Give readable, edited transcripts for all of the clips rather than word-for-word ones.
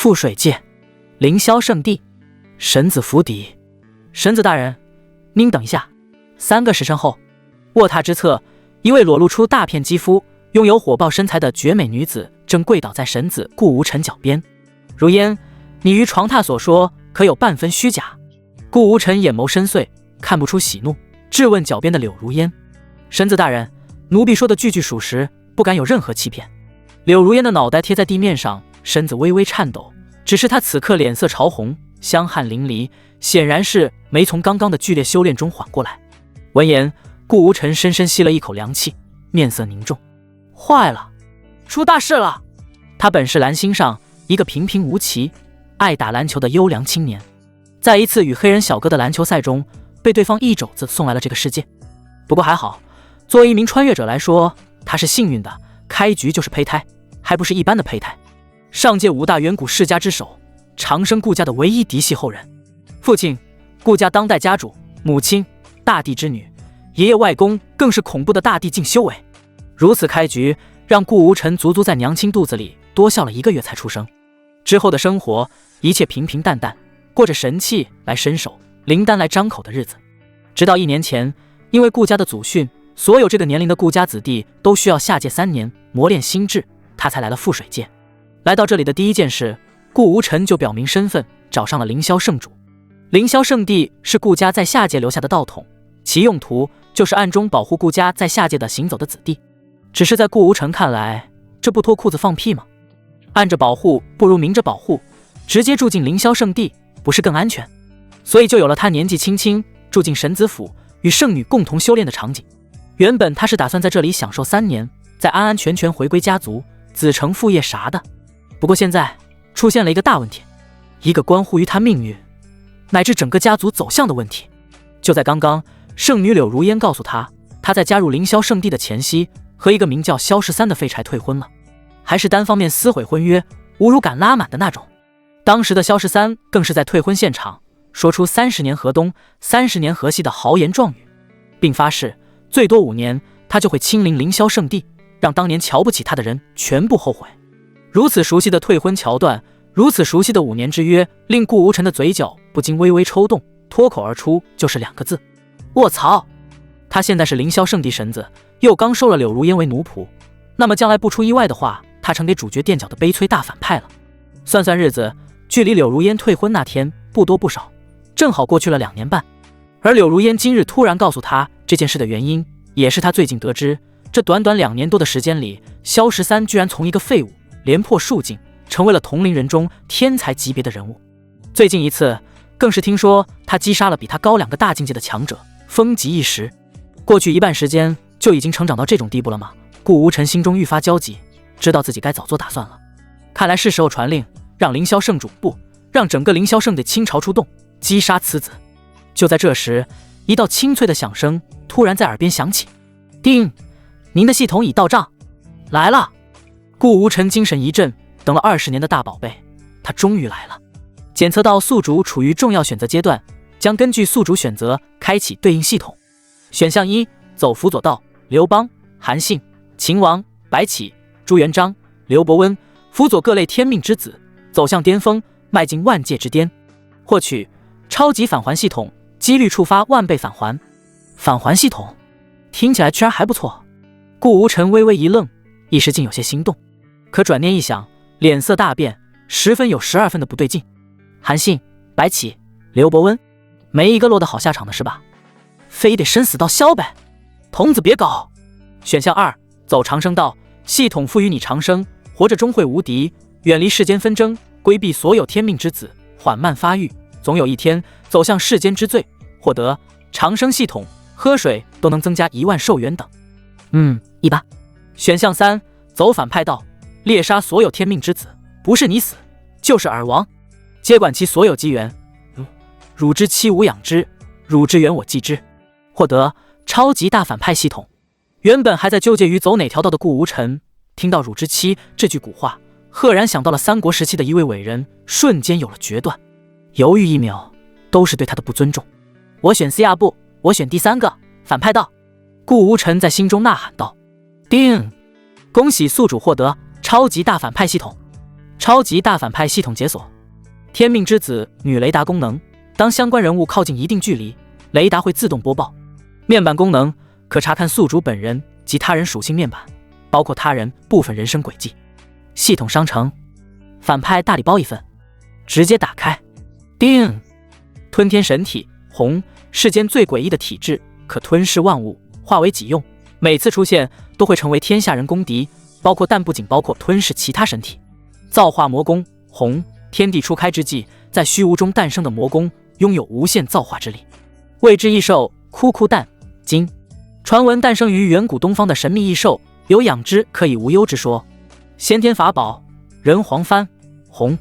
覆水界，凌霄圣地，神子府邸。神子大人，您等一下。3个时辰后，卧榻之侧，一位裸露出大片肌肤、拥有火爆身材的绝美女子正跪倒在神子顾无尘脚边。如烟，你于床榻所说可有半分虚假？顾无尘眼眸深邃，看不出喜怒，质问脚边的柳如烟。神子大人，奴婢说的句句属实，不敢有任何欺骗。柳如烟的脑袋贴在地面上，身子微微颤抖，只是她此刻脸色潮红，香汗淋漓，显然是没从刚刚的剧烈修炼中缓过来。闻言，顾无尘深深吸了一口凉气，面色凝重。坏了，出大事了！他本是蓝星上一个平平无奇、爱打篮球的优良青年，在一次与黑人小哥的篮球赛中，被对方一肘子送来了这个世界。不过还好，作为一名穿越者来说，他是幸运的，开局就是胚胎，还不是一般的胚胎。上届5大远古世家之首，长生顾家的唯一嫡系后人，父亲顾家当代家主，母亲大帝之女，爷爷外公更是恐怖的大帝境修为。如此开局，让顾无尘足足在娘亲肚子里多笑了1个月才出生。之后的生活一切平平淡淡，过着神器来伸手，灵丹来张口的日子。直到1年前，因为顾家的祖训，所有这个年龄的顾家子弟都需要下界3年磨练心智，他才来了覆水界。来到这里的第一件事，顾无尘就表明身份，找上了凌霄圣主。凌霄圣地是顾家在下界留下的道统，其用途就是暗中保护顾家在下界的行走的子弟。只是在顾无尘看来，这不脱裤子放屁吗？暗着保护不如明着保护，直接住进凌霄圣地不是更安全？所以就有了他年纪轻轻住进神子府，与圣女共同修炼的场景。原本他是打算在这里享受3年，再安安全全回归家族，子承父业啥的。不过现在出现了一个大问题，一个关乎于他命运乃至整个家族走向的问题。就在刚刚，圣女柳如烟告诉他，他在加入凌霄圣地的前夕，和一个名叫萧13的废柴退婚了，还是单方面撕毁婚约，侮辱感拉满的那种。当时的萧13更是在退婚现场说出30年河东30年河西的豪言壮语，并发誓最多5年他就会亲临凌霄圣地，让当年瞧不起他的人全部后悔。如此熟悉的退婚桥段，如此熟悉的5年之约，令顾无尘的嘴角不禁微微抽动，脱口而出就是2个字：卧槽！他现在是凌霄圣地神子，又刚收了柳如烟为奴仆，那么将来不出意外的话，他成给主角垫脚的悲催大反派了。算算日子，距离柳如烟退婚那天不多不少，正好过去了2年半。而柳如烟今日突然告诉他这件事的原因，也是他最近得知，这短短2年多的时间里，萧13居然从一个废物连破数境，成为了同龄人中天才级别的人物。最近一次更是听说他击杀了比他高2个大境界的强者，风极一时。过去1半时间就已经成长到这种地步了吗？顾无尘心中愈发焦急，知道自己该早做打算了。看来是时候传令，让凌霄圣主不让整个凌霄圣的倾巢出动，击杀此子。就在这时，一道清脆的响声突然在耳边响起：叮，您的系统已到账，来了。顾无尘精神一振，等了20年的大宝贝，他终于来了。检测到宿主处于重要选择阶段，将根据宿主选择开启对应系统。选项1，走辅佐道，刘邦、韩信、秦王、白起、朱元璋、刘伯温，辅佐各类天命之子，走向巅峰，迈进万界之巅。获取超级返还系统，几率触发100倍返还。返还系统听起来居然还不错。顾无尘微微一愣，一时竟有些心动，可转念一想，脸色大变，10分有12分的不对劲。韩信、白起、刘伯温，没一个落得好下场的是吧？非得生死道消呗，童子别搞。选项2，走长生道，系统赋予你长生，活着终会无敌，远离世间纷争，规避所有天命之子，缓慢发育，总有一天走向世间之最，获得长生系统，喝水都能增加1万寿元等。一般。选项3，走反派道，猎杀所有天命之子，不是你死就是耳亡，接管其所有机缘，汝之妻吾养之，汝之源我继之，获得超级大反派系统。原本还在纠结于走哪条道的顾无尘，听到汝之妻这句古话，赫然想到了3国时期的一位伟人，瞬间有了决断。犹豫1秒，都是对他的不尊重。我选 C 不，我选第3个反派道。顾无尘在心中呐喊道：叮！恭喜宿主获得超级大反派系统。超级大反派系统解锁，天命之子女雷达功能，当相关人物靠近一定距离，雷达会自动播报。面板功能可查看宿主本人及他人属性面板，包括他人部分人生轨迹。系统商城，反派大礼包一份，直接打开。叮！吞天神体，红，世间最诡异的体质，可吞噬万物，化为己用。每次出现都会成为天下人公敌，但不仅包括吞噬其他神体。造化魔功，红，天地初开之际，在虚无中诞生的魔功，拥有无限造化之力。未知异兽，枯枯蛋，金，传闻诞生于远古东方的神秘异兽，有养之可以无忧之说。先天法宝，人皇幡，红，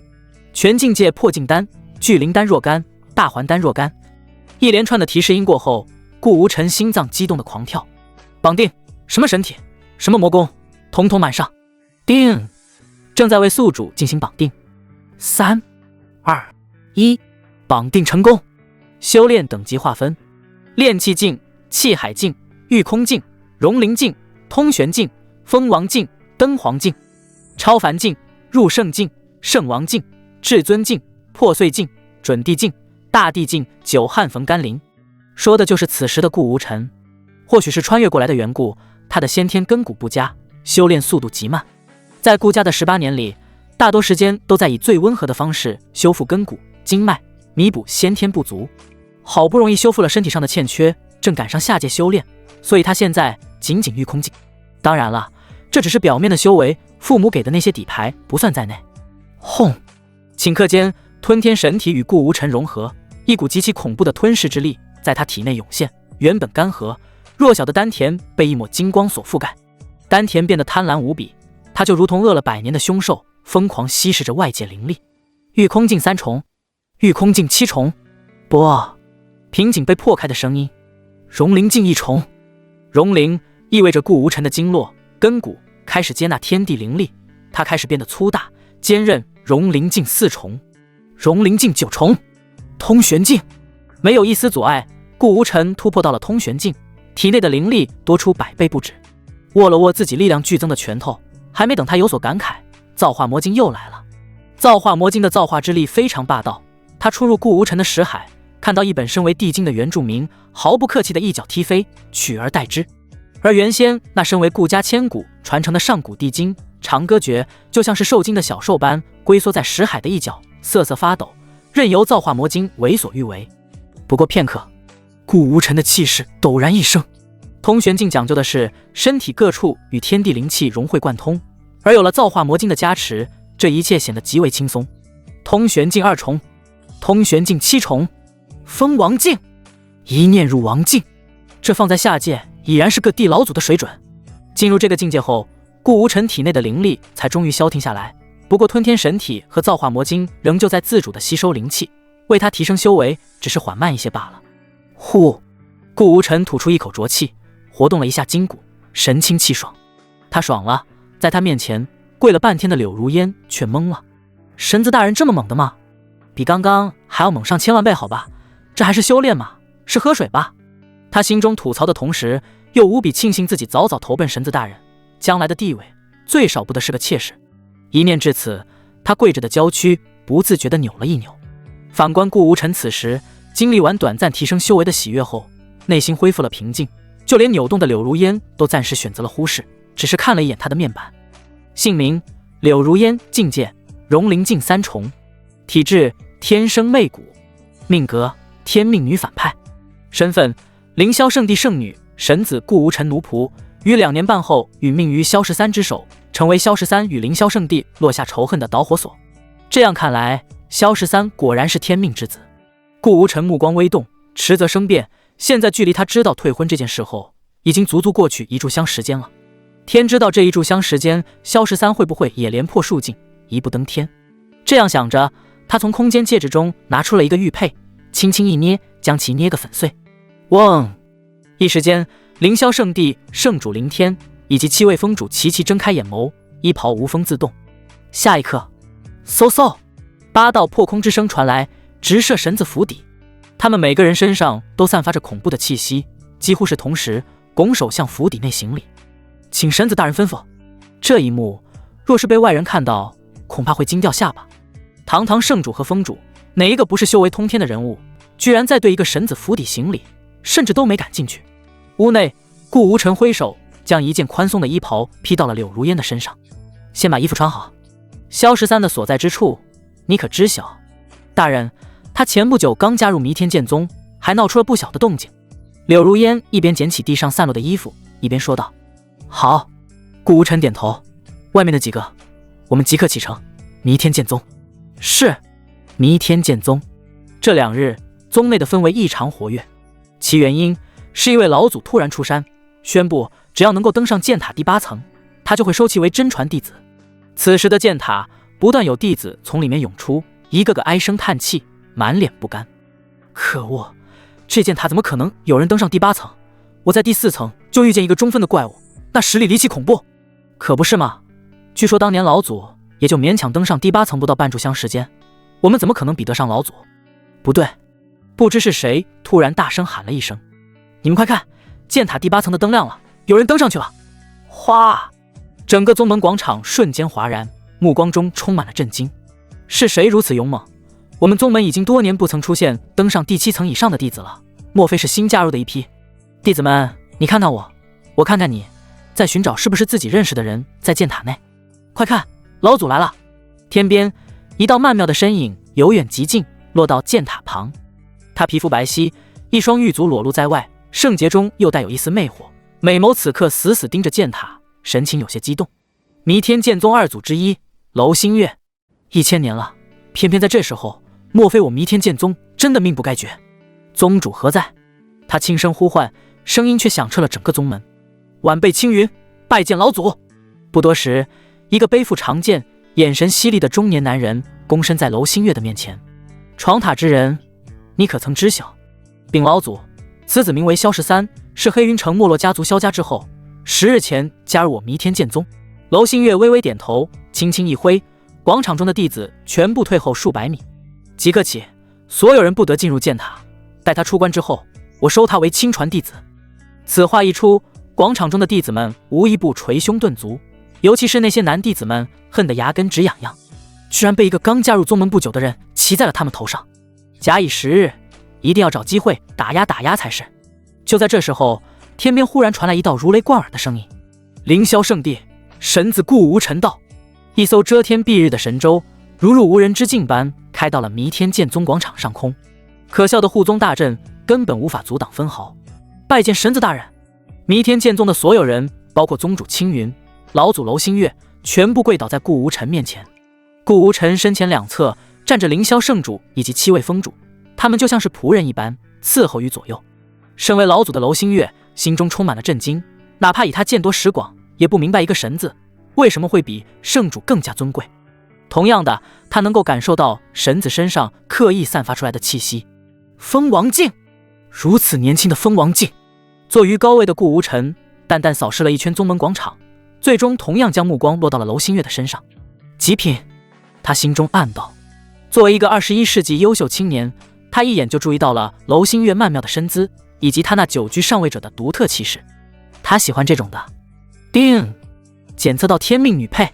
全境界破境丹，聚灵丹若干，大还丹若干。一连串的提示音过后，顾无尘心脏激动的狂跳。绑定，什么神体，什么魔功，统统满上。叮！正在为宿主进行绑定。3、2、1，绑定成功。修炼等级划分：炼气境、气海境、御空境、融灵境、通玄境、封王境、灯皇境、超凡境、入圣境、圣王境、至尊境、破碎境、准地境、大地境、久旱逢甘霖。说的就是此时的顾无尘。或许是穿越过来的缘故，他的先天根骨不佳，修炼速度极慢。在顾家的18年里，大多时间都在以最温和的方式修复根骨、经脉，弥补先天不足。好不容易修复了身体上的欠缺，正赶上下界修炼，所以他现在仅御空境。当然了，这只是表面的修为，父母给的那些底牌不算在内。轰！顷刻间，吞天神体与顾无尘融合，一股极其恐怖的吞噬之力在他体内涌现。原本干涸弱小的丹田被一抹金光所覆盖，丹田变得贪婪无比，它就如同饿了100年的凶兽，疯狂吸食着外界灵力。御空境3重，御空境7重，不，瓶颈被破开的声音。融灵境1重，融灵意味着顾无尘的经络、根骨开始接纳天地灵力，它开始变得粗大、坚韧。融灵境4重，融灵境9重，通玄境。没有一丝阻碍，顾无尘突破到了通玄境，体内的灵力多出100倍不止。握了握自己力量剧增的拳头，还没等他有所感慨，造化魔经又来了。造化魔经的造化之力非常霸道，他出入顾无尘的识海，看到一本身为地经的原住民，毫不客气的一脚踢飞，取而代之。而原先那身为顾家千古传承的上古地经长歌诀，就像是受惊的小兽般龟缩在识海的一角，瑟瑟发抖，任由造化魔经为所欲为。不过片刻，顾无尘的气势陡然一升。通玄境讲究的是身体各处与天地灵气融会贯通，而有了造化魔经的加持，这一切显得极为轻松。通玄境2重，通玄境7重，封王境，一念入王境，这放在下界已然是个地老祖的水准。进入这个境界后，顾无尘体内的灵力才终于消停下来。不过吞天神体和造化魔经仍旧在自主的吸收灵气，为他提升修为只是缓慢一些罢了。呼，顾无尘吐出一口浊气，活动了一下筋骨，神清气爽。他爽了，在他面前跪了半天的柳如烟却懵了。神子大人这么猛的吗？比刚刚还要猛上1000万倍好吧？这还是修炼吗？是喝水吧？他心中吐槽的同时，又无比庆幸自己早早投奔神子大人，将来的地位最少不得是个妾室。一念至此，他跪着的娇躯不自觉地扭了一扭。反观顾无尘此时经历完短暂提升修为的喜悦后，内心恢复了平静，就连扭动的柳如烟都暂时选择了忽视，只是看了一眼他的面板。姓名柳如烟，境界融灵境3重，体质天生媚骨，命格天命女反派，身份凌霄圣地圣女，神子顾无尘奴仆，于2年半后殒命于萧13之手，成为萧13与凌霄圣地落下仇恨的导火索。这样看来，萧13果然是天命之子。顾无尘目光微动，迟则生变，现在距离他知道退婚这件事后，已经足足过去1炷香时间了。天知道这1炷香时间，萧13会不会也连破数境，一步登天？这样想着，他从空间戒指中拿出了一个玉佩，轻轻一捏，将其捏个粉碎。嗡！一时间，凌霄圣地圣主凌天以及7位封主齐齐睁开眼眸，衣袍无风自动。下一刻，嗖嗖，8道破空之声传来，直射神子府邸。他们每个人身上都散发着恐怖的气息，几乎是同时拱手向府邸内行礼，请神子大人吩咐。这一幕若是被外人看到，恐怕会惊掉下巴。堂堂圣主和封主，哪一个不是修为通天的人物，居然在对一个神子府邸行礼，甚至都没敢进去。屋内，顾无尘挥手将一件宽松的衣袍披到了柳如烟的身上。先把衣服穿好。萧13的所在之处，你可知晓？大人，他前不久刚加入弥天剑宗，还闹出了不小的动静。柳如烟一边捡起地上散落的衣服，一边说道：好。顾无尘点头，外面的几个，我们即刻启程。弥天剑宗。是。弥天剑宗这2日宗内的氛围异常活跃，其原因是一位老祖突然出山，宣布只要能够登上剑塔第8层，他就会收其为真传弟子。此时的剑塔不断有弟子从里面涌出，一个个唉声叹气，满脸不甘。可恶，这剑塔怎么可能有人登上第8层？我在第4层就遇见一个中分的怪物，那实力离奇恐怖。可不是吗？据说当年老祖也就勉强登上第8层不到半炷香时间，我们怎么可能比得上老祖？不对，不知是谁突然大声喊了一声：你们快看，剑塔第8层的灯亮了，有人登上去了！哗！整个宗门广场瞬间哗然，目光中充满了震惊。是谁如此勇猛？我们宗门已经多年不曾出现登上第7层以上的弟子了，莫非是新加入的一批？弟子们，你看看我，我看看你，在寻找是不是自己认识的人在剑塔内。快看，老祖来了！天边一道曼妙的身影由远及近，落到剑塔旁。他皮肤白皙，一双玉足裸露在外，圣洁中又带有一丝魅惑，美眸此刻死死盯着剑塔，神情有些激动。弥天剑宗2祖之一楼星月，1000年了，偏偏在这时候，莫非我弥天剑宗真的命不该绝？宗主何在？他轻声呼唤，声音却响彻了整个宗门。晚辈青云拜见老祖。不多时，一个背负长剑、眼神犀利的中年男人躬身在楼星月的面前。闯塔之人，你可曾知晓？禀老祖，此子名为萧13，是黑云城没落家族萧家之后，10日前加入我弥天剑宗。楼星月微微点头，轻轻一挥，广场中的弟子全部退后数百米。即刻起，所有人不得进入剑塔，待他出关之后，我收他为亲传弟子。此话一出，广场中的弟子们无一不捶胸顿足，尤其是那些男弟子们恨得牙根直痒痒，居然被一个刚加入宗门不久的人骑在了他们头上。假以时日，一定要找机会打压才是。就在这时候，天边忽然传来一道如雷贯耳的声音：凌霄圣地，神子顾无尘道。一艘遮天蔽日的神舟如入无人之境般开到了弥天剑宗广场上空。可笑的护宗大阵根本无法阻挡分毫。拜见神子大人！弥天剑宗的所有人，包括宗主青云、老祖楼星月，全部跪倒在顾无尘面前。顾无尘身前两侧站着凌霄圣主以及7位封主，他们就像是仆人一般伺候于左右。身为老祖的楼星月心中充满了震惊，哪怕以他见多识广，也不明白一个神子为什么会比圣主更加尊贵。同样的，他能够感受到神子身上刻意散发出来的气息。封王镜，如此年轻的封王镜。坐于高位的顾无尘淡淡扫视了一圈宗门广场，最终同样将目光落到了楼星月的身上。极品，他心中暗道。作为一个21世纪优秀青年，他一眼就注意到了楼星月曼妙的身姿，以及他那久居上位者的独特气势。他喜欢这种的。叮，检测到天命女配，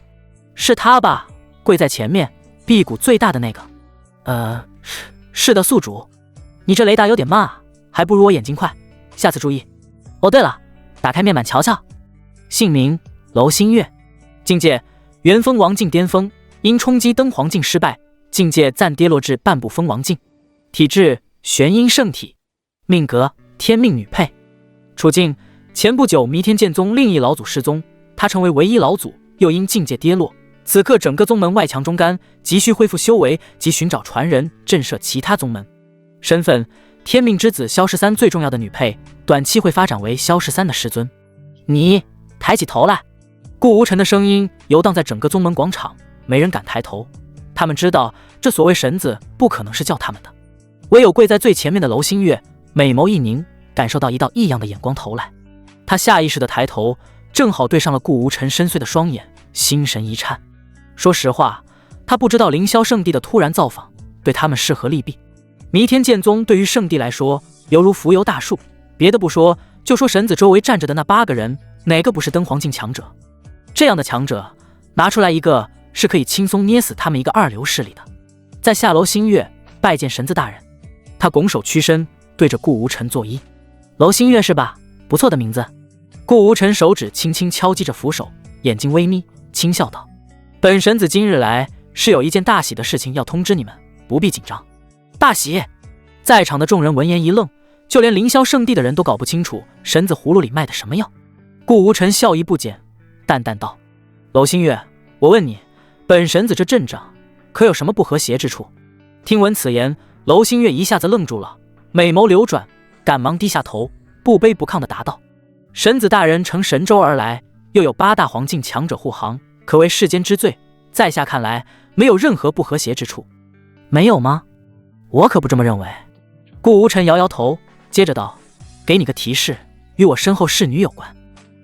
是他吧？跪在前面，臂骨最大的那个。是的，宿主。你这雷达有点慢啊，还不如我眼睛快，下次注意。哦，对了，打开面板瞧瞧。姓名：楼星月，境界：元封王境巅峰，因冲击登皇境失败，境界暂跌落至半步封王境。体质：玄阴圣体。命格：天命女配。处境：前不久弥天剑宗另一老祖失踪，他成为唯一老祖，又因境界跌落，此刻整个宗门外强中干，急需恢复修为及寻找传人震慑其他宗门。身份：天命之子萧13最重要的女配，短期会发展为萧13的师尊。你抬起头来。顾无尘的声音游荡在整个宗门广场，没人敢抬头。他们知道这所谓神子不可能是叫他们的，唯有跪在最前面的楼星月美眸一凝，感受到一道异样的眼光投来。他下意识地抬头，正好对上了顾无尘深邃的双眼，心神一颤。说实话，他不知道凌霄圣地的突然造访对他们是何利弊。弥天剑宗对于圣地来说犹如浮游大树，别的不说，就说神子周围站着的那8个人，哪个不是登皇境强者？这样的强者拿出来一个，是可以轻松捏死他们一个二流势力的。在下楼星月拜见神子大人。他拱手屈身，对着顾无尘作揖。楼星月是吧？不错的名字。顾无尘手指轻轻敲击着扶手，眼睛微眯，轻笑道：本神子今日来是有一件大喜的事情要通知你们，不必紧张。大喜！在场的众人闻言一愣，就连凌霄圣地的人都搞不清楚神子葫芦里卖的什么药。顾无尘笑意不减，淡淡道：楼星月，我问你，本神子这阵仗可有什么不和谐之处？听闻此言，楼星月一下子愣住了，美眸流转，赶忙低下头，不卑不亢地答道：神子大人乘神舟而来，又有8大黄境强者护航，可谓世间之最，在下看来没有任何不和谐之处。没有吗？我可不这么认为。顾无尘摇摇头，接着道：给你个提示，与我身后侍女有关。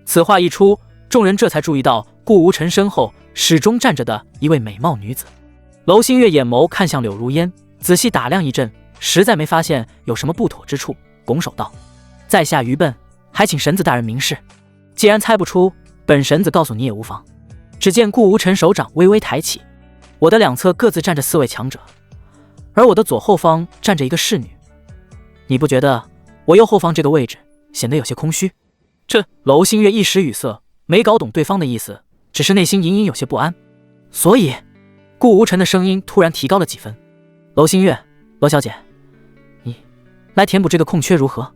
此话一出，众人这才注意到顾无尘身后始终站着的一位美貌女子。楼星月眼眸看向柳如烟，仔细打量一阵，实在没发现有什么不妥之处，拱手道：在下愚笨，还请神子大人明示。既然猜不出，本神子告诉你也无妨。只见顾无尘手掌微微抬起，我的两侧各自站着4位强者，而我的左后方站着一个侍女。你不觉得我右后方这个位置显得有些空虚？这楼星月一时语塞，没搞懂对方的意思，只是内心隐隐有些不安。所以顾无尘的声音突然提高了几分：楼星月，罗小姐，你来填补这个空缺如何？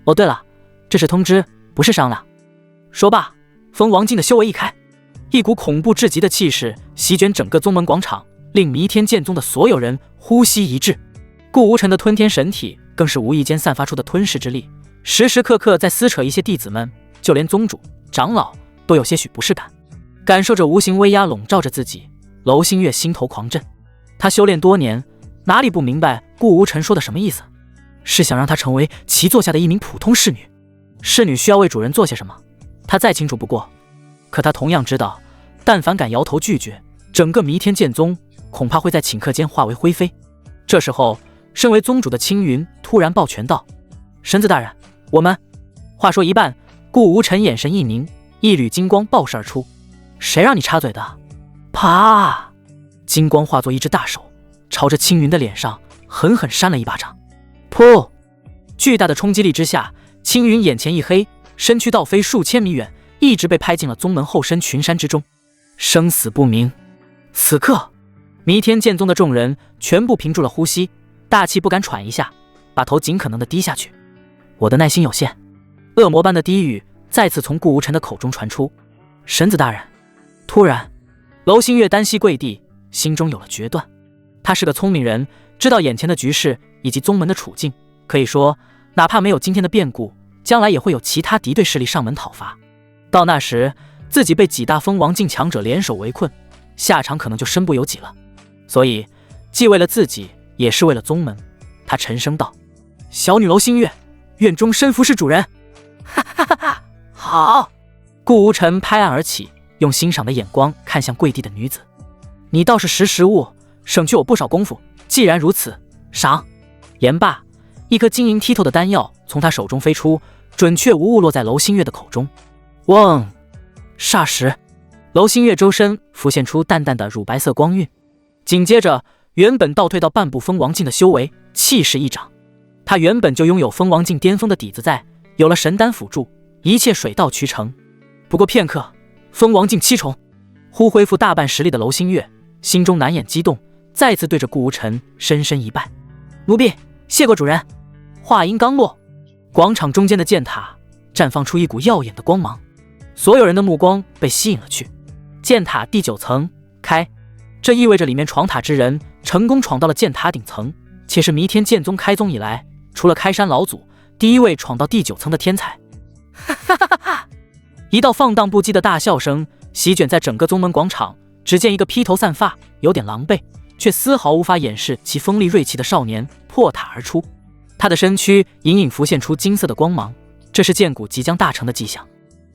哦对了，这是通知，不是商量。说罢，封王境的修为一开，一股恐怖至极的气势席卷整个宗门广场，令弥天剑宗的所有人呼吸一滞。顾无尘的吞天神体更是无意间散发出的吞噬之力，时时刻刻在撕扯一些弟子们，就连宗主、长老都有些许不适感。感受着无形威压笼罩着自己，楼星月心头狂震。他修炼多年，哪里不明白顾无尘说的什么意思？是想让他成为其座下的一名普通侍女？侍女需要为主人做些什么，他再清楚不过。可他同样知道，但凡敢摇头拒绝，整个弥天剑宗恐怕会在顷刻间化为灰飞。这时候，身为宗主的青云突然抱拳道：神子大人，我们……话说一半，顾无尘眼神一凝，一缕金光爆射而出。谁让你插嘴的？啪！金光化作一只大手，朝着青云的脸上狠狠扇了一巴掌。噗！巨大的冲击力之下，青云眼前一黑，身躯倒飞数千米远，一直被拍进了宗门后身群山之中，生死不明。此刻，弥天剑宗的众人全部屏住了呼吸，大气不敢喘一下，把头尽可能的低下去。我的耐心有限。恶魔般的低语再次从顾无尘的口中传出：神子大人。突然，楼星月单膝跪地，心中有了决断。他是个聪明人，知道眼前的局势以及宗门的处境，可以说哪怕没有今天的变故，将来也会有其他敌对势力上门讨伐。到那时，自己被几大封王境强者联手围困，下场可能就身不由己了。所以既为了自己，也是为了宗门，他沉声道：小女楼星月，愿终身服侍主人。哈哈哈哈！好！顾无尘拍案而起，用欣赏的眼光看向跪地的女子：你倒是识时务，省去我不少功夫。既然如此，赏！言罢，一颗晶莹剔透的丹药从他手中飞出，准确无误落在楼星月的口中。嗡！霎时，楼星月周身浮现出淡淡的乳白色光晕，紧接着，原本倒退到半步封王境的修为气势一涨。他原本就拥有封王境巅峰的底子在，有了神丹辅助，一切水到渠成。不过片刻，封王境7重，忽恢复大半实力的楼星月心中难掩激动，再次对着顾无尘深深一拜：奴婢谢过主人。话音刚落，广场中间的剑塔绽放出一股耀眼的光芒，所有人的目光被吸引了去。剑塔第9层开，这意味着里面闯塔之人成功闯到了剑塔顶层，且是弥天剑宗开宗以来除了开山老祖第一位闯到第9层的天才。哈哈哈哈！一道放荡不羁的大笑声席卷在整个宗门广场，只见一个披头散发、有点狼狈，却丝毫无法掩饰其锋利锐气的少年破塔而出。他的身躯隐隐浮现出金色的光芒，这是剑骨即将大成的迹象。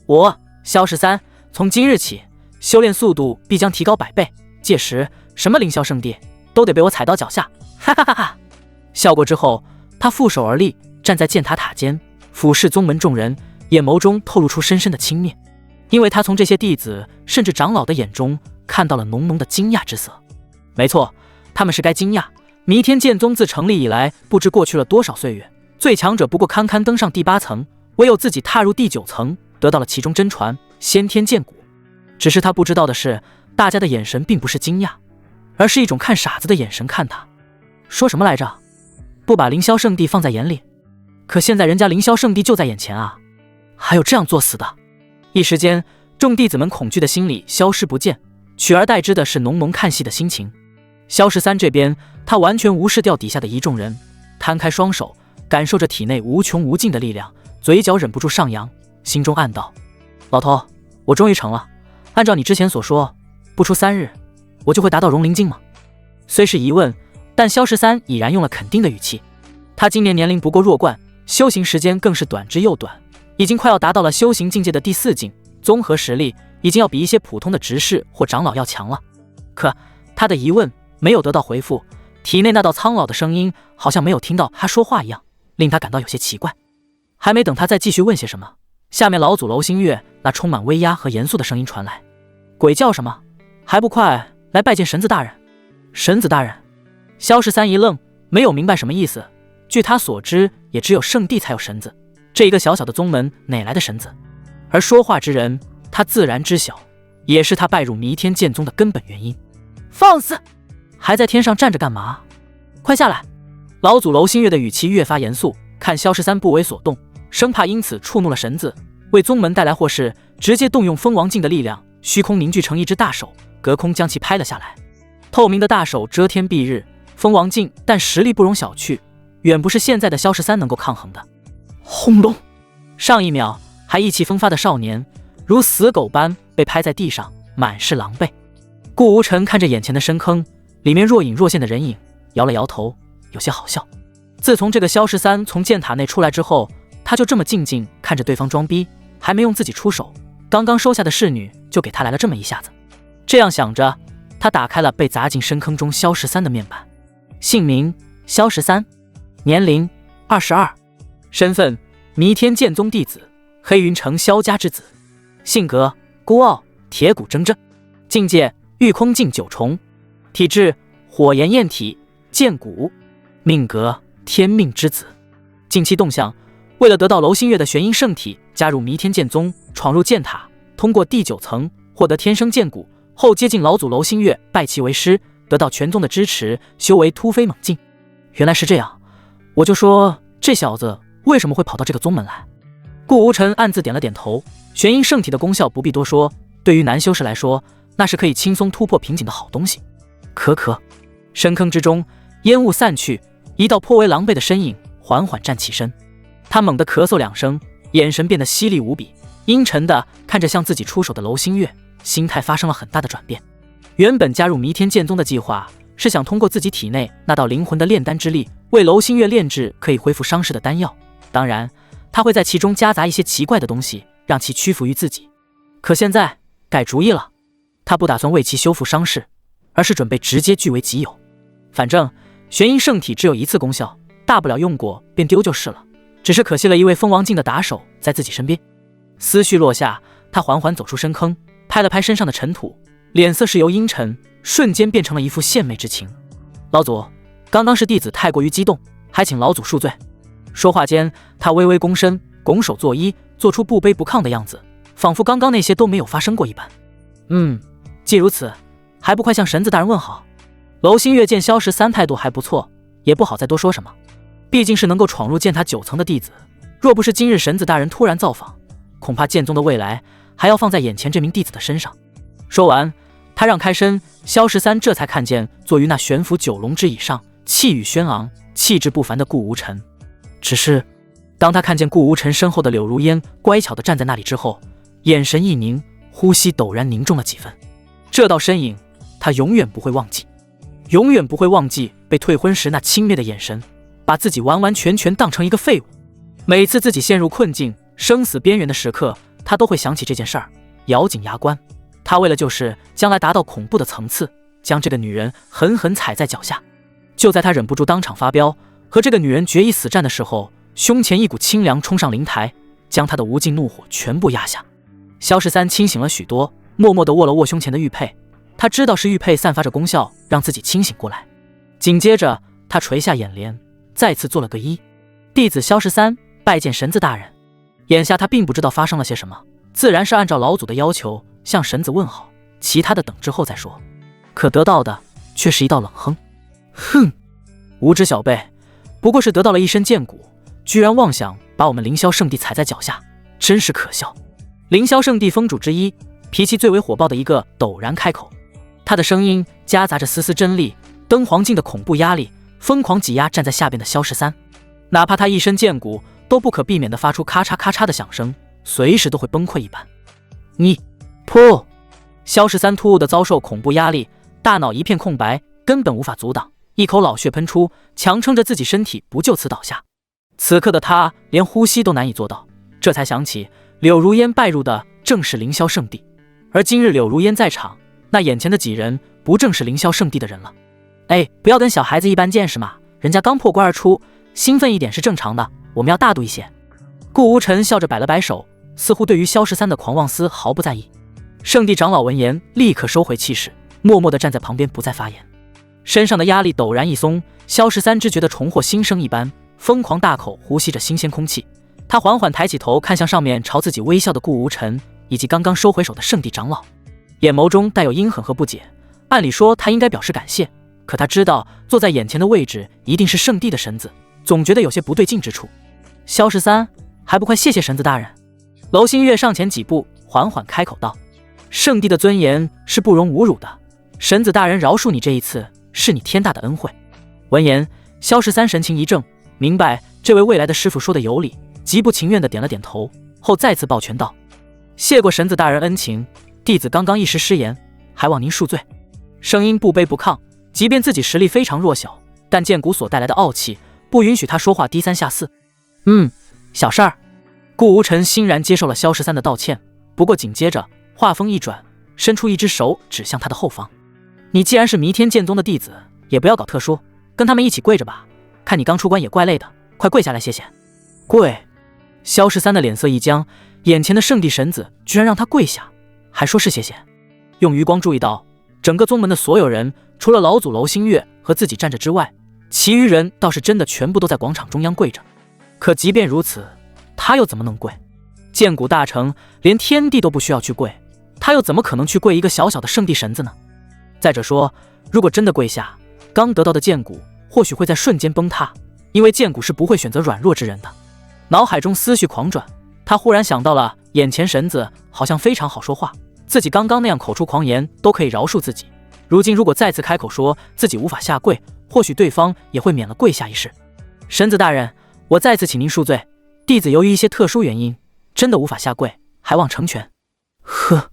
我萧13从今日起，修炼速度必将提高100倍，届时什么凌霄圣地都得被我踩到脚下。哈哈哈哈！笑过之后，他负手而立，站在剑塔塔尖，俯视宗门众人，眼眸中透露出深深的轻蔑，因为他从这些弟子甚至长老的眼中看到了浓浓的惊讶之色。没错，他们是该惊讶。弥天剑宗自成立以来，不知过去了多少岁月，最强者不过堪堪登上第8层，唯有自己踏入第9层，得到了其中真传先天剑骨。只是他不知道的是，大家的眼神并不是惊讶，而是一种看傻子的眼神看他。说什么来着？不把凌霄圣地放在眼里？可现在人家凌霄圣地就在眼前啊，还有这样作死的？一时间，众弟子们恐惧的心理消失不见，取而代之的是浓浓看戏的心情。萧十三这边，他完全无视掉底下的一众人，摊开双手，感受着体内无穷无尽的力量，嘴角忍不住上扬，心中暗道：老头，我终于成了。按照你之前所说，不出3日，我就会达到融灵境吗？虽是疑问，但萧十三已然用了肯定的语气。他今年年龄不过弱冠，修行时间更是短之又短，已经快要达到了修行境界的第4境，综合实力已经要比一些普通的执事或长老要强了。可他的疑问没有得到回复，体内那道苍老的声音好像没有听到他说话一样，令他感到有些奇怪。还没等他再继续问些什么，下面老祖楼星月那充满威压和严肃的声音传来：鬼叫什么？还不快来拜见神子大人！神子大人！萧十三一愣，没有明白什么意思。据他所知，也只有圣地才有神子，这一个小小的宗门哪来的神子？而说话之人，他自然知晓，也是他拜入弥天剑宗的根本原因。放肆！还在天上站着干嘛？快下来！老祖楼星月的语气越发严肃，看萧十三不为所动，生怕因此触怒了神子，为宗门带来祸事，直接动用封王镜的力量，虚空凝聚成一只大手，隔空将其拍了下来。透明的大手遮天蔽日，封王镜，但实力不容小觑，远不是现在的萧十三能够抗衡的。轰隆！上一秒还意气风发的少年，如死狗般被拍在地上，满是狼狈。顾无尘看着眼前的深坑，里面若隐若现的人影，摇了摇头，有些好笑。自从这个萧十三从剑塔内出来之后，他就这么静静看着对方装逼，还没用自己出手，刚刚收下的侍女就给他来了这么一下子。这样想着，他打开了被砸进深坑中萧十三的面板。姓名：萧十三，年龄22，身份：弥天剑宗弟子，黑云城萧家之子，性格：孤傲，铁骨铮铮，境界：御空境9重，体质：火炎焰体，剑骨，命格：天命之子。近期动向：为了得到楼星月的玄阴圣体，加入弥天剑宗，闯入剑塔，通过第9层获得天生剑骨后，接近老祖楼星月，拜其为师，得到全宗的支持，修为突飞猛进。原来是这样，我就说这小子为什么会跑到这个宗门来。顾无尘暗自点了点头，玄阴圣体的功效不必多说，对于男修士来说，那是可以轻松突破瓶颈的好东西。咳，深坑之中，烟雾散去，一道颇为狼狈的身影缓缓站起身。他猛地咳嗽2声，眼神变得犀利无比，阴沉地看着向自己出手的楼星月，心态发生了很大的转变。原本加入弥天剑宗的计划是想通过自己体内那道灵魂的炼丹之力，为楼星月炼制可以恢复伤势的丹药，当然他会在其中夹杂一些奇怪的东西，让其屈服于自己。可现在改主意了，他不打算为其修复伤势，而是准备直接据为己有。反正玄阴圣体只有1次功效，大不了用过便丢就是了，只是可惜了一位封王镜的打手在自己身边。思绪落下，他缓缓走出深坑，拍了拍身上的尘土，脸色是由阴沉瞬间变成了一副献媚之情。老祖，刚刚是弟子太过于激动，还请老祖恕罪。说话间，他微微躬身，拱手作揖，做出不卑不亢的样子，仿佛刚刚那些都没有发生过一般。既如此，还不快向神子大人问好。楼星月见萧十三态度还不错，也不好再多说什么，毕竟是能够闯入剑塔9层的弟子，若不是今日神子大人突然造访，恐怕剑宗的未来还要放在眼前这名弟子的身上。说完，他让开身，萧十三这才看见坐于那悬浮9龙之椅上，气宇轩昂，气质不凡的顾无尘。只是当他看见顾无尘身后的柳如烟乖巧地站在那里之后，眼神一凝，呼吸陡然凝重了几分。这道身影他永远不会忘记，永远不会忘记被退婚时那轻蔑的眼神，把自己完完全全当成一个废物。每次自己陷入困境生死边缘的时刻，他都会想起这件事儿，咬紧牙关。他为了就是将来达到恐怖的层次，将这个女人狠狠踩在脚下。就在他忍不住当场发飙，和这个女人决一死战的时候，胸前一股清凉冲上灵台，将他的无尽怒火全部压下。萧十三清醒了许多，默默地握了握胸前的玉佩，他知道是玉佩散发着功效，让自己清醒过来。紧接着，他垂下眼帘，再次做了个揖：“弟子萧13拜见神子大人。”眼下他并不知道发生了些什么，自然是按照老祖的要求向神子问好，其他的等之后再说。可得到的却是一道冷哼：“哼，无知小辈，不过是得到了一身剑骨，居然妄想把我们凌霄圣地踩在脚下，真是可笑。”凌霄圣地封主之一，脾气最为火爆的一个陡然开口，他的声音夹杂着丝丝真力，灯黄镜的恐怖压力疯狂挤压站在下边的萧13，哪怕他一身剑骨都不可避免地发出咔嚓咔嚓的响声，随时都会崩溃一般。你噗！萧13突兀地遭受恐怖压力，大脑一片空白，根本无法阻挡，一口老血喷出，强撑着自己身体不就此倒下。此刻的他连呼吸都难以做到，这才想起柳如烟拜入的正是凌霄圣地，而今日柳如烟在场，那眼前的几人不正是凌霄圣地的人了？哎，不要跟小孩子一般见识嘛，人家刚破关而出，兴奋一点是正常的，我们要大度一些。顾无尘笑着摆了摆手，似乎对于萧13的狂妄丝毫不在意。圣地长老闻言立刻收回气势，默默地站在旁边不再发言。身上的压力陡然一松，萧13只觉得重获新生一般，疯狂大口呼吸着新鲜空气。他缓缓抬起头，看向上面朝自己微笑的顾无尘以及刚刚收回手的圣地长老，眼眸中带有阴狠和不解。按理说他应该表示感谢，可他知道坐在眼前的位置一定是圣地的神子，总觉得有些不对劲之处。萧13，还不快谢谢神子大人？楼心月上前几步，缓缓开口道：“圣地的尊严是不容侮辱的，神子大人饶恕你这一次，是你天大的恩惠。”闻言，萧13神情一怔，明白这位未来的师傅说的有理，极不情愿地点了点头，后再次抱拳道：“谢过神子大人恩情，弟子刚刚一时失言，还望您恕罪。”声音不卑不亢，即便自己实力非常弱小，但剑骨所带来的傲气不允许他说话低三下四。小事儿。顾无尘欣然接受了萧13的道歉，不过紧接着话锋一转，伸出一只手指向他的后方：“你既然是弥天剑宗的弟子，也不要搞特殊，跟他们一起跪着吧，看你刚出关也怪累的，快跪下来谢谢。”跪！萧13的脸色一僵，眼前的圣地神子居然让他跪下，还说是谢谢。用余光注意到，整个宗门的所有人，除了老祖楼星月和自己站着之外，其余人倒是真的全部都在广场中央跪着。可即便如此，他又怎么能跪？剑骨大成，连天地都不需要去跪，他又怎么可能去跪一个小小的圣地神子呢？再者说，如果真的跪下，刚得到的剑骨或许会在瞬间崩塌，因为剑骨是不会选择软弱之人的。脑海中思绪狂转，他忽然想到了眼前神子好像非常好说话，自己刚刚那样口出狂言都可以饶恕自己，如今如果再次开口说自己无法下跪，或许对方也会免了跪下一事。神子大人，我再次请您恕罪，弟子由于一些特殊原因，真的无法下跪，还望成全。呵，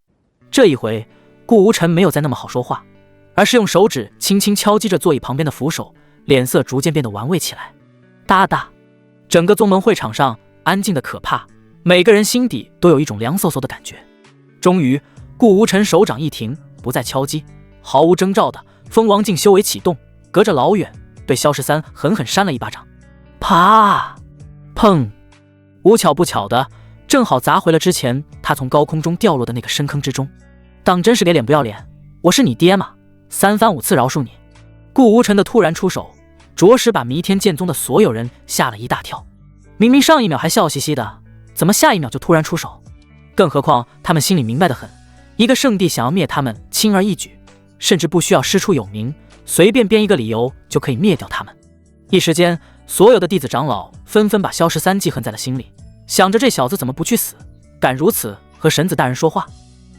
这一回顾无尘没有再那么好说话，而是用手指轻轻敲击着座椅旁边的扶手，脸色逐渐变得玩味起来。哒哒，整个宗门会场上安静的可怕，每个人心底都有一种凉飕飕的感觉。终于，顾无尘手掌一停，不再敲击，毫无征兆的封王境修为启动，隔着老远对萧13狠狠扇了一巴掌。啪！砰！无巧不巧的，正好砸回了之前他从高空中掉落的那个深坑之中。当真是给脸不要脸，我是你爹吗？三番五次饶恕你。顾无尘的突然出手，着实把弥天剑宗的所有人吓了一大跳。明明上一秒还笑嘻嘻的，怎么下一秒就突然出手？更何况他们心里明白得很，一个圣地想要灭他们轻而易举，甚至不需要师出有名，随便编一个理由就可以灭掉他们。一时间，所有的弟子长老纷纷把萧13记恨在了心里，想着这小子怎么不去死，敢如此和神子大人说话，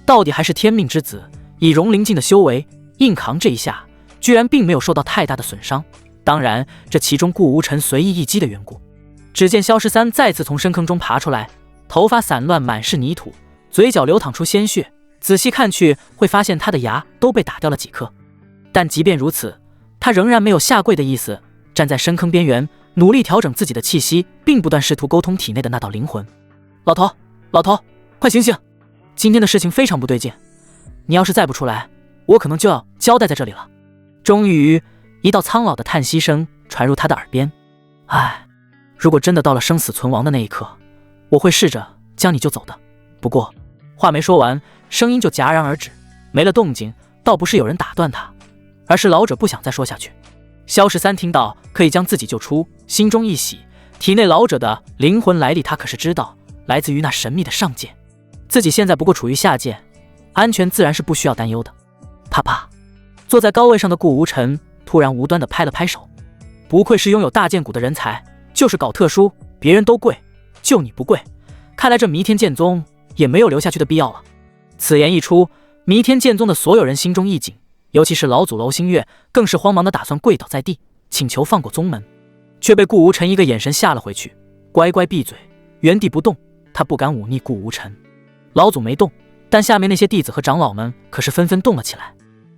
到底还是天命之子，以融灵境的修为硬扛这一下，居然并没有受到太大的损伤。当然，这其中顾无尘随意一击的缘故。只见萧13再次从深坑中爬出来，头发散乱，满是泥土，嘴角流淌出鲜血，仔细看去会发现他的牙都被打掉了几颗。但即便如此，他仍然没有下跪的意思，站在深坑边缘，努力调整自己的气息，并不断试图沟通体内的那道灵魂。老头，快醒醒！今天的事情非常不对劲，你要是再不出来，我可能就要交代在这里了。终于，一道苍老的叹息声传入他的耳边。唉，如果真的到了生死存亡的那一刻，我会试着将你救走的。不过，话没说完，声音就戛然而止，没了动静，倒不是有人打断他，而是老者不想再说下去。萧十三听到可以将自己救出，心中一喜，体内老者的灵魂来历他可是知道，来自于那神秘的上界，自己现在不过处于下界，安全自然是不需要担忧的。啪啪，坐在高位上的顾无尘突然无端地拍了拍手，不愧是拥有大剑骨的人才，就是搞特殊，别人都跪，就你不跪，看来这弥天剑宗也没有留下去的必要了。此言一出，弥天剑宗的所有人心中一紧，尤其是老祖楼星月更是慌忙的打算跪倒在地，请求放过宗门，却被顾无尘一个眼神吓了回去，乖乖闭嘴，原地不动。他不敢忤逆顾无尘。老祖没动，但下面那些弟子和长老们可是纷纷动了起来，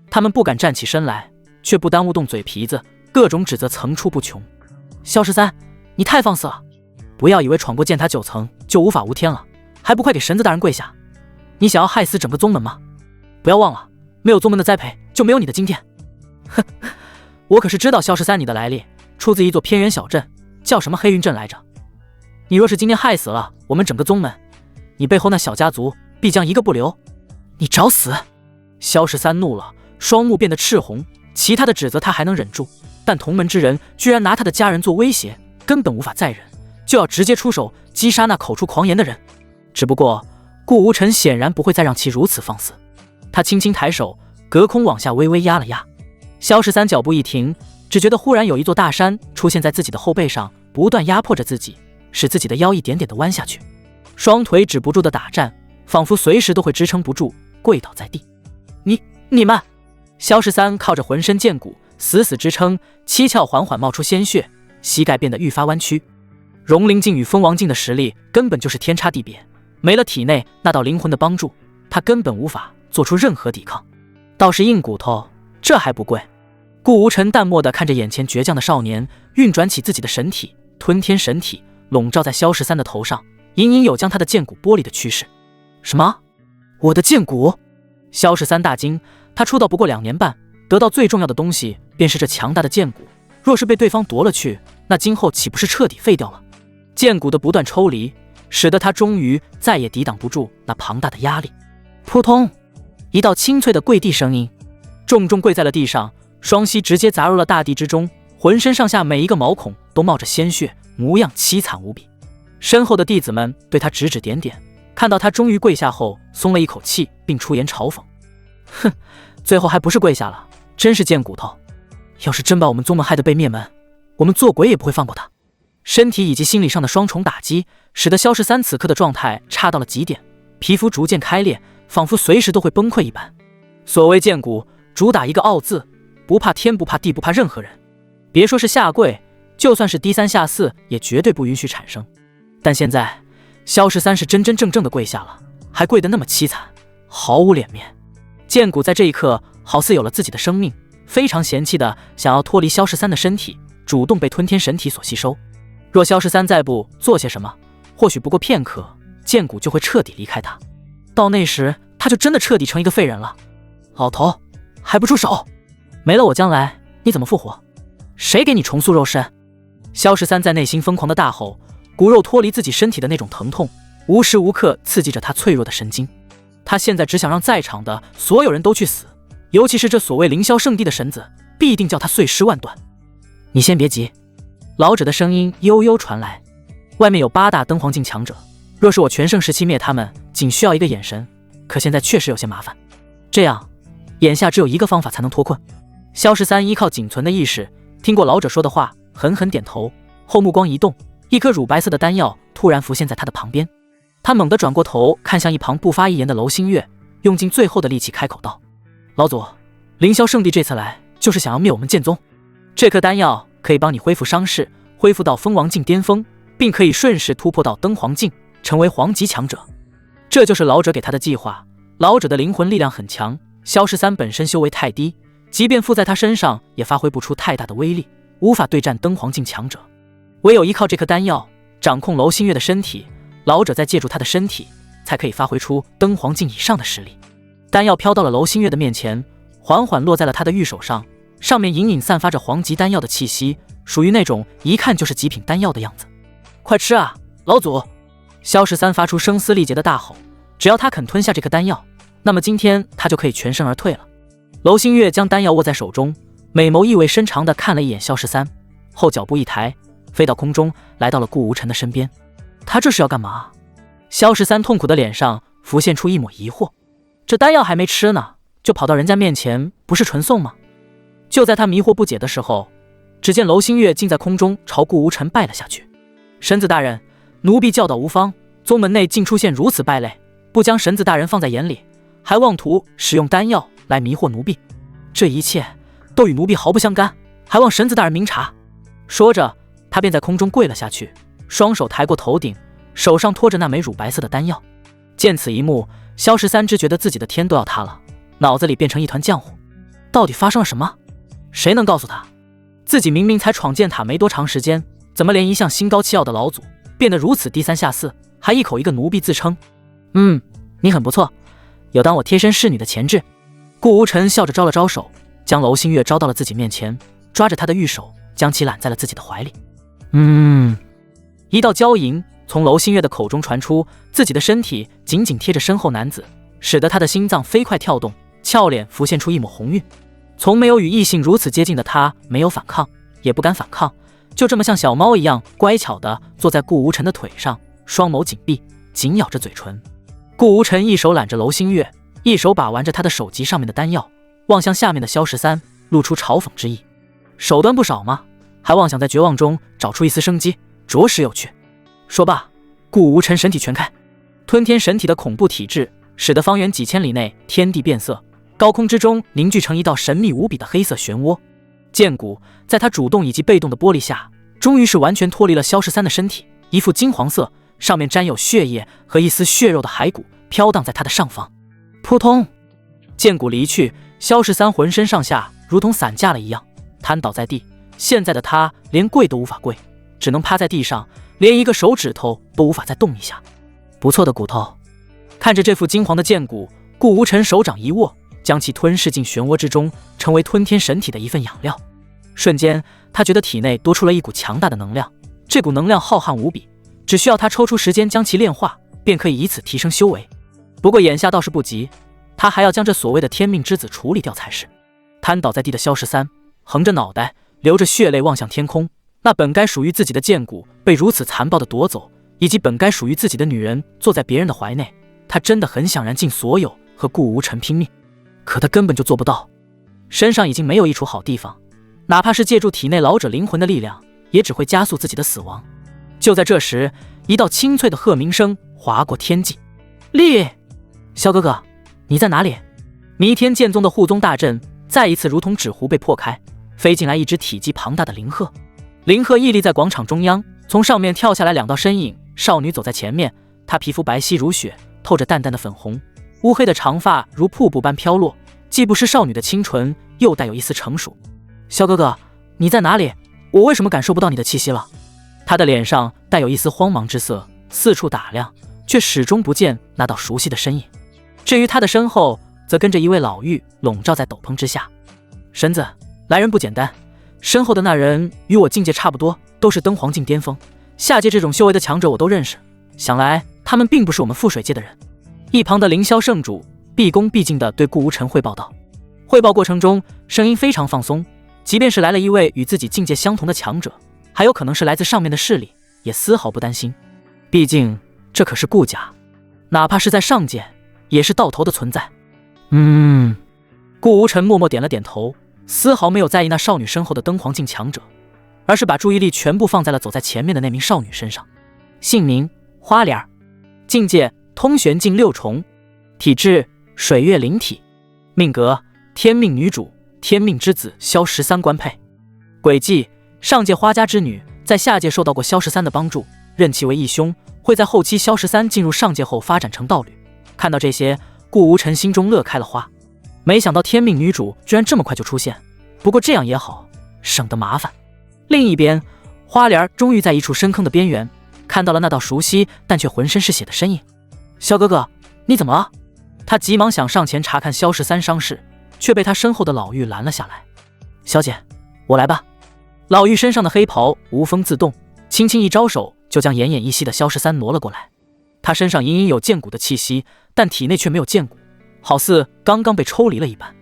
他们不敢站起身来，却不耽误动嘴皮子，各种指责层出不穷。萧十三，你太放肆了，不要以为闯过剑塔9层就无法无天了，还不快给神子大人跪下！你想要害死整个宗门吗？不要忘了，没有宗门的栽培，就没有你的今天。哼，我可是知道萧十三你的来历，出自一座偏远小镇，叫什么黑云镇来着。你若是今天害死了我们整个宗门，你背后那小家族必将一个不留。你找死！萧十三怒了，双目变得赤红，其他的指责他还能忍住，但同门之人居然拿他的家人做威胁，根本无法再忍，就要直接出手击杀那口出狂言的人。只不过顾无尘显然不会再让其如此放肆，他轻轻抬手，隔空往下微微压了压。萧十三脚步一停，只觉得忽然有一座大山出现在自己的后背上，不断压迫着自己，使自己的腰一点点地弯下去，双腿止不住的打颤，仿佛随时都会支撑不住，跪倒在地。你们！萧十三靠着浑身剑骨死死支撑，七窍缓缓冒出鲜血，膝盖变得愈发弯曲。融灵镜与封王镜的实力根本就是天差地别，没了体内那道灵魂的帮助，他根本无法做出任何抵抗。倒是硬骨头，这还不贵。顾无尘淡漠地看着眼前倔强的少年，运转起自己的神体，吞天神体笼罩在萧十三的头上，隐隐有将他的剑骨剥离的趋势。什么？我的剑骨？萧十三大惊，他出道不过2年半，得到最重要的东西便是这强大的剑骨，若是被对方夺了去，那今后岂不是彻底废掉了？剑骨的不断抽离，使得他终于再也抵挡不住那庞大的压力。扑通，一道清脆的跪地声音，重重跪在了地上，双膝直接砸入了大地之中，浑身上下每一个毛孔都冒着鲜血，模样凄惨无比。身后的弟子们对他指指点点，看到他终于跪下后，松了一口气，并出言嘲讽：哼，最后还不是跪下了，真是贱骨头！要是真把我们宗门害得被灭门，我们做鬼也不会放过他。身体以及心理上的双重打击，使得萧十三此刻的状态差到了极点，皮肤逐渐开裂，仿佛随时都会崩溃一般。所谓剑骨，主打一个傲字，不怕天不怕地不怕任何人，别说是下跪，就算是低三下四也绝对不允许产生。但现在萧十三是真真正正的跪下了，还跪得那么凄惨，毫无脸面。剑骨在这一刻好似有了自己的生命，非常嫌弃的想要脱离萧十三的身体，主动被吞天神体所吸收。若萧十三再不做些什么，或许不过片刻，剑骨就会彻底离开他，到那时他就真的彻底成一个废人了。老头，还不出手！没了我将来你怎么复活？谁给你重塑肉身？萧十三在内心疯狂的大吼，骨肉脱离自己身体的那种疼痛无时无刻刺激着他脆弱的神经。他现在只想让在场的所有人都去死，尤其是这所谓凌霄圣地的神子，必定叫他碎尸万段。你先别急，老者的声音悠悠传来，外面有8大灯黄境强者，若是我全盛时期灭他们，仅需要一个眼神，可现在确实有些麻烦。这样，眼下只有一个方法才能脱困。萧十三依靠仅存的意识，听过老者说的话，狠狠点头后目光一动，一颗乳白色的丹药突然浮现在他的旁边。他猛地转过头，看向一旁不发一言的楼星月，用尽最后的力气开口道：老祖，凌霄圣地这次来就是想要灭我们剑宗，这颗丹药可以帮你恢复伤势，恢复到封王境巅峰，并可以顺势突破到登黄境，成为黄级强者。这就是老者给他的计划。老者的灵魂力量很强，萧十三本身修为太低，即便附在他身上也发挥不出太大的威力，无法对战登黄境强者。唯有依靠这颗丹药掌控楼星月的身体，老者再借助他的身体，才可以发挥出登黄境以上的实力。丹药飘到了楼星月的面前，缓缓落在了他的玉手上，上面隐隐散发着黄级丹药的气息，属于那种一看就是极品丹药的样子。快吃啊，老祖！萧十三发出声嘶力竭的大吼，只要他肯吞下这颗丹药，那么今天他就可以全身而退了。娄星月将丹药握在手中，美眸意味深长地看了一眼萧13，后脚步一抬，飞到空中，来到了顾无尘的身边。他这是要干嘛？萧13痛苦的脸上浮现出一抹疑惑，这丹药还没吃呢，就跑到人家面前，不是纯送吗？就在他迷惑不解的时候，只见娄星月竟在空中朝顾无尘拜了下去。神子大人，奴婢教导无方，宗门内竟出现如此败类，不将神子大人放在眼里，还妄图使用丹药来迷惑奴婢，这一切都与奴婢毫不相干，还望神子大人明察。说着，他便在空中跪了下去，双手抬过头顶，手上托着那枚乳白色的丹药。见此一幕，萧13只觉得自己的天都要塌了，脑子里变成一团浆糊。到底发生了什么？谁能告诉他？自己明明才闯剑塔没多长时间，怎么连一向心高气傲的老祖变得如此低三下四，还一口一个奴婢自称？你很不错，有当我贴身侍女的潜质。顾无尘笑着招了招手，将娄星月招到了自己面前，抓着她的玉手，将其揽在了自己的怀里。一道娇吟从娄星月的口中传出，自己的身体紧紧贴着身后男子，使得他的心脏飞快跳动，俏脸浮现出一抹红晕。从没有与异性如此接近的他，没有反抗，也不敢反抗，就这么像小猫一样乖巧地坐在顾无尘的腿上，双眸紧闭，紧咬着嘴唇。顾无尘一手揽着娄星月，一手把玩着他的手级上面的丹药，望向下面的萧13，露出嘲讽之意。手段不少吗？还妄想在绝望中找出一丝生机，着实有趣。说罢，顾无尘神体全开，吞天神体的恐怖体质使得方圆几千里内天地变色，高空之中凝聚成一道神秘无比的黑色漩涡。剑骨在他主动以及被动的玻璃下，终于是完全脱离了萧13的身体，一副金黄色，上面沾有血液和一丝血肉的骸骨飘荡在他的上方。扑通，剑骨离去，萧13浑身上下如同散架了一样，瘫倒在地。现在的他连跪都无法跪，只能趴在地上，连一个手指头都无法再动一下。不错的骨头。看着这副金黄的剑骨，顾无尘手掌一握，将其吞噬进漩涡之中，成为吞天神体的一份养料。瞬间，他觉得体内多出了一股强大的能量，这股能量浩瀚无比，只需要他抽出时间将其炼化，便可以以此提升修为。不过眼下倒是不急，他还要将这所谓的天命之子处理掉才是。瘫倒在地的萧13横着脑袋，流着血泪望向天空，那本该属于自己的剑骨被如此残暴地夺走，以及本该属于自己的女人坐在别人的怀内，他真的很想燃尽所有和顾无尘拼命，可他根本就做不到。身上已经没有一处好地方，哪怕是借助体内老者灵魂的力量，也只会加速自己的死亡。就在这时，一道清脆的喝鸣声划过天际。厉，萧哥哥，你在哪里？弥天剑宗的护宗大阵再一次如同纸糊被破开，飞进来一只体积庞大的灵鹤。灵鹤屹立在广场中央，从上面跳下来两道身影，少女走在前面，她皮肤白皙如雪，透着淡淡的粉红，乌黑的长发如瀑布般飘落，既不是少女的清纯，又带有一丝成熟。萧哥哥，你在哪里？我为什么感受不到你的气息了？她的脸上带有一丝慌忙之色，四处打量，却始终不见那道熟悉的身影。至于她的身后，则跟着一位老妪笼罩在斗篷之下。神子，来人不简单，身后的那人与我境界差不多，都是登黄境巅峰，下界这种修为的强者我都认识，想来他们并不是我们覆水界的人。一旁的凌霄圣主毕恭毕敬地对顾无尘汇报道，汇报过程中声音非常放松，即便是来了一位与自己境界相同的强者，还有可能是来自上面的势力，也丝毫不担心。毕竟这可是顾家，哪怕是在上界，也是到头的存在。顾无尘默默点了点头，丝毫没有在意那少女身后的登黄境强者，而是把注意力全部放在了走在前面的那名少女身上。姓名花莲，境界通玄境6重，体质水月灵体，命格天命女主，天命之子萧13官配。轨迹上界花家之女，在下界受到过萧13的帮助，认其为义兄，会在后期萧13进入上界后发展成道侣。看到这些，顾无尘心中乐开了花，没想到天命女主居然这么快就出现，不过这样也好，省得麻烦。另一边，花莲终于在一处深坑的边缘看到了那道熟悉但却浑身是血的身影。萧哥哥，你怎么了？他急忙想上前查看萧13伤势，却被他身后的老妪拦了下来。小姐，我来吧。老妪身上的黑袍无风自动，轻轻一招手，就将奄奄一息的萧13挪了过来。他身上隐隐有剑骨的气息，但体内却没有剑骨，好似刚刚被抽离了一般。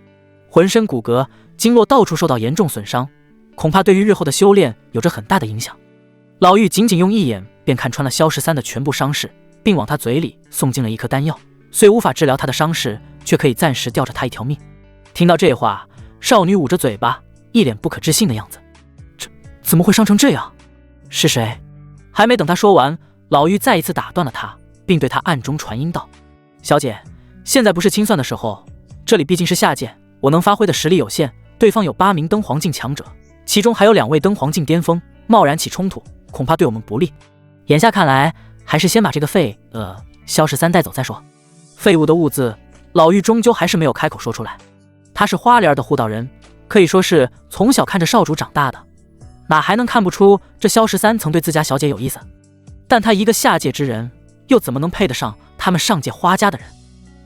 浑身骨骼、经络到处受到严重损伤，恐怕对于日后的修炼有着很大的影响。老妪仅仅用一眼便看穿了萧13的全部伤势，并往他嘴里送进了一颗丹药，虽无法治疗他的伤势，却可以暂时吊着他一条命。听到这话，少女捂着嘴巴，一脸不可置信的样子。怎么会伤成这样？是谁？还没等他说完，老妪再一次打断了他，并对他暗中传音道：小姐，现在不是清算的时候，这里毕竟是下界，我能发挥的实力有限，对方有8名登黄境强者，其中还有2位登黄境巅峰，贸然起冲突，恐怕对我们不利。眼下看来，还是先把这个萧13带走再说。废物的物字，老妪终究还是没有开口说出来。他是花莲的护道人，可以说是从小看着少主长大的，哪还能看不出这萧13曾对自家小姐有意思？但他一个下界之人，又怎么能配得上他们上界花家的人？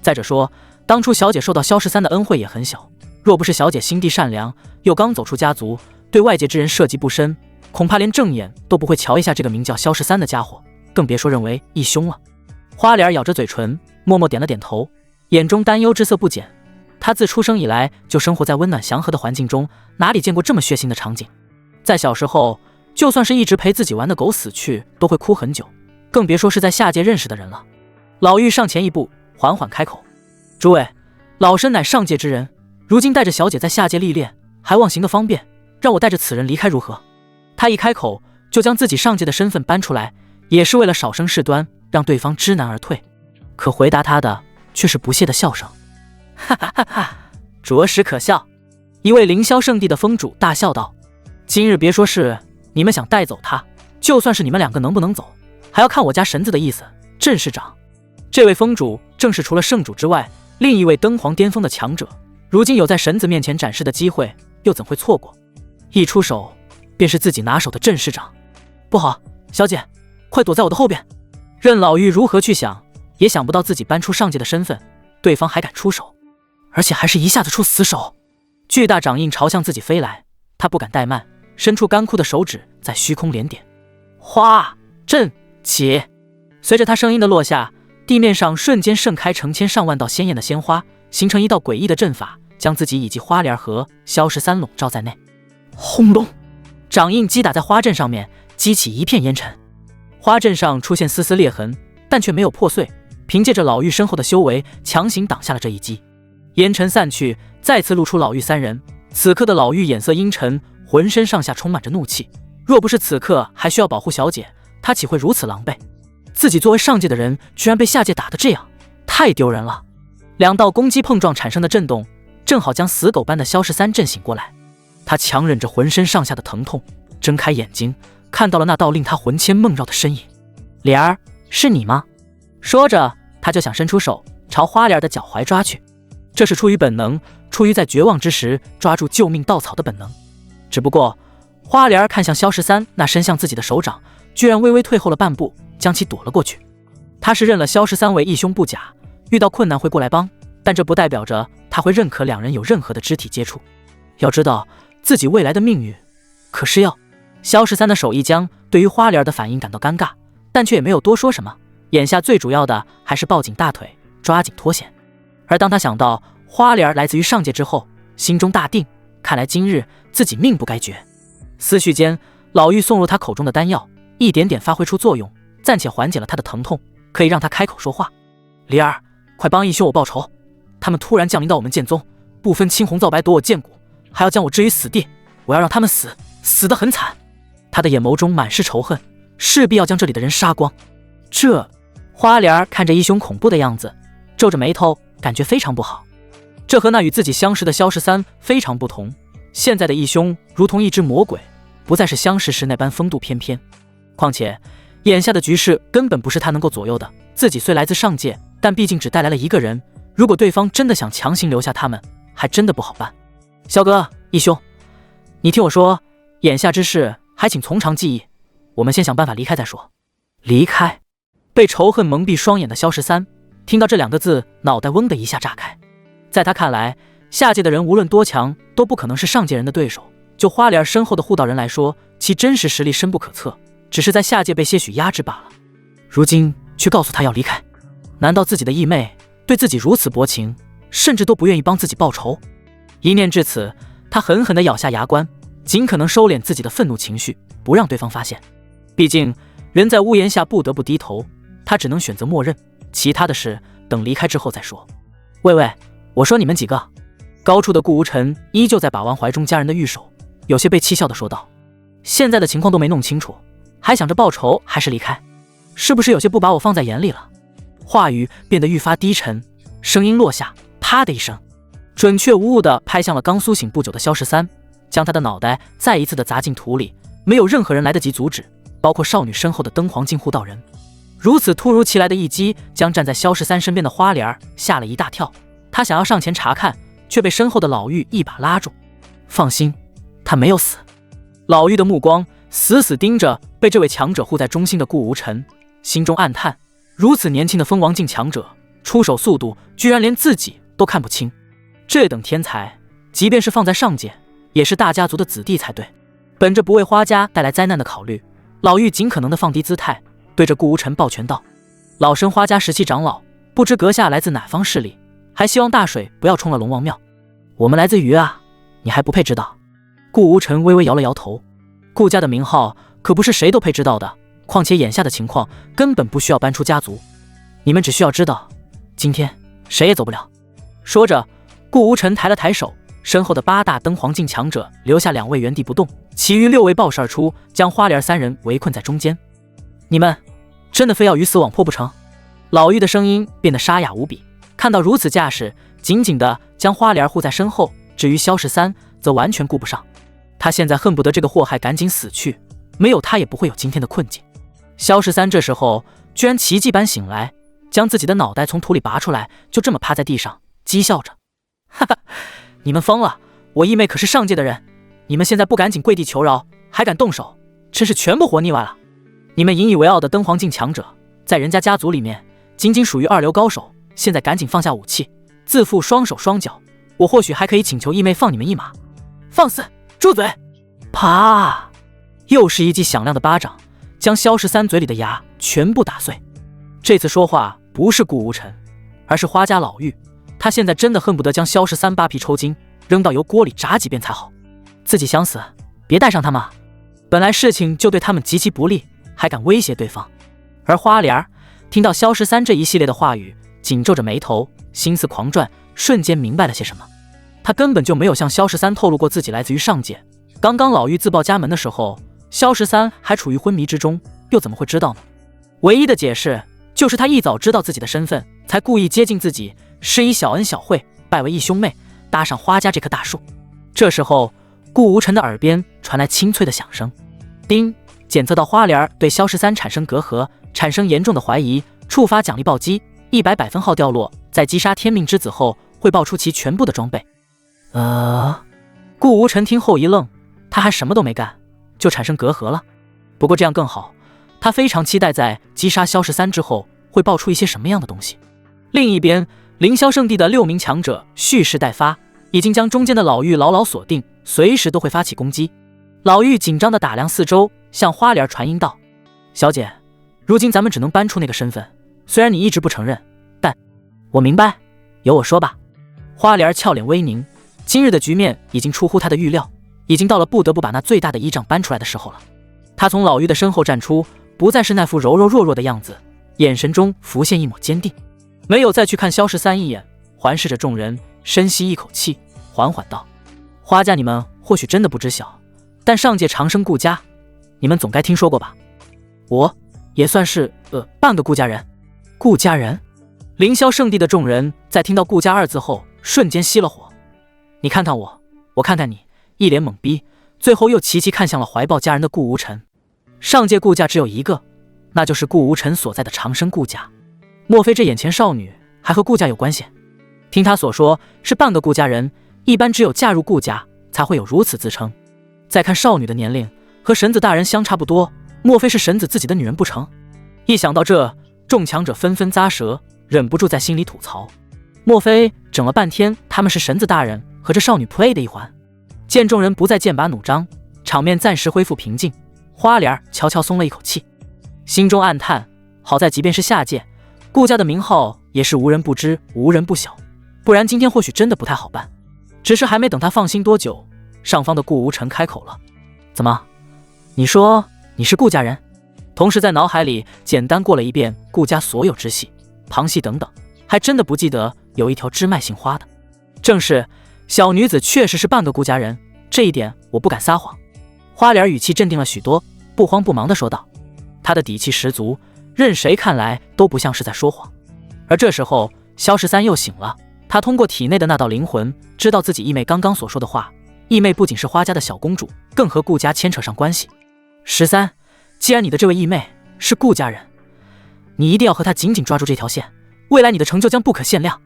再者说，当初小姐受到萧13的恩惠也很小，若不是小姐心地善良，又刚走出家族，对外界之人涉及不深，恐怕连正眼都不会瞧一下这个名叫萧13的家伙，更别说认为义兄了。花莲咬着嘴唇，默默点了点头，眼中担忧之色不减。他自出生以来就生活在温暖祥和的环境中，哪里见过这么血腥的场景？在小时候，就算是一直陪自己玩的狗死去，都会哭很久，更别说是在下界认识的人了。老妪上前一步，缓缓开口：诸位，老身乃上界之人，如今带着小姐在下界历练，还望行个方便，让我带着此人离开如何？他一开口就将自己上界的身份搬出来，也是为了少生事端，让对方知难而退。可回答他的却是不屑的笑声。哈哈哈哈，着实可笑。一位凌霄圣地的封主大笑道：今日别说是你们想带走他，就算是你们2个能不能走，还要看我家神子的意思。镇市长，这位封主正是除了圣主之外另一位登黄巅峰的强者，如今有在神子面前展示的机会，又怎会错过？一出手便是自己拿手的镇市长。不好，小姐，快躲在我的后边！任老妪如何去想，也想不到自己搬出上界的身份，对方还敢出手，而且还是一下子出死手。巨大掌印朝向自己飞来，他不敢怠慢，伸出干枯的手指在虚空连点，花阵起。随着他声音的落下，地面上瞬间盛开成千上万道鲜艳的鲜花，形成一道诡异的阵法，将自己以及花莲和萧13笼罩在内。轰隆，掌印击打在花阵上面，激起一片烟尘。花阵上出现丝丝裂痕，但却没有破碎，凭借着老妪身后的修为，强行挡下了这一击。烟尘散去，再次露出老妪3人。此刻的老妪眼色阴沉，浑身上下充满着怒气。若不是此刻还需要保护小姐，她岂会如此狼狈？自己作为上界的人，居然被下界打得这样，太丢人了。2道攻击碰撞产生的震动，正好将死狗般的萧13震醒过来。他强忍着浑身上下的疼痛，睁开眼睛，看到了那道令他魂牵梦绕的身影。莲儿，是你吗？说着，他就想伸出手朝花莲的脚踝抓去，这是出于本能，出于在绝望之时抓住救命稻草的本能。只不过花莲看向萧13那伸向自己的手掌，居然微微退后了半步，将其躲了过去。他是认了萧13为义兄不假，遇到困难会过来帮，但这不代表着他会认可2人有任何的肢体接触。要知道自己未来的命运可是要……萧13的手一僵，对于花莲的反应感到尴尬，但却也没有多说什么。眼下最主要的还是抱紧大腿，抓紧脱险。而当他想到花莲来自于上界之后，心中大定，看来今日自己命不该绝。思绪间，老妪送入他口中的丹药一点点发挥出作用，暂且缓解了他的疼痛，可以让他开口说话。莲儿，快帮义兄我报仇！他们突然降临到我们剑宗，不分青红皂白夺我剑骨，还要将我置于死地，我要让他们死得很惨。他的眼眸中满是仇恨，势必要将这里的人杀光。这花莲看着义兄恐怖的样子，皱着眉头，感觉非常不好。这和那与自己相识的萧13非常不同，现在的义兄如同一只魔鬼，不再是相识时那般风度翩翩。况且眼下的局势根本不是他能够左右的，自己虽来自上界，但毕竟只带来了1个人，如果对方真的想强行留下他们，还真的不好办。萧哥，义兄，你听我说，眼下之事还请从长计议，我们先想办法离开再说。离开？被仇恨蒙蔽双眼的萧13听到这2个字，脑袋嗡的一下炸开。在他看来，下界的人无论多强，都不可能是上界人的对手。就花莲身后的护道人来说，其真实实力深不可测，只是在下界被些许压制罢了。如今去告诉他要离开，难道自己的义妹对自己如此薄情，甚至都不愿意帮自己报仇？一念至此，他狠狠地咬下牙关，尽可能收敛自己的愤怒情绪，不让对方发现。毕竟人在屋檐下不得不低头，他只能选择默认，其他的事等离开之后再说。喂喂，我说你们几个！高处的顾无尘依旧在把玩怀中家人的玉手，有些被气笑地说道：现在的情况都没弄清楚，还想着报仇还是离开，是不是有些不把我放在眼里了？话语变得愈发低沉，声音落下，啪的一声，准确无误地拍向了刚苏醒不久的萧13，将他的脑袋再一次地砸进土里，没有任何人来得及阻止，包括少女身后的灯黄镜护道人。如此突如其来的一击，将站在萧13身边的花莲吓了一大跳。他想要上前查看，却被身后的老妪一把拉住。放心，他没有死。老妪的目光死死盯着被这位强者护在中心的顾无尘，心中暗叹：如此年轻的封王境强者，出手速度居然连自己都看不清。这等天才，即便是放在上界，也是大家族的子弟才对。本着不为花家带来灾难的考虑，老妪尽可能的放低姿态，对着顾无尘抱拳道：老身花家17长老，不知阁下来自哪方势力，还希望大水不要冲了龙王庙。我们来自于啊，你还不配知道。顾无尘微微摇了摇头，顾家的名号可不是谁都配知道的，况且眼下的情况根本不需要搬出家族，你们只需要知道，今天谁也走不了。说着，顾无尘抬了抬手，身后的8大灯黄境强者留下2位原地不动，其余6位爆射而出，将花莲3人围困在中间。你们真的非要鱼死网破不成？老妪的声音变得沙哑无比，看到如此架势，紧紧地将花莲护在身后，至于萧13则完全顾不上。他现在恨不得这个祸害赶紧死去，没有他也不会有今天的困境。萧13这时候居然奇迹般醒来，将自己的脑袋从土里拔出来，就这么趴在地上讥笑着：哈哈，你们疯了，我义妹可是上界的人，你们现在不赶紧跪地求饶，还敢动手，真是全部活腻歪了。你们引以为傲的灯黄境强者，在人家家族里面仅仅属于2流高手，现在赶紧放下武器，自负双手双脚，我或许还可以请求义妹放你们一马。放肆，住嘴！啪！又是一记响亮的巴掌，将萧13嘴里的牙全部打碎。这次说话不是顾无尘，而是花家老妪。他现在真的恨不得将萧13扒皮抽筋，扔到油锅里炸几遍才好。自己想死，别带上他们。本来事情就对他们极其不利，还敢威胁对方。而花莲听到萧13这一系列的话语，紧皱着眉头，心思狂转，瞬间明白了些什么。他根本就没有向萧13透露过自己来自于上界。刚刚老妪自报家门的时候，萧13还处于昏迷之中，又怎么会知道呢？唯一的解释就是他一早知道自己的身份，才故意接近自己，施以小恩小惠，拜为义兄妹，搭上花家这棵大树。这时候，顾无尘的耳边传来清脆的响声，叮！检测到花莲对萧13产生隔阂，产生严重的怀疑，触发奖励暴击，100分号掉落，在击杀天命之子后会爆出其全部的装备。顾无尘听后一愣，他还什么都没干，就产生隔阂了。不过这样更好，他非常期待在击杀萧13之后会爆出一些什么样的东西。另一边，凌霄圣地的6名强者蓄势待发，已经将中间的老妪牢牢锁定，随时都会发起攻击。老妪紧张地打量四周，向花莲传音道：小姐，如今咱们只能搬出那个身份，虽然你一直不承认，但我明白，由我说吧。花莲俏脸微凝，今日的局面已经出乎他的预料，已经到了不得不把那最大的依仗搬出来的时候了。他从老妪的身后站出，不再是那副柔柔弱弱的样子，眼神中浮现一抹坚定，没有再去看萧13一眼，环视着众人，深吸一口气，缓缓道：花家你们或许真的不知晓，但上界长生顾家，你们总该听说过吧？我也算是半个顾家人。顾家人？凌霄圣地的众人在听到顾家2字后，瞬间熄了火。你看看我，我看看你，一脸懵逼，最后又齐齐看向了怀抱家人的顾无尘。上界顾家只有一个，那就是顾无尘所在的长生顾家。莫非这眼前少女还和顾家有关系？听他所说是半个顾家人，一般只有嫁入顾家才会有如此自称。再看少女的年龄和神子大人相差不多，莫非是神子自己的女人不成？一想到这，众强者纷纷咂舌，忍不住在心里吐槽，莫非整了半天他们是神子大人和这少女 play 的一环？见众人不再剑拔弩张，场面暂时恢复平静，花莲悄悄松了一口气，心中暗叹，好在即便是下界，顾家的名号也是无人不知无人不晓，不然今天或许真的不太好办。只是还没等他放心多久，上方的顾无尘开口了：“怎么？你说你是顾家人？”同时在脑海里简单过了一遍顾家所有支系、旁系等等，还真的不记得有一条支脉姓花的。正是，小女子确实是半个顾家人，这一点我不敢撒谎。花莲语气镇定了许多，不慌不忙地说道，她的底气十足，任谁看来都不像是在说谎。而这时候，萧13又醒了，他通过体内的那道灵魂，知道自己义妹刚刚所说的话。义妹不仅是花家的小公主，更和顾家牵扯上关系。13，既然你的这位义妹是顾家人，你一定要和她紧紧抓住这条线，未来你的成就将不可限量。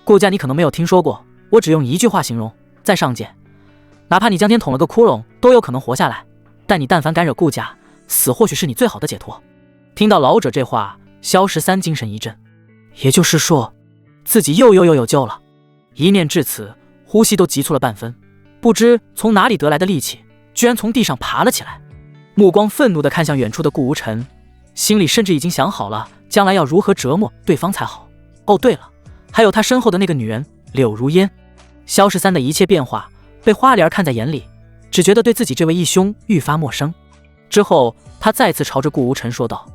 顾家你可能没有听说过，我只用一句话形容，在上界，哪怕你将天捅了个窟窿，都有可能活下来，但你但凡敢惹顾家，死或许是你最好的解脱。听到老者这话，萧13精神一振，也就是说，自己又有救了。一念至此，呼吸都急促了半分，不知从哪里得来的力气，居然从地上爬了起来，目光愤怒地看向远处的顾无尘，心里甚至已经想好了将来要如何折磨对方才好。哦，对了，还有他身后的那个女人柳如烟。萧13的一切变化被花莲看在眼里，只觉得对自己这位义兄愈发陌生。之后他再次朝着顾无尘说道，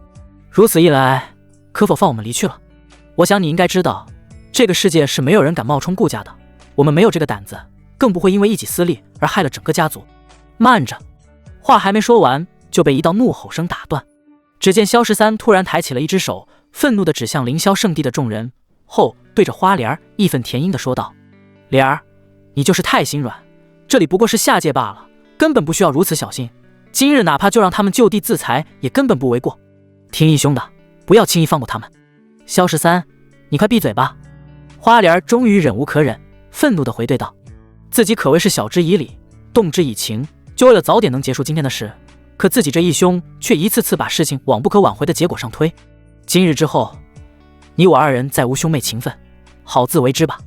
如此一来，可否放我们离去了？我想你应该知道，这个世界是没有人敢冒充顾家的，我们没有这个胆子，更不会因为一己私利而害了整个家族。慢着！话还没说完，就被一道怒吼声打断。只见萧13突然抬起了一只手，愤怒地指向凌霄圣地的众人，后对着花莲义愤填膺地说道，莲儿，你就是太心软，这里不过是下界罢了，根本不需要如此小心，今日哪怕就让他们就地自裁，也根本不为过。听义兄的，不要轻易放过他们。萧13，你快闭嘴吧！花莲终于忍无可忍，愤怒地回对道，自己可谓是晓之以理，动之以情，就为了早点能结束今天的事，可自己这义兄却一次次把事情往不可挽回的结果上推。今日之后，你我二人再无兄妹情分，好自为之吧。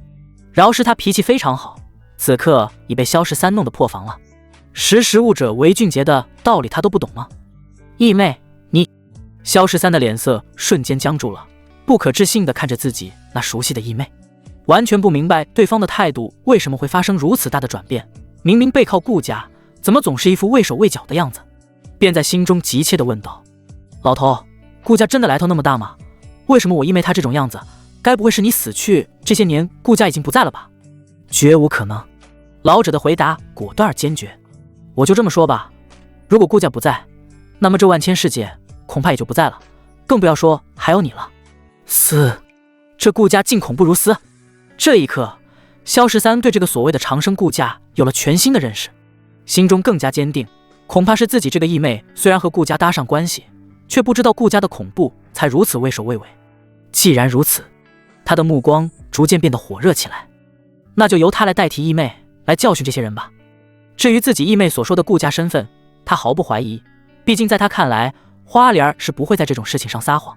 饶是他脾气非常好，此刻已被萧13弄得破防了。识物者为俊杰的道理他都不懂吗？义妹，你……萧13的脸色瞬间僵住了，不可置信地看着自己那熟悉的义妹，完全不明白对方的态度为什么会发生如此大的转变。明明背靠顾家，怎么总是一副畏手畏脚的样子？便在心中急切地问道，老头，顾家真的来头那么大吗？为什么我义妹她这种样子，该不会是你死去这些年顾家已经不在了吧？绝无可能。老者的回答果断而坚决。我就这么说吧，如果顾家不在，那么这万千世界恐怕也就不在了，更不要说还有你了。嘶，这顾家竟恐怖如斯！这一刻，萧13对这个所谓的长生顾家有了全新的认识，心中更加坚定，恐怕是自己这个义妹虽然和顾家搭上关系，却不知道顾家的恐怖，才如此畏首畏尾。既然如此，他的目光逐渐变得火热起来，那就由他来代替义妹来教训这些人吧。至于自己义妹所说的顾家身份，他毫不怀疑，毕竟在他看来，花莲是不会在这种事情上撒谎。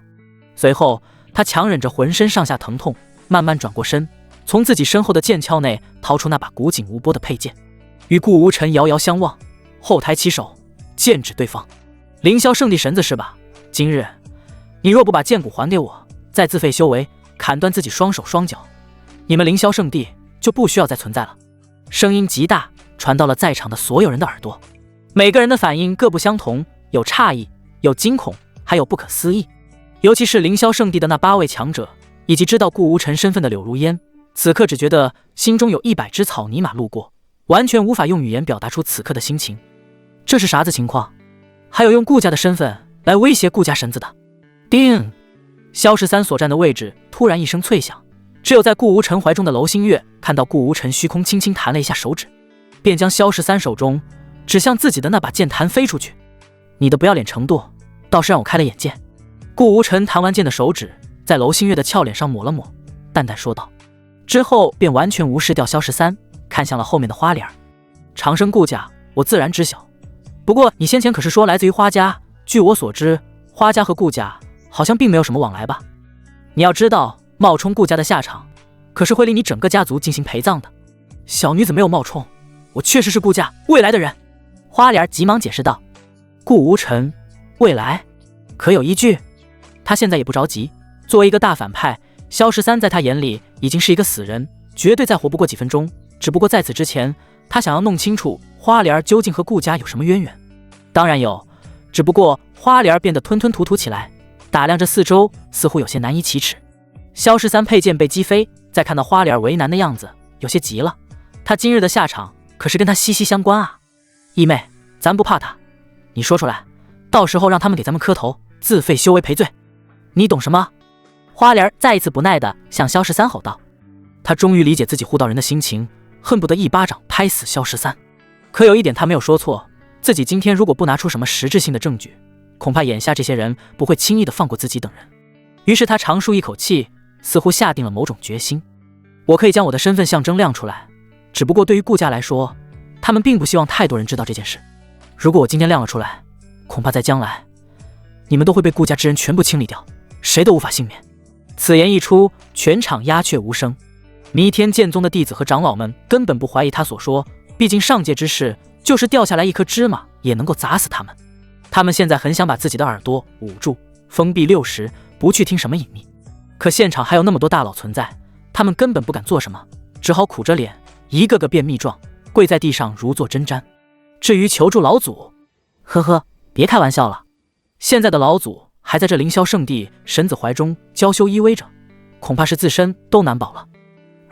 随后他强忍着浑身上下疼痛，慢慢转过身，从自己身后的剑鞘内掏出那把古井无波的佩剑，与顾无尘遥遥相望，后抬起手，剑指对方。凌霄圣地神子是吧？今日你若不把剑骨还给我，再自废修为，砍断自己双手双脚，你们凌霄圣地就不需要再存在了。声音极大，传到了在场的所有人的耳朵。每个人的反应各不相同，有诧异，有惊恐，还有不可思议。尤其是凌霄圣地的那8位强者，以及知道顾无尘身份的柳如烟，此刻只觉得心中有100只草泥马路过，完全无法用语言表达出此刻的心情。这是啥子情况？还有用顾家的身份来威胁顾家神子的？叮！萧13所站的位置突然一声脆响，只有在顾无尘怀中的娄星月看到顾无尘虚空轻轻弹了一下手指，便将萧13手中指向自己的那把剑弹飞出去。你的不要脸程度倒是让我开了眼界。顾无尘弹完剑的手指在娄星月的俏脸上抹了抹，淡淡说道，之后便完全无视掉萧13，看向了后面的花莲。长生顾家我自然知晓，不过你先前可是说来自于花家，据我所知，花家和顾家好像并没有什么往来吧？你要知道，冒充顾家的下场可是会令你整个家族进行陪葬的。小女子没有冒充，我确实是顾家未来的人。花莲急忙解释道。顾无尘，未来可有依据？他现在也不着急，作为一个大反派，萧13在他眼里已经是一个死人，绝对再活不过几分钟。只不过在此之前，他想要弄清楚花莲究竟和顾家有什么渊源。当然有，只不过花莲变得吞吞吐吐起来，打量着四周，似乎有些难以启齿。萧13佩剑被击飞，再看到花莲为难的样子，有些急了。他今日的下场可是跟他息息相关啊！义妹，咱不怕他，你说出来，到时候让他们给咱们磕头，自费修为赔罪。你懂什么？花莲再一次不耐地向萧13吼道。他终于理解自己护道人的心情，恨不得一巴掌拍死萧13。可有一点他没有说错，自己今天如果不拿出什么实质性的证据，恐怕眼下这些人不会轻易地放过自己等人。于是他长舒一口气，似乎下定了某种决心。我可以将我的身份象征亮出来，只不过对于顾家来说，他们并不希望太多人知道这件事。如果我今天亮了出来，恐怕在将来，你们都会被顾家之人全部清理掉，谁都无法幸免。此言一出，全场鸦雀无声。弥天剑宗的弟子和长老们根本不怀疑他所说，毕竟上界之事，就是掉下来一颗芝麻也能够砸死他们。他们现在很想把自己的耳朵捂住，封闭60，不去听什么隐秘。可现场还有那么多大佬存在，他们根本不敢做什么，只好苦着脸，一个个变密状，跪在地上如坐针毡。至于求助老祖，呵呵，别开玩笑了，现在的老祖还在这凌霄圣地神子怀中娇羞依偎着，恐怕是自身都难保了。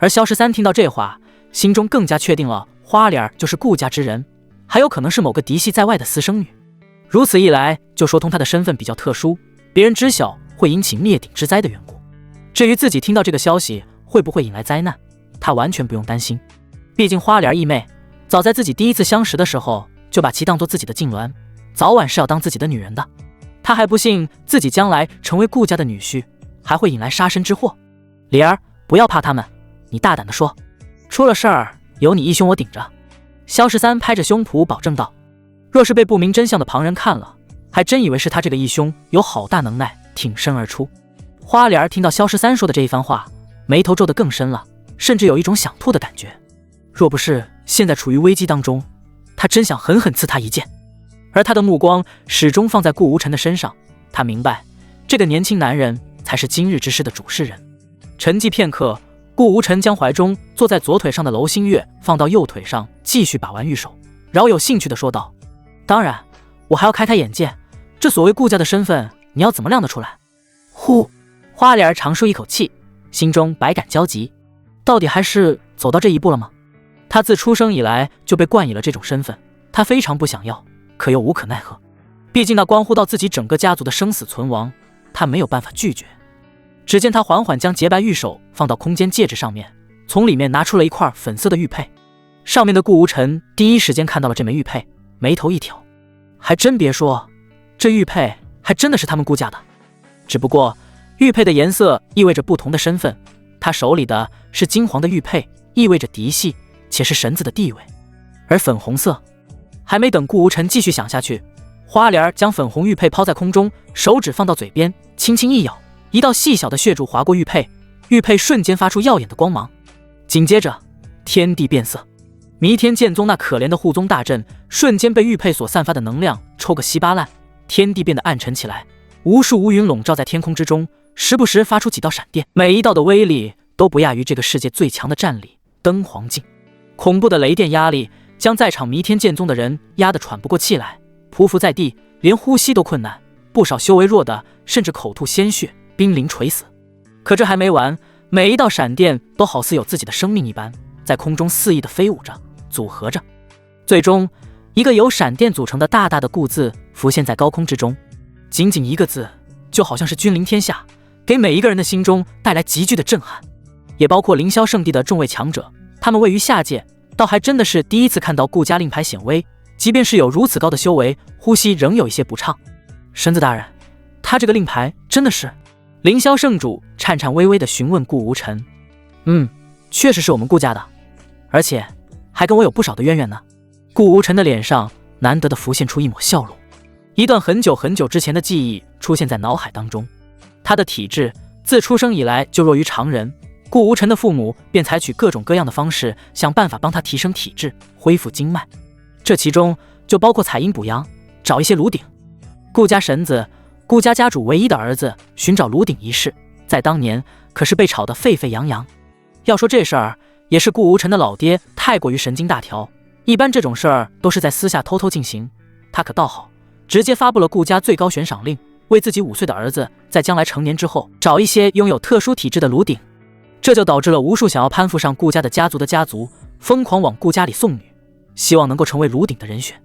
而萧13听到这话，心中更加确定了花莲就是顾家之人，还有可能是某个嫡系在外的私生女。如此一来，就说通他的身份比较特殊，别人知晓会引起灭顶之灾的缘故。至于自己听到这个消息会不会引来灾难，他完全不用担心。毕竟花莲义妹早在自己第一次相识的时候就把其当作自己的痉挛，早晚是要当自己的女人的。他还不信自己将来成为顾家的女婿还会引来杀身之祸。莲儿，不要怕他们，你大胆地说，出了事儿有你义兄我顶着。萧13拍着胸脯保证道。若是被不明真相的旁人看了，还真以为是他这个义兄有好大能耐，挺身而出。花莲儿听到萧13说的这一番话，眉头皱得更深了，甚至有一种想吐的感觉。若不是现在处于危机当中，他真想狠狠刺他一剑。而他的目光始终放在顾无尘的身上，他明白这个年轻男人才是今日之事的主事人。沉寂片刻，顾无尘将怀中坐在左腿上的楼星月放到右腿上，继续把玩玉手，饶有兴趣地说道：当然，我还要开开眼界，这所谓顾家的身份，你要怎么亮得出来？呼，花莲儿长舒一口气，心中百感交集，到底还是走到这一步了吗？他自出生以来就被冠以了这种身份，他非常不想要，可又无可奈何。毕竟那关乎到自己整个家族的生死存亡，他没有办法拒绝。只见他缓缓将洁白玉手放到空间戒指上面，从里面拿出了一块粉色的玉佩。上面的顾无尘第一时间看到了这枚玉佩，眉头一挑，还真别说，这玉佩还真的是他们顾家的。只不过玉佩的颜色意味着不同的身份，他手里的是金黄的玉佩，意味着嫡系，且是神子的地位。而粉红色，还没等顾无尘继续想下去，花莲将粉红玉佩抛在空中，手指放到嘴边，轻轻一咬，一道细小的血柱划过玉佩，玉佩瞬间发出耀眼的光芒。紧接着天地变色，弥天剑宗那可怜的护宗大阵瞬间被玉佩所散发的能量抽个稀巴烂，天地变得暗沉起来，无数乌云笼罩在天空之中，时不时发出几道闪电，每一道的威力都不亚于这个世界最强的战力登黄境。恐怖的雷电压力将在场弥天剑宗的人压得喘不过气来，匍匐在地，连呼吸都困难，不少修为弱的甚至口吐鲜血，濒临垂死。可这还没完，每一道闪电都好似有自己的生命一般，在空中肆意地飞舞着，组合着，最终一个由闪电组成的大大的顾字浮现在高空之中。仅仅一个字，就好像是君临天下，给每一个人的心中带来极具的震撼。也包括凌霄圣地的众位强者，他们位于下界，倒还真的是第一次看到顾家令牌显威，即便是有如此高的修为，呼吸仍有一些不畅。神子大人，他这个令牌真的是？凌霄圣主颤颤巍巍地询问顾无尘。确实是我们顾家的，而且还跟我有不少的渊源呢。顾无尘的脸上难得地浮现出一抹笑容，一段很久很久之前的记忆出现在脑海当中。他的体质自出生以来就弱于常人，顾无尘的父母便采取各种各样的方式，想办法帮他提升体质，恢复经脉。这其中就包括采阴补阳，找一些炉鼎。顾家神子，顾家家主唯一的儿子寻找炉鼎一事，在当年可是被炒得沸沸扬扬。要说这事儿，也是顾无尘的老爹太过于神经大条，一般这种事儿都是在私下偷偷进行，他可倒好，直接发布了顾家最高悬赏令，为自己5岁的儿子在将来成年之后找一些拥有特殊体质的炉鼎。这就导致了无数想要攀附上顾家的家族疯狂往顾家里送女，希望能够成为炉鼎的人选。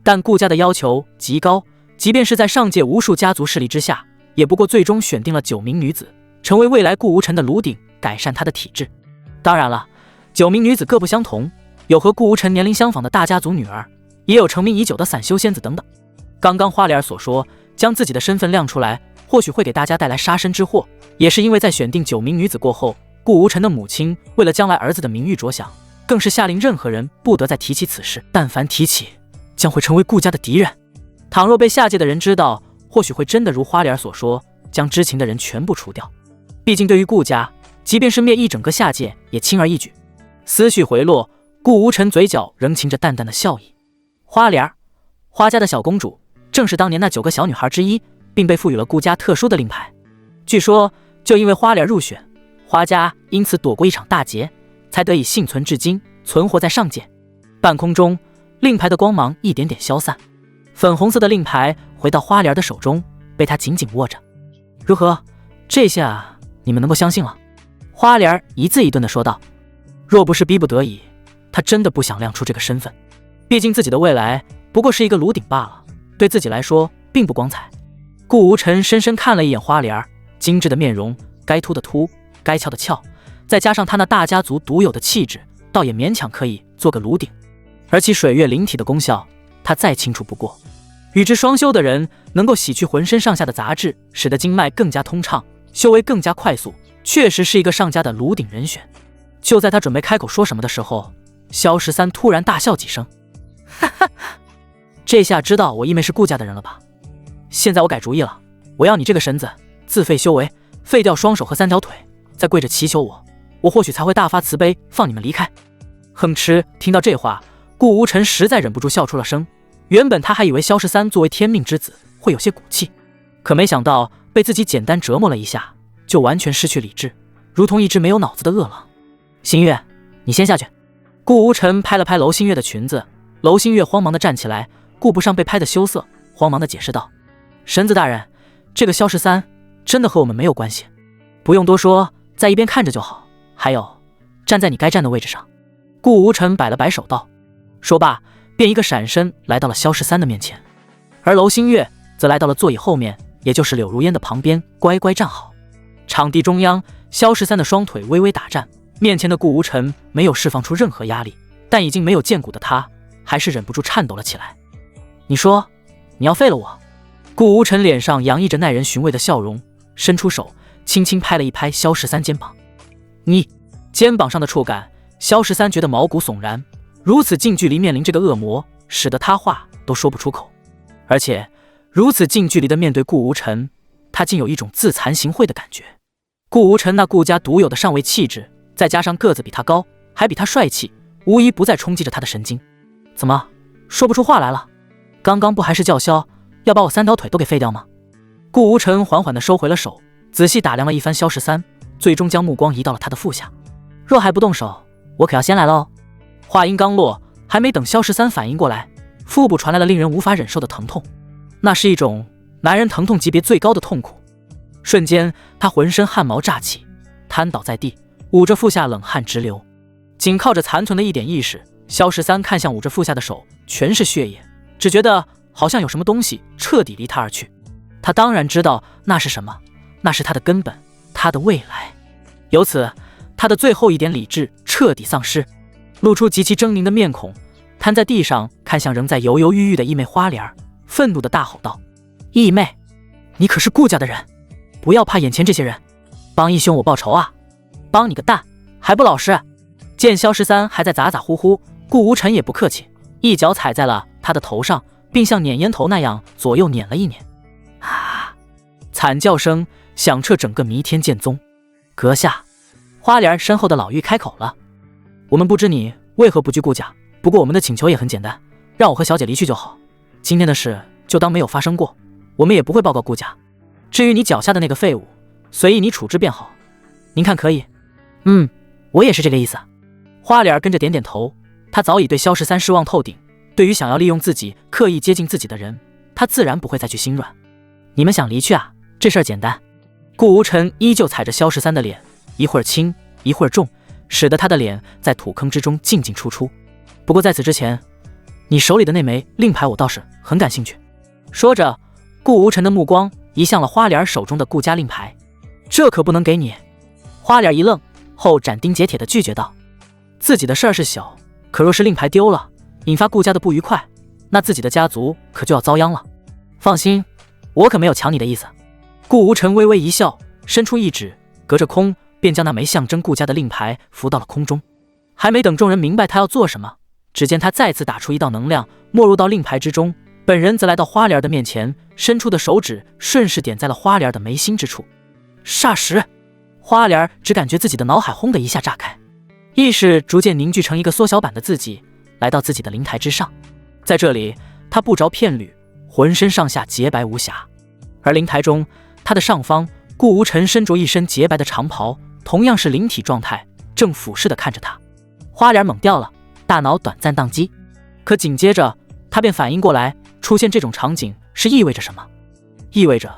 但顾家的要求极高，即便是在上届无数家族势力之下，也不过最终选定了9名女子成为未来顾无尘的炉鼎，改善他的体质。当然了，9名女子各不相同，有和顾无尘年龄相仿的大家族女儿，也有成名已久的散修仙子等等。刚刚花莲儿所说将自己的身份亮出来，或许会给大家带来杀身之祸，也是因为在选定9名女子过后，顾无尘的母亲为了将来儿子的名誉着想，更是下令任何人不得再提起此事，但凡提起，将会成为顾家的敌人。倘若被下界的人知道，或许会真的如花莲儿所说，将知情的人全部除掉。毕竟对于顾家，即便是灭一整个下界也轻而易举。思绪回落，顾无尘嘴角仍噙着淡淡的笑意。花莲儿，花家的小公主，正是当年那9个小女孩之一，并被赋予了顾家特殊的令牌。据说就因为花莲入选，花家因此躲过一场大劫，才得以幸存至今，存活在上界。半空中，令牌的光芒一点点消散，粉红色的令牌回到花莲的手中，被她紧紧握着。如何？这下你们能够相信了？花莲一字一顿地说道。若不是逼不得已，她真的不想亮出这个身份。毕竟自己的未来不过是一个炉鼎罢了，对自己来说并不光彩。顾无尘深深看了一眼花莲，精致的面容，该凸的凸，该翘的翘，再加上他那大家族独有的气质，倒也勉强可以做个炉鼎。而其水月灵体的功效，他再清楚不过。与之双修的人能够洗去浑身上下的杂质，使得经脉更加通畅，修为更加快速，确实是一个上佳的炉鼎人选。就在他准备开口说什么的时候，萧13突然大笑几声，哈哈，这下知道我义妹是顾家的人了吧？现在我改主意了，我要你这个神子自废修为，废掉双手和3条腿，再跪着祈求我或许才会大发慈悲放你们离开。哼哧，听到这话，顾无尘实在忍不住笑出了声。原本他还以为萧13作为天命之子会有些骨气，可没想到被自己简单折磨了一下，就完全失去理智，如同一只没有脑子的饿狼。星月，你先下去。顾无尘拍了拍娄星月的裙子，娄星月慌忙地站起来，顾不上被拍的羞涩，慌忙地解释道：神子大人，这个萧13真的和我们没有关系，不用多说，在一边看着就好。还有，站在你该站的位置上。顾无尘摆了摆手道，说罢便一个闪身来到了萧13的面前，而娄星月则来到了座椅后面，也就是柳如烟的旁边，乖乖站好。场地中央，萧13的双腿微微打颤，面前的顾无尘没有释放出任何压力，但已经没有剑骨的他还是忍不住颤抖了起来。你说你要废了我？顾无尘脸上洋溢着耐人寻味的笑容，伸出手轻轻拍了一拍萧13肩膀。你肩膀上的触感，萧13觉得毛骨悚然，如此近距离面临这个恶魔，使得他话都说不出口。而且如此近距离的面对顾无尘，他竟有一种自惭形秽的感觉。顾无尘那顾家独有的上位气质，再加上个子比他高，还比他帅气，无疑不再冲击着他的神经。怎么说不出话来了？刚刚不还是叫嚣要把我3条腿都给废掉吗？顾无尘缓缓地收回了手，仔细打量了一番萧13，最终将目光移到了他的腹下。若还不动手，我可要先来了哦。话音刚落，还没等萧13反应过来，腹部传来了令人无法忍受的疼痛，那是一种男人疼痛级别最高的痛苦。瞬间他浑身汗毛炸起，瘫倒在地，捂着腹下冷汗直流。仅靠着残存的一点意识，萧13看向捂着腹下的手，全是血液，只觉得好像有什么东西彻底离他而去。他当然知道那是什么，那是他的根本，他的未来。由此他的最后一点理智彻底丧失，露出极其狰狞的面孔，瘫在地上看向仍在犹犹豫豫的义妹花莲，愤怒地大吼道：义妹，你可是顾家的人，不要怕眼前这些人，帮义兄我报仇啊！帮你个蛋，还不老实！见萧13还在咋咋呼呼，顾无尘也不客气，一脚踩在了他的头上，并像碾烟头那样左右碾了一碾。啊！惨叫声响彻整个弥天剑宗。阁下，花莲身后的老妪开口了：我们不知你为何不居顾家，不过我们的请求也很简单，让我和小姐离去就好。今天的事就当没有发生过，我们也不会报告顾家。至于你脚下的那个废物，随意你处置便好。您看可以？我也是这个意思。花脸跟着点点头，他早已对萧13失望透顶，对于想要利用自己刻意接近自己的人，他自然不会再去心软。你们想离去啊？这事儿简单。顾无尘依旧踩着萧13的脸，一会儿轻一会儿重，使得他的脸在土坑之中进进出出。不过在此之前，你手里的那枚令牌我倒是很感兴趣。说着，顾无尘的目光移向了花脸手中的顾家令牌。这可不能给你。花脸一愣后斩钉截铁地拒绝道，自己的事儿是小，可若是令牌丢了，引发顾家的不愉快，那自己的家族可就要遭殃了。放心，我可没有抢你的意思。顾无尘微微一笑，伸出一指，隔着空便将那枚象征顾家的令牌浮到了空中。还没等众人明白他要做什么，只见他再次打出一道能量，没入到令牌之中，本人则来到花脸的面前，伸出的手指顺势点在了花脸的眉心之处。霎时，花脸只感觉自己的脑海轰的一下炸开，意识逐渐凝聚成一个缩小版的自己，来到自己的灵台之上。在这里，他不着片缕，浑身上下洁白无瑕。而灵台中，他的上方，顾无尘身着一身洁白的长袍，同样是灵体状态，正俯视地看着他。花脸懵掉了，大脑短暂宕机，可紧接着他便反应过来，出现这种场景是意味着什么？意味着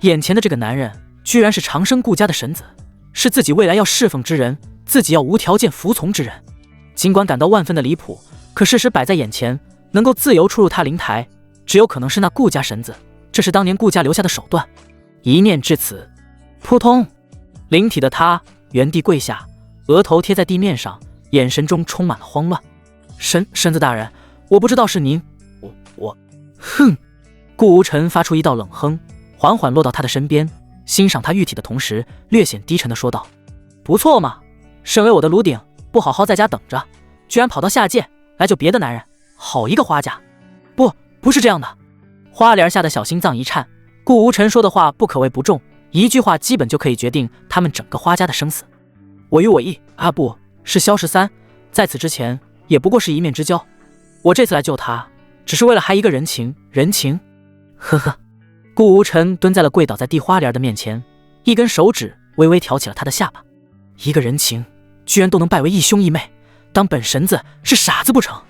眼前的这个男人居然是长生顾家的神子，是自己未来要侍奉之人，自己要无条件服从之人。尽管感到万分的离谱，可事实摆在眼前，能够自由出入他灵台，只有可能是那顾家神子，这是当年顾家留下的手段。一念至此，扑通，灵体的他原地跪下，额头贴在地面上，眼神中充满了慌乱。神子大人，我不知道是您，哼！顾无尘发出一道冷哼，缓缓落到他的身边，欣赏他玉体的同时，略显低沉地说道：不错嘛，身为我的炉鼎，不好好在家等着，居然跑到下界来救别的男人，好一个花家！不是这样的。花莲吓得小心脏一颤，顾无尘说的话不可谓不重，一句话基本就可以决定他们整个花家的生死。我与我意不是萧13，在此之前也不过是一面之交，我这次来救他，只是为了还一个人情。呵呵。顾无尘蹲在了跪倒在地花莲的面前，一根手指微微挑起了他的下巴。一个人情居然都能拜为义兄义妹，当本神子是傻子不成？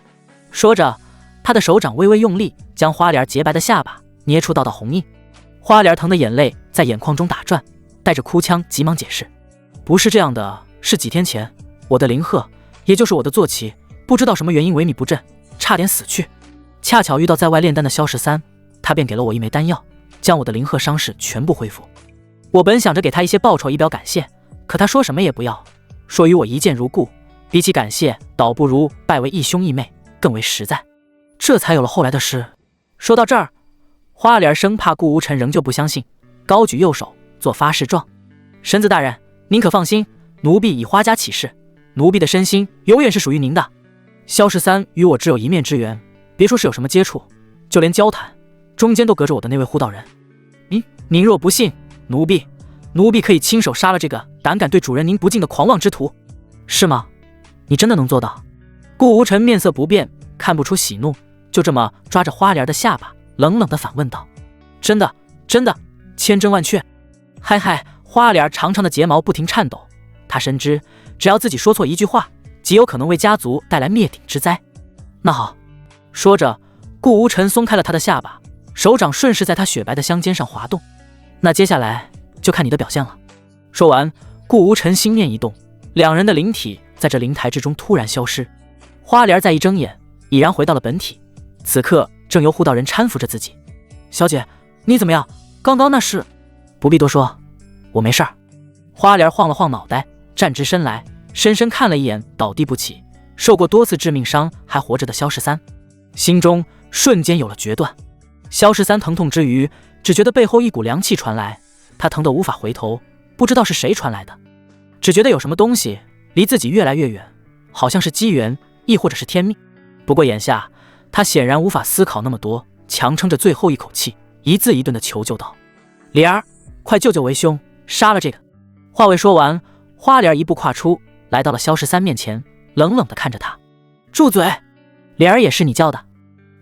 说着，他的手掌微微用力，将花莲洁白的下巴捏出道道红印。花莲疼的眼泪在眼眶中打转，带着哭腔急忙解释：不是这样的，是几天前我的灵鹤，也就是我的坐骑，不知道什么原因萎靡不振，差点死去。恰巧遇到在外炼丹的萧13，他便给了我一枚丹药，将我的灵鹤伤势全部恢复。我本想着给他一些报酬以表感谢，可他说什么也不要，说与我一见如故，比起感谢，倒不如拜为义兄义妹更为实在。这才有了后来的事。说到这儿，花脸生怕顾无尘仍旧不相信，高举右手做发誓状：神子大人，您可放心，奴婢以花家起誓，奴婢的身心永远是属于您的。萧13与我只有一面之缘，别说是有什么接触，就连交谈中间都隔着我的那位护道人。您若不信，奴婢可以亲手杀了这个胆敢对主人您不敬的狂妄之徒。是吗？你真的能做到？顾无尘面色不变，看不出喜怒，就这么抓着花莲的下巴，冷冷地反问道：真的，千真万确。嗨，花莲长长的睫毛不停颤抖，他深知只要自己说错一句话，极有可能为家族带来灭顶之灾。那好，说着，顾无尘松开了他的下巴，手掌顺势在他雪白的香肩上滑动。那接下来就看你的表现了。说完，顾无尘心念一动，两人的灵体在这灵台之中突然消失。花莲再一睁眼，已然回到了本体，此刻正由护道人搀扶着自己。小姐，你怎么样？刚刚那是……不必多说，我没事儿。花莲晃了晃脑袋，站直身来，深深看了一眼倒地不起、受过多次致命伤还活着的萧13，心中瞬间有了决断。萧13疼痛之余，只觉得背后一股凉气传来，他疼得无法回头，不知道是谁传来的，只觉得有什么东西离自己越来越远，好像是机缘，亦或者是天命。不过眼下他显然无法思考那么多，强撑着最后一口气，一字一顿地求救道：莲儿，快救救为兄，杀了这个！话未说完，花莲一步跨出，来到了萧13面前，冷冷地看着他：住嘴！莲儿也是你叫的？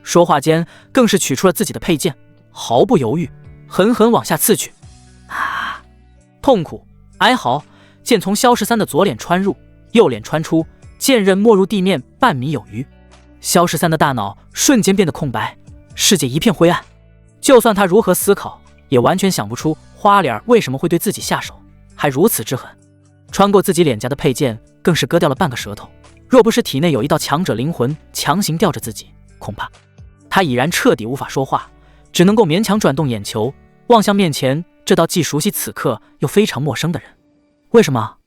说话间更是取出了自己的佩剑，毫不犹豫，狠狠往下刺去。痛苦哀嚎，剑从萧13的左脸穿入，右脸穿出，剑刃没入地面半米有余。萧13的大脑瞬间变得空白，世界一片灰暗。就算他如何思考，也完全想不出花脸为什么会对自己下手，还如此之狠。穿过自己脸颊的佩剑更是割掉了半个舌头，若不是体内有一道强者灵魂强行吊着自己，恐怕他已然彻底无法说话，只能够勉强转动眼球，望向面前这道既熟悉此刻又非常陌生的人。为什么？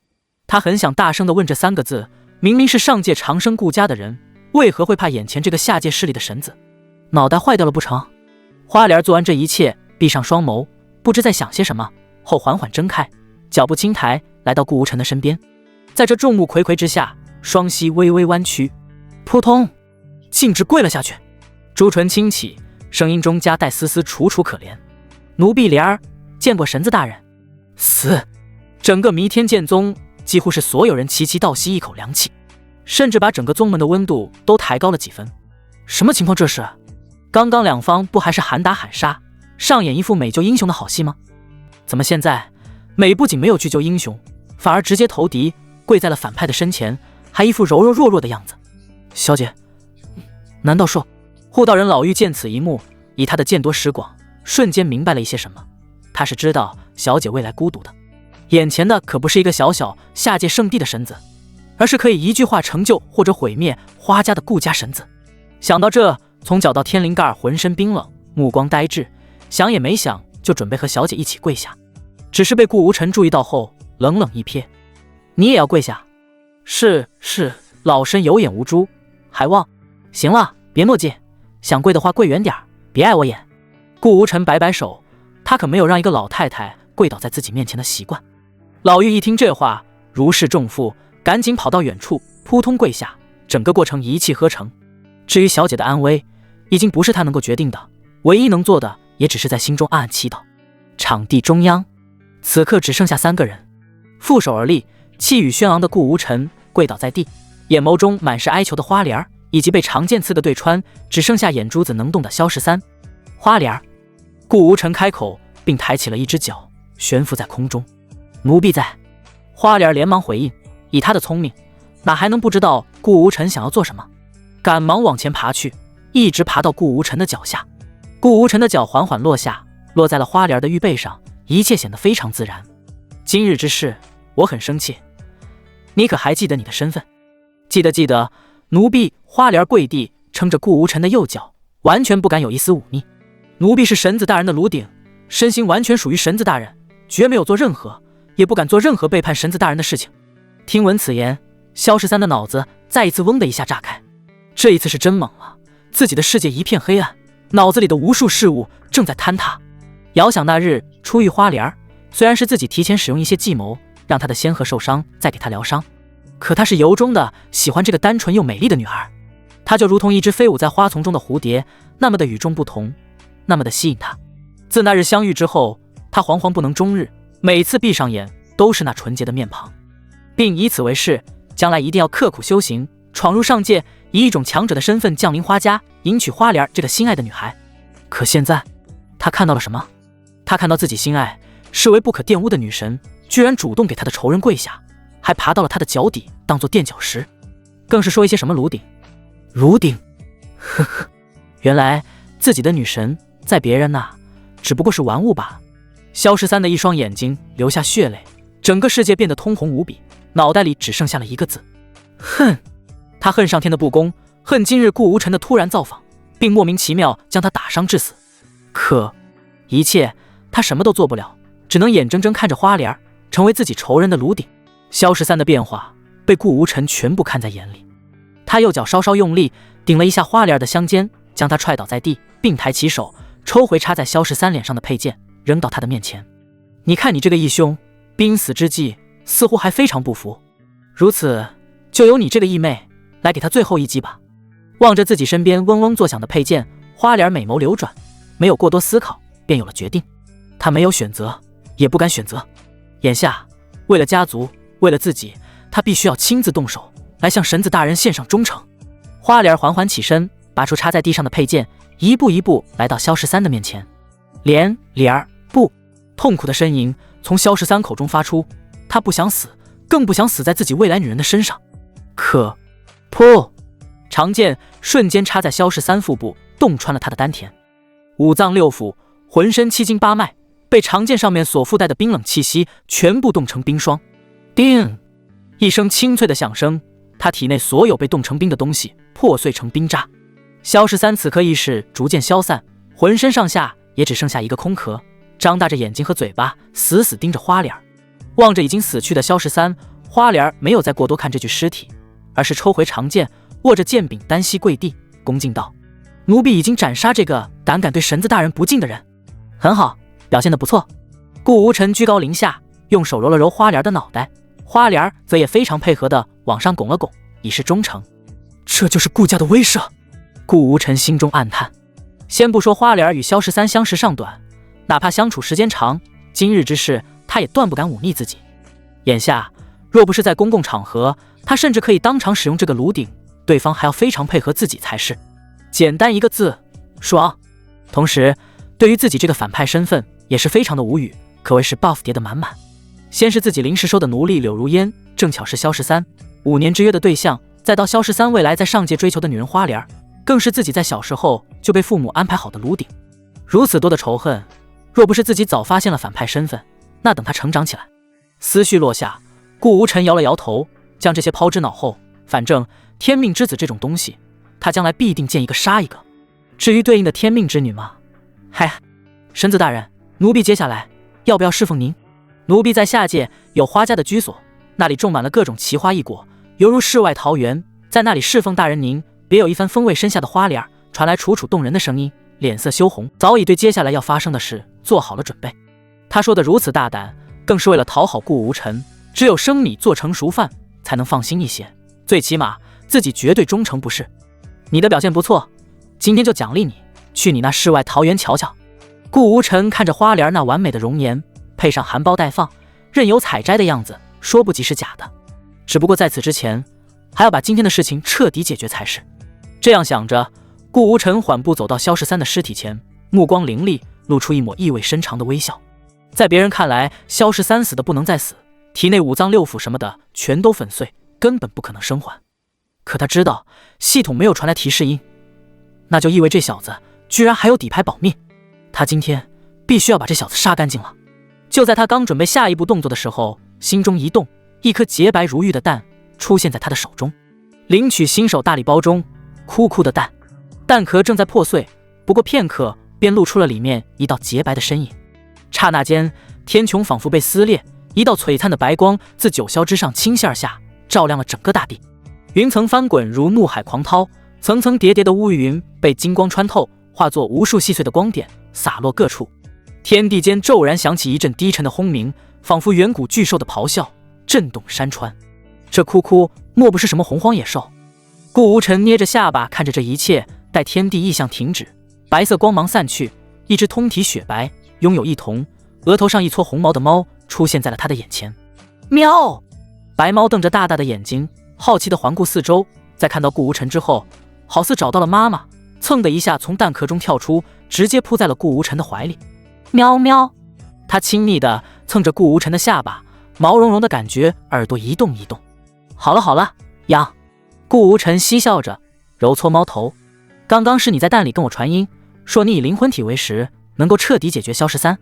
他很想大声地问这3个字，明明是上界长生顾家的人，为何会怕眼前这个下界势力的神子？脑袋坏掉了不成？花莲做完这一切，闭上双眸，不知在想些什么，后缓缓睁开，脚步轻抬，来到顾无尘的身边。在这众目睽睽之下，双膝微微弯曲，扑通，径直跪了下去。朱唇轻启，声音中夹带丝丝楚楚可怜：“奴婢莲儿见过神子大人。”死！整个弥天剑宗几乎是所有人齐齐倒吸一口凉气，甚至把整个宗门的温度都抬高了几分。什么情况这是？刚刚两方不还是喊打喊杀，上演一副美救英雄的好戏吗？怎么现在美不仅没有去救英雄，反而直接投敌，跪在了反派的身前，还一副柔柔弱弱的样子？小姐，难道说……护道人老妪见此一幕，以他的见多识广，瞬间明白了一些什么。他是知道小姐未来孤独的，眼前的可不是一个小小下界圣地的神子，而是可以一句话成就或者毁灭花家的顾家神子。想到这，从脚到天灵盖儿浑身冰冷，目光呆滞，想也没想就准备和小姐一起跪下，只是被顾无尘注意到后冷冷一瞥：“你也要跪下？”“是，老身有眼无珠，还望……行了，别墨迹，想跪的话跪远点，别碍我眼。”顾无尘摆摆手，他可没有让一个老太太跪倒在自己面前的习惯。老妪一听这话，如释重负，赶紧跑到远处扑通跪下，整个过程一气呵成。至于小姐的安危，已经不是他能够决定的，唯一能做的也只是在心中暗暗祈祷。场地中央，此刻只剩下3个人，负手而立，气宇轩昂的顾无尘跪倒在地，眼眸中满是哀求的花莲儿，以及被长剑刺个对穿，只剩下眼珠子能动的萧13。花莲儿，顾无尘开口，并抬起了一只脚，悬浮在空中。奴婢在。花莲儿连忙回应，以他的聪明，哪还能不知道顾无尘想要做什么？赶忙往前爬去，一直爬到顾无尘的脚下。顾无尘的脚缓缓落下，落在了花莲的玉背上，一切显得非常自然。今日之事，我很生气，你可还记得你的身份？记得。奴婢花莲跪地撑着顾无尘的右脚，完全不敢有一丝忤逆。奴婢是神子大人的炉鼎，身心完全属于神子大人，绝没有做任何，也不敢做任何背叛神子大人的事情。听闻此言，萧13的脑子再一次嗡的一下炸开。这一次是真懵了，自己的世界一片黑暗，脑子里的无数事物正在坍塌。遥想那日初遇花莲，虽然是自己提前使用一些计谋，让他的仙鹤受伤，再给他疗伤，可他是由衷的喜欢这个单纯又美丽的女孩。她就如同一只飞舞在花丛中的蝴蝶，那么的与众不同，那么的吸引他。自那日相遇之后，他惶惶不能终日，每次闭上眼都是那纯洁的面庞，并以此为誓，将来一定要刻苦修行，闯入上界，以一种强者的身份降临花家，迎娶花莲这个心爱的女孩。可现在他看到了什么？他看到自己心爱视为不可玷污的女神，居然主动给他的仇人跪下，还爬到了他的脚底当做垫脚石，更是说一些什么炉鼎。呵呵，原来自己的女神在别人那只不过是玩物罢了。萧13的一双眼睛流下血泪，整个世界变得通红无比，脑袋里只剩下了一个字：恨。他恨上天的不公，恨今日顾无尘的突然造访，并莫名其妙将他打伤致死。可一切他什么都做不了，只能眼睁睁看着花莲成为自己仇人的炉鼎。萧13的变化被顾无尘全部看在眼里，他右脚稍稍用力顶了一下花莲的香肩，将他踹倒在地，并抬起手抽回插在萧13脸上的佩剑，扔到他的面前。你看你这个义兄，濒死之际似乎还非常不服，如此就由你这个义妹来给他最后一击吧。望着自己身边嗡嗡作响的佩剑，花莲美眸流转，没有过多思考，便有了决定。他没有选择，也不敢选择。眼下为了家族，为了自己，他必须要亲自动手来向神子大人献上忠诚。花莲缓缓起身，拔出插在地上的佩剑，一步一步来到萧13的面前。莲儿不！痛苦的呻吟从萧13口中发出，他不想死，更不想死在自己未来女人的身上。可噗！长剑瞬间插在萧十三腹部，洞穿了他的丹田。五脏六腑，浑身七经八脉，被长剑上面所附带的冰冷气息全部冻成冰霜。叮！一声清脆的响声，他体内所有被冻成冰的东西破碎成冰渣。萧十三此刻意识逐渐消散，浑身上下也只剩下一个空壳，张大着眼睛和嘴巴，死死盯着花脸。望着已经死去的萧十三，花脸没有再过多看这具尸体，而是抽回长剑，握着剑柄单膝跪地，恭敬道：“奴婢已经斩杀这个胆敢对神子大人不敬的人。”很好，表现得不错。顾无尘居高临下，用手揉了揉花莲的脑袋，花莲则也非常配合地往上拱了拱，以示忠诚。这就是顾家的威慑。顾无尘心中暗叹。先不说花莲与萧十三相识尚短，哪怕相处时间长，今日之事他也断不敢忤逆自己。眼下若不是在公共场合，他甚至可以当场使用这个炉鼎，对方还要非常配合自己才是。简单一个字，爽。同时对于自己这个反派身份也是非常的无语，可谓是 buff 叠得满满。先是自己临时收的奴隶柳如烟，正巧是萧十三5年之约的对象，再到萧十三未来在上界追求的女人花莲，更是自己在小时候就被父母安排好的炉鼎。如此多的仇恨，若不是自己早发现了反派身份，那等他成长起来。思绪落下，顾无尘摇了摇头，将这些抛之脑后。反正天命之子这种东西，他将来必定见一个杀一个。至于对应的天命之女嘛，嗨，神子大人，奴婢接下来要不要侍奉您？奴婢在下界有花家的居所，那里种满了各种奇花异果，犹如世外桃源，在那里侍奉大人您。别有一番风味深下的花脸传来楚楚动人的声音，脸色羞红，早已对接下来要发生的事做好了准备。他说的如此大胆，更是为了讨好顾无尘，只有生米做成熟饭才能放心一些，最起码自己绝对忠诚不是。你的表现不错，今天就奖励你去你那世外桃源瞧瞧。顾无尘看着花莲那完美的容颜，配上含苞待放任由采摘的样子，说不及是假的。只不过在此之前，还要把今天的事情彻底解决才是。这样想着，顾无尘缓步走到萧十三的尸体前，目光凌厉，露出一抹意味深长的微笑。在别人看来，萧十三死的不能再死，体内五脏六腑什么的全都粉碎，根本不可能生还。可他知道系统没有传来提示音，那就意味这小子居然还有底牌保命。他今天必须要把这小子杀干净了。就在他刚准备下一步动作的时候，心中一动，一颗洁白如玉的蛋出现在他的手中。领取新手大礼包中哭哭的蛋，蛋壳正在破碎，不过片刻便露出了里面一道洁白的身影。刹那间，天穹仿佛被撕裂，一道璀璨的白光自九霄之上倾泻而下，照亮了整个大地。云层翻滚如怒海狂涛，层层叠叠的乌云被金光穿透，化作无数细碎的光点洒落各处。天地间骤然响起一阵低沉的轰鸣，仿佛远古巨兽的咆哮，震动山川。这哭哭莫不是什么洪荒野兽？顾无尘捏着下巴看着这一切，待天地异象停止，白色光芒散去，一只通体雪白、拥有一瞳、额头上一撮红毛的猫出现在了他的眼前。喵！白猫瞪着大大的眼睛，好奇地环顾四周，在看到顾无尘之后，好似找到了妈妈，蹭的一下从蛋壳中跳出，直接扑在了顾无尘的怀里。喵喵！他亲昵地蹭着顾无尘的下巴，毛茸茸的感觉，耳朵一动一动。好了好了，养。顾无尘嬉笑着揉搓猫头，刚刚是你在蛋里跟我传音，说你以灵魂体为食，能够彻底解决萧十三。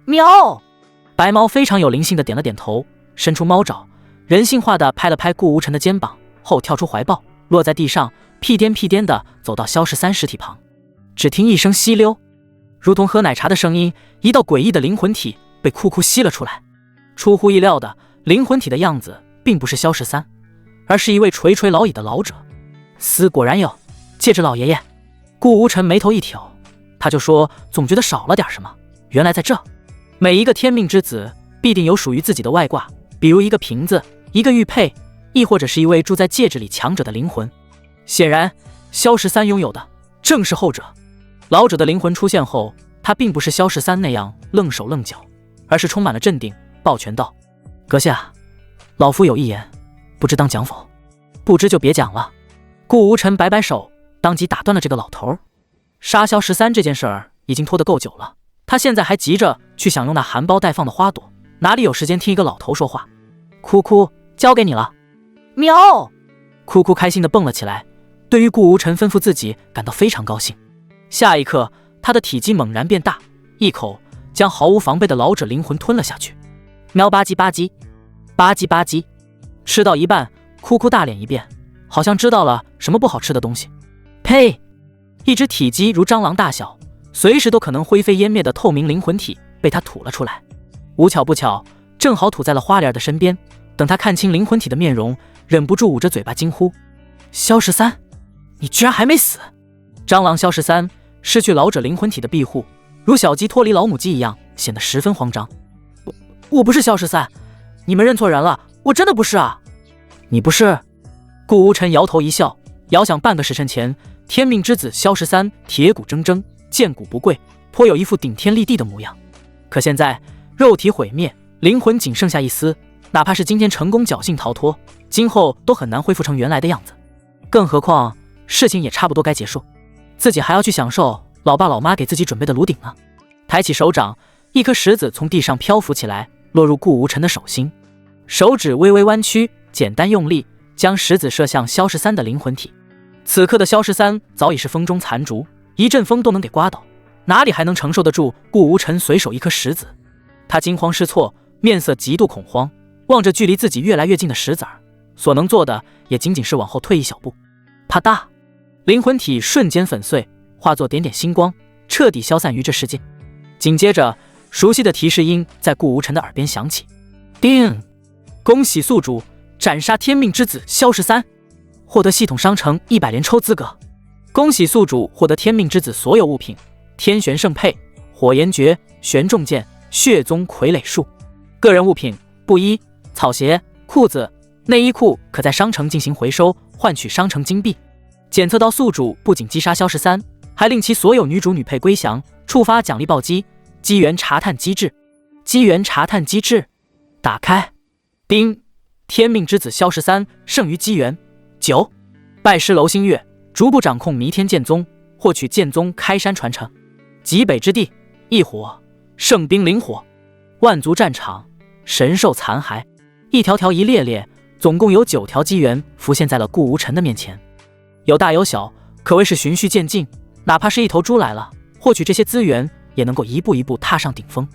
喵！白猫非常有灵性的点了点头，伸出猫爪，人性化的拍了拍顾无尘的肩膀，后跳出怀抱，落在地上，屁颠屁颠的走到萧十三尸体旁。只听一声吸溜，如同喝奶茶的声音，一道诡异的灵魂体被哭哭吸了出来。出乎意料的，灵魂体的样子并不是萧十三，而是一位垂垂老矣的老者。死果然有，戒指老爷爷。顾无尘眉头一挑，他就说总觉得少了点什么，原来在这。每一个天命之子必定有属于自己的外挂，比如一个瓶子，一个玉佩，亦或者是一位住在戒指里强者的灵魂。显然萧十三拥有的正是后者。老者的灵魂出现后，他并不是萧十三那样愣手愣脚，而是充满了镇定，抱拳道：阁下，老夫有一言，不知当讲否？不知就别讲了。顾无尘摆摆手，当即打断了这个老头。杀萧十三这件事儿已经拖得够久了，他现在还急着去享用那含苞待放的花朵，哪里有时间听一个老头说话？哭哭，交给你了。喵！哭哭开心地蹦了起来，对于顾无尘吩咐自己感到非常高兴。下一刻，他的体积猛然变大，一口将毫无防备的老者灵魂吞了下去。喵吧唧吧唧，吧唧吧唧，吃到一半，哭哭大脸一变，好像知道了什么不好吃的东西。呸！一只体积如蟑螂大小，随时都可能灰飞烟灭的透明灵魂体被他吐了出来。无巧不巧，正好吐在了花莲的身边。等他看清灵魂体的面容，忍不住捂着嘴巴惊呼：萧13，你居然还没死！蟑螂萧13失去老者灵魂体的庇护，如小鸡脱离老母鸡一样，显得十分慌张。我不是萧13，你们认错人了，我真的不是啊。你不是？顾无尘摇头一笑，遥想半个时辰前，天命之子萧13铁骨铮铮，剑骨不跪，颇有一副顶天立地的模样。可现在肉体毁灭，灵魂仅剩下一丝，哪怕是今天成功侥幸逃脱，今后都很难恢复成原来的样子。更何况事情也差不多该结束，自己还要去享受老爸老妈给自己准备的炉鼎呢。抬起手掌，一颗石子从地上漂浮起来，落入顾无尘的手心。手指微微弯曲，简单用力，将石子射向萧13的灵魂体。此刻的萧13早已是风中残烛，一阵风都能给刮倒，哪里还能承受得住顾无尘随手一颗石子？他惊慌失措，面色极度恐慌，望着距离自己越来越近的石子儿，所能做的也仅仅是往后退一小步。啪嗒，灵魂体瞬间粉碎，化作点点星光，彻底消散于这世界。紧接着，熟悉的提示音在顾无尘的耳边响起：叮！恭喜宿主斩杀天命之子萧13，获得系统商城100连抽资格。恭喜宿主获得天命之子所有物品：天玄圣佩、火炎诀、玄重剑、血宗傀儡术。个人物品：布衣、草鞋、裤子、内衣裤可在商城进行回收，换取商城金币。检测到宿主不仅击杀萧13，还令其所有女主女配归降，触发奖励暴击。机缘查探机制，机缘查探机制打开。叮！天命之子萧13胜于机缘。9. 拜师楼星月，逐步掌控弥天剑宗，获取剑宗开山传承。极北之地，异火，圣兵灵火，万族战场，神兽残骸，一条条一列列，总共有9条机缘浮现在了顾无尘的面前，有大有小，可谓是循序渐进。哪怕是一头猪来了，获取这些资源也能够一步一步踏上顶峰。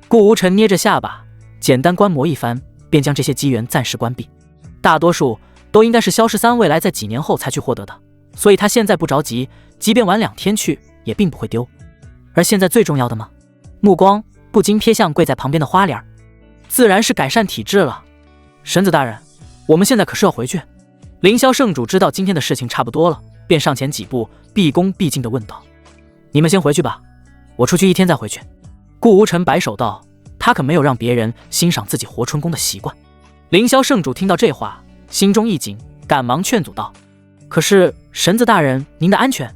顾无尘捏着下巴，简单观摩一番，便将这些机缘暂时关闭。大多数都应该是萧13未来在几年后才去获得的，所以他现在不着急，即便晚2天去也并不会丢。而现在最重要的吗？目光不禁瞥向跪在旁边的花莲，自然是改善体质了。神子大人，我们现在可是要回去。凌霄圣主知道今天的事情差不多了，便上前几步，毕恭毕敬地问道：你们先回去吧，我出去1天再回去。顾无尘摆手道，他可没有让别人欣赏自己活春宫的习惯。凌霄圣主听到这话，心中一紧，赶忙劝阻道：可是神子大人，您的安全……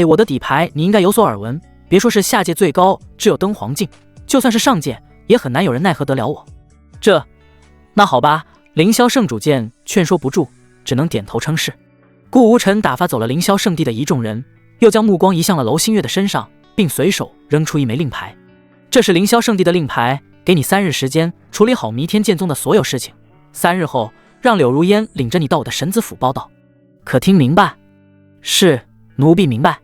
我的底牌你应该有所耳闻，别说是下界最高只有登黄境，就算是上界也很难有人奈何得了我。那好吧。凌霄圣主见劝说不住，只能点头称是。顾无尘打发走了凌霄圣地的一众人，又将目光移向了楼星月的身上，并随手扔出一枚令牌。这是凌霄圣地的令牌，给你3日时间处理好弥天剑宗的所有事情，3日后让柳如烟领着你到我的神子府报道，可听明白？是，奴婢明白。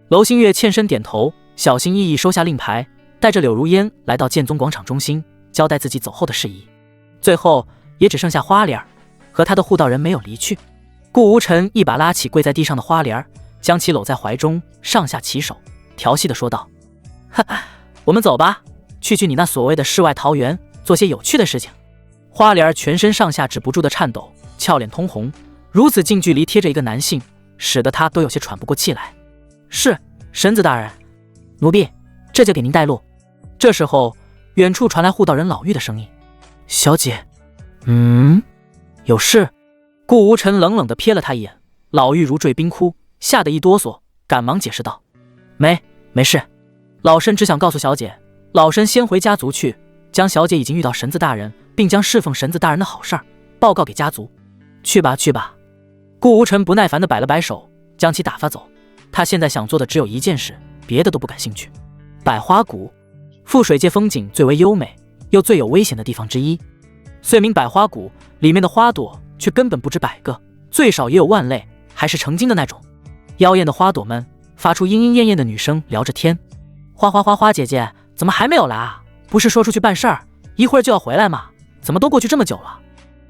楼星月欠身点头，小心翼翼收下令牌，带着柳如烟来到剑宗广场中心，交代自己走后的事宜。最后也只剩下花莲和他的护道人没有离去。顾无尘一把拉起跪在地上的花莲，将其搂在怀中，上下其手，调戏地说道：哈哈，我们走吧，去你那所谓的世外桃源，做些有趣的事情。花莲全身上下止不住的颤抖，俏脸通红，如此近距离贴着一个男性，使得他都有些喘不过气来。是，神子大人。奴婢这就给您带路。这时候远处传来护道人老妪的声音：小姐，有事？顾无尘冷冷地瞥了他一眼，老妪如坠冰窟，吓得一哆嗦，赶忙解释道：没事，老身只想告诉小姐，老身先回家族去，将小姐已经遇到神子大人，并将侍奉神子大人的好事儿报告给家族。去吧。顾无尘不耐烦地摆了摆手，将其打发走。他现在想做的只有一件事，别的都不感兴趣。百花谷，覆水界风景最为优美又最有危险的地方之一。虽名百花谷，里面的花朵却根本不止100个，最少也有万类，还是成精的那种。妖艳的花朵们发出莺莺燕燕的女声聊着天。花姐姐怎么还没有来啊？不是说出去办事儿，一会儿就要回来吗？怎么都过去这么久了？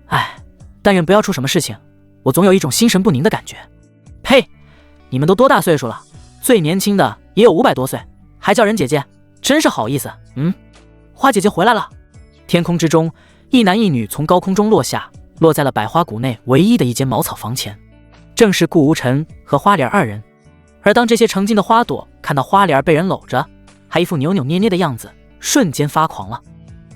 哎，但愿不要出什么事情，我总有一种心神不宁的感觉。呸！你们都多大岁数了？最年轻的也有500多岁，还叫人姐姐，真是好意思。花姐姐回来了。天空之中，一男一女从高空中落下，落在了百花谷内唯一的一间茅草房前，正是顾无尘和花莲二人。而当这些成精的花朵看到花莲被人搂着，还一副扭扭捏捏的样子，瞬间发狂了。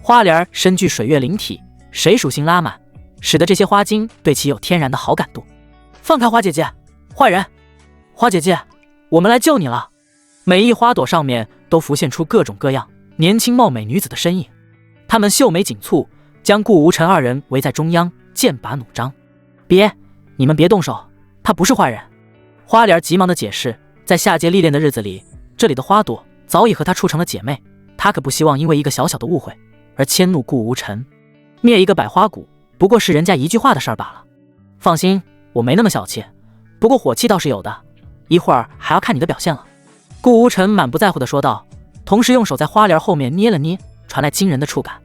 花莲身具水月灵体，水属性拉满，使得这些花精对其有天然的好感度。放开花姐姐，坏人！花姐姐，我们来救你了！每一花朵上面都浮现出各种各样年轻貌美女子的身影，她们秀眉紧蹙，将顾无尘二人围在中央，剑拔弩张。你们别动手，他不是坏人。花莲急忙的解释，在下界历练的日子里，这里的花朵早已和他处成了姐妹，他可不希望因为一个小小的误会而迁怒顾无尘。灭一个百花谷不过是人家一句话的事儿罢了。放心，我没那么小气，不过火气倒是有的，一会儿还要看你的表现了。顾无尘满不在乎的说道，同时用手在花莲后面捏了捏，传来惊人的触感。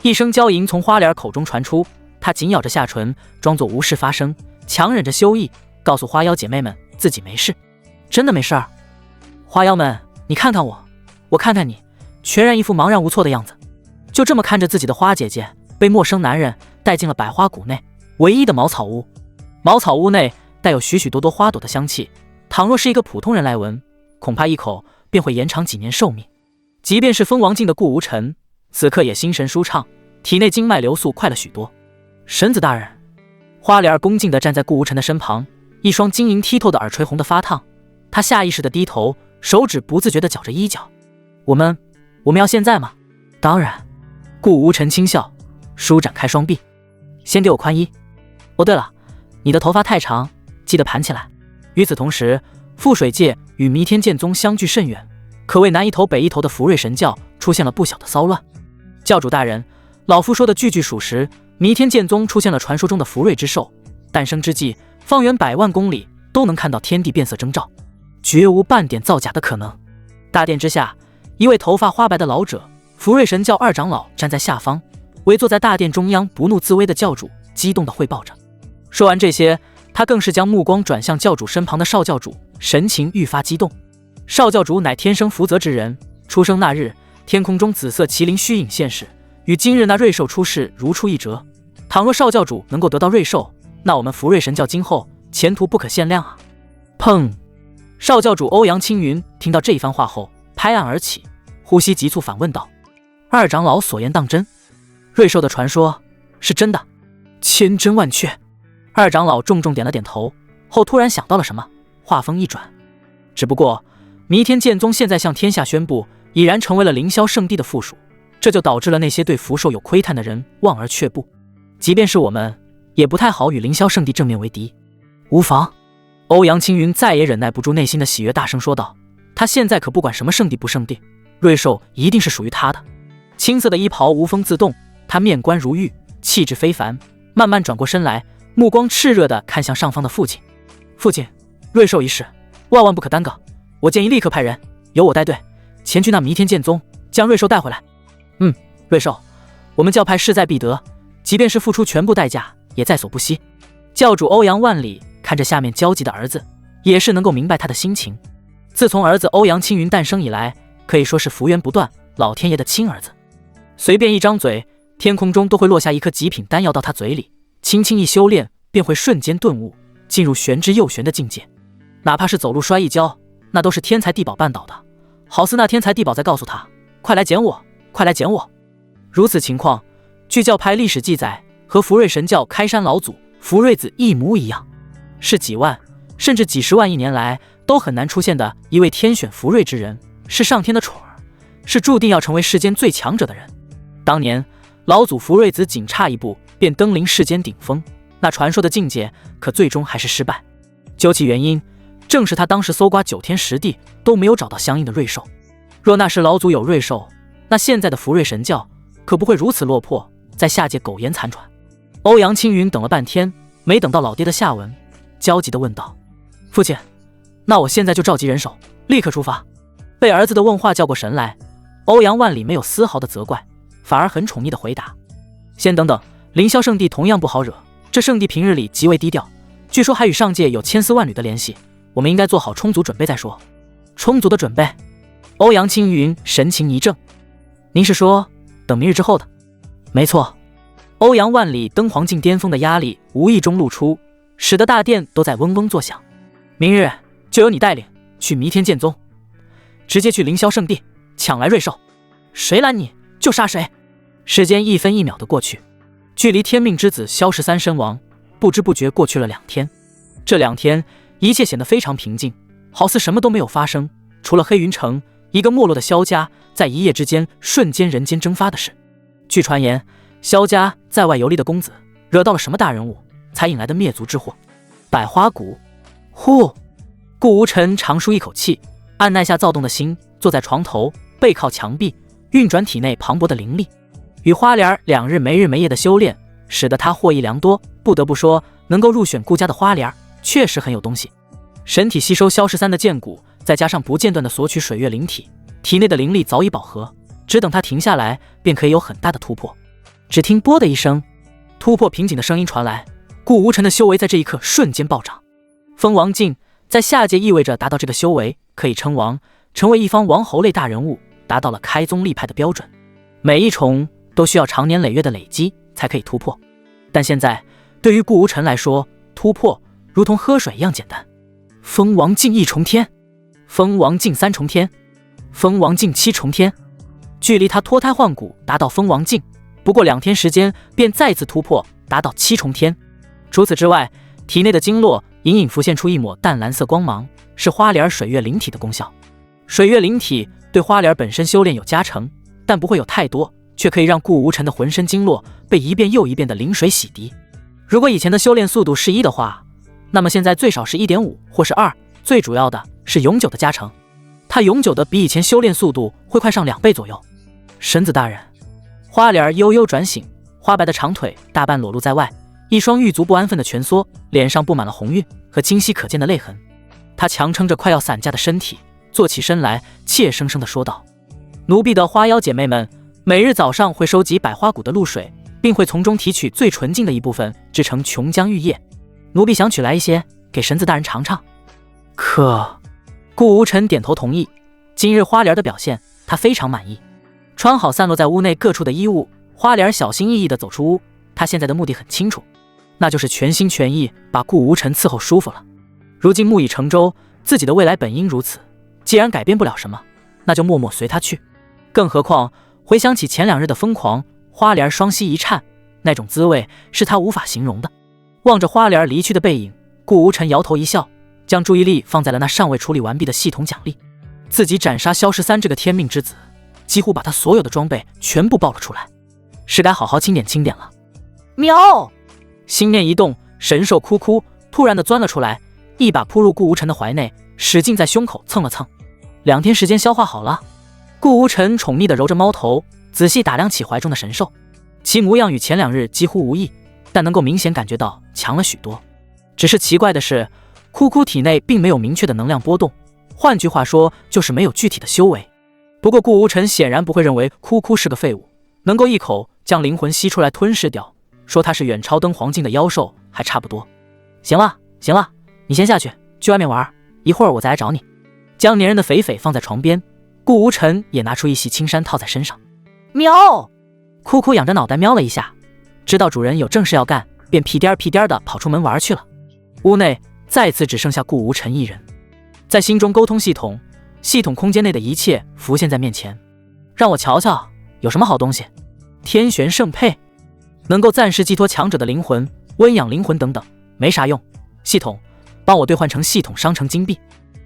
一声娇吟从花莲口中传出，她紧咬着下唇，装作无事发生，强忍着羞意，告诉花妖姐妹们自己没事，真的没事儿。花妖们，你看看我，我看看你，全然一副茫然无措的样子，就这么看着自己的花姐姐被陌生男人带进了百花谷内唯一的茅草屋。茅草屋内带有许许多多花朵的香气，倘若是一个普通人来闻，恐怕一口便会延长几年寿命。即便是封王境的顾无尘，此刻也心神舒畅，体内经脉流速快了许多。神子大人，花莲儿恭敬地站在顾无尘的身旁，一双晶莹剔透的耳垂红得发烫，他下意识地低头，手指不自觉地绞着衣角。我们要现在吗？当然。顾无尘轻笑，舒展开双臂，先给我宽衣。哦对了，你的头发太长，记得盘起来。与此同时，覆水界与弥天剑宗相距甚远，可谓南一头北一头的福瑞神教出现了不小的骚乱。教主大人，老夫说的句句属实，弥天剑宗出现了传说中的福瑞之兽，诞生之际，方圆100万公里都能看到天地变色征兆，绝无半点造假的可能。大殿之下，一位头发花白的老者，福瑞神教二长老站在下方，围坐在大殿中央不怒自威的教主激动地汇报着。说完这些，他更是将目光转向教主身旁的少教主，神情愈发激动。少教主乃天生福泽之人，出生那日，天空中紫色麒麟虚影现世，与今日那瑞兽出世如出一辙。倘若少教主能够得到瑞兽，那我们福瑞神教今后前途不可限量啊！砰！少教主欧阳青云听到这一番话后，拍案而起，呼吸急促，反问道：二长老所言当真？瑞兽的传说是真的？千真万确。二长老重重点了点头，后突然想到了什么，话锋一转，只不过弥天剑宗现在向天下宣布，已然成为了凌霄圣地的附属，这就导致了那些对福兽有窥探的人望而却步。即便是我们，也不太好与凌霄圣地正面为敌。无妨。欧阳青云再也忍耐不住内心的喜悦，大声说道：他现在可不管什么圣地不圣地，瑞兽一定是属于他的。青色的衣袍无风自动，他面冠如玉，气质非凡，慢慢转过身来，目光炽热地看向上方的父亲。父亲，瑞兽一事万万不可耽搁，我建议立刻派人由我带队前去那弥天剑宗，将瑞兽带回来。瑞兽，我们教派势在必得，即便是付出全部代价也在所不惜。教主欧阳万里看着下面焦急的儿子，也是能够明白他的心情。自从儿子欧阳青云诞生以来，可以说是福源不断，老天爷的亲儿子。随便一张嘴，天空中都会落下一颗极品丹药到他嘴里，轻轻一修炼，便会瞬间顿悟，进入玄之又玄的境界。哪怕是走路摔一跤，那都是天才地宝绊倒的，好似那天才地宝在告诉他：快来捡我，快来捡我。如此情况，据教派历史记载，和福瑞神教开山老祖福瑞子一模一样，是几万甚至几十万亿年来都很难出现的一位天选福瑞之人，是上天的宠儿，是注定要成为世间最强者的人。当年老祖福瑞子仅差一步便登临世间顶峰，那传说的境界可最终还是失败。究其原因，正是他当时搜刮9天10地都没有找到相应的瑞兽。若那时老祖有瑞兽，那现在的福瑞神教可不会如此落魄，在下界苟延残喘。欧阳青云等了半天，没等到老爹的下文，焦急地问道：“父亲，那我现在就召集人手，立刻出发。”被儿子的问话叫过神来，欧阳万里没有丝毫的责怪，反而很宠溺地回答：“先等等，凌霄圣地同样不好惹，这圣地平日里极为低调，据说还与上界有千丝万缕的联系，我们应该做好充足准备再说。”充足的准备？欧阳青云神情一怔：“您是说等明日之后的？”“没错。”欧阳万里登黄境巅峰的压力无意中露出，使得大殿都在嗡嗡作响。“明日就由你带领去弥天剑宗，直接去凌霄圣地抢来瑞兽，谁拦你就杀谁。”时间一分一秒的过去，距离天命之子萧13身亡不知不觉过去了2天。这2天一切显得非常平静，好似什么都没有发生，除了黑云城一个没落的萧家在一夜之间瞬间人间蒸发的事。据传言，萧家在外游历的公子惹到了什么大人物，才引来的灭族之祸。百花谷，呼！顾无尘长舒一口气，按耐下躁动的心，坐在床头，背靠墙壁，运转体内磅礴的灵力。与花莲2日没日没夜的修炼，使得他获益良多。不得不说，能够入选顾家的花莲确实很有东西。神体吸收萧13的剑骨，再加上不间断的索取水月灵体，体内的灵力早已饱和，只等他停下来，便可以有很大的突破。只听啵的一声，突破瓶颈的声音传来，顾无尘的修为在这一刻瞬间暴涨。封王境在下界意味着达到这个修为可以称王，成为一方王侯类大人物，达到了开宗立派的标准。每一重都需要长年累月的累积才可以突破，但现在对于顾无尘来说，突破如同喝水一样简单。封王境1重天，封王境3重天，封王境7重天，距离他脱胎换骨达到封王境不过2天时间，便再次突破达到7重天。除此之外，体内的经络隐隐浮现出一抹淡蓝色光芒，是花莲水月灵体的功效。水月灵体对花莲本身修炼有加成，但不会有太多，却可以让顾无尘的浑身经络被一遍又一遍的灵水洗涤。如果以前的修炼速度是1的话，那么现在最少是 1.5 或是2，最主要的是永久的加成，他永久的比以前修炼速度会快上2倍左右。神子大人，花莲悠悠转醒，花白的长腿大半裸露在外，一双玉足不安分的蜷缩，脸上布满了红晕和清晰可见的泪痕。他强撑着快要散架的身体，坐起身来，怯生生地说道：“奴婢的花妖姐妹们，每日早上会收集百花谷的露水，并会从中提取最纯净的一部分，制成琼浆玉液。奴婢想取来一些，给神子大人尝尝。”可顾无尘点头同意。今日花莲的表现，他非常满意。穿好散落在屋内各处的衣物，花莲小心翼翼地走出屋。他现在的目的很清楚，那就是全心全意把顾无尘伺候舒服了。如今木已成舟，自己的未来本应如此。既然改变不了什么，那就默默随他去。更何况回想起前2日的疯狂，花莲双膝一颤，那种滋味是他无法形容的。望着花莲离去的背影，顾无尘摇头一笑，将注意力放在了那尚未处理完毕的系统奖励。自己斩杀萧13这个天命之子，几乎把他所有的装备全部爆了出来，是该好好清点清点了。喵！心念一动，神兽哭哭突然的钻了出来，一把扑入顾无尘的怀内，使劲在胸口蹭了蹭。2天时间消化好了。顾无尘宠溺地揉着猫头，仔细打量起怀中的神兽，其模样与前2日几乎无异，但能够明显感觉到强了许多。只是奇怪的是，哭哭体内并没有明确的能量波动，换句话说就是没有具体的修为。不过顾无尘显然不会认为哭哭是个废物，能够一口将灵魂吸出来吞噬掉，说他是远超登黄境的妖兽还差不多。行了，你先下去外面玩，一会儿我再来找你。将粘人的肥肥放在床边，顾无尘也拿出一袭青衫套在身上。喵！哭哭仰着脑袋瞄了一下，知道主人有正事要干，便屁颠地跑出门玩去了。屋内再次只剩下顾无尘一人，在心中沟通系统空间内的一切浮现在面前。让我瞧瞧有什么好东西。天玄圣佩能够暂时寄托强者的灵魂，温养灵魂等等，没啥用。系统帮我兑换成系统商城金币。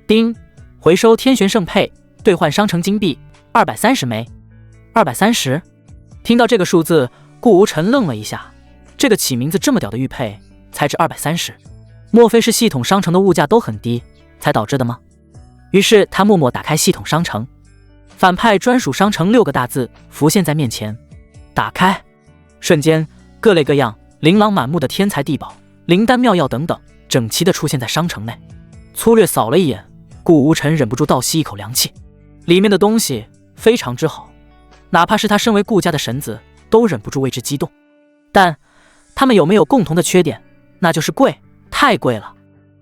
叮，回收天玄圣佩，兑换商城金币230枚。230？听到这个数字，顾无尘愣了一下，这个起名字这么屌的玉佩才值230，莫非是系统商城的物价都很低才导致的吗？于是他默默打开系统商城，反派专属商城6个大字浮现在面前。打开，瞬间各类各样琳琅满目的天材地宝灵丹妙药等等，整齐地出现在商城内。粗略扫了一眼，顾无尘忍不住倒吸一口凉气。里面的东西非常之好，哪怕是他身为顾家的神子，都忍不住为之激动。但他们有没有共同的缺点？那就是贵，太贵了。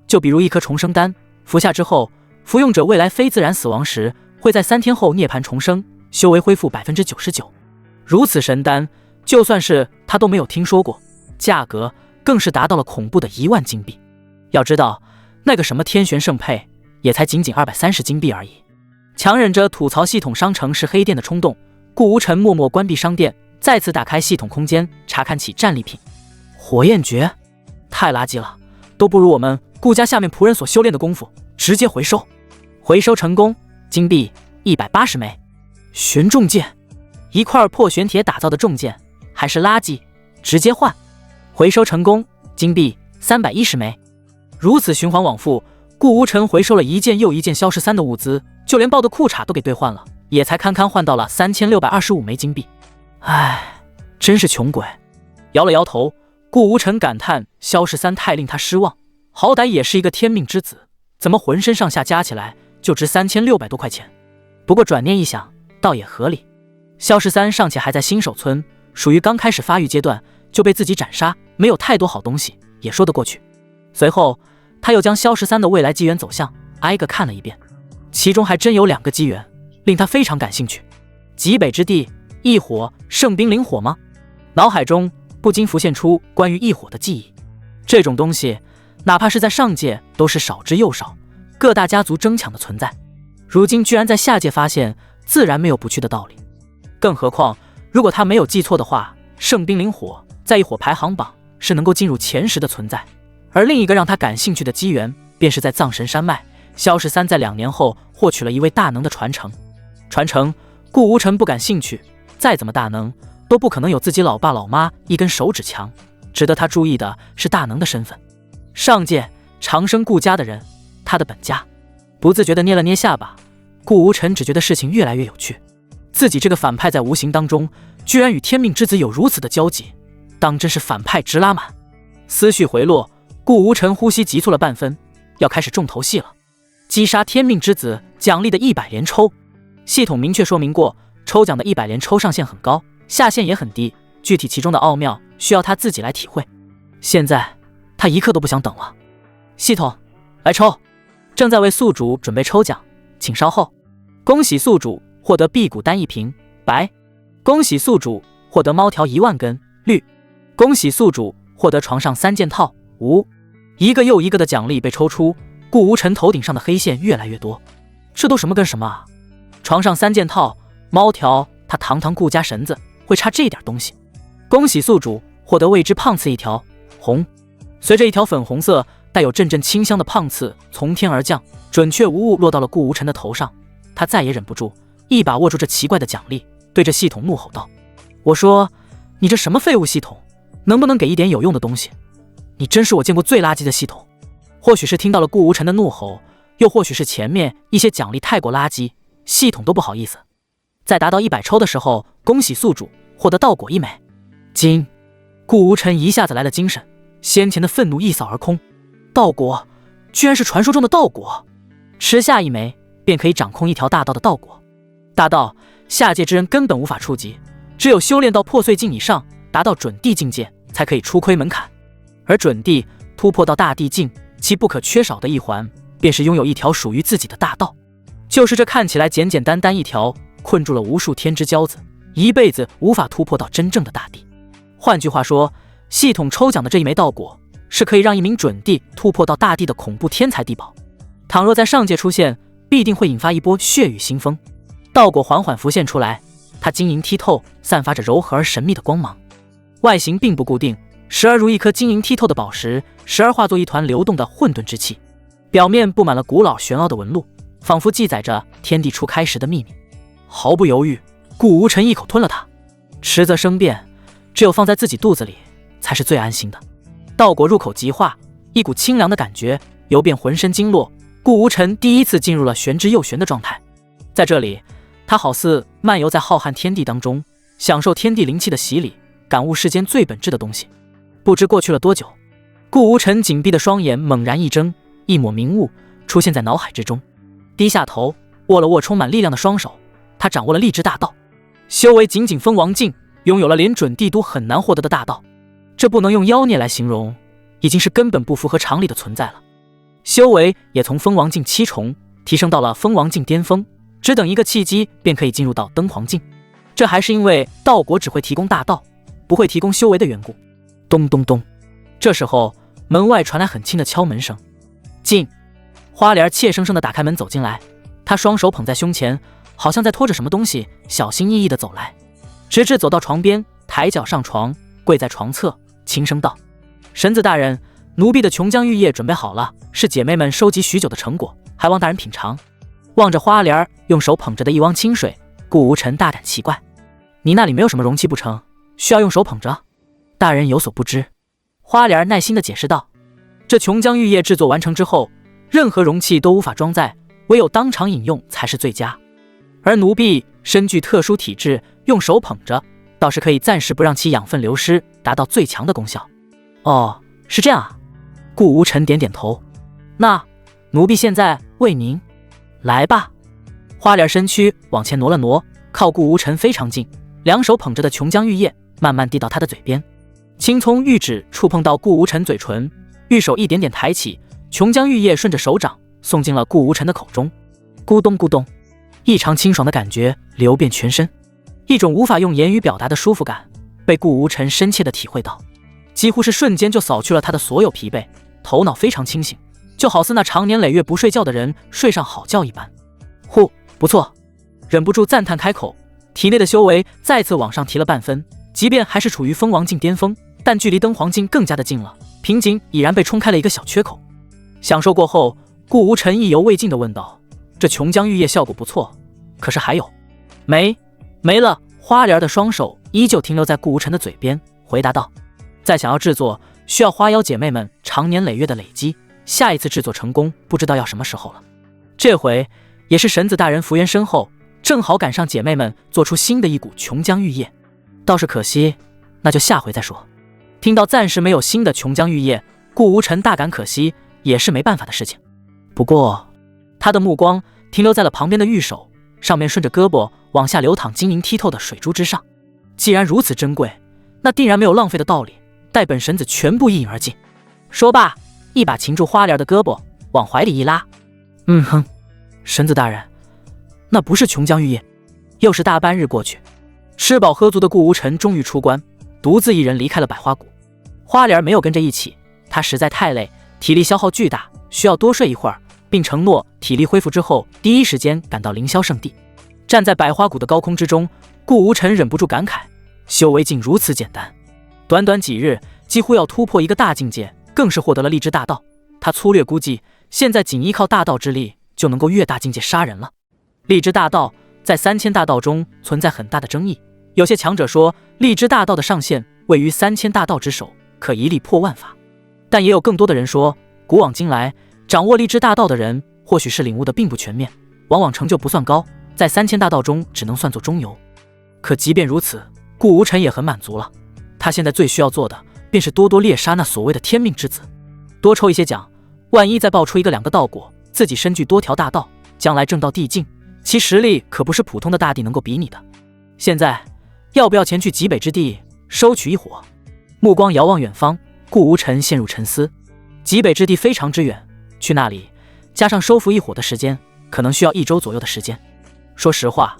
就比如一颗重生丹，服下之后，服用者未来非自然死亡时，会在3天后涅槃重生，修为恢复 99%。如此神丹，就算是他都没有听说过，价格更是达到了恐怖的1万金币。要知道，那个什么天玄圣配，也才仅230金币而已。强忍着吐槽系统商城是黑店的冲动，顾无尘默默关闭商店，再次打开系统空间，查看起战利品。火焰诀，太垃圾了，都不如我们顾家下面仆人所修炼的功夫，直接回收。回收成功，金币180枚。玄重剑，一块破玄铁打造的重剑，还是垃圾，直接换。回收成功，金币310枚。如此循环往复，顾无尘回收了一件又一件萧13的物资，就连抱的裤衩都给兑换了，也才堪堪换到了3625枚金币。唉，真是穷鬼。摇了摇头，顾无尘感叹萧13太令他失望，好歹也是一个天命之子，怎么浑身上下加起来就值3600多块钱？不过转念一想，倒也合理。萧13尚且还在新手村，属于刚开始发育阶段，就被自己斩杀，没有太多好东西，也说得过去。随后他又将萧13的未来机缘走向挨个看了一遍，其中还真有2个机缘令他非常感兴趣。极北之地，异火，圣冰灵火吗？脑海中不禁浮现出关于异火的记忆。这种东西哪怕是在上界都是少之又少，各大家族争抢的存在，如今居然在下界发现，自然没有不去的道理。更何况如果他没有记错的话，圣冰灵火在异火排行榜是能够进入前10的存在。而另一个让他感兴趣的机缘，便是在藏神山脉，萧13在2年后获取了一位大能的传承。传承，顾无尘不感兴趣，再怎么大能，都不可能有自己老爸老妈一根手指强。值得他注意的是大能的身份，上界长生顾家的人，他的本家。不自觉地捏了捏下巴，顾无尘只觉得事情越来越有趣。自己这个反派在无形当中，居然与天命之子有如此的交集，当真是反派直拉满。思绪回落，顾无尘呼吸急促了半分，要开始重头戏了。击杀天命之子奖励的100连抽，系统明确说明过，抽奖的100连抽上限很高，下限也很低，具体其中的奥妙需要他自己来体会。现在他一刻都不想等了。系统，来抽，正在为宿主准备抽奖，请稍后。恭喜宿主获得辟谷丹1瓶，白。恭喜宿主获得猫条1万根，绿。恭喜宿主获得床上3件套，无。一个又一个的奖励被抽出，顾无尘头顶上的黑线越来越多。这都什么跟什么啊？床上3件套，猫条，他堂堂顾家神子会差这点东西？恭喜宿主获得未知胖刺1条，红。随着一条粉红色带有阵阵清香的胖刺从天而降，准确无误落到了顾无尘的头上。他再也忍不住，一把握住这奇怪的奖励，对着系统怒吼道：我说，你这什么废物系统，能不能给一点有用的东西？你真是我见过最垃圾的系统。或许是听到了顾无尘的怒吼，又或许是前面一些奖励太过垃圾，系统都不好意思。在达到100抽的时候，恭喜宿主获得稻果1枚。惊！顾无尘一下子来了精神，先前的愤怒一扫而空。稻果居然是传说中的稻果，吃下1枚便可以掌控一条大道的稻果。大道，下界之人根本无法触及，只有修炼到破碎境以上，达到准地境界，才可以出窥门槛。而准地突破到大地境，其不可缺少的一环，便是拥有一条属于自己的大道。就是这看起来简简单单一条，困住了无数天之骄子，一辈子无法突破到真正的大地。换句话说，系统抽奖的这1枚稻果，是可以让一名准地突破到大地的恐怖天才地宝。倘若在上界出现，必定会引发一波血雨腥风。稻果缓缓浮现出来，它晶莹剔透，散发着柔和而神秘的光芒。外形并不固定，时而如一颗晶莹剔透的宝石，时而化作一团流动的混沌之气。表面布满了古老玄奥的纹路，仿佛记载着天地初开时的秘密。毫不犹豫，顾无尘一口吞了它。迟则生变，只有放在自己肚子里，才是最安心的。稻果入口即化，一股清凉的感觉游遍浑身经络。顾无尘第一次进入了玄之又玄的状态。在这里，他好似漫游在浩瀚天地当中，享受天地灵气的洗礼，感悟世间最本质的东西。不知过去了多久，顾无尘紧闭的双眼猛然一睁，一抹明雾出现在脑海之中，低下头握了握充满力量的双手，他掌握了力之大道，修为仅仅封王境，拥有了连准帝都很难获得的大道，这不能用妖孽来形容，已经是根本不符合常理的存在了。修为也从封王境7重提升到了封王境巅峰，只等一个契机便可以进入到登皇境，这还是因为道国只会提供大道，不会提供修为的缘故。咚咚咚，这时候门外传来很轻的敲门声。进！花莲怯生生地打开门走进来，他双手捧在胸前，好像在拖着什么东西，小心翼翼地走来，直至走到床边，抬脚上床，跪在床侧，轻声道：神子大人，奴婢的琼浆玉液准备好了，是姐妹们收集许久的成果，还望大人品尝。望着花莲用手捧着的一汪清水，顾无尘大感奇怪：你那里没有什么容器不成，需要用手捧着？大人有所不知。花莲耐心地解释道：这琼浆玉液制作完成之后，任何容器都无法装载，唯有当场饮用才是最佳。而奴婢身具特殊体质，用手捧着倒是可以暂时不让其养分流失，达到最强的功效。哦，是这样啊。顾无尘点点头。那奴婢现在为您。来吧。花莲身躯往前挪了挪，靠顾无尘非常近，两手捧着的琼浆玉液慢慢递到他的嘴边。青葱玉指触碰到顾无尘嘴唇，玉手一点点抬起，琼浆玉液顺着手掌送进了顾无尘的口中。咕咚咕咚，异常清爽的感觉流遍全身，一种无法用言语表达的舒服感被顾无尘深切地体会到，几乎是瞬间就扫去了他的所有疲惫，头脑非常清醒，就好似那常年累月不睡觉的人睡上好觉一般。呼，不错，忍不住赞叹开口，体内的修为再次往上提了半分，即便还是处于封王境巅峰，但距离登皇境更加的近了，瓶颈已然被冲开了一个小缺口。享受过后，顾无尘意犹未尽地问道：这琼浆玉液效果不错，可是还有？没了。花莲的双手依旧停留在顾无尘的嘴边，回答道：再想要制作，需要花妖姐妹们长年累月的累积，下一次制作成功不知道要什么时候了。这回也是神子大人福缘深厚，正好赶上姐妹们做出新的一股琼浆玉液，倒是可惜，那就下回再说。听到暂时没有新的琼浆玉液，顾无尘大感可惜，也是没办法的事情。不过他的目光停留在了旁边的玉手上面，顺着胳膊往下流淌晶莹剔透的水珠之上。既然如此珍贵，那定然没有浪费的道理，待本神子全部一饮而尽。说罢，一把擒住花莲的胳膊往怀里一拉。神子大人，那不是琼浆玉液。又是大半日过去，吃饱喝足的顾无尘终于出关，独自一人离开了百花谷。花莲没有跟着一起，他实在太累，体力消耗巨大，需要多睡一会儿，并承诺体力恢复之后第一时间赶到凌霄圣地。站在百花谷的高空之中，顾无尘忍不住感慨，修为竟如此简单，短短几日几乎要突破一个大境界，更是获得了力之大道。他粗略估计，现在仅依靠大道之力就能够越大境界杀人了。力之大道在3000大道中存在很大的争议，有些强者说力之大道的上限位于3000大道之首，可一力破万法。但也有更多的人说，古往今来掌握力之大道的人或许是领悟的并不全面，往往成就不算高，在3000大道中只能算作中游。可即便如此，顾无尘也很满足了。他现在最需要做的便是多多猎杀那所谓的天命之子，多抽一些奖，万一再爆出1个2个道果，自己身具多条大道，将来正道地境，其实力可不是普通的大帝能够比拟的。现在要不要前去极北之地收取一伙？目光遥望远方，顾无尘陷入沉思。极北之地非常之远，去那里加上收服一伙的时间，可能需要1周左右的时间。说实话，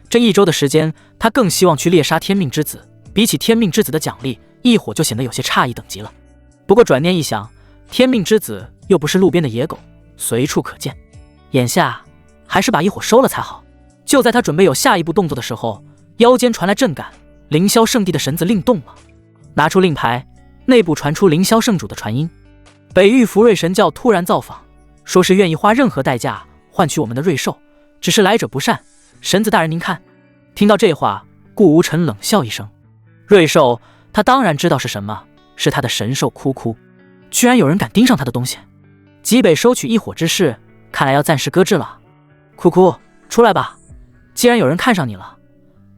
这1周的时间，他更希望去猎杀天命之子，比起天命之子的奖励，一伙就显得有些差异等级了。不过转念一想，天命之子又不是路边的野狗，随处可见，眼下还是把一伙收了才好。就在他准备有下一步动作的时候，腰间传来震感，凌霄圣地的神子令动了。拿出令牌，内部传出凌霄圣主的传音：北域福瑞神教突然造访，说是愿意花任何代价换取我们的瑞兽，只是来者不善，神子大人您看。听到这话，顾无尘冷笑一声。瑞兽他当然知道是什么，是他的神兽哭哭。居然有人敢盯上他的东西，极北收取一伙之事看来要暂时搁置了。哭哭，出来吧，既然有人看上你了，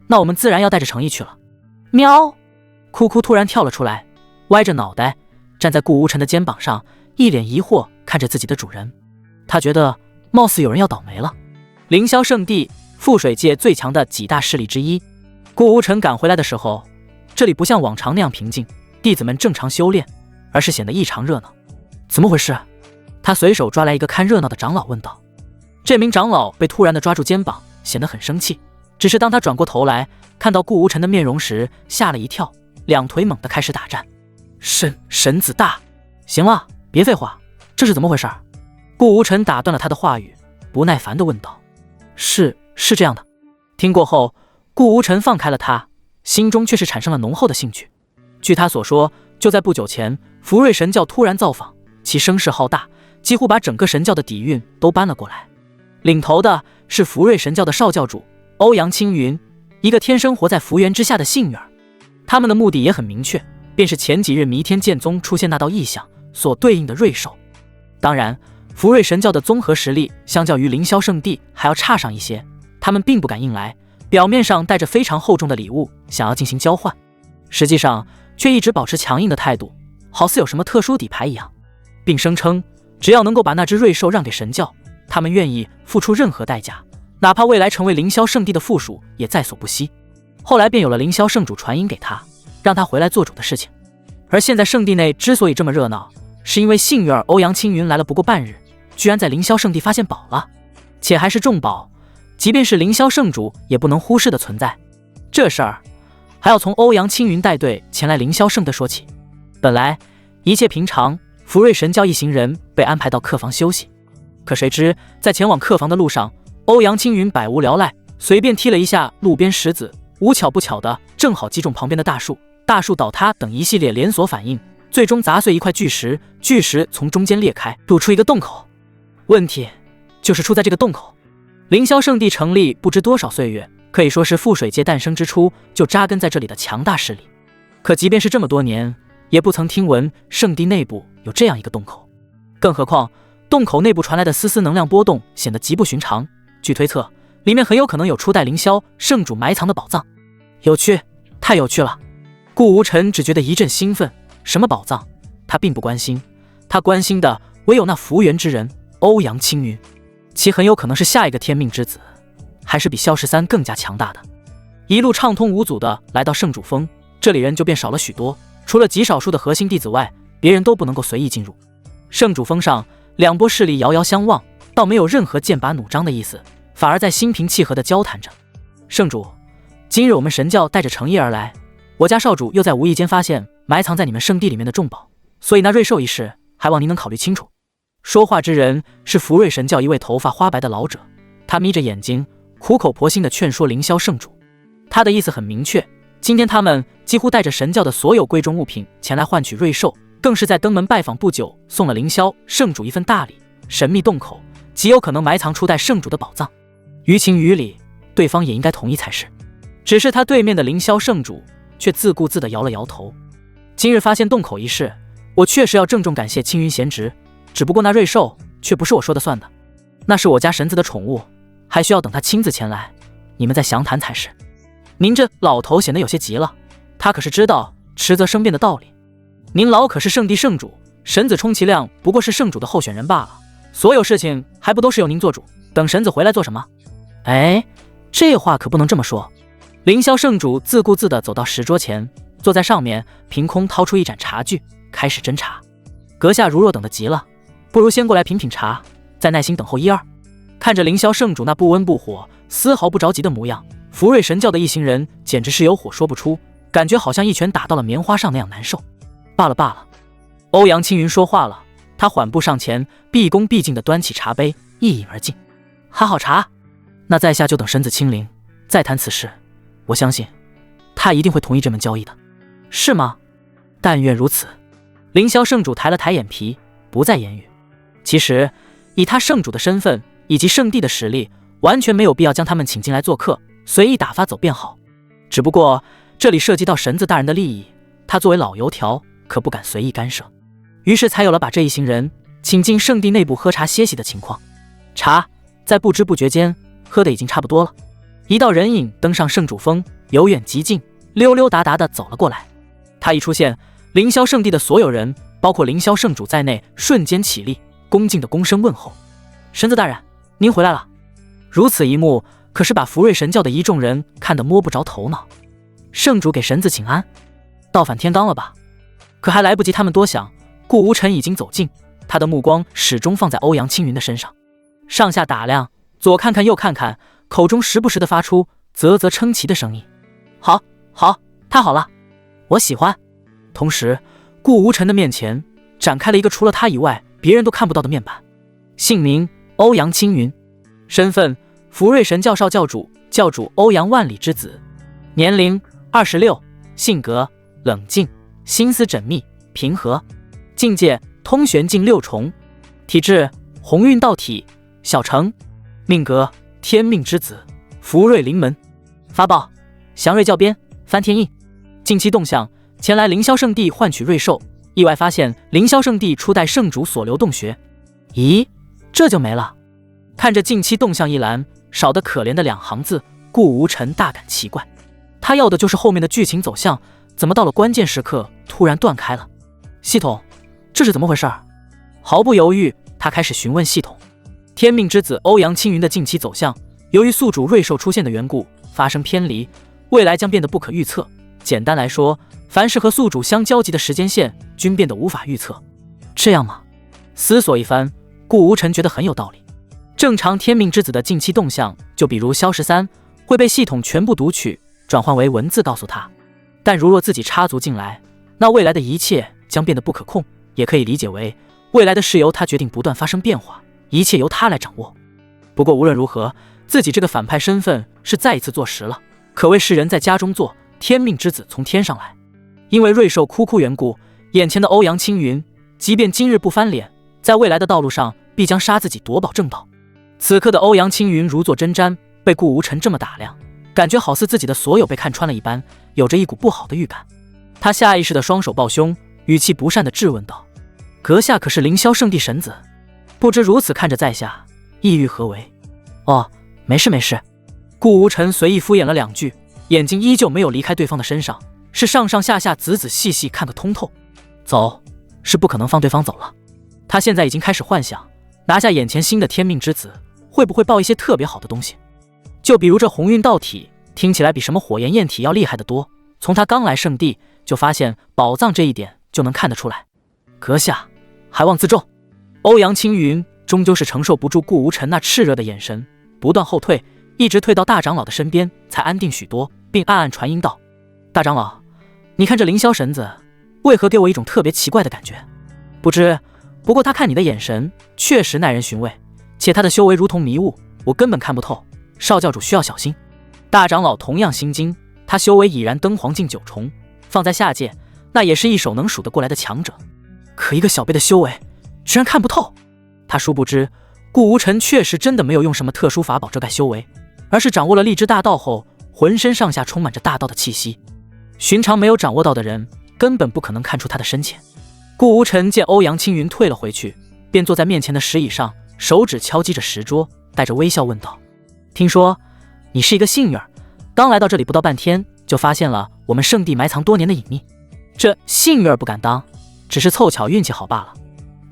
那我们自然要带着诚意去了。喵！哭哭突然跳了出来，歪着脑袋，站在顾无尘的肩膀上，一脸疑惑看着自己的主人。他觉得貌似有人要倒霉了。凌霄圣地，覆水界最强的几大势力之一。顾无尘赶回来的时候，这里不像往常那样平静，弟子们正常修炼，而是显得异常热闹。怎么回事？他随手抓来一个看热闹的长老问道。这名长老被突然的抓住肩膀，显得很生气。只是当他转过头来看到顾无尘的面容时，吓了一跳，两腿猛地开始打颤。神子大，行了，别废话，这是怎么回事？顾无尘打断了他的话语，不耐烦地问道。是这样的。听过后，顾无尘放开了他，心中却是产生了浓厚的兴趣。据他所说，就在不久前，福瑞神教突然造访，其声势浩大，几乎把整个神教的底蕴都搬了过来。领头的是福瑞神教的少教主欧阳青云，一个天生活在福源之下的幸运儿。他们的目的也很明确，便是前几日弥天剑宗出现那道异象所对应的瑞兽。当然，福瑞神教的综合实力相较于凌霄圣地还要差上一些，他们并不敢硬来，表面上带着非常厚重的礼物想要进行交换，实际上却一直保持强硬的态度，好似有什么特殊底牌一样，并声称只要能够把那只瑞兽让给神教，他们愿意付出任何代价，哪怕未来成为凌霄圣地的附属也在所不惜。后来便有了凌霄圣主传音给他，让他回来做主的事情。而现在圣地内之所以这么热闹，是因为幸运儿欧阳青云来了不过半日，居然在凌霄圣地发现宝了，且还是重宝，即便是凌霄圣主也不能忽视的存在。这事儿还要从欧阳青云带队前来凌霄圣地说起。本来一切平常，福瑞神教一行人被安排到客房休息，可谁知在前往客房的路上，欧阳青云百无聊赖，随便踢了一下路边石子，无巧不巧的正好击中旁边的大树，大树倒塌等一系列连锁反应，最终砸碎一块巨石，巨石从中间裂开，露出一个洞口。问题就是出在这个洞口。凌霄圣地成立不知多少岁月，可以说是覆水界诞生之初就扎根在这里的强大势力。可即便是这么多年，也不曾听闻圣地内部有这样一个洞口。更何况洞口内部传来的丝丝能量波动显得极不寻常，据推测，里面很有可能有初代凌霄圣主埋藏的宝藏。有趣，太有趣了。顾无尘只觉得一阵兴奋，什么宝藏他并不关心，他关心的唯有那福源之人欧阳青云，其很有可能是下一个天命之子，还是比萧13更加强大的。一路畅通无阻的来到圣主峰，这里人就变少了许多，除了极少数的核心弟子外，别人都不能够随意进入。圣主峰上两波势力遥遥相望，倒没有任何剑拔弩张的意思，反而在心平气和地交谈着。圣主，今日我们神教带着诚意而来，我家少主又在无意间发现埋藏在你们圣地里面的重宝，所以那瑞兽一事还望您能考虑清楚。说话之人是福瑞神教一位头发花白的老者，他眯着眼睛苦口婆心地劝说凌霄圣主。他的意思很明确，今天他们几乎带着神教的所有贵重物品前来换取瑞兽，更是在登门拜访不久送了凌霄圣主一份大礼，神秘洞口极有可能埋藏初代圣主的宝藏。于情于理，对方也应该同意才是。只是他对面的凌霄圣主却自顾自地摇了摇头。今日发现洞口一事，我确实要郑重感谢青云贤侄，只不过那瑞兽却不是我说的算的，那是我家神子的宠物，还需要等他亲自前来，你们再详谈才是。您这老头显得有些急了，他可是知道迟则生变的道理。您老可是圣地圣主，神子充其量不过是圣主的候选人罢了，所有事情还不都是由您做主，等神子回来做什么？哎，这话可不能这么说。凌霄圣主自顾自地走到石桌前，坐在上面，凭空掏出一盏茶具，开始斟茶。阁下如若等得急了，不如先过来品品茶，再耐心等候一二。看着凌霄圣主那不温不火，丝毫不着急的模样，福瑞神教的一行人简直是有火说不出，感觉好像一拳打到了棉花上那样难受。罢了罢了，欧阳青云说话了，他缓步上前，毕恭毕敬地端起茶杯，一饮而尽。还好茶，那在下就等神子亲临，再谈此事。我相信他一定会同意这门交易的。是吗？但愿如此。凌霄圣主抬了抬眼皮，不再言语。其实以他圣主的身份以及圣地的实力，完全没有必要将他们请进来做客，随意打发走便好。只不过这里涉及到神子大人的利益，他作为老油条可不敢随意干涉，于是才有了把这一行人请进圣地内部喝茶歇息的情况。茶在不知不觉间喝得已经差不多了，一道人影登上圣主峰，由远及近，溜溜达达地走了过来。他一出现，凌霄圣地的所有人包括凌霄圣主在内瞬间起立，恭敬的躬身问候：“神子大人，您回来了。”如此一幕，可是把福瑞神教的一众人看得摸不着头脑。圣主给神子请安，倒反天罡了吧？可还来不及他们多想，顾无尘已经走近，他的目光始终放在欧阳青云的身上，上下打量，左看看右看看，口中时不时地发出啧啧称奇的声音。好，好，太好了，我喜欢。同时，顾无尘的面前展开了一个除了他以外别人都看不到的面板。姓名：欧阳青云，身份：福瑞神教少教主，教主欧阳万里之子，年龄26，性格：冷静，心思缜密，平和，境界：通玄境6重，体质：鸿运道体，小成，命格：天命之子，福瑞临门，发报：祥瑞教鞭，翻天印。近期动向：前来凌霄圣地换取瑞兽，意外发现凌霄圣地初代圣主所留洞穴。咦，这就没了？看着近期动向一栏少得可怜的2行字，顾无尘大感奇怪。他要的就是后面的剧情走向，怎么到了关键时刻突然断开了？系统，这是怎么回事？毫不犹豫，他开始询问系统。天命之子欧阳青云的近期走向，由于宿主瑞兽出现的缘故，发生偏离，未来将变得不可预测。简单来说，凡是和宿主相交集的时间线均变得无法预测。这样吗？思索一番，顾无尘觉得很有道理。正常天命之子的近期动向，就比如萧13会被系统全部读取，转换为文字告诉他。但如若自己插足进来，那未来的一切将变得不可控，也可以理解为未来的事由他决定不断发生变化，一切由他来掌握。不过无论如何，自己这个反派身份是再一次坐实了，可谓是人在家中坐，天命之子从天上来。因为瑞兽哭哭缘故，眼前的欧阳青云即便今日不翻脸，在未来的道路上必将杀自己夺保正道。此刻的欧阳青云如坐针毡，被顾无尘这么打量，感觉好似自己的所有被看穿了一般，有着一股不好的预感。他下意识的双手抱胸，语气不善的质问道：阁下可是凌霄圣地神子？不知如此看着在下，意欲何为？哦，没事没事。顾无尘随意敷衍了2句，眼睛依旧没有离开对方的身上，是上上下下仔仔细细看个通透。走，是不可能放对方走了。他现在已经开始幻想，拿下眼前新的天命之子，会不会爆一些特别好的东西？就比如这鸿运道体，听起来比什么火焰焰体要厉害得多。从他刚来圣地就发现宝藏这一点就能看得出来。阁下还望自重。欧阳青云终究是承受不住顾无尘那炽热的眼神，不断后退，一直退到大长老的身边才安定许多，并暗暗传音道：大长老，你看这凌霄神子为何给我一种特别奇怪的感觉？不过他看你的眼神确实耐人寻味，且他的修为如同迷雾，我根本看不透，少教主需要小心。大长老同样心惊，他修为已然登黄境9重，放在下界那也是一手能数得过来的强者，可一个小辈的修为居然看不透。他殊不知顾无尘确实真的没有用什么特殊法宝遮盖修为，而是掌握了力之大道后，浑身上下充满着大道的气息，寻常没有掌握到的人根本不可能看出他的深浅。顾无尘见欧阳青云退了回去，便坐在面前的石椅上，手指敲击着石桌，带着微笑问道：听说你是一个幸运儿，刚来到这里不到半天，就发现了我们圣地埋藏多年的隐秘。这幸运儿不敢当，只是凑巧运气好罢了。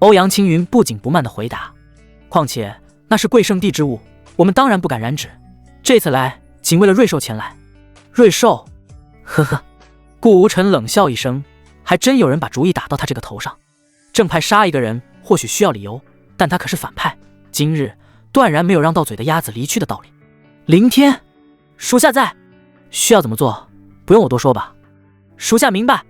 欧阳青云不紧不慢地回答：况且那是贵圣地之物，我们当然不敢染指，这次来仅为了瑞兽前来。瑞兽？呵呵。顾无尘冷笑一声，还真有人把主意打到他这个头上。正派杀一个人或许需要理由，但他可是反派，今日断然没有让到嘴的鸭子离去的道理。凌天，属下在。需要怎么做，不用我多说吧？属下明白。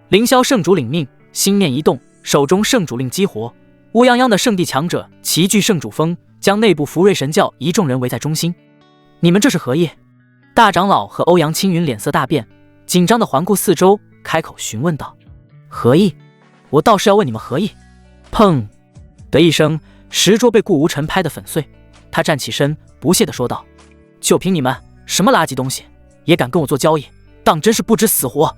凌霄圣主领命，心念一动，手中圣主令激活，乌泱泱的圣地强者齐聚圣主峰，将内部福瑞神教一众人围在中心。你们这是何意？大长老和欧阳青云脸色大变，紧张地环顾四周，开口询问道：何意？我倒是要问你们何意。砰的一声，石桌被顾无尘拍得粉碎。他站起身，不屑地说道：就凭你们什么垃圾东西，也敢跟我做交易，当真是不知死活。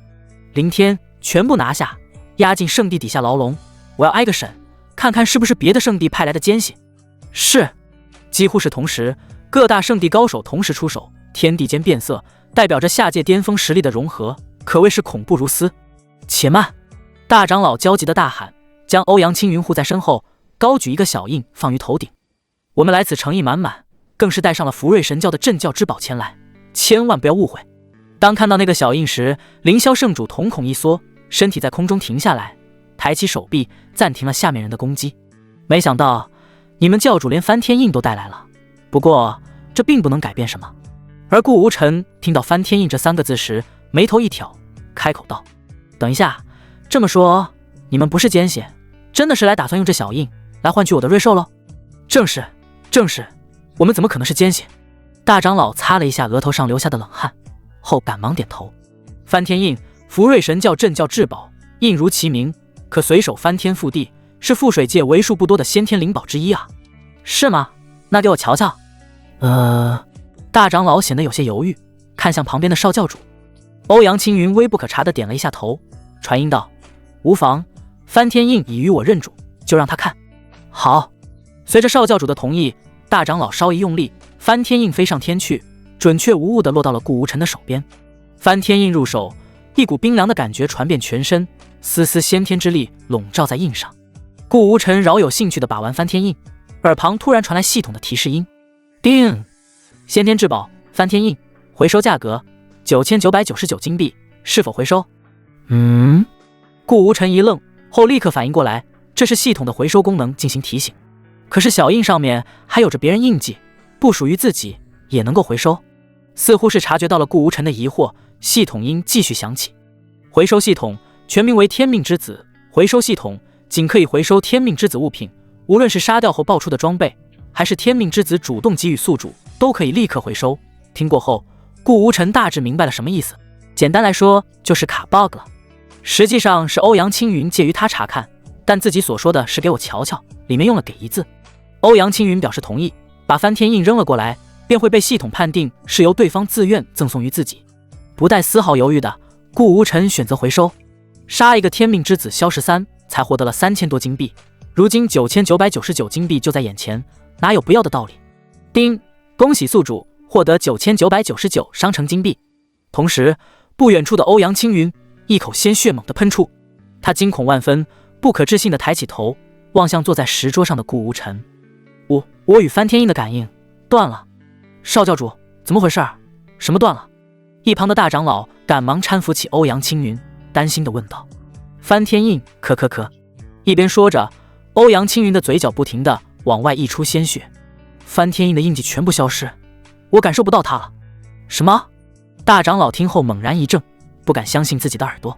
凌天，全部拿下，押进圣地底下牢笼，我要挨个审，看看是不是别的圣地派来的奸细。是。几乎是同时，各大圣地高手同时出手，天地间变色，代表着下界巅峰实力的融合，可谓是恐怖如斯。且慢！大长老焦急地大喊，将欧阳青云护在身后，高举一个小印放于头顶。我们来此诚意满满，更是带上了福瑞神教的镇教之宝前来，千万不要误会。当看到那个小印时，凌霄圣主瞳孔一缩，身体在空中停下来，抬起手臂暂停了下面人的攻击。没想到你们教主连翻天印都带来了，不过这并不能改变什么。而顾无尘听到翻天印这3个字时，眉头一挑，开口道：等一下，这么说你们不是奸细，真的是来打算用这小印来换取我的瑞兽喽？正是，我们怎么可能是奸细？大长老擦了一下额头上流下的冷汗，后赶忙点头。翻天印，福瑞神教镇教至宝，印如其名，可随手翻天覆地，是覆水界为数不多的先天灵宝之一啊。是吗？那给我瞧瞧。大长老显得有些犹豫，看向旁边的少教主。欧阳青云微不可察地点了一下头，传音道：无妨，翻天印已与我认主，就让他看。好。随着少教主的同意，大长老稍一用力，翻天印飞上天去，准确无误地落到了顾无尘的手边。翻天印入手，一股冰凉的感觉传遍全身，丝丝先天之力笼罩在印上。顾无尘饶有兴趣地把玩翻天印，耳旁突然传来系统的提示音：叮！先天至宝翻天印，回收价格9999金币，是否回收？顾无尘一愣，后立刻反应过来，这是系统的回收功能进行提醒。可是小印上面还有着别人印记，不属于自己也能够回收？似乎是察觉到了顾无尘的疑惑，系统音继续响起。回收系统全名为天命之子，回收系统仅可以回收天命之子物品，无论是杀掉后爆出的装备，还是天命之子主动给予宿主，都可以立刻回收。听过后，顾无尘大致明白了什么意思，简单来说就是卡 bug 了。实际上是欧阳青云介于他查看，但自己所说的是给我瞧瞧，里面用了给一字。欧阳青云表示同意，把翻天印扔了过来，便会被系统判定是由对方自愿赠送于自己。不带丝毫犹豫的，顾无尘选择回收。杀一个天命之子萧13才获得了3000多金币，如今9999金币就在眼前，哪有不要的道理？叮，恭喜宿主获得9999商城金币。同时，不远处的欧阳青云一口鲜血猛地喷出，他惊恐万分，不可置信地抬起头，望向坐在石桌上的顾无尘。我与翻天印的感应断了。少教主，怎么回事？什么断了？一旁的大长老赶忙搀扶起欧阳青云，担心地问道。翻天印，咳。一边说着，欧阳青云的嘴角不停地往外溢出鲜血。翻天印的印记全部消失，我感受不到它了。什么？大长老听后猛然一怔，不敢相信自己的耳朵。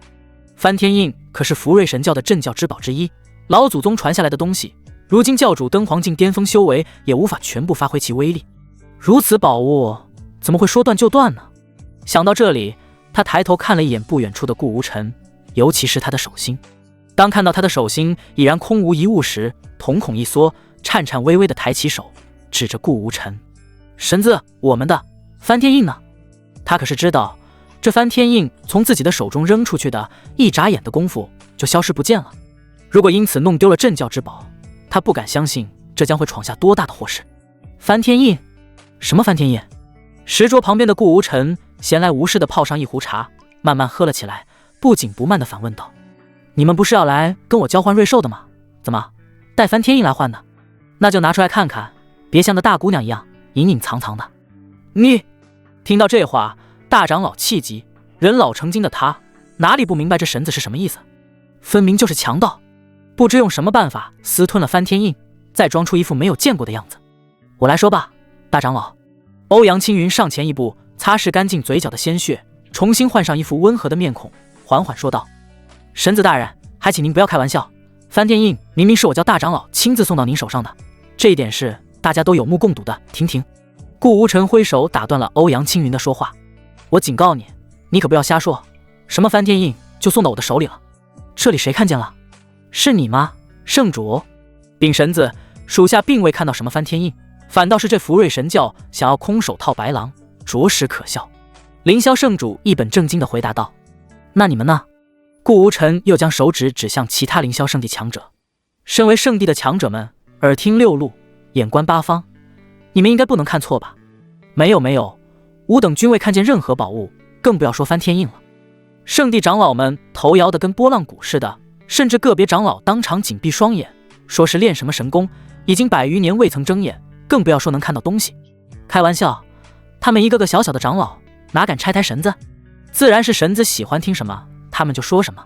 翻天印可是福瑞神教的镇教之宝之一，老祖宗传下来的东西，如今教主登黄境巅峰修为，也无法全部发挥其威力。如此宝物，怎么会说断就断呢？想到这里，他抬头看了一眼不远处的顾无尘，尤其是他的手心。当看到他的手心已然空无一物时，瞳孔一缩，颤颤巍巍地抬起手，指着顾无尘：神子，我们的翻天印呢？他可是知道，这翻天印从自己的手中扔出去的，一眨眼的功夫就消失不见了。如果因此弄丢了镇教之宝，他不敢相信这将会闯下多大的祸事。翻天印？什么翻天印？石桌旁边的顾无尘闲来无事地泡上一壶茶，慢慢喝了起来，不紧不慢地反问道：你们不是要来跟我交换瑞兽的吗？怎么带翻天印来换的？那就拿出来看看，别像个大姑娘一样隐隐藏藏的。你听到这话，大长老气急，人老成精的他哪里不明白这神子是什么意思？分明就是强盗，不知用什么办法私吞了翻天印，再装出一副没有见过的样子。我来说吧，大长老。欧阳青云上前一步，擦拭干净嘴角的鲜血，重新换上一副温和的面孔，缓缓说道：神子大人，还请您不要开玩笑，翻天印明明是我叫大长老亲自送到您手上的，这一点是大家都有目共睹的。停！顾无尘挥手打断了欧阳青云的说话。我警告你，你可不要瞎说，什么翻天印就送到我的手里了，这里谁看见了？是你吗，圣主？禀神子，属下并未看到什么翻天印，反倒是这福瑞神教想要空手套白狼，着实可笑。凌霄圣主一本正经地回答道。那你们呢？顾无尘又将手指指向其他凌霄圣地强者。身为圣地的强者们，耳听六路，眼观八方，你们应该不能看错吧？没有，吾等均未看见任何宝物，更不要说翻天印了。圣地长老们头摇得跟波浪鼓似的，甚至个别长老当场紧闭双眼，说是练什么神功，已经100余年未曾睁眼，更不要说能看到东西。开玩笑，他们一个个小小的长老，哪敢拆台绳子？自然是绳子喜欢听什么，他们就说什么。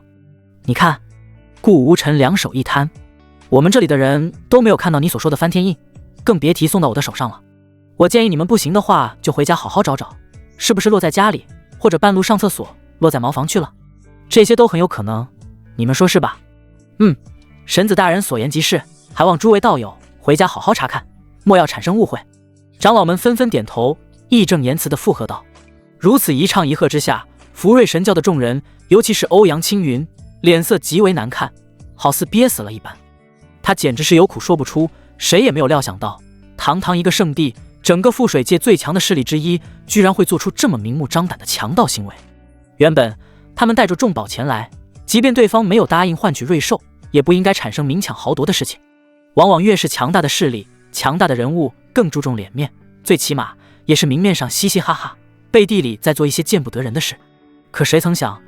你看，顾无尘两手一摊，我们这里的人都没有看到你所说的翻天印，更别提送到我的手上了。我建议你们不行的话，就回家好好找找，是不是落在家里，或者半路上厕所落在茅房去了，这些都很有可能，你们说是吧？神子大人所言极是，还望诸位道友回家好好查看，莫要产生误会。长老们纷纷点头，义正言辞地附和道。如此一唱一和之下，福瑞神教的众人，尤其是欧阳青云，脸色极为难看，好似憋死了一般。他简直是有苦说不出，谁也没有料想到，堂堂一个圣地，整个覆水界最强的势力之一，居然会做出这么明目张胆的强盗行为。原本他们带着重宝前来，即便对方没有答应换取瑞兽，也不应该产生明抢豪夺的事情。往往越是强大的势力，强大的人物更注重脸面，最起码也是明面上嘻嘻哈哈，背地里在做一些见不得人的事。可谁曾想，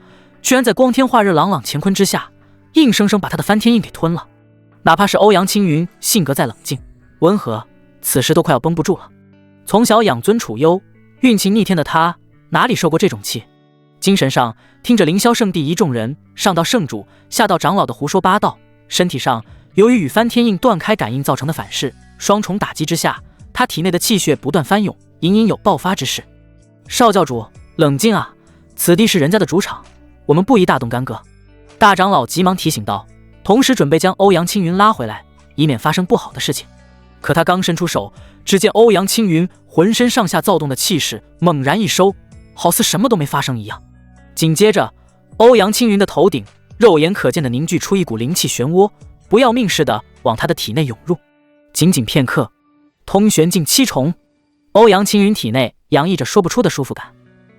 居然在光天化日朗朗乾坤之下，硬生生把他的翻天印给吞了。哪怕是欧阳青云性格再冷静温和，此时都快要绷不住了。从小养尊处优，运气逆天的他，哪里受过这种气？精神上听着凌霄圣地一众人，上到圣主，下到长老的胡说八道，身体上由于与翻天印断开感应造成的反噬，双重打击之下，他体内的气血不断翻涌，隐隐有爆发之势。少教主，冷静啊，此地是人家的主场，我们不宜大动干戈。大长老急忙提醒道，同时准备将欧阳青云拉回来，以免发生不好的事情。可他刚伸出手，只见欧阳青云浑身上下躁动的气势猛然一收，好似什么都没发生一样。紧接着，欧阳青云的头顶肉眼可见的凝聚出一股灵气漩涡，不要命似的往他的体内涌入。仅仅片刻，通玄境7重，欧阳青云体内洋溢着说不出的舒服感。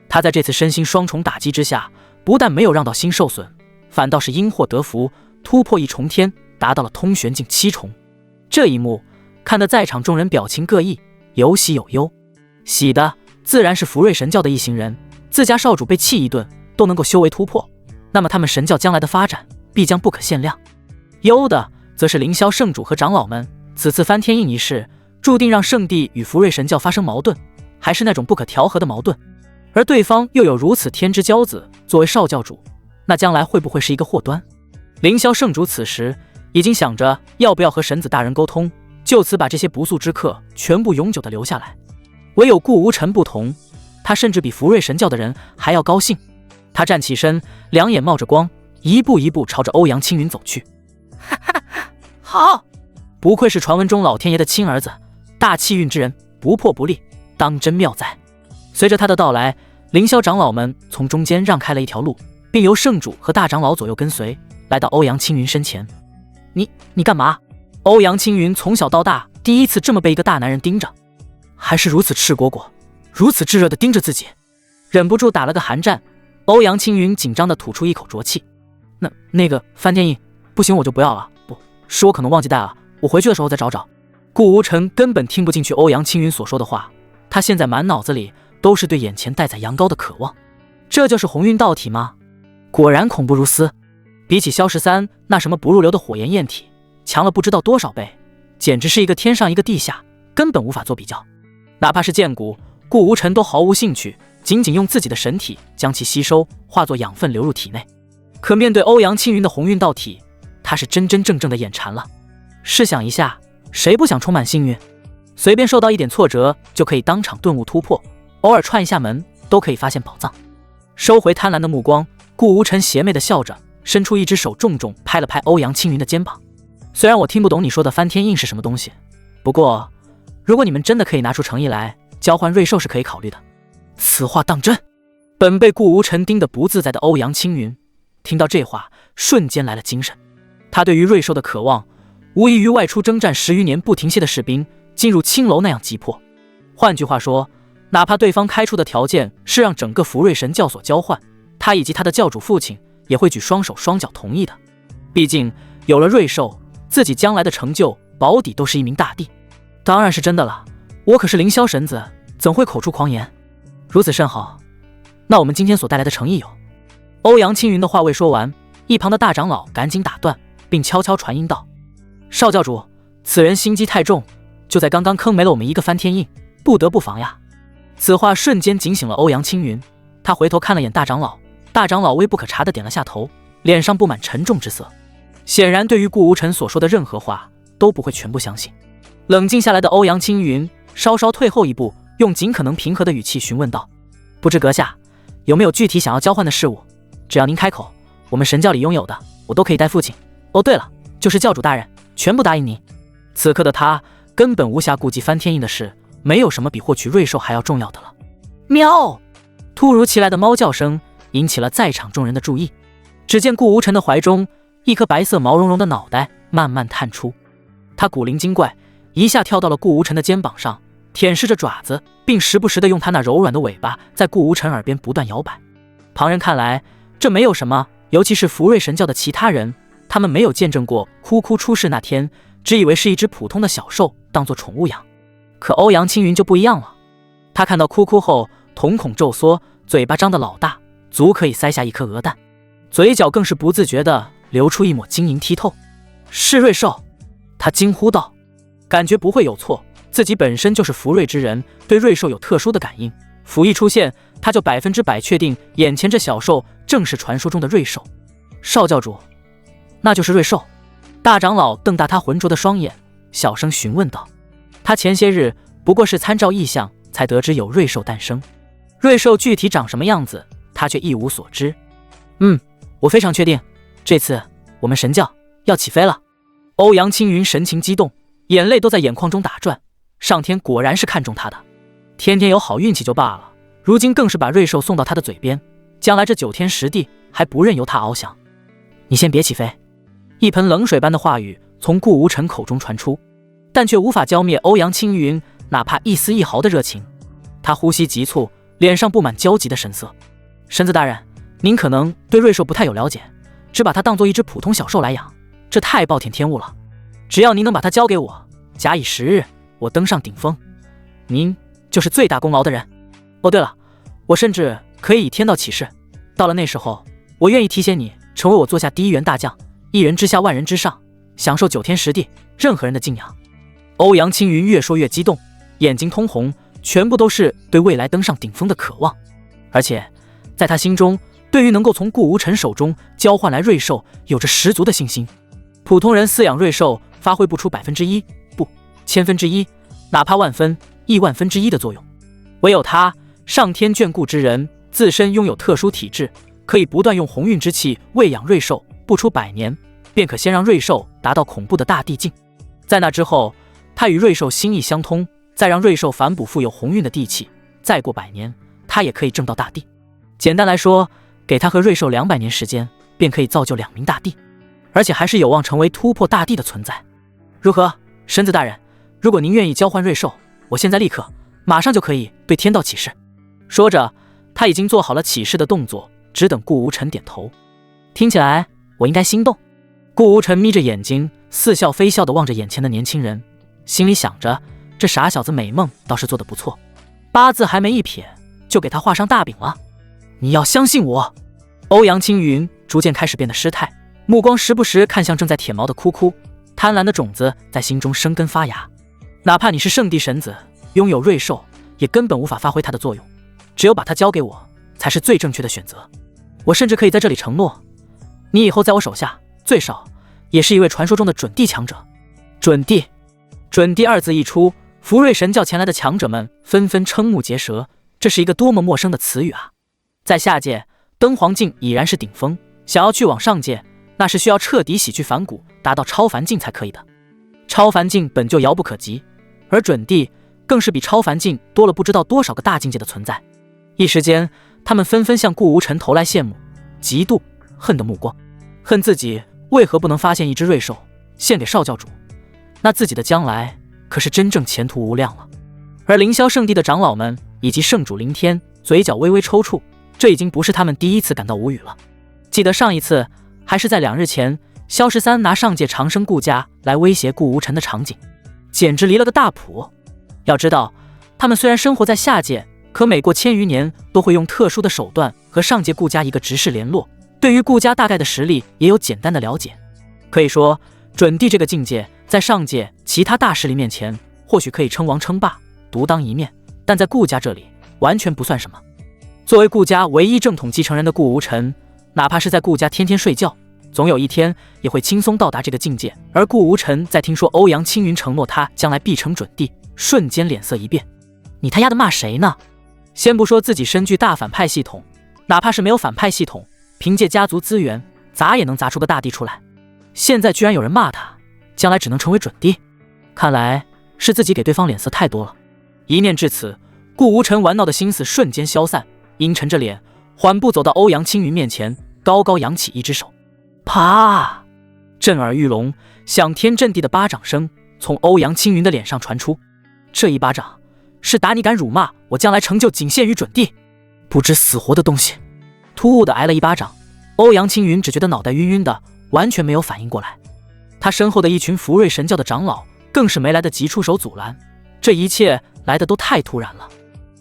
他在这次身心双重打击之下，不但没有让到心受损，反倒是因祸得福，突破1重天，达到了通玄境7重。这一幕看得在场众人表情各异，有喜有忧。喜的自然是福瑞神教的一行人，自家少主被气一顿都能够修为突破，那么他们神教将来的发展必将不可限量。忧的则是凌霄圣主和长老们，此次翻天印一事注定让圣地与福瑞神教发生矛盾，还是那种不可调和的矛盾。而对方又有如此天之骄子作为少教主，那将来会不会是一个祸端？凌霄圣主此时已经想着要不要和神子大人沟通，就此把这些不速之客全部永久的留下来。唯有顾无尘不同，他甚至比福瑞神教的人还要高兴。他站起身，两眼冒着光，一步一步朝着欧阳青云走去。好，不愧是传闻中老天爷的亲儿子，大气运之人，不破不立，当真妙哉。随着他的到来，凌霄长老们从中间让开了一条路，并由圣主和大长老左右跟随，来到欧阳青云身前。你干嘛？欧阳青云从小到大第一次这么被一个大男人盯着，还是如此赤果果，如此炙热的盯着自己，忍不住打了个寒战。欧阳青云紧张的吐出一口浊气。那个翻天印不行，我就不要了，不是我可能忘记带了，我回去的时候再找找。顾无尘根本听不进去欧阳青云所说的话，他现在满脑子里都是对眼前待宰羊羔的渴望。这就是鸿运道体吗？果然恐怖如斯，比起萧13那什么不入流的火焰焰体，强了不知道多少倍，简直是一个天上一个地下，根本无法做比较。哪怕是剑骨，顾无尘都毫无兴趣，仅仅用自己的神体将其吸收，化作养分流入体内。可面对欧阳青云的鸿运道体，他是真真正正的眼馋了。试想一下，谁不想充满幸运？随便受到一点挫折就可以当场顿悟突破，偶尔串一下门都可以发现宝藏。收回贪婪的目光，顾无尘邪魅的笑着，伸出一只手重重拍了拍欧阳青云的肩膀。虽然我听不懂你说的翻天印是什么东西，不过如果你们真的可以拿出诚意来交换瑞兽，是可以考虑的。此话当真？本被顾无尘盯得不自在的欧阳青云听到这话，瞬间来了精神。他对于瑞兽的渴望，无异于外出征战10余年不停歇的士兵进入青楼那样急迫。换句话说，哪怕对方开出的条件是让整个福瑞神教所交换，他以及他的教主父亲也会举双手双脚同意的。毕竟有了瑞兽，自己将来的成就保底都是一名大帝。当然是真的了，我可是凌霄神子，怎会口出狂言？如此甚好，那我们今天所带来的诚意有……欧阳青云的话未说完，一旁的大长老赶紧打断，并悄悄传音道：“少教主，此人心机太重，就在刚刚坑没了我们一个翻天印，不得不防呀。”此话瞬间警醒了欧阳青云，他回头看了眼大长老，大长老微不可察地点了下头，脸上布满沉重之色。显然对于顾无尘所说的任何话都不会全部相信。冷静下来的欧阳青云稍稍退后一步，用尽可能平和的语气询问道：“不知阁下有没有具体想要交换的事物？只要您开口，我们神教里拥有的我都可以带父亲。哦，对了，就是教主大人全部答应您。”此刻的他根本无暇顾及翻天印的事，没有什么比获取瑞兽还要重要的了。喵！突如其来的猫叫声引起了在场众人的注意。只见顾无尘的怀中，一颗白色毛茸茸的脑袋慢慢探出，他古灵精怪，一下跳到了顾无尘的肩膀上，舔舐着爪子，并时不时地用他那柔软的尾巴在顾无尘耳边不断摇摆。旁人看来这没有什么，尤其是福瑞神教的其他人，他们没有见证过哭哭出世那天，只以为是一只普通的小兽当作宠物养。可欧阳青云就不一样了，他看到哭哭后瞳孔骤缩，嘴巴张得老大，足可以塞下一颗鹅蛋，嘴角更是不自觉地流出一抹晶莹剔透。是瑞兽！他惊呼道，感觉不会有错，自己本身就是福瑞之人，对瑞兽有特殊的感应，符一出现，他就100%确定眼前这小兽正是传说中的瑞兽。少教主，那就是瑞兽？大长老瞪大他浑浊的双眼，小声询问道。他前些日不过是参照异象才得知有瑞兽诞生，瑞兽具体长什么样子，他却一无所知。我非常确定，这次我们神教要起飞了。欧阳青云神情激动，眼泪都在眼眶中打转，上天果然是看中他的，天天有好运气就罢了，如今更是把瑞兽送到他的嘴边，将来这9天10地还不任由他翱翔。你先别起飞！一盆冷水般的话语从顾无尘口中传出，但却无法浇灭欧阳青云哪怕一丝一毫的热情。他呼吸急促，脸上布满焦急的神色。神子大人，您可能对瑞兽不太有了解，只把它当作一只普通小兽来养，这太暴殄天物了。只要您能把它交给我，假以时日，我登上顶峰，您就是最大功劳的人。哦，对了，我甚至可以以天道起誓，到了那时候，我愿意提携你成为我座下第一员大将，一人之下万人之上，享受9天10地任何人的敬仰。欧阳青云越说越激动，眼睛通红，全部都是对未来登上顶峰的渴望。而且在他心中，对于能够从顾无尘手中交换来瑞兽有着十足的信心。普通人饲养瑞兽发挥不出1%，不1/1000，哪怕万分、亿万分之一的作用。唯有他上天眷顾之人，自身拥有特殊体质，可以不断用鸿运之气喂养瑞兽，不出100年便可先让瑞兽达到恐怖的大地境。在那之后，他与瑞兽心意相通，再让瑞兽反哺富有鸿运的地气，再过100年，他也可以证到大帝。简单来说，给他和瑞兽200年时间，便可以造就2名大帝，而且还是有望成为突破大帝的存在。如何，神子大人？如果您愿意交换瑞兽，我现在立刻马上就可以对天道起誓。说着，他已经做好了起誓的动作，只等顾无尘点头。听起来我应该心动。顾无尘眯着眼睛，似笑非笑地望着眼前的年轻人，心里想着，这傻小子美梦倒是做得不错，八字还没一撇，就给他画上大饼了。你要相信我！欧阳青云逐渐开始变得失态，目光时不时看向正在舔毛的哭哭，贪婪的种子在心中生根发芽。哪怕你是圣地神子，拥有瑞兽，也根本无法发挥它的作用，只有把它交给我，才是最正确的选择。我甚至可以在这里承诺，你以后在我手下，最少也是一位传说中的准地强者。准地，准地二字一出，福瑞神教前来的强者们纷纷瞠目结舌，这是一个多么陌生的词语啊！在下界，登黄境已然是顶峰，想要去往上界，那是需要彻底洗去反骨，达到超凡境才可以的。超凡境本就遥不可及，而准地更是比超凡境多了不知道多少个大境界的存在。一时间，他们纷纷向顾无尘投来羡慕、嫉妒、恨的目光，恨自己为何不能发现一只瑞兽献给少教主，那自己的将来可是真正前途无量了。而凌霄圣地的长老们以及圣主凌天嘴角微微抽搐，这已经不是他们第一次感到无语了。记得上一次还是在2日前，萧13拿上界长生顾家来威胁顾无尘的场景，简直离了个大谱。要知道，他们虽然生活在下界，可每过1000余年都会用特殊的手段和上界顾家一个执事联络，对于顾家大概的实力也有简单的了解。可以说，准帝这个境界在上界其他大势力面前，或许可以称王称霸，独当一面，但在顾家这里完全不算什么。作为顾家唯一正统继承人的顾无尘，哪怕是在顾家天天睡觉，总有一天也会轻松到达这个境界。而顾无尘在听说欧阳青云承诺他将来必成准帝，瞬间脸色一变。你他丫的骂谁呢？先不说自己身具大反派系统，哪怕是没有反派系统，凭借家族资源砸也能砸出个大帝出来。现在居然有人骂他将来只能成为准帝，看来是自己给对方脸色太多了。一念至此，顾无尘玩闹的心思瞬间消散，阴沉着脸缓步走到欧阳青云面前，高高扬起一只手。啪！震耳欲聋、响天震地的巴掌声从欧阳青云的脸上传出。这一巴掌是打你敢辱骂我将来成就仅限于准帝，不知死活的东西！突兀的挨了一巴掌，欧阳青云只觉得脑袋晕晕的，完全没有反应过来。他身后的一群福瑞神教的长老更是没来得及出手阻拦，这一切来的都太突然了。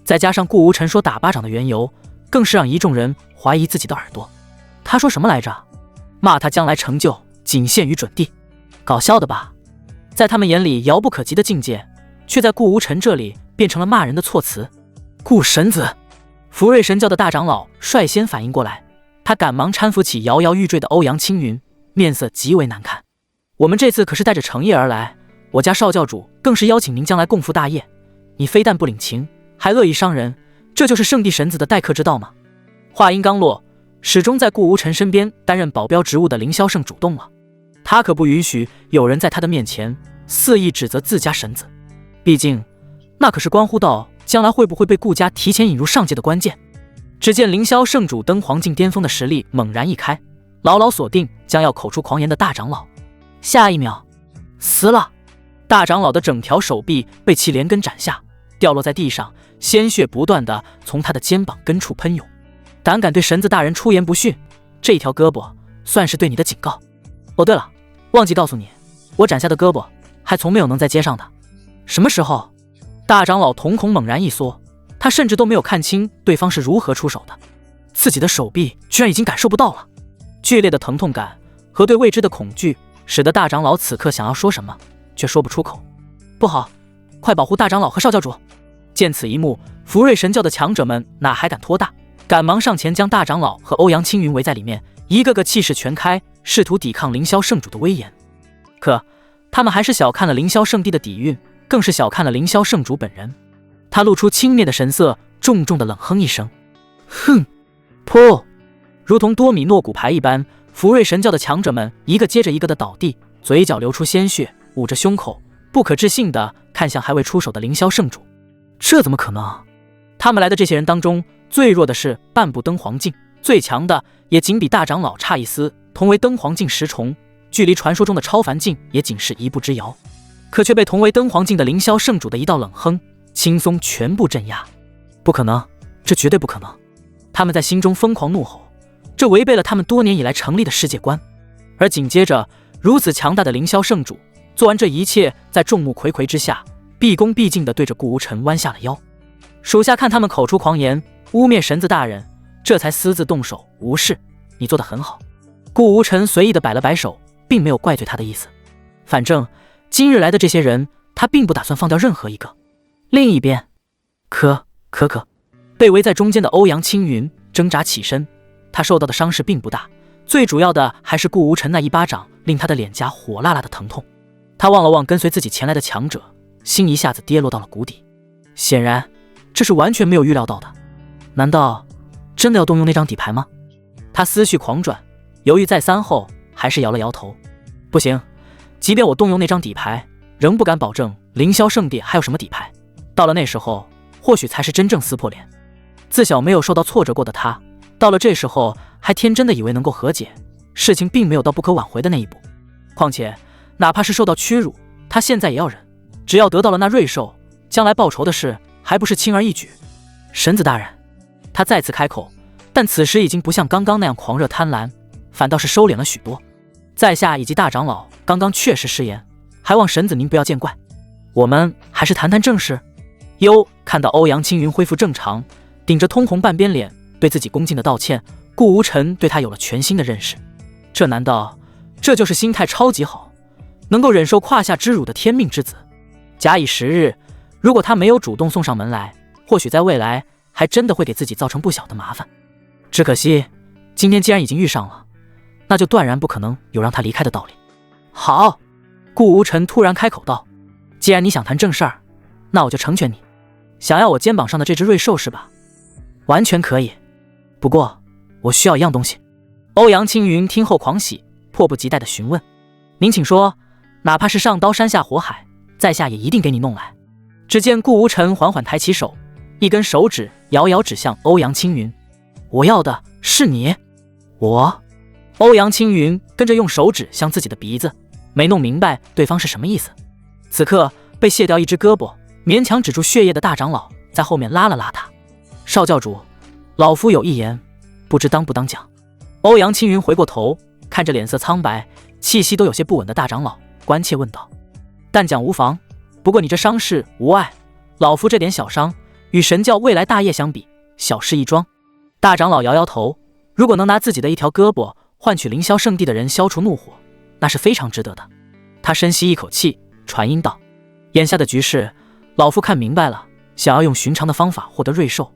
再加上顾无尘说打巴掌的缘由，更是让一众人怀疑自己的耳朵。他说什么来着？骂他将来成就仅限于准帝，搞笑的吧？在他们眼里遥不可及的境界，却在顾无尘这里变成了骂人的措辞。顾神子！福瑞神教的大长老率先反应过来，他赶忙搀扶起摇摇欲坠的欧阳青云，面色极为难看。我们这次可是带着诚意而来，我家少教主更是邀请您将来共赴大业，你非但不领情，还恶意伤人，这就是圣地神子的待客之道吗？话音刚落，始终在顾无尘身边担任保镖职务的凌霄圣主动了，他可不允许有人在他的面前肆意指责自家神子，毕竟那可是关乎到将来会不会被顾家提前引入上界的关键。只见凌霄圣主登黄境巅峰的实力猛然一开，牢牢锁定将要口出狂言的大长老。下一秒，死了！大长老的整条手臂被其连根斩下，掉落在地上，鲜血不断的从他的肩膀根处喷涌。胆敢对神子大人出言不逊，这条胳膊算是对你的警告。哦对了，忘记告诉你，我斩下的胳膊还从没有能再接上的。什么时候？大长老瞳孔猛然一缩，他甚至都没有看清对方是如何出手的，自己的手臂居然已经感受不到了。剧烈的疼痛感和对未知的恐惧使得大长老此刻想要说什么却说不出口。不好，快保护大长老和少教主！见此一幕，福瑞神教的强者们哪还敢拖大，赶忙上前将大长老和欧阳青云围在里面，一个个气势全开，试图抵抗凌霄圣主的威严。可他们还是小看了凌霄圣地的底蕴，更是小看了凌霄圣主本人。他露出轻蔑的神色，重重的冷哼一声：哼！噗！如同多米诺骨牌一般，福瑞神教的强者们一个接着一个的倒地，嘴角流出鲜血，捂着胸口，不可置信地看向还未出手的凌霄圣主。这怎么可能？他们来的这些人当中，最弱的是半步登黄境，最强的也仅比大长老差一丝，同为登黄境10重，距离传说中的超凡境也仅是一步之遥。可却被同为登黄境的凌霄圣主的一道冷哼轻松全部镇压。不可能，这绝对不可能！他们在心中疯狂怒吼，这违背了他们多年以来成立的世界观。而紧接着，如此强大的凌霄圣主做完这一切，在众目睽睽之下，毕恭毕敬地对着顾无尘弯下了腰。属下看他们口出狂言，污蔑神子大人，这才私自动手。无事，你做得很好。顾无尘随意地摆了摆手，并没有怪罪他的意思。反正今日来的这些人，他并不打算放掉任何一个。另一边，可被围在中间的欧阳青云挣扎起身，他受到的伤势并不大，最主要的还是顾无尘那一巴掌令他的脸颊火辣辣的疼痛。他望了望跟随自己前来的强者，心一下子跌落到了谷底。显然这是完全没有预料到的。难道真的要动用那张底牌吗？他思绪狂转，犹豫再三后还是摇了摇头。不行，即便我动用那张底牌，仍不敢保证凌霄圣地还有什么底牌。到了那时候，或许才是真正撕破脸。自小没有受到挫折过的他，到了这时候还天真的以为能够和解，事情并没有到不可挽回的那一步。况且哪怕是受到屈辱，他现在也要忍，只要得到了那瑞兽，将来报仇的事还不是轻而易举。神子大人，他再次开口，但此时已经不像刚刚那样狂热贪婪，反倒是收敛了许多。在下以及大长老刚刚确实失言，还望神子您不要见怪。我们还是谈谈正事。看到欧阳青云恢复正常，顶着通红半边脸对自己恭敬的道歉，顾无尘对他有了全新的认识。难道这就是心态超级好，能够忍受胯下之辱的天命之子？假以时日，如果他没有主动送上门来，或许在未来还真的会给自己造成不小的麻烦。只可惜今天既然已经遇上了，那就断然不可能有让他离开的道理。好，顾无尘突然开口道，既然你想谈正事儿，那我就成全你。想要我肩膀上的这只瑞兽是吧？完全可以，不过我需要一样东西。欧阳青云听后狂喜，迫不及待地询问，您请说，哪怕是上刀山下火海，在下也一定给你弄来。只见顾无尘缓缓抬起手，一根手指遥遥指向欧阳青云，我要的是你。我？欧阳青云跟着用手指向自己的鼻子，没弄明白对方是什么意思。此刻被卸掉一只胳膊，勉强止住血液的大长老在后面拉了拉他，少教主，老夫有一言，不知当不当讲。欧阳青云回过头，看着脸色苍白、气息都有些不稳的大长老，关切问道，但讲无妨，不过你这伤势无碍，老夫这点小伤与神教未来大业相比，小事一桩。大长老摇摇头，如果能拿自己的一条胳膊换取凌霄圣地的人消除怒火，那是非常值得的。他深吸一口气，传音道，眼下的局势老夫看明白了，想要用寻常的方法获得瑞兽，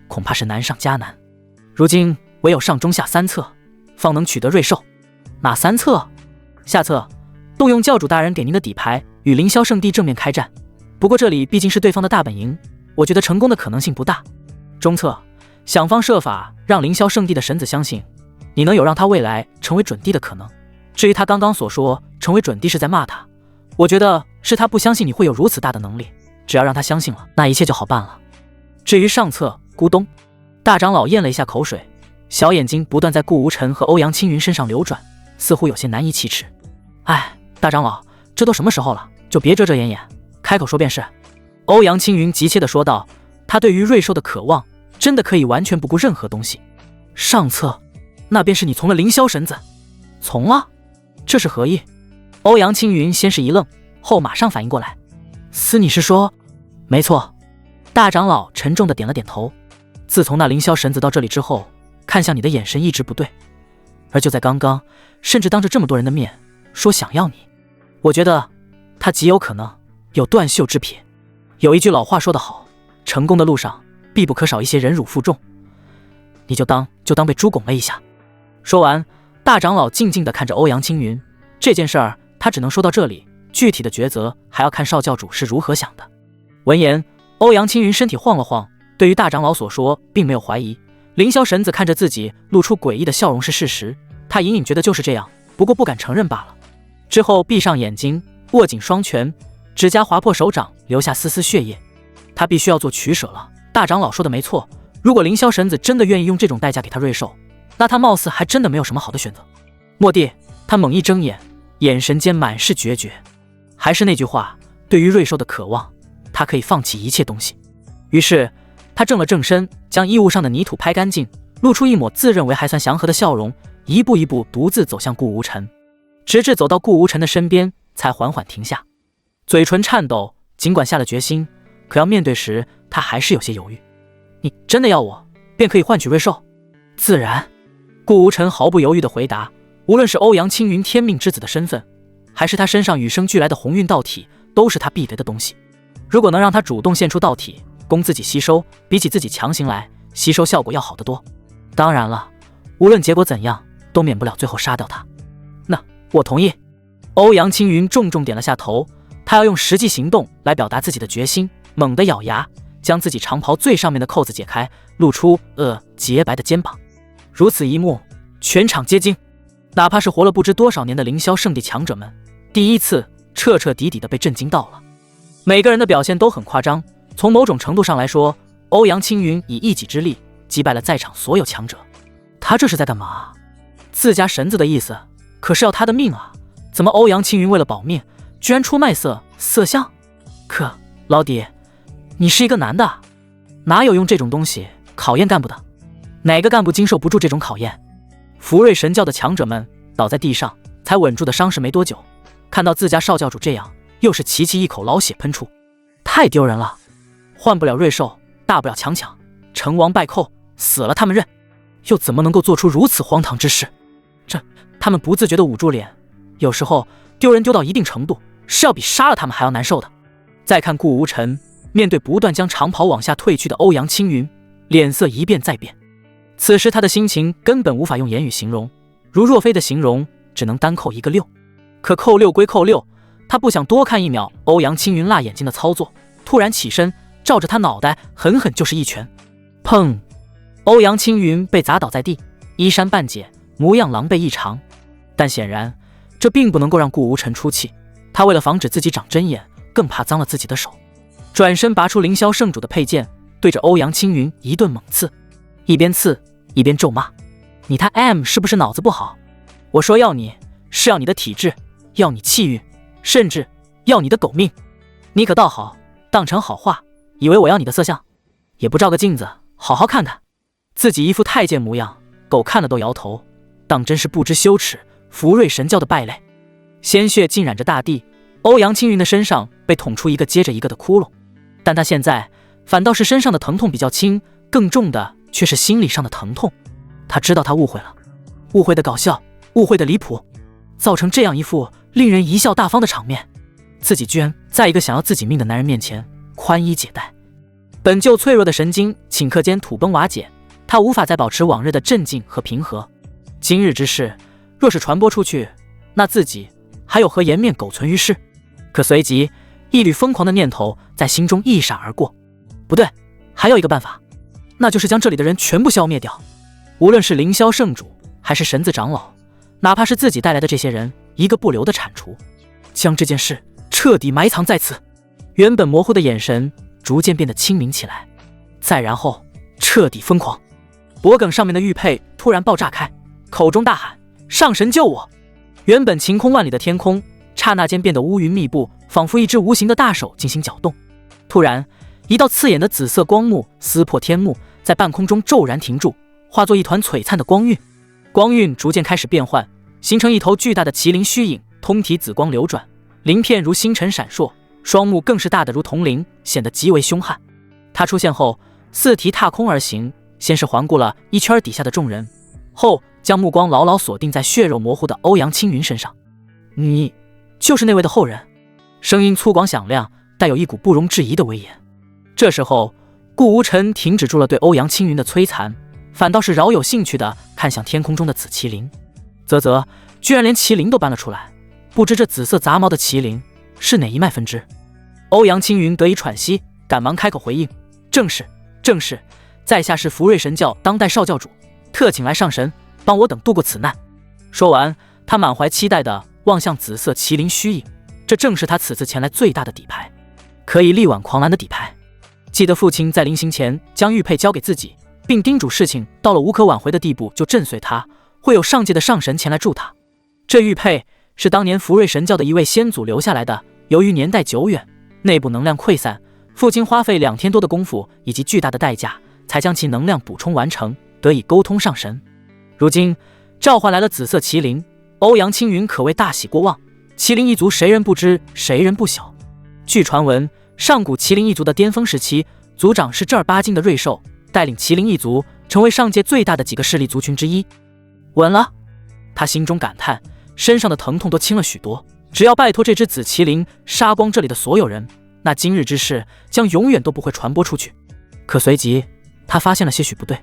恐怕是难上加难。如今唯有上中下三策，方能取得瑞兽。哪三策？下策，动用教主大人给您的底牌，与凌霄圣地正面开战。不过这里毕竟是对方的大本营，我觉得成功的可能性不大。中策，想方设法让凌霄圣地的神子相信你能有让他未来成为准帝的可能。至于他刚刚所说成为准帝是在骂他，我觉得是他不相信你会有如此大的能力，只要让他相信了，那一切就好办了。至于上策，咕咚，大长老咽了一下口水，小眼睛不断在顾无尘和欧阳青云身上流转，似乎有些难以启齿。哎，大长老，这都什么时候了，就别遮遮掩掩，开口说便是。欧阳青云急切地说道，他对于瑞兽的渴望真的可以完全不顾任何东西。上策，那便是你从了凌霄神子。从了？这是何意？欧阳青云先是一愣，后马上反应过来，你是说？没错。大长老沉重地点了点头，自从那凌霄神子到这里之后，看向你的眼神一直不对，而就在刚刚，甚至当着这么多人的面说想要你，我觉得他极有可能有断袖之癖。有一句老话说得好，成功的路上必不可少一些忍辱负重，你就当被猪拱了一下。说完，大长老静静地看着欧阳青云，这件事儿他只能说到这里，具体的抉择还要看少教主是如何想的。闻言，欧阳青云身体晃了晃，对于大长老所说并没有怀疑。凌霄神子看着自己露出诡异的笑容是事实，他隐隐觉得就是这样，不过不敢承认罢了。之后闭上眼睛，握紧双拳，指甲划破手掌，留下丝丝血液。他必须要做取舍了。大长老说的没错，如果凌霄神子真的愿意用这种代价给他瑞兽，那他貌似还真的没有什么好的选择。蓦地，他猛一睁眼，眼神间满是决绝。还是那句话，对于瑞兽的渴望，他可以放弃一切东西。于是他正了正身，将衣物上的泥土拍干净，露出一抹自认为还算祥和的笑容，一步一步独自走向顾无尘，直至走到顾无尘的身边，才缓缓停下，嘴唇颤抖。尽管下了决心，可要面对时，他还是有些犹豫。你真的要我，便可以换取瑞兽？自然。顾无尘毫不犹豫地回答，无论是欧阳青云天命之子的身份，还是他身上与生俱来的鸿运道体，都是他必得的东西。如果能让他主动献出道体，供自己吸收，比起自己强行来，吸收效果要好得多。当然了，无论结果怎样，都免不了最后杀掉他。那我同意。欧阳青云重重点了下头，他要用实际行动来表达自己的决心，猛地咬牙，将自己长袍最上面的扣子解开，露出洁白的肩膀。如此一幕，全场皆惊，哪怕是活了不知多少年的凌霄圣地强者们，第一次彻彻底底的被震惊到了。每个人的表现都很夸张，从某种程度上来说，欧阳青云以一己之力击败了在场所有强者。他这是在干嘛？自家神子的意思可是要他的命啊！怎么欧阳青云为了保命，居然出卖色相？可老弟，你是一个男的，哪有用这种东西考验干部的？哪个干部经受不住这种考验？福瑞神教的强者们倒在地上，才稳住的伤势没多久，看到自家少教主这样，又是齐齐一口老血喷出，太丢人了！换不了瑞兽，大不了强，成王败寇，死了他们认。又怎么能够做出如此荒唐之事？他们不自觉地捂住脸，有时候丢人丢到一定程度，是要比杀了他们还要难受的。再看顾无尘，面对不断将长袍往下褪去的欧阳青云，脸色一变再变。此时他的心情根本无法用言语形容，如若非的形容，只能单扣一个6。可扣6归扣6，他不想多看一秒欧阳青云辣眼睛的操作，突然起身，照着他脑袋狠狠就是一拳。砰！欧阳青云被砸倒在地，衣衫半解，模样狼狈异常。但显然这并不能够让顾无尘出气，他为了防止自己长针眼，更怕脏了自己的手，转身拔出凌霄圣主的佩剑，对着欧阳青云一顿猛刺，一边刺一边咒骂：你他 M 是不是脑子不好？我说要你，是要你的体质，要你气运，甚至要你的狗命。你可倒好，当成好话，以为我要你的色相，也不照个镜子好好看看，自己一副太监模样，狗看了都摇头，当真是不知羞耻，福瑞神教的败类。鲜血浸染着大地，欧阳青云的身上被捅出一个接着一个的窟窿，但他现在反倒是身上的疼痛比较轻，更重的却是心理上的疼痛。他知道他误会了，误会的搞笑，误会的离谱，造成这样一副令人贻笑大方的场面，自己居然在一个想要自己命的男人面前宽衣解带。本就脆弱的神经顷刻间土崩瓦解，他无法再保持往日的镇静和平和。今日之事若是传播出去，那自己还有何颜面苟存于世？可随即一缕疯狂的念头在心中一闪而过，不对，还有一个办法，那就是将这里的人全部消灭掉。无论是凌霄圣主还是神子长老，哪怕是自己带来的这些人，一个不留的铲除，将这件事彻底埋藏在此。原本模糊的眼神逐渐变得清明起来，再然后彻底疯狂。脖颈上面的玉佩突然爆炸开，口中大喊：上神救我！原本晴空万里的天空刹那间变得乌云密布，仿佛一只无形的大手进行搅动。突然一道刺眼的紫色光幕撕破天幕，在半空中骤然停住，化作一团璀璨的光晕。光晕逐渐开始变换，形成一头巨大的麒麟虚影，通体紫光流转，鳞片如星辰闪烁，双目更是大得如铜铃，显得极为凶悍。他出现后，四蹄踏空而行，先是环顾了一圈底下的众人，后将目光牢牢锁定在血肉模糊的欧阳青云身上。你就是那位的后人？声音粗犷响亮，带有一股不容置疑的威严。这时候顾无尘停止住了对欧阳青云的摧残，反倒是饶有兴趣地看向天空中的紫麒麟。啧，居然连麒麟都搬了出来，不知这紫色杂毛的麒麟是哪一脉分支？欧阳青云得以喘息，赶忙开口回应：正是，在下是福瑞神教当代少教主，特请来上神帮我等度过此难。说完，他满怀期待地望向紫色麒麟虚影，这正是他此次前来最大的底牌，可以力挽狂澜的底牌。记得父亲在临行前将玉佩交给自己，并叮嘱事情到了无可挽回的地步就震碎他，会有上界的上神前来助他。这玉佩是当年福瑞神教的一位先祖留下来的，由于年代久远，内部能量溃散，父亲花费2天多的功夫以及巨大的代价，才将其能量补充完成，得以沟通上神。如今召唤来了紫色麒麟，欧阳青云可谓大喜过望。麒麟一族谁人不知，谁人不晓。据传闻，上古麒麟一族的巅峰时期，族长是正儿八经的瑞兽，带领麒麟一族成为上界最大的几个势力族群之一。稳了，他心中感叹，身上的疼痛都轻了许多。只要拜托这只紫麒麟杀光这里的所有人，那今日之事将永远都不会传播出去。可随即他发现了些许不对，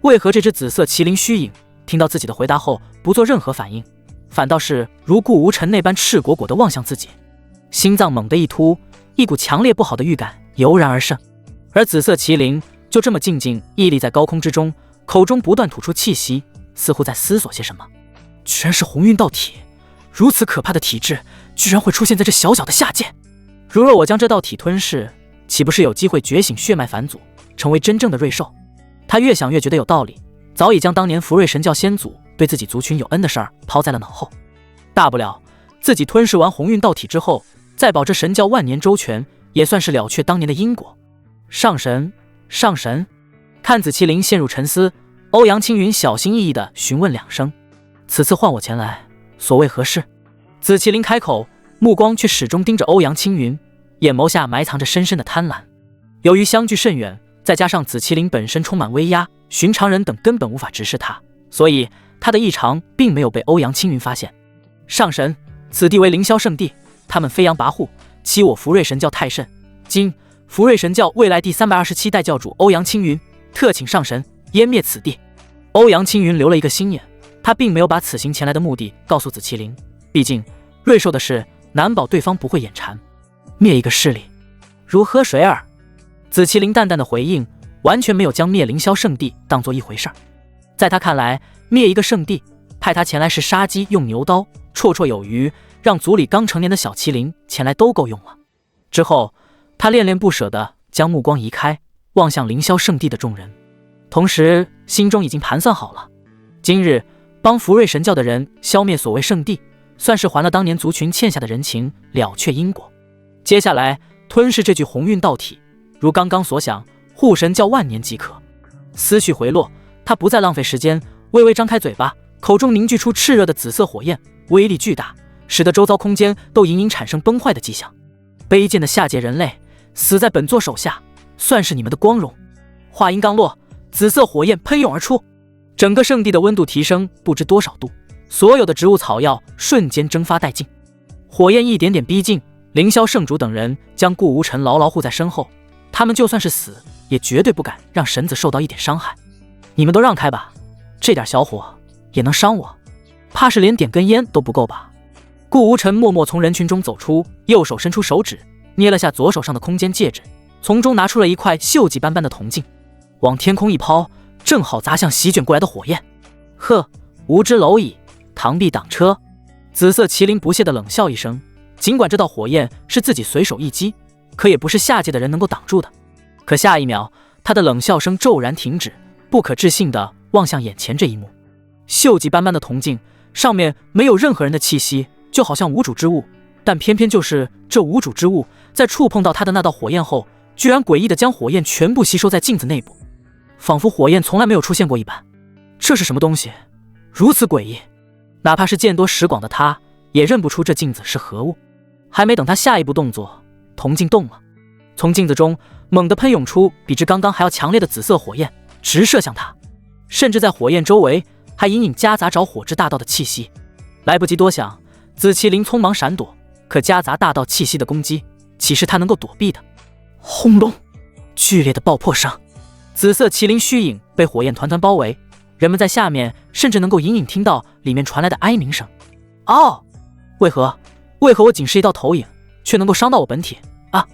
为何这只紫色麒麟虚影听到自己的回答后不做任何反应，反倒是如顾无尘那般赤果果地望向自己？心脏猛地一突，一股强烈不好的预感油然而生。而紫色麒麟就这么静静屹立在高空之中，口中不断吐出气息，似乎在思索些什么。居然是鸿运道体，如此可怕的体质居然会出现在这小小的下界。如若我将这道体吞噬，岂不是有机会觉醒血脉返祖，成为真正的瑞兽？他越想越觉得有道理，早已将当年福瑞神教先祖对自己族群有恩的事儿抛在了脑后。大不了自己吞噬完鸿运道体之后，再保这神教万年周全，也算是了却当年的因果。上神，上神！看紫麒麟陷入沉思，欧阳青云小心翼翼地询问2声：此次唤我前来，所谓何事？紫麒麟开口，目光却始终盯着欧阳青云，眼眸下埋藏着深深的贪婪。由于相距甚远，再加上紫麒麟本身充满威压，寻常人等根本无法直视他，所以他的异常并没有被欧阳青云发现。上神，此地为凌霄圣地，他们飞扬跋扈，欺我福瑞神教太甚。今福瑞神教未来第327代教主欧阳青云特请上神湮灭此地。欧阳青云留了一个心眼，他并没有把此行前来的目的告诉紫麒麟，毕竟瑞兽的事难保对方不会眼馋。灭一个势力如喝水耳。紫麒麟淡淡的回应，完全没有将灭凌霄圣地当作一回事儿。在他看来，灭一个圣地，派他前来是杀鸡用牛刀，绰绰有余，让族里刚成年的小麒麟前来都够用了。之后他恋恋不舍地将目光移开，望向凌霄圣地的众人，同时心中已经盘算好了，今日帮福瑞神教的人消灭所谓圣地，算是还了当年族群欠下的人情，了却因果。接下来吞噬这具鸿运道体，如刚刚所想，护神教万年即可。思绪回落，他不再浪费时间，微微张开嘴巴，口中凝聚出炽热的紫色火焰，威力巨大，使得周遭空间都隐隐产生崩坏的迹象。卑贱的下界人类，死在本座手下，算是你们的光荣。话音刚落，紫色火焰喷涌而出，整个圣地的温度提升不知多少度，所有的植物草药瞬间蒸发殆尽。火焰一点点逼近，凌霄圣主等人将顾无尘牢牢护在身后，他们就算是死，也绝对不敢让神子受到一点伤害。你们都让开吧，这点小火也能伤我？怕是连点根烟都不够吧？顾无尘默默从人群中走出，右手伸出手指，捏了下左手上的空间戒指，从中拿出了一块锈迹斑斑的铜镜，往天空一抛，正好砸向席卷过来的火焰。呵，无知蝼蚁，螳臂挡车。紫色麒麟不屑地冷笑一声，尽管这道火焰是自己随手一击，可也不是下界的人能够挡住的。可下一秒，他的冷笑声骤然停止，不可置信地望向眼前这一幕。锈迹斑斑的铜镜上面没有任何人的气息，就好像无主之物，但偏偏就是这无主之物，在触碰到他的那道火焰后，居然诡异地将火焰全部吸收在镜子内部，仿佛火焰从来没有出现过一般。这是什么东西？如此诡异，哪怕是见多识广的他，也认不出这镜子是何物。还没等他下一步动作，铜镜动了，从镜子中猛地喷涌出比之刚刚还要强烈的紫色火焰，直射向他，甚至在火焰周围还隐隐夹杂着火之大道的气息。来不及多想，紫麒麟匆忙闪躲，可夹杂大道气息的攻击，岂是他能够躲避的？轰隆！剧烈的爆破声，紫色麒麟虚影被火焰团团包围，人们在下面甚至能够隐隐听到里面传来的哀鸣声。哦，为何我仅是一道投影，却能够伤到我本体啊！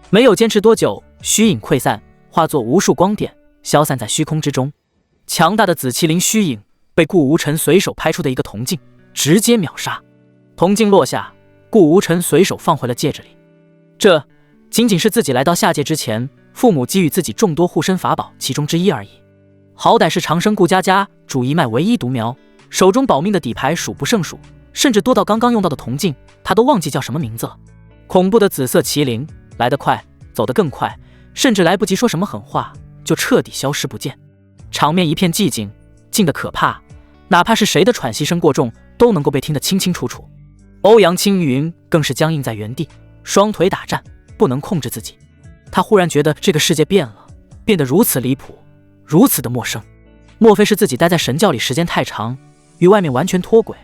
没有坚持多久，虚影溃散，化作无数光点，消散在虚空之中。强大的紫麒麟虚影被顾无尘随手拍出的一个铜镜直接秒杀。铜镜落下，顾无尘随手放回了戒指里。这仅仅是自己来到下界之前，父母给予自己众多护身法宝其中之一而已。好歹是长生顾家家主一脉唯一独苗，手中保命的底牌数不胜数，甚至多到刚刚用到的铜镜，他都忘记叫什么名字了。恐怖的紫色麒麟来得快，走得更快，甚至来不及说什么狠话，就彻底消失不见。场面一片寂静，静得可怕，哪怕是谁的喘息声过重，都能够被听得清清楚楚。欧阳青云更是僵硬在原地，双腿打颤，不能控制自己。他忽然觉得这个世界变了，变得如此离谱，如此的陌生。莫非是自己待在神教里时间太长，与外面完全脱轨？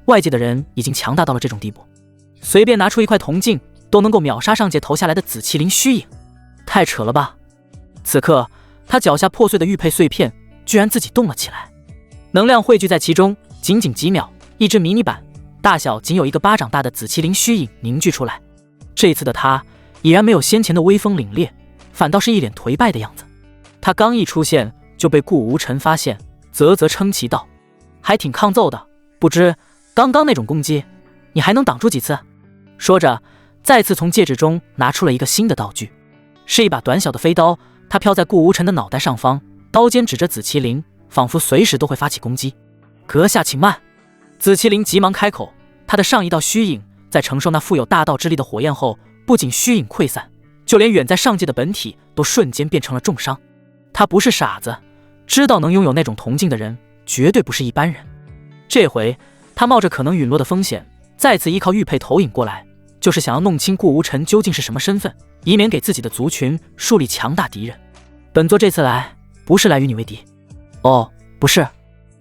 外界的人已经强大到了这种地步，随便拿出一块铜镜都能够秒杀上界投下来的紫麒麟虚影，太扯了吧！此刻他脚下破碎的玉佩碎片居然自己动了起来，能量汇聚在其中，仅仅几秒，一只迷你版大小仅有一个巴掌大的紫麒麟虚影凝聚出来。这一次的他已然没有先前的威风凛冽，反倒是一脸颓败的样子。他刚一出现就被顾无尘发现，啧啧称奇道：“还挺抗揍的，不知刚刚那种攻击你还能挡住几次？”说着再次从戒指中拿出了一个新的道具，是一把短小的飞刀，它飘在顾无尘的脑袋上方，刀尖指着紫麒麟，仿佛随时都会发起攻击。阁下请慢！紫麒麟急忙开口，他的上一道虚影在承受那富有大道之力的火焰后，不仅虚影溃散，就连远在上界的本体都瞬间变成了重伤。他不是傻子，知道能拥有那种铜镜的人绝对不是一般人。这回他冒着可能陨落的风险，再次依靠玉佩投影过来，就是想要弄清顾无尘究竟是什么身份，以免给自己的族群树立强大敌人。本座这次来不是来与你为敌。哦，不是。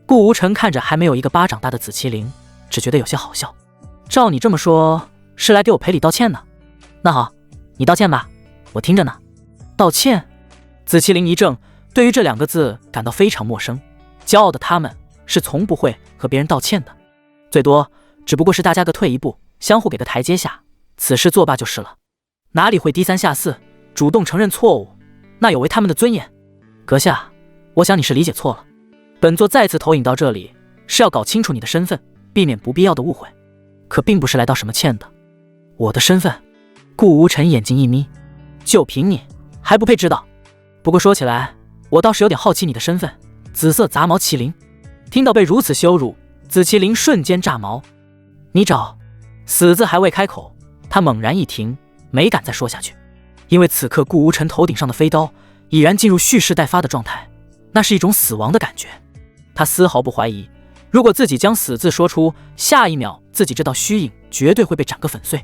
顾无尘看着还没有一个巴掌大的紫麒麟，只觉得有些好笑。照你这么说，是来给我赔礼道歉呢？那好，你道歉吧，我听着呢。道歉？紫麒麟一怔，对于这2个字感到非常陌生。骄傲的他们是从不会和别人道歉的，最多只不过是大家各退一步，相互给个台阶下，此事作罢就是了。哪里会低三下四，主动承认错误，那有违他们的尊严。阁下，我想你是理解错了。本座再次投影到这里，是要搞清楚你的身份，避免不必要的误会，可并不是来道什么歉的。我的身份？顾无尘眼睛一眯，就凭你还不配知道。不过说起来，我倒是有点好奇你的身份，紫色杂毛麒麟。听到被如此羞辱，紫麒麟瞬间炸毛。你找？死字还未开口，他猛然一停，没敢再说下去，因为此刻顾无尘头顶上的飞刀已然进入蓄势待发的状态，那是一种死亡的感觉。他丝毫不怀疑，如果自己将死字说出，下一秒自己这道虚影绝对会被斩个粉碎，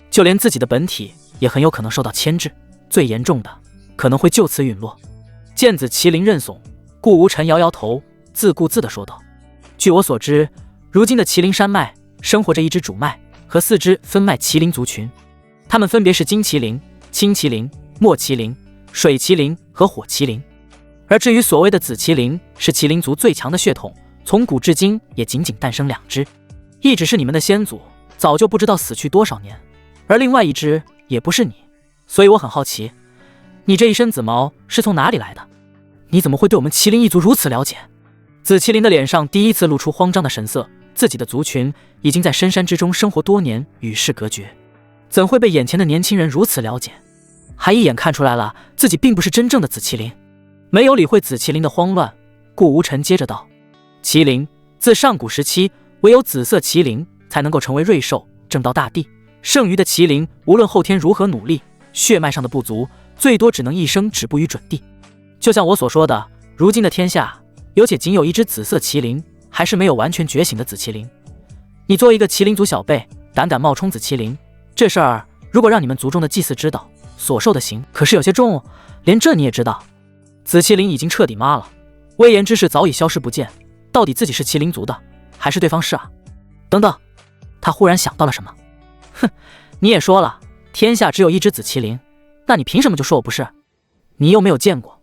就连自己的本体也很有可能受到牵制，最严重的可能会就此陨落。见紫麒麟认怂，顾无尘摇摇头，自顾自地说道：据我所知，如今的麒麟山脉生活着一支主脉和4支分脉麒麟族群，它们分别是金麒麟、青麒麟、墨麒麟、水麒麟和火麒麟。而至于所谓的紫麒麟，是麒麟族最强的血统，从古至今也仅仅诞生2只，一只是你们的先祖，早就不知道死去多少年，而另外一只也不是你，所以我很好奇，你这一身紫毛是从哪里来的？你怎么会对我们麒麟一族如此了解？紫麒麟的脸上第一次露出慌张的神色，自己的族群已经在深山之中生活多年，与世隔绝，怎会被眼前的年轻人如此了解？还一眼看出来了自己并不是真正的紫麒麟。没有理会紫麒麟的慌乱，顾无尘接着道：麒麟自上古时期，唯有紫色麒麟才能够成为瑞兽，正道大地。剩余的麒麟无论后天如何努力，血脉上的不足，最多只能一生止步于准地。就像我所说的，如今的天下有且仅有一只紫色麒麟，还是没有完全觉醒的紫麒麟。你作为一个麒麟族小辈，胆敢冒充紫麒麟，这事儿如果让你们族中的祭祀知道，所受的刑可是有些重，连这你也知道。紫麒麟已经彻底麻了，威严之势早已消失不见，到底自己是麒麟族的，还是对方是啊？等等，他忽然想到了什么。哼，你也说了，天下只有一只紫麒麟，那你凭什么就说我不是？你又没有见过。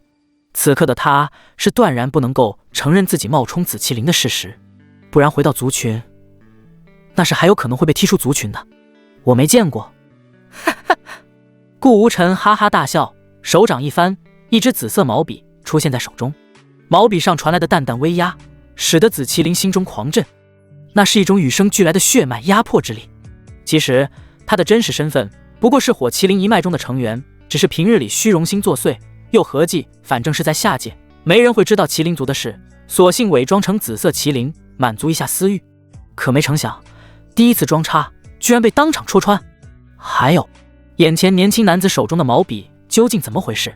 此刻的他是断然不能够承认自己冒充紫麒麟的事实，不然回到族群，那是还有可能会被踢出族群的。我没见过。顾无尘哈哈大笑，手掌一翻，一支紫色毛笔出现在手中，毛笔上传来的淡淡威压，使得紫麒麟心中狂震，那是一种与生俱来的血脉压迫之力。其实他的真实身份不过是火麒麟一脉中的成员，只是平日里虚荣心作祟，又合计反正是在下界，没人会知道麒麟族的事，索性伪装成紫色麒麟，满足一下私欲。可没成想，第一次装叉居然被当场戳穿。还有，眼前年轻男子手中的毛笔究竟怎么回事？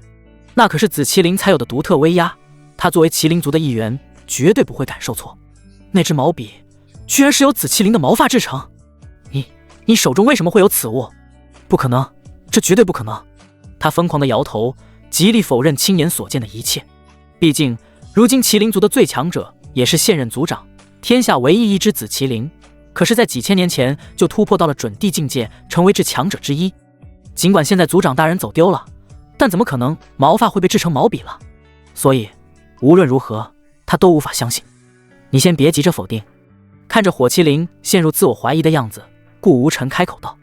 那可是紫麒麟才有的独特威压，他作为麒麟族的一员，绝对不会敢受挫。那支毛笔居然是由紫麒麟的毛发制成，你手中为什么会有此物？不可能，这绝对不可能。他疯狂地摇头，极力否认亲眼所见的一切。毕竟如今麒麟族的最强者也是现任族长，天下唯一一只紫麒麟，可是在几千年前就突破到了准地境界，成为至强者之一。尽管现在族长大人走丢了，但怎么可能毛发会被制成毛笔了？所以无论如何他都无法相信。你先别急着否定。看着火麒麟陷入自我怀疑的样子，顾无尘开口道：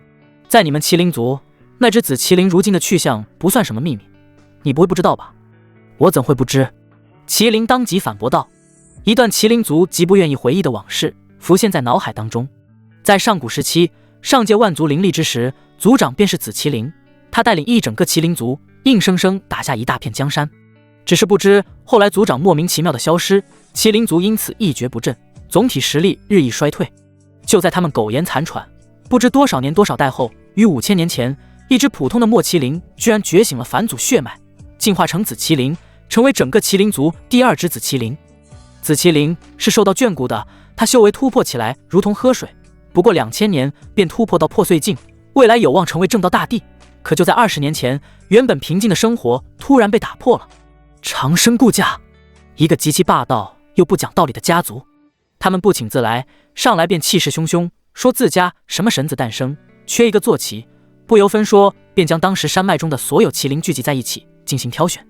在你们麒麟族，那只紫麒麟如今的去向不算什么秘密，你不会不知道吧？我怎会不知？麒麟当即反驳道。一段麒麟族极不愿意回忆的往事浮现在脑海当中。在上古时期，上界万族林立之时，族长便是紫麒麟，他带领一整个麒麟族硬生生打下一大片江山。只是不知后来族长莫名其妙的消失，麒麟族因此一蹶不振，总体实力日益衰退。就在他们苟延残喘不知多少年多少代后，于5000年前，一只普通的墨麒麟居然觉醒了返祖血脉，进化成紫麒麟，成为整个麒麟族第2只紫麒麟。紫麒麟是受到眷顾的，他修为突破起来如同喝水，不过2000年便突破到破碎境，未来有望成为正道大帝。可就在20年前，原本平静的生活突然被打破了。长生顾家，一个极其霸道又不讲道理的家族。他们不请自来，上来便气势汹汹，说自家什么神子诞生，缺一个坐骑，不由分说便将当时山脉中的所有麒麟聚集在一起进行挑选。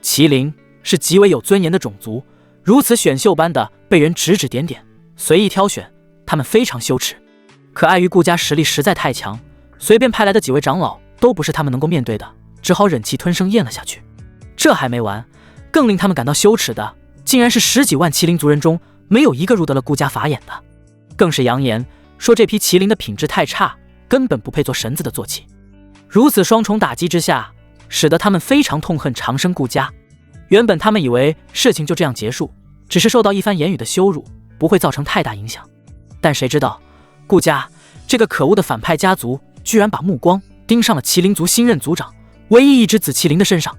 麒麟是极为有尊严的种族，如此选秀般的被人指指点点，随意挑选，他们非常羞耻。可碍于顾家实力实在太强，随便派来的几位长老都不是他们能够面对的，只好忍气吞声咽了下去。这还没完，更令他们感到羞耻的，竟然是10几万麒麟族人中没有一个入得了顾家法眼的，更是扬言说这批麒麟的品质太差，根本不配做神子的坐骑。如此双重打击之下，使得他们非常痛恨长生顾家。原本他们以为事情就这样结束，只是受到一番言语的羞辱，不会造成太大影响。但谁知道顾家这个可恶的反派家族居然把目光盯上了麒麟族新任族长唯一一只紫麒麟的身上。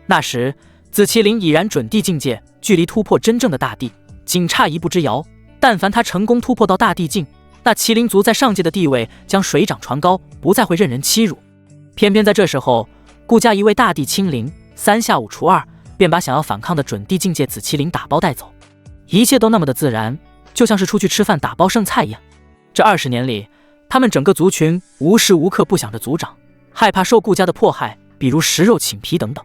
那时紫麒麟已然准地境界，距离突破真正的大地仅差一步之遥。但凡他成功突破到大地境，那麒麟族在上界的地位将水涨船高，不再会任人欺辱。偏偏在这时候，顾家一位大地亲临，3下5除2便把想要反抗的准地境界紫麒麟打包带走，一切都那么的自然，就像是出去吃饭打包剩菜一样。这20年里，他们整个族群无时无刻不想着族长，害怕受顾家的迫害，比如食肉寝皮等等。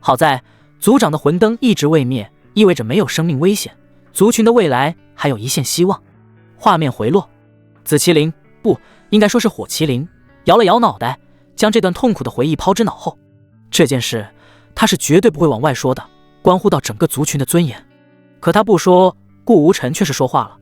好在族长的魂灯一直未灭，意味着没有生命危险，族群的未来还有一线希望。画面回落，紫麒麟，不应该说是火麒麟，摇了摇脑袋，将这段痛苦的回忆抛之脑后。这件事他是绝对不会往外说的，关乎到整个族群的尊严。可他不说，顾无尘却是说话了。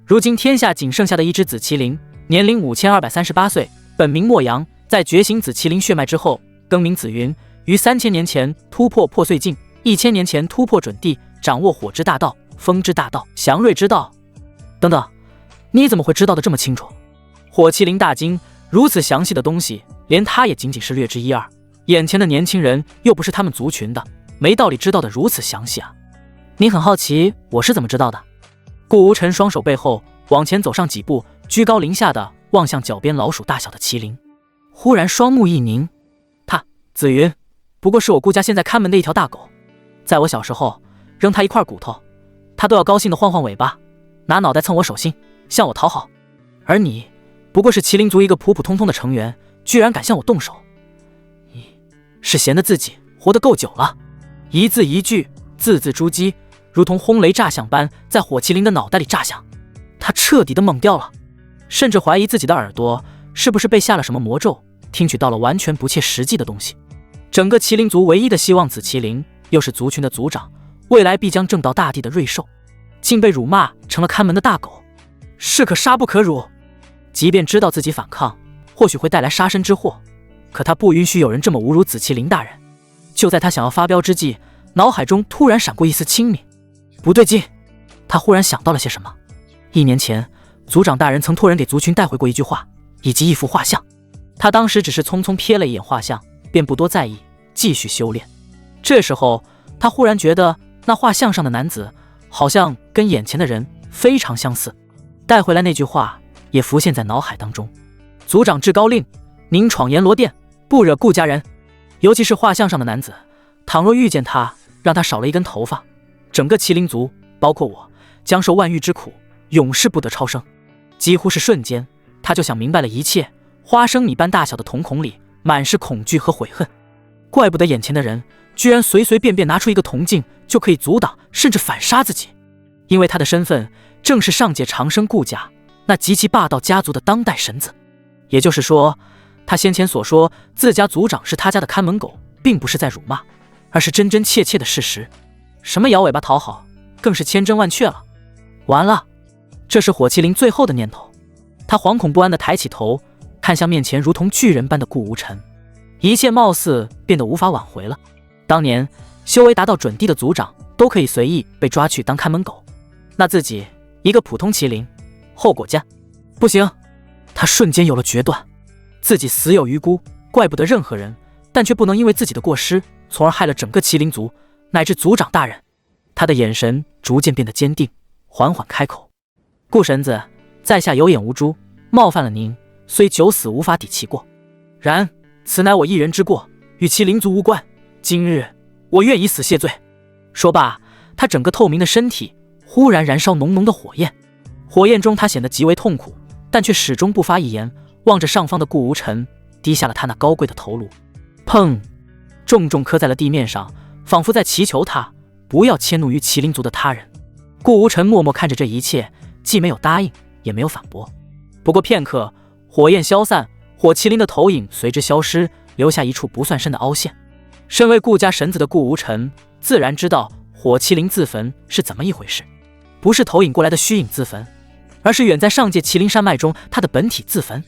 如今天下仅剩下的一只紫麒麟，年龄5238岁，本名莫阳，在觉醒紫麒麟血脉之后，更名紫云，于3000年前突破破碎境，1000年前突破准地，掌握火之大道、风之大道、祥瑞之道等等。你怎么会知道的这么清楚？火麒麟大惊，如此详细的东西，连他也仅仅是略知一二。眼前的年轻人又不是他们族群的，没道理知道的如此详细啊！你很好奇我是怎么知道的？顾无尘双手背后往前走上几步，居高临下的望向脚边老鼠大小的麒麟，忽然双目一凝。紫云不过是我顾家现在看门的一条大狗，在我小时候扔它一块骨头，它都要高兴的晃晃尾巴，拿脑袋蹭我手心，向我讨好。而你不过是麒麟族一个普普通通的成员，居然敢向我动手，你是闲得自己活得够久了。一字一句，字字珠玑，如同轰雷炸响般在火麒麟的脑袋里炸响。他彻底的懵掉了，甚至怀疑自己的耳朵是不是被下了什么魔咒，听取到了完全不切实际的东西。整个麒麟族唯一的希望紫麒麟，又是族群的族长，未来必将正道大地的瑞兽，竟被辱骂成了看门的大狗，是可杀不可辱。即便知道自己反抗或许会带来杀身之祸，可他不允许有人这么侮辱紫麒麟大人。就在他想要发飙之际，脑海中突然闪过一丝清明。不对劲，他忽然想到了些什么。1年前，族长大人曾托人给族群带回过一句话，以及一幅画像。他当时只是匆匆瞥了一眼画像，便不多在意，继续修炼。这时候，他忽然觉得那画像上的男子好像跟眼前的人非常相似。带回来那句话也浮现在脑海当中：族长至高令，宁闯阎罗殿，不惹顾家人。尤其是画像上的男子，倘若遇见他，让他少了一根头发，整个麒麟族，包括我，将受万狱之苦，永世不得超生。几乎是瞬间，他就想明白了一切。花生米般大小的瞳孔里满是恐惧和悔恨，怪不得眼前的人居然随随便便拿出一个铜镜就可以阻挡甚至反杀自己，因为他的身份正是上界长生顾家那极其霸道家族的当代神子。也就是说，他先前所说自家族长是他家的看门狗，并不是在辱骂，而是真真切切的事实。什么摇尾巴讨好，更是千真万确了。完了，这是火麒麟最后的念头。他惶恐不安地抬起头，看向面前如同巨人般的顾无尘，一切貌似变得无法挽回了。当年修为达到准地的族长都可以随意被抓去当看门狗，那自己一个普通麒麟，后果见。不行，他瞬间有了决断，自己死有余辜，怪不得任何人，但却不能因为自己的过失，从而害了整个麒麟族乃至族长大人。他的眼神逐渐变得坚定，缓缓开口：顾神子，在下有眼无珠，冒犯了您，虽九死无法抵其过，然此乃我一人之过，与麒麟族无关。今日我愿以死谢罪。说罢，他整个透明的身体忽然燃烧浓浓的火焰，火焰中他显得极为痛苦，但却始终不发一言，望着上方的顾无尘，低下了他那高贵的头颅。砰！重重磕在了地面上，仿佛在祈求他不要迁怒于麒麟族的他人。顾无尘默默看着这一切，既没有答应，也没有反驳。不过片刻，火焰消散，火麒麟的头影随之消失，留下一处不算深的凹陷。身为顾家神子的顾无尘自然知道火麒麟自焚是怎么一回事，不是投影过来的虚影自焚，而是远在上界麒麟山脉中他的本体自焚，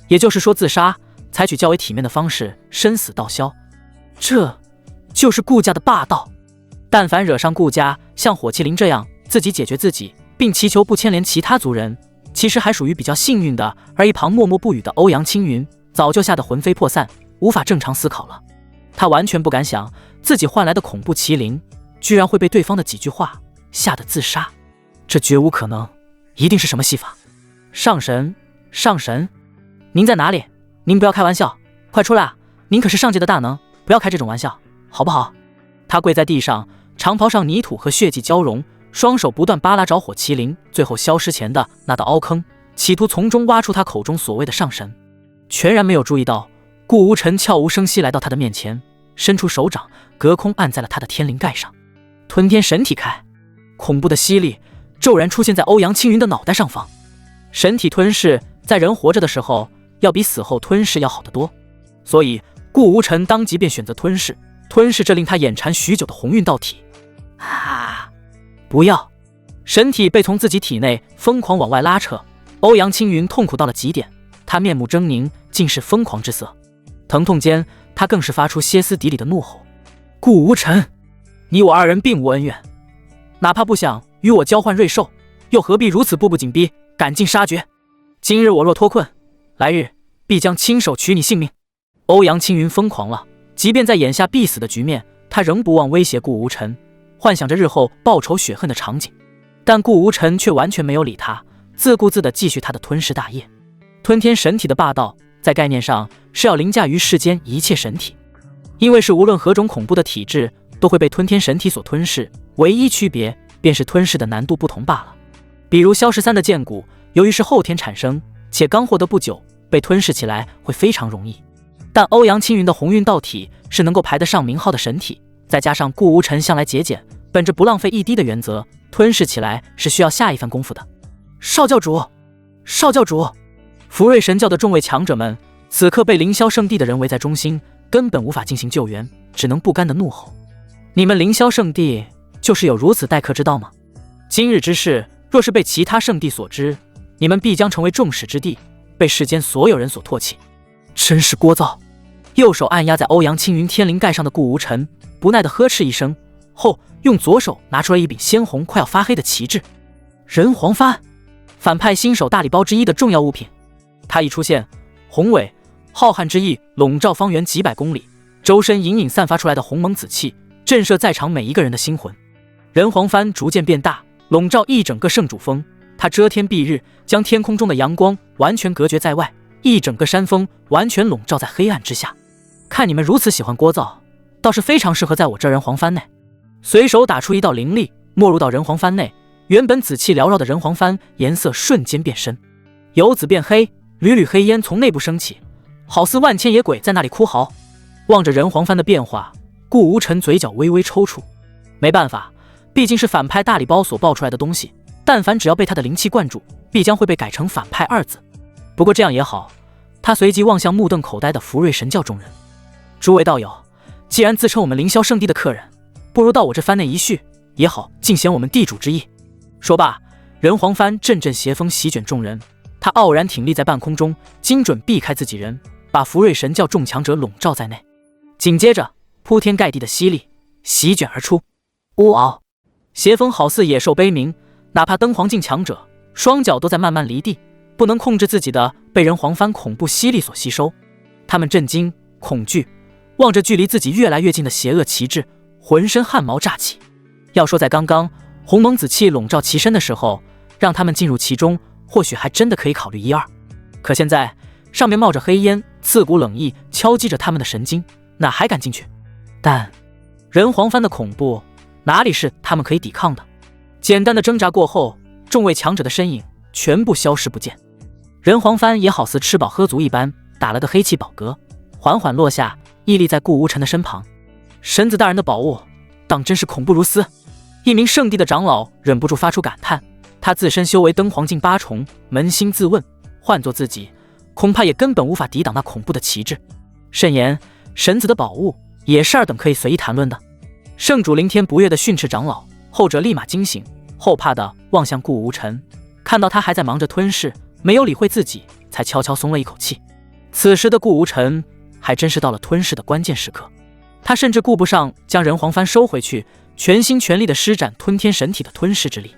也就是说自杀，采取较为体面的方式生死道消。这就是顾家的霸道。但凡惹上顾家，像火麒麟这样自己解决自己，并祈求不牵连其他族人，其实还属于比较幸运的。而一旁默默不语的欧阳青云早就吓得魂飞魄散，无法正常思考了。他完全不敢想自己换来的恐怖麒麟居然会被对方的几句话吓得自杀，这绝无可能，一定是什么戏法。上神，上神，您在哪里？您不要开玩笑，快出来啊！您可是上界的大能，不要开这种玩笑，好不好？他跪在地上，长袍上泥土和血迹交融，双手不断扒拉着火麒麟最后消失前的那道凹坑，企图从中挖出他口中所谓的上神。全然没有注意到顾无尘悄无声息来到他的面前，伸出手掌隔空按在了他的天灵盖上。吞天神体开，恐怖的吸力骤然出现在欧阳青云的脑袋上方。神体吞噬在人活着的时候要比死后吞噬要好得多，所以顾无尘当即便选择吞噬这令他眼馋许久的鸿运道体。啊！不要！神体被从自己体内疯狂往外拉扯，欧阳青云痛苦到了极点，他面目狰狞，尽是疯狂之色。疼痛间，他更是发出歇斯底里的怒吼：顾无尘，你我二人并无恩怨，哪怕不想与我交换瑞兽，又何必如此步步紧逼，赶尽杀绝？今日我若脱困，来日必将亲手取你性命。欧阳青云疯狂了，即便在眼下必死的局面，他仍不忘威胁顾无尘，幻想着日后报仇雪恨的场景。但顾无尘却完全没有理他，自顾自地继续他的吞噬大业。吞天神体的霸道在概念上是要凌驾于世间一切神体，因为是无论何种恐怖的体质都会被吞天神体所吞噬，唯一区别便是吞噬的难度不同罢了。比如萧13的剑骨，由于是后天产生，且刚获得不久，被吞噬起来会非常容易。但欧阳青云的鸿运道体是能够排得上名号的神体，再加上顾无尘向来节俭，本着不浪费一滴的原则，吞噬起来是需要下一番功夫的。少教主，少教主！福瑞神教的众位强者们此刻被凌霄圣地的人围在中心，根本无法进行救援，只能不甘的怒吼：你们凌霄圣地就是有如此待客之道吗？今日之事若是被其他圣地所知，你们必将成为众矢之的，被世间所有人所唾弃。真是聒噪！右手按压在欧阳青云天灵盖上的顾无尘不耐地呵斥一声后，用左手拿出了一柄鲜红快要发黑的旗帜。人皇幡，反派新手大礼包之一的重要物品。它一出现，宏伟浩瀚之意笼罩方圆几百公里，周身隐隐散发出来的鸿蒙紫气震慑在场每一个人的心魂。人皇幡逐渐变大，笼罩一整个圣主峰，它遮天蔽日，将天空中的阳光完全隔绝在外，一整个山峰完全笼罩在黑暗之下。看你们如此喜欢聒噪，倒是非常适合在我这人皇幡内。随手打出一道灵力，没入到人皇幡内，原本紫气缭绕的人皇幡颜色瞬间变深，由紫变黑，缕缕黑烟从内部升起，好似万千野鬼在那里哭嚎。望着人皇幡的变化，顾无尘嘴角微微抽搐。没办法，毕竟是反派大礼包所爆出来的东西，但凡只要被他的灵气灌注，必将会被改成反派二字。不过这样也好，他随即望向目瞪口呆的福瑞神教众人：诸位道友，既然自称我们凌霄圣地的客人，不如到我这幡内一叙，也好尽显我们地主之意。说罢，人皇幡阵阵邪风席卷众人，他傲然挺立在半空中，精准避开自己人，把福瑞神教众强者笼罩在内。紧接着，铺天盖地的吸力席卷而出，呜嗷！邪风好似野兽悲鸣，哪怕登皇境强者，双脚都在慢慢离地，不能控制自己的被人皇幡恐怖吸力所吸收。他们震惊、恐惧，望着距离自己越来越近的邪恶旗帜，浑身汗毛炸起。要说在刚刚鸿蒙紫气笼罩其身的时候，让他们进入其中，或许还真的可以考虑一二。可现在上面冒着黑烟，刺骨冷意敲击着他们的神经，哪还敢进去？但人皇幡的恐怖哪里是他们可以抵抗的？简单的挣扎过后，众位强者的身影全部消失不见。人黄帆也好似吃饱喝足一般，打了个黑气饱嗝，缓缓落下，屹立在顾无尘的身旁。神子大人的宝物，当真是恐怖如斯。一名圣地的长老忍不住发出感叹，他自身修为登黄境8重，扪心自问，换做自己，恐怕也根本无法抵挡那恐怖的旗帜。慎言，神子的宝物也是2等可以随意谈论的。圣主凌天不悦地训斥长老，后者立马惊醒，后怕地望向顾无尘，看到他还在忙着吞噬，没有理会自己，才悄悄松了一口气。此时的顾无尘还真是到了吞噬的关键时刻，他甚至顾不上将人黄帆收回去，全心全力地施展吞天神体的吞噬之力。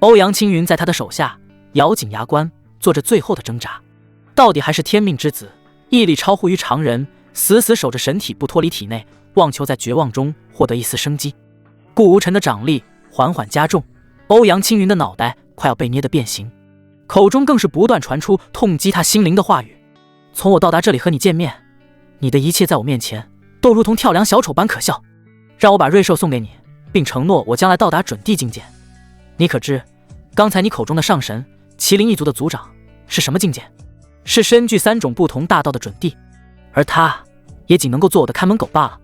欧阳青云在他的手下咬紧牙关，做着最后的挣扎。到底还是天命之子，毅力超乎于常人，死死守着神体不脱离体内，妄求在绝望中获得一丝生机。顾无尘的掌力缓缓加重，欧阳青云的脑袋快要被捏得变形，口中更是不断传出痛击他心灵的话语。从我到达这里和你见面，你的一切在我面前都如同跳梁小丑般可笑。让我把瑞兽送给你，并承诺我将来到达准地境界。你可知刚才你口中的上神麒麟一族的族长是什么境界？是身具3种不同大道的准地，而他也仅能够做我的看门狗罢了。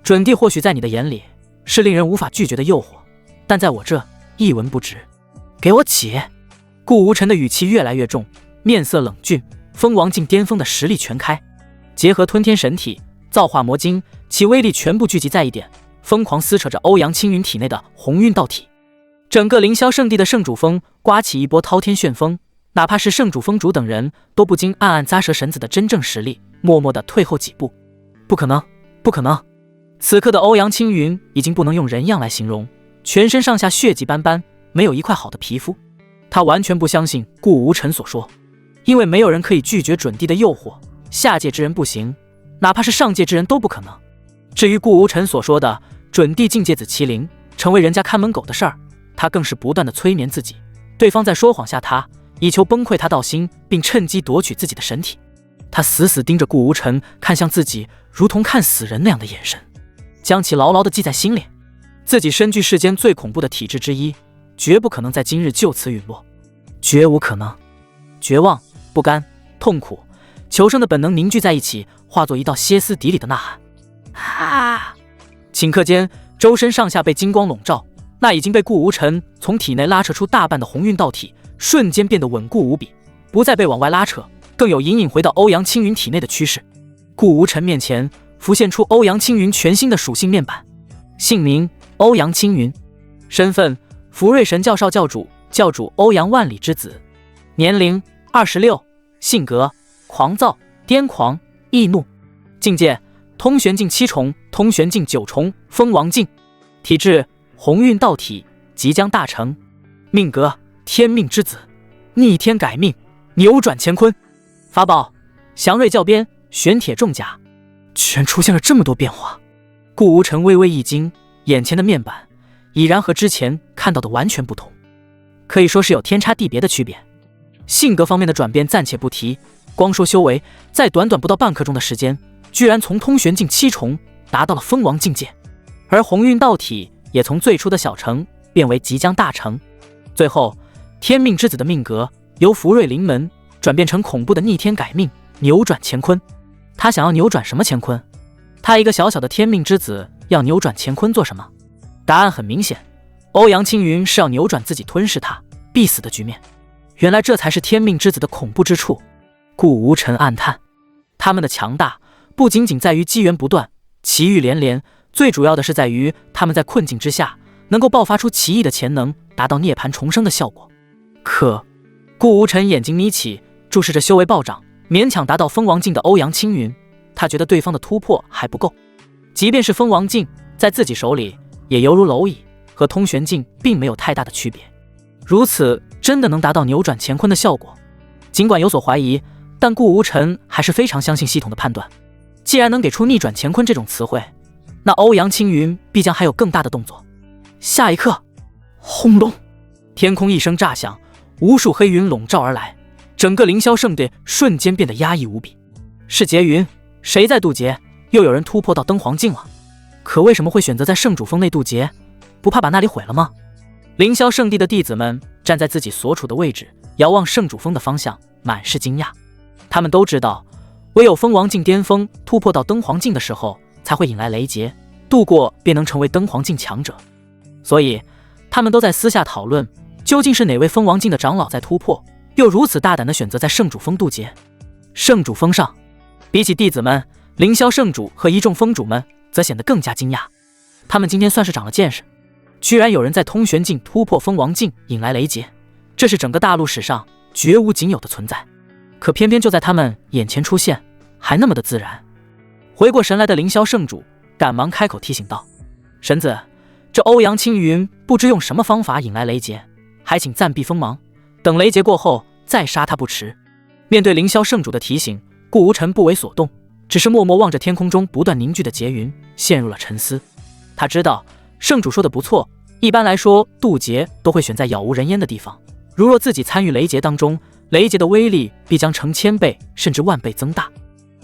准地或许在你的眼里是令人无法拒绝的诱惑，但在我这一文不值。给我起！顾无尘的语气越来越重，面色冷峻，蜂王境巅峰的实力全开，结合吞天神体、造化魔晶，其威力全部聚集在一点，疯狂撕扯着欧阳青云体内的鸿运道体。整个凌霄圣地的圣主峰刮起一波滔天旋风，哪怕是圣主峰主等人都不禁暗暗咂舌神子的真正实力，默默地退后几步。不可能，不可能！此刻的欧阳青云已经不能用人样来形容，全身上下血迹斑斑，没有一块好的皮肤。他完全不相信顾无尘所说，因为没有人可以拒绝准地的诱惑，下界之人不行，哪怕是上界之人都不可能。至于顾无尘所说的准地境界子麒麟成为人家看门狗的事儿，他更是不断的催眠自己，对方在说谎吓他，以求崩溃他道心，并趁机夺取自己的神体。他死死盯着顾无尘，看向自己如同看死人那样的眼神，将其牢牢地记在心里。自己身具世间最恐怖的体质之一，绝不可能在今日就此陨落，绝无可能。绝望、不甘、痛苦、求生的本能凝聚在一起，化作一道歇斯底里的呐喊。啊！顷刻间，周身上下被金光笼罩，那已经被顾无尘从体内拉扯出大半的鸿运道体，瞬间变得稳固无比，不再被往外拉扯，更有隐隐回到欧阳青云体内的趋势。顾无尘面前浮现出欧阳青云全新的属性面板，姓名欧阳青云，身份福瑞神教少教主，教主欧阳万里之子，年龄26，性格狂躁、癫狂、易怒，境界通玄境7重、通玄境9重、蜂王境，体质鸿运道体，即将大成，命格天命之子，逆天改命，扭转乾坤，法宝祥瑞教鞭、玄铁重甲。居然出现了这么多变化，顾无尘微微一惊，眼前的面板已然和之前看到的完全不同，可以说是有天差地别的区别。性格方面的转变暂且不提，光说修为，在短短不到半刻钟的时间，居然从通玄境7重达到了蜂王境界，而鸿运道体也从最初的小成变为即将大成。最后，天命之子的命格由福瑞临门转变成恐怖的逆天改命，扭转乾坤。他想要扭转什么乾坤？他一个小小的天命之子要扭转乾坤做什么？答案很明显，欧阳青云是要扭转自己吞噬他必死的局面。原来这才是天命之子的恐怖之处。顾无尘暗叹，他们的强大不仅仅在于机缘不断、奇遇连连，最主要的是在于他们在困境之下能够爆发出奇异的潜能，达到涅槃重生的效果。可顾无尘眼睛眯起，注视着修为暴涨、勉强达到蜂王境的欧阳青云，他觉得对方的突破还不够。即便是蜂王境，在自己手里也犹如蝼蚁，和通玄境并没有太大的区别。如此真的能达到扭转乾坤的效果？尽管有所怀疑，但顾无尘还是非常相信系统的判断。既然能给出逆转乾坤这种词汇，那欧阳青云必将还有更大的动作。下一刻，轰隆，天空一声炸响，无数黑云笼罩而来，整个凌霄圣地瞬间变得压抑无比。是劫云，谁在渡劫？又有人突破到登黄境了。可为什么会选择在圣主峰内渡劫？不怕把那里毁了吗？凌霄圣地的弟子们站在自己所处的位置，遥望圣主峰的方向，满是惊讶。他们都知道，唯有封王境巅峰突破到登皇境的时候，才会引来雷劫，度过便能成为登皇境强者。所以他们都在私下讨论，究竟是哪位封王境的长老在突破，又如此大胆地选择在圣主峰渡劫。圣主峰上，比起弟子们，凌霄圣主和一众峰主们则显得更加惊讶。他们今天算是长了见识，居然有人在通玄境突破封王境，引来雷劫，这是整个大陆史上绝无仅有的存在。可偏偏就在他们眼前出现，还那么的自然。回过神来的凌霄圣主赶忙开口提醒道：“神子，这欧阳青云不知用什么方法引来雷劫，还请暂避锋芒，等雷劫过后再杀他不迟。”面对凌霄圣主的提醒，顾无尘不为所动，只是默默望着天空中不断凝聚的劫云，陷入了沉思。他知道圣主说的不错，一般来说渡劫都会选在杳无人烟的地方，如若自己参与雷劫当中，雷劫的威力必将成千倍甚至万倍增大。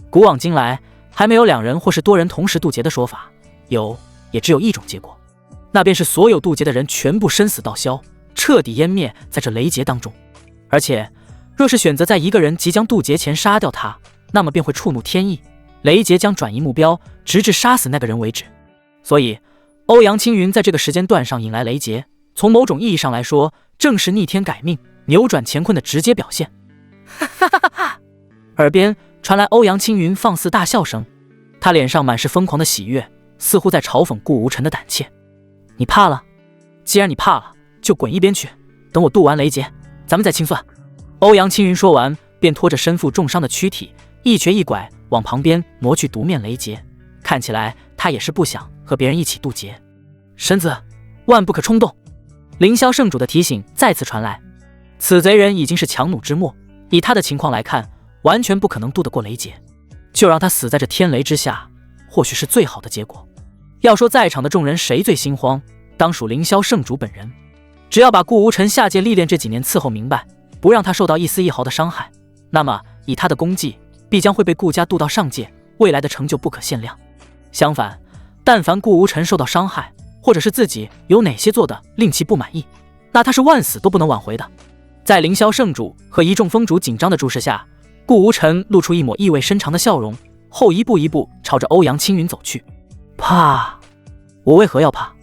古往今来，还没有2人或是多人同时渡劫的说法，有也只有一种结果，那便是所有渡劫的人全部生死道消，彻底湮灭在这雷劫当中。而且若是选择在一个人即将渡劫前杀掉他，那么便会触怒天意，雷劫将转移目标，直至杀死那个人为止。所以欧阳青云在这个时间段上引来雷劫，从某种意义上来说，正是逆天改命、扭转乾坤的直接表现。哈哈哈哈！耳边传来欧阳青云放肆大笑声，他脸上满是疯狂的喜悦，似乎在嘲讽顾无尘的胆怯。你怕了？既然你怕了，就滚一边去，等我渡完雷劫，咱们再清算。欧阳青云说完，便拖着身负重伤的躯体，一瘸一拐往旁边挪去独面雷劫。看起来他也是不想和别人一起渡劫。神子，万不可冲动。凌霄圣主的提醒再次传来，此贼人已经是强弩之末，以他的情况来看，完全不可能渡得过雷劫，就让他死在这天雷之下，或许是最好的结果。要说在场的众人谁最心慌，当属凌霄圣主本人。只要把顾无尘下界历练这几年伺候明白，不让他受到一丝一毫的伤害，那么以他的功绩，必将会被顾家渡到上界，未来的成就不可限量。相反，但凡顾无尘受到伤害，或者是自己有哪些做的令其不满意，那他是万死都不能挽回的。在凌霄圣主和一众峰主紧张的注视下，顾无尘露出一抹意味深长的笑容，后一步一步朝着欧阳青云走去。怕？我为何要怕？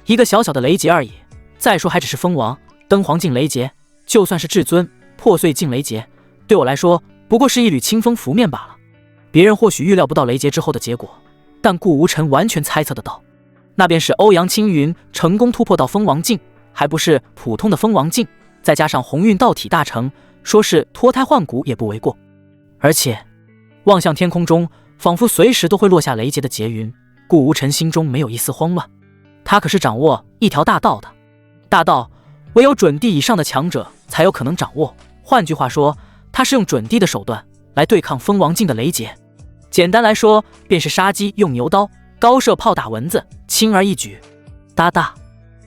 一个小小的雷劫而已，再说还只是封王、登皇境雷劫，就算是至尊、破碎境雷劫，对我来说不过是一缕清风拂面罢了。别人或许预料不到雷劫之后的结果，但顾无尘完全猜测得到，那便是欧阳青云成功突破到封王境，还不是普通的封王境，再加上鸿运道体大成，说是脱胎换骨也不为过。而且望向天空中仿佛随时都会落下雷劫的劫云，顾无尘心中没有一丝慌乱。他可是掌握一条大道的，大道唯有准地以上的强者才有可能掌握，换句话说，他是用准地的手段来对抗封王境的雷劫。简单来说，便是杀鸡用牛刀，高射炮打蚊子，轻而易举。哒哒，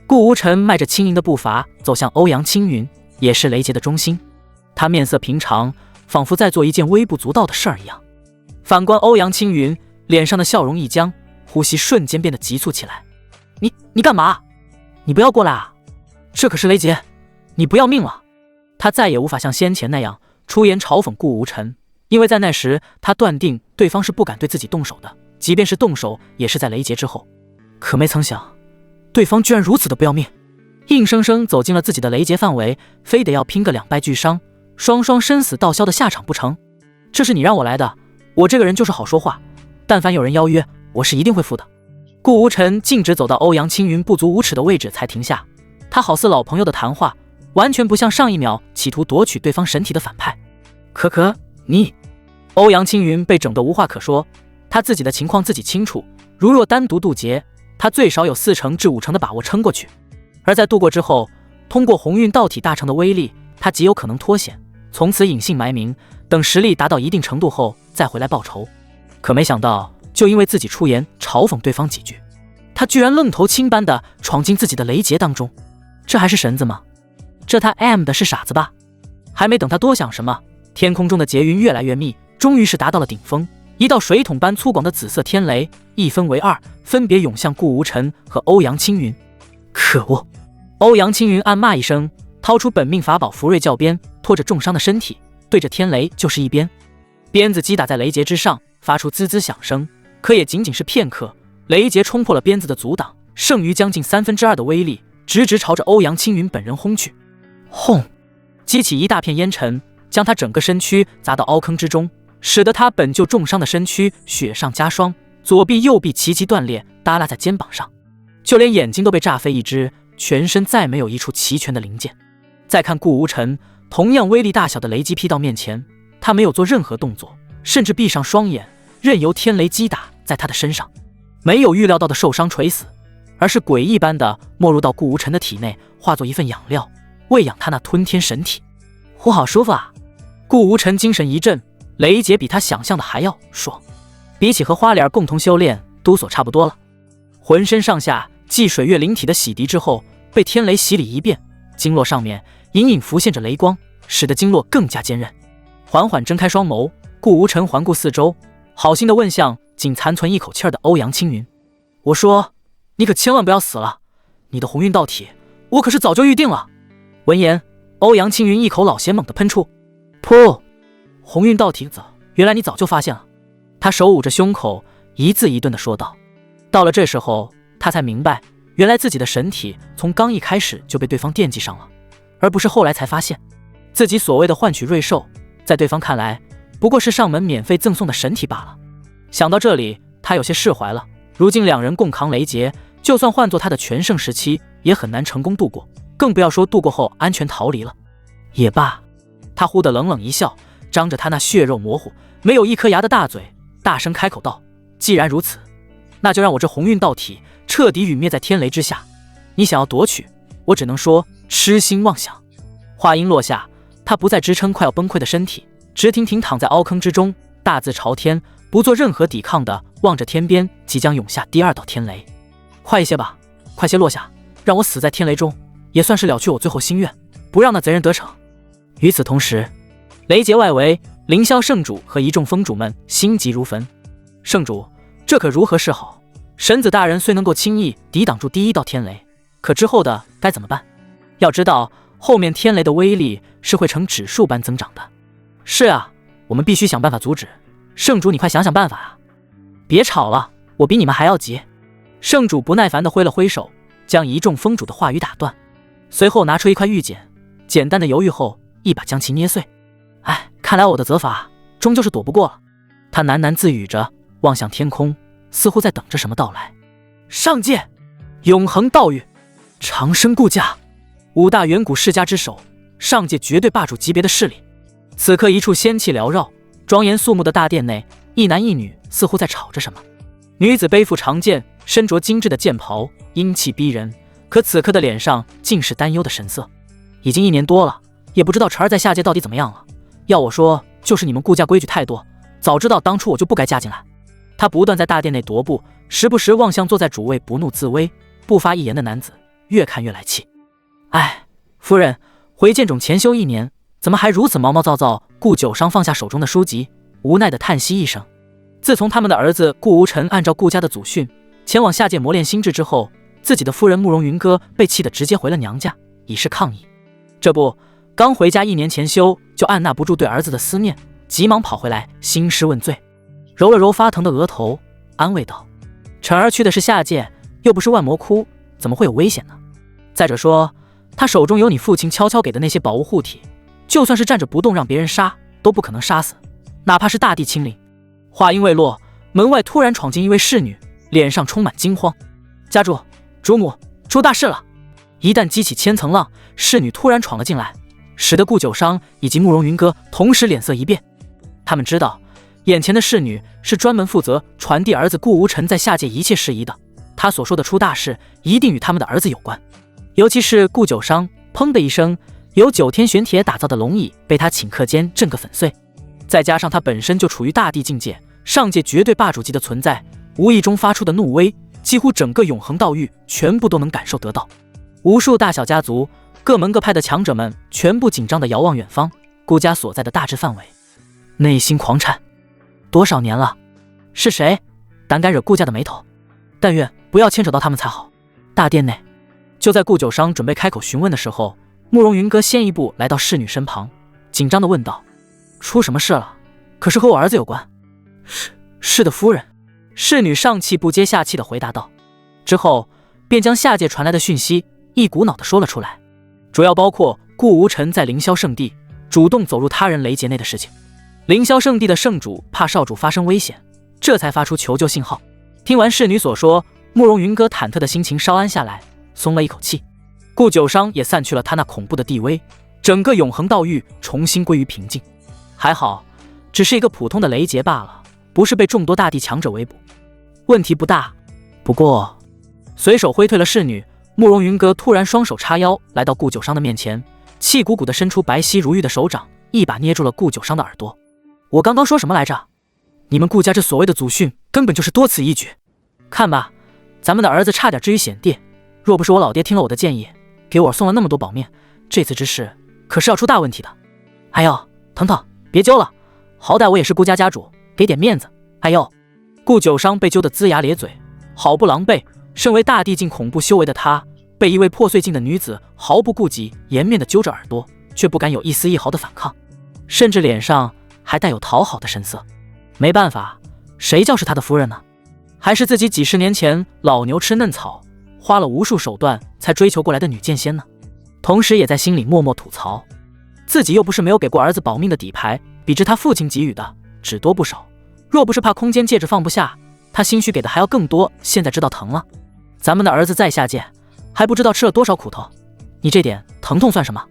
顾无尘迈着轻盈的步伐走向欧阳青云，也是雷劫的中心。他面色平常，仿佛在做一件微不足道的事儿一样。反观欧阳青云，脸上的笑容一僵，呼吸瞬间变得急促起来。你干嘛？你不要过来啊！这可是雷劫，你不要命了！他再也无法像先前那样出言嘲讽顾无尘，因为在那时他断定对方是不敢对自己动手的，即便是动手也是在雷劫之后。可没曾想，对方居然如此的不要命，硬生生走进了自己的雷劫范围，非得要拼个两败俱伤，双双生死道消的下场不成？这是你让我来的，我这个人就是好说话，但凡有人邀约，我是一定会赴的。顾无尘径直走到欧阳青云不足5尺的位置才停下，他好似老朋友的谈话，完全不像上一秒企图夺取对方神体的反派。可你……欧阳青云被整得无话可说，他自己的情况自己清楚，如若单独渡劫，他最少有4成至5成的把握撑过去，而在渡过之后，通过鸿运道体大成的威力，他极有可能脱险，从此隐姓埋名，等实力达到一定程度后再回来报仇。可没想到，就因为自己出言嘲讽对方几句，他居然愣头青般的闯进自己的雷劫当中，这还是神子吗？这他 M 的是傻子吧？还没等他多想什么，天空中的劫云越来越密，终于是达到了顶峰，一道水桶般粗犷的紫色天雷一分为2，分别涌向顾无尘和欧阳青云。可恶！欧阳青云暗骂一声，掏出本命法宝福瑞教鞭，拖着重伤的身体，对着天雷就是一鞭。鞭子击打在雷结之上，发出滋滋响声。可也仅仅是片刻，雷结冲破了鞭子的阻挡，剩余将近2/3的威力，直直朝着欧阳青云本人轰去。轰！激起一大片烟尘，将他整个身躯砸到凹坑之中，使得他本就重伤的身躯雪上加霜，左臂右臂齐齐断裂，耷拉在肩膀上，就连眼睛都被炸飞一只，全身再没有一处齐全的零件。再看顾无尘，同样威力大小的雷击劈到面前，他没有做任何动作，甚至闭上双眼，任由天雷击打在他的身上，没有预料到的受伤垂死，而是诡异般的没入到顾无尘的体内，化作一份养料，喂养他那吞天神体。呼，好舒服啊！顾无尘精神一振，雷劫比他想象的还要爽，比起和花脸共同修炼，都所差不多了。浑身上下继水月灵体的洗涤之后，被天雷洗礼一遍，经络上面隐隐浮现着雷光，使得经络更加坚韧。缓缓睁开双眸，顾无尘环顾四周，好心的问向仅残存一口气的欧阳青云：“我说，你可千万不要死了，你的鸿运道体，我可是早就预定了。”闻言，欧阳青云一口老血猛地喷出，噗！鸿运道体子，原来你早就发现了。他手捂着胸口，一字一顿地说道。到了这时候，他才明白，原来自己的神体从刚一开始就被对方惦记上了，而不是后来才发现自己所谓的换取瑞兽，在对方看来不过是上门免费赠送的神体罢了。想到这里，他有些释怀了。如今两人共扛雷劫，就算换作他的全盛时期，也很难成功度过，更不要说度过后安全逃离了。也罢，他忽地冷冷一笑，张着他那血肉模糊、没有一颗牙的大嘴，大声开口道：“既然如此，那就让我这鸿运道体彻底陨灭在天雷之下。你想要夺取，我只能说痴心妄想。”话音落下，他不再支撑快要崩溃的身体，直挺挺躺在凹坑之中，大字朝天，不做任何抵抗的望着天边即将涌下第二道天雷。快一些吧，快些落下，让我死在天雷中，也算是了却我最后心愿，不让那贼人得逞。与此同时，雷劫外围，凌霄圣主和一众封主们心急如焚。圣主，这可如何是好？神子大人虽能够轻易抵挡住第一道天雷，可之后的该怎么办？要知道，后面天雷的威力是会呈指数般增长的。是啊，我们必须想办法阻止。圣主，你快想想办法啊！别吵了，我比你们还要急。圣主不耐烦地挥了挥手，将一众封主的话语打断，随后拿出一块玉简，简单的犹豫后，一把将其捏碎。哎，看来我的责罚终究是躲不过了。他喃喃自语着，望向天空，似乎在等着什么到来。上界，永恒道域，长生顾家，5大远古世家之首，上界绝对霸主级别的势力。此刻一处仙气缭绕、庄严肃穆的大殿内，一男一女似乎在吵着什么。女子背负长剑，身着精致的剑袍，英气逼人，可此刻的脸上尽是担忧的神色。已经1年多了，也不知道晨儿在下界到底怎么样了。要我说，就是你们顾家规矩太多，早知道当初我就不该嫁进来。他不断在大殿内踱步，时不时望向坐在主位不怒自威、不发一言的男子，越看越来气。哎，夫人，回剑冢前修1年，怎么还如此毛毛躁躁？顾九商放下手中的书籍，无奈地叹息一声。自从他们的儿子顾无尘按照顾家的祖训前往下界磨练心智之后，自己的夫人慕容云歌被气得直接回了娘家，以示抗议。这不，刚回家1年前修，就按捺不住对儿子的思念，急忙跑回来兴师问罪，揉了揉发疼的额头，安慰道：“晨儿去的是下界，又不是万魔窟，怎么会有危险呢？再者说，他手中有你父亲悄悄给的那些宝物护体，就算是站着不动让别人杀，都不可能杀死，哪怕是大地亲临。”话音未落，门外突然闯进一位侍女，脸上充满惊慌：“家主、主母，出大事了！”一旦激起千层浪，侍女突然闯了进来，使得顾九商以及慕容云歌同时脸色一变。他们知道，眼前的侍女是专门负责传递儿子顾无尘在下界一切事宜的，他所说的出大事，一定与他们的儿子有关。尤其是顾九商，砰的一声，由9天玄铁打造的龙椅被他顷刻间震个粉碎。再加上他本身就处于大地境界，上界绝对霸主级的存在，无意中发出的怒威，几乎整个永恒道域全部都能感受得到。无数大小家族、各门各派的强者们全部紧张地遥望远方，顾家所在的大致范围，内心狂颤。多少年了？是谁胆敢惹顾家的眉头？但愿不要牵扯到他们才好。大殿内，就在顾九商准备开口询问的时候，慕容云歌先一步来到侍女身旁，紧张地问道：“出什么事了？可是和我儿子有关？”“是的，夫人。”侍女上气不接下气地回答道，之后便将下界传来的讯息一股脑地说了出来，主要包括顾无尘在凌霄圣地主动走入他人雷劫内的事情。凌霄圣地的圣主怕少主发生危险，这才发出求救信号。听完侍女所说，慕容云歌忐忑的心情稍安下来，松了一口气。顾九商也散去了他那恐怖的地威，整个永恒道域重新归于平静。还好，只是一个普通的雷劫罢了，不是被众多大地强者围捕，问题不大。不过，随手挥退了侍女，慕容云歌突然双手叉腰来到顾九商的面前，气鼓鼓地伸出白皙如玉的手掌，一把捏住了顾九商的耳朵。我刚刚说什么来着？你们顾家这所谓的祖训根本就是多此一举。看吧，咱们的儿子差点置于险地，若不是我老爹听了我的建议，给我送了那么多宝面，这次之事可是要出大问题的。哎呦，腾腾，别揪了，好歹我也是顾家家主，给点面子。哎呦，顾九商被揪得龇牙咧嘴，好不狼狈。身为大地境恐怖修为的他，被一位破碎境的女子毫不顾及颜面地揪着耳朵，却不敢有一丝一毫的反抗，甚至脸上还带有讨好的神色。没办法，谁叫是他的夫人呢？还是自己几十年前老牛吃嫩草，花了无数手段才追求过来的女剑仙呢？同时也在心里默默吐槽，自己又不是没有给过儿子保命的底牌，比之他父亲给予的只多不少。若不是怕空间戒指放不下，他兴许给的还要更多，现在知道疼了。咱们的儿子在下界还不知道吃了多少苦头，你这点疼痛算什么？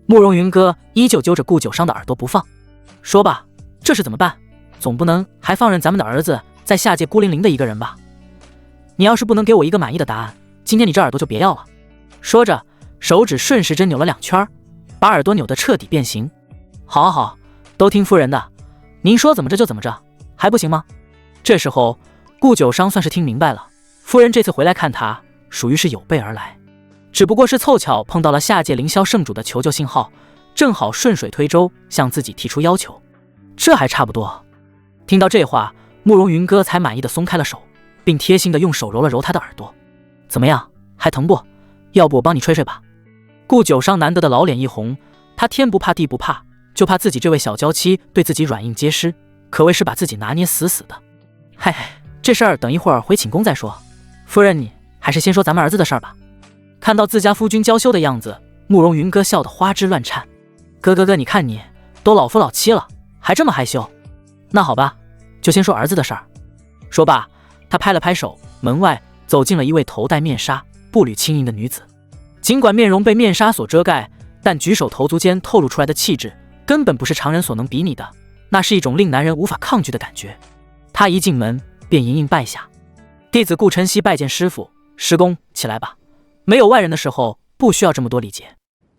慕容云歌依旧揪着顾九商的耳朵不放，说吧，这是怎么办？总不能还放任咱们的儿子在下界孤零零的一个人吧？你要是不能给我一个满意的答案，今天你这耳朵就别要了。说着，手指顺时针扭了2圈，把耳朵扭得彻底变形。好好好，都听夫人的，您说怎么着就怎么着，还不行吗？这时候顾九商算是听明白了，夫人这次回来看他属于是有备而来，只不过是凑巧碰到了下界凌霄圣主的求救信号，正好顺水推舟向自己提出要求，这还差不多。听到这话，慕容云歌才满意的松开了手，并贴心的用手揉了揉他的耳朵。怎么样，还疼不？要不我帮你吹吹吧。顾九商难得的老脸一红，他天不怕地不怕，就怕自己这位小娇妻对自己软硬皆施，可谓是把自己拿捏死死的。嗨，这事儿等一会儿回寝宫再说，夫人你还是先说咱们儿子的事儿吧。看到自家夫君娇羞的样子，慕容云歌笑得花枝乱颤。哥，你看你都老夫老妻了，还这么害羞。那好吧，就先说儿子的事儿。说罢，他拍了拍手，门外走进了一位头戴面纱、步履轻盈的女子。尽管面容被面纱所遮盖，但举手投足间透露出来的气质，根本不是常人所能比拟的，那是一种令男人无法抗拒的感觉。他一进门便盈盈拜下：“弟子顾晨曦拜见师父。”“师公，起来吧，没有外人的时候，不需要这么多礼节。”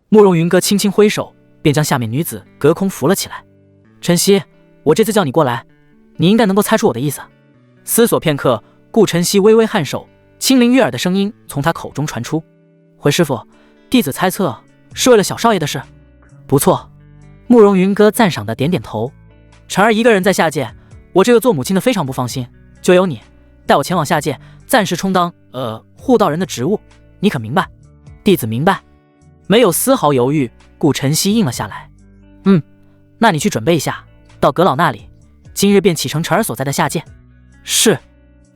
慕容云歌轻轻挥手，便将下面女子隔空扶了起来。“晨曦，我这次叫你过来，你应该能够猜出我的意思。”思索片刻，顾晨曦微微颔首，清灵悦耳的声音从他口中传出：“回师父，弟子猜测是为了小少爷的事。”“不错。”慕容云歌赞赏的点点头。“晨儿一个人在下界，我这个做母亲的非常不放心，就由你带我前往下界，暂时充当护道人的职务，你可明白？”“弟子明白。”没有丝毫犹豫，顾晨曦应了下来。“那你去准备一下，到阁老那里，今日便启程晨儿所在的下界。”“是。”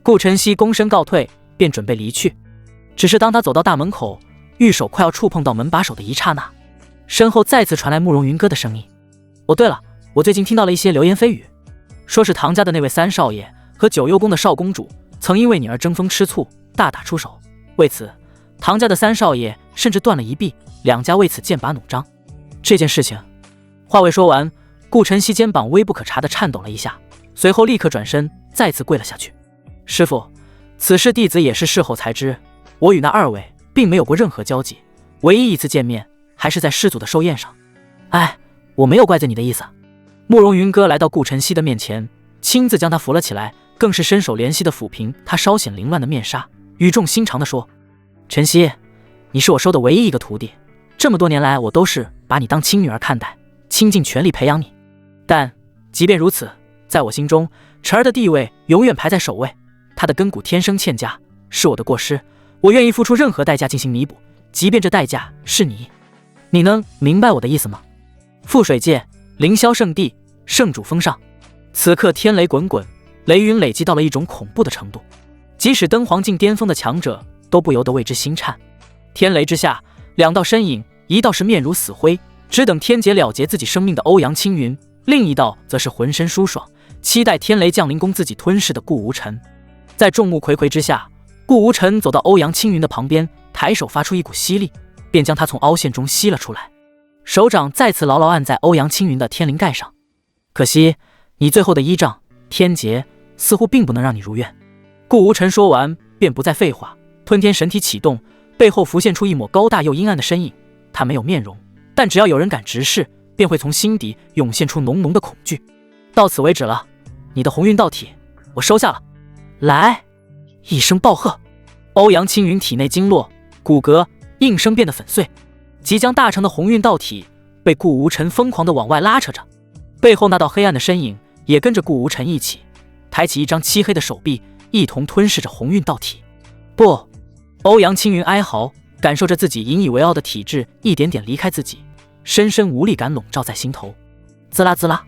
顾晨曦躬身告退，便准备离去。只是当他走到大门口，玉手快要触碰到门把手的一刹那，身后再次传来慕容云歌的声音：“哦，对了，我最近听到了一些流言蜚语，说是唐家的那位三少爷和九幽宫的少公主曾因为你而争风吃醋，大打出手。为此，唐家的三少爷甚至断了一臂，两家为此剑拔弩张。这件事情……”话未说完，顾晨曦肩膀微不可察地颤抖了一下，随后立刻转身再次跪了下去：“师父，此事弟子也是事后才知，我与那二位并没有过任何交集，唯一一次见面还是在师祖的寿宴上。哎，我没有怪罪你的意思。”慕容云歌来到顾晨曦的面前，亲自将他扶了起来，更是伸手怜惜地抚平他稍显凌乱的面纱，语重心长地说：“晨曦，你是我收的唯一一个徒弟，这么多年来我都是把你当亲女儿看待，倾尽全力培养你。但即便如此，在我心中，晨儿的地位永远排在首位，她的根骨天生欠佳，是我的过失，我愿意付出任何代价进行弥补，即便这代价是你。你能明白我的意思吗？覆水界，凌霄圣地，圣主封上。此刻天雷滚滚，雷云累积到了一种恐怖的程度，即使登黄境巅峰的强者都不由得为之心颤。天雷之下，两道身影，一道是面如死灰，只等天劫了结自己生命的欧阳青云，另一道则是浑身舒爽，期待天雷降临供自己吞噬的顾无尘。在众目睽睽之下，顾无尘走到欧阳青云的旁边，抬手发出一股吸力，便将他从凹陷中吸了出来，手掌再次牢牢按在欧阳青云的天灵盖上。可惜你最后的依仗天劫似乎并不能让你如愿。顾无尘说完便不再废话，吞天神体启动，背后浮现出一抹高大又阴暗的身影。他没有面容，但只要有人敢直视，便会从心底涌现出浓浓的恐惧。到此为止了，你的鸿运道体我收下了。来！一声暴喝，欧阳青云体内经络骨骼应声变得粉碎，即将大成的鸿运道体被顾无尘疯狂地往外拉扯着，背后那道黑暗的身影也跟着顾无尘一起抬起一张漆黑的手臂，一同吞噬着鸿运道体。不！欧阳青云哀嚎，感受着自己引以为傲的体质一点点离开自己，深深无力感笼罩在心头。滋啦滋啦，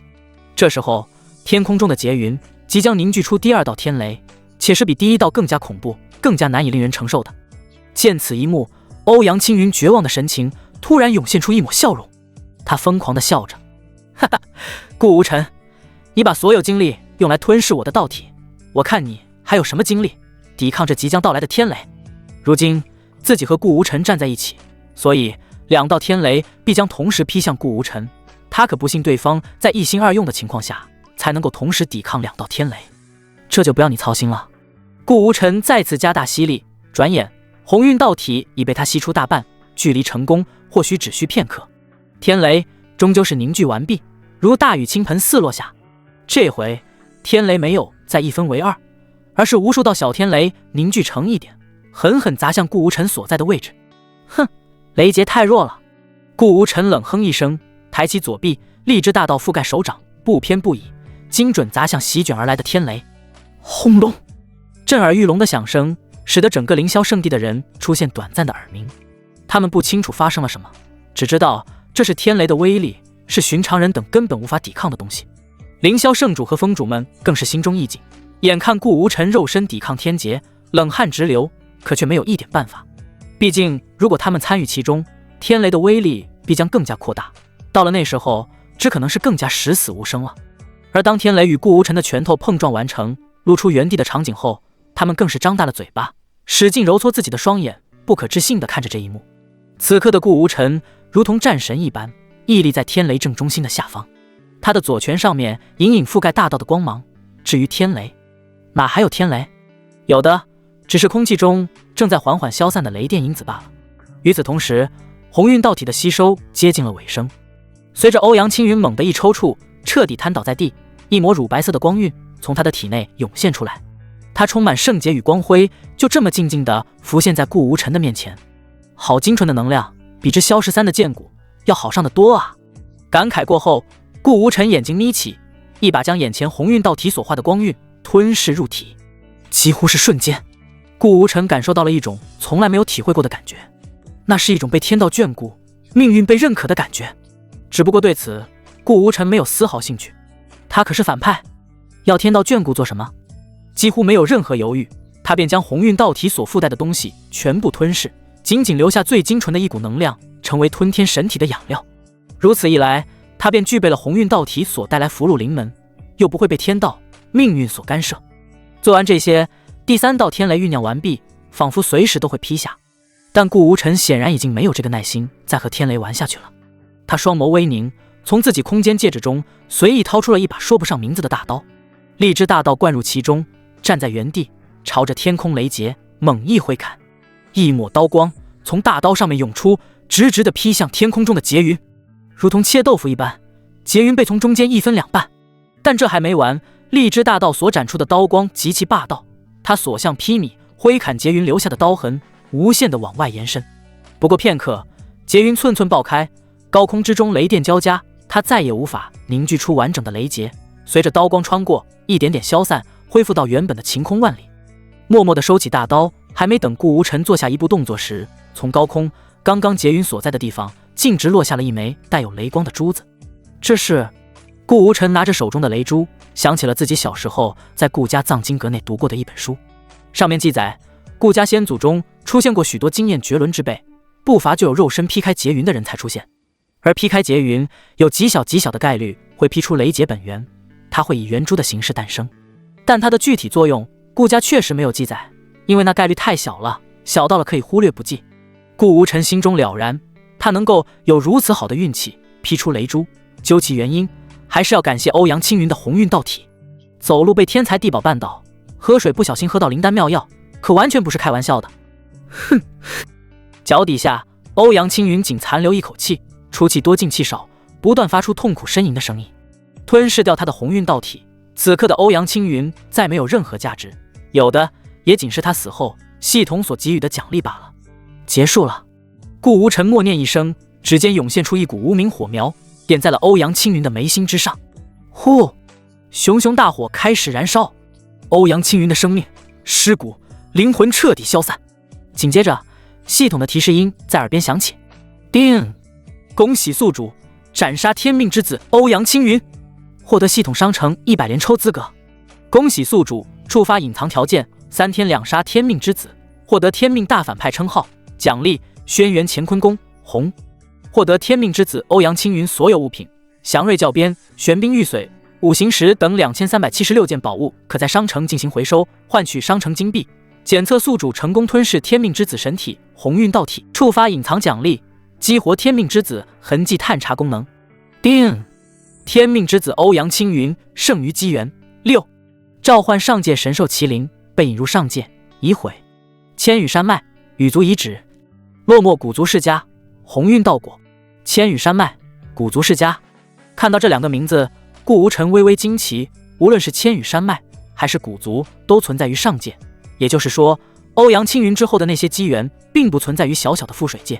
这时候天空中的劫云即将凝聚出第二道天雷，且是比第一道更加恐怖，更加难以令人承受的。见此一幕，欧阳青云绝望的神情突然涌现出一抹笑容，他疯狂地笑着，哈哈，顾无尘，你把所有精力用来吞噬我的道体，我看你还有什么精力抵抗这即将到来的天雷。如今自己和顾无尘站在一起，所以两道天雷必将同时劈向顾无尘，他可不信对方在一心二用的情况下才能够同时抵抗两道天雷。这就不要你操心了。顾无尘再次加大吸力，转眼鸿运道体已被他吸出大半，距离成功或许只需片刻。天雷终究是凝聚完毕，如大雨倾盆四落下。这回天雷没有再一分为二，而是无数道小天雷凝聚成一点，狠狠砸向顾无尘所在的位置。哼，雷劫太弱了。顾无尘冷哼一声，抬起左臂，力之大道覆盖手掌，不偏不倚，精准砸向席卷而来的天雷。轰隆！震耳欲聋的响声使得整个凌霄圣地的人出现短暂的耳鸣。他们不清楚发生了什么，只知道这是天雷的威力，是寻常人等根本无法抵抗的东西。凌霄圣主和风主们更是心中一紧，眼看顾无尘肉身抵抗天劫，冷汗直流，可却没有一点办法。毕竟如果他们参与其中，天雷的威力必将更加扩大，到了那时候只可能是更加十死无生了。而当天雷与顾无尘的拳头碰撞完成，露出原地的场景后，他们更是张大了嘴巴，使劲揉搓自己的双眼，不可置信地看着这一幕。此刻的顾无尘如同战神一般，屹立在天雷正中心的下方，他的左拳上面隐隐覆盖大道的光芒。至于天雷，哪还有天雷？有的只是空气中正在缓缓消散的雷电因子罢了。与此同时，鸿运道体的吸收接近了尾声，随着欧阳青云猛地一抽搐，彻底瘫倒在地，一抹乳白色的光晕从他的体内涌现出来，他充满圣洁与光辉，就这么静静地浮现在顾无尘的面前。好精纯的能量，比之萧13的剑骨要好上得多啊！感慨过后，顾无尘眼睛眯起，一把将眼前鸿运道体所化的光晕吞噬入体。几乎是瞬间，顾无尘感受到了一种从来没有体会过的感觉，那是一种被天道眷顾、命运被认可的感觉。只不过对此，顾无尘没有丝毫兴趣。他可是反派，要天道眷顾做什么？几乎没有任何犹豫，他便将鸿运道体所附带的东西全部吞噬，仅仅留下最精纯的一股能量，成为吞天神体的养料。如此一来，他便具备了鸿运道体所带来福禄临门，又不会被天道、命运所干涉。做完这些，第三道天雷酝酿完毕，仿佛随时都会劈下。但顾无尘显然已经没有这个耐心再和天雷玩下去了。他双眸微凝，从自己空间戒指中随意掏出了一把说不上名字的大刀，力之大道灌入其中，站在原地，朝着天空雷劫猛一挥砍，一抹刀光从大刀上面涌出，直直地劈向天空中的劫云，如同切豆腐一般，劫云被从中间一分两半。但这还没完，力之大道所展出的刀光极其霸道，他所向披靡，挥砍劫云留下的刀痕无限地往外延伸。不过片刻，劫云寸寸爆开，高空之中雷电交加，他再也无法凝聚出完整的雷劫，随着刀光穿过，一点点消散，恢复到原本的晴空万里。默默地收起大刀，还没等顾无尘做下一步动作时，从高空刚刚劫云所在的地方径直落下了一枚带有雷光的珠子。这是顾无尘拿着手中的雷珠，想起了自己小时候在顾家藏经阁内读过的一本书，上面记载顾家先祖中出现过许多经验绝伦之辈，不乏就有肉身劈开劫云的人才出现。而劈开劫云有极小极小的概率会劈出雷劫本源，它会以圆珠的形式诞生，但它的具体作用顾家确实没有记载，因为那概率太小了，小到了可以忽略不计。顾无尘心中了然，他能够有如此好的运气劈出雷珠，究其原因还是要感谢欧阳青云的鸿运道体。走路被天才地宝绊倒，喝水不小心喝到灵丹妙药，可完全不是开玩笑的。哼！脚底下欧阳青云仅残留一口气，出气多进气少，不断发出痛苦呻吟的声音，吞噬掉他的鸿运道体。此刻的欧阳青云再没有任何价值，有的也仅是他死后系统所给予的奖励罢了。结束了。顾无尘默念一声，指尖涌现出一股无名火苗，点在了欧阳青云的眉心之上。呼！熊熊大火开始燃烧，欧阳青云的生命、尸骨、灵魂彻底消散。紧接着，系统的提示音在耳边响起：叮！恭喜宿主斩杀天命之子欧阳青云，获得系统商城100连抽资格。恭喜宿主触发隐藏条件，3天2杀天命之子，获得天命大反派称号。奖励：轩辕乾坤弓红，获得天命之子欧阳青云所有物品：祥瑞教鞭、玄冰玉髓、五行石等2376件宝物，可在商城进行回收，换取商城金币。检测宿主成功吞噬天命之子神体鸿运道体，触发隐藏奖励：激活天命之子痕迹探查功能。叮！天命之子欧阳青云胜于机缘。6. 召唤上界神兽麒麟，被引入上界，已毁。千羽山脉羽族遗址，落寞古族世家，鸿运道果。千羽山脉古族世家，看到这2个名字，顾无尘微微惊奇。无论是千羽山脉还是古族，都存在于上界，也就是说，欧阳青云之后的那些机缘并不存在于小小的覆水界。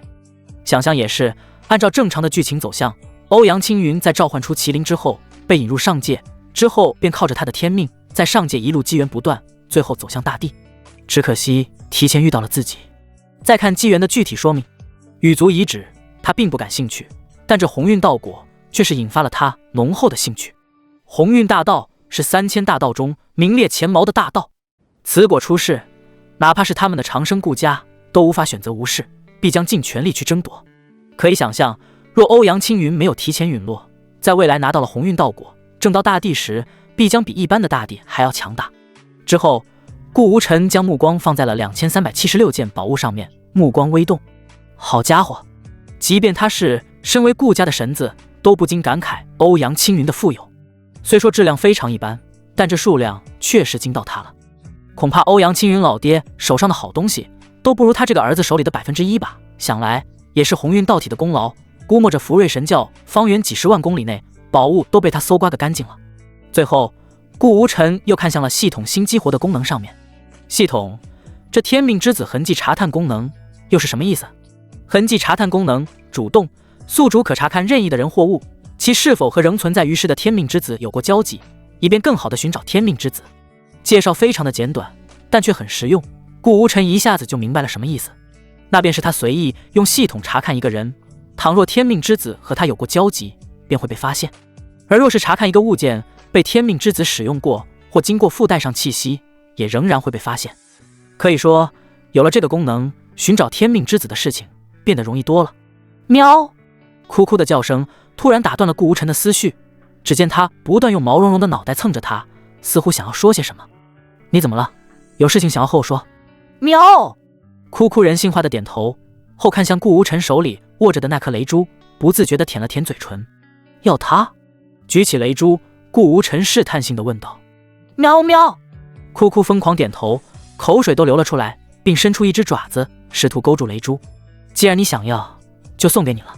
想想也是，按照正常的剧情走向，欧阳青云在召唤出麒麟之后被引入上界，之后便靠着他的天命在上界一路机缘不断，最后走向大地。只可惜提前遇到了自己。再看机缘的具体说明，羽族遗址他并不感兴趣，但这鸿运道果却是引发了他浓厚的兴趣。鸿运大道是3000大道中名列前茅的大道，此果出世，哪怕是他们的长生顾家都无法选择无视，必将尽全力去争夺。可以想象，若欧阳青云没有提前陨落，在未来拿到了鸿运道果，正到大地时，必将比一般的大地还要强大。之后，顾无尘将目光放在了2376件宝物上面，目光微动。好家伙，即便他是身为顾家的神子，都不禁感慨欧阳青云的富有。虽说质量非常一般，但这数量确实惊到他了。恐怕欧阳青云老爹手上的好东西都不如他这个儿子手里的1%吧。想来也是鸿运道体的功劳，估摸着福瑞神教方圆几10万公里内宝物都被他搜刮个干净了。最后，顾无尘又看向了系统新激活的功能上面。系统，这天命之子痕迹查探功能又是什么意思？痕迹查探功能主动，宿主可查看任意的人或物，其是否和仍存在于世的天命之子有过交集，以便更好地寻找天命之子。介绍非常的简短，但却很实用。顾无尘一下子就明白了什么意思，那便是他随意用系统查看一个人，倘若天命之子和他有过交集，便会被发现；而若是查看一个物件被天命之子使用过或经过附带上气息，也仍然会被发现。可以说，有了这个功能，寻找天命之子的事情变得容易多了。喵！哭哭的叫声突然打断了顾无尘的思绪，只见他不断用毛茸茸的脑袋蹭着他，似乎想要说些什么。你怎么了？有事情想要和我说？喵！哭哭人性化的点头后，看向顾无尘手里握着的那颗雷珠，不自觉地舔了舔嘴唇。要它？举起雷珠，顾无尘试探性地问道。喵喵！哭哭疯狂点头，口水都流了出来，并伸出一只爪子试图勾住雷珠。既然你想要，就送给你了。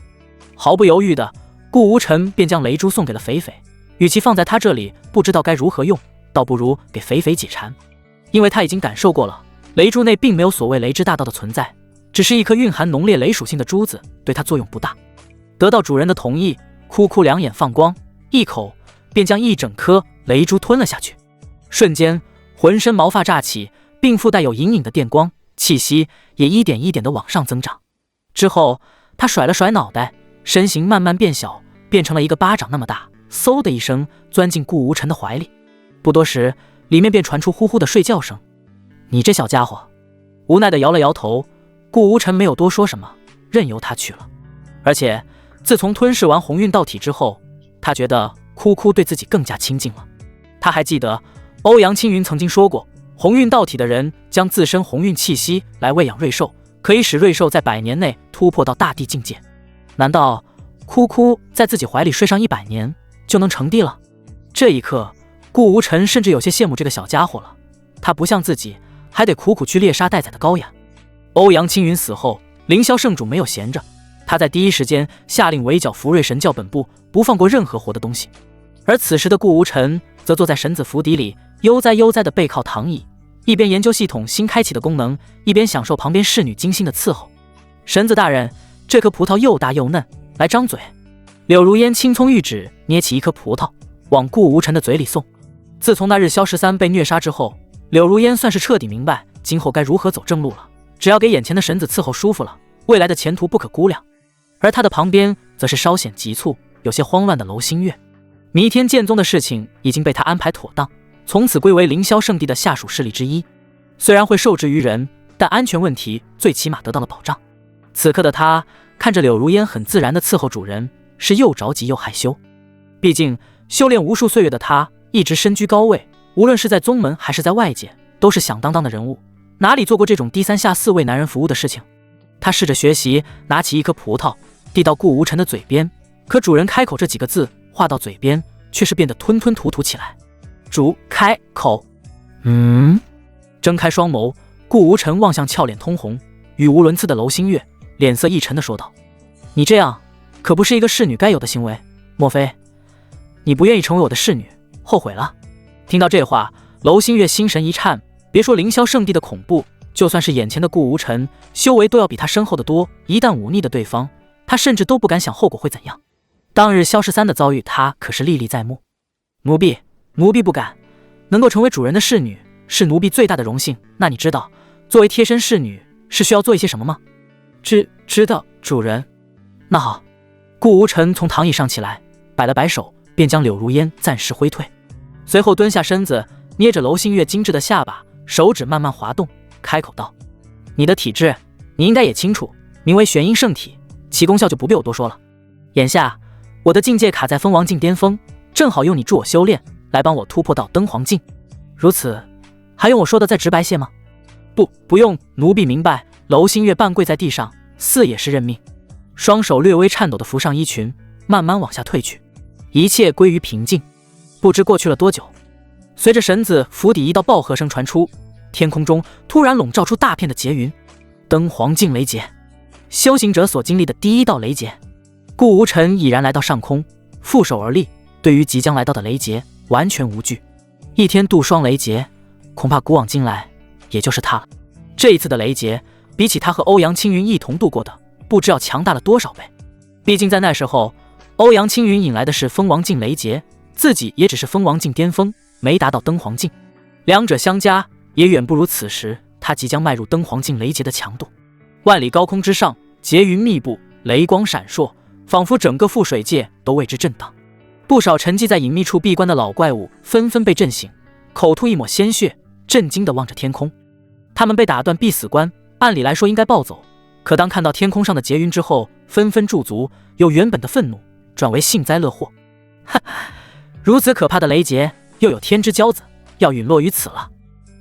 毫不犹豫的，顾无尘便将雷珠送给了肥肥。与其放在他这里不知道该如何用，倒不如给肥肥解馋。因为他已经感受过了，雷珠内并没有所谓雷之大道的存在，只是一颗蕴含浓烈雷属性的珠子，对他作用不大。得到主人的同意，哭哭两眼放光，一口便将一整颗雷珠吞了下去。瞬间，浑身毛发炸起，并附带有隐隐的电光，气息也一点一点地往上增长。之后，他甩了甩脑袋，身形慢慢变小，变成了一个巴掌那么大，嗖的一声钻进顾无尘的怀里。不多时，里面便传出呼呼的睡觉声。你这小家伙，无奈地摇了摇头。顾无尘没有多说什么，任由他去了。而且自从吞噬完鸿运道体之后，他觉得哭哭对自己更加亲近了。他还记得欧阳青云曾经说过，鸿运道体的人将自身鸿运气息来喂养瑞兽，可以使瑞兽在100年内突破到大地境界。难道哭哭在自己怀里睡上100年就能成帝了？这一刻，顾无尘甚至有些羡慕这个小家伙了。他不像自己，还得苦苦去猎杀待宰的羔羊。欧阳青云死后，凌霄圣主没有闲着，他在第一时间下令围剿福瑞神教本部，不放过任何活的东西。而此时的顾无尘则坐在神子府邸里，悠哉悠哉地背靠躺椅，一边研究系统新开启的功能，一边享受旁边侍女精心的伺候。神子大人，这颗葡萄又大又嫩，来张嘴。柳如烟青葱玉指捏起一颗葡萄，往顾无尘的嘴里送。自从那日萧13被虐杀之后，柳如烟算是彻底明白今后该如何走正路了。只要给眼前的神子伺候舒服了，未来的前途不可估量。而他的旁边则是稍显急促、有些慌乱的楼星月。弥天剑宗的事情已经被他安排妥当，从此归为凌霄圣地的下属势力之一。虽然会受制于人，但安全问题最起码得到了保障。此刻的他看着柳如烟很自然地伺候主人，是又着急又害羞。毕竟修炼无数岁月的他一直身居高位，无论是在宗门还是在外界，都是响当当的人物，哪里做过这种低三下四为男人服务的事情？他试着学习，拿起一颗葡萄递到顾无尘的嘴边，可主人开口这几个字话到嘴边，却是变得吞吞吐吐起来。主开口。睁开双眸，顾无尘望向俏脸通红、语无伦次的楼星月，脸色一沉地说道：你这样可不是一个侍女该有的行为，莫非你不愿意成为我的侍女，后悔了？听到这话，楼星月心神一颤，别说凌霄圣地的恐怖，就算是眼前的顾无尘，修为都要比他深厚的多，一旦忤逆的对方，他甚至都不敢想后果会怎样。当日萧13的遭遇，他可是历历在目。奴婢不敢，能够成为主人的侍女是奴婢最大的荣幸。那你知道作为贴身侍女是需要做一些什么吗？知道，主人。那好。顾无尘从躺椅上起来，摆了摆手，便将柳如烟暂时挥退，随后蹲下身子，捏着楼星月精致的下巴，手指慢慢滑动，开口道：你的体质你应该也清楚，名为玄阴圣体，其功效就不必我多说了。眼下我的境界卡在封王境巅峰，正好用你助我修炼，来帮我突破到登皇境。如此，还用我说的再直白些吗？不用，奴婢明白。楼星月半跪在地上，似也是认命，双手略微颤抖地扶上衣裙，慢慢往下退去，一切归于平静。不知过去了多久，随着神子府邸一道爆喝声传出，天空中突然笼罩出大片的劫云。登皇境雷劫，修行者所经历的第一道雷劫。顾无尘已然来到上空，负手而立，对于即将来到的雷劫完全无惧。一天度双雷劫，恐怕古往今来也就是他了。这一次的雷劫比起他和欧阳青云一同度过的，不知要强大了多少倍。毕竟在那时候，欧阳青云引来的是封王境雷劫，自己也只是封王境巅峰，没达到登皇境，两者相加也远不如此时他即将迈入登皇境雷劫的强度。万里高空之上，劫云密布，雷光闪烁，仿佛整个覆水界都为之震荡。不少沉寂在隐秘处闭关的老怪物纷纷被震醒，口吐一抹鲜血，震惊地望着天空。他们被打断必死关，按理来说应该暴走，可当看到天空上的劫云之后，纷纷驻足，由原本的愤怒转为幸灾乐祸。如此可怕的雷劫，又有天之骄子要陨落于此了。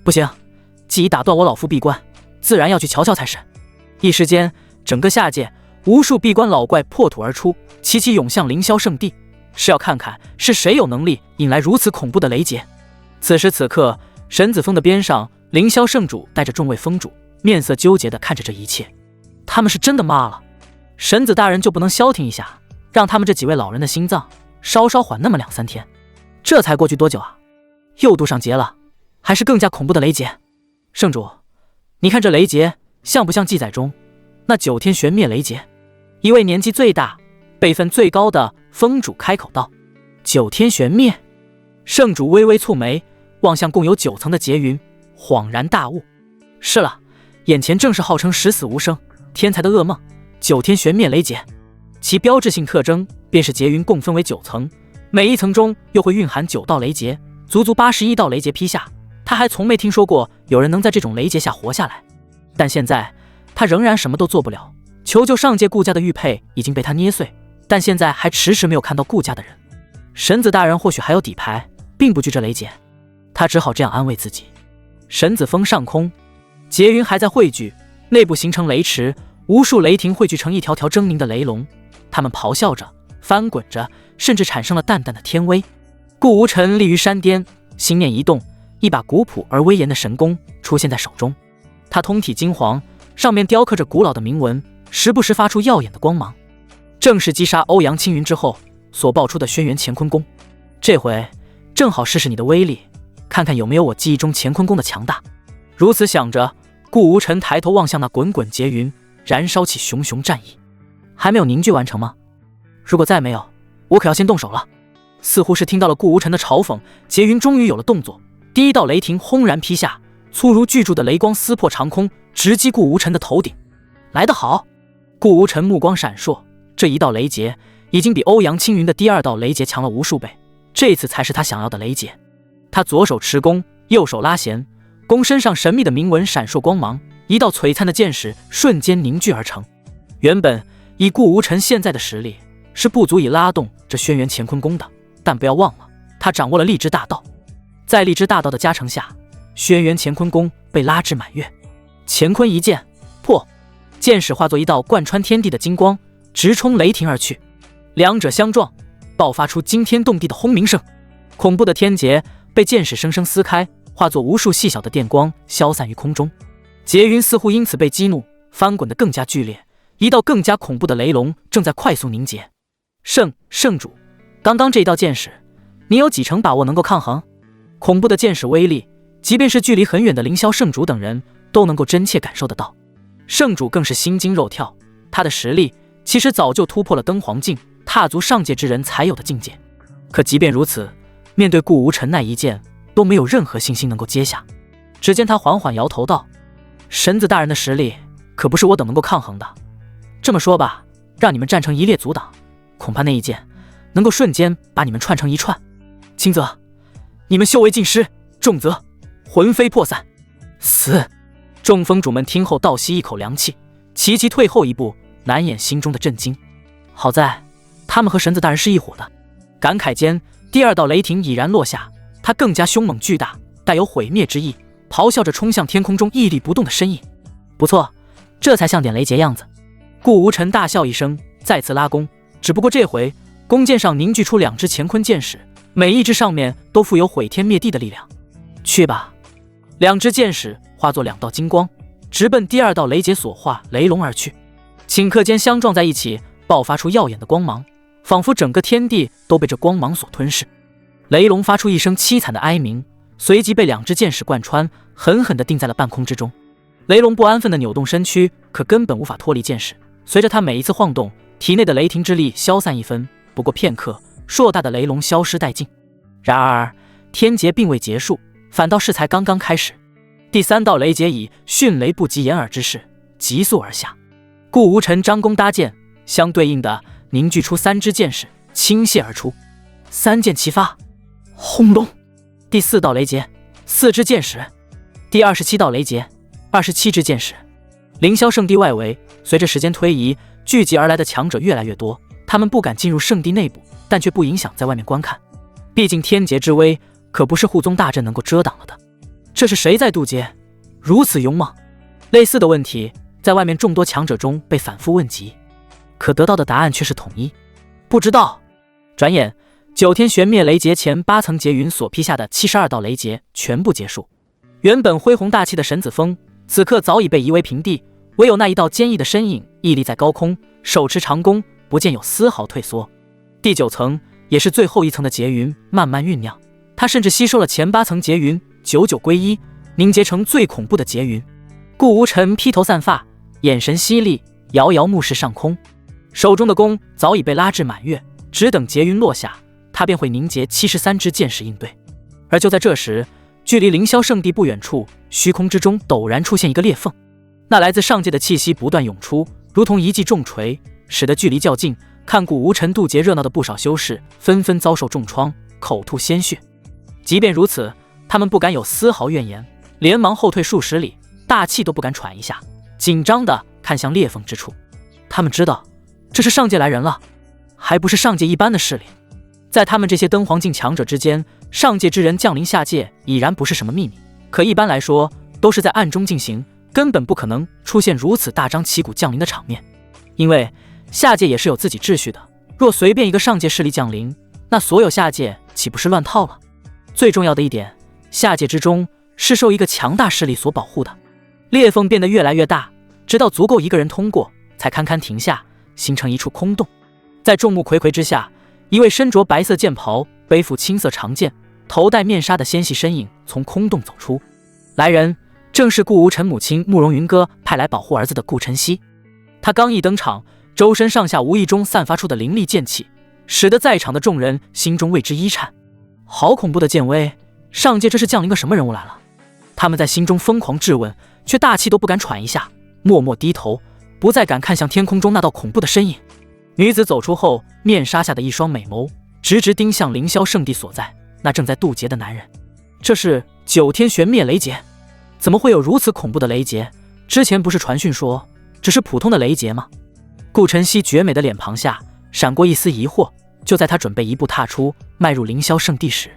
不行，既已打断我老夫闭关，自然要去瞧瞧才是。一时间，整个下界无数闭关老怪破土而出，齐齐涌向凌霄圣地，是要看看是谁有能力引来如此恐怖的雷劫。此时此刻，神子峰的边上，凌霄圣主带着众位峰主，面色纠结地看着这一切。他们是真的骂了神子大人，就不能消停一下，让他们这几位老人的心脏稍稍缓那么2-3天？这才过去多久啊？又度上劫了，还是更加恐怖的雷劫？圣主，你看这雷劫像不像记载中那9天玄灭雷劫？一位年纪最大、辈分最高的峰主开口道：9天玄灭？圣主微微蹙眉，望向共有9层的劫云，恍然大悟。是了，眼前正是号称十死无生、天才的噩梦， 9天玄灭雷劫，其标志性特征便是劫云共分为9层，每一层中又会蕴含9道雷劫，足81道雷劫劈下。他还从没听说过有人能在这种雷劫下活下来。但现在他仍然什么都做不了，求救上界顾家的玉佩已经被他捏碎，但现在还迟迟没有看到顾家的人。神子大人或许还有底牌，并不惧这雷劫，他只好这样安慰自己。神子峰上空，劫云还在汇聚，内部形成雷池，无数雷霆汇聚成一条条狰狞的雷龙，它们咆哮着，翻滚着，甚至产生了淡淡的天威。顾无尘立于山巅，心念一动，一把古朴而威严的神弓出现在手中。它通体金黄，上面雕刻着古老的铭文，时不时发出耀眼的光芒，正是击杀欧阳青云之后所爆出的轩辕乾坤弓。这回正好试试你的威力，看看有没有我记忆中乾坤弓的强大。如此想着，顾无尘抬头望向那滚滚劫云，燃烧起熊熊战意。还没有凝聚完成吗？如果再没有，我可要先动手了。似乎是听到了顾无尘的嘲讽，劫云终于有了动作。第一道雷霆轰然劈下，粗如巨柱的雷光撕破长空，直击顾无尘的头顶。来得好！顾无尘目光闪烁，这一道雷劫已经比欧阳青云的第2道雷劫强了无数倍，这次才是他想要的雷劫。他左手持弓，右手拉弦，弓身上神秘的铭文闪烁光芒，一道璀璨的箭矢瞬间凝聚而成。原本以顾无尘现在的实力是不足以拉动这轩辕乾坤弓的，但不要忘了，他掌握了力之大道。在力之大道的加成下，轩辕乾坤弓被拉至满月。乾坤一剑破，箭矢化作一道贯穿天地的金光，直冲雷霆而去。两者相撞，爆发出惊天动地的轰鸣声。恐怖的天劫被箭矢生生撕开，化作无数细小的电光消散于空中。劫云似乎因此被激怒，翻滚得更加剧烈，一道更加恐怖的雷龙正在快速凝结。圣主，刚刚这一道箭矢，你有几成把握能够抗衡？恐怖的箭矢威力，即便是距离很远的凌霄圣主等人都能够真切感受得到。圣主更是心惊肉跳，他的实力其实早就突破了登黄境，踏足上界之人才有的境界。可即便如此，面对顾无尘那一剑，都没有任何信心能够接下。只见他缓缓摇头道：神子大人的实力可不是我等能够抗衡的。这么说吧，让你们站成一列阻挡，恐怕那一剑能够瞬间把你们串成一串。轻则你们修为尽失，重则魂飞魄散。死！众峰主们听后倒吸一口凉气，齐齐退后一步，难掩心中的震惊。好在他们和神子大人是一伙的。感慨间，第2道雷霆已然落下，它更加凶猛巨大，带有毁灭之意，咆哮着冲向天空中屹立不动的身影。不错，这才像点雷劫样子。顾无尘大笑一声，再次拉弓，只不过这回弓箭上凝聚出2支乾坤箭矢，每一支上面都附有毁天灭地的力量。去吧！2支箭矢化作2道金光，直奔第2道雷劫所化雷龙而去。顷刻间相撞在一起，爆发出耀眼的光芒，仿佛整个天地都被这光芒所吞噬。雷龙发出一声凄惨的哀鸣，随即被2支箭矢贯穿，狠狠地定在了半空之中。雷龙不安分地扭动身躯，可根本无法脱离箭矢。随着他每一次晃动，体内的雷霆之力消散一分，不过片刻，硕大的雷龙消失殆尽。然而天劫并未结束，反倒是才刚刚开始。第3道雷劫以迅雷不及掩耳之势急速而下。顾无尘张弓搭箭，相对应的凝聚出3支箭矢倾泻而出，3箭齐发，轰隆！第4道雷劫，4支箭矢；第27道雷劫，27支箭矢。凌霄圣地外围，随着时间推移，聚集而来的强者越来越多，他们不敢进入圣地内部，但却不影响在外面观看。毕竟天劫之威可不是护宗大阵能够遮挡了的。这是谁在渡劫？如此勇猛？类似的问题在外面众多强者中被反复问及，可得到的答案却是统一：不知道。转眼9天玄灭雷劫前8层劫云所劈下的72道雷劫全部结束。原本恢宏大气的神子峰，此刻早已被夷为平地，唯有那一道坚毅的身影屹立在高空，手持长弓，不见有丝毫退缩。第9层也是最后一层的劫云慢慢酝酿，它甚至吸收了前8层劫云，久久归一，凝结成最恐怖的劫云。顾无尘披头散发，眼神犀利，遥遥目视上空，手中的弓早已被拉至满月，只等劫云落下，他便会凝结73支箭矢应对。而就在这时，距离凌霄圣地不远处，虚空之中陡然出现一个裂缝，那来自上界的气息不断涌出，如同一记重锤，使得距离较近看顾无尘渡劫热闹的不少修士纷纷遭受重创，口吐鲜血。即便如此，他们不敢有丝毫怨言，连忙后退数十里，大气都不敢喘一下，紧张地看向裂缝之处。他们知道，这是上界来人了，还不是上界一般的势力。在他们这些登黄境强者之间，上界之人降临下界已然不是什么秘密，可一般来说都是在暗中进行，根本不可能出现如此大张旗鼓降临的场面。因为下界也是有自己秩序的，若随便一个上界势力降临，那所有下界岂不是乱套了？最重要的一点，下界之中是受一个强大势力所保护的。裂缝变得越来越大，直到足够一个人通过，才堪堪停下，形成一处空洞。在众目睽睽之下，一位身着白色剑袍、背负青色长剑、头戴面纱的纤细身影从空洞走出。来人正是顾无尘母亲慕容云歌派来保护儿子的顾晨曦。他刚一登场，周身上下无意中散发出的凌厉剑气，使得在场的众人心中为之一颤。好恐怖的剑威，上界这是降临个什么人物来了？他们在心中疯狂质问，却大气都不敢喘一下，默默低头，不再敢看向天空中那道恐怖的身影。女子走出后，面纱下的一双美眸直直盯向凌霄圣地所在那正在渡劫的男人。这是9天玄灭雷劫，怎么会有如此恐怖的雷劫？之前不是传讯说只是普通的雷劫吗？顾晨曦绝美的脸庞下闪过一丝疑惑。就在他准备一步踏出，迈入凌霄圣地时，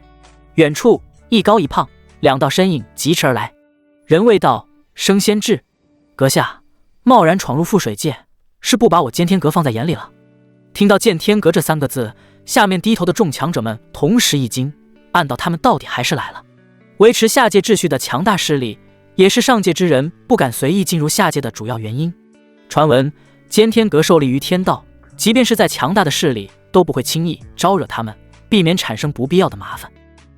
远处一高一胖2道身影疾驰而来。人未到，生先至。阁下贸然闯入覆水界，是不把我剑天阁放在眼里了？听到剑天阁这3个字，下面低头的众强者们同时一惊，暗道他们到底还是来了。维持下界秩序的强大势力，也是上界之人不敢随意进入下界的主要原因。传闻剑天阁受力于天道，即便是在强大的势力都不会轻易招惹他们，避免产生不必要的麻烦。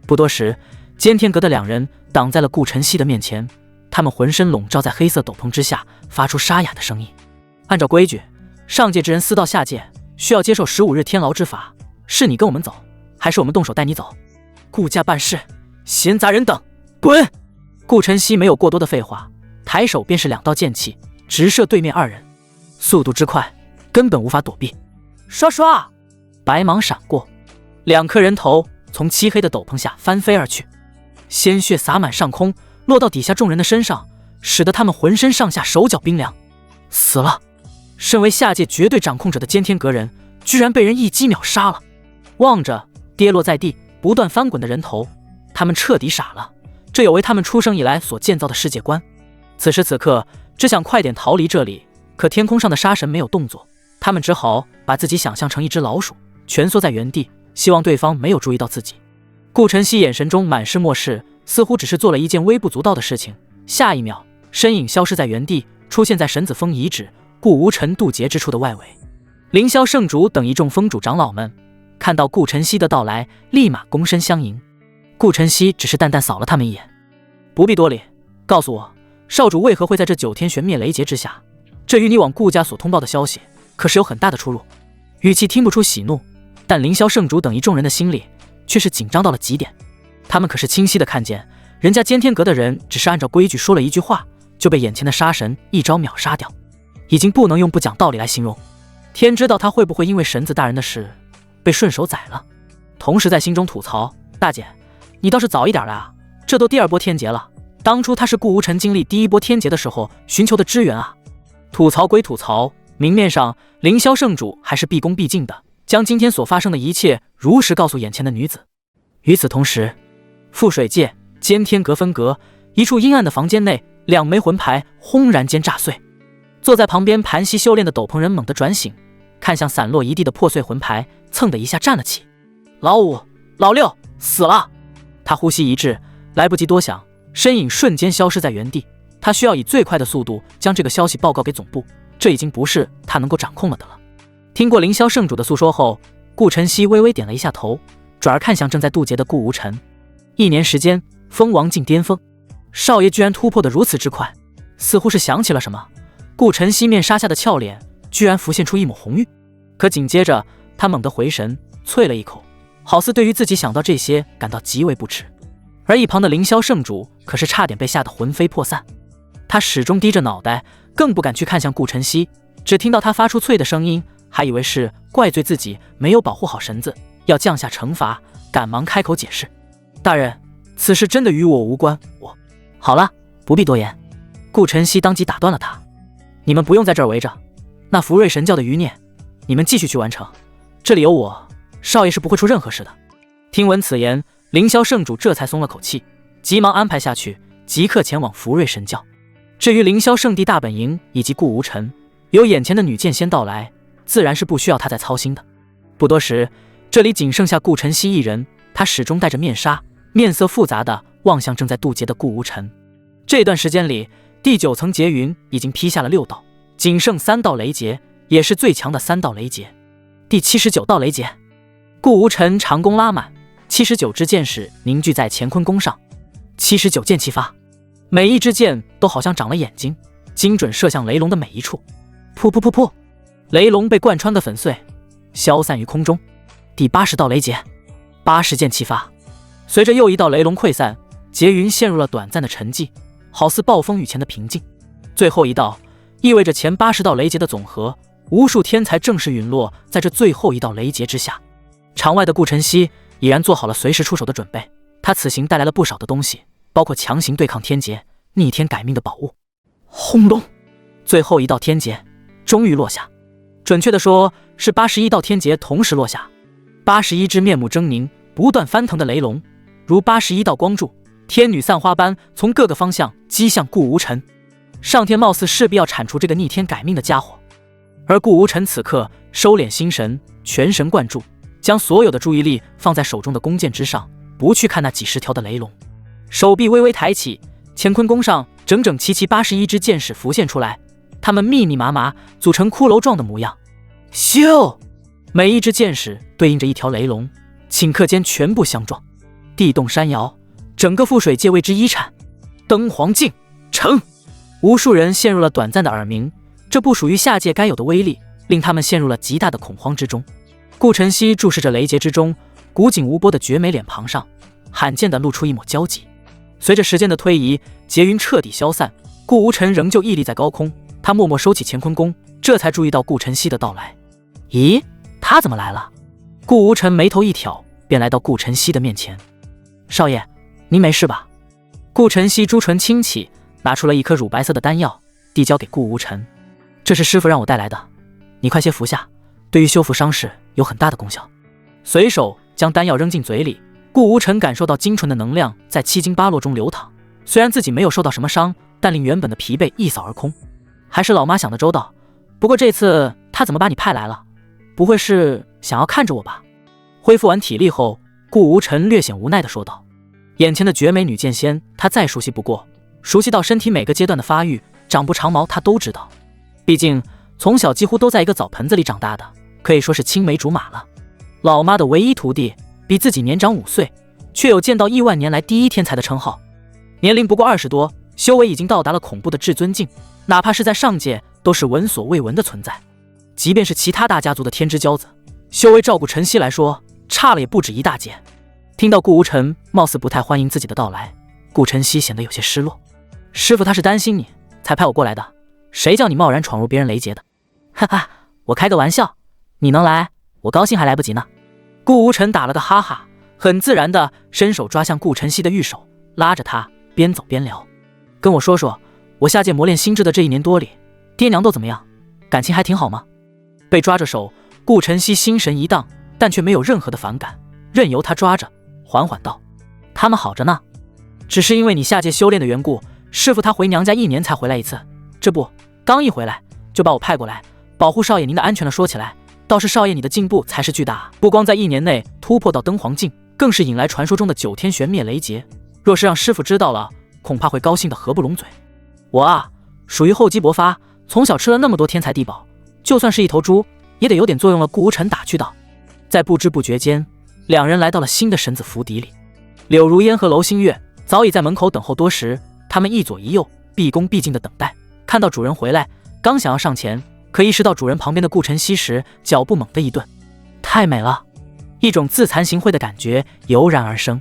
不多时，剑天阁的2人挡在了顾晨曦的面前，他们浑身笼罩在黑色斗篷之下，发出沙哑的声音。按照规矩，上界之人私到下界需要接受15日天牢之罚，是你跟我们走，还是我们动手带你走？顾家办事，闲杂人等，滚！顾晨曦没有过多的废话，抬手便是2道剑气，直射对面2人，速度之快，根本无法躲避。刷刷，白芒闪过，2颗人头从漆黑的斗篷下翻飞而去，鲜血洒满上空，落到底下众人的身上，使得他们浑身上下手脚冰凉。死了！身为下界绝对掌控者的剑天阁人，居然被人一击秒杀了。望着跌落在地不断翻滚的人头，他们彻底傻了，这有违他们出生以来所建造的世界观。此时此刻，只想快点逃离这里，可天空上的杀神没有动作，他们只好把自己想象成一只老鼠，蜷缩在原地，希望对方没有注意到自己。顾晨曦眼神中满是漠视，似乎只是做了一件微不足道的事情。下一秒，身影消失在原地，出现在神子峰遗址顾无尘渡劫之处的外围。凌霄圣主等一众峰主长老们看到顾晨曦的到来，立马躬身相迎。顾晨曦只是淡淡扫了他们一眼，不必多礼，告诉我，少主为何会在这9天玄灭雷劫之下？这与你往顾家所通报的消息可是有很大的出入。语气听不出喜怒，但凌霄圣主等一众人的心里却是紧张到了极点。他们可是清晰的看见，人家剑天阁的人只是按照规矩说了一句话，就被眼前的杀神一招秒杀掉，已经不能用不讲道理来形容。天知道他会不会因为神子大人的事被顺手宰了。同时在心中吐槽，大姐，你倒是早一点来啊，这都第2波天劫了，当初他是顾无尘经历第1波天劫的时候寻求的支援啊。吐槽归吐槽，明面上凌霄圣主还是毕恭毕敬的，将今天所发生的一切如实告诉眼前的女子。与此同时，覆水界剑天阁分阁一处阴暗的房间内，2枚魂牌轰然间炸碎。坐在旁边盘膝修炼的斗篷人猛地转醒，看向散落一地的破碎魂牌，蹭的一下站了起。老5、老6死了！他呼吸一滞，来不及多想，身影瞬间消失在原地。他需要以最快的速度将这个消息报告给总部，这已经不是他能够掌控了的了。听过凌霄圣主的诉说后，顾晨曦微微点了一下头，转而看向正在渡劫的顾无尘。1年时间，封王境巅峰，少爷居然突破得如此之快，似乎是想起了什么。顾晨曦面纱下的俏脸居然浮现出一抹红晕，可紧接着他猛地回神，啐了一口，好似对于自己想到这些感到极为不耻。而一旁的凌霄圣主可是差点被吓得魂飞魄散，他始终低着脑袋，更不敢去看向顾晨曦，只听到他发出脆的声音，还以为是怪罪自己没有保护好绳子，要降下惩罚，赶忙开口解释：“大人，此事真的与我无关，我……好了，不必多言。”顾晨曦当即打断了他：“你们不用在这儿围着，那福瑞神教的余孽，你们继续去完成，这里有我，少爷是不会出任何事的。”听闻此言，凌霄圣主这才松了口气，急忙安排下去，即刻前往福瑞神教。至于凌霄圣地大本营以及顾无尘，有眼前的女剑仙到来，自然是不需要他再操心的。不多时，这里仅剩下顾晨曦一人，他始终戴着面纱，面色复杂地望向正在渡劫的顾无尘。这段时间里，第9层劫云已经劈下了6道，仅剩3道雷劫，也是最强的3道雷劫。第79道雷劫，顾无尘长弓拉满，79支箭矢凝聚在乾坤弓上，79箭齐发，每一支箭都好像长了眼睛，精准射向雷龙的每一处。噗噗噗噗，雷龙被贯穿个粉碎，消散于空中。第80道雷劫，80箭齐发，随着又一道雷龙溃散，劫云陷入了短暂的沉寂，好似暴风雨前的平静。最后一道意味着前80道雷劫的总和，无数天才正式陨落在这最后一道雷劫之下。场外的顾晨曦已然做好了随时出手的准备，他此行带来了不少的东西，包括强行对抗天劫、逆天改命的宝物。轰隆，最后一道天劫终于落下，准确的说是81道天劫同时落下。81只面目狰狞、不断翻腾的雷龙，如81道光柱，天女散花般从各个方向击向顾无尘。上天貌似势必要铲除这个逆天改命的家伙，而顾无尘此刻收敛心神，全神贯注，将所有的注意力放在手中的弓箭之上，不去看那几十条的雷龙。手臂微微抬起，乾坤弓上整整齐齐81支箭矢浮现出来，它们密密麻麻组成骷髅状的模样。咻！每一支箭矢对应着一条雷龙，顷刻间全部相撞，地动山摇，整个覆水界为之一颤。灯黄镜成，无数人陷入了短暂的耳鸣，这不属于下界该有的威力，令他们陷入了极大的恐慌之中。顾晨曦注视着雷劫之中古井无波的绝美脸庞上，罕见地露出一抹焦急。随着时间的推移，劫云彻底消散，顾无尘仍旧屹立在高空，他默默收起乾坤弓，这才注意到顾晨曦的到来。咦，他怎么来了？顾无尘眉头一挑，便来到顾晨曦的面前。少爷，您没事吧？顾晨曦朱唇轻启，拿出了一颗乳白色的丹药，递交给顾无尘。这是师傅让我带来的，你快些服下，对于修复伤势有很大的功效。随手将丹药扔进嘴里，顾无尘感受到精纯的能量在七经八络中流淌，虽然自己没有受到什么伤，但令原本的疲惫一扫而空。还是老妈想得周到，不过这次她怎么把你派来了？不会是想要看着我吧？恢复完体力后，顾无尘略显无奈地说道。眼前的绝美女剑仙他再熟悉不过，熟悉到身体每个阶段的发育，长不长毛他都知道，毕竟从小几乎都在一个澡盆子里长大的，可以说是青梅竹马了。老妈的唯一徒弟，比自己年长5岁，却有见到亿万年来第一天才的称号，年龄不过20多，修为已经到达了恐怖的至尊境，哪怕是在上界都是闻所未闻的存在。即便是其他大家族的天之骄子，修为照顾晨曦来说，差了也不止一大截。听到顾无尘貌似不太欢迎自己的到来，顾晨曦显得有些失落。师傅他是担心你才派我过来的，谁叫你贸然闯入别人雷劫的？哈哈，我开个玩笑，你能来，我高兴还来不及呢。顾无尘打了个哈哈，很自然地伸手抓向顾晨曦的玉手，拉着他边走边聊。跟我说说，我下界磨练心智的这1年多里，爹娘都怎么样？感情还挺好吗？被抓着手，顾晨曦心神一荡，但却没有任何的反感，任由他抓着，缓缓道：他们好着呢，只是因为你下界修炼的缘故，师傅他回娘家1年才回来一次，这不刚一回来就把我派过来保护少爷您的安全了。说起来，倒是少爷你的进步才是巨大，不光在1年内突破到灯黄境，更是引来传说中的9天玄灭雷劫，若是让师傅知道了，恐怕会高兴得合不拢嘴。我啊，属于厚积薄发，从小吃了那么多天才地宝，就算是一头猪也得有点作用了。顾无尘打趣道。在不知不觉间，两人来到了新的神子府邸里。柳如烟和娄星月早已在门口等候多时，他们一左一右，毕恭毕敬地等待。看到主人回来，刚想要上前，可意识到主人旁边的顾晨曦时，脚步猛地一顿。太美了，一种自惭形秽的感觉油然而生。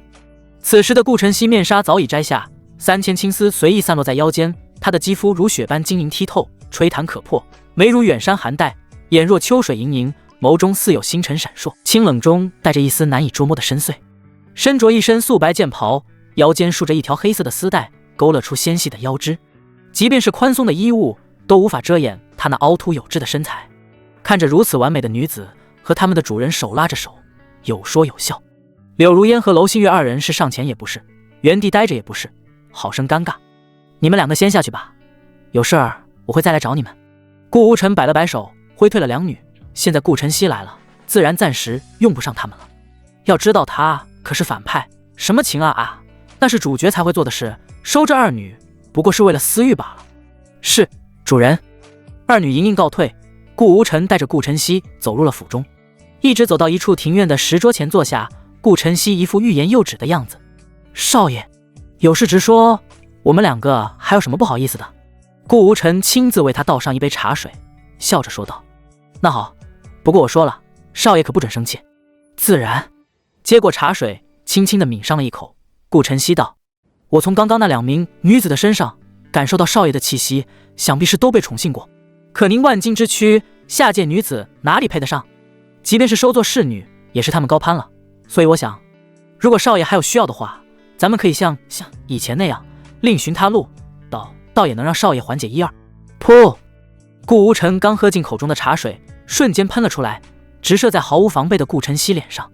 此时的顾晨曦面纱早已摘下，3000青丝随意散落在腰间，她的肌肤如雪般晶莹剔透，吹弹可破，眉如远山寒带，眼若秋水盈盈，眸中似有星辰闪烁，清冷中带着一丝难以捉摸的深邃。身着一身素白剑袍，腰间束着一条黑色的丝带，勾勒出纤细的腰肢。即便是宽松的衣物，都无法遮掩她那凹凸有致的身材。看着如此完美的女子和他们的主人手拉着手，有说有笑。柳如烟和娄新月二人是上前也不是，原地待着也不是，好生尴尬。你们两个先下去吧，有事儿我会再来找你们。顾无尘摆了摆手，挥退了两女。现在顾晨曦来了，自然暂时用不上他们了。要知道他可是反派，什么情啊，那是主角才会做的事，收这二女不过是为了私欲罢了。是，主人。二女盈盈告退，顾无尘带着顾晨曦走入了府中，一直走到一处庭院的石桌前坐下。顾晨曦一副欲言又止的样子。少爷，有事直说，我们两个还有什么不好意思的？顾无尘亲自为他倒上一杯茶水，笑着说道。那好，不过我说了，少爷可不准生气。自然。接过茶水，轻轻地抿上了一口。顾晨曦道，我从刚刚那两名女子的身上感受到少爷的气息，想必是都被宠幸过。可您万金之躯，下界女子哪里配得上？即便是收作侍女，也是他们高攀了。所以我想，如果少爷还有需要的话，咱们可以像以前那样另寻他路，倒也能让少爷缓解一二。噗！顾无尘刚喝进口中的茶水，瞬间喷了出来，直射在毫无防备的顾晨曦脸上。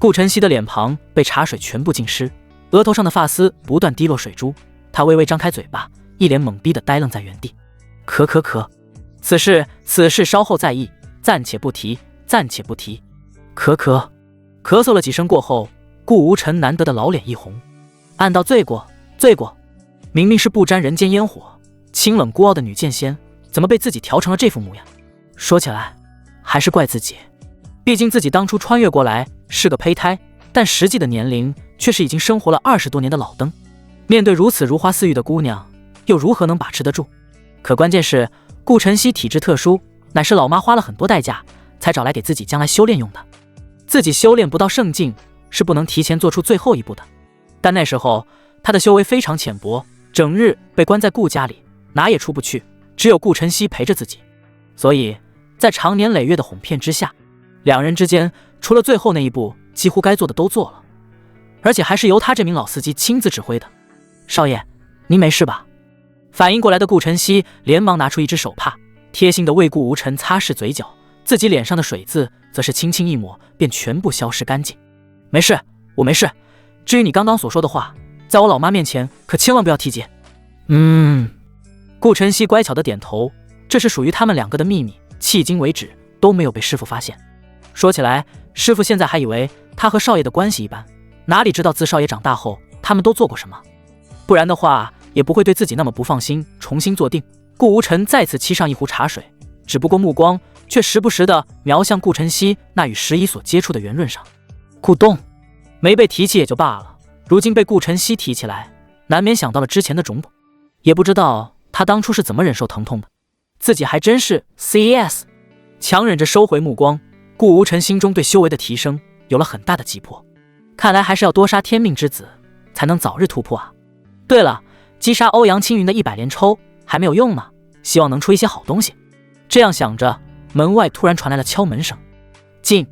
顾晨曦的脸庞被茶水全部浸湿，额头上的发丝不断滴落水珠，他微微张开嘴巴，一脸懵逼的呆愣在原地。咳，此事稍后再议，暂且不提。咳嗽了几声过后，顾无尘难得的老脸一红，暗道罪过。明明是不沾人间烟火，清冷孤傲的女剑仙，怎么被自己调成了这副模样？说起来还是怪自己，毕竟自己当初穿越过来是个胚胎，但实际的年龄却是已经生活了20多年的老登。面对如此如花似玉的姑娘，又如何能把持得住？可关键是顾晨曦体质特殊，乃是老妈花了很多代价才找来给自己将来修炼用的。自己修炼不到圣境，是不能提前做出最后一步的。但那时候他的修为非常浅薄，整日被关在顾家里，哪也出不去，只有顾晨曦陪着自己。所以在长年累月的哄骗之下，两人之间除了最后那一步，几乎该做的都做了，而且还是由他这名老司机亲自指挥的。少爷，您没事吧？反应过来的顾晨曦连忙拿出一只手帕，贴心的为顾无尘擦拭嘴角，自己脸上的水渍则是轻轻一抹，便全部消失干净。没事，我没事。至于你刚刚所说的话，在我老妈面前可千万不要提及。顾晨曦乖巧的点头，这是属于他们两个的秘密，迄今为止都没有被师父发现。说起来，师父现在还以为他和少爷的关系一般，哪里知道自少爷长大后他们都做过什么，不然的话也不会对自己那么不放心，重新坐定。顾无尘再次沏上一壶茶水，只不过目光却时不时地瞄向顾晨曦那与石衣所接触的圆润上。顾动没被提起也就罢了，如今被顾晨曦提起来，难免想到了之前的种种，也不知道他当初是怎么忍受疼痛的，自己还真是 CES。 强忍着收回目光，顾无尘心中对修为的提升有了很大的急迫，看来还是要多杀天命之子才能早日突破啊。对了，击杀欧阳青云的100连抽还没有用呢，希望能出一些好东西。这样想着，门外突然传来了敲门声。进。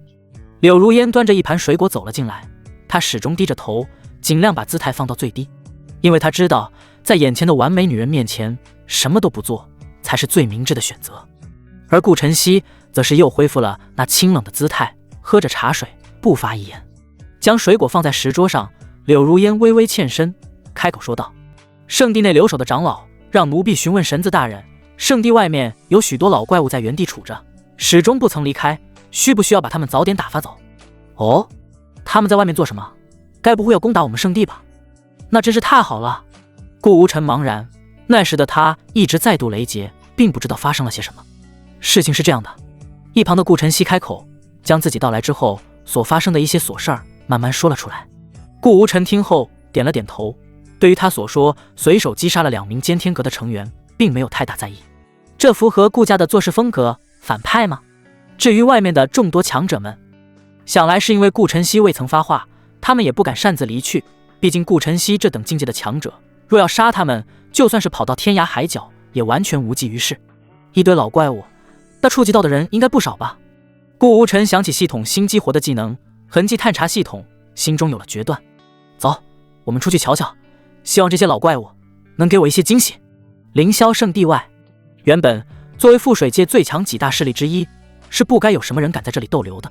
柳如烟端着一盘水果走了进来，她始终低着头，尽量把姿态放到最低，因为她知道在眼前的完美女人面前，什么都不做才是最明智的选择。而顾晨曦则是又恢复了那清冷的姿态，喝着茶水不发一言，将水果放在石桌上。柳如烟微微欠身，开口说道：圣地内留守的长老让奴婢询问神子大人，圣地外面有许多老怪物在原地杵着，始终不曾离开，需不需要把他们早点打发走？哦，他们在外面做什么？该不会要攻打我们圣地吧？那真是太好了。顾无尘茫然，那时的他一直再度雷劫，并不知道发生了些什么。事情是这样的，一旁的顾晨曦开口，将自己到来之后所发生的一些琐事儿慢慢说了出来。顾无尘听后点了点头，对于他所说随手击杀了2名奸天阁的成员，并没有太大在意。这符合顾家的做事风格，反派吗？至于外面的众多强者们，想来是因为顾晨曦未曾发话，他们也不敢擅自离去。毕竟顾晨曦这等境界的强者，若要杀他们，就算是跑到天涯海角，也完全无济于事。一堆老怪物，那触及到的人应该不少吧？顾无尘想起系统新激活的技能痕迹探查系统，心中有了决断。走，我们出去瞧瞧，希望这些老怪物能给我一些惊喜。凌霄圣地外，原本作为覆水界最强几大势力之一，是不该有什么人敢在这里逗留的。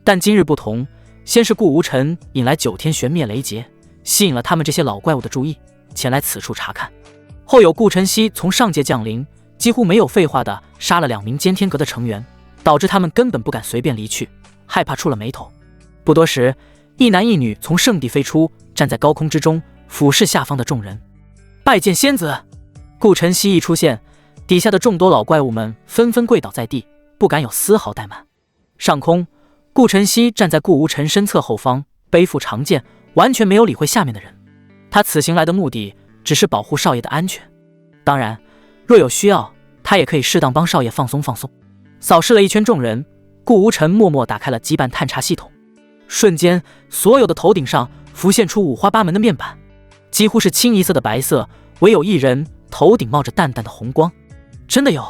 但今日不同，先是顾无尘引来9天玄灭雷劫，吸引了他们这些老怪物的注意，前来此处查看。后有顾晨曦从上界降临，几乎没有废话的杀了2名奸天阁的成员，导致他们根本不敢随便离去，害怕触了霉头。不多时，一男一女从圣地飞出，站在高空之中，俯视下方的众人。拜见仙子！顾晨曦一出现，底下的众多老怪物们纷纷跪倒在地，不敢有丝毫怠慢。上空，顾晨曦站在顾无尘身侧后方，背负长剑，完全没有理会下面的人。他此行来的目的只是保护少爷的安全，当然若有需要，他也可以适当帮少爷放松放松。扫视了一圈众人，顾无尘默默打开了羁绊探查系统，瞬间所有的头顶上浮现出五花八门的面板，几乎是清一色的白色，唯有一人头顶冒着淡淡的红光。真的有！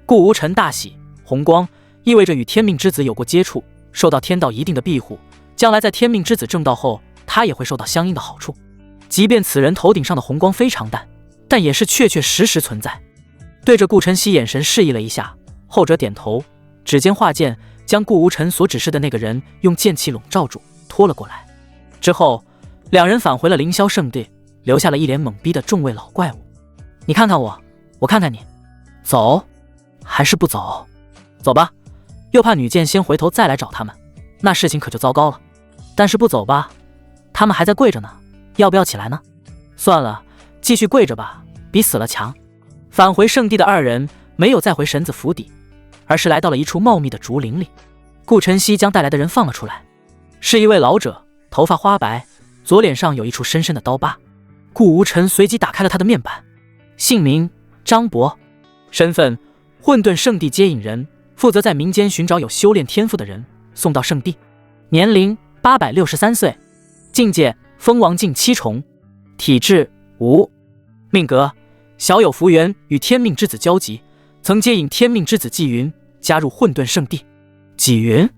顾无尘大喜，红光意味着与天命之子有过接触，受到天道一定的庇护，将来在天命之子正道后，他也会受到相应的好处。即便此人头顶上的红光非常淡，但也是确确实实存在。对着顾晨曦眼神示意了一下，后者点头，指尖化剑将顾无尘所指示的那个人用剑气笼罩住，拖了过来。之后两人返回了凌霄圣地，留下了一脸懵逼的众位老怪物。你看看我，我看看你，走还是不走？走吧，又怕女剑仙回头再来找他们，那事情可就糟糕了。但是不走吧，他们还在跪着呢，要不要起来呢？算了，继续跪着吧，比死了强。返回圣地的二人没有再回神子府邸，而是来到了一处茂密的竹林里。顾晨曦将带来的人放了出来，是一位老者，头发花白，左脸上有一处深深的刀疤。顾无尘随即打开了他的面板，姓名张博，身份混沌圣地接引人，负责在民间寻找有修炼天赋的人送到圣地，年龄863岁，境界蜂王境7重，体质无，命格小有福缘，与天命之子交集，曾接引天命之子纪云加入混沌圣地。纪云？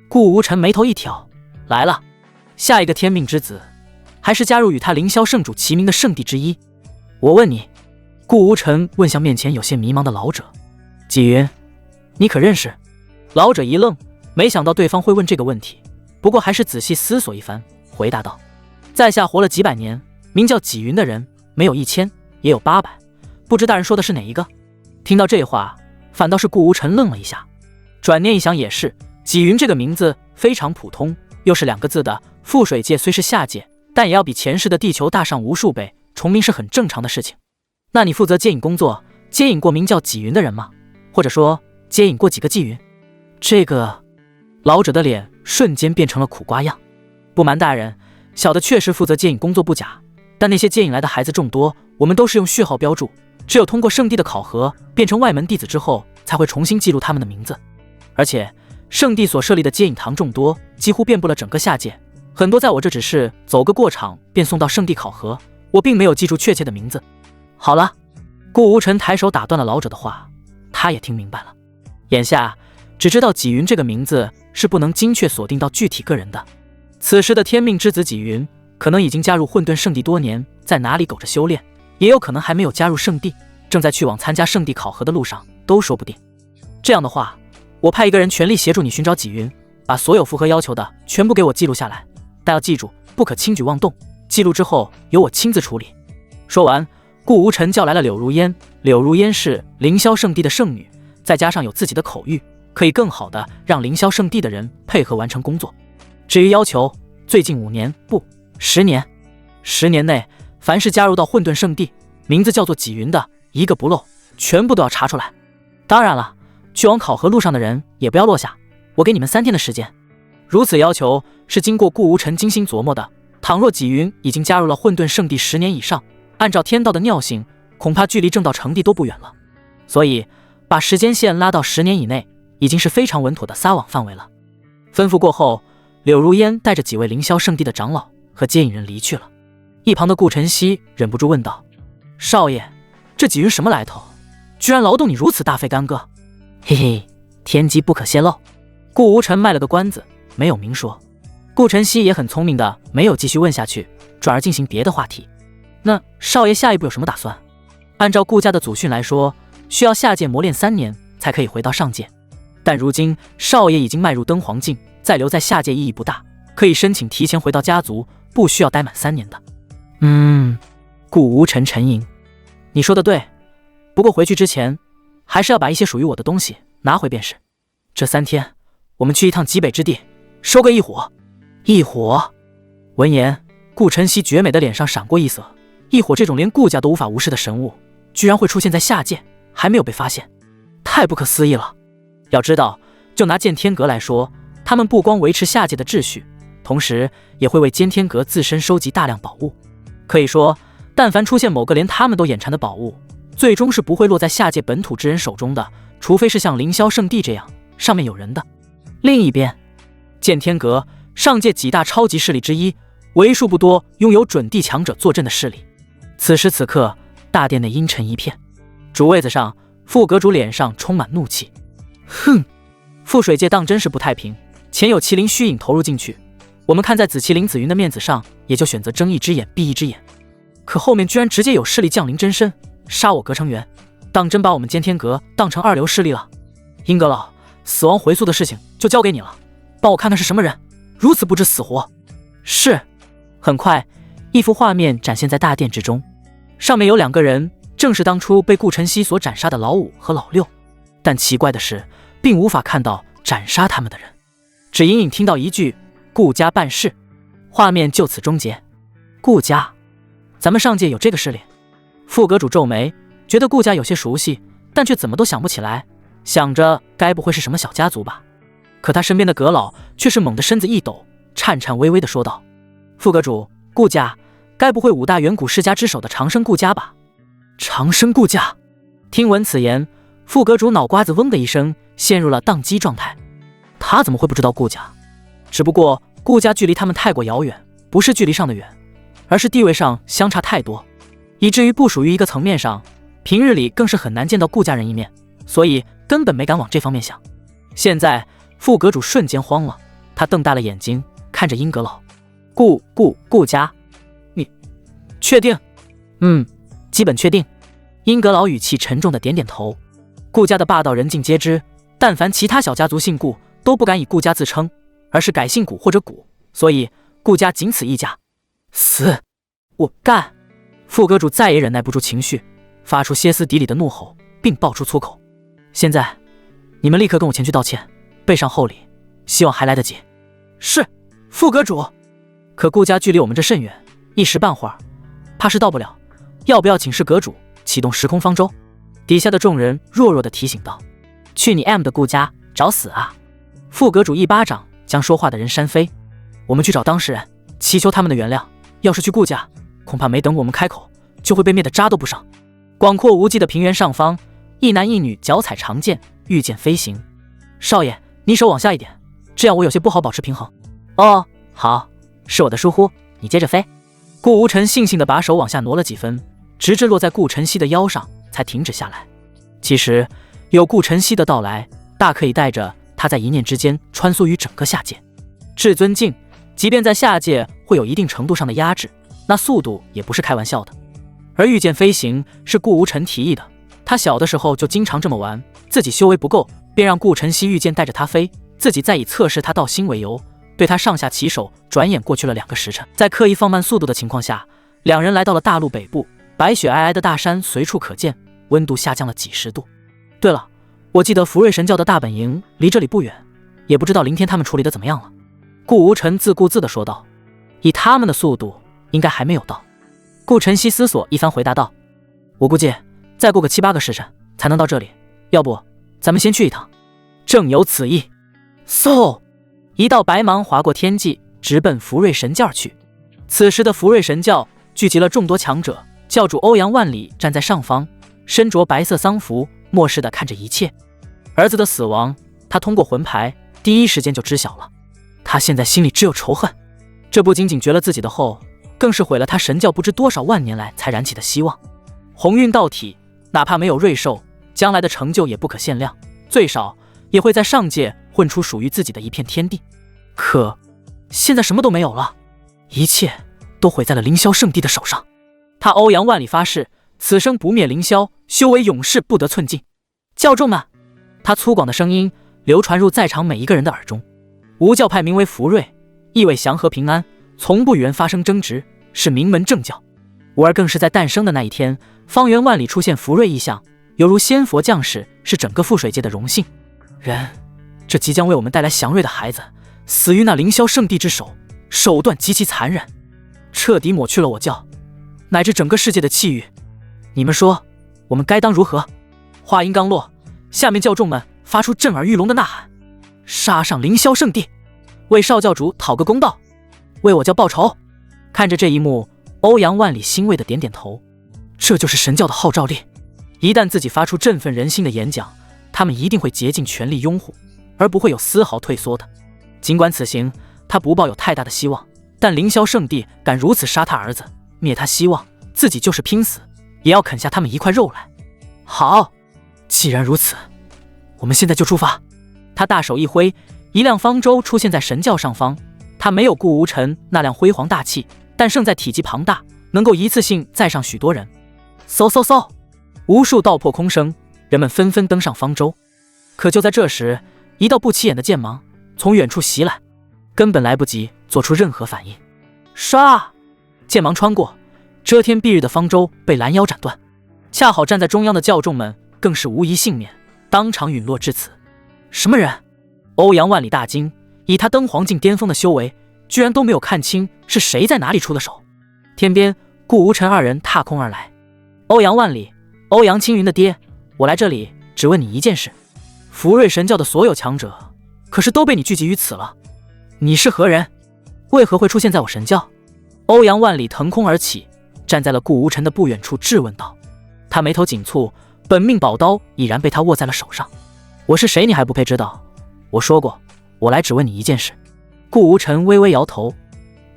顾无尘眉头一挑，来了，下一个天命之子还是加入与他凌霄圣主齐名的圣地之一。我问你，顾无尘问向面前有些迷茫的老者，纪云你可认识？老者一愣，没想到对方会问这个问题，不过还是仔细思索一番，回答道，在下活了几百年，名叫纪云的人没有1000也有800，不知大人说的是哪一个？听到这话，反倒是顾无尘愣了一下，转念一想也是，纪云这个名字非常普通，又是2个字的，覆水界虽是下界，但也要比前世的地球大上无数倍，重名是很正常的事情。那你负责接引工作，接引过名叫纪云的人吗？或者说接引过几个纪云？这个老者的脸瞬间变成了苦瓜样。不瞒大人，小的确实负责接引工作不假，但那些接引来的孩子众多，我们都是用序号标注，只有通过圣地的考核，变成外门弟子之后，才会重新记录他们的名字。而且圣地所设立的接引堂众多，几乎遍布了整个下界，很多在我这只是走个过场便送到圣地考核，我并没有记住确切的名字。好了，顾无尘抬手打断了老者的话，他也听明白了，眼下只知道纪云这个名字是不能精确锁定到具体个人的。此时的天命之子纪云可能已经加入混沌圣地多年，在哪里苟着修炼，也有可能还没有加入圣地，正在去往参加圣地考核的路上，都说不定。这样的话，我派一个人全力协助你寻找纪云，把所有符合要求的全部给我记录下来，但要记住不可轻举妄动，记录之后由我亲自处理。说完，顾无尘叫来了柳如烟。柳如烟是凌霄圣地的圣女，再加上有自己的口谕，可以更好的让凌霄圣地的人配合完成工作。至于要求，最近5年不10年，10年内凡是加入到混沌圣地，名字叫做纪云的，一个不漏，全部都要查出来。当然了，去往考核路上的人也不要落下，我给你们3天的时间。如此要求是经过顾无尘精心琢磨的，倘若纪云已经加入了混沌圣地10年以上，按照天道的尿性，恐怕距离正道成帝都不远了，所以把时间线拉到10年以内，已经是非常稳妥的撒网范围了。吩咐过后，柳如烟带着几位凌霄圣地的长老和接引人离去了。一旁的顾晨曦忍不住问道，少爷，这纪云什么来头，居然劳动你如此大费干戈？嘿嘿，天机不可泄露。顾无尘卖了个关子，没有明说。顾晨曦也很聪明的，没有继续问下去，转而进行别的话题。那少爷下一步有什么打算？按照顾家的祖训来说，需要下界磨练3年才可以回到上界，但如今少爷已经迈入登黄境，再留在下界意义不大，可以申请提前回到家族，不需要待满3年的。顾无尘沉吟，你说的对，不过回去之前还是要把一些属于我的东西拿回便是。这3天我们去一趟极北之地，收个异火。异火。闻言，顾晨曦绝美的脸上闪过异色。异火这种连顾家都无法无视的神物，居然会出现在下界，还没有被发现，太不可思议了。要知道，就拿剑天阁来说，他们不光维持下界的秩序，同时也会为剑天阁自身收集大量宝物。可以说，但凡出现某个连他们都眼馋的宝物，最终是不会落在下界本土之人手中的，除非是像凌霄圣地这样上面有人的。另一边，剑天阁上界几大超级势力之一，为数不多拥有准地强者坐镇的势力。此时此刻，大殿内阴沉一片，主位子上，副阁主脸上充满怒气。哼，覆水界当真是不太平，前有麒麟虚影投入进去，我们看在紫麒麟紫云的面子上，也就选择睁一只眼闭一只眼，可后面居然直接有势力降临真身，杀我阁成员，当真把我们剑天阁当成2流势力了。殷阁老，死亡回溯的事情就交给你了，帮我看看是什么人，如此不知死活。是。很快，一幅画面展现在大殿之中，上面有2个人，正是当初被顾晨曦所斩杀的老5和老6。但奇怪的是，并无法看到斩杀他们的人，只隐隐听到一句顾家办事。画面就此终结。顾家，咱们上界有这个势力？副阁主皱眉，觉得顾家有些熟悉，但却怎么都想不起来，想着该不会是什么小家族吧。可他身边的阁老却是猛地身子一抖，颤颤巍巍地说道：副阁主，顾家该不会5大远古世家之首的长生顾家吧？长生顾家。听闻此言，副阁主脑瓜子嗡的一声，陷入了宕机状态。他怎么会不知道顾家？只不过顾家距离他们太过遥远，不是距离上的远，而是地位上相差太多，以至于不属于一个层面上，平日里更是很难见到顾家人一面，所以根本没敢往这方面想。现在副阁主瞬间慌了，他瞪大了眼睛看着殷阁老。顾家，你确定？基本确定。殷阁老语气沉重的点点头。顾家的霸道人尽皆知，但凡其他小家族姓顾，都不敢以顾家自称，而是改姓古或者古，所以顾家仅此一家。死！我干！副阁主再也忍耐不住情绪，发出歇斯底里的怒吼，并爆出粗口。现在，你们立刻跟我前去道歉，备上厚礼，希望还来得及。是，副阁主。可顾家距离我们这甚远，一时半会儿怕是到不了，要不要请示阁主启动时空方舟？底下的众人弱弱地提醒道。去你 M 的顾家，找死啊！副阁主一巴掌将说话的人扇飞。我们去找当事人，祈求他们的原谅。要是去顾家，恐怕没等我们开口，就会被灭得渣都不剩。广阔无际的平原上方，一男一女脚踩长剑，御剑飞行。少爷，你手往下一点，这样我有些不好保持平衡。哦，好。是我的疏忽，你接着飞。顾无尘悻悻地把手往下挪了几分，直至落在顾晨曦的腰上，才停止下来。其实有顾晨曦的到来，大可以带着他在一念之间穿梭于整个下界。至尊境，即便在下界会有一定程度上的压制，那速度也不是开玩笑的。而御剑飞行是顾无尘提议的，他小的时候就经常这么玩，自己修为不够，便让顾晨曦御剑带着他飞，自己再以测试他道心为由，对他上下其手，转眼过去了2个时辰。在刻意放慢速度的情况下，2人来到了大陆北部，白雪皑皑的大山随处可见，温度下降了几10度。对了，我记得福瑞神教的大本营离这里不远，也不知道凌天他们处理的怎么样了。顾无尘自顾自地说道。以他们的速度，应该还没有到。顾晨曦思索一番回答道，我估计再过个7、8个时辰才能到这里，要不咱们先去一趟。正有此意。嗖，一道白芒划过天际，直奔福瑞神教去。此时的福瑞神教聚集了众多强者，教主欧阳万里站在上方，身着白色丧服，漠视地看着一切。儿子的死亡，他通过魂牌第一时间就知晓了。他现在心里只有仇恨，这不仅仅绝了自己的后，更是毁了他神教不知多少万年来才燃起的希望。鸿运道体，哪怕没有瑞兽，将来的成就也不可限量，最少也会在上界混出属于自己的一片天地。可现在什么都没有了，一切都毁在了凌霄圣地的手上。他欧阳万里发誓，此生不灭凌霄，修为永世不得寸进。教众们，他粗犷的声音流传入在场每一个人的耳中。无教派名为福瑞，意味祥和平安，从不与人发生争执，是名门正教。吾儿更是在诞生的那一天，方圆万里出现福瑞异象，犹如仙佛降世，是整个覆水界的荣幸。人，这即将为我们带来祥瑞的孩子，死于那凌霄圣地之手，手段极其残忍，彻底抹去了我教乃至整个世界的气誉。你们说，我们该当如何？话音刚落，下面教众们发出震耳欲聋的呐喊：杀上凌霄圣地，为少教主讨个公道，为我教报仇！看着这一幕，欧阳万里欣慰的点点头。这就是神教的号召力，一旦自己发出振奋人心的演讲，他们一定会竭尽全力拥护，而不会有丝毫退缩的。尽管此行他不抱有太大的希望，但凌霄圣地敢如此杀他儿子，灭他希望，自己就是拼死也要啃下他们一块肉来。好，既然如此，我们现在就出发。他大手一挥，一辆方舟出现在神教上方。他没有顾无尘那辆辉煌大气，但胜在体积庞大，能够一次性载上许多人。嗖嗖嗖，无数道破空声，人们纷纷登上方舟。可就在这时，一道不起眼的剑芒从远处袭来，根本来不及做出任何反应。唰，剑芒穿过，遮天蔽日的方舟被拦腰斩断。恰好站在中央的教众们更是无一幸免，当场陨落至此。什么人？欧阳万里大惊，以他登黄境巅峰的修为，居然都没有看清是谁在哪里出的手。天边，顾无尘二人踏空而来。欧阳万里，欧阳青云的爹，我来这里只问你一件事：福瑞神教的所有强者，可是都被你聚集于此了。你是何人？为何会出现在我神教？欧阳万里腾空而起，站在了顾无尘的不远处，质问道。他眉头紧蹙，本命宝刀已然被他握在了手上。我是谁你还不配知道？我说过，我来只问你一件事。顾无尘微微摇头。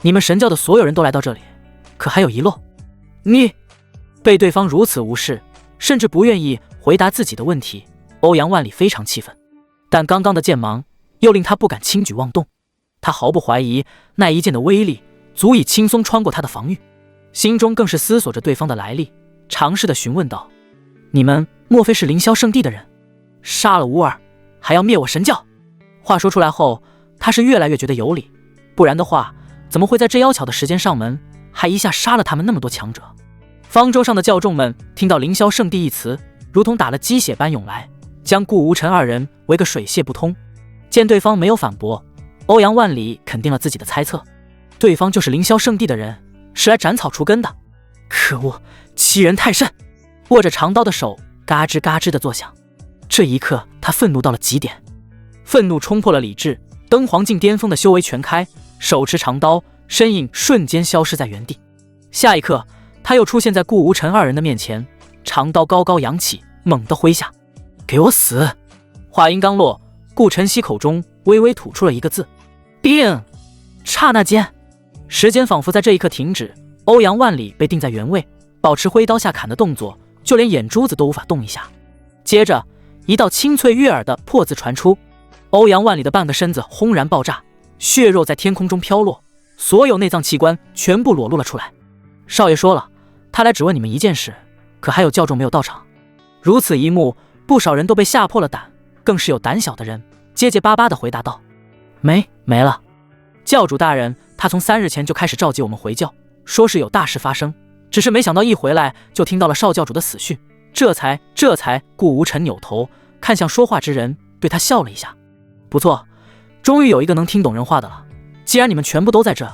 你们神教的所有人都来到这里，可还有一漏。你被对方如此无视，甚至不愿意回答自己的问题，欧阳万里非常气愤。但刚刚的剑芒又令他不敢轻举妄动。他毫不怀疑那一剑的威力足以轻松穿过他的防御，心中更是思索着对方的来历，尝试地询问道：你们莫非是凌霄圣地的人？杀了吾儿还要灭我神教？话说出来后，他是越来越觉得有理，不然的话怎么会在这妖巧的时间上门，还一下杀了他们那么多强者？方舟上的教众们听到凌霄圣地一词，如同打了鸡血般涌来，将顾无尘二人围个水泄不通。见对方没有反驳，欧阳万里肯定了自己的猜测，对方就是凌霄圣地的人，是来斩草除根的。可恶，欺人太甚！握着长刀的手嘎吱嘎吱地作响。这一刻他愤怒到了极点，愤怒冲破了理智，登黄境巅峰的修为全开，手持长刀，身影瞬间消失在原地。下一刻他又出现在顾无尘二人的面前，长刀高高扬起，猛地挥下。给我死！话音刚落，顾晨曦口中微微吐出了一个字：定。刹那间，时间仿佛在这一刻停止，欧阳万里被定在原位，保持挥刀下砍的动作，就连眼珠子都无法动一下。接着一道清脆悦耳的破字传出，欧阳万里的半个身子轰然爆炸，血肉在天空中飘落，所有内脏器官全部裸露了出来。少爷说了，他来只问你们一件事，可还有教众没有到场。如此一幕，不少人都被吓破了胆，更是有胆小的人结结巴巴地回答道：没了。教主大人，他从3日前就开始召集我们回教，说是有大事发生，只是没想到一回来就听到了少教主的死讯，这才顾无尘扭头看向说话之人，对他笑了一下。不错，终于有一个能听懂人话的了。既然你们全部都在这，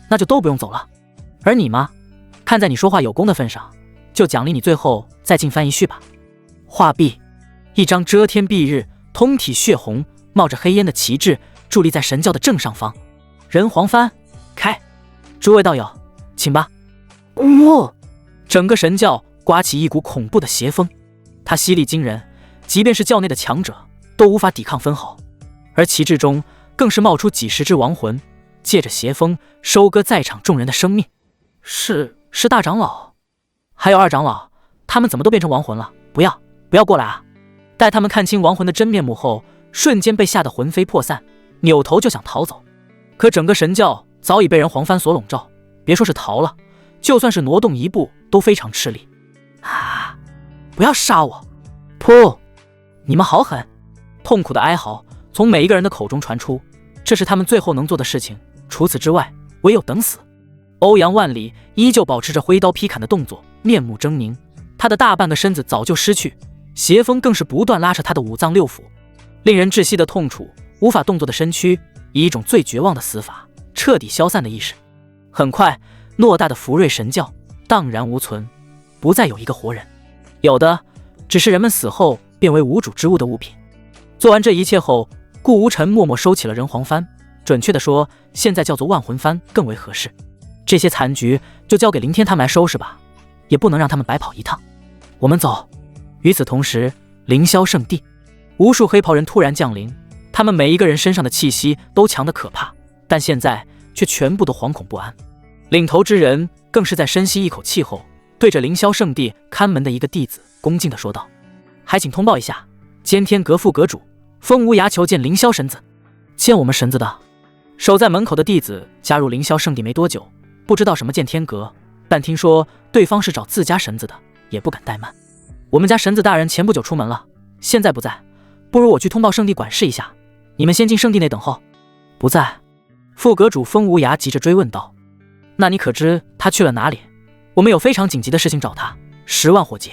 那就都不用走了。而你吗？看在你说话有功的份上，就奖励你最后再进翻一序吧。话毕，一张遮天蔽日、通体血红、冒着黑烟的旗帜伫立在神教的正上方。人皇幡开，诸位道友，请吧。整个神教刮起一股恐怖的邪风，它犀利惊人，即便是教内的强者都无法抵抗分毫。而旗帜中更是冒出几十只亡魂，借着邪风收割在场众人的生命。是大长老，还有二长老，他们怎么都变成亡魂了？不要过来啊！待他们看清亡魂的真面目后，瞬间被吓得魂飞魄散，扭头就想逃走。可整个神教早已被人黄帆所笼罩，别说是逃了，就算是挪动一步都非常吃力。啊！不要杀我！噗！你们好狠！痛苦的哀嚎从每一个人的口中传出，这是他们最后能做的事情，除此之外，唯有等死。欧阳万里依旧保持着挥刀劈砍的动作，面目狰狞，他的大半个身子早就失去，邪风更是不断拉扯他的五脏六腑，令人窒息的痛楚，无法动作的身躯，以一种最绝望的死法彻底消散的意识。很快，偌大的福瑞神教荡然无存，不再有一个活人，有的只是人们死后变为无主之物的物品。做完这一切后，顾无尘默默收起了人皇幡，准确的说，现在叫做万魂幡更为合适。这些残局就交给林天他们来收拾吧，也不能让他们白跑一趟。我们走。与此同时，凌霄圣地，无数黑袍人突然降临，他们每一个人身上的气息都强得可怕，但现在却全部都惶恐不安。领头之人更是在深吸一口气后，对着凌霄圣地看门的一个弟子恭敬地说道：“还请通报一下，监天阁副阁主风无涯求见凌霄神子。”见我们神子的？守在门口的弟子加入凌霄圣地没多久，不知道什么见天阁，但听说对方是找自家神子的，也不敢怠慢。我们家神子大人前不久出门了，现在不在，不如我去通报圣地管事一下，你们先进圣地内等候。不在。副阁主风无涯急着追问道：“那你可知他去了哪里？我们有非常紧急的事情找他，10万火急。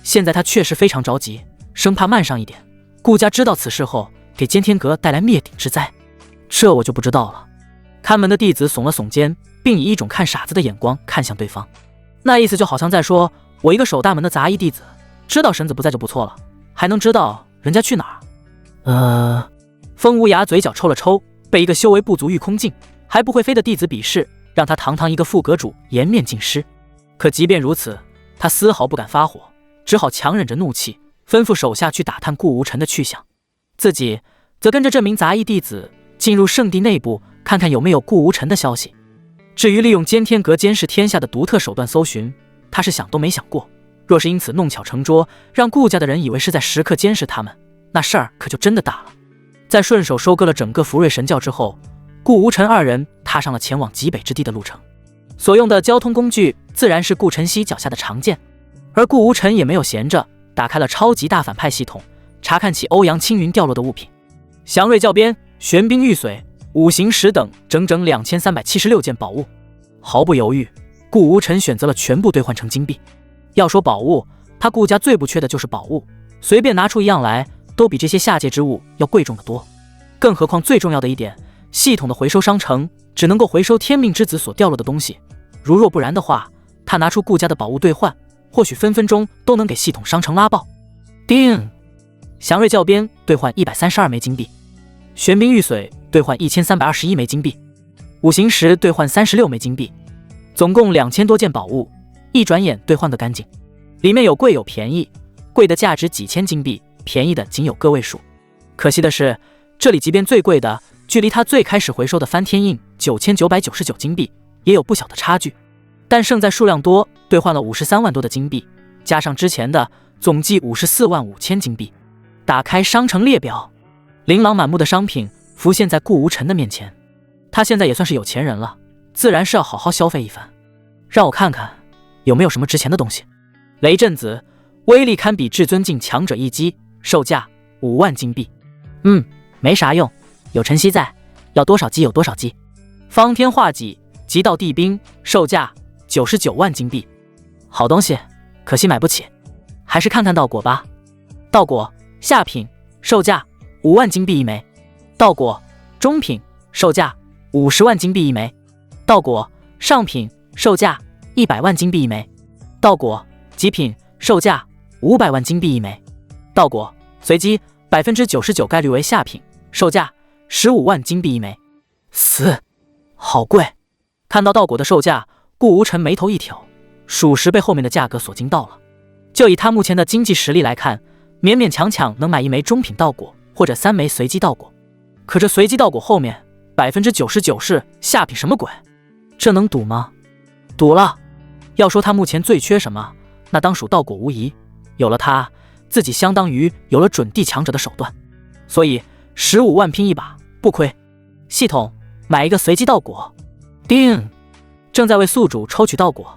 现在他确实非常着急，生怕慢上一点，顾家知道此事后，给监天阁带来灭顶之灾。这我就不知道了。”看门的弟子耸了耸肩，并以一种看傻子的眼光看向对方，那意思就好像在说，我一个守大门的杂役弟子，知道神子不在就不错了，还能知道人家去哪儿？风无涯嘴角抽了抽，被一个修为不足御空境还不会飞的弟子鄙视，让他堂堂一个副阁主颜面尽失。可即便如此，他丝毫不敢发火，只好强忍着怒气，吩咐手下去打探顾无尘的去向，自己则跟着这名杂役弟子进入圣地内部，看看有没有顾无尘的消息。至于利用监天阁监视天下的独特手段搜寻，他是想都没想过。若是因此弄巧成拙，让顾家的人以为是在时刻监视他们，那事儿可就真的大了。在顺手收割了整个福瑞神教之后，顾无尘二人踏上了前往极北之地的路程，所用的交通工具自然是顾晨曦脚下的长剑，而顾无尘也没有闲着，打开了超级大反派系统，查看起欧阳青云掉落的物品。祥瑞教鞭、玄冰玉髓、五行石等整整2376件宝物，毫不犹豫，顾无尘选择了全部兑换成金币。要说宝物，他顾家最不缺的就是宝物，随便拿出一样来，都比这些下界之物要贵重得多。更何况最重要的一点，系统的回收商城只能够回收天命之子所掉落的东西，如若不然的话，他拿出顾家的宝物兑换，或许分分钟都能给系统商城拉爆。叮！祥瑞教鞭兑换132枚金币，玄冰玉髓兑换1321枚金币，五行石兑换36枚金币，总共2000多件宝物，一转眼兑换个干净。里面有贵有便宜，贵的价值几千金币，便宜的仅有个位数。可惜的是，这里即便最贵的，距离他最开始回收的翻天印9999金币也有不小的差距。但胜在数量多，兑换了53万多的金币，加上之前的，总计54万5千金币。打开商城列表，琳琅满目的商品浮现在顾无尘的面前。他现在也算是有钱人了，自然是要好好消费一番。让我看看有没有什么值钱的东西。雷震子，威力堪比至尊境强者一击，售价5万金币。没啥用，有晨曦在，要多少击有多少击。方天画戟，极道地兵，售价99万金币。好东西，可惜买不起，还是看看道果吧。道果下品，售价5万金币一枚。道果中品，售价50万金币一枚。道果上品，售价100万金币一枚。道果极品，售价500万金币一枚。道果随机99%概率为下品，售价15万金币一枚。好贵！看到道果的售价，顾无尘眉头一挑，属实被后面的价格所惊到了。就以他目前的经济实力来看，勉勉强强能买1枚中品道果或者3枚随机道果。可这随机道果后面99%是下品什么鬼？这能赌吗？赌了！要说他目前最缺什么，那当属道果无疑。有了它，自己相当于有了准地强者的手段。所以15万拼一把不亏。系统买一个随机稻果。叮，正在为宿主抽取稻果，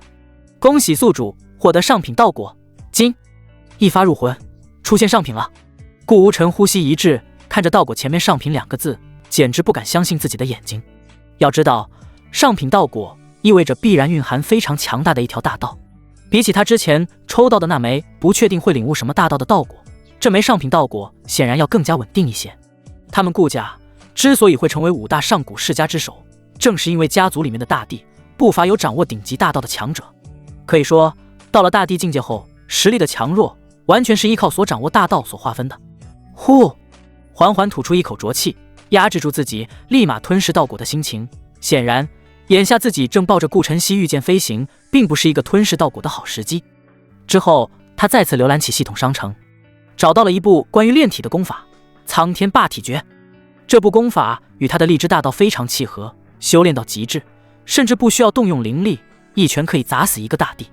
恭喜宿主获得上品稻果金。一发入魂，出现上品了。顾无尘呼吸一滞，看着稻果前面上品2个字，简直不敢相信自己的眼睛。要知道，上品稻果意味着必然蕴含非常强大的一条大道。比起他之前抽到的那枚不确定会领悟什么大道的稻果，这枚上品稻果显然要更加稳定一些。他们顾家之所以会成为5大上古世家之首，正是因为家族里面的大帝不乏有掌握顶级大道的强者。可以说，到了大帝境界后，实力的强弱完全是依靠所掌握大道所划分的。呼，缓缓吐出一口浊气，压制住自己立马吞噬稻果的心情。显然眼下自己正抱着顾晨曦御剑飞行，并不是一个吞噬稻果的好时机。之后他再次浏览起系统商城，找到了一部关于炼体的功法苍天霸体诀。这部功法与他的力之大道非常契合，修炼到极致，甚至不需要动用灵力，一拳可以砸死一个大帝。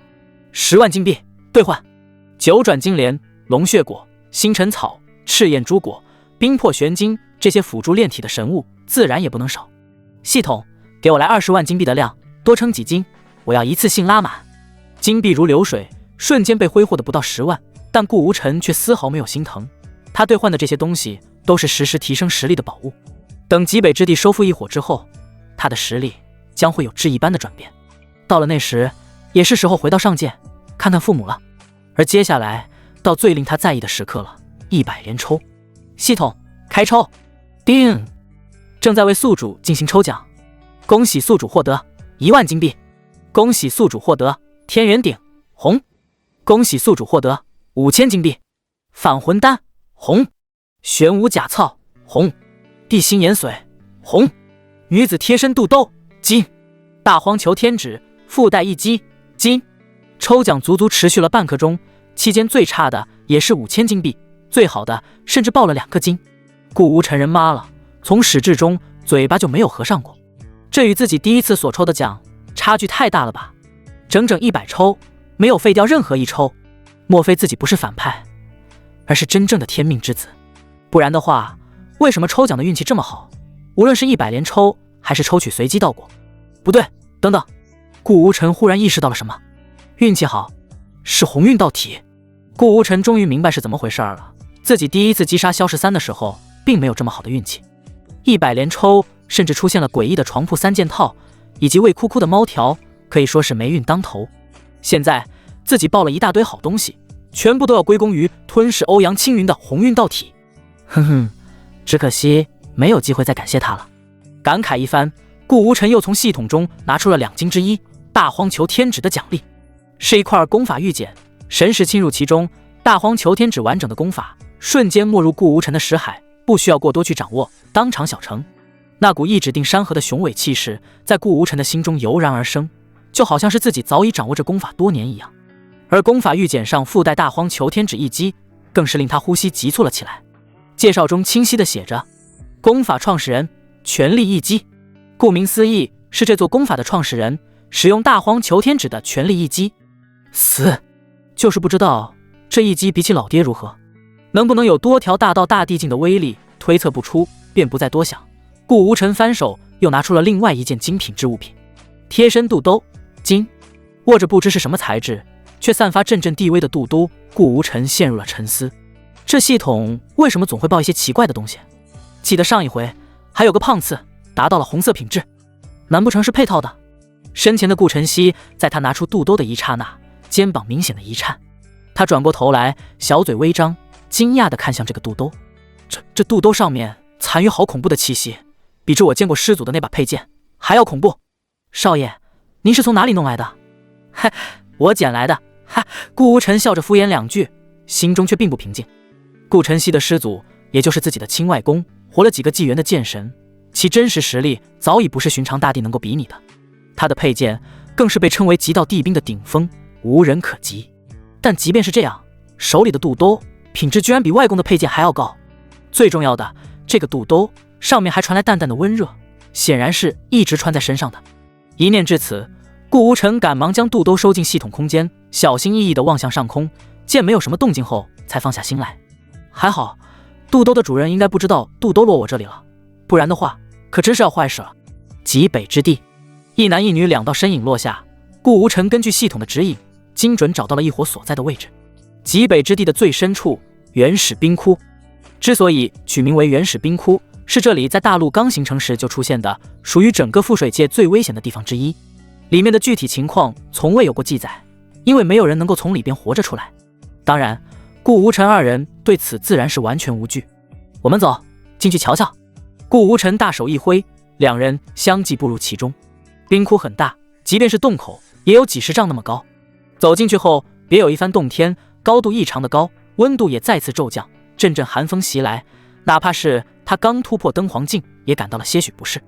10万金币兑换9转金莲、龙血果、星辰草、赤焰珠果、冰魄玄晶，这些辅助炼体的神物自然也不能少。系统给我来20万金币的量，多称几斤，我要一次性拉满。金币如流水，瞬间被挥霍的不到10万，但顾无尘却丝毫没有心疼。他兑换的这些东西都是实时提升实力的宝物。等极北之地收复一伙之后，他的实力将会有质一般的转变。到了那时，也是时候回到上界看看父母了。而接下来到最令他在意的时刻了，100连抽。系统开抽。叮，正在为宿主进行抽奖，恭喜宿主获得1万金币，恭喜宿主获得天元鼎红，恭喜宿主获得5000金币，返魂丹红，玄武甲草红，地心岩髓红，女子贴身肚兜金，大荒球天指附带一击金。抽奖足足持续了半刻钟，期间最差的也是5000金币，最好的甚至爆了2个金。顾无尘人妈了，从始至终嘴巴就没有合上过。这与自己第一次所抽的奖差距太大了吧？整整100抽，没有废掉任何一抽。莫非自己不是反派，而是真正的天命之子？不然的话，为什么抽奖的运气这么好？无论是100连抽，还是抽取随机稻果。不对，等等！顾无尘忽然意识到了什么。运气好，是鸿运道体。顾无尘终于明白是怎么回事了。自己第一次击杀萧13的时候，并没有这么好的运气。100连抽，甚至出现了诡异的床铺3件套，以及胃哭哭的猫条，可以说是霉运当头。现在自己爆了一大堆好东西，全部都要归功于吞噬欧阳青云的鸿运道体。哼哼，只可惜没有机会再感谢他了。感慨一番，顾无尘又从系统中拿出了2金之一大荒球天指的奖励，是一块功法玉简。神识侵入其中，大荒球天指完整的功法瞬间没入顾无尘的识海，不需要过多去掌握，当场小成。那股一指定山河的雄伟气势在顾无尘的心中油然而生，就好像是自己早已掌握这功法多年一样。而功法玉简上附带大荒球天指一击，更是令他呼吸急促了起来。介绍中清晰地写着，功法创始人全力一击。顾名思义，是这座功法的创始人使用大荒球天指的全力一击。死，就是不知道这一击比起老爹如何，能不能有多条大道大地境的威力，推测不出，便不再多想。顾无尘翻手又拿出了另外一件精品之物品，贴身肚兜金。握着不知是什么材质，却散发阵阵地威的肚兜，顾无尘陷入了沉思。这系统为什么总会爆一些奇怪的东西？记得上一回还有个胖次达到了红色品质，难不成是配套的？身前的顾晨曦在他拿出肚兜的一刹那，肩膀明显的一颤。他转过头来，小嘴微张，惊讶地看向这个肚兜。这肚兜上面残余好恐怖的气息，比之我见过师祖的那把佩剑还要恐怖。少爷，您是从哪里弄来的？嗨，我捡来的。嗨，顾无尘笑着敷衍2句，心中却并不平静。顾晨曦的师祖，也就是自己的亲外公，活了几个纪元的剑神，其真实实力早已不是寻常大帝能够比拟的。他的佩剑更是被称为极道帝兵的顶峰，无人可及。但即便是这样，手里的肚兜品质居然比外公的佩剑还要高。最重要的，这个肚兜上面还传来淡淡的温热，显然是一直穿在身上的。一念至此，顾无尘赶忙将肚兜收进系统空间，小心翼翼地望向上空，见没有什么动静后，才放下心来。还好，肚兜的主人应该不知道肚兜落我这里了，不然的话可真是要坏事了。极北之地，一男一女两道身影落下，顾无尘根据系统的指引，精准找到了异火所在的位置。极北之地的最深处，原始冰窟。之所以取名为原始冰窟，是这里在大陆刚形成时就出现的，属于整个覆水界最危险的地方之一。里面的具体情况从未有过记载，因为没有人能够从里边活着出来。当然，顾无尘二人对此自然是完全无惧。我们走，进去瞧瞧。顾无尘大手一挥，两人相继步入其中。冰窟很大，即便是洞口也有几十丈那么高。走进去后，别有一番洞天，高度异常的高，温度也再次骤降，阵阵寒风袭来，哪怕是他刚突破灯黄境，也感到了些许不适。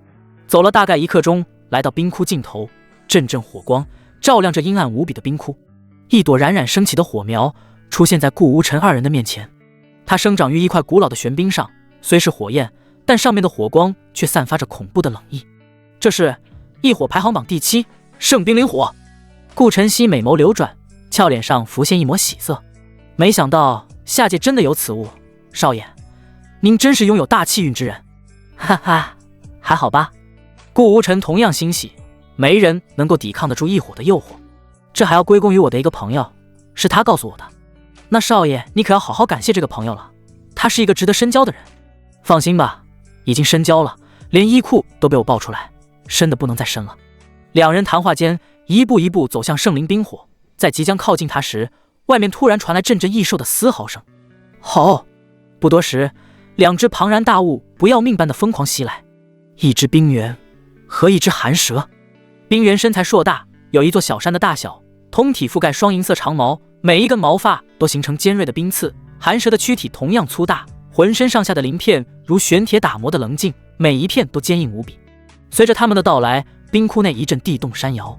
走了大概1刻钟，来到冰窟尽头，阵阵火光照亮着阴暗无比的冰窟。一朵冉冉升起的火苗出现在顾无尘二人的面前，它生长于一块古老的悬冰上，虽是火焰，但上面的火光却散发着恐怖的冷意。这是异火排行榜第7，圣冰灵火。顾晨曦美眸流转，俏脸上浮现一抹喜色。没想到下界真的有此物，少爷，您真是拥有大气运之人。哈哈，还好吧。顾无尘同样欣喜，没人能够抵抗得住异火的诱惑，这还要归功于我的一个朋友，是他告诉我的。那少爷，你可要好好感谢这个朋友了，他是一个值得深交的人。放心吧，已经深交了，连衣裤都被我抱出来，深的不能再深了。两人谈话间，一步一步走向圣灵冰火，在即将靠近他时，外面突然传来阵阵异兽的嘶嚎声。吼！不多时，两只庞然大物不要命般的疯狂袭来，一只冰猿和一只寒蛇。冰猿身材硕大，有一座小山的大小，通体覆盖双银色长毛，每一根毛发都形成尖锐的冰刺。寒蛇的躯体同样粗大，浑身上下的鳞片如玄铁打磨的棱镜，每一片都坚硬无比。随着他们的到来，冰窟内一阵地动山摇，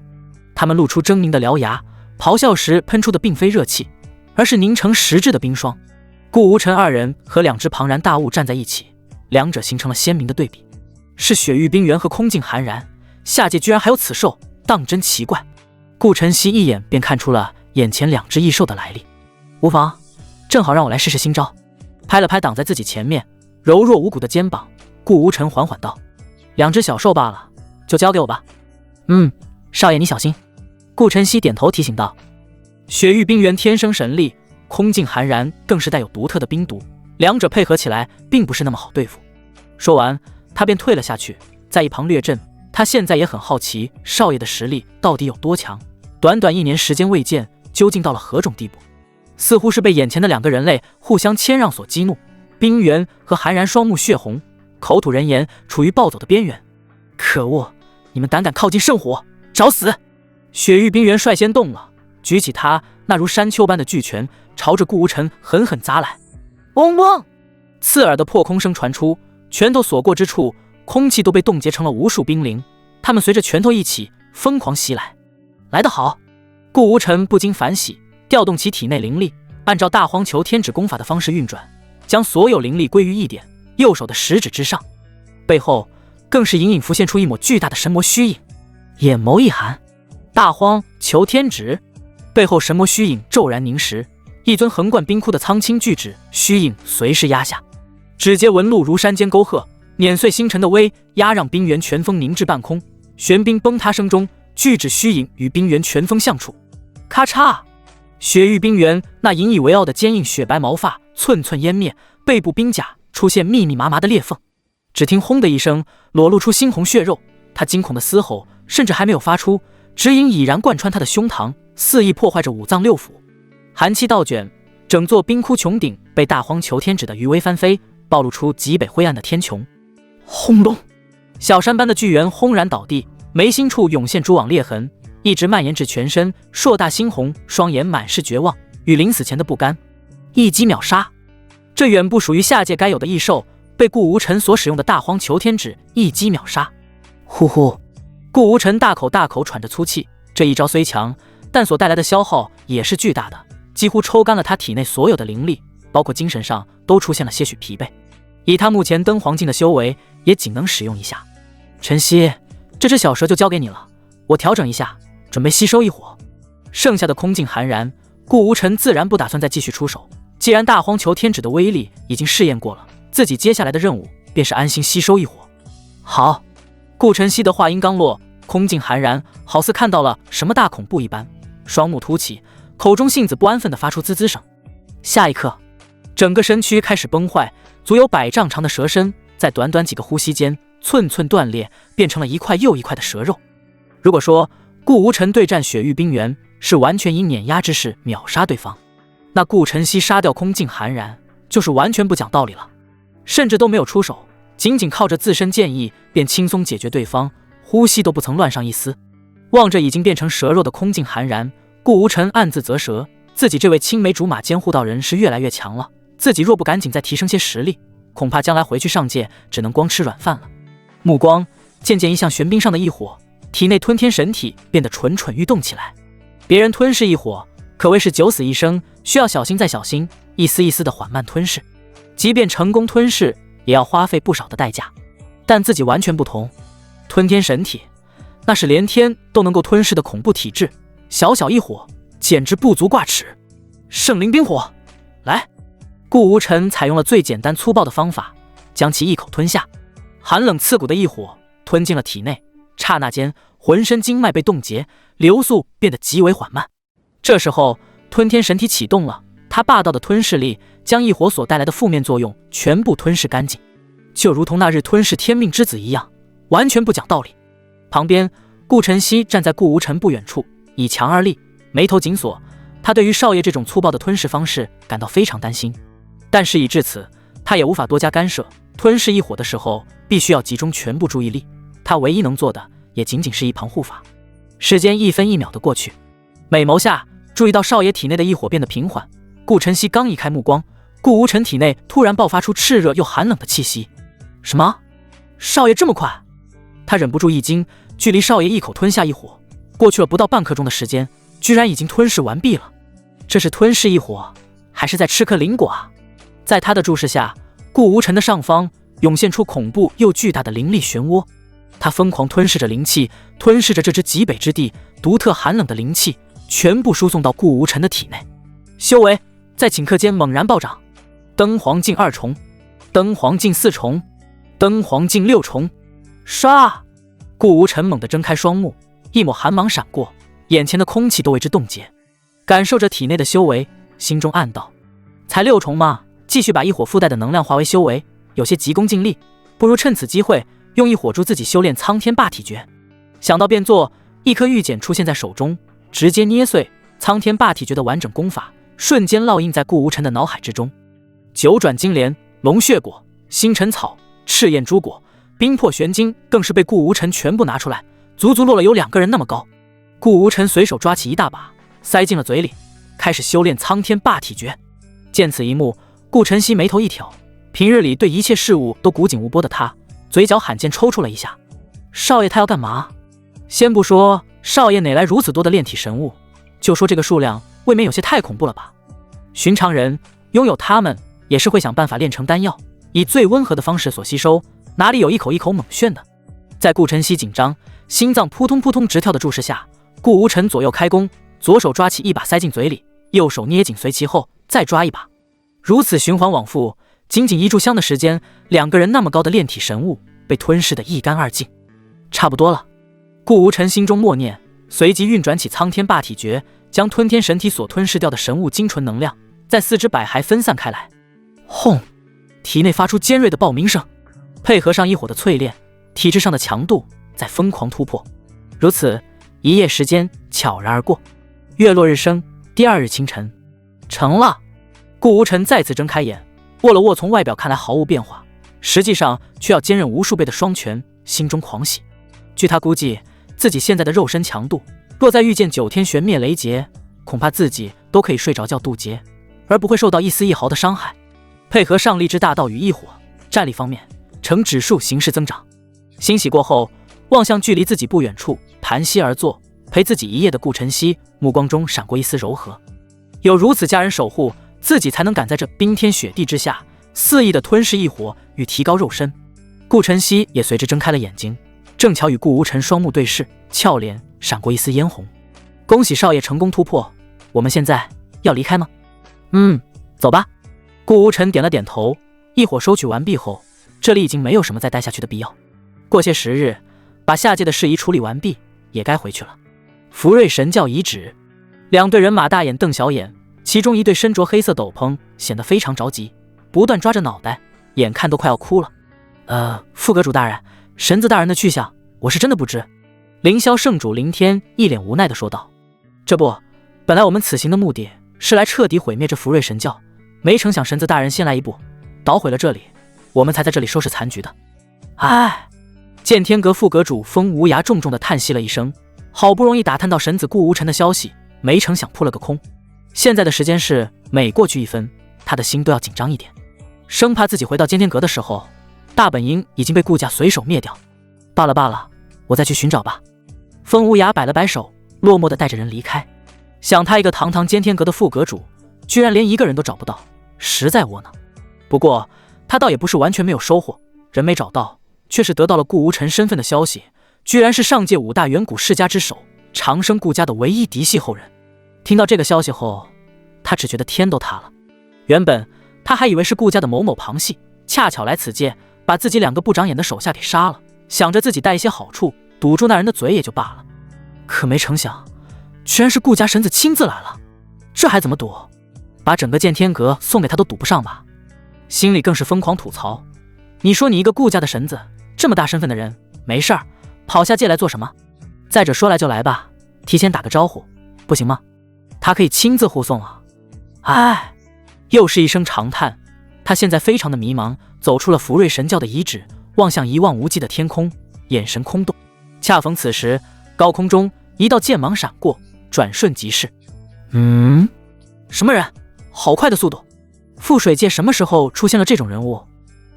他们露出狰狞的獠牙，咆哮时喷出的并非热气，而是凝成实质的冰霜。顾无尘二人和两只庞然大物站在一起，两者形成了鲜明的对比，是雪域冰原和空境寒然，下界居然还有此兽，当真奇怪。顾晨曦一眼便看出了眼前两只异兽的来历。无妨，正好让我来试试新招。拍了拍挡在自己前面柔弱无骨的肩膀，顾无尘缓缓道：两只小兽罢了，就交给我吧。少爷你小心。顾晨曦点头提醒道。雪域冰原天生神力，空境寒然更是带有独特的冰毒，两者配合起来并不是那么好对付。说完，他便退了下去，在一旁略阵。他现在也很好奇少爷的实力到底有多强，短短1年时间未见，究竟到了何种地步。似乎是被眼前的两个人类互相谦让所激怒，冰原和寒然双目血红，口吐人言，处于暴走的边缘。可恶，你们胆敢靠近圣火，找死！雪域冰原率先动了，举起他那如山丘般的巨拳，朝着顾无尘狠狠砸来。嗡嗡，刺耳的破空声传出，拳头所过之处，空气都被冻结成了无数冰凌，他们随着拳头一起疯狂袭来。来得好！顾无尘不禁反喜，调动其体内灵力，按照大荒球天指功法的方式运转，将所有灵力归于一点，右手的食指之上。背后更是隐隐浮现出一抹巨大的神魔虚影，眼眸一寒，大荒求天指。背后神魔虚影骤然凝实，一尊横贯冰窟的苍青巨指虚影随势压下，指节纹路如山间沟壑，碾碎星辰的威压让冰原拳风凝滞半空。玄冰崩塌声中，巨指虚影与冰原拳风相触，咔嚓！雪域冰原那引以为傲的坚硬雪白毛发寸寸湮灭，背部冰甲出现密密麻麻的裂缝。只听轰的一声，裸露出猩红血肉，他惊恐的嘶吼甚至还没有发出，指引已然贯穿他的胸膛，肆意破坏着五脏六腑。寒气倒卷，整座冰窟穹顶被大荒求天指的余威翻飞，暴露出极北灰暗的天穹。轰隆！小山般的巨猿轰然倒地，眉心处涌现蛛网裂痕，一直蔓延至全身，硕大猩红，双眼满是绝望与临死前的不甘。一击秒杀，这远不属于下界该有的异兽，被顾无尘所使用的大荒求天指一击秒杀。呼呼！顾无尘大口大口喘着粗气，这一招虽强，但所带来的消耗也是巨大的，几乎抽干了他体内所有的灵力，包括精神上都出现了些许疲惫。以他目前灯黄境的修为，也仅能使用一下。晨曦，这只小蛇就交给你了，我调整一下，准备吸收一火。剩下的空境寒然，顾无尘自然不打算再继续出手，既然大荒求天指的威力已经试验过了，自己接下来的任务便是安心吸收异火。好，顾晨曦的话音刚落，空境寒然，好似看到了什么大恐怖一般，双目凸起，口中性子不安分地发出滋滋声。下一刻，整个身躯开始崩坏，足有100丈长的蛇身在短短几个呼吸间寸寸断裂，变成了一块又一块的蛇肉。如果说顾无尘对战雪域冰原是完全以碾压之势秒杀对方，那顾晨曦杀掉空境寒然就是完全不讲道理了，甚至都没有出手，仅仅靠着自身剑意便轻松解决对方，呼吸都不曾乱上一丝。望着已经变成蛇肉的空境寒然，顾无尘暗自啧舌，自己这位青梅竹马监护道人是越来越强了，自己若不赶紧再提升些实力，恐怕将来回去上界只能光吃软饭了。目光渐渐移向玄冰上的异火，体内吞天神体变得蠢蠢欲动起来。别人吞噬异火可谓是九死一生，需要小心再小心，一丝一丝的缓慢吞噬，即便成功吞噬也要花费不少的代价。但自己完全不同，吞天神体那是连天都能够吞噬的恐怖体质，小小一火简直不足挂齿。圣灵冰火，来！顾无尘采用了最简单粗暴的方法，将其一口吞下。寒冷刺骨的异火吞进了体内，刹那间浑身经脉被冻结，流速变得极为缓慢。这时候吞天神体启动了，它霸道的吞噬力将异火所带来的负面作用全部吞噬干净，就如同那日吞噬天命之子一样，完全不讲道理。旁边顾晨曦站在顾无尘不远处，以强而立，眉头紧锁。他对于少爷这种粗暴的吞噬方式感到非常担心，但事已至此，他也无法多加干涉。吞噬异火的时候必须要集中全部注意力，他唯一能做的也仅仅是一旁护法。时间一分一秒的过去，美眸下注意到少爷体内的异火变得平缓。顾晨曦刚移开目光，顾无尘体内突然爆发出炽热又寒冷的气息。什么？少爷这么快？他忍不住一惊，距离少爷一口吞下异火过去了不到半刻钟的时间，居然已经吞噬完毕了。这是吞噬异火，还是在吃颗灵果啊？在他的注视下，顾无尘的上方涌现出恐怖又巨大的灵力漩涡，他疯狂吞噬着灵气，吞噬着这只极北之地独特寒冷的灵气，全部输送到顾无尘的体内。修为在顷刻间猛然暴涨，灯黄境2重，灯黄境4重，灯黄境6重。唰！顾无尘猛地睁开双目，一抹寒芒闪过，眼前的空气都为之冻结。感受着体内的修为，心中暗道：才6重吗？继续把异火附带的能量化为修为，有些急功近利，不如趁此机会用异火助自己修炼苍天霸体诀。想到便做，一颗玉简出现在手中，直接捏碎苍天霸体诀的完整功法，瞬间烙印在顾无尘的脑海之中。九转金莲、龙血果、星辰草、赤焰珠果、冰魄玄晶更是被顾无尘全部拿出来，足足落了有2个人那么高。顾无尘随手抓起一大把，塞进了嘴里，开始修炼苍天霸体诀。见此一幕，顾晨曦眉头一挑，平日里对一切事物都古井无波的他，嘴角罕见抽搐了一下。少爷他要干嘛？先不说少爷哪来如此多的炼体神物，就说这个数量未免有些太恐怖了吧。寻常人拥有它们也是会想办法炼成丹药，以最温和的方式所吸收，哪里有一口一口猛炫的。在顾晨曦紧张、心脏扑通扑通直跳的注视下，顾无尘左右开弓，左手抓起一把塞进嘴里，右手捏紧随其后再抓一把，如此循环往复，仅仅1炷香的时间，2个人那么高的炼体神物被吞噬得一干二净。差不多了，顾无尘心中默念，随即运转起苍天霸体诀，将吞天神体所吞噬掉的神物精纯能量在4肢百骸分散开来。轰！体内发出尖锐的爆鸣声，配合上异火的淬炼，体质上的强度在疯狂突破。如此一夜时间悄然而过，月落日升，第2日清晨，成了。顾无尘再次睁开眼，握了握从外表看来毫无变化，实际上却要坚韧无数倍的双拳，心中狂喜。据他估计，自己现在的肉身强度，若再遇见9天玄灭雷劫，恐怕自己都可以睡着觉渡劫，而不会受到一丝一毫的伤害。配合上力之大道与异火，战力方面呈指数形式增长。欣喜过后，望向距离自己不远处盘膝而坐，陪自己一夜的顾晨曦，目光中闪过一丝柔和。有如此家人守护，自己才能赶在这冰天雪地之下肆意的吞噬异火与提高肉身。顾晨曦也随之睁开了眼睛，正巧与顾无尘双目对视，俏脸闪过一丝嫣红。恭喜少爷成功突破，我们现在要离开吗？走吧。顾无尘点了点头，一伙收取完毕后，这里已经没有什么再待下去的必要。过些时日，把下界的事宜处理完毕，也该回去了。福瑞神教遗址，2队人马大眼瞪小眼，其中一队身着黑色斗篷，显得非常着急，不断抓着脑袋，眼看都快要哭了。副阁主大人，神子大人的去向，我是真的不知。凌霄圣主凌天一脸无奈地说道：“这不，本来我们此行的目的是来彻底毁灭这福瑞神教，没成想神子大人先来一步，捣毁了这里，我们才在这里收拾残局的。”唉，剑天阁副阁主风无涯重重地叹息了一声，好不容易打探到神子顾无尘的消息，没成想扑了个空。现在的时间是每过去1分，他的心都要紧张一点，生怕自己回到剑天阁的时候，大本营已经被顾家随手灭掉。罢了罢了，我再去寻找吧。风无涯摆了摆手，落寞地带着人离开。想他一个堂堂剑天阁的副阁主，居然连一个人都找不到，实在窝囊。不过他倒也不是完全没有收获，人没找到，却是得到了顾无尘身份的消息，居然是上界5大远古世家之首长生顾家的唯一嫡系后人。听到这个消息后，他只觉得天都塌了。原本他还以为是顾家的某某旁系，恰巧来此界把自己2个不长眼的手下给杀了，想着自己带一些好处堵住那人的嘴也就罢了，可没成想居然是顾家神子亲自来了，这还怎么堵？把整个剑天阁送给他都堵不上吧。心里更是疯狂吐槽，你说你一个顾家的神子，这么大身份的人，没事儿跑下界来做什么？再者说来就来吧，提前打个招呼不行吗？他可以亲自护送啊。唉，又是一声长叹，他现在非常的迷茫，走出了福瑞神教的遗址，望向一望无际的天空，眼神空洞。恰逢此时，高空中一道剑芒闪过，转瞬即逝。什么人？好快的速度！覆水界什么时候出现了这种人物？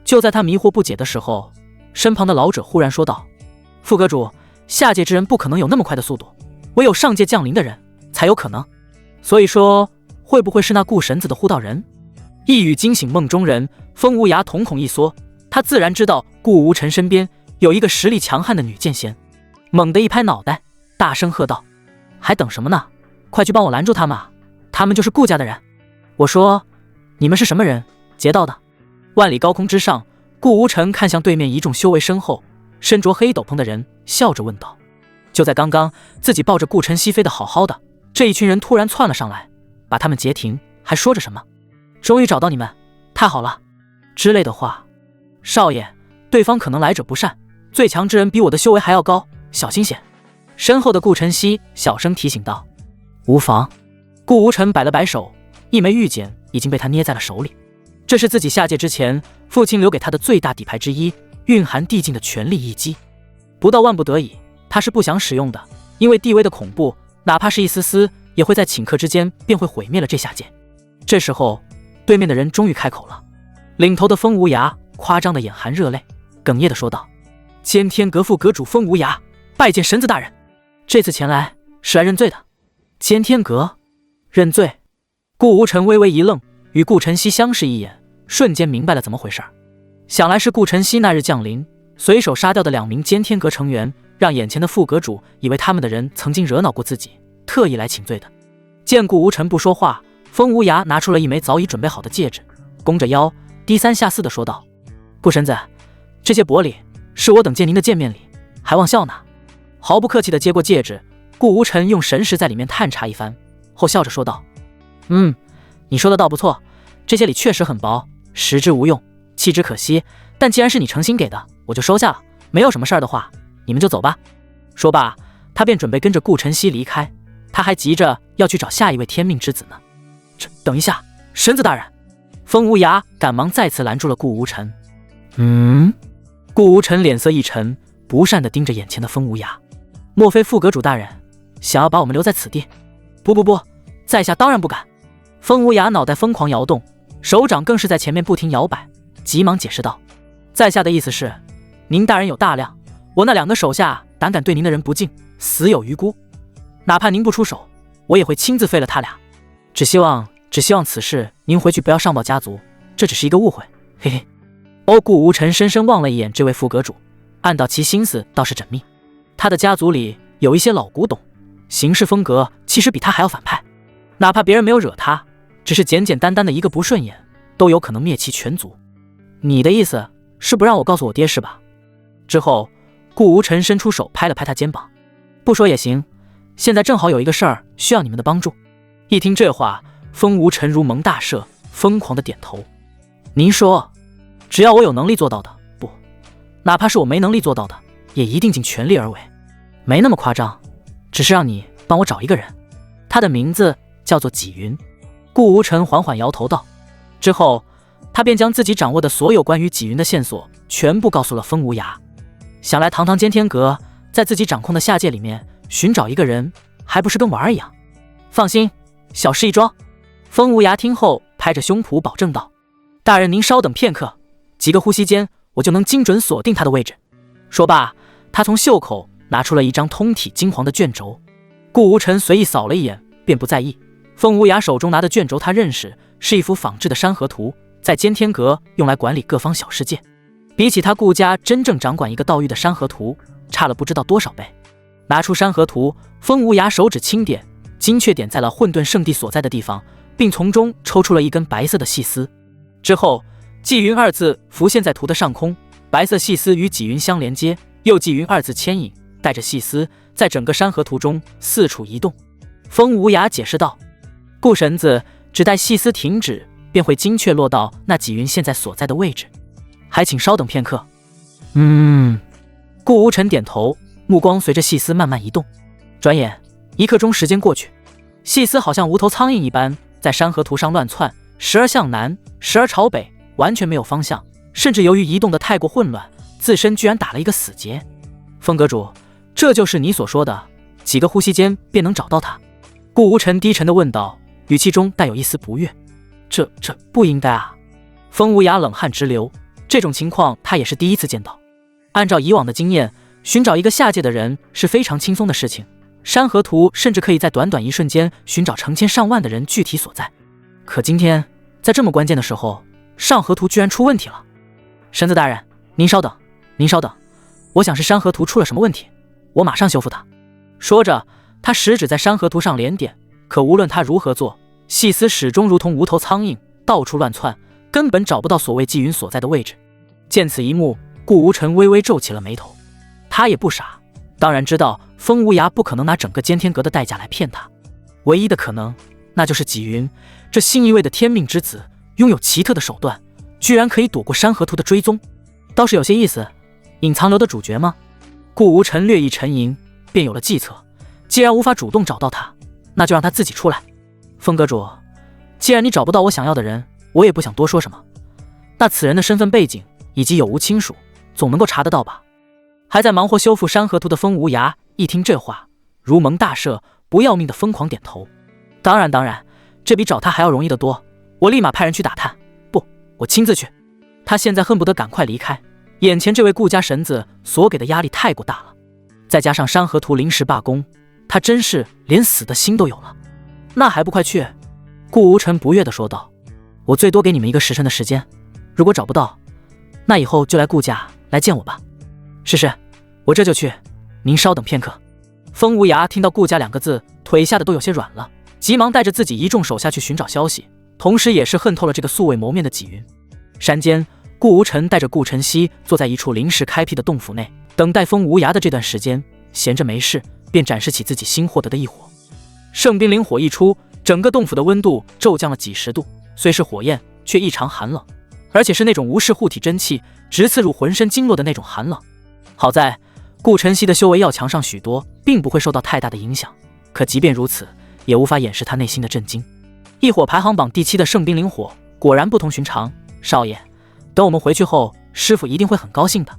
就在他迷惑不解的时候，身旁的老者忽然说道：“副阁主，下界之人不可能有那么快的速度，唯有上界降临的人才有可能。所以说，会不会是那顾神子的护道人？”一语惊醒梦中人，风无涯瞳孔一缩，他自然知道顾无尘身边有一个实力强悍的女剑仙，猛地一拍脑袋，大声喝道：“还等什么呢？快去帮我拦住他们啊！他们就是顾家的人。我说，你们是什么人？劫道的？”万里高空之上，顾无尘看向对面一众修为深厚、身着黑斗篷的人，笑着问道。就在刚刚，自己抱着顾晨曦飞得好好的，这一群人突然窜了上来，把他们截停，还说着什么终于找到你们，太好了之类的话。少爷，对方可能来者不善，最强之人比我的修为还要高，小心些。身后的顾晨曦小声提醒道。无妨。顾无尘摆了摆手，一枚玉简已经被他捏在了手里，这是自己下界之前父亲留给他的最大底牌之一，蕴含地境的权力一击。不到万不得已，他是不想使用的，因为地威的恐怖，哪怕是一丝丝，也会在顷刻之间便会毁灭了这下界。这时候，对面的人终于开口了，领头的风无涯夸张的眼含热泪，哽咽的说道：“剑天阁副阁主风无涯，拜见神子大人。这次前来是来认罪的。”剑天阁认罪？顾无尘微微一愣，与顾晨曦相视一眼，瞬间明白了怎么回事。想来是顾晨曦那日降临，随手杀掉的2名剑天阁成员，让眼前的副阁主以为他们的人曾经惹恼过自己，特意来请罪的。见顾无尘不说话，风无涯拿出了一枚早已准备好的戒指，弓着腰，低三下四地说道：“顾神子，这些薄礼是我等见您的见面礼，还望笑纳。”毫不客气地接过戒指，顾无尘用神识在里面探查一番后，笑着说道：“你说的倒不错，这些礼确实很薄，食之无用，弃之可惜。但既然是你诚心给的，我就收下了。没有什么事儿的话，你们就走吧。”说罢，他便准备跟着顾晨曦离开。他还急着要去找下一位天命之子呢。等一下，神子大人！风无涯赶忙再次拦住了顾无尘。顾无尘脸色一沉，不善地盯着眼前的风无涯。莫非副阁主大人想要把我们留在此地？不，在下当然不敢。风无涯脑袋疯狂摇动，手掌更是在前面不停摇摆，急忙解释道：“在下的意思是，您大人有大量，我那2个手下胆敢对您的人不敬，死有余辜。哪怕您不出手，我也会亲自废了他俩。只希望此事您回去不要上报家族，这只是一个误会，嘿嘿。”顾无尘深深望了一眼这位副阁主，暗道其心思倒是缜密。他的家族里有一些老古董，行事风格其实比他还要反派，哪怕别人没有惹他，只是简简单单的一个不顺眼，都有可能灭其全族。你的意思是不让我告诉我爹是吧？之后，顾无尘伸出手拍了拍他肩膀，不说也行，现在正好有一个事儿需要你们的帮助。一听这话，风无尘如蒙大赦，疯狂的点头。您说，只要我有能力做到的，不，哪怕是我没能力做到的，也一定尽全力而为。没那么夸张，只是让你帮我找一个人，他的名字叫做纪云。顾无尘缓缓摇头道。之后，他便将自己掌握的所有关于纪云的线索全部告诉了风无涯。想来堂堂兼天阁在自己掌控的下界里面寻找一个人，还不是跟玩儿一样？放心，小事一桩。风无涯听后拍着胸脯保证道：大人您稍等片刻，几个呼吸间我就能精准锁定他的位置。说罢，他从袖口拿出了一张通体金黄的卷轴。顾无尘随意扫了一眼便不在意，风无涯手中拿的卷轴他认识，是一幅仿制的山河图，在兼天阁用来管理各方小世界，比起他顾家真正掌管一个道域的山河图差了不知道多少倍。拿出山河图，风无涯手指轻点，精确点在了混沌圣地所在的地方，并从中抽出了一根白色的细丝。之后，纪云二字浮现在图的上空，白色细丝与纪云相连接，又纪云二字牵引，带着细丝在整个山河图中四处移动。风无涯解释道：顾神子只待细丝停止，便会精确落到那纪云现在所在的位置。还请稍等片刻。顾无尘点头，目光随着细丝慢慢移动。转眼1刻钟时间过去，细丝好像无头苍蝇一般在山河图上乱窜，时而向南，时而朝北，完全没有方向，甚至由于移动的太过混乱，自身居然打了一个死结。风阁主，这就是你所说的几个呼吸间便能找到他？顾无尘低沉地问道，语气中带有一丝不悦。这不应该啊！风无涯冷汗直流，这种情况他也是第一次见到。按照以往的经验，寻找一个下界的人是非常轻松的事情，山河图甚至可以在短短一瞬间寻找成千上万的人具体所在。可今天在这么关键的时候，上河图居然出问题了。神子大人，您稍等，我想是山河图出了什么问题，我马上修复它。说着，他食指在山河图上连点，可无论他如何做，细丝始终如同无头苍蝇，到处乱窜，根本找不到所谓纪云所在的位置。见此一幕，顾无尘微微皱起了眉头。他也不傻，当然知道风无涯不可能拿整个兼天阁的代价来骗他，唯一的可能，那就是纪云这新一位的天命之子拥有奇特的手段，居然可以躲过山河图的追踪，倒是有些意思。隐藏流的主角吗？顾无尘略一沉吟，便有了计策。既然无法主动找到他，那就让他自己出来。风阁主，既然你找不到我想要的人，我也不想多说什么。那此人的身份背景以及有无亲属，总能够查得到吧？还在忙活修复山河图的风无涯一听这话，如蒙大赦，不要命的疯狂点头。当然，这比找他还要容易得多。我立马派人去打探，不，我亲自去。他现在恨不得赶快离开，眼前这位顾家神子所给的压力太过大了，再加上山河图临时罢工，他真是连死的心都有了。那还不快去？顾无尘不悦地说道。我最多给你们1个时辰的时间，如果找不到，那以后就来顾家来见我吧。是，我这就去，您稍等片刻。风无涯听到顾家2个字，腿下的都有些软了，急忙带着自己一众手下去寻找消息，同时也是恨透了这个素未谋面的纪云。山间，顾无尘带着顾晨曦坐在一处临时开辟的洞府内，等待风无涯的这段时间，闲着没事便展示起自己新获得的异火。圣冰灵火一出，整个洞府的温度骤降了几10度，虽是火焰，却异常寒冷，而且是那种无视护体真气直刺入浑身经络的那种寒冷。好在顾晨曦的修为要强上许多，并不会受到太大的影响，可即便如此，也无法掩饰他内心的震惊。异火排行榜第7的圣冰灵火果然不同寻常，少爷，等我们回去后，师父一定会很高兴的。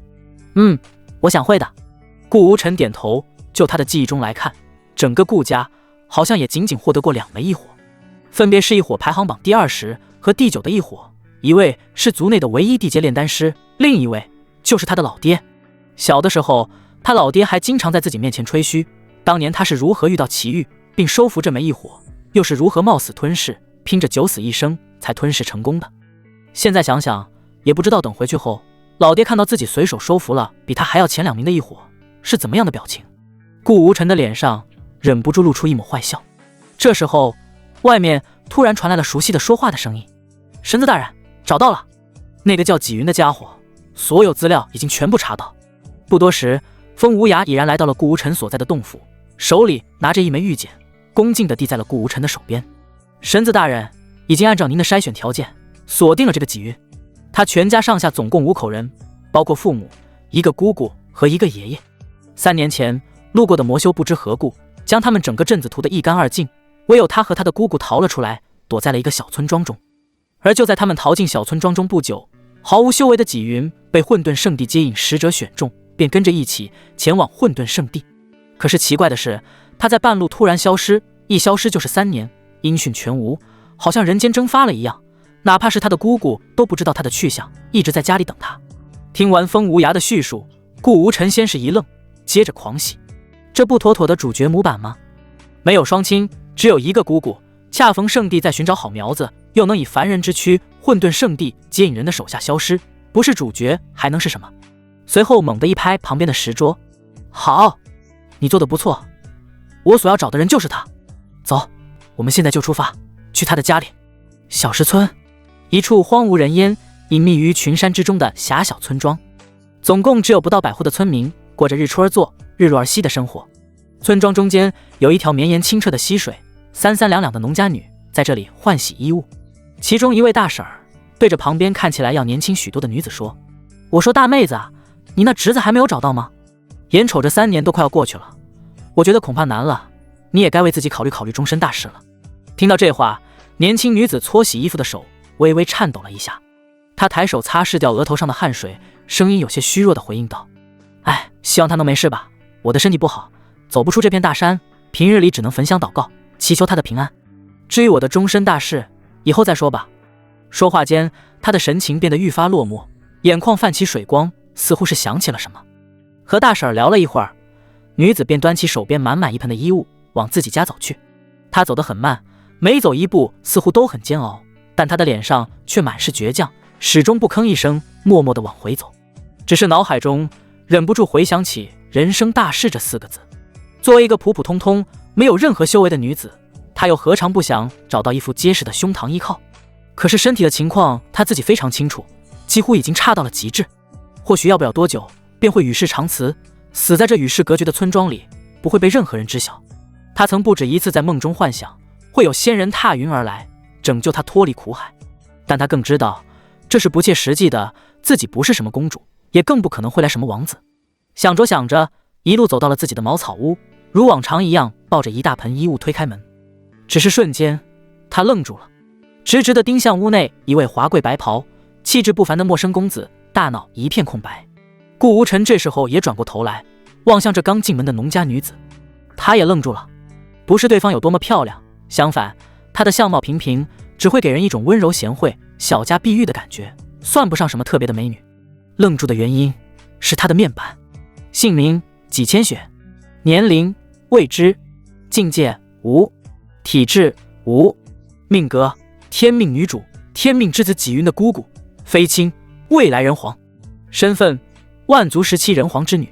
我想会的。顾无尘点头，就他的记忆中来看，整个顾家好像也仅仅获得过2枚异火，分别是异火排行榜第20和第9的异火，一位是族内的唯一地阶炼丹师，另一位就是他的老爹。小的时候，他老爹还经常在自己面前吹嘘，当年他是如何遇到奇遇，并收服这枚异火，又是如何冒死吞噬，拼着9死1生才吞噬成功的。现在想想，也不知道等回去后，老爹看到自己随手收服了比他还要前2名的异火，是怎么样的表情。顾无尘的脸上忍不住露出一抹坏笑。这时候，外面突然传来了熟悉的说话的声音：“神子大人，找到了。”那个叫纪云的家伙，所有资料已经全部查到。不多时，风无涯已然来到了顾无尘所在的洞府，手里拿着一枚玉简，恭敬地递在了顾无尘的手边。神子大人，已经按照您的筛选条件锁定了这个纪云。他全家上下总共5口人，包括父母、一个姑姑和一个爷爷。3年前路过的魔修不知何故，将他们整个镇子屠得一干二净，唯有他和他的姑姑逃了出来，躲在了一个小村庄中。而就在他们逃进小村庄中不久，毫无修为的纪云被混沌圣地接引使者选中，便跟着一起前往混沌圣地。可是奇怪的是，他在半路突然消失，一消失就是3年，音讯全无，好像人间蒸发了一样。哪怕是他的姑姑都不知道他的去向，一直在家里等他。听完风无涯的叙述，顾无尘先是一愣，接着狂喜，这不妥妥的主角模板吗？没有双亲，只有一个姑姑，恰逢圣地在寻找好苗子，又能以凡人之躯混沌圣地接引人的手下消失，不是主角还能是什么？随后猛地一拍旁边的石桌，好，你做的不错，我所要找的人就是他。走，我们现在就出发，去他的家里。小石村，一处荒无人烟、隐秘于群山之中的狭小村庄，总共只有不到100户的村民，过着日出而作、日落而息的生活。村庄中间有一条绵延清澈的溪水，3、3两两的农家女在这里换洗衣物。其中一位大婶儿对着旁边看起来要年轻许多的女子说：“我说大妹子啊，你那侄子还没有找到吗？眼瞅着3年都快要过去了，我觉得恐怕难了，你也该为自己考虑考虑终身大事了。”听到这话，年轻女子搓洗衣服的手微微颤抖了一下，她抬手擦拭掉额头上的汗水，声音有些虚弱地回应道：“哎，希望他能没事吧，我的身体不好，走不出这片大山，平日里只能焚香祷告，祈求他的平安。至于我的终身大事，以后再说吧。”说话间，他的神情变得愈发落寞，眼眶泛起水光，似乎是想起了什么。和大婶聊了一会儿，女子便端起手边满满一盆的衣物往自己家走去。她走得很慢，每走一步似乎都很煎熬，但她的脸上却满是倔强，始终不吭一声，默默地往回走。只是脑海中忍不住回想起人生大事这4个字。作为一个普普通通没有任何修为的女子，她又何尝不想找到一副结实的胸膛依靠？可是身体的情况她自己非常清楚，几乎已经差到了极致，或许要不了多久便会与世长辞，死在这与世隔绝的村庄里，不会被任何人知晓。她曾不止一次在梦中幻想会有仙人踏云而来，拯救她脱离苦海，但她更知道这是不切实际的，自己不是什么公主，也更不可能会来什么王子。想着想着，一路走到了自己的茅草屋，如往常一样抱着一大盆衣物推开门。只是瞬间，她愣住了，直直地盯向屋内一位华贵白袍、气质不凡的陌生公子，大脑一片空白。顾无尘这时候也转过头来，望向这刚进门的农家女子，他也愣住了。不是对方有多么漂亮，相反，她的相貌平平，只会给人一种温柔贤惠、小家碧玉的感觉，算不上什么特别的美女。愣住的原因是她的面板，姓名纪千雪，年龄未知，境界无，体质无，命格天命女主，天命之子纪云的姑姑，妃亲，未来人皇，身份万族时期人皇之女，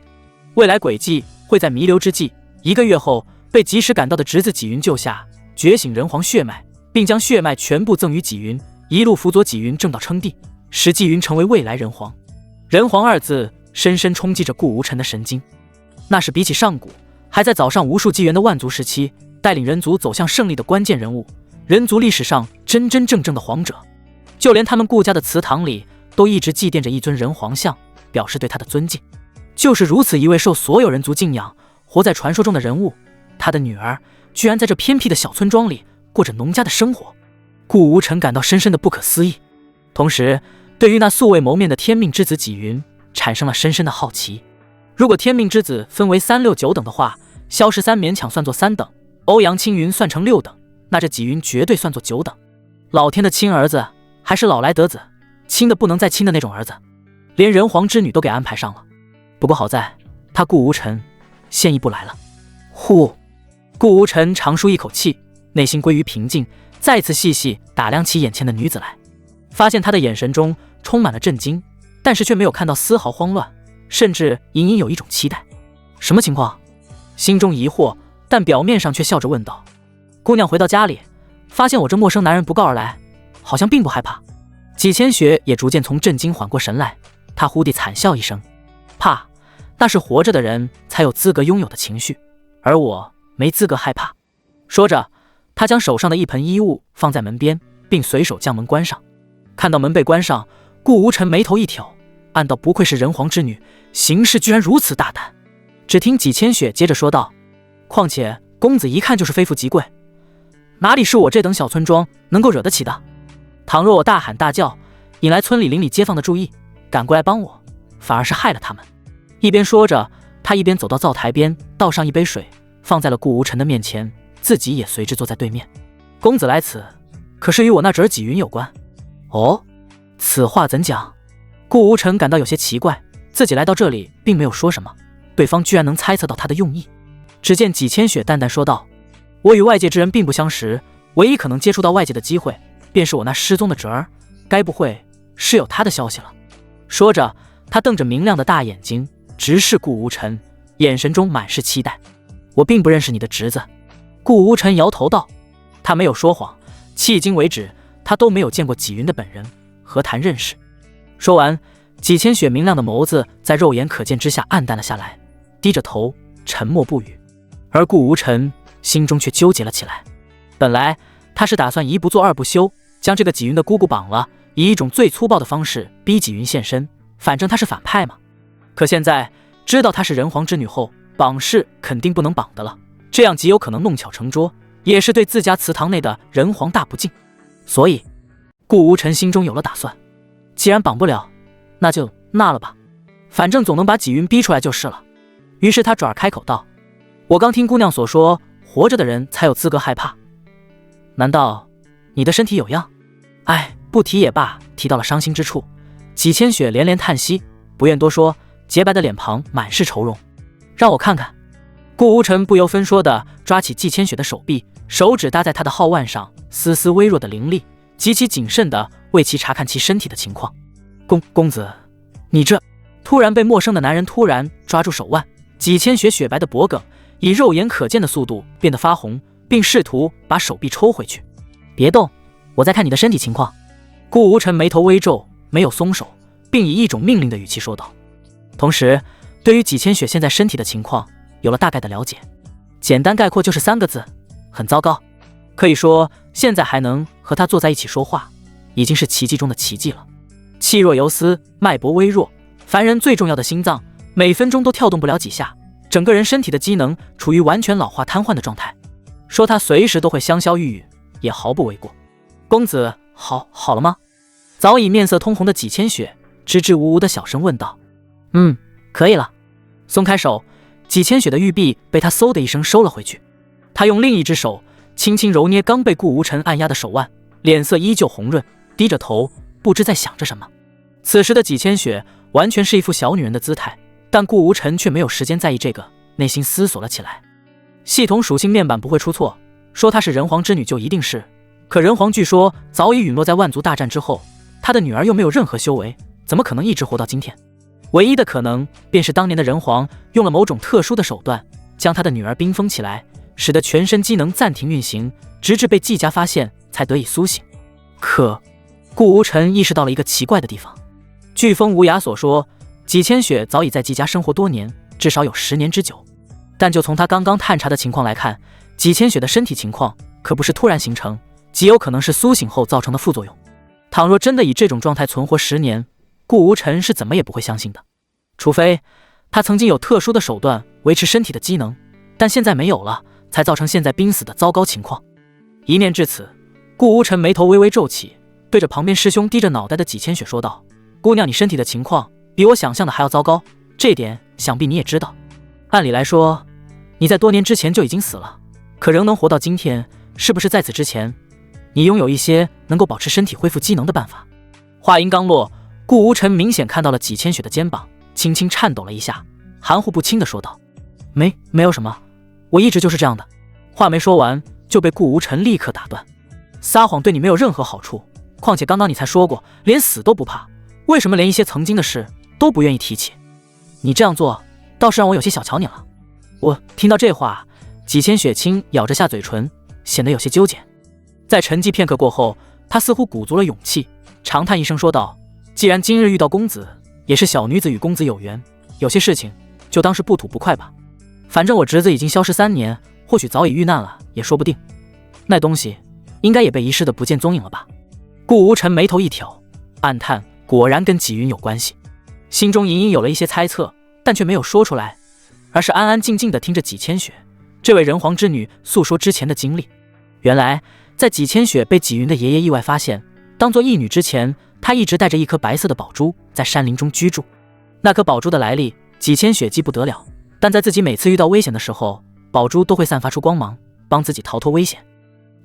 未来轨迹会在弥留之际1个月后被及时赶到的侄子纪云救下，觉醒人皇血脉，并将血脉全部赠予纪云，一路辅佐纪云正道称帝，使纪云成为未来人皇。人皇2字深深冲击着顾无尘的神经，那是比起上古还在早上无数纪元的万族时期，带领人族走向胜利的关键人物，人族历史上真真正正的皇者。就连他们顾家的祠堂里都一直祭奠着一尊人皇像，表示对他的尊敬。就是如此一位受所有人族敬仰、活在传说中的人物，他的女儿居然在这偏僻的小村庄里过着农家的生活。顾无尘感到深深的不可思议，同时对于那素未谋面的天命之子纪云产生了深深的好奇。如果天命之子分为3、6、9等的话，萧十三勉强算作3等，欧阳青云算成6等，那这纪云绝对算作9等。老天的亲儿子，还是老来得子，亲的不能再亲的那种儿子，连人皇之女都给安排上了。不过好在他顾无尘先一步来了。呼，顾无尘长舒一口气，内心归于平静，再次细细打量起眼前的女子来，发现她的眼神中充满了震惊，但是却没有看到丝毫慌乱，甚至隐隐有一种期待。什么情况？心中疑惑，但表面上却笑着问道。姑娘回到家里，发现我这陌生男人不告而来，好像并不害怕。纪千雪也逐渐从震惊缓过神来，她忽地惨笑一声，怕，那是活着的人才有资格拥有的情绪，而我没资格害怕。说着，她将手上的一盆衣物放在门边，并随手将门关上。看到门被关上，顾无尘眉头一挑，暗道不愧是人皇之女，行事居然如此大胆。只听纪千雪接着说道，况且公子一看就是非富即贵，哪里是我这等小村庄能够惹得起的？倘若我大喊大叫，引来村里邻里街坊的注意，赶过来帮我，反而是害了他们。一边说着，他一边走到灶台边，倒上一杯水，放在了顾无尘的面前，自己也随之坐在对面。公子来此，可是与我那侄儿纪云有关？哦，此话怎讲？顾无尘感到有些奇怪，自己来到这里并没有说什么，对方居然能猜测到他的用意。只见纪千雪淡淡说道，我与外界之人并不相识，唯一可能接触到外界的机会，便是我那失踪的侄儿，该不会是有他的消息了？说着，他瞪着明亮的大眼睛直视顾无尘，眼神中满是期待。我并不认识你的侄子。顾无尘摇头道，他没有说谎，迄今为止他都没有见过纪云的本人，何谈认识？说完，纪千雪明亮的眸子在肉眼可见之下暗淡了下来，低着头沉默不语。而顾无尘心中却纠结了起来。本来他是打算一不做二不休，将这个纪云的姑姑绑了，以一种最粗暴的方式逼纪云现身，反正他是反派嘛。可现在知道她是人皇之女后，绑是肯定不能绑的了，这样极有可能弄巧成拙，也是对自家祠堂内的人皇大不敬。所以顾无尘心中有了打算，既然绑不了，那就纳了吧，反正总能把纪云逼出来就是了。于是他转而开口道，我刚听姑娘所说，活着的人才有资格害怕，难道你的身体有恙？哎，不提也罢。提到了伤心之处，纪千雪连连叹息，不愿多说，洁白的脸庞满是愁容。让我看看。顾无尘不由分说地抓起纪千雪的手臂，手指搭在她的皓腕上，丝丝微弱的灵力，极其谨慎地为其查看其身体的情况。公子，你这……突然被陌生的男人突然抓住手腕，纪千雪雪白的脖颈以肉眼可见的速度变得发红，并试图把手臂抽回去。别动，我在看你的身体情况。顾无尘眉头微皱，没有松手，并以一种命令的语气说道。同时对于纪千雪现在身体的情况有了大概的了解，简单概括就是3个字，很糟糕。可以说现在还能和他坐在一起说话，已经是奇迹中的奇迹了。气若游丝，脉搏微弱，凡人最重要的心脏每分钟都跳动不了几下，整个人身体的机能处于完全老化瘫痪的状态，说他随时都会香消玉殒也毫不为过。公子好了吗？早已面色通红的纪千雪支支吾吾的小声问道。可以了。松开手，纪千雪的玉臂被他嗖的一声收了回去，他用另一只手轻轻揉捏刚被顾无尘按压的手腕，脸色依旧红润，低着头不知在想着什么。此时的纪千雪完全是一副小女人的姿态，但顾无尘却没有时间在意这个，内心思索了起来。系统属性面板不会出错，说她是人皇之女就一定是，可人皇据说早已陨落在万族大战之后，他的女儿又没有任何修为，怎么可能一直活到今天？唯一的可能便是当年的人皇用了某种特殊的手段，将他的女儿冰封起来，使得全身机能暂停运行，直至被纪家发现才得以苏醒。可顾无尘意识到了一个奇怪的地方。据风无涯所说，纪千雪早已在纪家生活多年，至少有10年之久，但就从他刚刚探查的情况来看，纪千雪的身体情况可不是突然形成，极有可能是苏醒后造成的副作用。倘若真的以这种状态存活10年，顾无尘是怎么也不会相信的。除非他曾经有特殊的手段维持身体的机能，但现在没有了，才造成现在濒死的糟糕情况。一念至此，顾无尘眉头微微皱起，对着旁边师兄低着脑袋的纪千雪说道，姑娘，你身体的情况比我想象的还要糟糕，这点想必你也知道。按理来说，你在多年之前就已经死了，可仍能活到今天，是不是在此之前你拥有一些能够保持身体恢复机能的办法？话音刚落，顾无尘明显看到了纪千雪的肩膀轻轻颤抖了一下，含糊不清地说道，没有什么，我一直就是这样的。话没说完就被顾无尘立刻打断，撒谎对你没有任何好处，况且刚刚你才说过连死都不怕，为什么连一些曾经的事都不愿意提起？你这样做倒是让我有些小瞧你了。我听到这话，纪千雪轻咬着下嘴唇，显得有些纠结。在沉寂片刻过后，他似乎鼓足了勇气，长叹一声说道：“既然今日遇到公子，也是小女子与公子有缘，有些事情就当是不吐不快吧。反正我侄子已经消失3年，或许早已遇难了，也说不定。那东西应该也被遗失的不见踪影了吧？”顾无尘眉头一挑，暗叹果然跟纪云有关系，心中隐隐有了一些猜测，但却没有说出来，而是安安静静地听着纪千雪这位人皇之女诉说之前的经历。原来在纪千雪被纪云的爷爷意外发现当作义女之前，她一直带着一颗白色的宝珠在山林中居住。那颗宝珠的来历纪千雪记不得了，但在自己每次遇到危险的时候，宝珠都会散发出光芒，帮自己逃脱危险。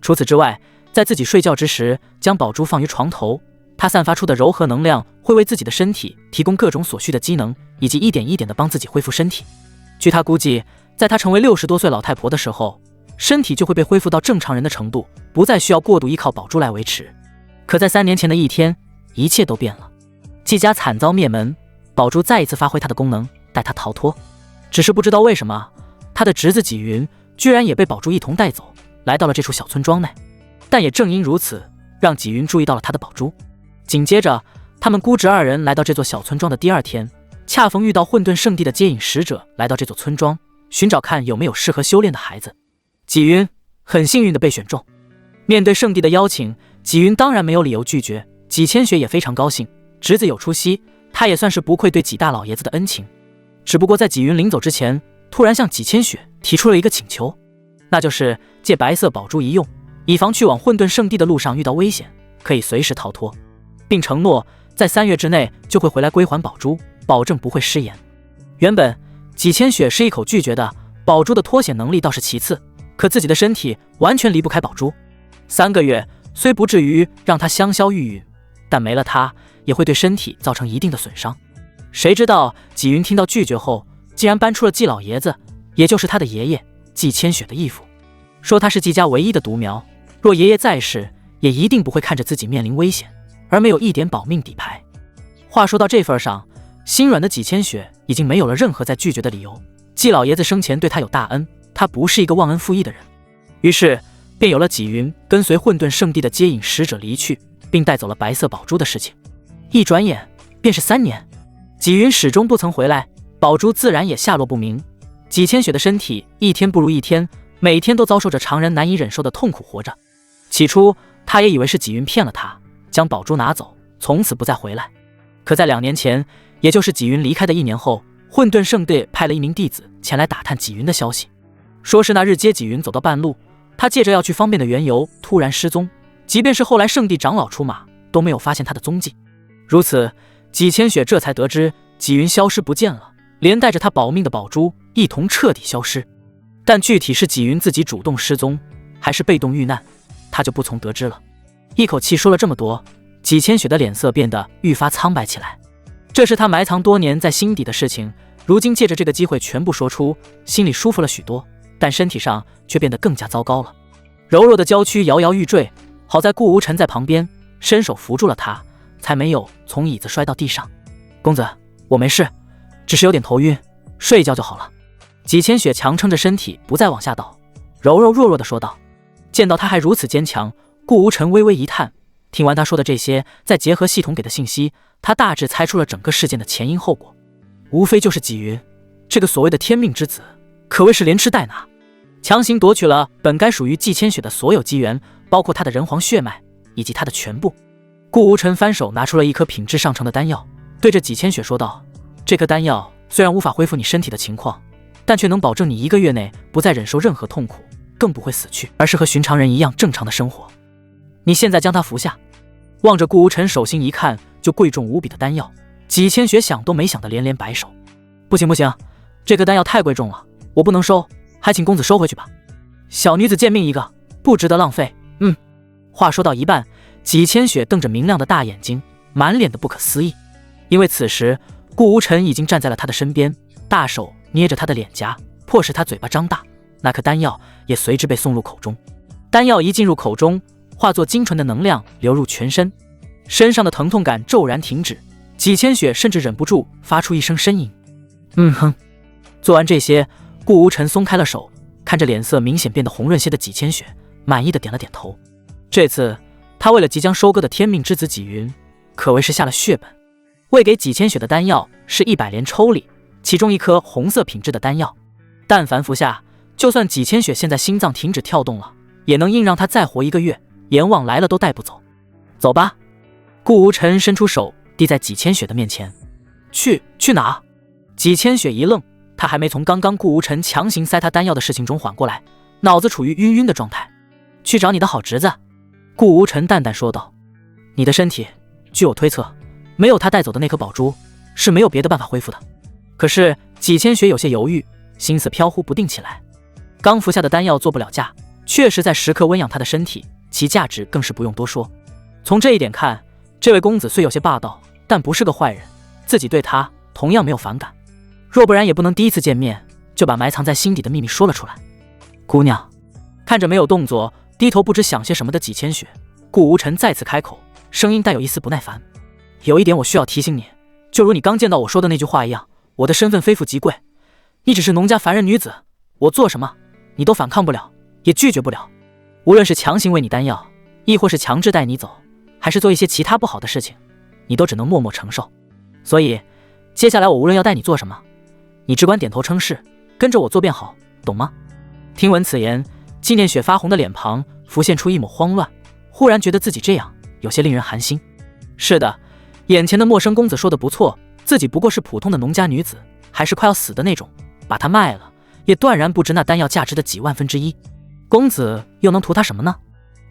除此之外，在自己睡觉之时将宝珠放于床头，它散发出的柔和能量会为自己的身体提供各种所需的机能，以及一点一点地帮自己恢复身体。据他估计，在他成为60多岁老太婆的时候，身体就会被恢复到正常人的程度，不再需要过度依靠宝珠来维持。可在3年前的一天，一切都变了。季家惨遭灭门，宝珠再一次发挥它的功能，带他逃脱。只是不知道为什么，他的侄子纪云居然也被宝珠一同带走，来到了这处小村庄内。但也正因如此，让纪云注意到了他的宝珠。紧接着，他们姑侄2人来到这座小村庄的第2天，恰逢遇到混沌圣地的接引使者来到这座村庄，寻找看有没有适合修炼的孩子。纪云很幸运地被选中。面对圣地的邀请，纪云当然没有理由拒绝。纪千雪也非常高兴，侄子有出息，他也算是不愧对纪大老爷子的恩情。只不过在纪云临走之前，突然向纪千雪提出了一个请求，那就是借白色宝珠一用，以防去往混沌圣地的路上遇到危险，可以随时逃脱，并承诺在3月之内就会回来归还宝珠，保证不会失言。原本纪千雪是一口拒绝的，宝珠的脱险能力倒是其次，可自己的身体完全离不开宝珠。3个月虽不至于让他香消玉殒，但没了他也会对身体造成一定的损伤。谁知道纪云听到拒绝后，竟然搬出了纪老爷子，也就是他的爷爷纪千雪的义父，说他是纪家唯一的独苗，若爷爷在世，也一定不会看着自己面临危险而没有一点保命底牌。话说到这份上，心软的纪千雪已经没有了任何再拒绝的理由。纪老爷子生前对他有大恩，他不是一个忘恩负义的人，于是便有了纪云跟随混沌圣地的接引使者离去，并带走了白色宝珠的事情。一转眼便是3年，纪云始终不曾回来，宝珠自然也下落不明。纪千雪的身体一天不如一天，每天都遭受着常人难以忍受的痛苦活着。起初他也以为是纪云骗了他，将宝珠拿走，从此不再回来。可在2年前，也就是纪云离开的1年后，混沌圣地派了一名弟子前来打探纪云的消息，说是那日接纪云走到半路，他借着要去方便的缘由突然失踪，即便是后来圣地长老出马，都没有发现他的踪迹。如此，纪千雪这才得知纪云消失不见了，连带着他保命的宝珠一同彻底消失。但具体是纪云自己主动失踪，还是被动遇难，他就不从得知了。一口气说了这么多，纪千雪的脸色变得愈发苍白起来。这是他埋藏多年在心底的事情，如今借着这个机会全部说出，心里舒服了许多，但身体上却变得更加糟糕了。柔弱的娇躯摇摇欲坠，好在顾无尘在旁边伸手扶住了他，才没有从椅子摔到地上。公子，我没事，只是有点头晕，睡一觉就好了。纪千雪强撑着身体不再往下倒，柔柔弱弱地说道。见到他还如此坚强，顾无尘微微一叹，听完他说的这些，再结合系统给的信息，他大致猜出了整个事件的前因后果。无非就是纪云这个所谓的天命之子，可谓是连吃带拿，强行夺取了本该属于纪千雪的所有机缘，包括他的人皇血脉以及他的全部。顾无尘翻手拿出了一颗品质上乘的丹药，对着纪千雪说道：这颗丹药虽然无法恢复你身体的情况，但却能保证你1个月内不再忍受任何痛苦，更不会死去，而是和寻常人一样正常的生活。你现在将它服下。望着顾无尘手心一看就贵重无比的丹药，纪千雪想都没想的连连摆手：不行不行，这颗丹药太贵重了，我不能收，还请公子收回去吧。小女子贱命一个，不值得浪费。话说到一半，纪千雪瞪着明亮的大眼睛，满脸的不可思议。因为此时顾无尘已经站在了他的身边，大手捏着他的脸颊，迫使他嘴巴张大，那颗丹药也随之被送入口中。丹药一进入口中，化作精纯的能量流入全身，身上的疼痛感骤然停止，纪千雪甚至忍不住发出一声呻吟。做完这些，顾无尘松开了手，看着脸色明显变得红润些的纪千雪，满意的点了点头。这次他为了即将收割的天命之子纪云，可谓是下了血本。喂给几千血的丹药是100连抽里，其中一颗红色品质的丹药，但凡服下，就算几千血现在心脏停止跳动了，也能硬让他再活1个月，阎王来了都带不走。走吧。顾无尘伸出手递在几千血的面前。去哪？几千血一愣，他还没从刚刚顾无尘强行塞他丹药的事情中缓过来，脑子处于晕晕的状态。去找你的好侄子。顾无尘淡淡说道。你的身体，据我推测，没有他带走的那颗宝珠，是没有别的办法恢复的。可是几千血有些犹豫，心思飘忽不定起来。刚服下的丹药做不了价，确实在时刻温养他的身体，其价值更是不用多说。从这一点看，这位公子虽有些霸道，但不是个坏人，自己对他同样没有反感。若不然也不能第一次见面就把埋藏在心底的秘密说了出来。姑娘。看着没有动作，低头不知想些什么的几千血，顾无尘再次开口，声音带有一丝不耐烦。有一点我需要提醒你，就如你刚见到我说的那句话一样，我的身份非富即贵，你只是农家凡人女子，我做什么你都反抗不了，也拒绝不了。无论是强行喂你丹药，亦或是强制带你走，还是做一些其他不好的事情，你都只能默默承受。所以接下来我无论要带你做什么，你只管点头称是，跟着我做便好，懂吗？听闻此言，纪念雪发红的脸庞浮现出一抹慌乱，忽然觉得自己这样有些令人寒心。是的，眼前的陌生公子说的不错，自己不过是普通的农家女子，还是快要死的那种，把她卖了也断然不值那丹药价值的几万分之一。公子又能图他什么呢？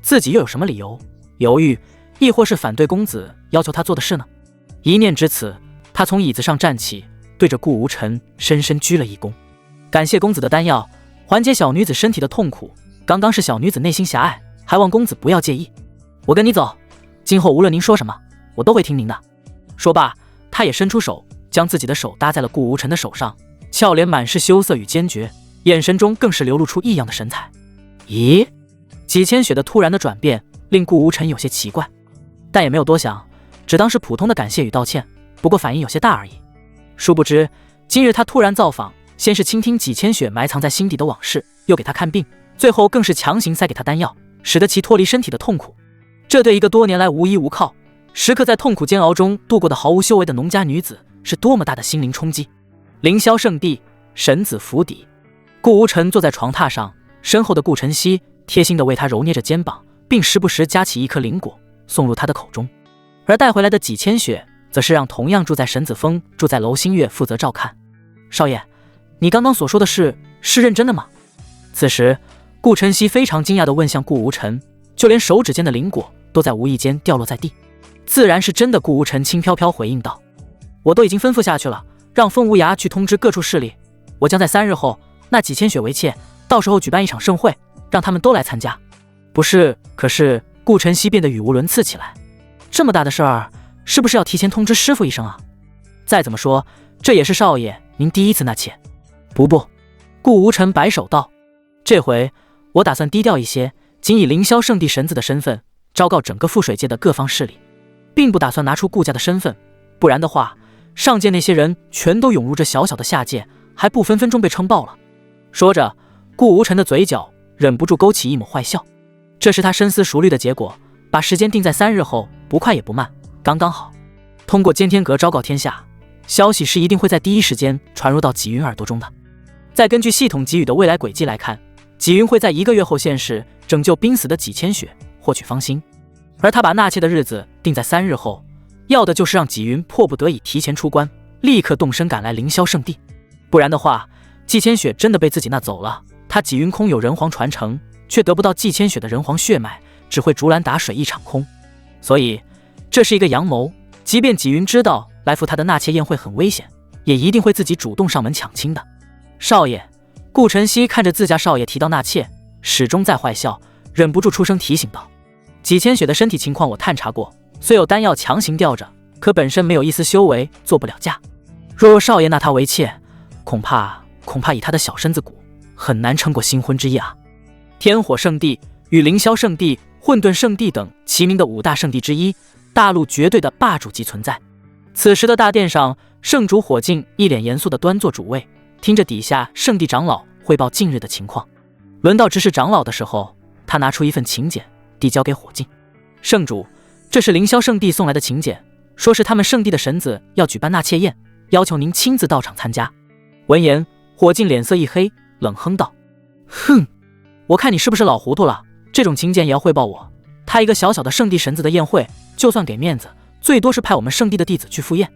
自己又有什么理由犹豫，亦或是反对公子要求他做的事呢？一念至此，他从椅子上站起，对着顾无尘深深鞠了一躬。感谢公子的丹药，缓解小女子身体的痛苦，刚刚是小女子内心狭隘，还望公子不要介意。我跟你走，今后无论您说什么，我都会听您的。说罢，他也伸出手，将自己的手搭在了顾无尘的手上，俏脸满是羞涩与坚决，眼神中更是流露出异样的神采。咦，几千血的突然的转变令顾无尘有些奇怪，但也没有多想，只当是普通的感谢与道歉，不过反应有些大而已。殊不知今日他突然造访，先是倾听几千血埋藏在心底的往事，又给他看病，最后更是强行塞给他丹药，使得其脱离身体的痛苦。这对一个多年来无依无靠，时刻在痛苦煎熬中度过的毫无修为的农家女子，是多么大的心灵冲击。凌霄圣地，神子府邸。顾无尘坐在床榻上，身后的顾晨曦贴心地为他揉捏着肩膀，并时不时夹起一颗灵果送入他的口中。而带回来的几千血则是让同样住在神子峰、住在楼星月负责照看。少爷，你刚刚所说的是认真的吗？此时顾晨曦非常惊讶地问向顾无尘，就连手指间的灵果都在无意间掉落在地。自然是真的，顾无尘轻飘飘回应道。我都已经吩咐下去了，让风无涯去通知各处势力，我将在3日后纳几千血为妾，到时候举办一场盛会，让他们都来参加。不是，可是顾晨曦变得语无伦次起来。这么大的事儿，是不是要提前通知师傅一声啊？再怎么说，这也是少爷您第一次纳妾。不，顾无尘摆手道，这回我打算低调一些，仅以凌霄圣地神子的身份昭告整个覆水界的各方势力，并不打算拿出顾家的身份，不然的话，上界那些人全都涌入这小小的下界，还不分分钟被撑爆了。说着，顾无尘的嘴角忍不住勾起一抹坏笑，这是他深思熟虑的结果，把时间定在3日后，不快也不慢，刚刚好。通过尖天阁昭告天下，消息是一定会在第一时间传入到纪云耳朵中的。再根据系统给予的未来轨迹来看，纪云会在1个月后现世，拯救濒死的几千血，获取芳心。而他把纳妾的日子定在3日后，要的就是让纪云迫不得已提前出关，立刻动身赶来凌霄圣地。不然的话，季千雪真的被自己纳走了，他纪云空有人皇传承，却得不到季千雪的人皇血脉，只会竹篮打水一场空。所以这是一个阳谋，即便纪云知道来赴他的纳妾宴会很危险，也一定会自己主动上门抢亲的。少爷，顾晨曦看着自家少爷提到纳妾，始终在坏笑，忍不住出声提醒道：几千雪的身体情况我探查过，虽有丹药强行吊着，可本身没有一丝修为，做不了嫁。若少爷纳她为妾，恐怕以他的小身子骨很难撑过新婚之夜啊。天火圣地与凌霄圣地、混沌圣地等齐名的5大圣地之一，大陆绝对的霸主级存在。此时的大殿上，圣主火镜一脸严肃地端坐主位，听着底下圣地长老汇报近日的情况。轮到执事长老的时候，他拿出一份请柬递交给火镜。圣主，这是凌霄圣地送来的请柬，说是他们圣地的神子要举办纳妾宴，要求您亲自到场参加。”闻言，火镜脸色一黑，冷哼道：“哼，我看你是不是老糊涂了？这种请柬也要汇报我？他一个小小的圣地神子的宴会，就算给面子，最多是派我们圣地的弟子去赴宴，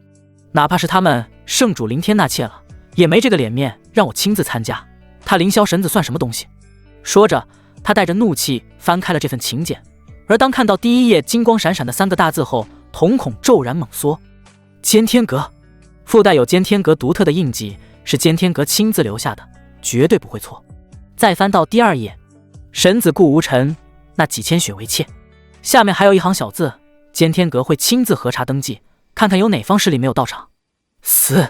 哪怕是他们圣主临天纳妾了，也没这个脸面让我亲自参加。他凌霄神子算什么东西？”说着，他带着怒气翻开了这份请柬，而当看到第一页金光闪闪的3个大字后，瞳孔骤然猛缩。坚天阁，附带有坚天阁独特的印记，是坚天阁亲自留下的，绝对不会错。再翻到第2页，神子顾无尘，那几千血为妾。下面还有一行小字：坚天阁会亲自核查登记，看看有哪方势力没有到场。死！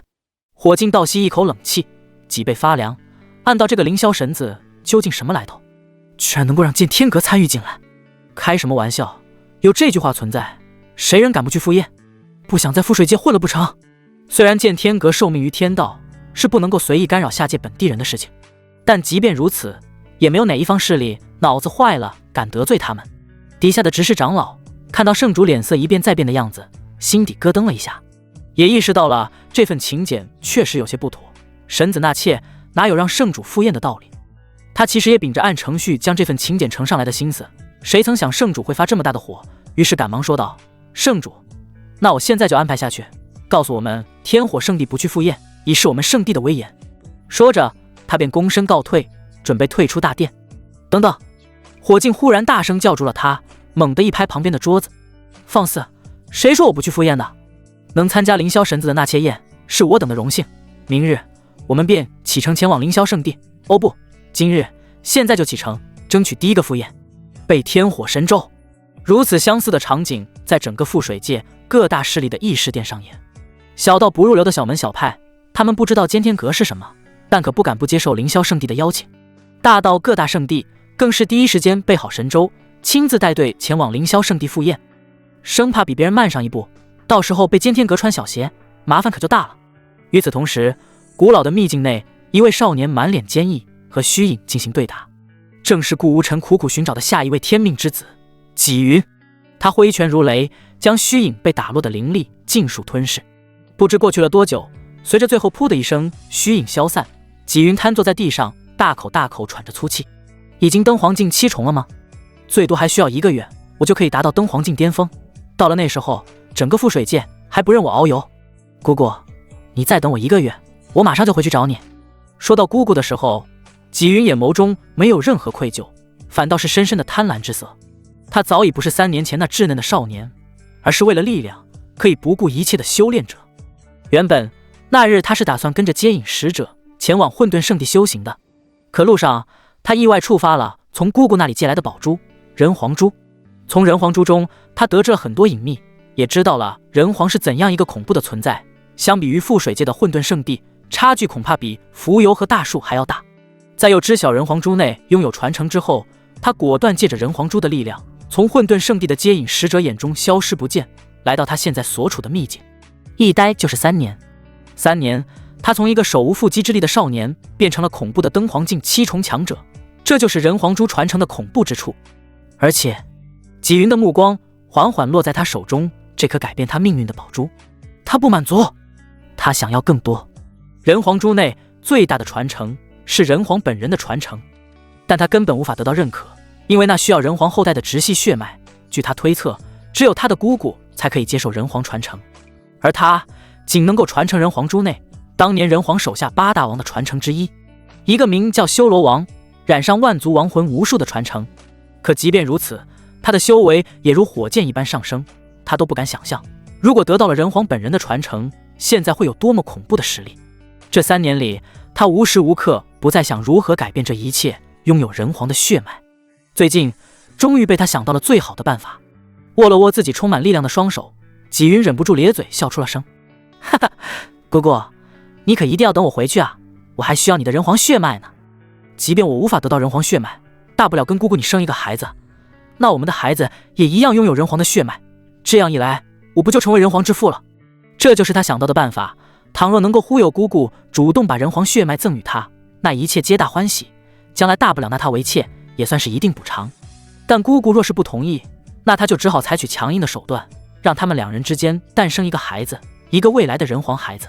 火镜倒吸一口冷气，脊背发凉。按道这个凌霄神子究竟什么来头，居然能够让剑天阁参与进来？开什么玩笑，有这句话存在，谁人敢不去赴宴？不想在覆水界混了不成？虽然剑天阁受命于天道，是不能够随意干扰下界本地人的事情，但即便如此，也没有哪一方势力脑子坏了敢得罪他们。底下的执事长老看到圣主脸色一变再变的样子，心底咯噔了一下，也意识到了这份请柬确实有些不妥。神子纳妾哪有让圣主赴宴的道理？他其实也秉着按程序将这份请柬呈上来的心思，谁曾想圣主会发这么大的火，于是赶忙说道：“圣主，那我现在就安排下去，告诉我们天火圣地不去赴宴，以示我们圣地的威严。”说着，他便躬身告退，准备退出大殿。等等！火镜忽然大声叫住了他，猛地一拍旁边的桌子：“放肆！谁说我不去赴宴的？能参加凌霄神子的纳妾宴，是我等的荣幸。明日我们便启程前往凌霄圣地。哦不，今日现在就启程，争取第一个赴宴，备天火神舟。”如此相似的场景在整个覆水界各大势力的议事殿上演。小到不入流的小门小派，他们不知道坚天阁是什么，但可不敢不接受凌霄圣地的邀请；大到各大圣地，更是第一时间备好神舟，亲自带队前往凌霄圣地赴宴，生怕比别人慢上一步，到时候被坚天阁穿小鞋，麻烦可就大了。与此同时，古老的秘境内，一位少年满脸坚毅，和虚影进行对打，正是顾无尘苦苦寻找的下一位天命之子纪云。他挥拳如雷，将虚影被打落的灵力尽数吞噬。不知过去了多久，随着最后噗的一声，虚影消散，纪云瘫坐在地上，大口大口喘着粗气。已经登黄境7重了吗？最多还需要1个月，我就可以达到登黄境巅峰。到了那时候，整个覆水界还不任我遨游。姑姑，你再等我1个月，我马上就回去找你。说到姑姑的时候，纪云眼眸中没有任何愧疚，反倒是深深的贪婪之色。他早已不是3年前那稚嫩的少年，而是为了力量可以不顾一切的修炼者。原本那日他是打算跟着接引使者前往混沌圣地修行的，可路上他意外触发了从姑姑那里借来的宝珠人皇珠。从人皇珠中，他得知了很多隐秘，也知道了人皇是怎样一个恐怖的存在。相比于覆水界的混沌圣地，差距恐怕比浮游和大树还要大。在又知晓人皇珠内拥有传承之后，他果断借着人皇珠的力量，从混沌圣地的接引使者眼中消失不见，来到他现在所处的秘境。一待就是3年。3年，他从一个手无缚鸡之力的少年，变成了恐怖的登黄境7重强者。这就是人皇珠传承的恐怖之处。而且，纪云的目光缓缓落在他手中这颗改变他命运的宝珠。他不满足，他想要更多。人皇珠内最大的传承是人皇本人的传承，但他根本无法得到认可，因为那需要人皇后代的直系血脉。据他推测，只有他的姑姑才可以接受人皇传承，而他仅能够传承人皇珠内当年人皇手下8大王的传承之一，一个名叫修罗王，染上万族亡魂无数的传承。可即便如此，他的修为也如火箭一般上升，他都不敢想象，如果得到了人皇本人的传承，现在会有多么恐怖的实力。这3年里，他无时无刻不在想如何改变这一切，拥有人皇的血脉。最近，终于被他想到了最好的办法。握了握自己充满力量的双手，纪云忍不住咧嘴笑出了声：“哈哈，姑姑，你可一定要等我回去啊！我还需要你的人皇血脉呢。即便我无法得到人皇血脉，大不了跟姑姑你生一个孩子，那我们的孩子也一样拥有人皇的血脉。这样一来，我不就成为人皇之父了？”这就是他想到的办法。倘若能够忽悠姑姑主动把人皇血脉赠予他，那一切皆大欢喜，将来大不了纳他为妾，也算是一定补偿。但姑姑若是不同意，那他就只好采取强硬的手段，让他们两人之间诞生一个孩子，一个未来的人皇孩子。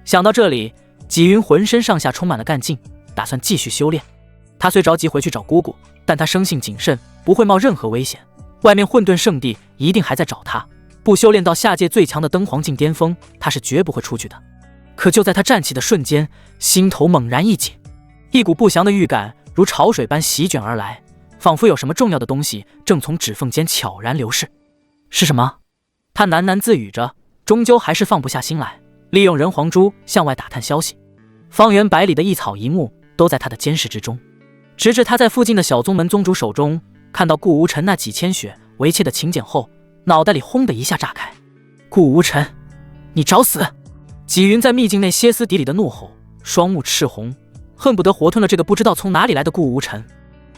想到这里，纪云浑身上下充满了干劲，打算继续修炼。他虽着急回去找姑姑，但他生性谨慎，不会冒任何危险。外面混沌圣地一定还在找他，不修炼到下界最强的灯黄境巅峰，他是绝不会出去的。可就在他站起的瞬间，心头猛然一紧，一股不祥的预感如潮水般席卷而来，仿佛有什么重要的东西正从指缝间悄然流逝。是什么？他喃喃自语着，终究还是放不下心来，利用人皇珠向外打探消息。方圆百里的一草一木都在他的监视之中，直至他在附近的小宗门宗主手中看到顾无尘那几千血为妾的请柬后，脑袋里轰的一下炸开。顾无尘，你找死！纪云在秘境内歇斯底里的怒吼，双目赤红，恨不得活吞了这个不知道从哪里来的顾无尘。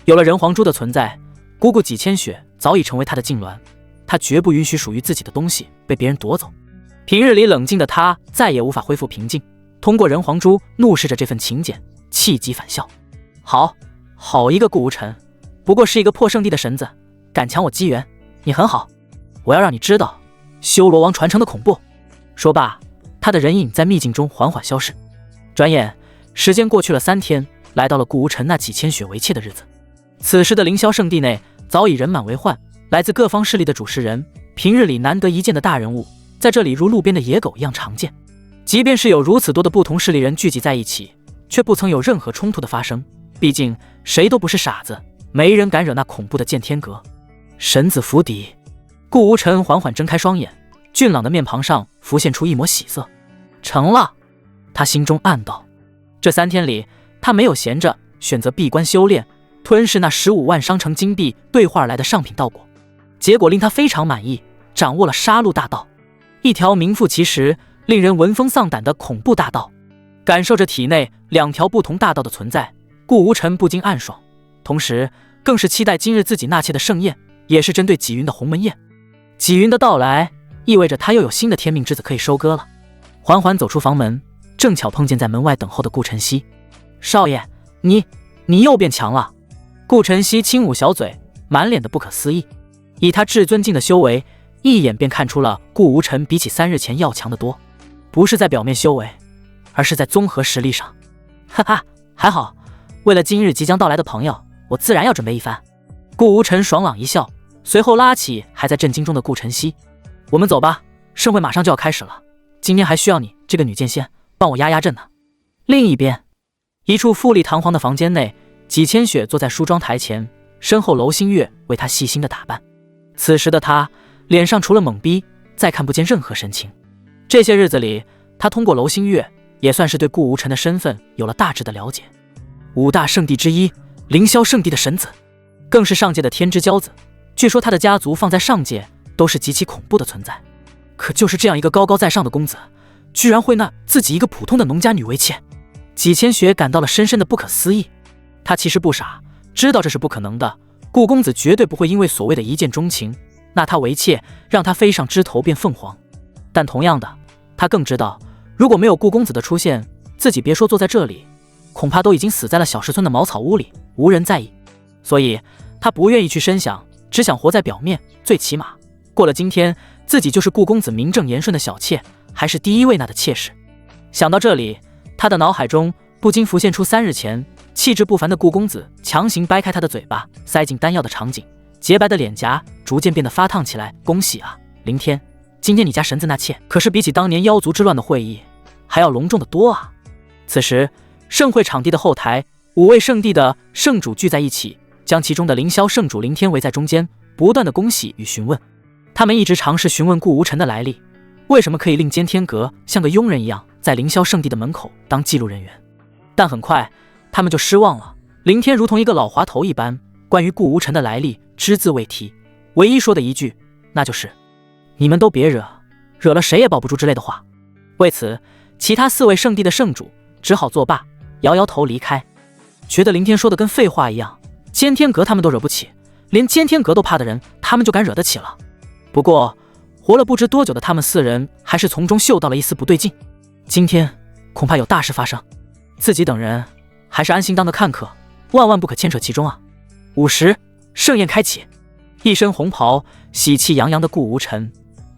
有了人皇珠的存在，姑姑几千血早已成为他的禁臠，他绝不允许属于自己的东西被别人夺走。平日里冷静的他再也无法恢复平静，通过人皇珠怒视着这份请柬，气急反笑。好一个顾无尘，不过是一个破圣地的神子，敢抢我机缘，你很好，我要让你知道修罗王传承的恐怖。说罢，他的人影在秘境中缓缓消逝。转眼时间过去了3天，来到了顾无尘那几千血为妾的日子。此时的凌霄圣地内早已人满为患，来自各方势力的主事人，平日里难得一见的大人物，在这里如路边的野狗一样常见。即便是有如此多的不同势力人聚集在一起，却不曾有任何冲突的发生，毕竟谁都不是傻子，没人敢惹那恐怖的剑天阁。神子府邸，顾无尘缓缓睁开双眼，俊朗的面庞上浮现出一抹喜色。成了，他心中暗道。这3天里，他没有闲着，选择闭关修炼，吞噬那15万商城金币兑换而来的上品道果，结果令他非常满意，掌握了杀戮大道，一条名副其实令人闻风丧胆的恐怖大道。感受着体内2条不同大道的存在，顾无尘不禁暗爽，同时更是期待今日自己纳妾的盛宴，也是针对纪云的鸿门宴。纪云的到来意味着他又有新的天命之子可以收割了。缓缓走出房门，正巧碰见在门外等候的顾晨曦。少爷，你又变强了。顾晨曦轻捂小嘴，满脸的不可思议。以他至尊境的修为，一眼便看出了顾无尘比起3日前要强得多，不是在表面修为，而是在综合实力上。哈哈，还好，为了今日即将到来的朋友，我自然要准备一番。顾无尘爽朗一笑，随后拉起还在震惊中的顾晨曦，我们走吧，盛会马上就要开始了，今天还需要你这个女剑仙帮我压压阵呢。另一边，一处富丽堂皇的房间内，几千雪坐在梳妆台前，身后楼星月为她细心的打扮。此时的她脸上除了懵逼，再看不见任何神情。这些日子里，她通过楼星月也算是对顾无尘的身份有了大致的了解。5大圣地之一，凌霄圣地的神子，更是上界的天之骄子。据说他的家族放在上界都是极其恐怖的存在。可就是这样一个高高在上的公子，居然会纳自己一个普通的农家女为妾。几千雪感到了深深的不可思议。他其实不傻，知道这是不可能的，顾公子绝对不会因为所谓的一见钟情纳他为妾，让他飞上枝头变凤凰。但同样的，他更知道，如果没有顾公子的出现，自己别说坐在这里，恐怕都已经死在了小石村的茅草屋里，无人在意。所以他不愿意去深想，只想活在表面，最起码过了今天，自己就是顾公子名正言顺的小妾，还是第一位纳的妾室。想到这里，他的脑海中不禁浮现出3日前气质不凡的顾公子强行掰开他的嘴巴塞进丹药的场景，洁白的脸颊逐渐变得发烫起来。恭喜啊，凌天，今天你家神子纳妾可是比起当年妖族之乱的会议还要隆重的多啊。此时盛会场地的后台，5位圣地的圣主聚在一起，将其中的凌霄圣主凌天围在中间，不断的恭喜与询问。他们一直尝试询问顾无尘的来历，为什么可以令监天阁像个佣人一样在凌霄圣地的门口当记录人员。但很快他们就失望了，凌天如同一个老滑头一般，关于顾无尘的来历只字未提，唯一说的一句那就是你们都别惹了谁也保不住之类的话。为此其他4位圣地的圣主只好作罢，摇摇头离开。觉得凌天说的跟废话一样，监天阁他们都惹不起，连监天阁都怕的人他们就敢惹得起了。不过活了不知多久的他们4人还是从中嗅到了一丝不对劲，今天恐怕有大事发生，自己等人还是安心当个看客，万万不可牵扯其中啊。午时，盛宴开启，一身红袍喜气洋洋的顾无尘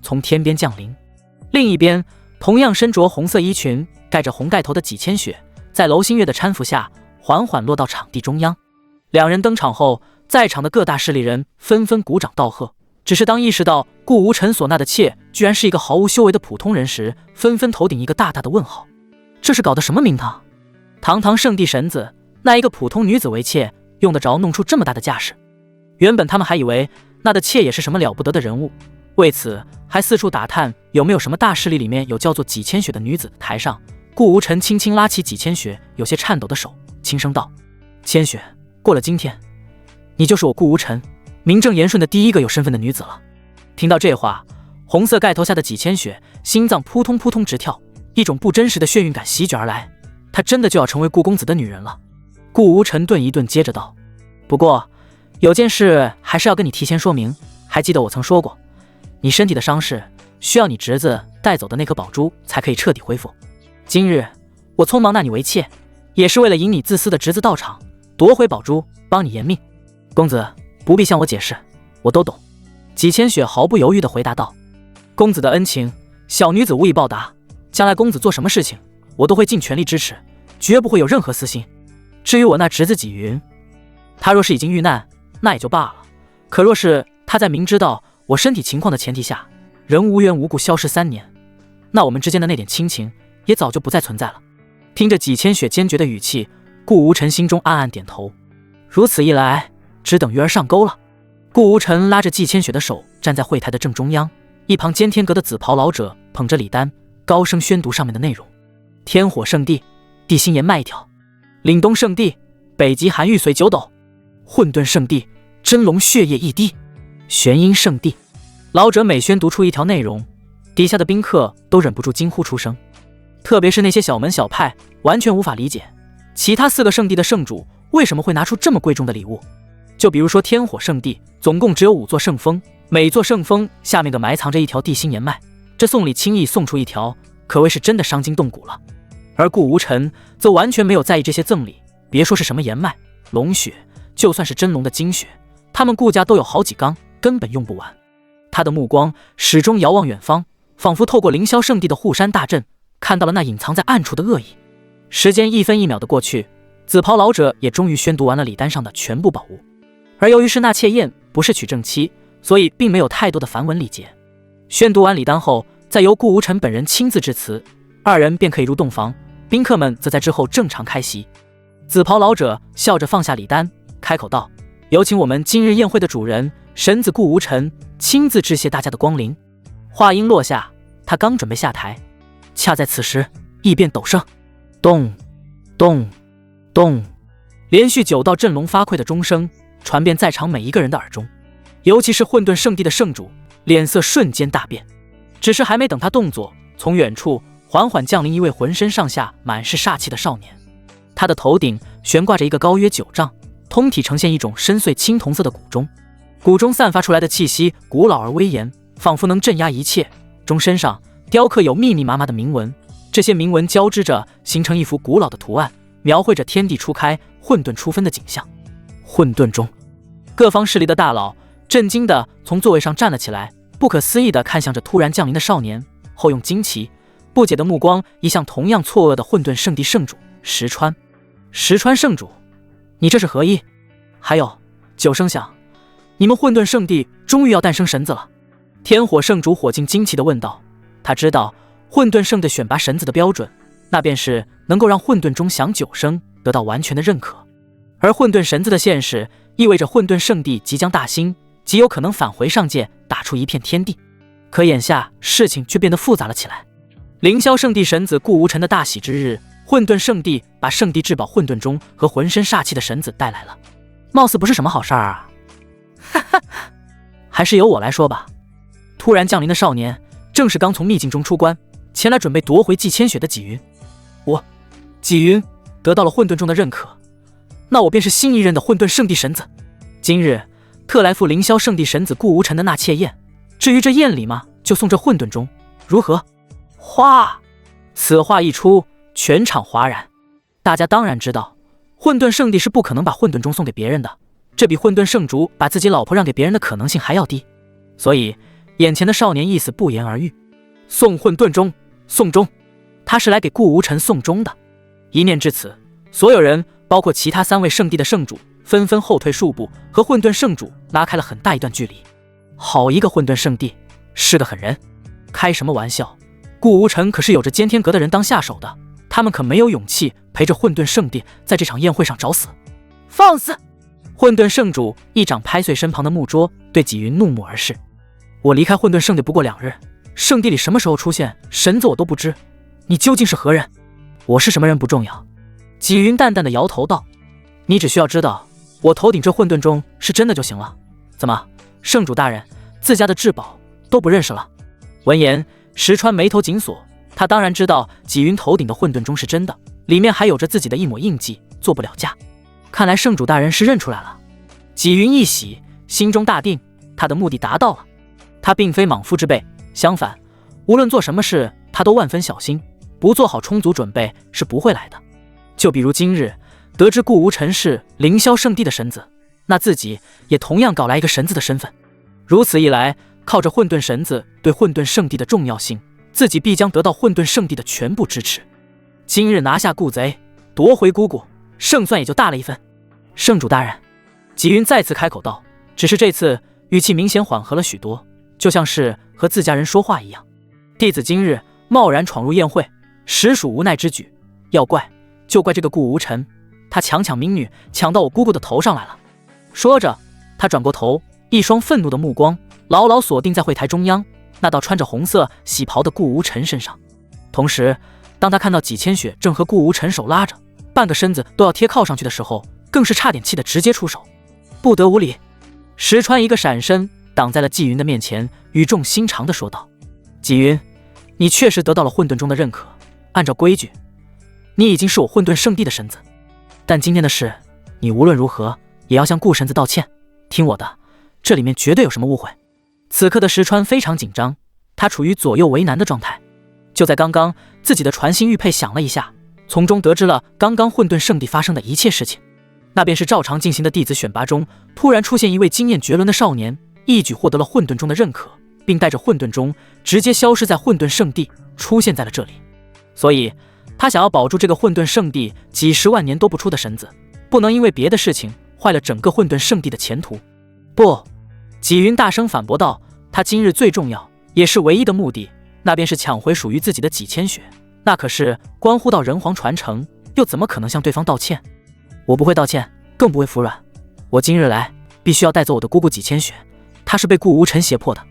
从天边降临。另一边，同样身着红色衣裙、盖着红盖头的纪千雪，在楼心月的搀扶下，缓缓落到场地中央。两人登场后，在场的各大势力人纷纷鼓掌道贺。只是当意识到顾无尘所纳的妾居然是一个毫无修为的普通人时，纷纷头顶一个大大的问号。这是搞的什么名堂？堂堂圣地神子，那一个普通女子为妾，用得着弄出这么大的架势？原本他们还以为那的妾也是什么了不得的人物，为此还四处打探有没有什么大势力里面有叫做纪千雪的女子。台上，顾无尘轻轻拉起纪千雪有些颤抖的手，轻声道：“千雪，过了今天，你就是我顾无尘名正言顺的第一个有身份的女子了。”听到这话，红色盖头下的纪千雪心脏扑通扑通直跳，一种不真实的眩晕感席卷而来，她真的就要成为顾公子的女人了。顾无尘顿一顿，接着道：“不过有件事还是要跟你提前说明，还记得我曾说过，你身体的伤势需要你侄子带走的那颗宝珠才可以彻底恢复。今日我匆忙纳你为妾，也是为了引你自私的侄子到场，夺回宝珠，帮你延命。公子不必向我解释，我都懂。”纪千雪毫不犹豫地回答道：“公子的恩情，小女子无以报答。将来公子做什么事情，我都会尽全力支持，绝不会有任何私心。至于我那侄子纪云，他若是已经遇难，那也就罢了；可若是他在明知道我身体情况的前提下，仍无缘无故消失3年，那我们之间的那点亲情也早就不再存在了。”听着纪千雪坚决的语气，顾无尘心中暗暗点头。如此一来，只等鱼儿上钩了。顾无尘拉着纪千雪的手，站在会台的正中央，一旁尖天阁的紫袍老者捧着礼单，高声宣读上面的内容：天火圣地，地心岩脉1条；岭东圣地，北极寒玉髓9斗；混沌圣地，真龙血液1滴；玄阴圣地。老者每宣读出一条内容，底下的宾客都忍不住惊呼出声，特别是那些小门小派，完全无法理解其他4个圣地的圣主为什么会拿出这么贵重的礼物。就比如说天火圣地，总共只有5座圣峰，每座圣峰下面都埋藏着一条地心岩脉，这送礼轻易送出1条，可谓是真的伤筋动骨了。而顾无尘则完全没有在意这些赠礼，别说是什么岩脉、龙血，就算是真龙的精血，他们顾家都有好几缸，根本用不完。他的目光始终遥望远方，仿佛透过凌霄圣地的护山大阵，看到了那隐藏在暗处的恶意。时间1分1秒的过去，紫袍老者也终于宣读完了礼单上的全部宝物。而由于是纳妾宴，不是娶正妻，所以并没有太多的繁文礼节。宣读完礼单后，再由顾无尘本人亲自致辞，2人便可以入洞房，宾客们则在之后正常开席。紫袍老者笑着放下礼单，开口道：“有请我们今日宴会的主人神子顾无尘亲自致谢大家的光临。”话音落下，他刚准备下台，恰在此时，异变陡声，咚咚咚，连续9道震聋发聩的钟声传遍在场每一个人的耳中，尤其是混沌圣地的圣主，脸色瞬间大变。只是还没等他动作，从远处缓缓降临一位浑身上下满是煞气的少年。他的头顶悬挂着一个高约9丈，通体呈现一种深邃青铜色的古钟，古钟散发出来的气息古老而威严，仿佛能镇压一切。钟身上雕刻有密密麻麻的铭文，这些铭文交织着，形成一幅古老的图案，描绘着天地初开、混沌初分的景象。混沌中，各方势力的大佬震惊地从座位上站了起来，不可思议地看向着突然降临的少年，后用惊奇、不解的目光移向同样错愕的混沌圣地圣主石川。石川圣主，你这是何意？还有，9声响，你们混沌圣地终于要诞生神子了。天火圣主火尽惊奇地问道。他知道混沌圣地选拔神子的标准，那便是能够让混沌钟响9声，得到完全的认可。而混沌神子的现世，意味着混沌圣地即将大兴，极有可能返回上界，打出一片天地。可眼下事情却变得复杂了起来。凌霄圣地神子顾无尘的大喜之日，混沌圣地把圣地至宝混沌钟和浑身煞气的神子带来了，貌似不是什么好事儿啊。哈哈，还是由我来说吧。突然降临的少年，正是刚从秘境中出关，前来准备夺回纪千雪的纪云。我，纪云得到了混沌钟的认可，那我便是新一任的混沌圣地神子。今日特来赴凌霄圣地神子顾无尘的纳妾宴，至于这宴礼嘛，就送这混沌钟，如何？哗！此话一出，全场哗然。大家当然知道，混沌圣地是不可能把混沌钟送给别人的，这比混沌圣主把自己老婆让给别人的可能性还要低。所以眼前的少年意思不言而喻。送混沌钟，送钟，他是来给顾无尘送钟的。一念至此，所有人，包括其他3位圣地的圣主，纷纷后退数步，和混沌圣主拉开了很大一段距离。好一个混沌圣地，是个狠人！开什么玩笑？顾无尘可是有着奸天阁的人当下手的，他们可没有勇气陪着混沌圣地在这场宴会上找死。放肆！混沌圣主一掌拍碎身旁的木桌，对纪云怒目而视。我离开混沌圣地不过2日，圣地里什么时候出现神子我都不知，你究竟是何人？我是什么人不重要。纪云淡淡的摇头道，你只需要知道我头顶这混沌钟是真的就行了。怎么，圣主大人自家的至宝都不认识了？闻言，石川眉头紧锁，他当然知道纪云头顶的混沌钟是真的，里面还有着自己的一抹印记，做不了假。看来圣主大人是认出来了。纪云一喜，心中大定，他的目的达到了。他并非莽夫之辈，相反，无论做什么事他都万分小心，不做好充足准备是不会来的。就比如今日得知顾无尘是凌霄圣地的神子，那自己也同样搞来一个神子的身份。如此一来，靠着混沌神子对混沌圣地的重要性，自己必将得到混沌圣地的全部支持。今日拿下顾贼，夺回姑姑，胜算也就大了一分。圣主大人，纪云再次开口道，只是这次语气明显缓和了许多，就像是和自家人说话一样。弟子今日贸然闯入宴会，实属无奈之举，要怪就怪这个顾无尘，他强抢民女，抢到我姑姑的头上来了。说着，他转过头，一双愤怒的目光牢牢锁定在会台中央那道穿着红色喜袍的顾无尘身上。同时，当他看到纪千雪正和顾无尘手拉着，半个身子都要贴靠上去的时候，更是差点气得直接出手。不得无礼！石川一个闪身挡在了纪云的面前，语重心长地说道：纪云，你确实得到了混沌中的认可，按照规矩，你已经是我混沌圣地的神子，但今天的事，你无论如何也要向顾神子道歉。听我的，这里面绝对有什么误会。此刻的石川非常紧张，他处于左右为难的状态。就在刚刚，自己的传信玉佩响了一下，从中得知了刚刚混沌圣地发生的一切事情。那便是照常进行的弟子选拔中，突然出现一位经验绝伦的少年，一举获得了混沌中的认可，并带着混沌中直接消失在混沌圣地，出现在了这里。所以他想要保住这个混沌圣地几十万年都不出的神子，不能因为别的事情坏了整个混沌圣地的前途。不，纪云大声反驳道，他今日最重要也是唯一的目的，那便是抢回属于自己的纪千雪，那可是关乎到人皇传承，又怎么可能向对方道歉？我不会道歉，更不会服软。我今日来，必须要带走我的姑姑纪千雪，她是被顾无尘胁迫的。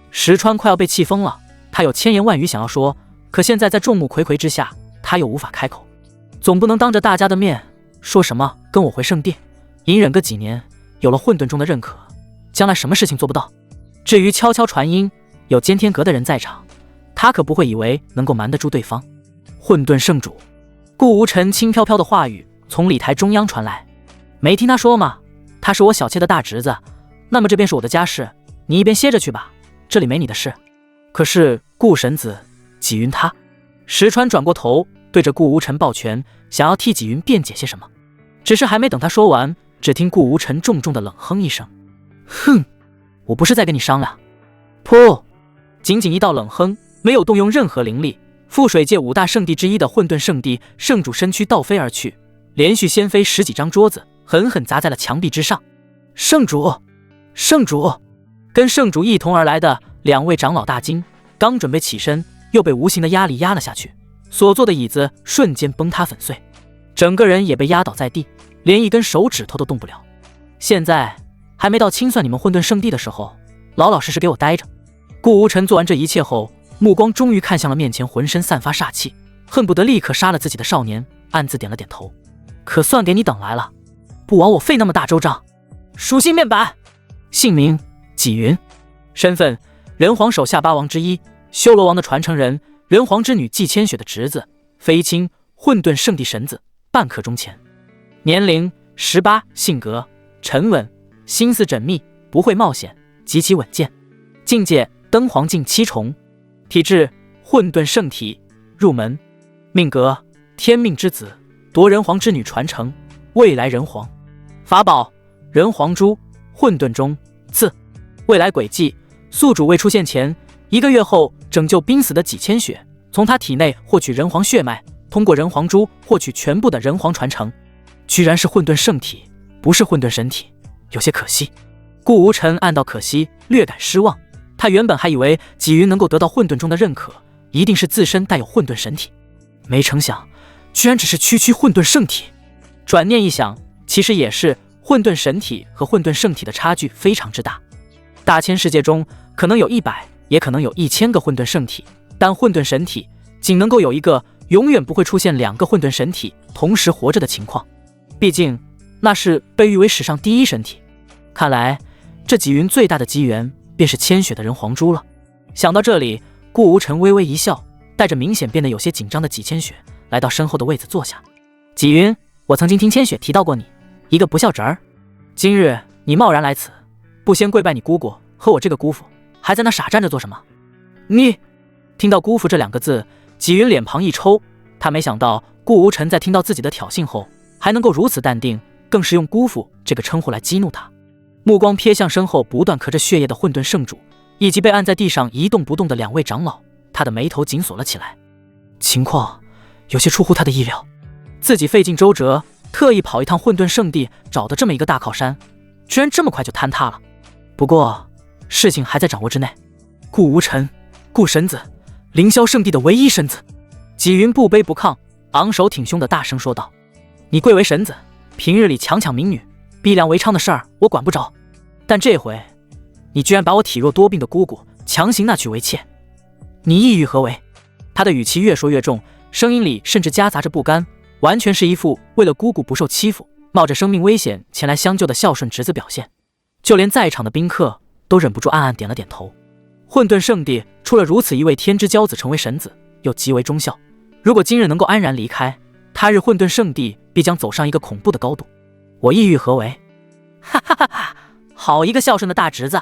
石川快要被气疯了，他有千言万语想要说，可现在在众目睽睽之下，他又无法开口。总不能当着大家的面说什么跟我回圣地，隐忍个几年，有了混沌中的认可，将来什么事情做不到。至于悄悄传音，有奸天阁的人在场，他可不会以为能够瞒得住对方。混沌圣主，顾无尘轻飘飘的话语从礼台中央传来，没听他说吗？他是我小妾的大侄子，那么这便是我的家事，你一边歇着去吧，这里没你的事。可是顾神子，纪云他……石川转过头，对着顾无尘抱拳，想要替纪云辩解些什么。只是还没等他说完，只听顾无尘重重的冷哼一声：“哼，我不是在跟你商量。”噗！仅仅一道冷哼，没有动用任何灵力，覆水界5大圣地之一的混沌圣地圣主身躯倒飞而去，连续掀飞10几张桌子，狠狠砸在了墙壁之上。圣主，圣主！跟圣主一同而来的2位长老大惊，刚准备起身，又被无形的压力压了下去，所坐的椅子瞬间崩塌粉碎，整个人也被压倒在地，连一根手指头都动不了。现在还没到清算你们混沌圣地的时候，老老实实给我待着。顾无尘做完这一切后，目光终于看向了面前浑身散发煞气，恨不得立刻杀了自己的少年，暗自点了点头。可算给你等来了，不枉我费那么大周章。属性面板，姓名纪云，身份人皇手下8王之一，修罗王的传承人，人皇之女纪千雪的侄子，妃亲，混沌圣地神子，半刻钟前。年龄18，性格沉稳，心思缜密，不会冒险，极其稳健。境界登黄境7重。体质混沌圣体，入门。命格天命之子，夺人皇之女传承，未来人皇。法宝人皇珠，混沌钟，赐。未来轨迹宿主未出现前1个月后拯救濒死的几千血，从他体内获取人皇血脉，通过人皇珠获取全部的人皇传承。居然是混沌圣体，不是混沌神体，有些可惜。顾无尘暗道可惜，略感失望。他原本还以为纪云能够得到混沌中的认可，一定是自身带有混沌神体，没成想居然只是区混沌圣体。转念一想，其实也是，混沌神体和混沌圣体的差距非常之大。大千世界中可能有100，也可能有1000个混沌圣体，但混沌神体仅能够有一个，永远不会出现2个混沌神体同时活着的情况。毕竟那是被誉为史上第一神体。看来这纪云最大的机缘便是千雪的人皇珠了。想到这里，顾无尘微微一笑，带着明显变得有些紧张的纪千雪来到身后的位子坐下。纪云，我曾经听千雪提到过你，一个不孝侄儿。今日你贸然来此，不先跪拜你姑姑和我这个姑父，还在那傻站着做什么？你听到姑父这2个字，纪云脸庞一抽，他没想到顾无尘在听到自己的挑衅后还能够如此淡定，更是用姑父这个称呼来激怒他。目光瞥向身后不断咳着血液的混沌圣主，以及被按在地上一动不动的2位长老，他的眉头紧锁了起来。情况有些出乎他的意料，自己费尽周折，特意跑一趟混沌圣地，找的这么一个大靠山，居然这么快就坍塌了。不过事情还在掌握之内。顾无尘，顾神子，凌霄圣地的唯一神子。纪云不卑不亢，昂首挺胸的大声说道：你贵为神子，平日里强抢民女，逼良为娼的事儿我管不着，但这回你居然把我体弱多病的姑姑强行纳娶为妾，你意欲何为？他的语气越说越重，声音里甚至夹杂着不甘，完全是一副为了姑姑不受欺负，冒着生命危险前来相救的孝顺侄子表现。就连在场的宾客都忍不住暗暗点了点头。混沌圣地出了如此一位天之骄子成为神子，又极为忠孝，如果今日能够安然离开，他日混沌圣地必将走上一个恐怖的高度。我意欲何为？哈哈哈哈，好一个孝顺的大侄子。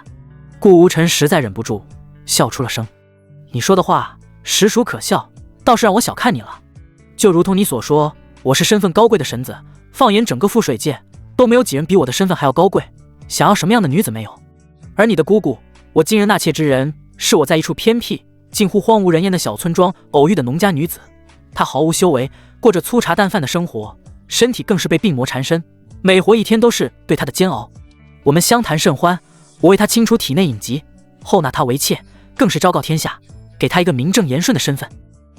顾无尘实在忍不住笑出了声。你说的话实属可笑，倒是让我小看你了。就如同你所说，我是身份高贵的神子，放眼整个覆水界都没有几人比我的身份还要高贵，想要什么样的女子没有？而你的姑姑，我今日纳妾之人，是我在一处偏僻近乎荒无人烟的小村庄偶遇的农家女子。她毫无修为，过着粗茶淡饭的生活，身体更是被病魔缠身，每活一天都是对她的煎熬。我们相谈甚欢，我为她清除体内隐疾，后纳她为妾，更是昭告天下，给她一个名正言顺的身份。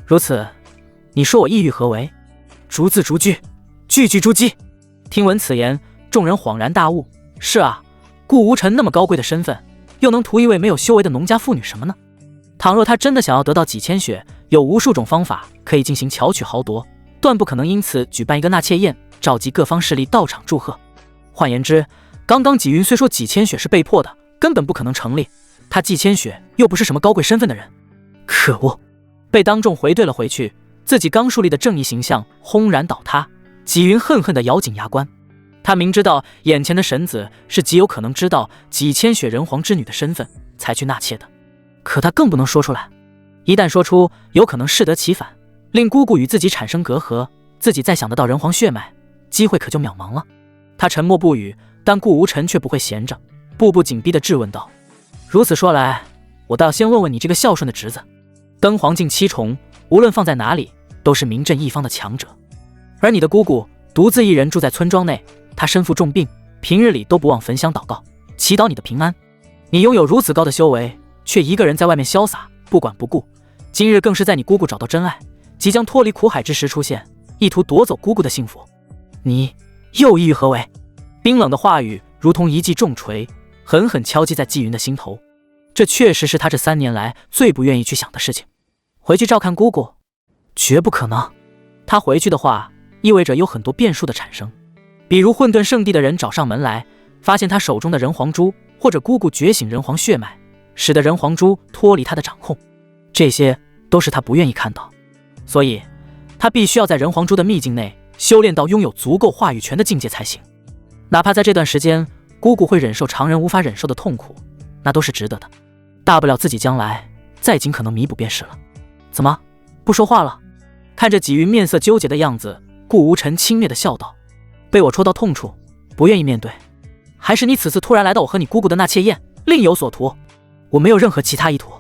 如此，你说我意欲何为？逐字逐句，句句珠玑。听闻此言，众人恍然大悟。是啊，顾无尘那么高贵的身份，又能图一位没有修为的农家妇女什么呢？倘若他真的想要得到几千血，有无数种方法可以进行巧取豪夺，断不可能因此举办一个纳妾宴，召集各方势力到场祝贺。换言之，刚刚纪云虽说几千血是被迫的，根本不可能成立，他纪千血又不是什么高贵身份的人。可恶！被当众回怼了回去，自己刚树立的正义形象轰然倒塌。纪云恨恨地咬紧牙关，他明知道眼前的神子是极有可能知道几千血人皇之女的身份才去纳妾的，可他更不能说出来，一旦说出，有可能适得其反，令姑姑与自己产生隔阂，自己再想得到人皇血脉，机会可就渺茫了。他沉默不语，但顾无尘却不会闲着，步步紧逼地质问道：如此说来，我倒要先问问你这个孝顺的侄子，登黄境7重，无论放在哪里，都是名震一方的强者，而你的姑姑独自一人住在村庄内，她身负重病，平日里都不忘焚香祷告，祈祷你的平安。你拥有如此高的修为，却一个人在外面潇洒，不管不顾，今日更是在你姑姑找到真爱，即将脱离苦海之时出现，意图夺走姑姑的幸福。你又意欲何为？冰冷的话语如同一记重锤，狠狠敲击在纪云的心头。这确实是他这3年来最不愿意去想的事情。回去照看姑姑，绝不可能。他回去的话，意味着有很多变数的产生，比如混沌圣地的人找上门来，发现他手中的人皇珠，或者姑姑觉醒人皇血脉，使得人皇珠脱离他的掌控，这些都是他不愿意看到。所以他必须要在人皇珠的秘境内修炼到拥有足够话语权的境界才行。哪怕在这段时间姑姑会忍受常人无法忍受的痛苦，那都是值得的，大不了自己将来再尽可能弥补便是了。怎么不说话了？看着纪云面色纠结的样子，顾无尘轻蔑地笑道：被我戳到痛处，不愿意面对，还是你此次突然来到我和你姑姑的纳妾宴另有所图？我没有任何其他意图。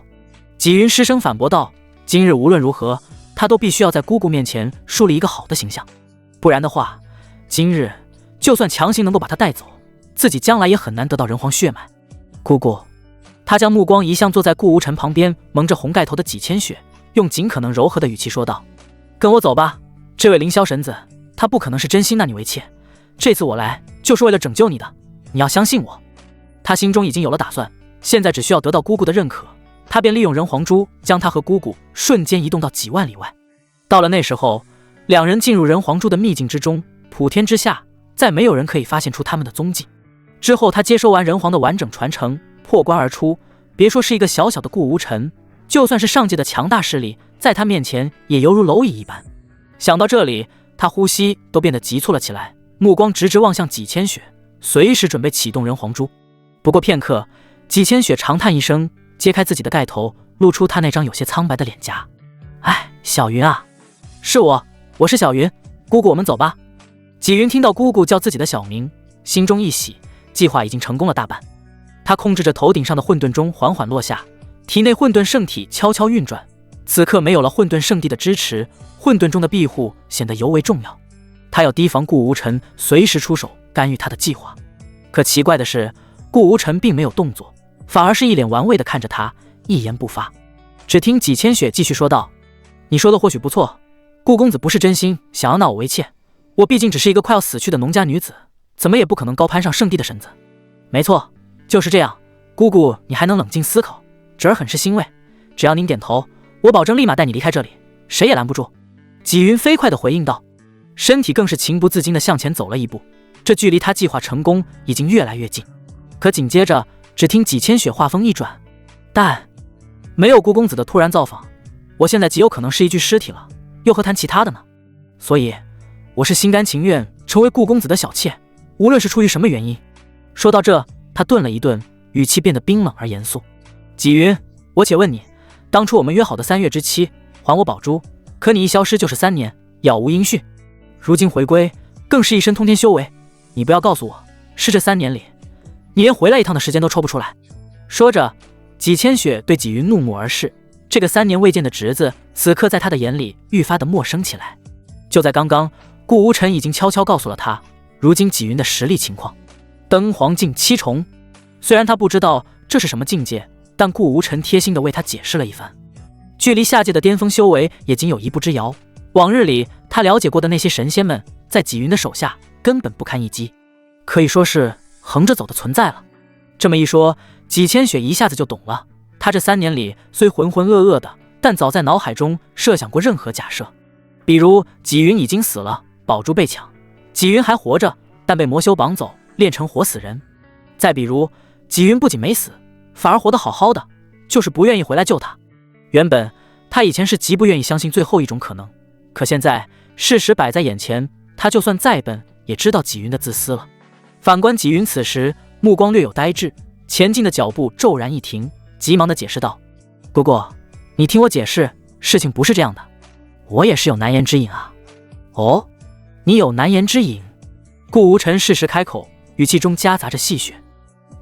纪云失声反驳道：今日无论如何，他都必须要在姑姑面前树立一个好的形象，不然的话，今日就算强行能够把他带走，自己将来也很难得到人皇血脉。姑姑，他将目光移向坐在顾无尘旁边蒙着红盖头的纪千雪，用尽可能柔和的语气说道：跟我走吧，这位凌霄神子，他不可能是真心纳你为妾，这次我来就是为了拯救你的，你要相信我。他心中已经有了打算，现在只需要得到姑姑的认可，他便利用人皇珠将他和姑姑瞬间移动到几万里外。到了那时候，两人进入人皇珠的秘境之中，普天之下再没有人可以发现出他们的踪迹。之后他接收完人皇的完整传承，破关而出，别说是一个小小的顾无尘，就算是上界的强大势力，在他面前也犹如蝼蚁一般。想到这里，他呼吸都变得急促了起来，目光直直望向纪千雪，随时准备启动人皇珠。不过片刻，纪千雪长叹一声，揭开自己的盖头，露出她那张有些苍白的脸颊。哎，小云啊，是我是小云，姑姑我们走吧。纪云听到姑姑叫自己的小名，心中一喜，计划已经成功了大半。他控制着头顶上的混沌钟缓缓落下，体内混沌圣体悄悄运转。此刻没有了混沌圣地的支持，混沌中的庇护显得尤为重要。他要提防顾无尘随时出手干预他的计划。可奇怪的是，顾无尘并没有动作，反而是一脸玩味地看着他，一言不发。只听纪千雪继续说道：你说的或许不错，顾公子不是真心想要纳我为妾，我毕竟只是一个快要死去的农家女子，怎么也不可能高攀上圣地的神子。没错，就是这样。姑姑你还能冷静思考，侄儿很是欣慰。只要您点头，我保证立马带你离开这里，谁也拦不住。纪云飞快地回应道，身体更是情不自禁地向前走了一步，这距离他计划成功已经越来越近。可紧接着，只听纪千雪话锋一转，但没有顾公子的突然造访，我现在极有可能是一具尸体了，又何谈其他的呢？所以我是心甘情愿成为顾公子的小妾，无论是出于什么原因。说到这，他顿了一顿，语气变得冰冷而严肃。纪云，我且问你，当初我们约好的3月之期还我宝珠，可你一消失就是3年，杳无音讯。如今回归，更是一身通天修为，你不要告诉我是这3年里你连回来一趟的时间都抽不出来。说着，纪千雪对纪云怒目而视，这个3年未见的侄子，此刻在他的眼里愈发的陌生起来。就在刚刚，顾无尘已经悄悄告诉了他，如今纪云的实力情况。登黄境7重，虽然他不知道这是什么境界，但顾无尘贴心地为他解释了一番。距离下界的巅峰修为也仅有1步之遥，往日里他了解过的那些神仙们，在纪云的手下根本不堪一击，可以说是横着走的存在了。这么一说，纪千雪一下子就懂了。他这3年里虽浑浑噩噩的，但早在脑海中设想过任何假设，比如纪云已经死了，宝珠被抢；纪云还活着，但被魔修绑走，炼成活死人；再比如纪云不仅没死，反而活得好好的，就是不愿意回来救他。原本他以前是极不愿意相信最后一种可能，可现在事实摆在眼前，他就算再笨，也知道纪云的自私了。反观纪云此时目光略有呆滞，前进的脚步骤然一停，急忙地解释道：姑姑，你听我解释，事情不是这样的，我也是有难言之隐啊。哦，你有难言之隐？顾无尘适时开口，语气中夹杂着戏谑。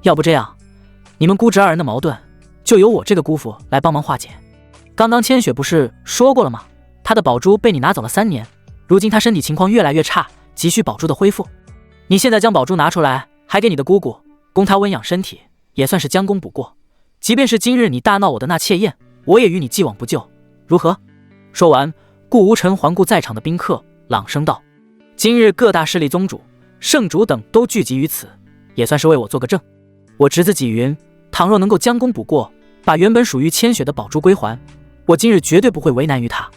要不这样，你们姑侄2人的矛盾，就由我这个姑父来帮忙化解。刚刚千雪不是说过了吗？她的宝珠被你拿走了3年，如今她身体情况越来越差，急需宝珠的恢复。你现在将宝珠拿出来，还给你的姑姑，供她温养身体，也算是将功补过。即便是今日你大闹我的那妾宴，我也与你既往不咎，如何？说完，顾无尘环顾在场的宾客，朗声道：今日各大势力宗主、圣主等都聚集于此，也算是为我做个证。我侄子纪云，倘若能够将功补过，把原本属于千雪的宝珠归还，我今日绝对不会为难于他。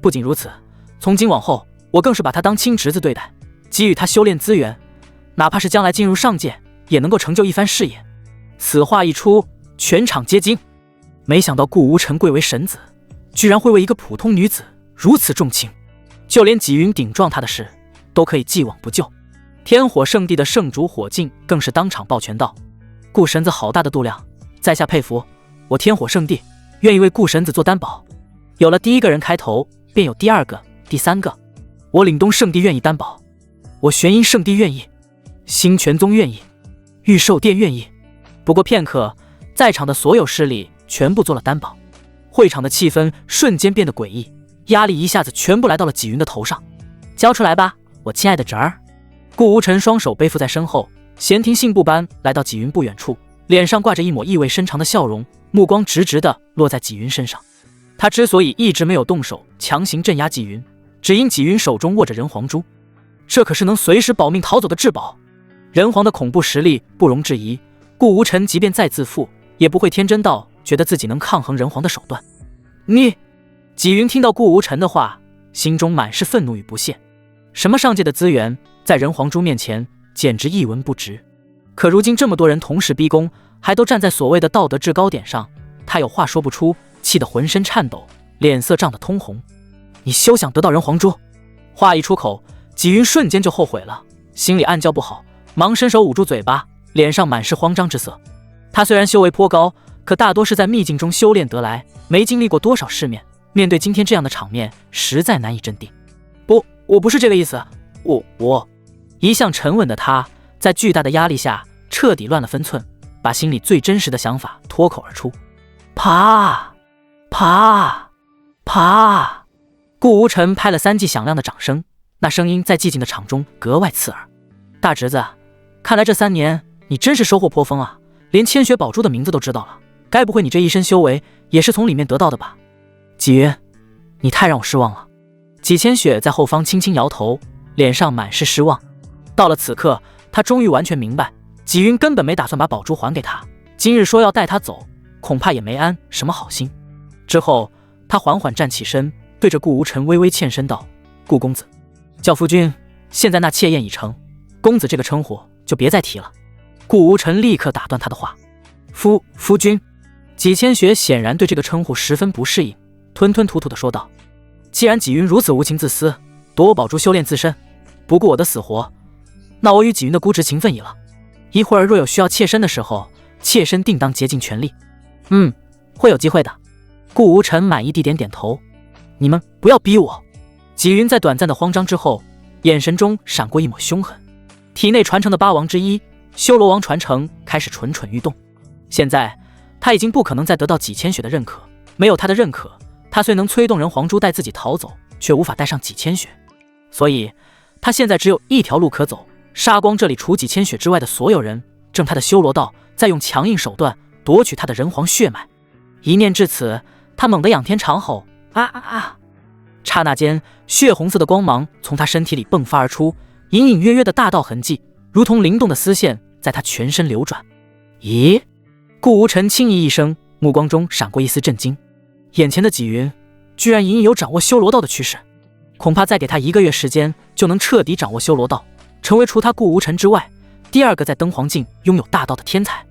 不仅如此，从今往后，我更是把他当亲侄子对待，给予他修炼资源，哪怕是将来进入上界，也能够成就一番事业。此话一出，全场皆惊。没想到顾无尘贵为神子，居然会为一个普通女子如此重情，就连纪云顶撞他的事，都可以既往不咎。天火圣地的圣主火镜更是当场抱拳道：顾神子好大的度量，在下佩服。我天火圣地愿意为顾神子做担保。有了第一个人开头，便有第2个、第3个。我岭东圣地愿意担保，我玄阴圣地愿意，星泉宗愿意，玉寿殿愿意。不过片刻，在场的所有势力全部做了担保，会场的气氛瞬间变得诡异，压力一下子全部来到了纪云的头上。交出来吧，我亲爱的侄儿！顾无尘双手背负在身后，闲庭信步般来到纪云不远处，脸上挂着一抹意味深长的笑容，目光直直地落在纪云身上。他之所以一直没有动手强行镇压纪云，只因纪云手中握着人皇珠，这可是能随时保命逃走的至宝。人皇的恐怖实力不容置疑，顾无尘即便再自负，也不会天真到觉得自己能抗衡人皇的手段。你……纪云听到顾无尘的话，心中满是愤怒与不屑。什么上界的资源，在人皇珠面前简直一文不值。可如今这么多人同时逼宫，还都站在所谓的道德制高点上，他有话说不出，气得浑身颤抖，脸色涨得通红。你休想得到人皇珠！话一出口，纪云瞬间就后悔了，心里暗叫不好，忙伸手捂住嘴巴，脸上满是慌张之色。他虽然修为颇高，可大多是在秘境中修炼得来，没经历过多少世面，面对今天这样的场面，实在难以镇定。不，我不是这个意思，我……一向沉稳的他，在巨大的压力下彻底乱了分寸，把心里最真实的想法脱口而出。啪啪啪！顾无尘拍了3记响亮的掌声，那声音在寂静的场中格外刺耳。大侄子，看来这3年你真是收获颇丰啊，连千雪宝珠的名字都知道了，该不会你这一身修为也是从里面得到的吧？纪云，你太让我失望了。纪千雪在后方轻轻摇头，脸上满是失望。到了此刻，他终于完全明白，纪云根本没打算把宝珠还给他，今日说要带他走，恐怕也没安什么好心。之后他缓缓站起身，对着顾无尘微微欠身道：顾公子，叫夫君，现在那妾宴已成，公子这个称呼就别再提了。顾无尘立刻打断他的话：夫君。纪千雪显然对这个称呼十分不适应，吞吞吐吐地说道：既然纪云如此无情自私，夺我宝珠修炼自身，不顾我的死活，那我与纪云的姑侄情分已了。一会儿若有需要妾身的时候，妾身定当竭尽全力。会有机会的。顾无尘满意地点点头。你们不要逼我。纪云在短暂的慌张之后，眼神中闪过一抹凶狠。体内传承的8王之一修罗王传承开始蠢蠢欲动。现在他已经不可能再得到纪千雪的认可，没有他的认可，他虽能催动人皇珠带自己逃走，却无法带上纪千雪。所以他现在只有一条路可走，杀光这里除纪千雪之外的所有人，正他的修罗道，再用强硬手段夺取他的人皇血脉。一念至此，他猛地仰天长吼：啊！刹那间，血红色的光芒从他身体里迸发而出，隐隐约约的大道痕迹如同灵动的丝线在他全身流转。咦？顾无尘轻咦一声，目光中闪过一丝震惊。眼前的纪云居然隐隐有掌握修罗道的趋势，恐怕再给他1个月时间，就能彻底掌握修罗道，成为除他顾无尘之外第2个在登黄境拥有大道的天才。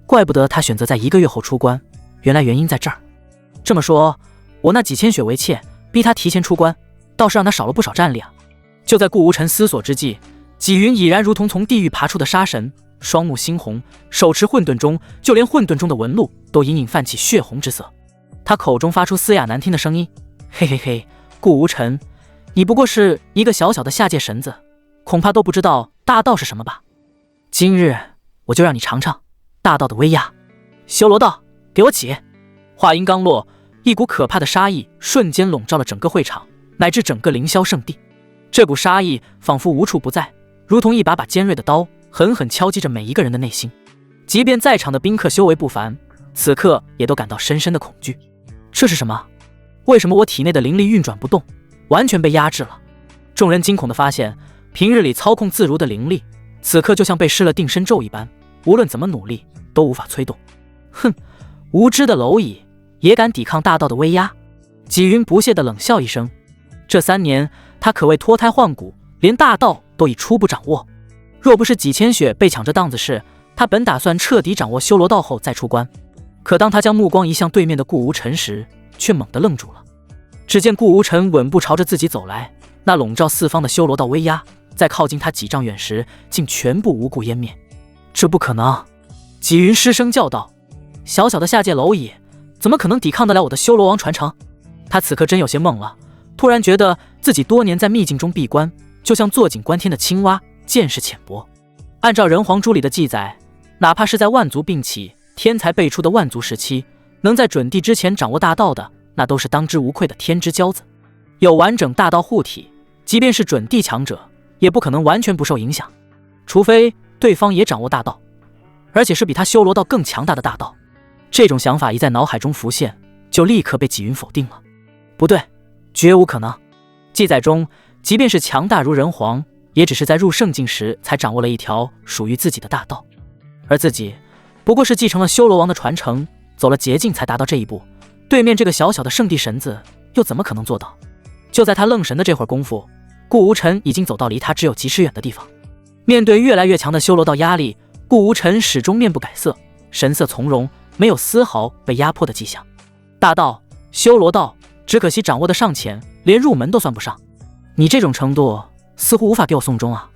怪不得他选择在1个月后出关，原来原因在这儿。这么说，我那纪千雪为妾，逼他提前出关，倒是让他少了不少战力啊。就在顾无尘思索之际，纪云已然如同从地狱爬出的杀神，双目猩红，手持混沌钟，就连混沌中的纹路都隐隐泛起血红之色。他口中发出嘶哑难听的声音：嘿嘿嘿，顾无尘，你不过是一个小小的下界神子，恐怕都不知道大道是什么吧？今日我就让你尝尝大道的威压。修罗道，给我起！话音刚落，一股可怕的杀意瞬间笼罩了整个会场，乃至整个凌霄圣地。这股杀意仿佛无处不在，如同一把把尖锐的刀，狠狠敲击着每一个人的内心。即便在场的宾客修为不凡，此刻也都感到深深的恐惧。这是什么？为什么我体内的灵力运转不动，完全被压制了？众人惊恐地发现，平日里操控自如的灵力，此刻就像被施了定身咒一般，无论怎么努力都无法催动。哼，无知的蝼蚁也敢抵抗大道的威压？纪云不屑地冷笑一声。这3年他可谓脱胎换骨，连大道都已初步掌握。若不是纪千雪被抢这档子事，他本打算彻底掌握修罗道后再出关。可当他将目光移向对面的顾无尘时，却猛地愣住了。只见顾无尘稳步朝着自己走来，那笼罩四方的修罗道威压，在靠近他几丈远时，竟全部无故湮灭。这不可能！纪云失声叫道：小小的下界蝼蚁，怎么可能抵抗得了我的修罗王传承？他此刻真有些懵了，突然觉得自己多年在秘境中闭关，就像坐井观天的青蛙，见识浅薄。按照人皇珠里的记载，哪怕是在万族并起，天才辈出的万族时期，能在准帝之前掌握大道的，那都是当之无愧的天之骄子。有完整大道护体，即便是准帝强者，也不可能完全不受影响，除非对方也掌握大道，而且是比他修罗道更强大的大道。这种想法一在脑海中浮现，就立刻被纪云否定了。不对，绝无可能。记载中，即便是强大如人皇，也只是在入圣境时才掌握了一条属于自己的大道，而自己不过是继承了修罗王的传承，走了捷径才达到这一步。对面这个小小的圣地神子又怎么可能做到？就在他愣神的这会儿功夫，顾无尘已经走到离他只有几尺远的地方。面对越来越强的修罗道压力，顾无尘始终面不改色，神色从容，没有丝毫被压迫的迹象。大道修罗道，只可惜掌握的尚浅，连入门都算不上。你这种程度似乎无法给我送终啊。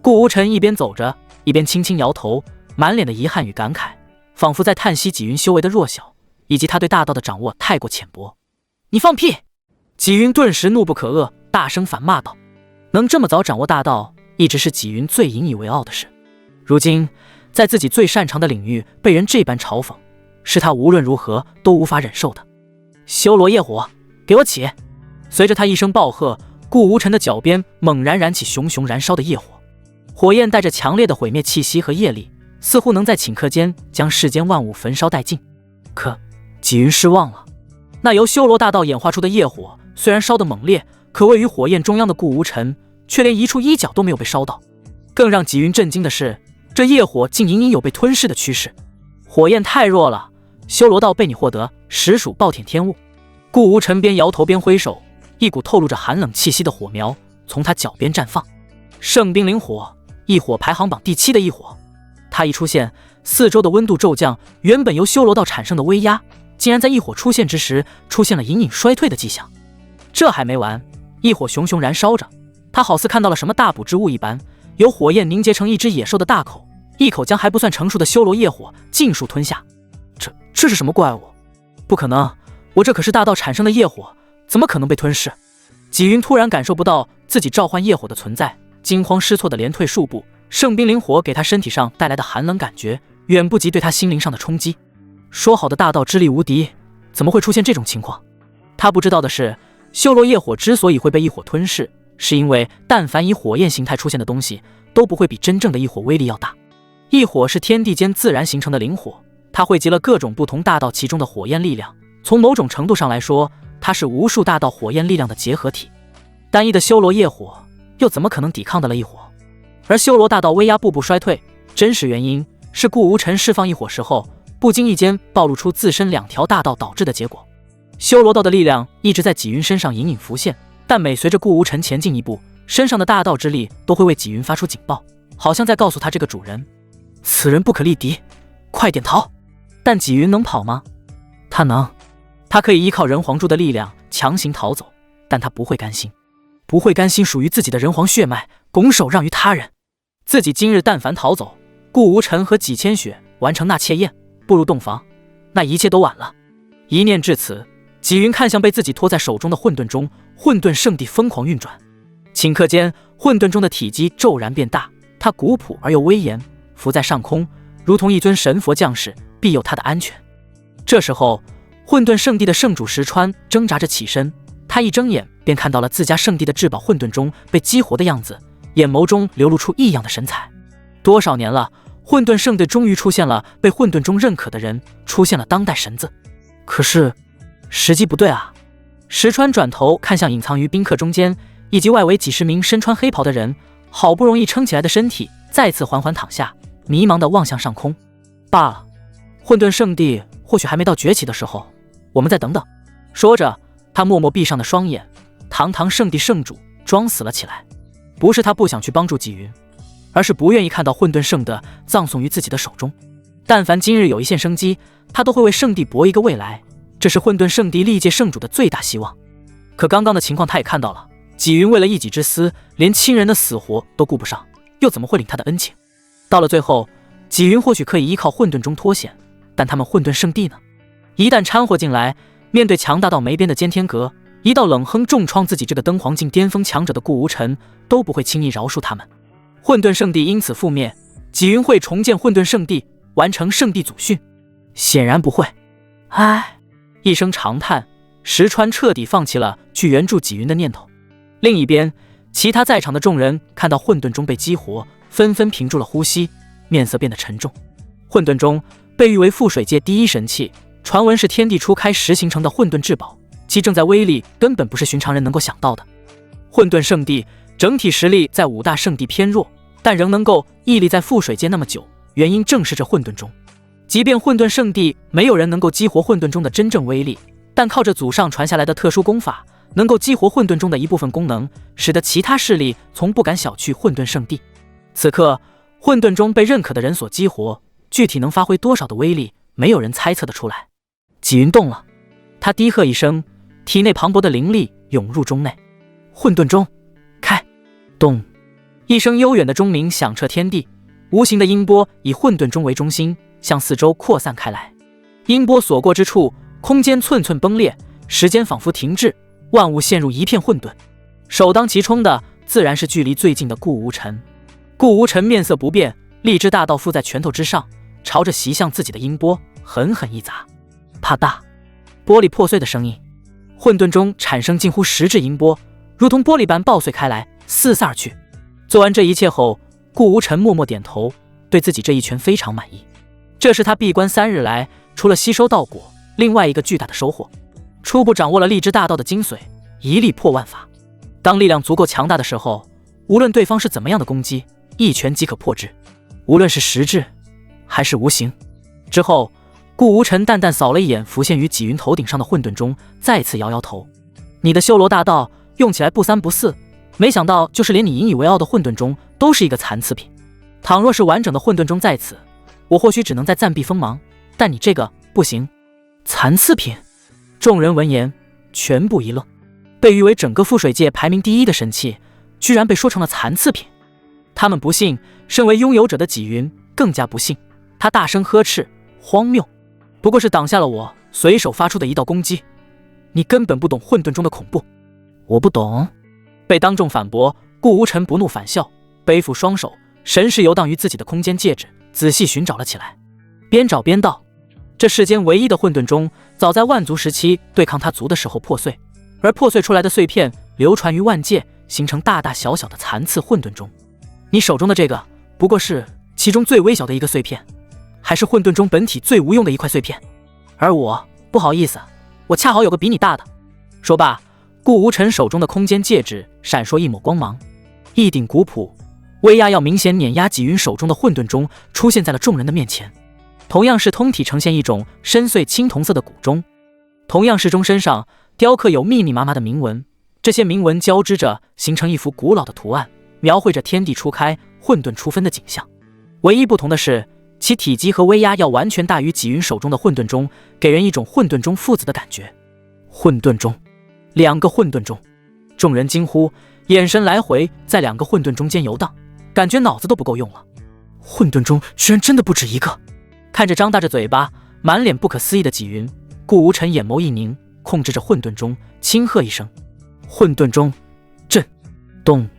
顾无尘一边走着，一边轻轻摇头，满脸的遗憾与感慨，仿佛在叹息纪云修为的弱小，以及他对大道的掌握太过浅薄。你放屁！纪云顿时怒不可遏，大声反骂道。能这么早掌握大道，一直是纪云最引以为傲的事。如今在自己最擅长的领域被人这般嘲讽，是他无论如何都无法忍受的。修罗业火，给我起！随着他一声暴喝，顾无尘的脚边猛然燃起熊熊燃烧的业火，火焰带着强烈的毁灭气息和业力，似乎能在顷刻间将世间万物焚烧殆尽。可纪云失望了，那由修罗大道演化出的业火虽然烧得猛烈，可位于火焰中央的顾无尘却连一处衣角都没有被烧到。更让纪云震惊的是，这业火竟隐隐有被吞噬的趋势。火焰太弱了，修罗道被你获得，实属暴殄天物。顾无尘边摇头边挥手，一股透露着寒冷气息的火苗从他脚边绽放。圣冰灵火，异火排行榜第7的异火。它一出现，四周的温度骤降，原本由修罗道产生的威压，竟然在异火出现之时出现了隐隐衰退的迹象。这还没完，异火熊熊燃烧着，他好似看到了什么大补之物一般，由火焰凝结成一只野兽的大口，一口将还不算成熟的修罗业火尽数吞下。这是什么怪物？不可能，我这可是大道产生的业火，怎么可能被吞噬？纪云突然感受不到自己召唤业火的存在，惊慌失措的连退数步。圣冰灵火给他身体上带来的寒冷感觉，远不及对他心灵上的冲击。说好的大道之力无敌，怎么会出现这种情况？他不知道的是，修罗业火之所以会被异火吞噬，是因为但凡以火焰形态出现的东西，都不会比真正的异火威力要大。异火是天地间自然形成的灵火，它汇集了各种不同大道其中的火焰力量，从某种程度上来说，它是无数大道火焰力量的结合体。单一的修罗业火又怎么可能抵抗得了异火？而修罗大道威压步步衰退，真实原因是顾无尘释放异火时候，不经意间暴露出自身2条大道导致的结果。修罗道的力量一直在纪云身上隐隐浮现，但每随着顾无尘前进一步，身上的大道之力都会为纪云发出警报，好像在告诉他这个主人，此人不可力敌，快点逃。但纪云能跑吗？他能，他可以依靠人皇柱的力量强行逃走，但他不会甘心，不会甘心属于自己的人皇血脉拱手让于他人。自己今日但凡逃走，顾无尘和纪千雪完成纳妾宴，步入洞房，那一切都晚了。一念至此，纪云看向被自己托在手中的混沌中，混沌圣地疯狂运转。顷刻间，混沌中的体积骤然变大，它古朴而又威严，浮在上空，如同一尊神佛降世，庇佑他的安全。这时候，混沌圣地的圣主石川挣扎着起身，他一睁眼便看到了自家圣地的至宝混沌中被激活的样子，眼眸中流露出异样的神采。多少年了，混沌圣地终于出现了被混沌中认可的人，出现了当代神子。可是时机不对啊！石川转头看向隐藏于宾客中间以及外围几十名身穿黑袍的人，好不容易撑起来的身体再次缓缓躺下，迷茫地望向上空。罢了，混沌圣地或许还没到崛起的时候，我们再等等。说着，他默默闭上的双眼，堂堂圣地圣主装死了起来。不是他不想去帮助纪云，而是不愿意看到混沌圣的葬送于自己的手中。但凡今日有一线生机，他都会为圣地搏一个未来，这是混沌圣地历届圣主的最大希望。可刚刚的情况他也看到了，纪云为了一己之私，连亲人的死活都顾不上，又怎么会领他的恩情？到了最后，纪云或许可以依靠混沌中脱险，但他们混沌圣地呢？一旦掺和进来，面对强大到没边的尖天阁，一道冷哼重创自己这个登黄境巅峰强者的顾无尘，都不会轻易饶恕他们。混沌圣地因此覆灭，纪云会重建混沌圣地，完成圣地祖训。显然不会。唉，一声长叹，石川彻底放弃了去援助纪云的念头。另一边，其他在场的众人看到混沌钟被激活，纷纷屏住了呼吸，面色变得沉重。混沌钟被誉为覆水界第一神器，传闻是天地初开时形成的混沌至宝，其正在威力根本不是寻常人能够想到的。混沌圣地整体实力在5大圣地偏弱，但仍能够屹立在覆水界那么久，原因正是这混沌钟。即便混沌圣地没有人能够激活混沌钟的真正威力，但靠着祖上传下来的特殊功法，能够激活混沌钟的一部分功能，使得其他势力从不敢小觑混沌圣地。此刻，混沌钟被认可的人所激活，具体能发挥多少的威力，没有人猜测得出来。纪云动了，他低喝一声，体内磅礴的灵力涌入钟内。混沌钟开！咚！一声悠远的钟鸣响彻天地，无形的音波以混沌钟为中心，向四周扩散开来。音波所过之处，空间寸寸崩裂，时间仿佛停滞，万物陷入一片混沌。首当其冲的自然是距离最近的顾无尘。顾无尘面色不变，荔枝大道附在拳头之上，朝着袭向自己的音波狠狠一砸。啪嗒，玻璃破碎的声音，混沌中产生近乎实质音波，如同玻璃般爆碎开来，四散而去。做完这一切后，顾无尘默默点头，对自己这一拳非常满意。这是他闭关3日来除了吸收道果，另外一个巨大的收获。初步掌握了荔枝大道的精髓，一力破万法。当力量足够强大的时候，无论对方是怎么样的攻击，一拳即可破之，无论是实质还是无形。之后，顾无尘淡淡扫了一眼浮现于纪云头顶上的混沌钟，再次摇摇头：“你的修罗大道用起来不三不四，没想到就是连你引以为傲的混沌钟都是一个残次品。倘若是完整的混沌钟在此，我或许只能再暂避锋芒，但你这个不行。残次品！”众人闻言全部一愣，被誉为整个覆水界排名第一的神器，居然被说成了残次品。他们不信，身为拥有者的纪云更加不信。他大声呵斥：“荒谬！不过是挡下了我随手发出的一道攻击，你根本不懂混沌中的恐怖。”“我不懂。”被当众反驳，顾无尘不怒反笑，背负双手，神识游荡于自己的空间戒指，仔细寻找了起来。边找边道：“这世间唯一的混沌钟，早在万族时期对抗他族的时候破碎，而破碎出来的碎片流传于万界，形成大大小小的残次混沌钟。你手中的这个，不过是其中最微小的一个碎片，还是混沌钟本体最无用的一块碎片。而我，不好意思，我恰好有个比你大的。”说罢，顾无尘手中的空间戒指闪烁一抹光芒，一顶古朴、威压要明显碾压纪云手中的混沌钟出现在了众人的面前。同样是通体呈现一种深邃青铜色的古钟，同样是钟身上雕刻有密密麻麻的铭文，这些铭文交织着形成一幅古老的图案，描绘着天地初开、混沌初分的景象。唯一不同的是，其体积和威压要完全大于纪云手中的混沌钟，给人一种混沌钟父子的感觉。混沌钟，2个混沌钟！众人惊呼，眼神来回在2个混沌钟间游荡，感觉脑子都不够用了。混沌钟居然真的不止一个！看着张大着嘴巴、满脸不可思议的纪云，顾无尘眼眸一凝，控制着混沌钟，轻喝一声：“混沌钟，震！”咚！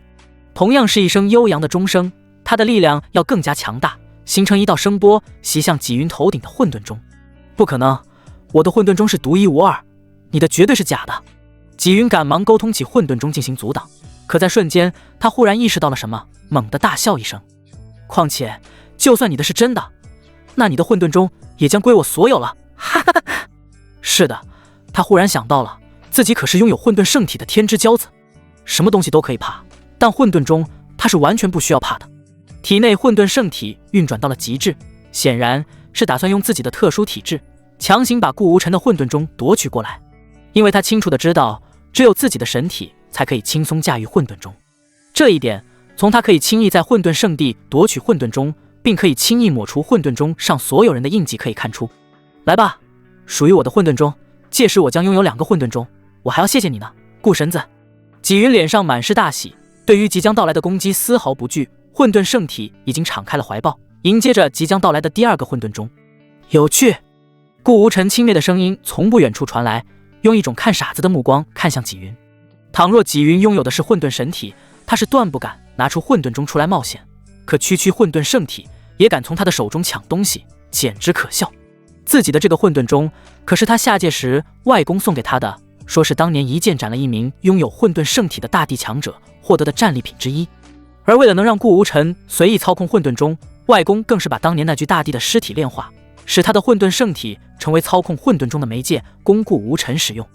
同样是一声悠扬的钟声，它的力量要更加强大，形成一道声波袭向纪云头顶的混沌钟。不可能，我的混沌钟是独一无二，你的绝对是假的。纪云赶忙沟通起混沌钟进行阻挡，可在瞬间，他忽然意识到了什么，猛地大笑一声：“况且，就算你的是真的，那你的混沌钟也将归我所有了。”哈哈哈！是的，他忽然想到了，自己可是拥有混沌圣体的天之骄子，什么东西都可以怕，但混沌钟他是完全不需要怕的。体内混沌圣体运转到了极致，显然是打算用自己的特殊体质强行把顾无尘的混沌钟夺取过来，因为他清楚地知道，只有自己的神体才可以轻松驾驭混沌钟。这一点，从他可以轻易在混沌圣地夺取混沌钟，并可以轻易抹除混沌钟上所有人的印记可以看出。来吧，属于我的混沌钟，届时我将拥有2个混沌钟，我还要谢谢你呢，顾神子。纪云脸上满是大喜，对于即将到来的攻击丝毫不惧，混沌圣体已经敞开了怀抱，迎接着即将到来的第2个混沌钟。有趣！顾无尘轻蔑的声音从不远处传来，用一种看傻子的目光看向纪云。倘若纪云拥有的是混沌神体，他是断不敢拿出混沌钟出来冒险，可区混沌圣体也敢从他的手中抢东西，简直可笑。自己的这个混沌钟可是他下界时外公送给他的，说是当年一剑斩了一名拥有混沌圣体的大地强者获得的战利品之一。而为了能让顾无尘随意操控混沌钟，外公更是把当年那具大地的尸体炼化，使他的混沌圣体成为操控混沌钟的媒介，供顾无尘使用。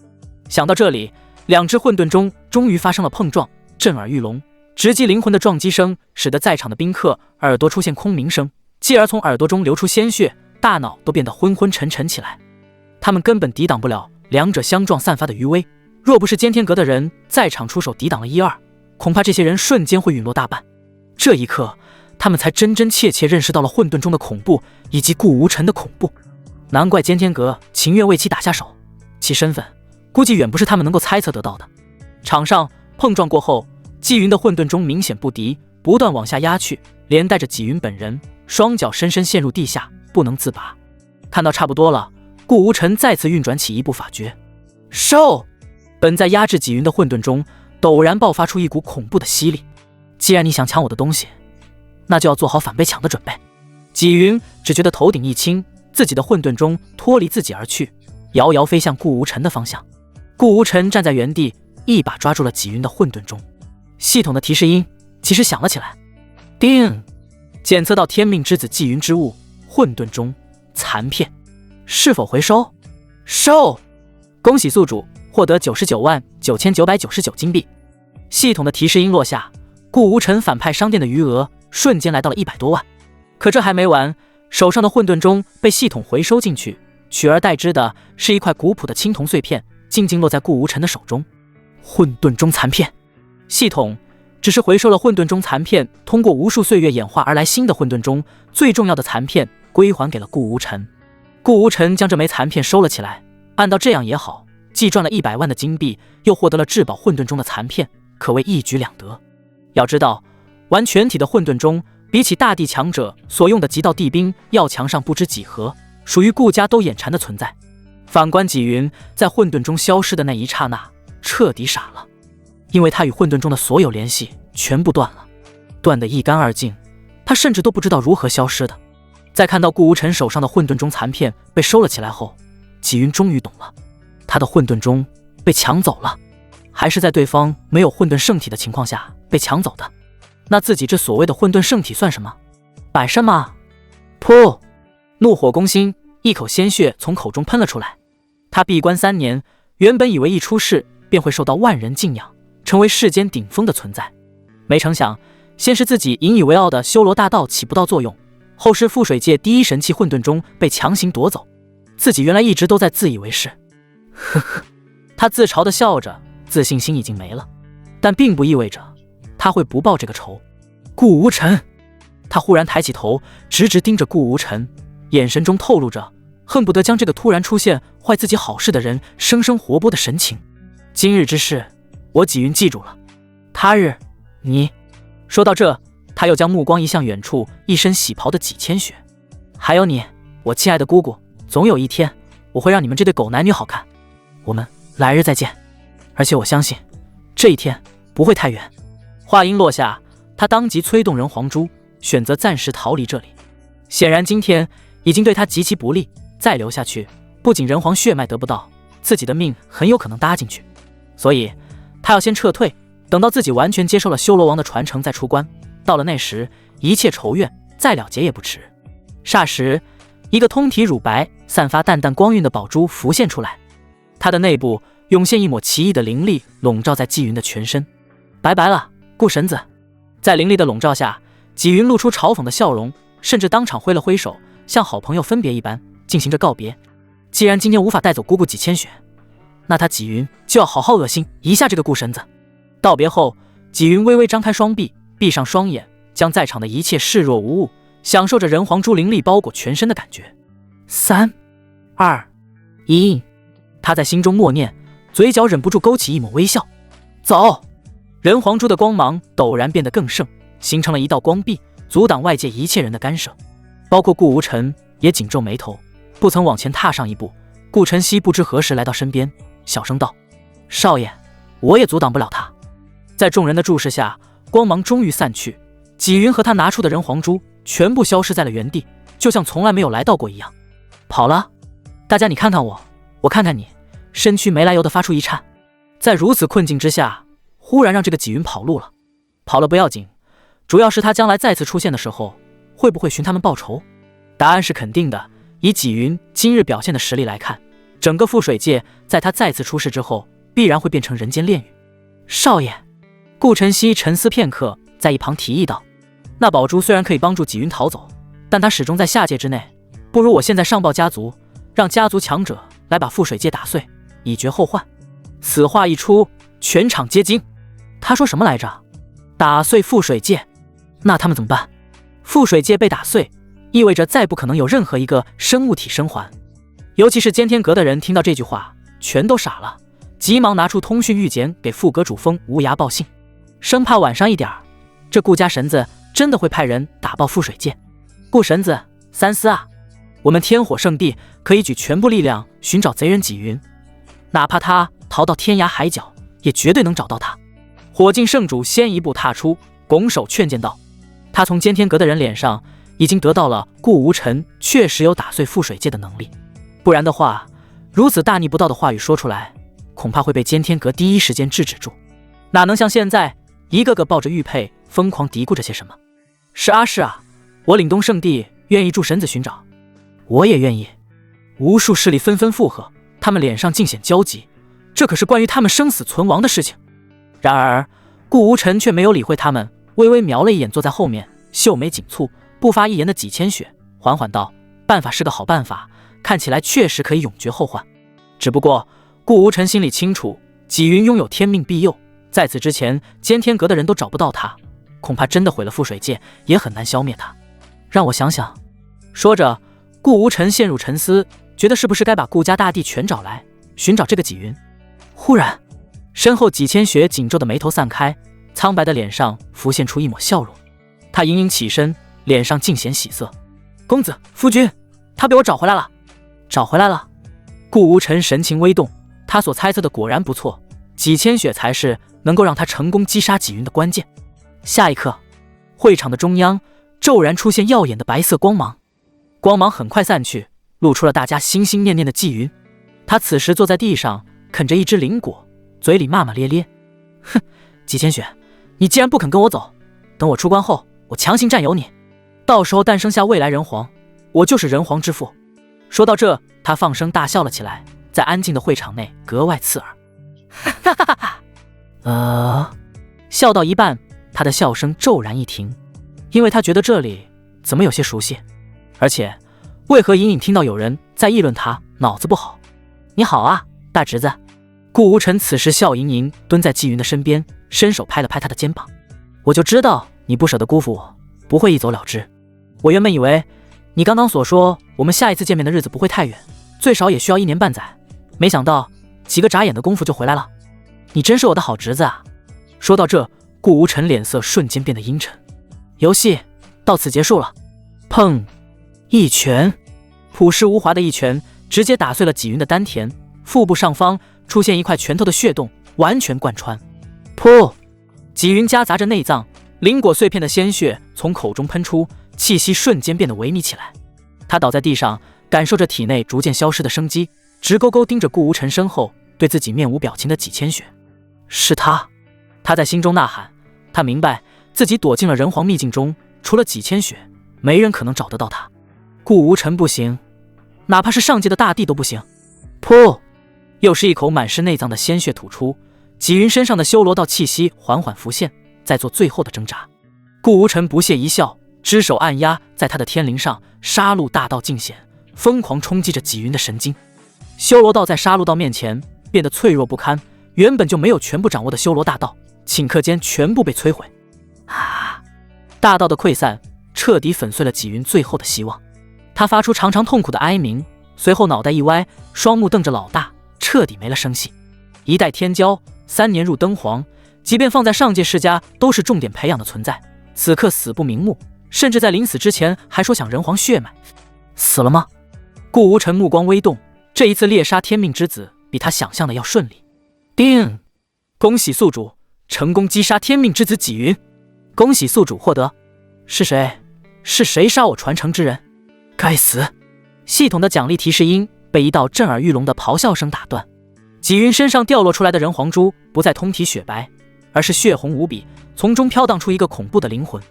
想到这里，两只混沌钟终于发生了碰撞，震耳欲聋，直击灵魂的撞击声使得在场的宾客耳朵出现空鸣声，继而从耳朵中流出鲜血，大脑都变得昏昏沉沉起来。他们根本抵挡不了两者相撞散发的余威，若不是菅天阁的人在场出手抵挡了一二，恐怕这些人瞬间会陨落大半。这一刻，他们才真真切切认识到了混沌中的恐怖以及顾无尘的恐怖。难怪菅天阁情愿为其打下手，其身份估计远不是他们能够猜测得到的。场上碰撞过后，纪云的混沌中明显不敌，不断往下压去，连带着纪云本人双脚深深陷入地下，不能自拔。看到差不多了，顾无尘再次运转起一部法诀，收！本在压制纪云的混沌中陡然爆发出一股恐怖的吸力。既然你想抢我的东西，那就要做好反被抢的准备。纪云只觉得头顶一轻，自己的混沌中脱离自己而去，遥遥飞向顾无尘的方向。顾无尘站在原地，一把抓住了纪云的混沌钟。系统的提示音其实响了起来，叮！检测到天命之子纪云之物混沌钟残片，是否回收？收！恭喜宿主获得999999金币。系统的提示音落下，顾无尘反派商店的余额瞬间来到了100多万。可这还没完，手上的混沌钟被系统回收进去，取而代之的是一块古朴的青铜碎片，静静落在顾无尘的手中。混沌钟残片，系统只是回收了混沌钟残片，通过无数岁月演化而来新的混沌钟，最重要的残片归还给了顾无尘。顾无尘将这枚残片收了起来，按道这样也好，既赚了100万的金币，又获得了至宝混沌钟的残片，可谓一举两得。要知道，玩全体的混沌钟比起大地强者所用的极道地兵要强上不知几何，属于顾家都眼馋的存在。反观纪云，在混沌钟消失的那一刹那，彻底傻了，因为他与混沌钟的所有联系全部断了，断得一干二净，他甚至都不知道如何消失的。在看到顾无尘手上的混沌钟残片被收了起来后，纪云终于懂了，他的混沌钟被抢走了，还是在对方没有混沌圣体的情况下被抢走的。那自己这所谓的混沌圣体算什么？摆设吗？噗！怒火攻心，一口鲜血从口中喷了出来。他闭关3年，原本以为一出世便会受到万人敬仰，成为世间顶峰的存在，没成想先是自己引以为傲的修罗大道起不到作用，后是覆水界第一神器混沌钟被强行夺走，自己原来一直都在自以为是。呵呵，他自嘲地笑着，自信心已经没了，但并不意味着他会不报这个仇。顾无尘，他忽然抬起头，直直盯着顾无尘，眼神中透露着恨不得将这个突然出现坏自己好事的人生生活剥的神情。今日之事，我纪云记住了。他日，你……说到这，他又将目光移向远处一身喜袍的纪千雪。还有你，我亲爱的姑姑，总有一天我会让你们这对狗男女好看。我们来日再见。而且我相信，这一天不会太远。话音落下，他当即催动人皇珠，选择暂时逃离这里。显然今天已经对他极其不利，再留下去，不仅人皇血脉得不到，自己的命很有可能搭进去。所以他要先撤退，等到自己完全接受了修罗王的传承再出关，到了那时，一切仇怨再了结也不迟。霎时，一个通体乳白、散发淡淡光晕的宝珠浮现出来，它的内部涌现一抹奇异的灵力，笼罩在纪云的全身。拜拜了，顾神子。在灵力的笼罩下，纪云露出嘲讽的笑容，甚至当场挥了挥手，像好朋友分别一般进行着告别。既然今天无法带走姑姑纪千雪，那他纪云就要好好恶心一下这个顾神子。道别后，纪云微微张开双臂，闭上双眼，将在场的一切视若无物，享受着人皇珠灵力包裹全身的感觉。3、2、1，他在心中默念，嘴角忍不住勾起一抹微笑。走！人皇珠的光芒陡然变得更盛，形成了一道光壁，阻挡外界一切人的干涉，包括顾无尘也紧皱眉头，不曾往前踏上一步。顾晨曦不知何时来到身边，小声道：“少爷，我也阻挡不了他。”在众人的注视下，光芒终于散去，纪云和他拿出的人皇珠全部消失在了原地，就像从来没有来到过一样。跑了？大家你看看我，我看看你，身躯没来由的发出一颤。在如此困境之下，忽然让这个纪云跑路了。跑了不要紧，主要是他将来再次出现的时候，会不会寻他们报仇？答案是肯定的。以纪云今日表现的实力来看，整个覆水界在他再次出世之后，必然会变成人间炼狱。少爷，顾晨曦沉思片刻，在一旁提议道：那宝珠虽然可以帮助纪云逃走，但他始终在下界之内，不如我现在上报家族，让家族强者来把覆水界打碎，以绝后患。此话一出，全场皆惊。他说什么来着？打碎覆水界？那他们怎么办？覆水界被打碎，意味着再不可能有任何一个生物体生还。尤其是监天阁的人听到这句话，全都傻了，急忙拿出通讯玉简给副阁主封无涯报信，生怕晚上一点，这顾家神子真的会派人打爆覆水界。顾神子，三思啊！我们天火圣地可以举全部力量寻找贼人纪云，哪怕他逃到天涯海角，也绝对能找到他。火镜圣主先一步踏出，拱手劝谏道：他从监天阁的人脸上已经得到了顾无尘确实有打碎覆水界的能力，不然的话，如此大逆不道的话语说出来，恐怕会被监天阁第一时间制止住。哪能像现在一个个抱着玉佩疯狂嘀咕着些什么。是啊是啊，我岭东圣地愿意助神子寻找。我也愿意。无数势力纷纷附和，他们脸上尽显焦急，这可是关于他们生死存亡的事情。然而顾无尘却没有理会他们，微微瞄了一眼坐在后面秀眉紧蹙不发一言的纪千雪，缓缓道：办法是个好办法，看起来确实可以永绝后患。只不过顾无尘心里清楚，纪云拥有天命庇佑，在此之前监天阁的人都找不到他，恐怕真的毁了覆水界也很难消灭他。让我想想。说着，顾无尘陷入沉思，觉得是不是该把顾家大帝全找来寻找这个纪云。忽然身后纪千雪紧皱的眉头散开，苍白的脸上浮现出一抹笑容。他盈盈起身，脸上尽显喜色。公子夫君，他被我找回来了。找回来了。顾无尘神情微动，他所猜测的果然不错，纪千雪才是能够让他成功击杀纪云的关键。下一刻，会场的中央骤然出现耀眼的白色光芒，光芒很快散去，露出了大家心心念念的纪云。他此时坐在地上啃着一只灵果，嘴里骂骂咧咧：哼，纪千雪，你既然不肯跟我走，等我出关后，我强行占有你，到时候诞生下未来人皇，我就是人皇之父。说到这，他放声大笑了起来，在安静的会场内格外刺耳。哈哈哈哈！笑到一半，他的笑声骤然一停，因为他觉得这里怎么有些熟悉，而且为何隐隐听到有人在议论他脑子不好。你好啊，大侄子。顾无尘此时笑盈盈蹲在纪云的身边，伸手拍了拍他的肩膀。我就知道你不舍得辜负我，不会一走了之。我原本以为你刚刚所说我们下一次见面的日子不会太远，最少也需要1年半载，没想到几个眨眼的功夫就回来了。你真是我的好侄子啊。说到这，顾无尘脸色瞬间变得阴沉。游戏到此结束了。砰！一拳，朴实无华的一拳直接打碎了纪云的丹田，腹部上方出现一块拳头的血洞，完全贯穿。噗！纪云夹杂着内脏、灵果碎片的鲜血从口中喷出，气息瞬间变得萎靡起来。他倒在地上，感受着体内逐渐消失的生机，直勾勾盯着顾无尘身后对自己面无表情的纪千雪。是他。他在心中呐喊，他明白自己躲进了人皇秘境中，除了纪千雪，没人可能找得到他。顾无尘不行，哪怕是上界的大帝都不行。噗！又是一口满是内脏的鲜血吐出，纪云身上的修罗道气息缓缓浮现，在做最后的挣扎。顾无尘不屑一笑，只手按压在他的天灵上，杀戮大道尽显，疯狂冲击着纪云的神经。修罗道在杀戮道面前变得脆弱不堪，原本就没有全部掌握的修罗大道，顷刻间全部被摧毁。大道的溃散彻底粉碎了纪云最后的希望，他发出长长痛苦的哀鸣，随后脑袋一歪，双目瞪着老大，彻底没了声息。一代天骄，3年入灯皇，即便放在上界世家都是重点培养的存在，此刻死不瞑目，甚至在临死之前还说想人皇血脉。死了吗？顾无尘目光微动，这一次猎杀天命之子比他想象的要顺利。叮！恭喜宿主成功击杀天命之子纪云，恭喜宿主获得。是谁？是谁杀我传承之人？该死！系统的奖励提示音被一道震耳欲聋的咆哮声打断。纪云身上掉落出来的人皇珠不再通体雪白，而是血红无比，从中飘荡出一个恐怖的灵魂。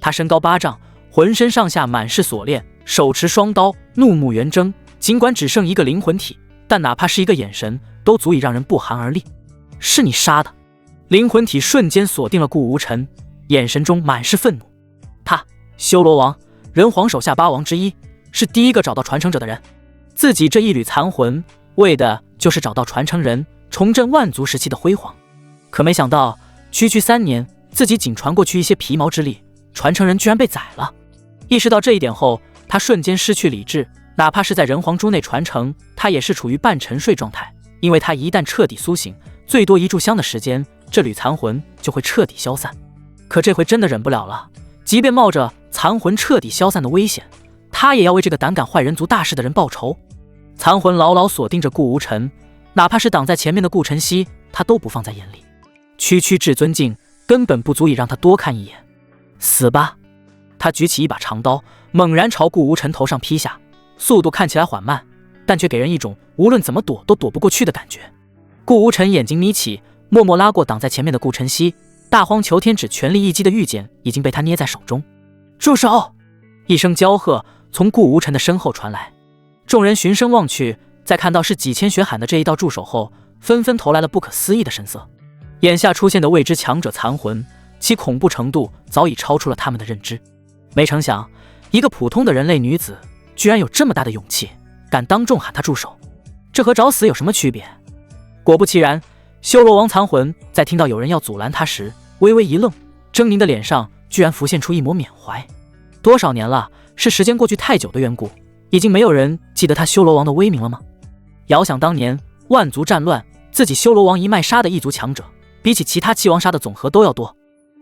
他身高8丈，浑身上下满是锁链，手持双刀，怒目圆睁。尽管只剩一个灵魂体，但哪怕是一个眼神，都足以让人不寒而栗。是你杀的！灵魂体瞬间锁定了顾无尘，眼神中满是愤怒。他，修罗王，人皇手下8王之一，是第一个找到传承者的人。自己这一缕残魂，为的就是找到传承人，重振万族时期的辉煌。可没想到，区区3年，自己仅传过去一些皮毛之力，传承人居然被宰了。意识到这一点后，他瞬间失去理智。哪怕是在人皇珠内传承，他也是处于半沉睡状态，因为他一旦彻底苏醒，最多1炷香的时间，这缕残魂就会彻底消散。可这回真的忍不了了，即便冒着残魂彻底消散的危险，他也要为这个胆敢坏人族大事的人报仇。残魂牢牢锁定着顾无尘，哪怕是挡在前面的顾晨曦，他都不放在眼里。区区至尊境根本不足以让他多看一眼。死吧！他举起一把长刀，猛然朝顾无尘头上劈下。速度看起来缓慢，但却给人一种无论怎么躲都躲不过去的感觉。顾无尘眼睛眯起，默默拉过挡在前面的顾晨曦，大荒求天指全力一击的玉剑已经被他捏在手中。住手！一声娇喝从顾无尘的身后传来，众人循声望去，在看到是纪千雪喊的这一道住手后，纷纷投来了不可思议的神色。眼下出现的未知强者残魂，其恐怖程度早已超出了他们的认知。没成想，一个普通的人类女子居然有这么大的勇气，敢当众喊他住手，这和找死有什么区别？果不其然，修罗王残魂在听到有人要阻拦他时，微微一愣，狰狞的脸上居然浮现出一抹缅怀。多少年了，是时间过去太久的缘故，已经没有人记得他修罗王的威名了吗？遥想当年万族战乱，自己修罗王一脉杀的一族强者，比起其他七王杀的总和都要多。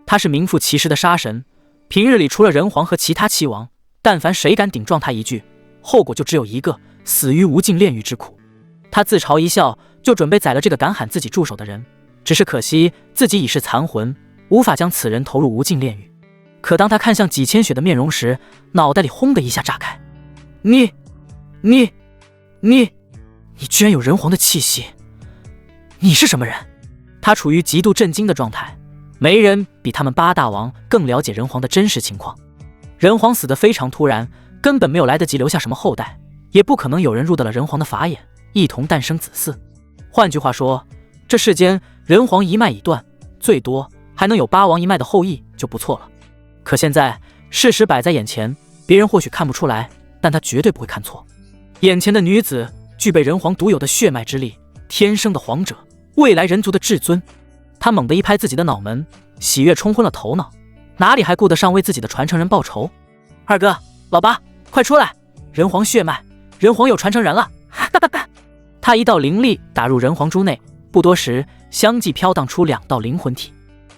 他是名副其实的杀神，平日里除了人皇和其他七王，但凡谁敢顶撞他一句，后果就只有一个，死于无尽炼狱之苦。他自嘲一笑，就准备宰了这个敢喊自己住手的人。只是可惜自己已是残魂，无法将此人投入无尽炼狱。可当他看向纪千雪的面容时，脑袋里轰的一下炸开。你居然有人皇的气息！你是什么人？他处于极度震惊的状态，没人比他们8大王更了解人皇的真实情况。人皇死得非常突然，根本没有来得及留下什么后代，也不可能有人入得了人皇的法眼，一同诞生子嗣。换句话说，这世间人皇一脉已断，最多还能有8王一脉的后裔就不错了。可现在事实摆在眼前，别人或许看不出来，但他绝对不会看错。眼前的女子具备人皇独有的血脉之力，天生的皇者，未来人族的至尊。他猛地一拍自己的脑门，喜悦冲昏了头脑，哪里还顾得上为自己的传承人报仇？二哥，老八，快出来！人皇血脉，人皇有传承人了！他一道灵力打入人皇珠内，不多时，相继飘荡出2道灵魂体。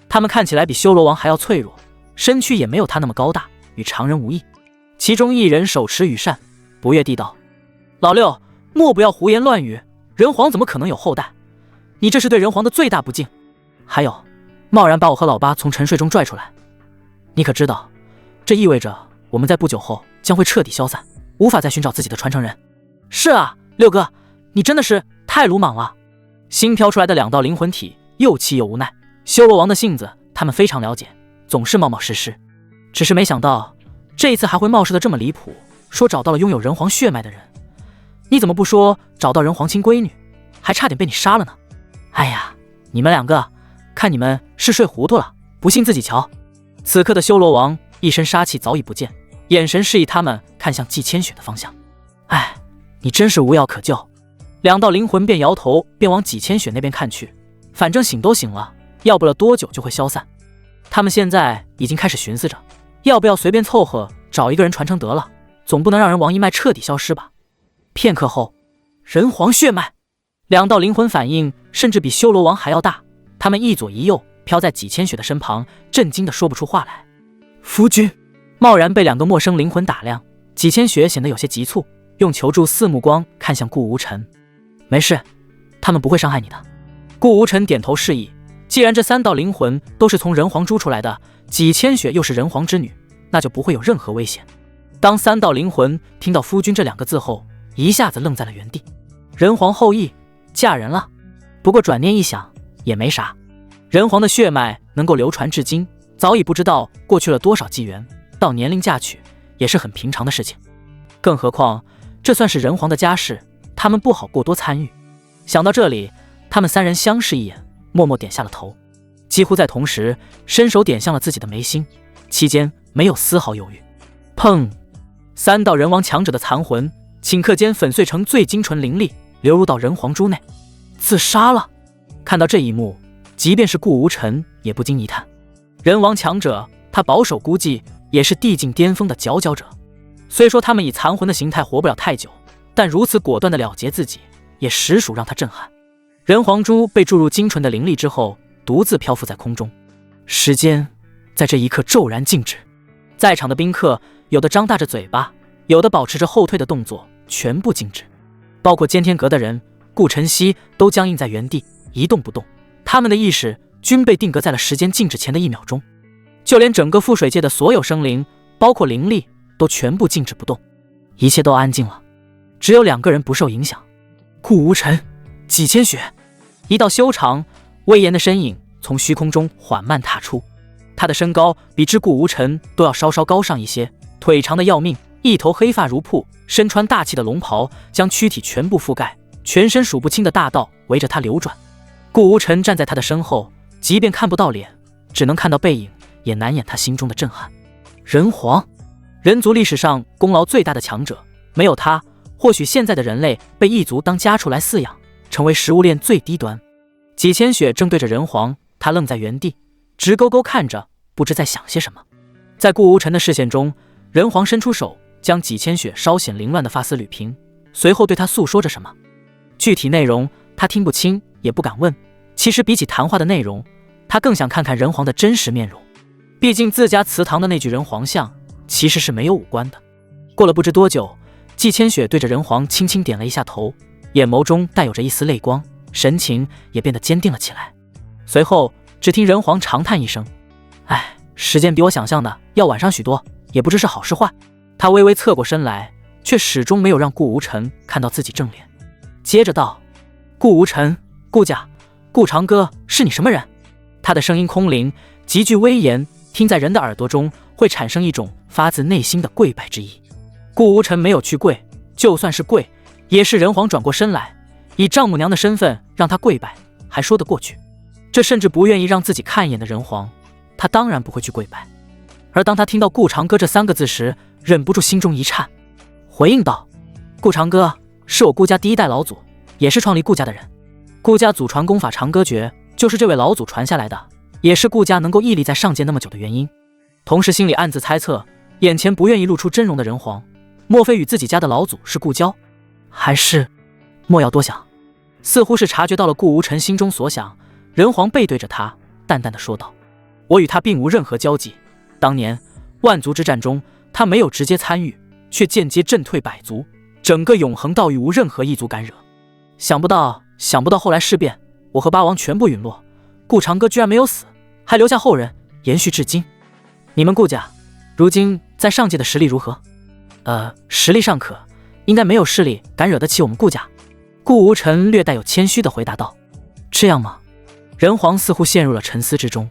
他们看起来比修罗王还要脆弱，身躯也没有他那么高大，与常人无异。其中一人手持羽扇，不悦地道：“老六，莫不要胡言乱语，人皇怎么可能有后代？你这是对人皇的最大不敬。还有，贸然把我和老八从沉睡中拽出来，你可知道，这意味着我们在不久后将会彻底消散，无法再寻找自己的传承人。”是啊，六哥，你真的是太鲁莽了。新飘出来的2道灵魂体又气又无奈，修罗王的性子他们非常了解，总是冒冒失失。只是没想到这一次还会冒失的这么离谱，说找到了拥有人皇血脉的人。你怎么不说找到人皇亲闺女，还差点被你杀了呢？哎呀，你们2个，看你们是睡糊涂了，不信自己瞧。此刻的修罗王一身杀气早已不见，眼神示意他们看向纪千雪的方向。哎，你真是无药可救。2道灵魂便摇头便往纪千雪那边看去，反正醒都醒了，要不了多久就会消散。他们现在已经开始寻思着，要不要随便凑合找一个人传承得了，总不能让人王一脉彻底消失吧。片刻后，人皇血脉，2道灵魂反应甚至比修罗王还要大，他们一左一右飘在纪千雪的身旁，震惊的说不出话来。夫君，贸然被2个陌生灵魂打量，纪千雪显得有些急促，用求助4目光看向顾无尘。没事，他们不会伤害你的。顾无尘点头示意，既然这3道灵魂都是从人皇珠出来的，纪千雪又是人皇之女，那就不会有任何危险。当3道灵魂听到夫君这2个字后，一下子愣在了原地。人皇后裔嫁人了，不过转念一想也没啥，人皇的血脉能够流传至今，早已不知道过去了多少纪元，到年龄嫁娶也是很平常的事情。更何况这算是人皇的家事，他们不好过多参与。想到这里，他们三人相视一眼，默默点下了头，几乎在同时伸手点向了自己的眉心，期间没有丝毫犹豫。砰！3道人王强者的残魂顷刻间粉碎成最精纯灵力，流入到人皇珠内。自杀了！看到这一幕，即便是顾无尘也不禁一叹。人王强者，他保守估计也是地境巅峰的佼佼者。虽说他们以残魂的形态活不了太久，但如此果断的了结自己，也实属让他震撼。人皇珠被注入精纯的灵力之后，独自漂浮在空中，时间在这一刻骤然静止。在场的宾客有的张大着嘴巴，有的保持着后退的动作，全部静止。包括监天阁的人，顾晨曦都僵硬在原地一动不动，他们的意识均被定格在了时间静止前的1秒钟。就连整个覆水界的所有生灵，包括灵力，都全部静止不动，一切都安静了。只有2个人不受影响，顾无尘、季千雪。一道修长威严的身影从虚空中缓慢踏出，他的身高比之顾无尘都要稍稍高上一些，腿长的要命，一头黑发如瀑，身穿大气的龙袍将躯体全部覆盖，全身数不清的大道围着他流转。顾无尘站在他的身后，即便看不到脸，只能看到背影，也难掩他心中的震撼。人皇，人族历史上功劳最大的强者，没有他，或许现在的人类被异族当家畜来饲养，成为食物链最低端。季千雪正对着人皇，他愣在原地，直勾勾看着，不知在想些什么。在顾无尘的视线中，人皇伸出手将季千雪稍显凌乱的发丝捋平，随后对他诉说着什么，具体内容他听不清，也不敢问。其实比起谈话的内容，他更想看看人皇的真实面容，毕竟自家祠堂的那具人皇像其实是没有五官的。过了不知多久，季千雪对着人皇轻轻点了一下头，眼眸中带有着一丝泪光，神情也变得坚定了起来。随后只听人皇长叹一声，唉，时间比我想象的要晚上许多，也不知是好是坏。他微微侧过身来，却始终没有让顾无尘看到自己正脸，接着道：顾无尘，顾家，顾长歌是你什么人？他的声音空灵，极具威严，听在人的耳朵中会产生一种发自内心的跪拜之意。顾无尘没有去跪，就算是跪，也是人皇转过身来，以丈母娘的身份让他跪拜，还说得过去。这甚至不愿意让自己看一眼的人皇，他当然不会去跪拜。而当他听到顾长歌这3个字时，忍不住心中一颤，回应道：顾长歌是我顾家第1代老祖，也是创立顾家的人。顾家祖传功法长歌诀，就是这位老祖传下来的，也是顾家能够屹立在上界那么久的原因。同时心里暗自猜测，眼前不愿意露出真容的人皇，莫非与自己家的老祖是故交？还是……莫要多想。似乎是察觉到了顾无尘心中所想，人皇背对着他淡淡的说道：我与他并无任何交集，当年万族之战中，他没有直接参与，却间接震退百族，整个永恒道域无任何一族敢惹。想不到后来事变，我和八王全部陨落，顾长歌居然没有死，还留下后人延续至今。你们顾家如今在上界的实力如何？实力尚可，应该没有势力敢惹得起我们顾家。顾无尘略带有谦虚地回答道。这样吗？人皇似乎陷入了沉思之中。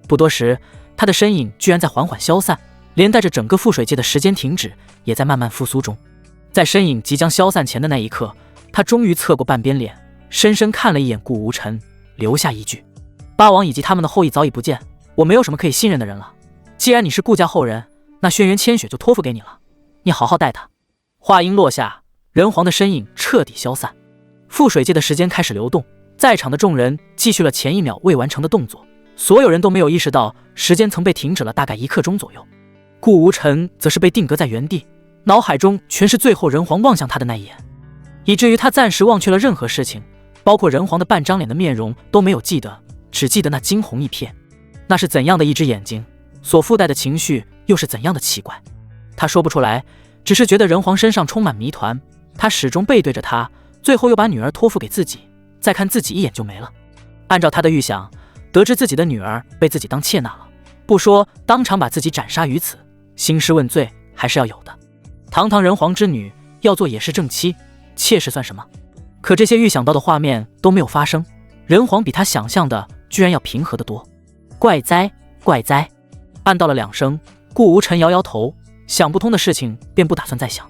不多时，他的身影居然在缓缓消散，连带着整个覆水界的时间停止也在慢慢复苏中。在身影即将消散前的那一刻，他终于侧过半边脸，深深看了一眼顾无尘，留下一句：八王以及他们的后裔早已不见，我没有什么可以信任的人了。既然你是顾家后人，那轩辕千雪就托付给你了，你好好待他。话音落下，人皇的身影彻底消散，覆水界的时间开始流动，在场的众人继续了前1秒未完成的动作，所有人都没有意识到时间曾被停止了大概1刻钟左右。顾无尘则是被定格在原地，脑海中全是最后人皇望向他的那一眼，以至于他暂时忘却了任何事情，包括人皇的半张脸的面容都没有记得，只记得那惊鸿一瞥。那是怎样的一只眼睛，所附带的情绪又是怎样的奇怪，他说不出来，只是觉得人皇身上充满谜团。他始终背对着他，最后又把女儿托付给自己，再看自己一眼就没了。按照他的预想，得知自己的女儿被自己当妾纳了，不说当场把自己斩杀于此，兴师问罪还是要有的。堂堂人皇之女，要做也是正妻，妾室算什么？可这些预想到的画面都没有发生，人皇比他想象的居然要平和得多。怪哉，怪哉！暗道了2声，顾无尘摇摇头，想不通的事情便不打算再想，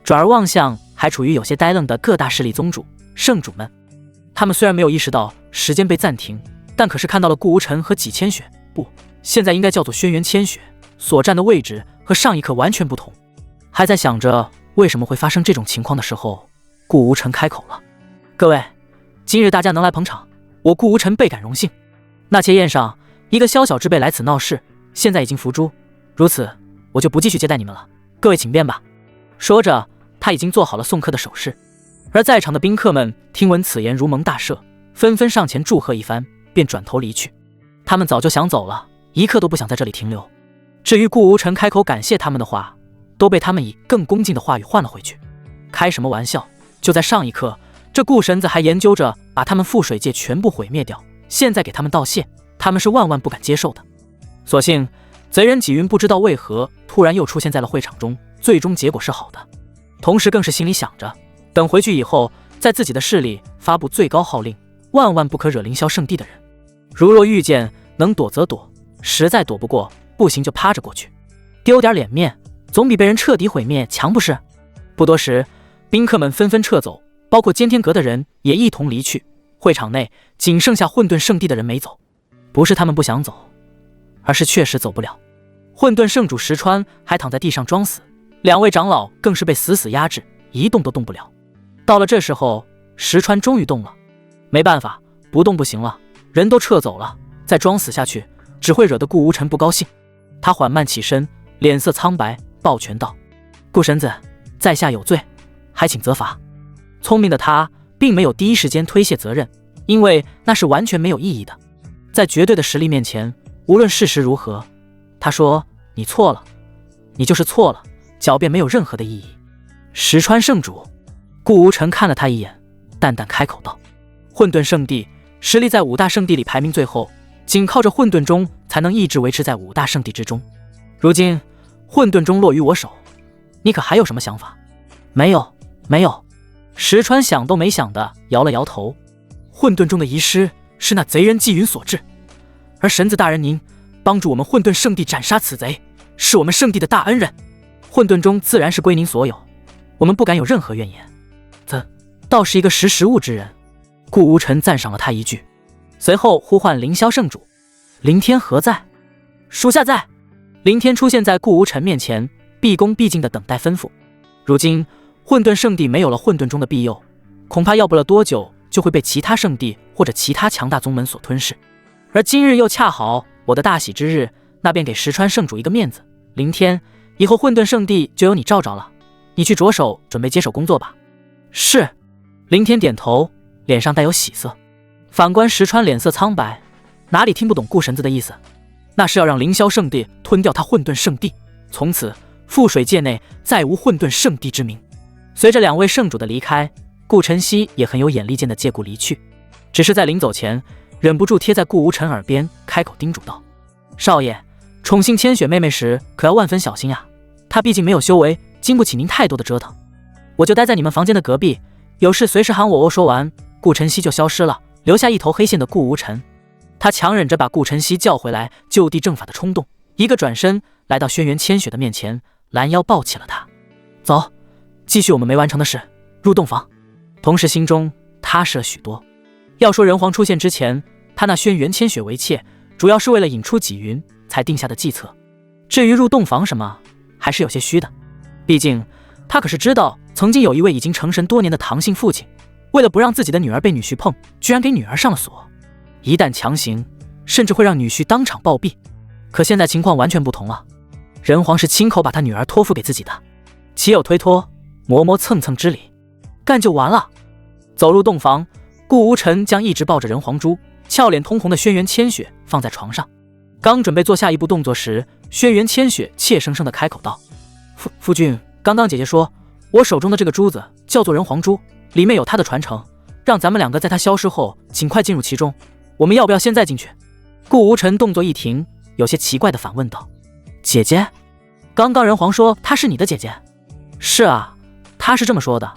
转而望向还处于有些呆愣的各大势力宗主、圣主们。他们虽然没有意识到时间被暂停，但可是看到了顾无尘和几千雪，不，现在应该叫做轩辕千雪所站的位置和上一刻完全不同。还在想着为什么会发生这种情况的时候，顾无尘开口了：“各位，今日大家能来捧场，我顾无尘倍感荣幸。那妾宴上，一个宵小之辈来此闹事，现在已经伏诛，如此我就不继续接待你们了，各位请便吧。”说着，他已经做好了送客的手势。而在场的宾客们听闻此言，如蒙大赦，纷纷上前祝贺一番，便转头离去。他们早就想走了，一刻都不想在这里停留。至于顾无尘开口感谢他们的话，都被他们以更恭敬的话语换了回去。开什么玩笑，就在上一刻，这顾神子还研究着把他们覆水界全部毁灭掉，现在给他们道谢，他们是万万不敢接受的。所幸贼人纪云不知道为何突然又出现在了会场中，最终结果是好的，同时更是心里想着，等回去以后，在自己的势力发布最高号令，万万不可惹凌霄圣地的人。如若遇见，能躲则躲，实在躲不过，不行就趴着过去，丢点脸面，总比被人彻底毁灭强不是？不多时，宾客们纷纷撤走，包括监天阁的人也一同离去。会场内仅剩下混沌圣地的人没走，不是他们不想走，而是确实走不了。混沌圣主石川还躺在地上装死，2位长老更是被死死压制，一动都动不了。到了这时候，石川终于动了。没办法，不动不行了，人都撤走了，再装死下去只会惹得顾无尘不高兴。他缓慢起身，脸色苍白，抱拳道：“顾神子，在下有罪，还请责罚。”聪明的他并没有第一时间推卸责任，因为那是完全没有意义的。在绝对的实力面前，无论事实如何，他说：“你错了，你就是错了，狡辩没有任何的意义。”石川圣主，顾无尘看了他一眼，淡淡开口道：“混沌圣地实力在5大圣地里排名最后，仅靠着混沌钟才能一直维持在5大圣地之中。如今混沌钟落于我手，你可还有什么想法？”“没有，没有。”石川想都没想的摇了摇头。混沌钟的遗失是那贼人纪云所致，而神子大人您帮助我们混沌圣地斩杀此贼，是我们圣地的大恩人，混沌钟自然是归您所有，我们不敢有任何怨言。倒是一个识时务之人。顾无尘赞赏了他一句，随后呼唤凌霄圣主：“凌天何在？”“属下在。”凌天出现在顾无尘面前，毕恭毕敬地等待吩咐。如今混沌圣地没有了混沌钟的庇佑，恐怕要不了多久就会被其他圣地或者其他强大宗门所吞噬。而今日又恰好我的大喜之日，那便给石川圣主一个面子。凌天，以后混沌圣地就由你罩着了，你去着手准备接手工作吧。是。凌天点头，脸上带有喜色。反观石川脸色苍白，哪里听不懂顾神子的意思？那是要让凌霄圣地吞掉他混沌圣地，从此覆水界内再无混沌圣地之名。随着2位圣主的离开，顾晨曦也很有眼力见的借故离去，只是在临走前忍不住贴在顾无尘耳边开口叮嘱道：“少爷，宠幸千雪妹妹时可要万分小心呀，她毕竟没有修为，经不起您太多的折腾。我就待在你们房间的隔壁，有事随时喊我哦。”说完，顾晨曦就消失了，留下一头黑线的顾无尘。他强忍着把顾晨曦叫回来就地正法的冲动，一个转身来到轩辕千雪的面前，拦腰抱起了他。“走，继续我们没完成的事，入洞房。”同时心中踏实了许多。要说人皇出现之前，他那轩辕千雪为妾，主要是为了引出纪云才定下的计策。至于入洞房什么，还是有些虚的。毕竟他可是知道，曾经有一位已经成神多年的唐姓父亲，为了不让自己的女儿被女婿碰，居然给女儿上了锁。一旦强行，甚至会让女婿当场暴毙。可现在情况完全不同了，人皇是亲口把他女儿托付给自己的，岂有推脱、磨磨蹭蹭之理？干就完了。走入洞房，顾无尘将一直抱着人皇珠、俏脸通红的轩辕千雪放在床上，刚准备做下一步动作时，轩辕千雪怯生生地开口道：“夫君，刚刚姐姐说我手中的这个珠子叫做人皇珠，里面有她的传承，让咱们2个在她消失后尽快进入其中，我们要不要现在进去？”顾无尘动作一停，有些奇怪地反问道：“姐姐？刚刚人皇说她是你的姐姐？”“是啊，他是这么说的，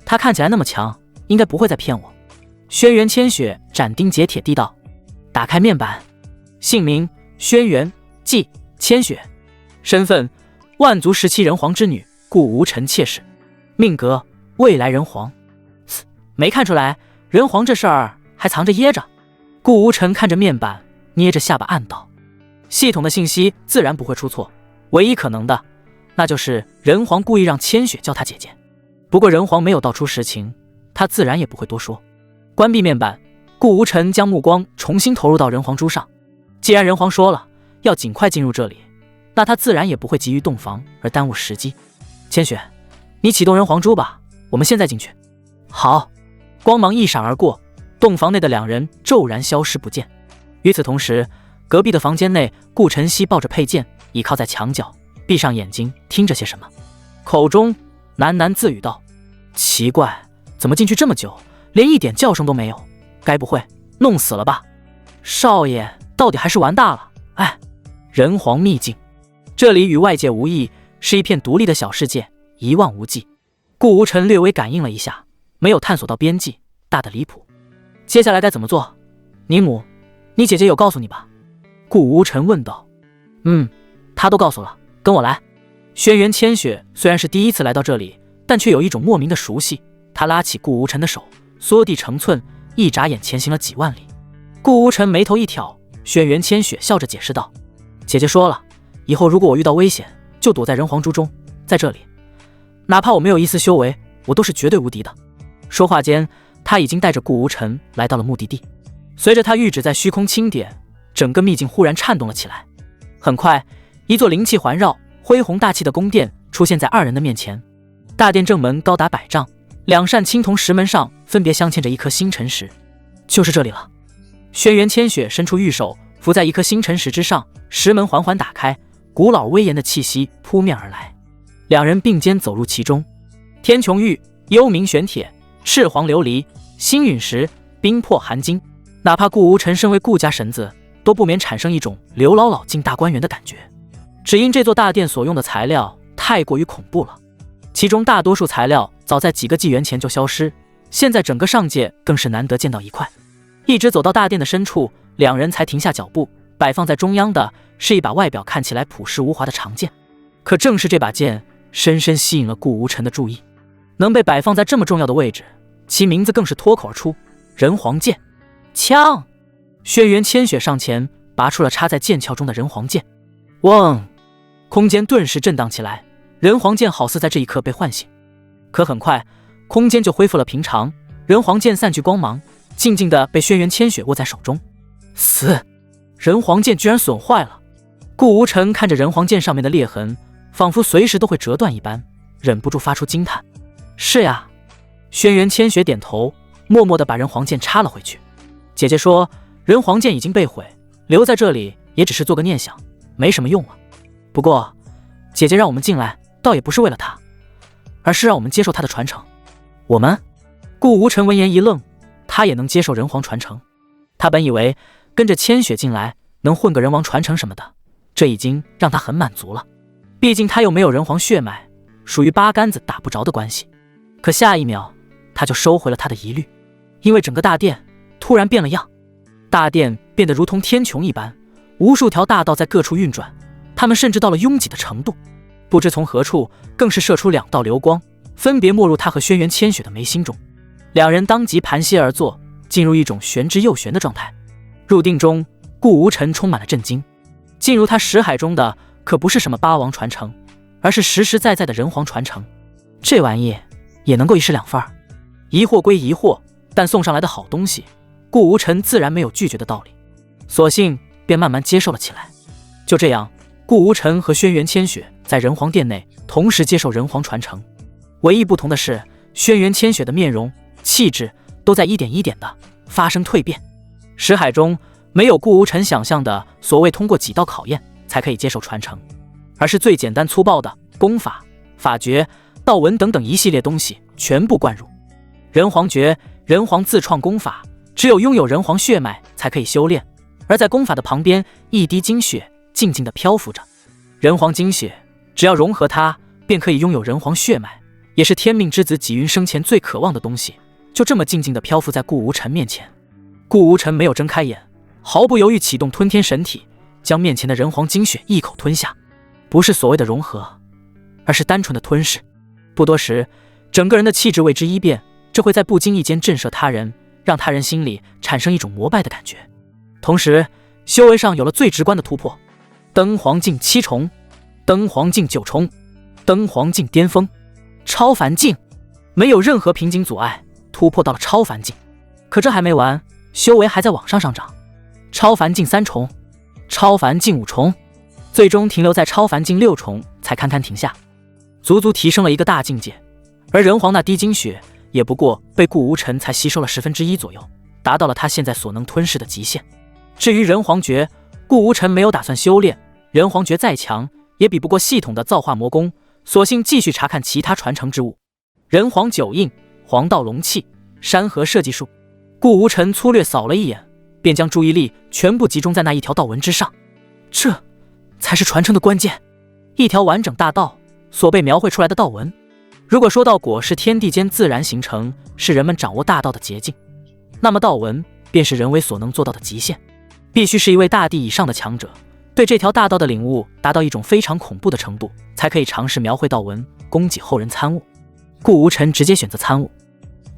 他看起来那么强，应该不会再骗我。轩辕千雪斩钉截铁地道。打开面板，姓名轩辕，即千雪，身份万族17人皇之女，顾无尘妾室，命格未来人皇。没看出来，人皇这事儿还藏着掖着。顾无尘看着面板，捏着下巴暗道：系统的信息自然不会出错，唯一可能的，那就是人皇故意让千雪叫他姐姐。不过人皇没有道出实情，他自然也不会多说。关闭面板，顾无尘将目光重新投入到人皇珠上。既然人皇说了要尽快进入这里，那他自然也不会急于洞房而耽误时机。千雪，你启动人皇珠吧，我们现在进去。好。光芒一闪而过，洞房内的两人骤然消失不见。与此同时，隔壁的房间内，顾晨曦抱着佩剑，倚靠在墙角，闭上眼睛听着些什么，口中喃喃自语道：奇怪，怎么进去这么久，连一点叫声都没有？该不会弄死了吧？少爷到底还是玩大了。哎，人皇秘境，这里与外界无异，是一片独立的小世界，一望无际。顾无尘略微感应了一下，没有探索到边际，大得离谱。接下来该怎么做？宁母，你姐姐有告诉你吧？顾无尘问道。她都告诉了，跟我来。轩辕千雪虽然是第一次来到这里，但却有一种莫名的熟悉。她拉起顾无尘的手，缩地成寸，一眨眼前行了几万里。顾无尘眉头一挑，轩辕千雪笑着解释道：姐姐说了，以后如果我遇到危险，就躲在人皇珠中，在这里，哪怕我没有一丝修为，我都是绝对无敌的。说话间，他已经带着顾无尘来到了目的地。随着他玉指在虚空轻点，整个秘境忽然颤动了起来。很快，一座灵气环绕、恢宏大气的宫殿出现在二人的面前。大殿正门高达100丈，两扇青铜石门上分别镶嵌着一颗星辰石。就是这里了。轩辕千雪伸出玉手，伏在一颗星辰石之上，石门缓缓打开，古老威严的气息扑面而来。两人并肩走入其中。天穹玉、幽冥玄铁、赤黄琉璃、星陨石、冰魄寒晶，哪怕顾无尘身为顾家神子，都不免产生一种刘姥姥进大观园的感觉。只因这座大殿所用的材料太过于恐怖了，其中大多数材料早在几个纪元前就消失，现在整个上界更是难得见到一块。一直走到大殿的深处，两人才停下脚步。摆放在中央的是一把外表看起来朴实无华的长剑，可正是这把剑深深吸引了顾无尘的注意。能被摆放在这么重要的位置，其名字更是脱口而出：人皇剑。枪！轩辕千雪上前拔出了插在剑鞘中的人皇剑。嗡！空间顿时震荡起来，人皇剑好似在这一刻被唤醒。可很快，空间就恢复了平常，人皇剑散去光芒，静静地被轩辕千雪握在手中。死！人皇剑居然损坏了。顾无尘看着人皇剑上面的裂痕，仿佛随时都会折断一般，忍不住发出惊叹。是呀。轩辕千雪点头，默默地把人皇剑插了回去。姐姐说，人皇剑已经被毁，留在这里也只是做个念想，没什么用了。不过，姐姐让我们进来，倒也不是为了她，而是让我们接受她的传承。我们？顾无尘闻言一愣，他也能接受人皇传承？他本以为跟着千雪进来能混个人王传承什么的，这已经让他很满足了。毕竟他又没有人皇血脉，属于八竿子打不着的关系。可下一秒，他就收回了他的疑虑，因为整个大殿突然变了样。大殿变得如同天穹一般，无数条大道在各处运转，他们甚至到了拥挤的程度。不知从何处，更是射出2道流光，分别没入他和轩辕千雪的眉心中。两人当即盘膝而坐，进入一种玄之又玄的状态。入定中，顾无尘充满了震惊。进入他识海中的可不是什么八王传承，而是实实在在的人皇传承。这玩意也能够一式两份儿？疑惑归疑惑，但送上来的好东西，顾无尘自然没有拒绝的道理，索性便慢慢接受了起来。就这样，顾无尘和轩辕千雪在人皇殿内同时接受人皇传承。唯一不同的是，轩辕千雪的面容、气质都在一点一点的发生蜕变。识海中没有顾无尘想象的所谓通过几道考验才可以接受传承，而是最简单粗暴的功法、法诀、道文等等一系列东西全部灌入。人皇诀、人皇自创功法，只有拥有人皇血脉才可以修炼，而在功法的旁边，一滴精血静静地漂浮着。人皇精血，只要融合它，便可以拥有人皇血脉，也是天命之子纪云生前最渴望的东西，就这么静静地漂浮在顾无尘面前。顾无尘没有睁开眼，毫不犹豫启动吞天神体，将面前的人皇精血一口吞下。不是所谓的融合，而是单纯的吞噬。不多时，整个人的气质为之一变，这会在不经意间震慑他人，让他人心里产生一种膜拜的感觉。同时，修为上有了最直观的突破，登黄境7重，登黄境9重，登黄境巅峰，超凡境，没有任何瓶颈阻碍，突破到了超凡境。可这还没完，修为还在往上涨，超凡境3重，超凡境5重，最终停留在超凡境6重才堪堪停下，足足提升了一个大境界。而人皇那滴精血也不过被顾无尘才吸收了1/10左右，达到了他现在所能吞噬的极限。至于人皇诀，顾无尘没有打算修炼，人皇诀再强也比不过系统的造化魔功，索性继续查看其他传承之物。人皇9印、黄道龙气、山河设计术，顾无尘粗略扫了一眼，便将注意力全部集中在那一条道纹之上。这才是传承的关键，一条完整大道所被描绘出来的道纹。如果说道果是天地间自然形成，是人们掌握大道的捷径，那么道纹便是人为所能做到的极限。必须是一位大帝以上的强者，对这条大道的领悟达到一种非常恐怖的程度，才可以尝试描绘道纹，供给后人参悟。顾无尘直接选择参悟，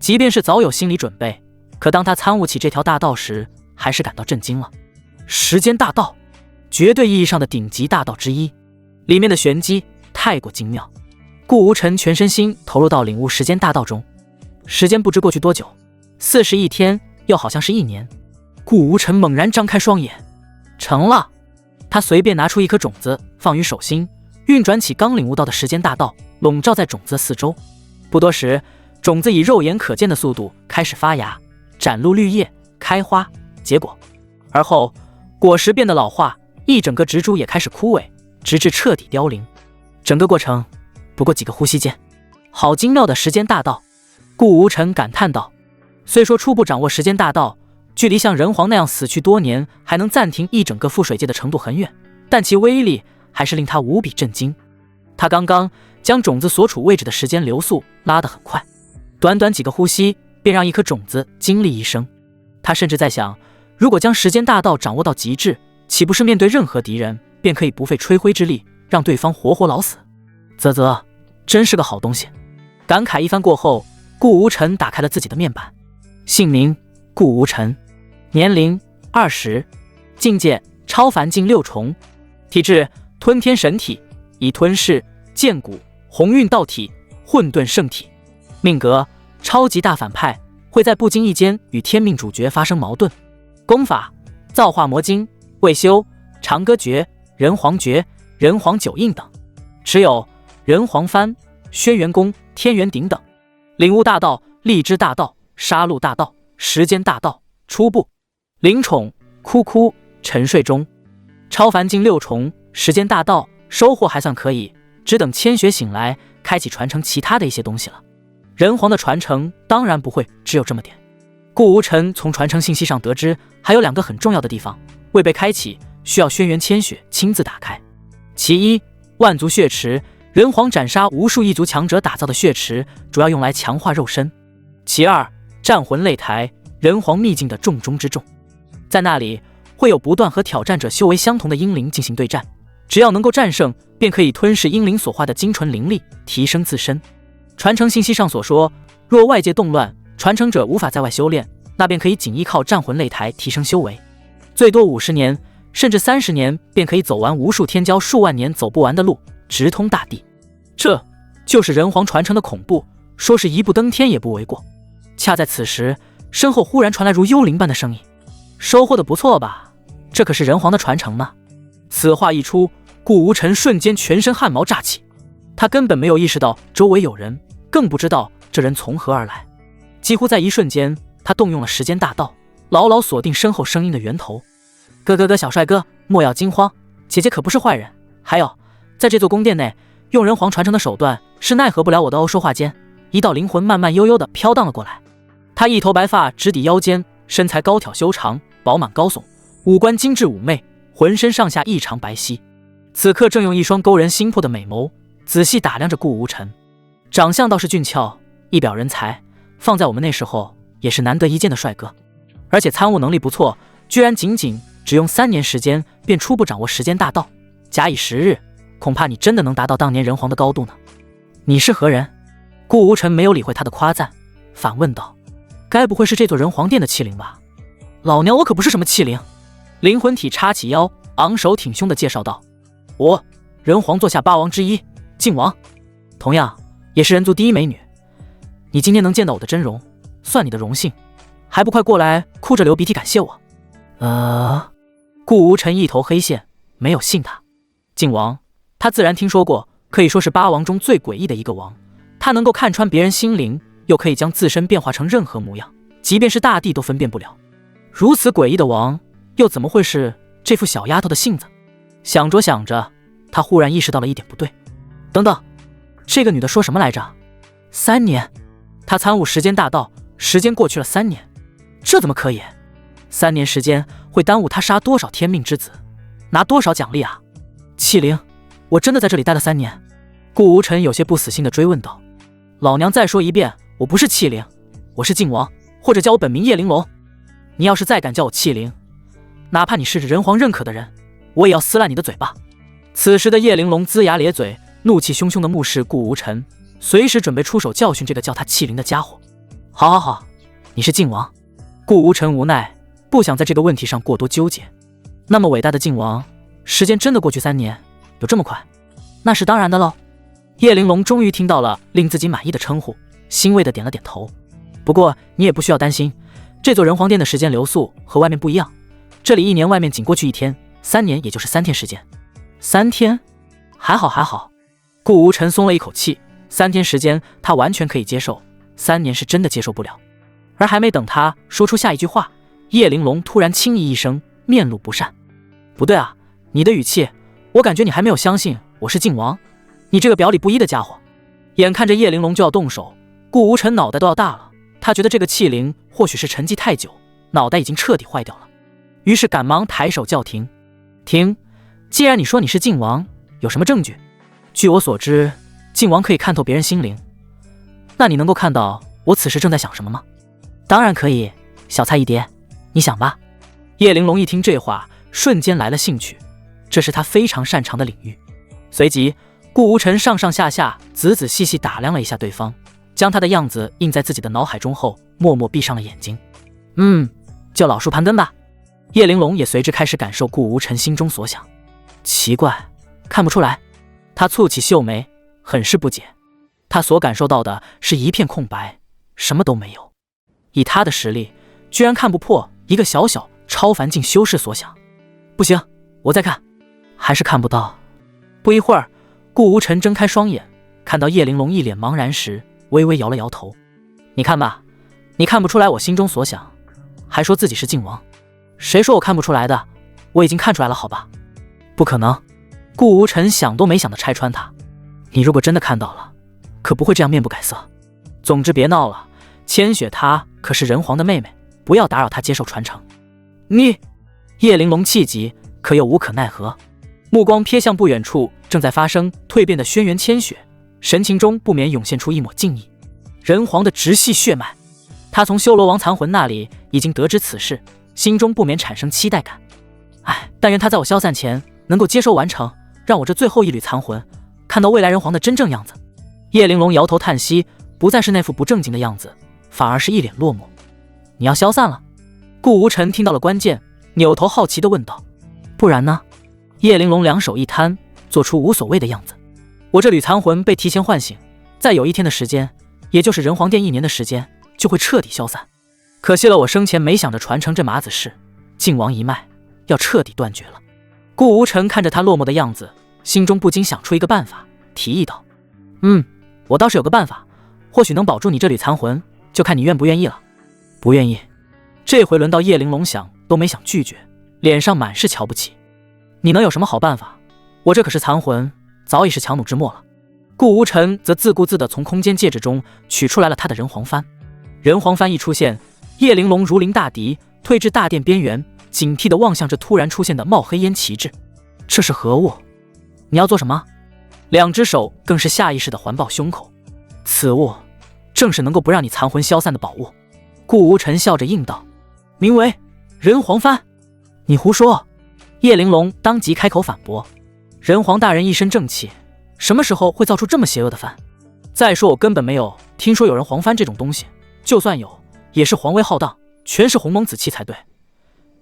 即便是早有心理准备，可当他参悟起这条大道时，还是感到震惊了。时间大道，绝对意义上的顶级大道之一，里面的玄机太过精妙。顾无尘全身心投入到领悟时间大道中，时间不知过去多久，41天，又好像是1年。顾无尘猛然张开双眼，成了。他随便拿出一颗种子放于手心，运转起刚领悟到的时间大道，笼罩在种子四周。不多时，种子以肉眼可见的速度开始发芽，展露绿叶，开花结果，而后果实变得老化，一整个植株也开始枯萎，直至彻底凋零。整个过程不过几个呼吸间，好精妙的时间大道。顾无尘感叹道。虽说初步掌握时间大道，距离像人皇那样死去多年还能暂停一整个覆水界的程度很远，但其威力还是令他无比震惊。他刚刚将种子所处位置的时间流速拉得很快，短短几个呼吸便让一颗种子经历一生。他甚至在想，如果将时间大道掌握到极致，岂不是面对任何敌人便可以不费吹灰之力让对方活活老死？啧，真是个好东西。感慨一番过后，顾无尘打开了自己的面板，姓名顾无尘，年龄20，境界超凡境6重，体质吞天神体，以吞噬、剑骨、鸿运道体、混沌圣体。命格超级大反派，会在不经意间与天命主角发生矛盾。功法造化魔经、未修、长歌诀、人皇诀、人皇9印等，持有人皇幡、轩辕功、天元鼎等。领悟大道、荔枝大道、杀戮大道、时间大道。初步灵宠哭哭沉睡中，超凡境6重，时间大道收获还算可以，只等千雪醒来，开启传承其他的一些东西了。人皇的传承当然不会只有这么点。顾无尘从传承信息上得知，还有2个很重要的地方未被开启，需要轩辕千雪亲自打开。其一，万族血池，人皇斩杀无数异族强者打造的血池，主要用来强化肉身。其二，战魂擂台，人皇秘境的重中之重，在那里会有不断和挑战者修为相同的英灵进行对战，只要能够战胜，便可以吞噬英灵所化的精纯灵力，提升自身。传承信息上所说，若外界动乱，传承者无法在外修炼，那便可以仅依靠战魂擂台提升修为，最多50年甚至30年便可以走完无数天骄数万年走不完的路，直通大地。这就是人皇传承的恐怖，说是一步登天也不为过。恰在此时，身后忽然传来如幽灵般的声音：收获的不错吧？这可是人皇的传承呢。此话一出，顾无尘瞬间全身汗毛炸起，他根本没有意识到周围有人，更不知道这人从何而来。几乎在一瞬间，他动用了时间大道，牢牢锁定身后声音的源头。哥，小帅哥，莫要惊慌，姐姐可不是坏人。还有，在这座宫殿内，用人皇传承的手段是奈何不了我的哦。说话间，一道灵魂慢慢悠悠地飘荡了过来。他一头白发直抵腰间，身材高挑修长，饱满高耸，五官精致妩媚，浑身上下异常白皙。此刻正用一双勾人心魄的美眸仔细打量着顾无尘。长相倒是俊俏，一表人才，放在我们那时候也是难得一见的帅哥。而且参悟能力不错，居然仅只用3年时间便初步掌握时间大道。假以时日，恐怕你真的能达到当年人皇的高度呢。你是何人？顾无尘没有理会他的夸赞，反问道：该不会是这座人皇殿的器灵吧？老娘我可不是什么器灵。灵魂体叉起腰，昂首挺胸地介绍道：我人皇座下8王之一，靖王，同样也是人族第一美女。你今天能见到我的真容，算你的荣幸，还不快过来哭着流鼻涕感谢我？顾无尘一头黑线，没有信他。靖王，他自然听说过，可以说是8王中最诡异的一个王。他能够看穿别人心灵，又可以将自身变化成任何模样，即便是大地都分辨不了。如此诡异的王，又怎么会是这副小丫头的性子？想着想着，他忽然意识到了一点不对。等等，这个女的说什么来着？3年？他参悟时间大道，时间过去了3年，这怎么可以？3年时间会耽误他杀多少天命之子，拿多少奖励啊？器灵，我真的在这里待了3年？顾无尘有些不死心地追问道。老娘再说一遍，我不是器灵，我是靖王，或者叫我本名叶玲珑。你要是再敢叫我器灵，哪怕你是人皇认可的人，我也要撕烂你的嘴巴。此时的叶玲珑龇牙咧嘴，怒气汹汹地目视顾无尘，随时准备出手教训这个叫他器灵的家伙。好，你是靖王。顾无尘无奈，不想在这个问题上过多纠结。那么伟大的靖王，时间真的过去3年，有这么快？那是当然的喽。叶玲珑终于听到了令自己满意的称呼，欣慰地点了点头。不过你也不需要担心，这座人皇殿的时间流速和外面不一样，这里1年外面仅过去1天，3年也就是3天时间。3天？还好。顾无尘松了一口气，3天时间他完全可以接受，3年是真的接受不了。而还没等他说出下一句话，叶玲珑突然轻咦一声，面露不善。不对啊，你的语气，我感觉你还没有相信我是靖王，你这个表里不一的家伙。眼看着叶玲珑就要动手，顾无尘脑袋都要大了，他觉得这个器灵或许是沉寂太久，脑袋已经彻底坏掉了，于是赶忙抬手叫停。停，既然你说你是靖王，有什么证据？据我所知，靖王可以看透别人心灵，那你能够看到我此时正在想什么吗？当然可以，小菜一碟，你想吧。叶玲珑一听这话，瞬间来了兴趣，这是他非常擅长的领域。随即顾无尘上上下下仔仔细细打量了一下对方，将他的样子印在自己的脑海中后，默默闭上了眼睛。就老树盘根吧。叶玲珑也随之开始感受顾无尘心中所想。奇怪，看不出来。他蹙起秀眉，很是不解。他所感受到的是一片空白，什么都没有。以他的实力，居然看不破一个小小超凡境修士所想。不行，我再看，还是看不到。不一会儿，顾无尘睁开双眼，看到叶玲珑一脸茫然时，微微摇了摇头。你看吧，你看不出来我心中所想，还说自己是靖王。谁说我看不出来的？我已经看出来了，好吧？不可能。顾无尘想都没想的拆穿他。你如果真的看到了，可不会这样面不改色。总之别闹了，千雪她可是人皇的妹妹，不要打扰她接受传承。你！叶玲珑气急，可又无可奈何，目光瞥向不远处正在发生蜕变的轩辕千雪，神情中不免涌现出一抹敬意。人皇的直系血脉，他从修罗王残魂那里已经得知此事，心中不免产生期待感。但愿他在我消散前能够接收完成，让我这最后一缕残魂看到未来人皇的真正样子。叶玲珑摇头叹息，不再是那副不正经的样子，反而是一脸落寞。你要消散了？顾无尘听到了关键，扭头好奇地问道。不然呢？叶玲珑两手一摊，做出无所谓的样子。我这缕残魂被提前唤醒，再有1天的时间，也就是人皇殿1年的时间，就会彻底消散。可惜了我生前没想着传承这马子氏，靖王一脉要彻底断绝了。顾无尘看着他落寞的样子，心中不禁想出一个办法，提议道：我倒是有个办法，或许能保住你这缕残魂，就看你愿不愿意了。不愿意。这回轮到叶玲珑想都没想拒绝，脸上满是瞧不起。你能有什么好办法？我这可是残魂，早已是强弩之末了。顾无尘则自顾自地从空间戒指中取出来了他的人皇幡。人皇幡一出现，叶玲珑如临大敌，退至大殿边缘，警惕地望向这突然出现的冒黑烟旗帜。这是何物？你要做什么？2只手更是下意识地环抱胸口。此物正是能够不让你残魂消散的宝物。顾无尘笑着应道：名为人皇幡。你胡说！叶玲珑当即开口反驳：人皇大人一身正气，什么时候会造出这么邪恶的幡？再说我根本没有听说有人皇幡这种东西，就算有，也是皇威浩荡，全是鸿蒙紫气才对。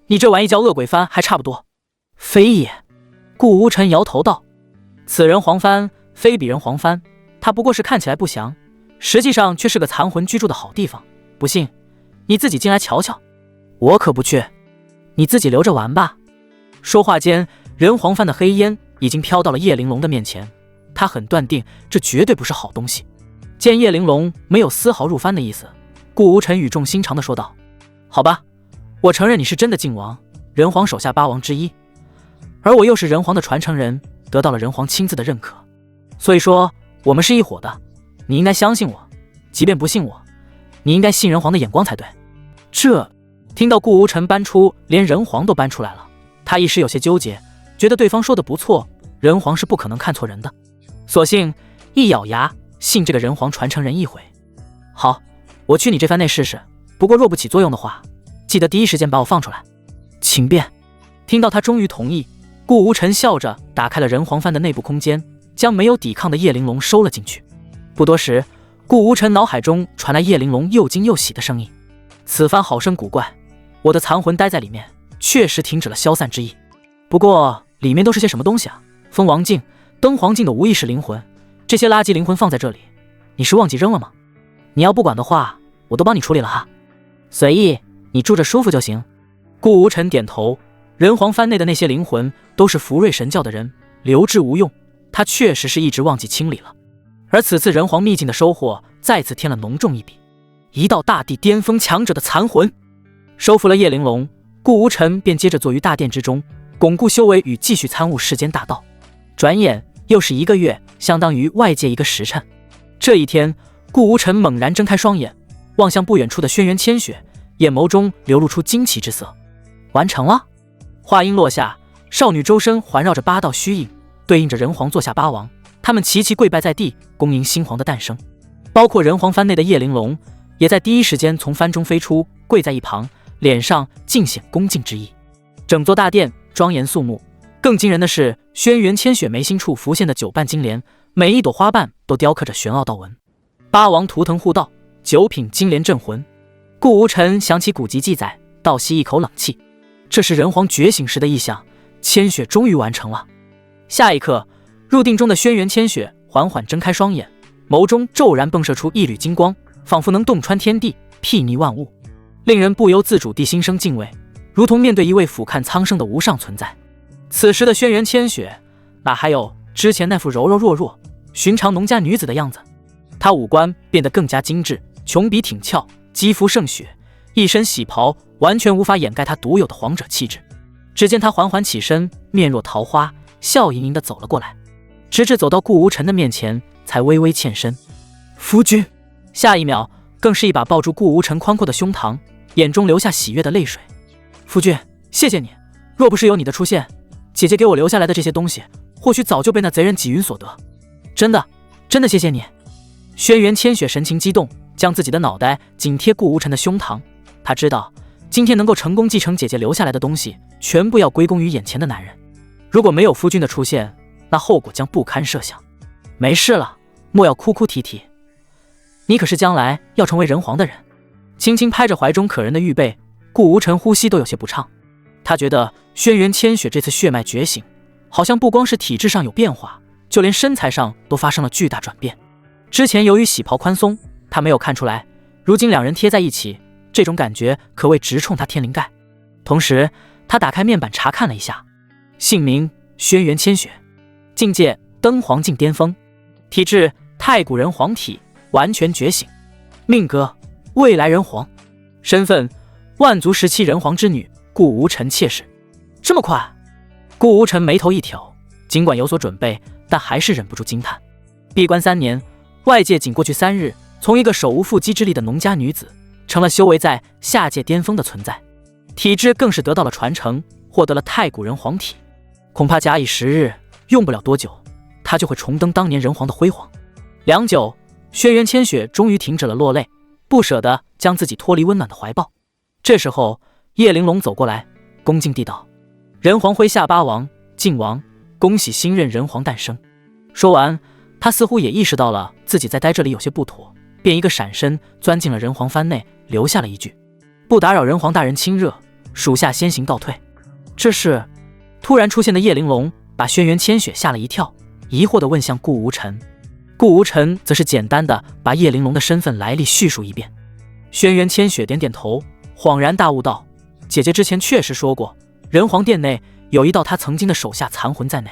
你这玩意叫恶鬼幡还差不多。非也。顾无尘摇头道：此人皇幡非彼人皇幡，它不过是看起来不祥，实际上却是个残魂居住的好地方。不信，你自己进来瞧瞧。我可不去，你自己留着玩吧。说话间，人皇幡的黑烟已经飘到了叶玲珑的面前，他很断定这绝对不是好东西。见叶玲珑没有丝毫入幡的意思，顾无尘语重心长地说道：好吧，我承认你是真的晋王，人皇手下8王之一，而我又是人皇的传承人，得到了人皇亲自的认可，所以说我们是一伙的。你应该相信我，即便不信我，你应该信人皇的眼光才对。听到顾无尘搬出连人皇都搬出来了，他一时有些纠结，觉得对方说的不错，人皇是不可能看错人的，索性一咬牙信这个人皇传承人一回。好，我去你这番内试试，不过若不起作用的话，记得第一时间把我放出来。请便。听到他终于同意，顾无尘笑着打开了人皇幡的内部空间，将没有抵抗的叶玲珑收了进去。不多时，顾无尘脑海中传来叶玲珑又惊又喜的声音：此幡好生古怪，我的残魂待在里面，确实停止了消散之意。不过里面都是些什么东西啊？封王镜、登皇镜的无意识灵魂，这些垃圾灵魂放在这里，你是忘记扔了吗？你要不管的话，我都帮你处理了哈。随意，你住着舒服就行。顾无尘点头，人皇幡内的那些灵魂都是福瑞神教的人，留置无用，他确实是一直忘记清理了。而此次人皇秘境的收获再次添了浓重一笔，一道大地巅峰强者的残魂。收服了叶玲珑，顾无尘便接着坐于大殿之中，巩固修为与继续参悟世间大道。转眼又是1个月，相当于外界1个时辰。这一天，顾无尘猛然睁开双眼，望向不远处的轩辕千雪，眼眸中流露出惊奇之色。完成了。话音落下，少女周身环绕着8道虚影，对应着人皇座下8王，他们齐齐跪拜在地，恭迎新皇的诞生。包括人皇幡内的叶玲珑，也在第一时间从幡中飞出，跪在一旁，脸上尽显恭敬之意。整座大殿庄严肃穆，更惊人的是，轩辕千雪眉心处浮现的9瓣金莲，每一朵花瓣都雕刻着玄奥道纹。8王图腾护道，9品金莲镇魂。顾无尘想起古籍记载，倒吸一口冷气，这是人皇觉醒时的异象，千雪终于完成了。下一刻，入定中的轩辕千雪缓缓睁开双眼，眸中骤然迸射出一缕金光，仿佛能洞穿天地，睥睨万物，令人不由自主地心生敬畏，如同面对一位俯瞰苍生的无上存在。此时的轩辕千雪哪还有之前那副柔柔弱弱、寻常农家女子的样子？她五官变得更加精致，琼鼻挺翘，肌肤胜雪，一身喜袍完全无法掩盖她独有的皇者气质。只见她缓缓起身，面若桃花，笑盈盈地走了过来，直至走到顾无尘的面前，才微微欠身。夫君。下一秒，更是一把抱住顾无尘宽阔的胸膛，眼中流下喜悦的泪水。夫君，谢谢你，若不是有你的出现，姐姐给我留下来的这些东西，或许早就被那贼人纪云所得。真的谢谢你。轩辕千雪神情激动，将自己的脑袋紧贴顾无尘的胸膛。他知道，今天能够成功继承姐姐留下来的东西，全部要归功于眼前的男人。如果没有夫君的出现，那后果将不堪设想。没事了，莫要哭哭啼啼。你可是将来要成为人皇的人。轻轻拍着怀中可人的玉背，顾无尘呼吸都有些不畅。他觉得轩辕千雪这次血脉觉醒，好像不光是体质上有变化，就连身材上都发生了巨大转变。之前由于喜袍宽松，他没有看出来，如今两人贴在一起，这种感觉可谓直冲他天灵盖。同时，他打开面板查看了一下，姓名轩辕千雪，境界登皇境巅峰，体质太古人皇体，完全觉醒，命格未来人皇，身份万族17人皇之女顾无尘妾室。这么快？顾无尘眉头一挑，尽管有所准备，但还是忍不住惊叹。闭关3年，外界仅过去3日，从一个手无缚鸡之力的农家女子，成了修为在下界巅峰的存在，体质更是得到了传承，获得了太古人皇体。恐怕假以时日，用不了多久，她就会重登当年人皇的辉煌。良久，轩辕千雪终于停止了落泪，不舍得将自己脱离温暖的怀抱。这时候，叶玲珑走过来，恭敬地道：“人皇麾下八王，晋王，恭喜新任人皇诞生。”说完，他似乎也意识到了自己在待这里有些不妥，便一个闪身钻进了人皇幡内，留下了一句：“不打扰人皇大人亲热，属下先行告退。”这是突然出现的叶玲珑把轩辕千雪吓了一跳，疑惑地问向顾无尘。顾无尘则是简单的把叶玲珑的身份来历叙述一遍。轩辕千雪点点头，恍然大悟道：“姐姐之前确实说过，人皇殿内有一道她曾经的手下残魂在内，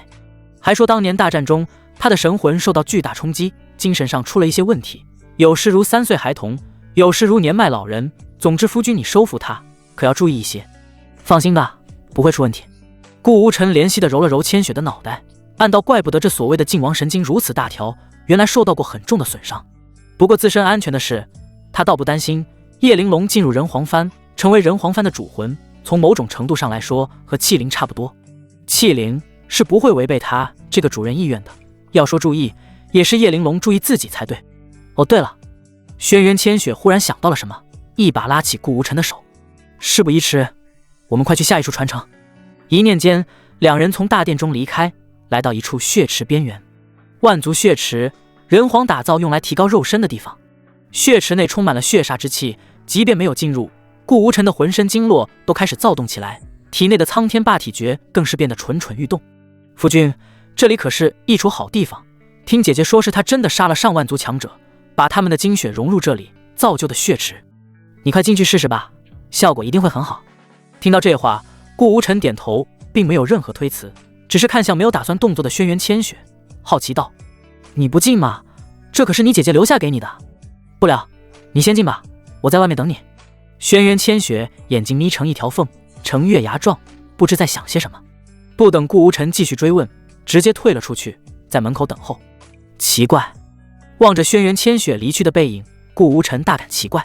还说当年大战中她的神魂受到巨大冲击，精神上出了一些问题，有时如3岁孩童，有时如年迈老人。总之夫君你收服她，可要注意一些。”“放心吧，不会出问题。”顾无尘怜惜地揉了揉千雪的脑袋，暗道怪不得这所谓的晋王神经如此大条，原来受到过很重的损伤。不过自身安全的事，他倒不担心。叶玲珑进入人皇幡，成为人皇幡的主魂，从某种程度上来说和器灵差不多，器灵是不会违背他这个主人意愿的。要说注意，也是叶玲珑注意自己才对。哦，对了，轩辕千雪忽然想到了什么，一把拉起顾无尘的手：“事不宜迟，我们快去下一处传承。”一念间，两人从大殿中离开，来到一处血池边缘。万族血池，人皇打造用来提高肉身的地方。血池内充满了血煞之气，即便没有进入，顾无尘的浑身经络都开始躁动起来，体内的苍天霸体诀更是变得蠢蠢欲动。“夫君，这里可是一处好地方，听姐姐说是她真的杀了上万族强者，把他们的精血融入这里造就的血池，你快进去试试吧，效果一定会很好。”听到这话，顾无尘点头，并没有任何推辞，只是看向没有打算动作的轩辕千雪，好奇道：“你不进吗？这可是你姐姐留下给你的。”“不了，你先进吧，我在外面等你。”轩辕千雪眼睛眯成一条缝，呈月牙状，不知在想些什么。不等顾无尘继续追问，直接退了出去，在门口等候。奇怪，望着轩辕千雪离去的背影，顾无尘大感奇怪，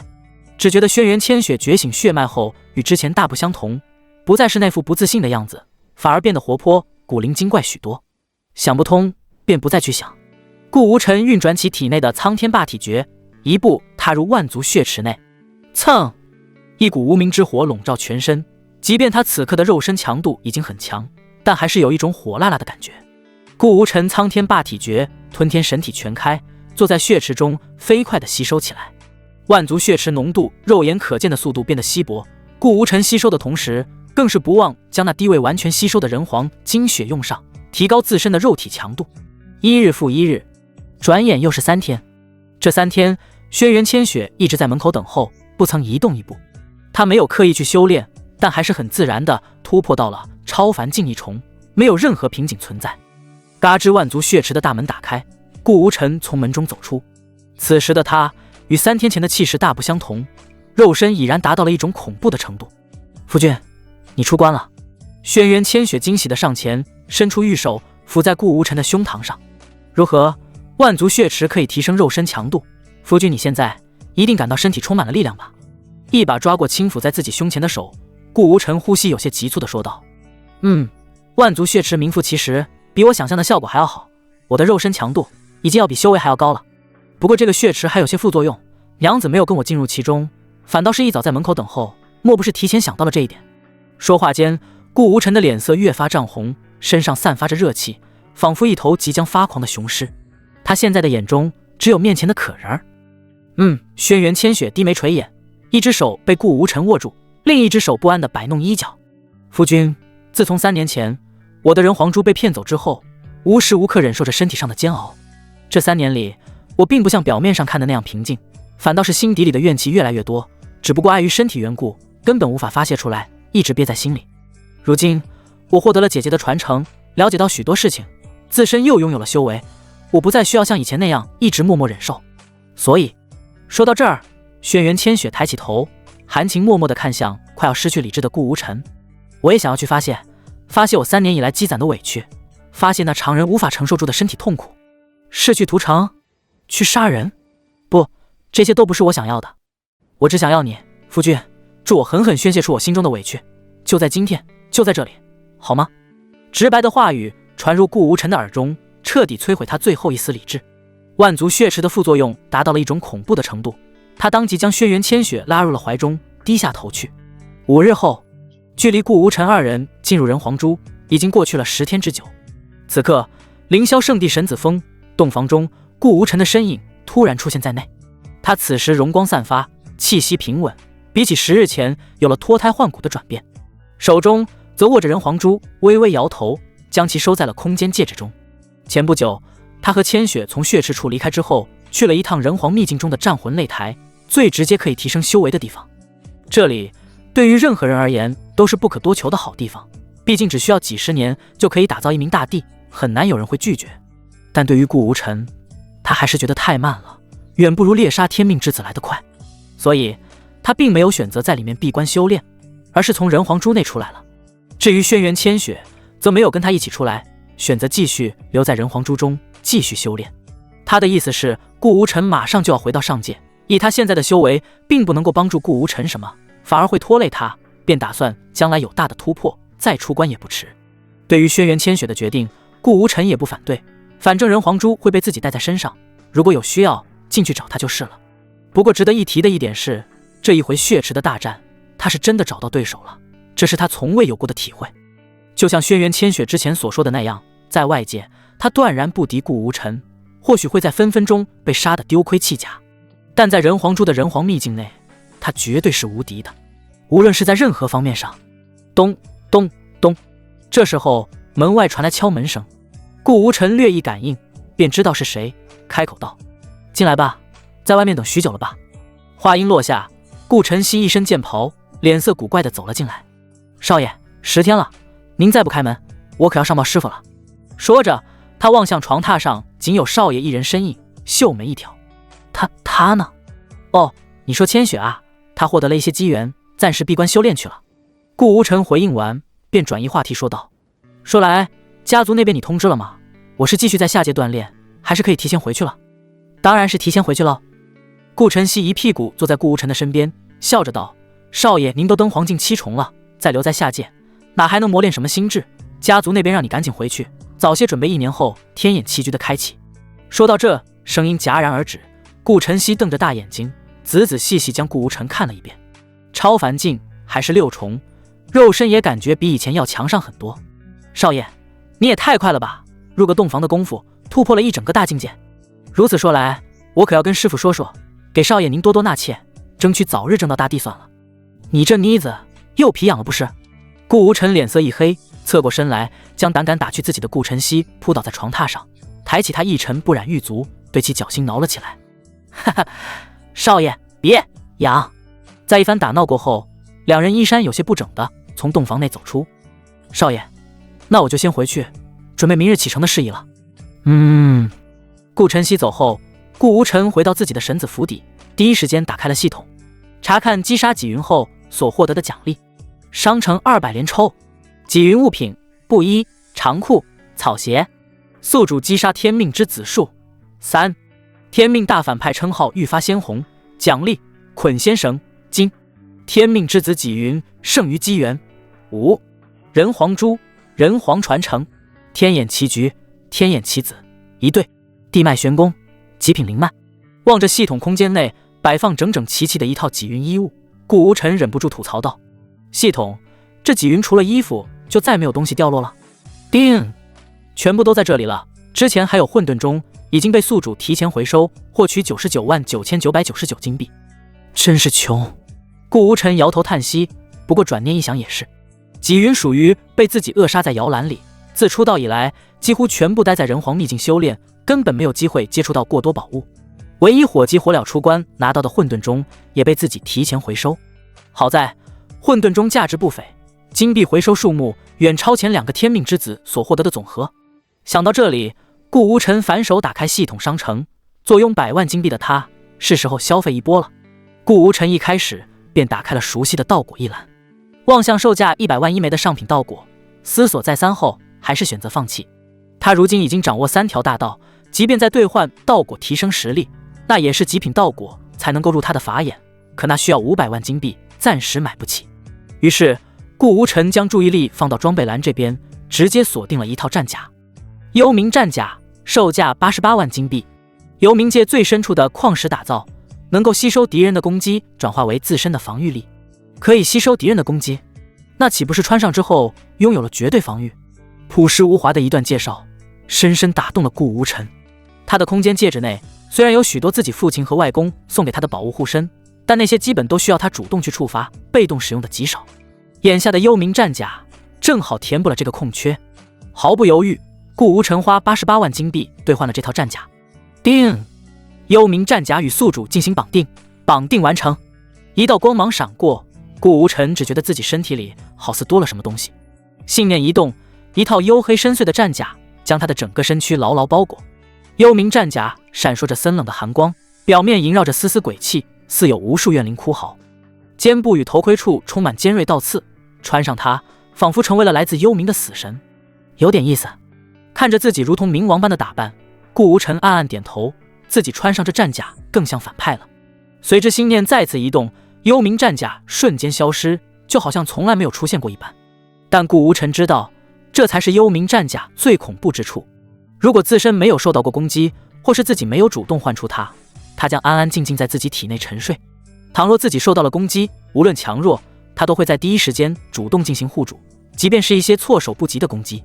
只觉得轩辕千雪觉醒血脉后与之前大不相同，不再是那副不自信的样子，反而变得活泼古灵精怪许多。想不通，便不再去想。顾无尘运转起体内的苍天霸体诀，一步踏入万族血池内。蹭！一股无名之火笼罩全身，即便他此刻的肉身强度已经很强，但还是有一种火辣辣的感觉。顾无尘苍天霸体诀，吞天神体全开，坐在血池中飞快地吸收起来。万族血池浓度肉眼可见的速度变得稀薄，顾无尘吸收的同时，更是不忘将那低位完全吸收的人皇精血用上，提高自身的肉体强度。一日复一日，转眼又是3天。这3天，轩辕千雪一直在门口等候，不曾移动一步。他没有刻意去修炼，但还是很自然地突破到了超凡境一重，没有任何瓶颈存在。嘎吱，万族血池的大门打开，顾无尘从门中走出。此时的他与3天前的气势大不相同，肉身已然达到了一种恐怖的程度。“夫君，你出关了。”轩辕千雪惊喜地上前，伸出玉手抚在顾无尘的胸膛上。“如何？万族血池可以提升肉身强度，夫君你现在一定感到身体充满了力量吧？”一把抓过轻抚在自己胸前的手，顾无尘呼吸有些急促地说道：“万族血池名副其实，比我想象的效果还要好。我的肉身强度已经要比修为还要高了。不过这个血池还有些副作用，娘子没有跟我进入其中，反倒是一早在门口等候，莫不是提前想到了这一点？”说话间，顾无尘的脸色越发涨红，身上散发着热气，仿佛一头即将发狂的雄狮。他现在的眼中只有面前的可人儿。轩辕千雪低眉垂眼，一只手被顾无尘握住，另一只手不安地摆弄衣角。“夫君，自从3年前我的人皇珠被骗走之后，无时无刻忍受着身体上的煎熬。这3年里，我并不像表面上看的那样平静，反倒是心底里的怨气越来越多，只不过碍于身体缘故，根本无法发泄出来，一直憋在心里。如今我获得了姐姐的传承，了解到许多事情，自身又拥有了修为，我不再需要像以前那样一直默默忍受。所以……”说到这儿，轩辕千雪抬起头，含情脉脉地看向快要失去理智的顾无尘。“我也想要去发泄我3年以来积攒的委屈，发泄那常人无法承受住的身体痛苦。是去屠城？去杀人？不，这些都不是我想要的。我只想要你，夫君，助我狠狠宣泄出我心中的委屈，就在今天，就在这里，好吗？”直白的话语传入顾无尘的耳中，彻底摧毁他最后一丝理智。万族血池的副作用达到了一种恐怖的程度，他当即将轩辕千雪拉入了怀中，低下头去。5日后，距离顾无尘二人进入人皇珠已经过去了10天之久。此刻，凌霄圣地神子峰洞房中，顾无尘的身影突然出现在内。他此时容光散发，气息平稳，比起10日前有了脱胎换骨的转变，手中则握着人皇珠，微微摇头，将其收在了空间戒指中。前不久，他和千雪从血池处离开之后，去了一趟人皇秘境中的战魂擂台，最直接可以提升修为的地方。这里对于任何人而言都是不可多求的好地方，毕竟只需要几十年就可以打造一名大帝，很难有人会拒绝。但对于顾无尘，他还是觉得太慢了，远不如猎杀天命之子来得快，所以他并没有选择在里面闭关修炼，而是从人皇珠内出来了。至于轩辕千雪，则没有跟他一起出来，选择继续留在人皇珠中继续修炼。他的意思是，顾无尘马上就要回到上界，以他现在的修为，并不能够帮助顾无尘什么，反而会拖累他，便打算将来有大的突破，再出关也不迟。对于轩辕千雪的决定，顾无尘也不反对，反正人皇珠会被自己带在身上，如果有需要进去找他就是了。不过值得一提的一点是，这一回血池的大战，他是真的找到对手了，这是他从未有过的体会。就像轩辕千雪之前所说的那样，在外界他断然不敌顾无尘，或许会在分分钟被杀得丢盔弃甲，但在人皇珠的人皇秘境内，他绝对是无敌的，无论是在任何方面上。咚咚咚，这时候门外传来敲门声，顾无尘略一感应，便知道是谁，开口道：“进来吧，在外面等许久了吧？”话音落下，顾晨曦一身剑袍，脸色古怪地走了进来。“少爷，10天了，您再不开门，我可要上报师傅了。”说着，他望向床榻上仅有少爷一人身影，秀眉一挑：“他呢？”“哦，你说千雪啊，他获得了一些机缘，暂时闭关修炼去了。”顾无尘回应完，便转移话题说道：“说来，家族那边你通知了吗？我是继续在下界锻炼，还是可以提前回去了？”“当然是提前回去了。”顾晨曦一屁股坐在顾无尘的身边，笑着道：“少爷您都登黄境7重了，再留在下界，哪还能磨练什么心智？家族那边让你赶紧回去，早些准备1年后天眼棋局的开启。”说到这，声音戛然而止。顾晨曦瞪着大眼睛，仔仔细细将顾无尘看了一遍。超凡境还是6重，肉身也感觉比以前要强上很多。少爷，你也太快了吧！入个洞房的功夫，突破了一整个大境界。如此说来，我可要跟师傅说说，给少爷您多多纳妾，争取早日挣到大地算了。你这妮子又皮痒了不是？顾无尘脸色一黑，侧过身来，将胆敢打去自己的顾晨曦扑倒在床榻上，抬起他一尘不染玉足，对其脚心挠了起来。哈哈，少爷别痒。在一番打闹过后，两人衣衫有些不整的从洞房内走出。少爷，那我就先回去，准备明日启程的事宜了。顾晨曦走后，顾无尘回到自己的神子府邸，第一时间打开了系统，查看击杀几云后所获得的奖励。商城200连抽，几云物品：布衣、长裤、草鞋。宿主击杀天命之子数3。天命大反派称号愈发鲜红，奖励：捆仙绳、金。天命之子几云胜于机缘5。人皇珠、人皇传承。天眼棋局、天眼棋子1对。地脉玄功、极品灵脉。望着系统空间内摆放整整齐齐的一套几云衣物，顾无尘忍不住吐槽道：“系统，这几云除了衣服就再没有东西掉落了。”叮，全部都在这里了。之前还有混沌钟已经被宿主提前回收，获取999999金币。真是穷。顾无尘摇头叹息，不过转念一想也是，几云属于被自己扼杀在摇篮里，自出道以来几乎全部待在人皇秘境修炼，根本没有机会接触到过多宝物。唯一火急火燎出关拿到的混沌钟也被自己提前回收。好在混沌钟价值不菲，金币回收数目远超前2个天命之子所获得的总和。想到这里，顾无尘反手打开系统商城，坐拥100万金币的他，是时候消费一波了。顾无尘一开始便打开了熟悉的稻果一栏，望向售价100万1枚的上品稻果，思索再三后，还是选择放弃。他如今已经掌握3条大道，即便在兑换稻果提升实力，那也是极品稻果才能够入他的法眼，可那需要500万金币，暂时买不起。于是顾无尘将注意力放到装备栏这边，直接锁定了一套战甲。幽冥战甲，售价88万金币。由冥界最深处的矿石打造，能够吸收敌人的攻击，转化为自身的防御力。可以吸收敌人的攻击，那岂不是穿上之后拥有了绝对防御？朴实无华的一段介绍，深深打动了顾无尘。他的空间戒指内虽然有许多自己父亲和外公送给他的宝物护身，但那些基本都需要他主动去触发，被动使用的极少。眼下的幽冥战甲正好填补了这个空缺。毫不犹豫，顾无尘花88万金币兑换了这套战甲。叮！幽冥战甲与宿主进行绑定，绑定完成。一道光芒闪过，顾无尘只觉得自己身体里好似多了什么东西。信念一动，一套黝黑深邃的战甲将他的整个身躯牢牢包裹。幽冥战甲闪烁着森冷的寒光，表面萦绕着丝丝鬼气，似有无数怨灵哭嚎。肩部与头盔处充满尖锐倒刺，穿上它仿佛成为了来自幽冥的死神。有点意思。看着自己如同冥王般的打扮，顾无尘暗暗点头，自己穿上这战甲更像反派了。随之心念再次移动，幽冥战甲瞬间消失，就好像从来没有出现过一般。但顾无尘知道，这才是幽冥战甲最恐怖之处。如果自身没有受到过攻击，或是自己没有主动唤出它，它将安安静静在自己体内沉睡。倘若自己受到了攻击，无论强弱，它都会在第一时间主动进行护主，即便是一些措手不及的攻击。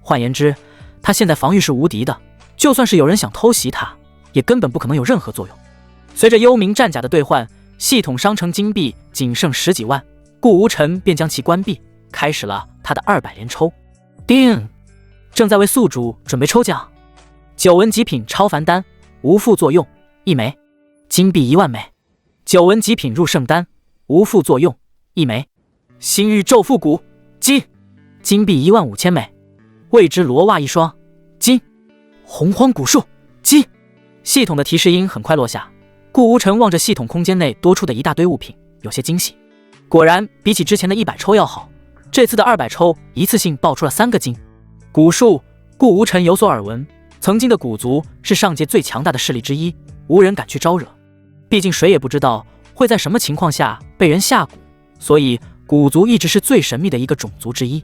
换言之，他现在防御是无敌的，就算是有人想偷袭他，也根本不可能有任何作用。随着幽冥战甲的兑换，系统商城金币仅剩10几万，顾无尘便将其关闭，开始了他的200连抽。叮！正在为宿主准备抽奖，9文极品超凡丹，无副作用1枚，金币1万枚；9文极品入圣丹，无副作用1枚；星域咒复古金币15000枚；未知罗袜1双金；洪荒古树金。系统的提示音很快落下，顾无尘望着系统空间内多出的一大堆物品，有些惊喜。果然比起之前的100抽要好，这次的200抽一次性爆出了3个金。古树，顾无尘有所耳闻，曾经的古族是上界最强大的势力之一，无人敢去招惹。毕竟谁也不知道会在什么情况下被人下蛊，所以古族一直是最神秘的一个种族之一。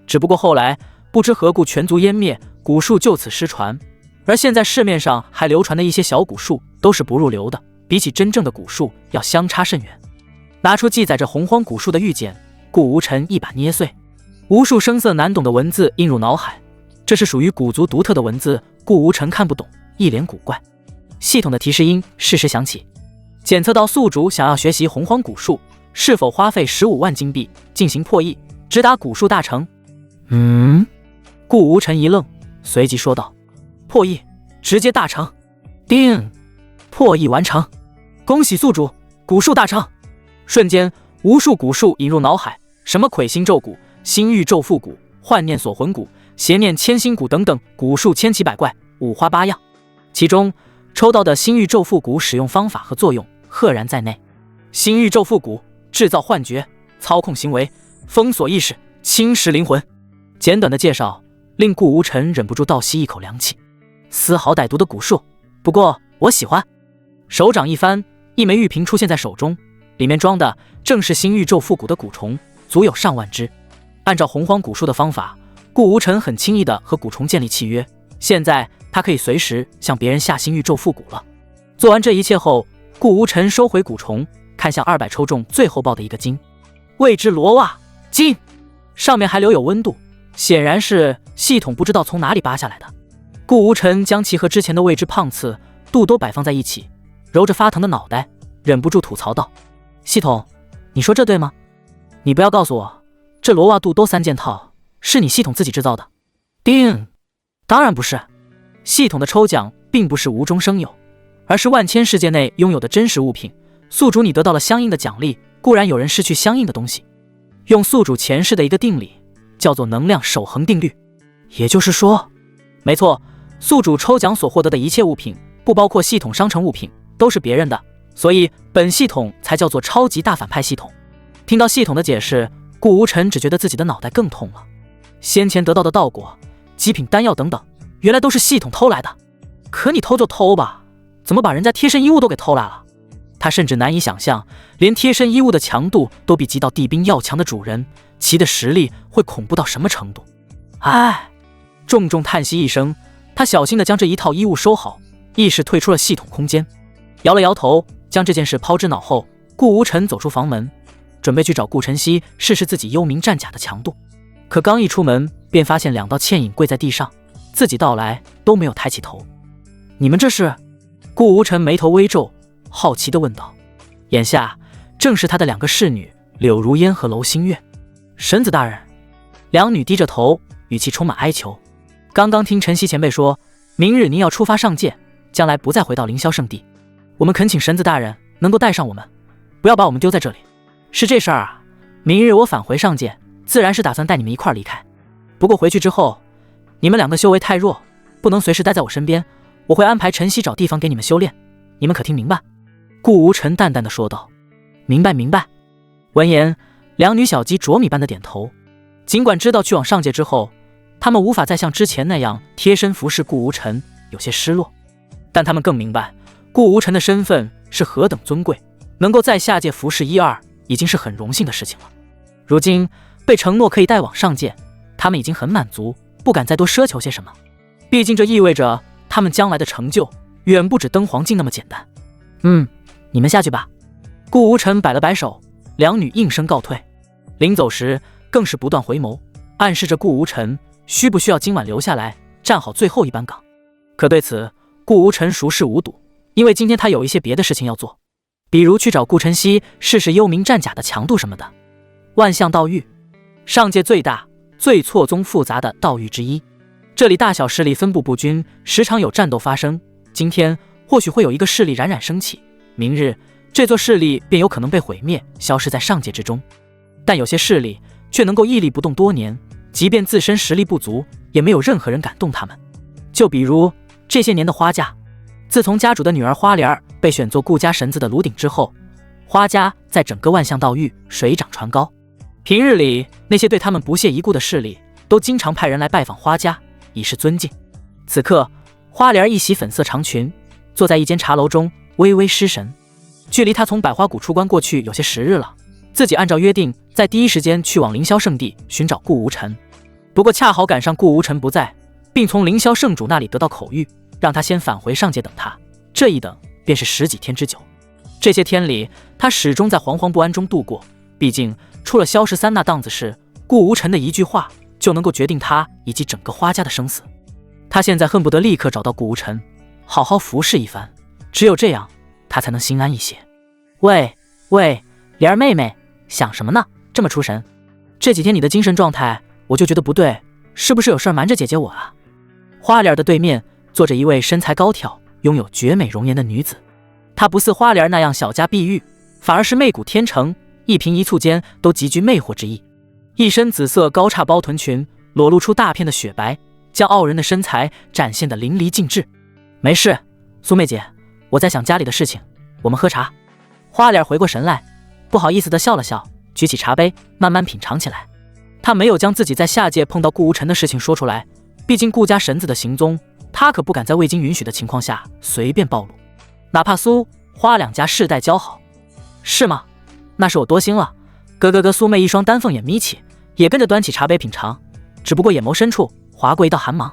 只不过后来不知何故全族湮灭，蛊术就此失传。而现在市面上还流传的一些小蛊术都是不入流的，比起真正的蛊术要相差甚远。拿出记载着洪荒蛊术的玉简，顾无尘一把捏碎，无数生涩难懂的文字映入脑海。这是属于古族独特的文字，顾无尘看不懂，一脸古怪。系统的提示音适时响起，检测到宿主想要学习洪荒蛊术，是否花费15万金币进行破译，直达蛊术大成。顾无尘一愣，随即说道：破译直接大成。叮！破译完成，恭喜宿主，蛊术大成。瞬间无数蛊术引入脑海，什么魁星咒蛊、星域咒复蛊、幻念锁魂蛊、邪念千星蛊等等，蛊术千奇百怪，五花八样。其中抽到的星域咒复蛊使用方法和作用赫然在内。星域咒复蛊制造幻觉，操控行为，封锁意识，侵蚀灵魂。简短的介绍令顾无尘忍不住倒吸一口凉气。丝毫歹毒的蛊术，不过我喜欢。手掌一翻，一枚玉瓶出现在手中，里面装的正是星域咒复蛊的蛊虫，足有上万只。按照洪荒蛊术的方法，顾无尘很轻易地和蛊虫建立契约，现在他可以随时向别人下星域咒复蛊了。做完这一切后，顾无尘收回蛊虫，看向200抽中最后报的一个金，未知罗袜金，上面还留有温度，显然是系统不知道从哪里扒下来的。顾无尘将其和之前的未知胖次肚都摆放在一起，揉着发疼的脑袋，忍不住吐槽道：系统，你说这对吗？你不要告诉我这罗袜肚兜3件套是你系统自己制造的。叮！当然不是，系统的抽奖并不是无中生有，而是万千世界内拥有的真实物品。宿主你得到了相应的奖励，固然有人失去相应的东西。用宿主前世的一个定理，叫做能量守恒定律。也就是说，没错，宿主抽奖所获得的一切物品，不包括系统商城物品，都是别人的，所以本系统才叫做超级大反派系统。听到系统的解释，顾无尘只觉得自己的脑袋更痛了。先前得到的道果、极品丹药等等，原来都是系统偷来的。可你偷就偷吧，怎么把人家贴身衣物都给偷来了？他甚至难以想象，连贴身衣物的强度都比击到地兵要强的主人，其的实力会恐怖到什么程度？唉，重重叹息一声，他小心地将这一套衣物收好，意识退出了系统空间，摇了摇头，将这件事抛之脑后。顾无尘走出房门，准备去找顾晨曦试试自己幽冥战甲的强度。可刚一出门，便发现2道倩影跪在地上，自己到来都没有抬起头。你们这是？顾无尘眉头微皱，好奇地问道。眼下正是他的2个侍女柳如烟和娄星月。神子大人，两女低着头，语气充满哀求。刚刚听晨曦前辈说，明日您要出发上界，将来不再回到凌霄圣地，我们恳请神子大人能够带上我们，不要把我们丢在这里。是这事儿啊，明日我返回上界，自然是打算带你们一块儿离开。不过回去之后，你们2个修为太弱，不能随时待在我身边，我会安排晨曦找地方给你们修炼，你们可听明白？顾无尘淡淡的说道。明白明白。闻言，两女小鸡啄米般的点头。尽管知道去往上界之后，他们无法再像之前那样贴身服侍顾无尘，有些失落，但他们更明白顾无尘的身份是何等尊贵，能够在下界服侍1、2已经是很荣幸的事情了。如今被承诺可以带往上界，他们已经很满足，不敢再多奢求些什么。毕竟这意味着他们将来的成就远不止登黄境那么简单。你们下去吧。顾无尘摆了摆手，两女应声告退。临走时更是不断回眸，暗示着顾无尘需不需要今晚留下来站好最后一班岗。可对此顾无尘熟视无睹，因为今天他有一些别的事情要做，比如去找顾晨曦试试幽冥战甲的强度什么的。万象道域，上界最大最错综复杂的道域之一，这里大小势力分布不均，时常有战斗发生。今天或许会有一个势力冉冉升起，明日这座势力便有可能被毁灭，消失在上界之中。但有些势力却能够屹立不动多年，即便自身实力不足，也没有任何人敢动他们。就比如这些年的花家，自从家主的女儿花莲被选作顾家神子的炉鼎之后，花家在整个万象道域水涨船高。平日里那些对他们不屑一顾的势力，都经常派人来拜访花家，以示尊敬。此刻花莲一袭粉色长裙，坐在一间茶楼中微微失神。距离他从百花谷出关过去有些时日了，自己按照约定在第一时间去往凌霄圣地寻找顾无尘。不过恰好赶上顾无尘不在，并从凌霄圣主那里得到口谕，让他先返回上界等他。这一等便是10几天之久。这些天里他始终在惶惶不安中度过，毕竟出了萧13那档子事，顾无尘的一句话就能够决定他以及整个花家的生死。他现在恨不得立刻找到顾无尘，好好服侍一番，只有这样他才能心安一些。喂，莲儿妹妹，想什么呢？这么出神？这几天你的精神状态我就觉得不对，是不是有事瞒着姐姐我啊？花莲的对面坐着一位身材高挑、拥有绝美容颜的女子。她不似花莲那样小家碧玉，反而是媚骨天成，一颦一蹙间都极具魅惑之意。一身紫色高叉包臀裙，裸露出大片的雪白，将傲人的身材展现得淋漓尽致。没事，苏妹姐，我在想家里的事情，我们喝茶。花脸回过神来，不好意思地笑了笑，举起茶杯慢慢品尝起来。他没有将自己在下界碰到顾无尘的事情说出来，毕竟顾家神子的行踪，他可不敢在未经允许的情况下随便暴露，哪怕苏花两家世代交好。是吗？那是我多心了。咯，苏妹一双丹凤眼眯起，也跟着端起茶杯品尝，只不过眼眸深处划过一道寒芒。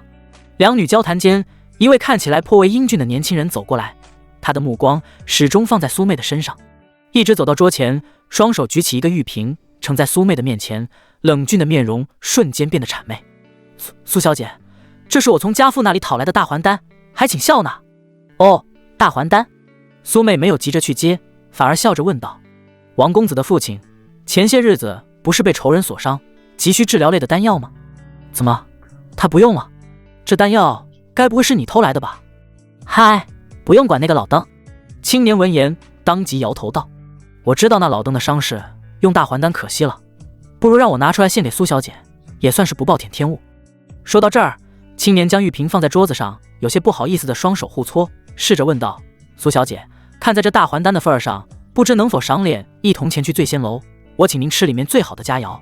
两女交谈间，一位看起来颇为英俊的年轻人走过来，他的目光始终放在苏妹的身上，一直走到桌前，双手举起一个玉瓶盛在苏妹的面前，冷峻的面容瞬间变得谄媚。苏小姐，这是我从家父那里讨来的大还丹，还请笑纳。哦，大还丹。苏妹没有急着去接，反而笑着问道：王公子的父亲前些日子不是被仇人所伤，急需治疗类的丹药吗？怎么他不用了？这丹药该不会是你偷来的吧？嗨，不用管那个老邓。青年闻言当即摇头道：我知道那老邓的伤势，用大还丹可惜了，不如让我拿出来献给苏小姐，也算是不暴殄天物。说到这儿，青年将玉瓶放在桌子上，有些不好意思的双手互搓，试着问道：苏小姐，看在这大还丹的份上，不知能否赏脸一同前去醉仙楼，我请您吃里面最好的佳肴。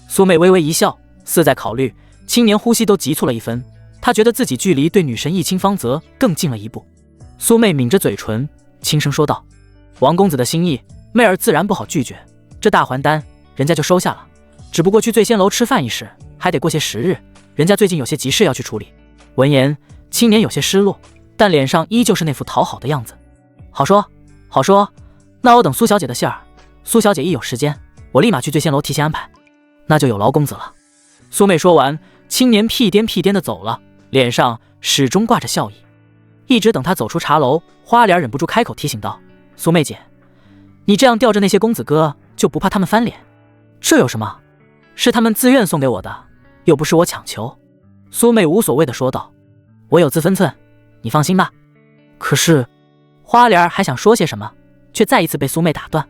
苏妹微微一笑，似在考虑。青年呼吸都急促了一分，他觉得自己距离对女神一清芳泽更近了一步。苏妹抿着嘴唇，轻声说道：王公子的心意，妹儿自然不好拒绝，这大还丹人家就收下了，只不过去醉仙楼吃饭一事，还得过些时日，人家最近有些急事要去处理。闻言，青年有些失落，但脸上依旧是那副讨好的样子。好说，好说，那我等苏小姐的信儿。苏小姐一有时间，我立马去醉仙楼提前安排。那就有劳公子了。苏妹说完，青年屁颠屁颠地走了，脸上始终挂着笑意。一直等他走出茶楼，花莲忍不住开口提醒道：“苏妹姐，你这样吊着那些公子哥，就不怕他们翻脸？这有什么？是他们自愿送给我的，又不是我强求。”苏妹无所谓地说道：“我有自分寸，你放心吧。”可是花莲还想说些什么，却再一次被苏妹打断。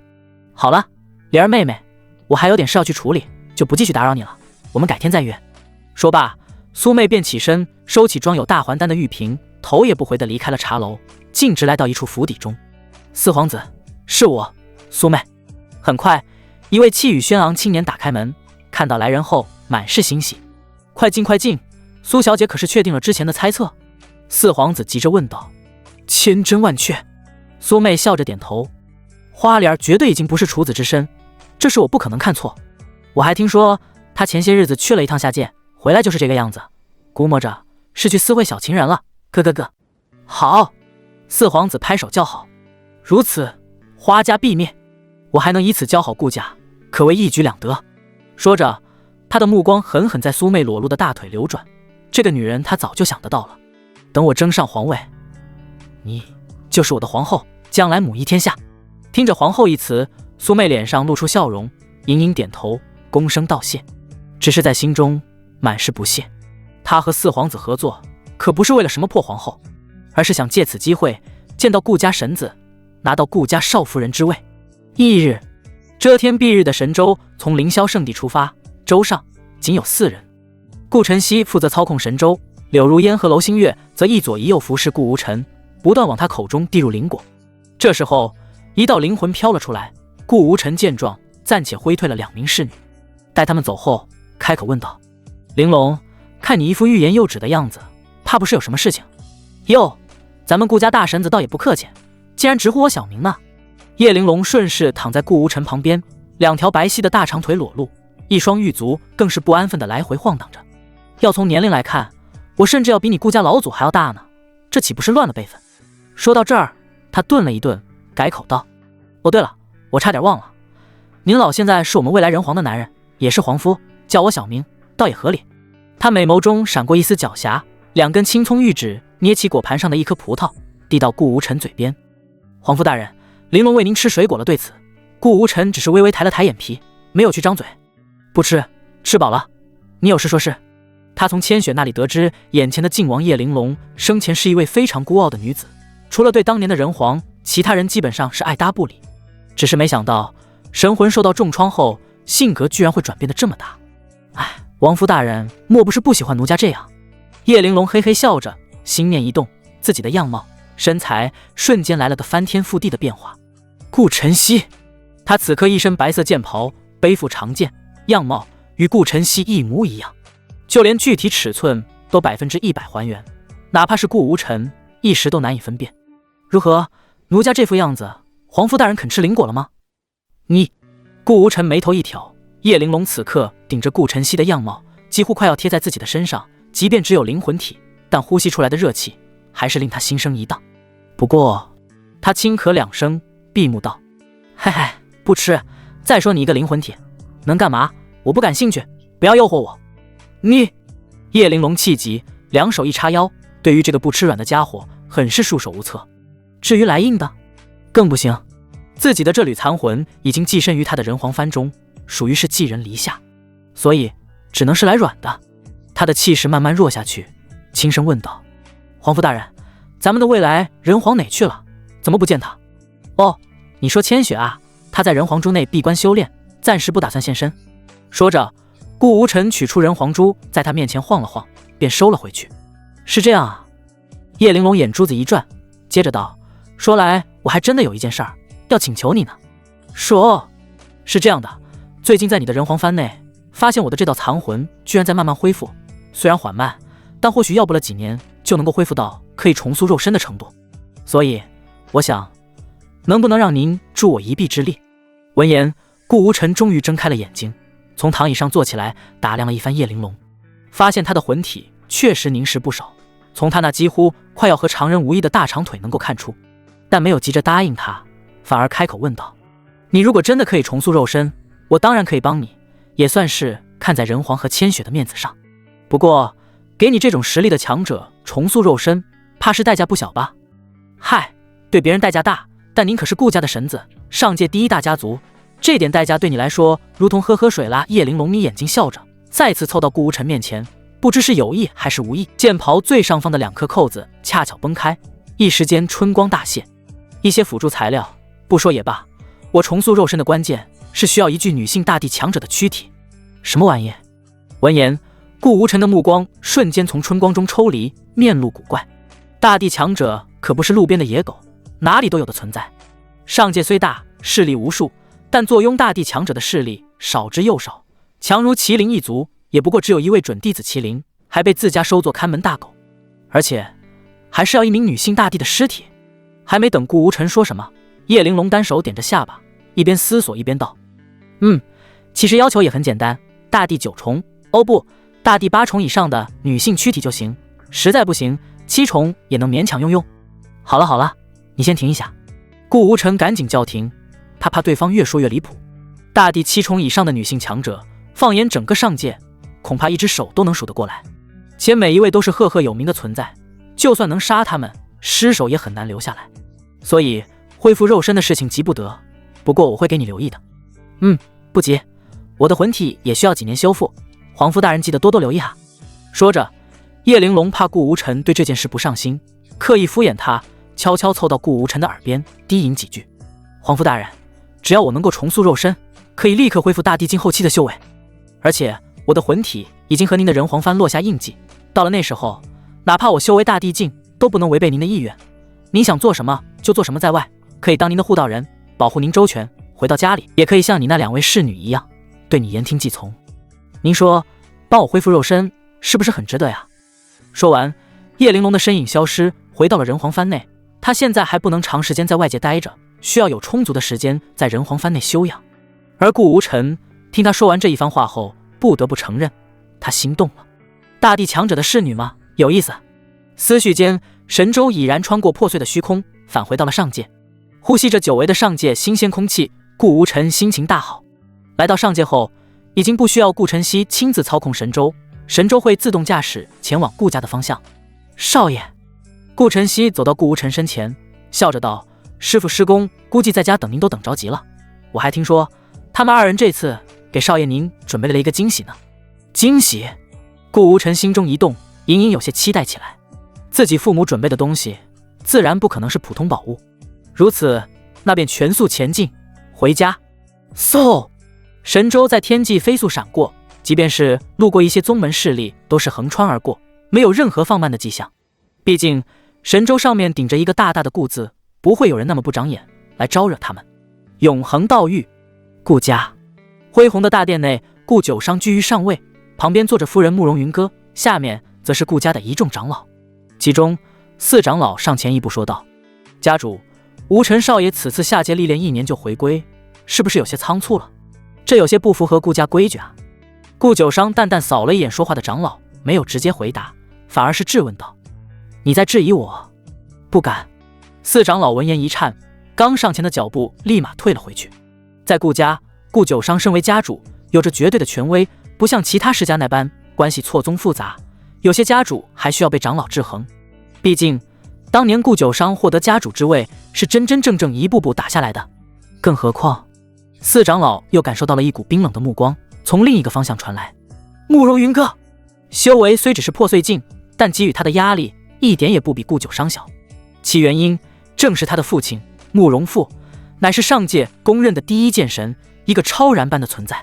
好了，莲儿妹妹，我还有点事要去处理，就不继续打扰你了，我们改天再约。说罢，苏妹便起身收起装有大还丹的玉瓶，头也不回地离开了茶楼，径直来到一处府邸中。四皇子，是我，苏妹。很快，一位气宇轩昂青年打开门，看到来人后满是欣喜。快进快进，苏小姐可是确定了之前的猜测？四皇子急着问道。千真万确。苏妹笑着点头。花莲绝对已经不是处子之身，这是我不可能看错。我还听说他前些日子去了一趟下界，回来就是这个样子，估摸着是去私会小情人了。咯。好，四皇子拍手叫好。如此，花家必灭，我还能以此教好顾家，可谓一举两得。说着，他的目光狠狠在苏妹裸露的大腿流转。这个女人他早就想得到了，等我争上皇位，你就是我的皇后，将来母仪天下。听着皇后一词，苏妹脸上露出笑容，隐隐点头，躬声道谢，只是在心中满是不屑。她和四皇子合作，可不是为了什么破皇后，而是想借此机会见到顾家神子，拿到顾家少夫人之位。翌日，遮天蔽日的神舟从凌霄圣地出发，舟上仅有4人。顾晨曦负责操控神舟，柳如烟和娄星月则一左一右服侍顾无尘，不断往他口中递入灵果。这时候，一道灵魂飘了出来，顾无尘见状，暂且挥退了2名侍女。待他们走后，开口问道：“玲珑，看你一副欲言又止的样子，怕不是有什么事情？”哟，咱们顾家大神子倒也不客气，竟然直呼我小名呢。叶玲珑顺势躺在顾无尘旁边，2条白皙的大长腿裸露，一双玉足更是不安分地来回晃荡着。要从年龄来看，我甚至要比你顾家老祖还要大呢，这岂不是乱了辈分？说到这儿，他顿了一顿，改口道：“哦，对了，我差点忘了，您老现在是我们未来人皇的男人，也是皇夫，叫我小名，倒也合理。”他美眸中闪过一丝狡黠，2根青葱玉指捏起果盘上的一颗葡萄，递到顾无尘嘴边：“皇夫大人，玲珑为您吃水果了。”对此，顾无尘只是微微抬了抬眼皮，没有去张嘴。“不吃，吃饱了。你有事说事。”他从千雪那里得知，眼前的靖王叶玲珑生前是一位非常孤傲的女子，除了对当年的人皇，其他人基本上是爱搭不理。只是没想到神魂受到重创后，性格居然会转变得这么大。哎，王夫大人莫不是不喜欢奴家这样？叶玲珑嘿嘿笑着，心念一动，自己的样貌身材瞬间来了个翻天覆地的变化。顾晨曦，他此刻一身白色剑袍，背负长剑，样貌与顾晨曦一模一样，就连具体尺寸都100%还原，哪怕是顾无尘一时都难以分辨。如何，奴家这副样子，皇夫大人肯吃灵果了吗？你，顾无尘眉头一挑，叶玲珑此刻顶着顾晨曦的样貌，几乎快要贴在自己的身上，即便只有灵魂体，但呼吸出来的热气还是令他心生一荡。不过，他轻咳2声，闭目道：“嘿嘿，不吃。再说你一个灵魂体，能干嘛？我不感兴趣，不要诱惑我。”你，叶玲珑气急，2手一叉腰，对于这个不吃软的家伙，很是束手无策。至于来硬的，更不行。自己的这缕残魂已经寄身于他的人皇幡中，属于是寄人篱下，所以只能是来软的。他的气势慢慢弱下去，轻声问道：“皇夫大人，咱们的未来人皇哪去了？怎么不见他？”“哦，你说千雪啊，他在人皇珠内闭关修炼，暂时不打算现身。”说着，顾无尘取出人皇珠，在他面前晃了晃，便收了回去。“是这样啊。”叶玲珑眼珠子一转，接着道：“说来我还真的有一件事儿要请求你呢。”“说。”“是这样的，最近在你的人皇幡内，发现我的这道残魂居然在慢慢恢复，虽然缓慢，但或许要不了几年就能够恢复到可以重塑肉身的程度。所以，我想，能不能让您助我一臂之力？”闻言，顾无尘终于睁开了眼睛，从躺椅上坐起来，打量了一番叶玲珑，发现她的魂体确实凝实不少，从他那几乎快要和常人无异的大长腿能够看出，但没有急着答应他，反而开口问道：“你如果真的可以重塑肉身，我当然可以帮你，也算是看在人皇和千雪的面子上。不过，给你这种实力的强者重塑肉身，怕是代价不小吧？”“嗨，对别人代价大，但您可是顾家的神子，上界第一大家族，这点代价对你来说如同喝水啦。”叶玲珑眯眼睛笑着，再次凑到顾无尘面前，不知是有意还是无意，剑袍最上方的2颗扣子恰巧崩开，一时间春光大现。一些辅助材料，不说也罢，我重塑肉身的关键是需要一具女性大地强者的躯体。什么玩意？闻言，顾无尘的目光瞬间从春光中抽离，面露古怪。大地强者可不是路边的野狗，哪里都有的存在。上界虽大，势力无数，但坐拥大地强者的势力少之又少，强如麒麟一族，也不过只有一位准弟子麒麟，还被自家收作看门大狗，而且还是要一名女性大帝的尸体。还没等顾无尘说什么，叶玲珑单手点着下巴，一边思索一边道：“其实要求也很简单，大地9重，哦不，大地8重以上的女性躯体就行，实在不行7重也能勉强用。”“好了，你先停一下。”顾无尘赶紧叫停，他怕对方越说越离谱。大地7重以上的女性强者，放眼整个上界，恐怕一只手都能数得过来，且每一位都是赫赫有名的存在，就算能杀他们，尸首也很难留下来。所以恢复肉身的事情急不得，不过我会给你留意的。不急，我的魂体也需要几年修复，皇夫大人记得多多留意哈。说着，叶玲珑怕顾无尘对这件事不上心，刻意敷衍他，悄悄凑到顾无尘的耳边低吟几句：“皇夫大人，只要我能够重塑肉身，可以立刻恢复大地境后期的修为，而且我的魂体已经和您的人皇幡落下印记，到了那时候，哪怕我修为大地境，都不能违背您的意愿。您想做什么就做什么，在外可以当您的护道人，保护您周全，回到家里也可以像你那2位侍女一样，对你言听计从。您说帮我恢复肉身是不是很值得呀？”说完，叶玲珑的身影消失，回到了人皇幡内。他现在还不能长时间在外界待着，需要有充足的时间在人皇幡内休养。而顾无尘听他说完这一番话后，不得不承认，他心动了。大地强者的侍女吗？有意思。思绪间，神舟已然穿过破碎的虚空，返回到了上界。呼吸着久违的上界新鲜空气，顾无尘心情大好。来到上界后，已经不需要顾晨曦亲自操控神舟，神舟会自动驾驶前往顾家的方向。少爷，顾晨曦走到顾无尘身前，笑着道：“师傅施工，估计在家等您都等着急了。我还听说他们2人这次给少爷您准备了一个惊喜呢。”惊喜？顾无尘心中一动，隐隐有些期待起来。自己父母准备的东西，自然不可能是普通宝物。如此，那便全速前进，回家。嗖！神舟在天际飞速闪过，即便是路过一些宗门势力，都是横穿而过，没有任何放慢的迹象。毕竟神舟上面顶着一个大大的顾字，不会有人那么不长眼来招惹他们。永恒道域，顾家恢宏的大殿内，顾九商居于上位，旁边坐着夫人慕容云歌，下面则是顾家的一众长老。其中4长老上前一步说道：“家主，无尘少爷此次下界历练1年就回归，是不是有些仓促了？这有些不符合顾家规矩啊。”顾九商淡淡扫了一眼说话的长老，没有直接回答，反而是质问道：“你在质疑我？”“不敢。”4长老闻言一颤，刚上前的脚步立马退了回去。在顾家，顾九商身为家主，有着绝对的权威，不像其他世家那般关系错综复杂，有些家主还需要被长老制衡。毕竟当年顾九商获得家主之位，是真真正正一步步打下来的。更何况4长老又感受到了一股冰冷的目光从另一个方向传来。慕容云歌修为虽只是破碎境，但给予他的压力一点也不比顾九商小。其原因正是他的父亲慕容复，乃是上界公认的第一剑神，一个超然般的存在。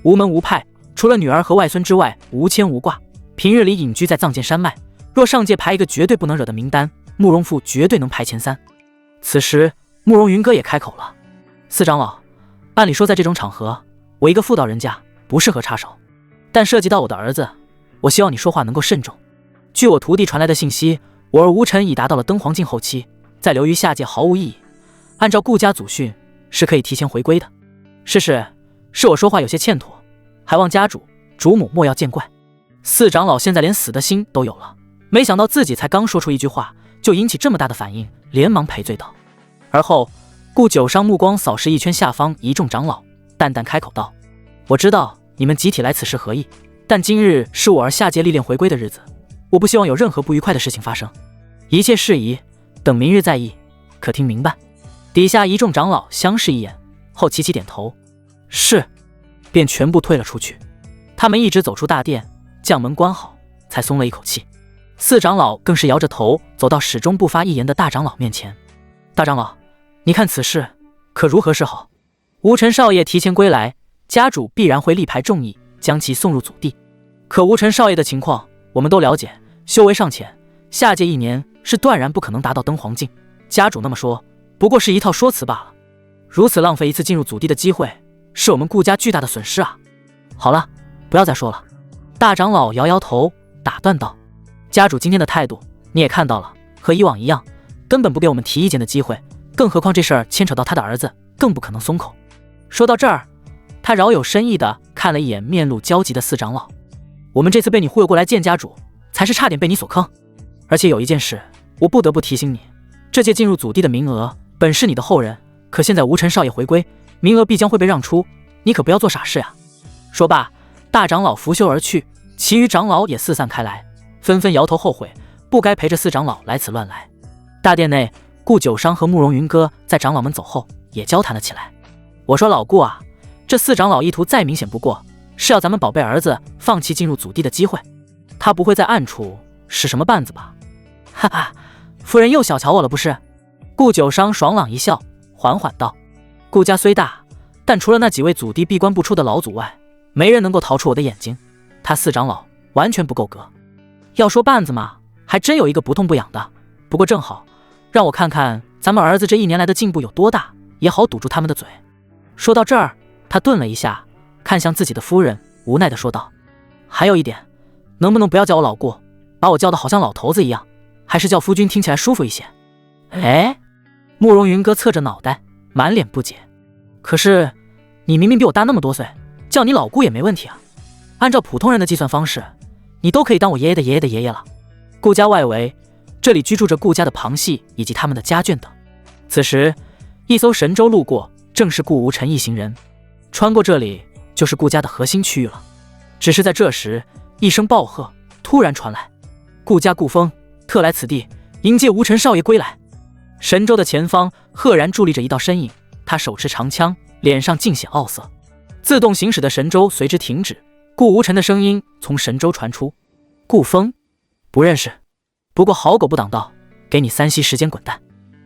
无门无派，除了女儿和外孙之外无牵无挂，平日里隐居在藏剑山脉，若上界排一个绝对不能惹的名单，慕容复绝对能排前3。此时慕容云歌也开口了：“4长老，按理说在这种场合，我一个妇道人家不适合插手，但涉及到我的儿子，我希望你说话能够慎重。据我徒弟传来的信息，我儿无尘已达到了登黄境后期，再留于下界毫无意义。按照顾家祖训，是可以提前回归的。是我说话有些欠妥，还望家主主母莫要见怪。”4长老现在连死的心都有了，没想到自己才刚说出一句话，就引起这么大的反应，连忙赔罪道。而后顾九商目光扫视一圈下方一众长老，淡淡开口道：我知道你们集体来此事何意，但今日是我儿下界历练回归的日子，我不希望有任何不愉快的事情发生，一切事宜等明日再议，可听明白？底下一众长老相视一眼后齐齐点头，是，便全部退了出去。他们一直走出大殿，将门关好，才松了一口气。四长老更是摇着头走到始终不发一言的大长老面前。大长老，你看此事可如何是好？吴尘少爷提前归来，家主必然会力排众议，将其送入祖地。可吴尘少爷的情况我们都了解，修为尚浅，下界1年是断然不可能达到登黄境。家主那么说不过是一套说辞罢了，如此浪费一次进入祖地的机会，是我们顾家巨大的损失啊！好了，不要再说了。大长老摇摇头，打断道：家主今天的态度你也看到了，和以往一样，根本不给我们提意见的机会，更何况这事儿牵扯到他的儿子，更不可能松口。说到这儿，他饶有深意地看了一眼面露焦急的四长老。我们这次被你忽悠过来见家主，才是差点被你所坑。而且有一件事我不得不提醒你，这届进入祖地的名额本是你的后人，可现在吴尘少爷回归，名额必将会被让出，你可不要做傻事呀。说罢，大长老拂袖而去，其余长老也四散开来，纷纷摇头后悔，不该陪着四长老来此乱来。大殿内，顾九商和慕容云歌在长老们走后也交谈了起来。我说老顾啊，这四长老意图再明显不过，是要咱们宝贝儿子放弃进入祖地的机会，他不会在暗处使什么绊子吧？哈哈，夫人又小瞧我了不是？顾九商爽朗一笑，缓缓道：顾家虽大，但除了那几位祖地闭关不出的老祖外，没人能够逃出我的眼睛。他四长老完全不够格。要说绊子嘛，还真有一个不痛不痒的，不过正好让我看看咱们儿子这1年来的进步有多大，也好堵住他们的嘴。说到这儿，他顿了一下，看向自己的夫人，无奈地说道：还有一点，能不能不要叫我老顾，把我叫得好像老头子一样，还是叫夫君听起来舒服一些。哎，慕容云歌侧着脑袋，满脸不解。可是你明明比我大那么多岁，叫你老顾也没问题啊。按照普通人的计算方式，你都可以当我爷爷的爷爷的爷爷了。顾家外围，这里居住着顾家的旁系以及他们的家眷等。此时一艘神舟路过，正是顾无尘一行人。穿过这里就是顾家的核心区域了。只是在这时，一声暴喝突然传来：顾家顾风特来此地迎接无尘少爷归来。神舟的前方赫然伫立着一道身影，他手持长枪，脸上尽显傲色。自动行驶的神舟随之停止，顾无尘的声音从神舟传出：顾风，不认识，不过好狗不挡道，给你3息时间滚蛋。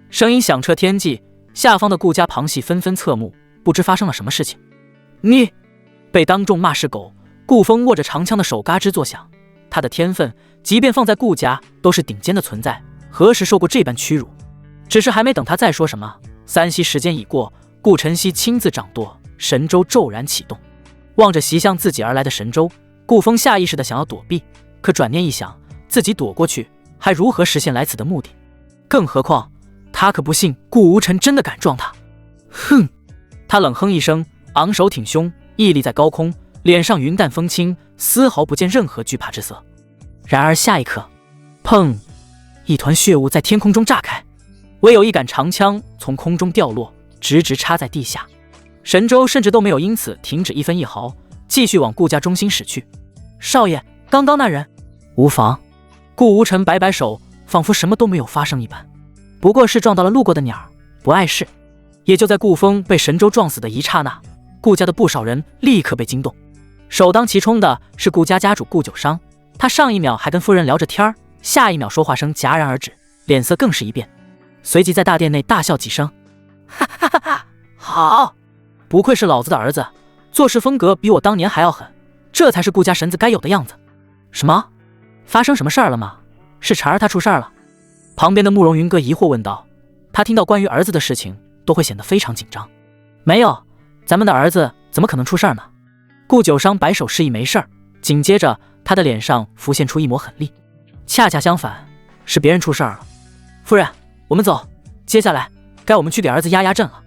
声音响彻天际，下方的顾家旁系纷纷侧目，不知发生了什么事情。你被当众骂是狗，顾风握着长枪的手嘎吱作响。他的天分即便放在顾家都是顶尖的存在，何时受过这般屈辱？只是还没等他再说什么，3息时间已过，顾晨曦亲自掌舵，神舟骤然启动。望着袭向自己而来的神舟，顾风下意识地想要躲避，可转念一想，自己躲过去还如何实现来此的目的？更何况他可不信顾无尘真的敢撞他。哼！他冷哼一声，昂首挺胸，屹立在高空，脸上云淡风轻，丝毫不见任何惧怕之色。然而下一刻，砰！一团血雾在天空中炸开，唯有一杆长枪从空中掉落，直直插在地下。神舟甚至都没有因此停止一分一毫，继续往顾家中心驶去。少爷，刚刚那人无妨。顾无尘摆摆手，仿佛什么都没有发生一般，不过是撞到了路过的鸟，不碍事。也就在顾风被神舟撞死的一刹那，顾家的不少人立刻被惊动。首当其冲的是顾家家主顾九商，他上一秒还跟夫人聊着天儿，下一秒说话声戛然而止，脸色更是一变，随即在大殿内大笑几声：哈哈哈哈，好，不愧是老子的儿子，做事风格比我当年还要狠，这才是顾家神子该有的样子。什么？发生什么事儿了吗？是婵儿她出事儿了？旁边的慕容云歌疑惑问道。他听到关于儿子的事情都会显得非常紧张。没有，咱们的儿子怎么可能出事儿呢？顾九商摆手示意没事儿，紧接着他的脸上浮现出一抹狠厉。恰恰相反，是别人出事儿了。夫人，我们走，接下来该我们去给儿子压压阵了。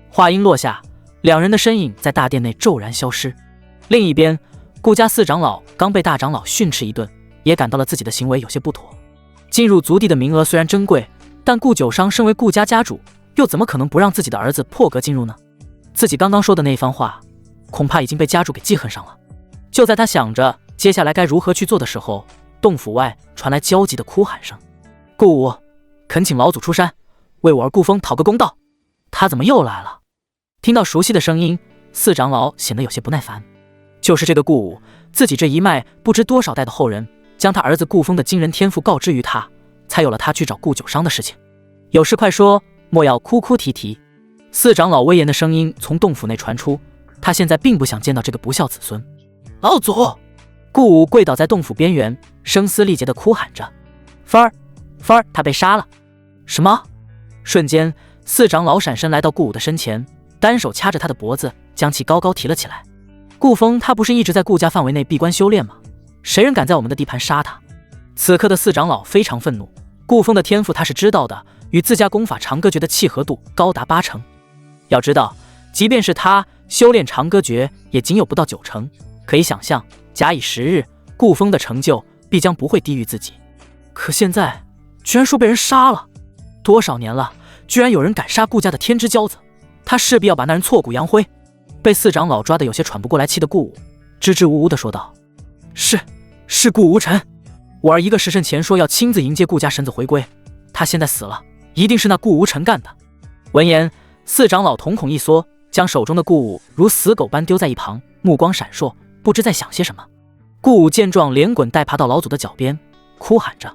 话音落下，两人的身影在大殿内骤然消失。另一边，顾家四长老刚被大长老训斥一顿，也感到了自己的行为有些不妥，进入族地的名额虽然珍贵，但顾九商身为顾家家主，又怎么可能不让自己的儿子破格进入呢？自己刚刚说的那番话，恐怕已经被家主给记恨上了。就在他想着接下来该如何去做的时候，洞府外传来焦急的哭喊声：“顾武，恳请老祖出山，为我儿顾风讨个公道。”他怎么又来了？听到熟悉的声音，四长老显得有些不耐烦。就是这个顾武，自己这一脉不知多少代的后人，将他儿子顾风的惊人天赋告知于他，才有了他去找顾九商的事情。有事快说，莫要哭哭啼啼。四长老威严的声音从洞府内传出，他现在并不想见到这个不孝子孙。老祖！顾武跪倒在洞府边缘，声嘶力竭地哭喊着：“芬儿，芬儿，他被杀了！”什么？瞬间，四长老闪身来到顾武的身前，单手掐着他的脖子，将其高高提了起来。顾风他不是一直在顾家范围内闭关修炼吗？谁人敢在我们的地盘杀他？此刻的四长老非常愤怒，顾风的天赋他是知道的，与自家功法长歌诀的契合度高达80%。要知道，即便是他修炼长歌诀，也仅有不到90%。可以想象，假以时日，顾风的成就必将不会低于自己。可现在居然说被人杀了，多少年了，居然有人敢杀顾家的天之骄子，他势必要把那人挫骨扬灰。被四长老抓得有些喘不过来气的顾武，支支吾吾地说道：“是顾无尘，我儿1个时辰前说要亲自迎接顾家神子回归，他现在死了，一定是那顾无尘干的。”闻言，四长老瞳孔一缩，将手中的顾武如死狗般丢在一旁，目光闪烁，不知在想些什么。顾武见状，连滚带爬到老祖的脚边，哭喊着：“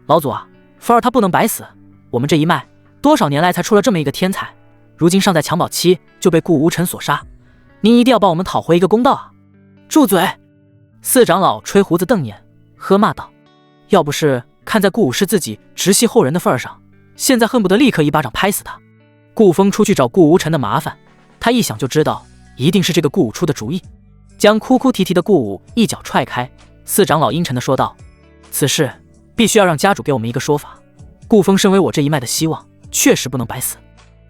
老祖啊，芬儿他不能白死，我们这一脉多少年来才出了这么一个天才，如今尚在襁褓期就被顾无尘所杀，您一定要帮我们讨回一个公道啊！”住嘴！四长老吹胡子瞪眼，喝骂道：“要不是看在顾武是自己直系后人的份上，现在恨不得立刻一巴掌拍死他。”顾风出去找顾无尘的麻烦，他一想就知道一定是这个顾武出的主意。将哭哭啼啼的顾武一脚踹开，四长老阴沉地说道：“此事必须要让家主给我们一个说法。顾风身为我这一脉的希望，确实不能白死，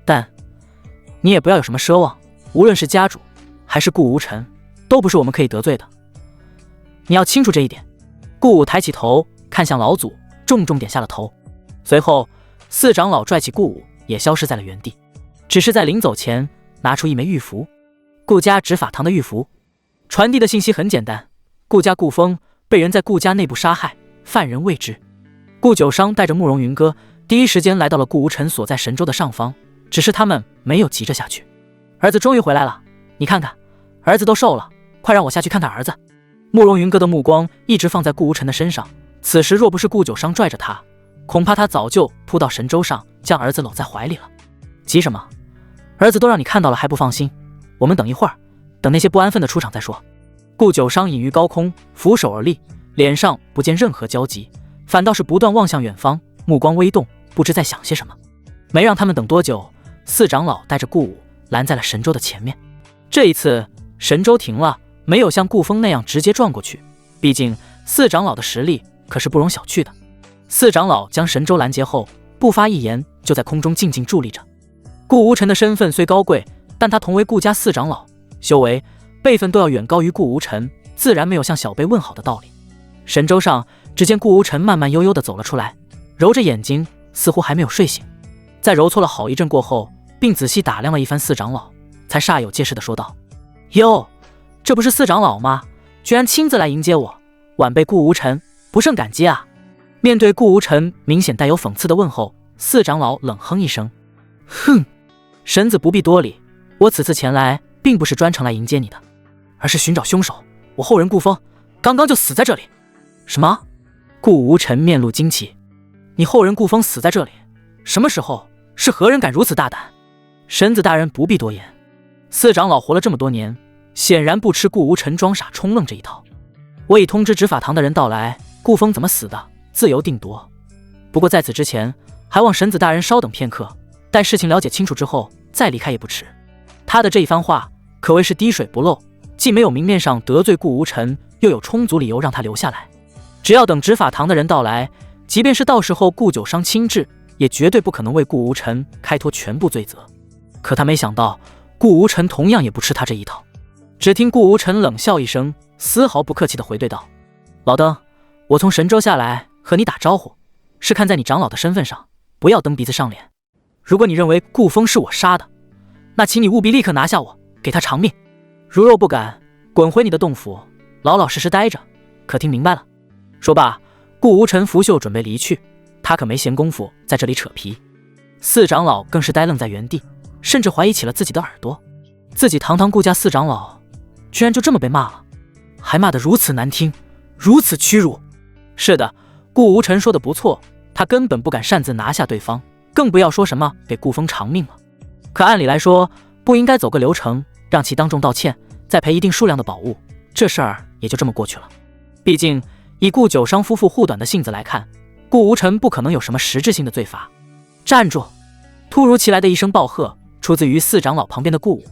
但你也不要有什么奢望，无论是家主还是顾无尘，都不是我们可以得罪的，你要清楚这一点。”顾武抬起头看向老祖，重重点下了头。随后四长老拽起顾武也消失在了原地，只是在临走前拿出一枚玉符，顾家执法堂的玉符。传递的信息很简单，顾家顾风被人在顾家内部杀害，犯人未知。顾九商带着慕容云歌第一时间来到了顾无尘所在神州的上方，只是他们没有急着下去。儿子终于回来了，你看看，儿子都瘦了，快让我下去看看儿子。慕容云歌的目光一直放在顾无尘的身上，此时若不是顾九商拽着他，恐怕他早就扑到神州上，将儿子搂在怀里了。急什么？儿子都让你看到了还不放心，我们等一会儿，等那些不安分的出场再说。顾九商隐于高空，俯首而立，脸上不见任何焦急，反倒是不断望向远方，目光微动，不知在想些什么。没让他们等多久，四长老带着顾武拦在了神州的前面。这一次神州停了，没有像顾风那样直接撞过去，毕竟四长老的实力可是不容小觑的。四长老将神州拦截后，不发一言，就在空中静静伫立着。顾无尘的身份虽高贵，但他同为顾家四长老，修为辈分都要远高于顾无尘，自然没有向小辈问好的道理。神州上，只见顾无尘慢慢悠悠地走了出来，揉着眼睛，似乎还没有睡醒。在揉搓了好一阵过后，并仔细打量了一番四长老，才煞有介事地说道：“哟，这不是四长老吗？居然亲自来迎接我，晚辈顾无尘不胜感激啊！”面对顾无尘明显带有讽刺的问候，四长老冷哼一声：“哼，神子不必多礼，我此次前来并不是专程来迎接你的，而是寻找凶手。我后人顾风刚刚就死在这里。”什么？顾无尘面露惊奇：“你后人顾风死在这里？什么时候？是何人敢如此大胆？”神子大人不必多言，四长老活了这么多年，显然不吃顾无尘装傻充愣这一套。我已通知执法堂的人到来，顾风怎么死的，自由定夺。不过在此之前，还望神子大人稍等片刻，待事情了解清楚之后再离开也不迟。他的这一番话可谓是滴水不漏，既没有明面上得罪顾无尘，又有充足理由让他留下来。只要等执法堂的人到来，即便是到时候顾九商亲至，也绝对不可能为顾无尘开脱全部罪责。可他没想到，顾无尘同样也不吃他这一套。只听顾无尘冷笑一声，丝毫不客气地回对道：“老登，我从神州下来和你打招呼，是看在你长老的身份上，不要蹬鼻子上脸。如果你认为顾风是我杀的，那请你务必立刻拿下我，给他偿命。如若不敢，滚回你的洞府，老老实实待着，可听明白了？”说罢，顾无尘拂袖准备离去，他可没闲工夫在这里扯皮。四长老更是呆愣在原地，甚至怀疑起了自己的耳朵。自己堂堂顾家四长老，居然就这么被骂了，还骂得如此难听，如此屈辱。是的，顾无尘说的不错，他根本不敢擅自拿下对方，更不要说什么给顾风偿命了。可按理来说，不应该走个流程，让其当众道歉，再赔一定数量的宝物，这事儿也就这么过去了。毕竟以顾九商夫妇护短的性子来看，顾无尘不可能有什么实质性的罪罚。站住！突如其来的一声暴喝出自于四长老旁边的顾武。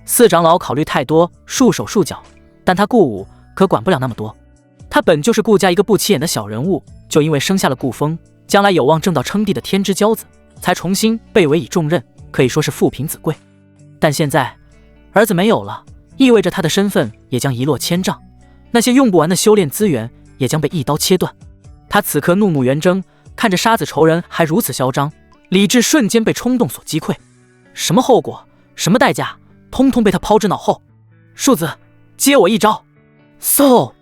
四长老考虑太多，束手束脚，但他顾武可管不了那么多。他本就是顾家一个不起眼的小人物，就因为生下了顾风，将来有望正道称帝的天之骄子，才重新被委以重任，可以说是父凭子贵。但现在儿子没有了，意味着他的身份也将一落千丈，那些用不完的修炼资源也将被一刀切断。他此刻怒目圆睁，看着杀子仇人还如此嚣张，理智瞬间被冲动所击溃。什么后果，什么代价，通通被他抛之脑后。树子，接我一招！嗖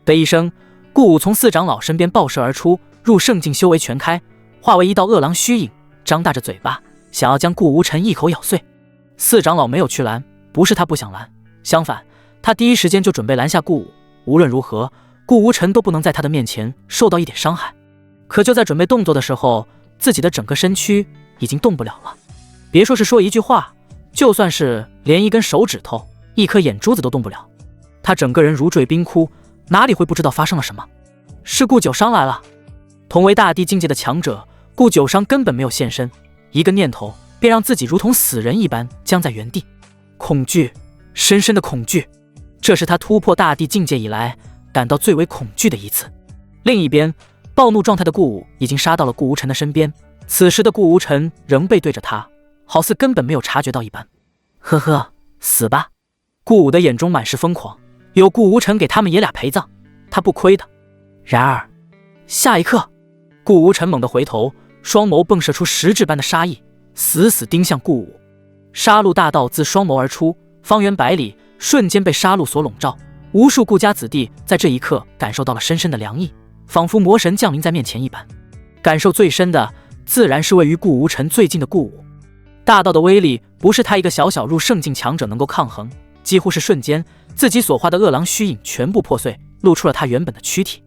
的一声，顾武从四长老身边爆射而出，入圣境修为全开，化为一道恶狼虚影，张大着嘴巴，想要将顾无尘一口咬碎。四长老没有去拦，不是他不想拦，相反，他第一时间就准备拦下顾武。无论如何，顾无尘都不能在他的面前受到一点伤害。可就在准备动作的时候，自己的整个身躯已经动不了了。别说是说一句话，就算是连一根手指头、一颗眼珠子都动不了。他整个人如坠冰窟，哪里会不知道发生了什么？是顾九商来了。同为大地境界的强者，顾九商根本没有现身，一个念头便让自己如同死人一般僵在原地。恐惧，深深的恐惧，这是他突破大地境界以来感到最为恐惧的一次。另一边，暴怒状态的顾武已经杀到了顾无尘的身边，此时的顾无尘仍背对着他，好似根本没有察觉到一般。呵呵，死吧！顾武的眼中满是疯狂，有顾无尘给他们爷俩陪葬，他不亏的。然而下一刻，顾无尘猛地回头，双眸迸射出实质般的杀意，死死盯向顾武。杀戮大道自双眸而出，方圆百里瞬间被杀戮所笼罩。无数顾家子弟在这一刻感受到了深深的凉意，仿佛魔神降临在面前一般。感受最深的自然是位于顾无尘最近的顾武。大道的威力不是他一个小小入圣境强者能够抗衡，几乎是瞬间，自己所化的恶狼虚影全部破碎，露出了他原本的躯体。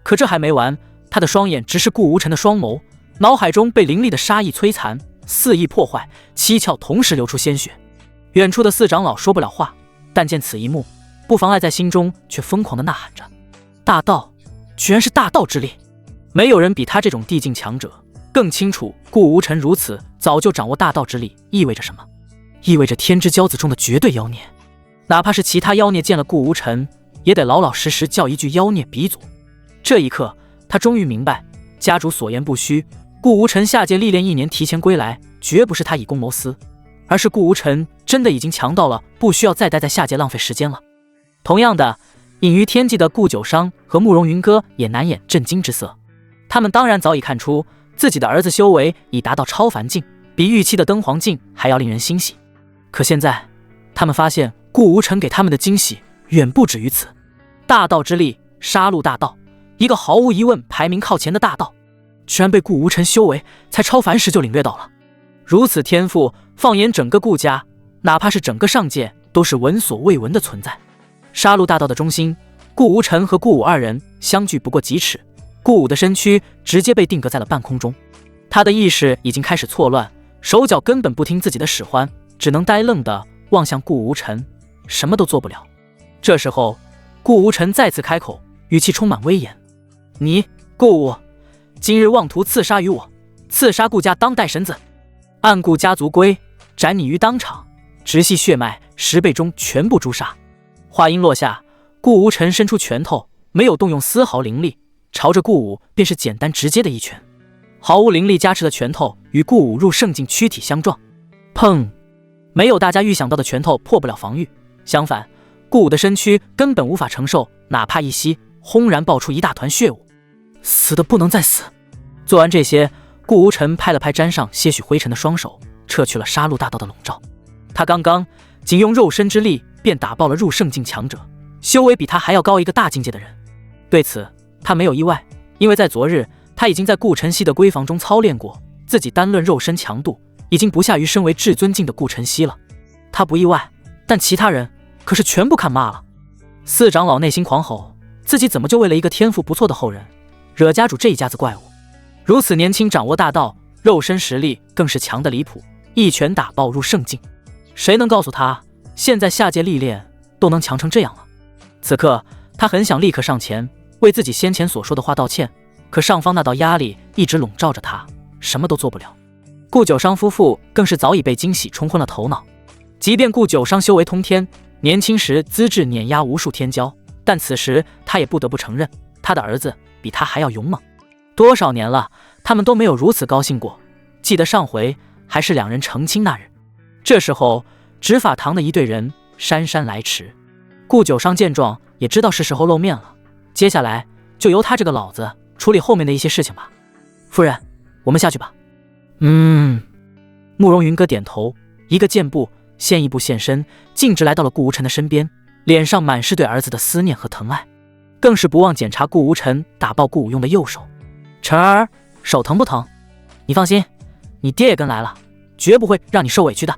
可这还没完，他的双眼直视顾无尘的双眸，脑海中被凌厉的杀意摧残，肆意破坏，七窍同时流出鲜血。远处的四长老说不了话，但见此一幕，不妨碍在心中却疯狂地呐喊着：大道，居然是大道之力！没有人比他这种地境强者更清楚顾无尘如此早就掌握大道之力意味着什么，意味着天之骄子中的绝对妖孽。哪怕是其他妖孽见了顾无尘，也得老老实实叫一句妖孽鼻祖。这一刻，他终于明白，家主所言不虚，顾无尘下界历练1年提前归来，绝不是他以公谋私，而是顾无尘真的已经强到了不需要再待在下界浪费时间了。同样的，隐于天际的顾九商和慕容云歌也难掩震惊之色。他们当然早已看出自己的儿子修为已达到超凡境，比预期的登皇境还要令人欣喜。可现在，他们发现顾无尘给他们的惊喜远不止于此。大道之力，杀戮大道，一个毫无疑问排名靠前的大道，居然被顾无尘修为才超凡时就领略到了。如此天赋，放眼整个顾家，哪怕是整个上界，都是闻所未闻的存在。杀戮大道的中心，顾无尘和顾武二人相距不过几尺，顾武的身躯直接被定格在了半空中。他的意识已经开始错乱，手脚根本不听自己的使唤，只能呆愣地望向顾无尘，什么都做不了。这时候，顾无尘再次开口，语气充满威严：你顾武，今日妄图刺杀于我，刺杀顾家当代神子，按顾家族规，斩你于当场，直系血脉10倍中全部诛杀。话音落下，顾无尘伸出拳头，没有动用丝毫灵力，朝着顾武便是简单直接的一拳。毫无灵力加持的拳头与顾武入圣境躯体相撞，砰！没有大家预想到的拳头破不了防御，相反，顾武的身躯根本无法承受，哪怕一吸，轰然爆出一大团血雾。死的不能再死！做完这些，顾无尘拍了拍沾上些许灰尘的双手，撤去了杀戮大道的笼罩。他刚刚仅用肉身之力便打爆了入圣境强者，修为比他还要高一个大境界的人。对此他没有意外，因为在昨日他已经在顾晨曦的闺房中操练过，自己单论肉身强度已经不下于身为至尊境的顾晨曦了。他不意外，但其他人可是全部看骂了。四长老内心狂吼，自己怎么就为了一个天赋不错的后人，惹家主这一家子怪物？如此年轻掌握大道，肉身实力更是强得离谱，一拳打爆入圣境。谁能告诉他，现在下界历练都能强成这样了？此刻他很想立刻上前为自己先前所说的话道歉，可上方那道压力一直笼罩着他，什么都做不了。顾九商夫妇更是早已被惊喜冲昏了头脑。即便顾九商修为通天，年轻时资质碾压无数天骄，但此时他也不得不承认，他的儿子比他还要勇猛。多少年了，他们都没有如此高兴过。记得上回还是两人成亲那日，这时候执法堂的一队人姗姗来迟。顾九商见状也知道是时候露面了，接下来就由他这个老子处理后面的一些事情吧。夫人，我们下去吧。慕容云歌点头，一个箭步先一步现身，径直来到了顾无尘的身边，脸上满是对儿子的思念和疼爱，更是不忘检查顾无尘打爆顾无用的右手。晨儿，手疼不疼？你放心，你爹也跟来了，绝不会让你受委屈的。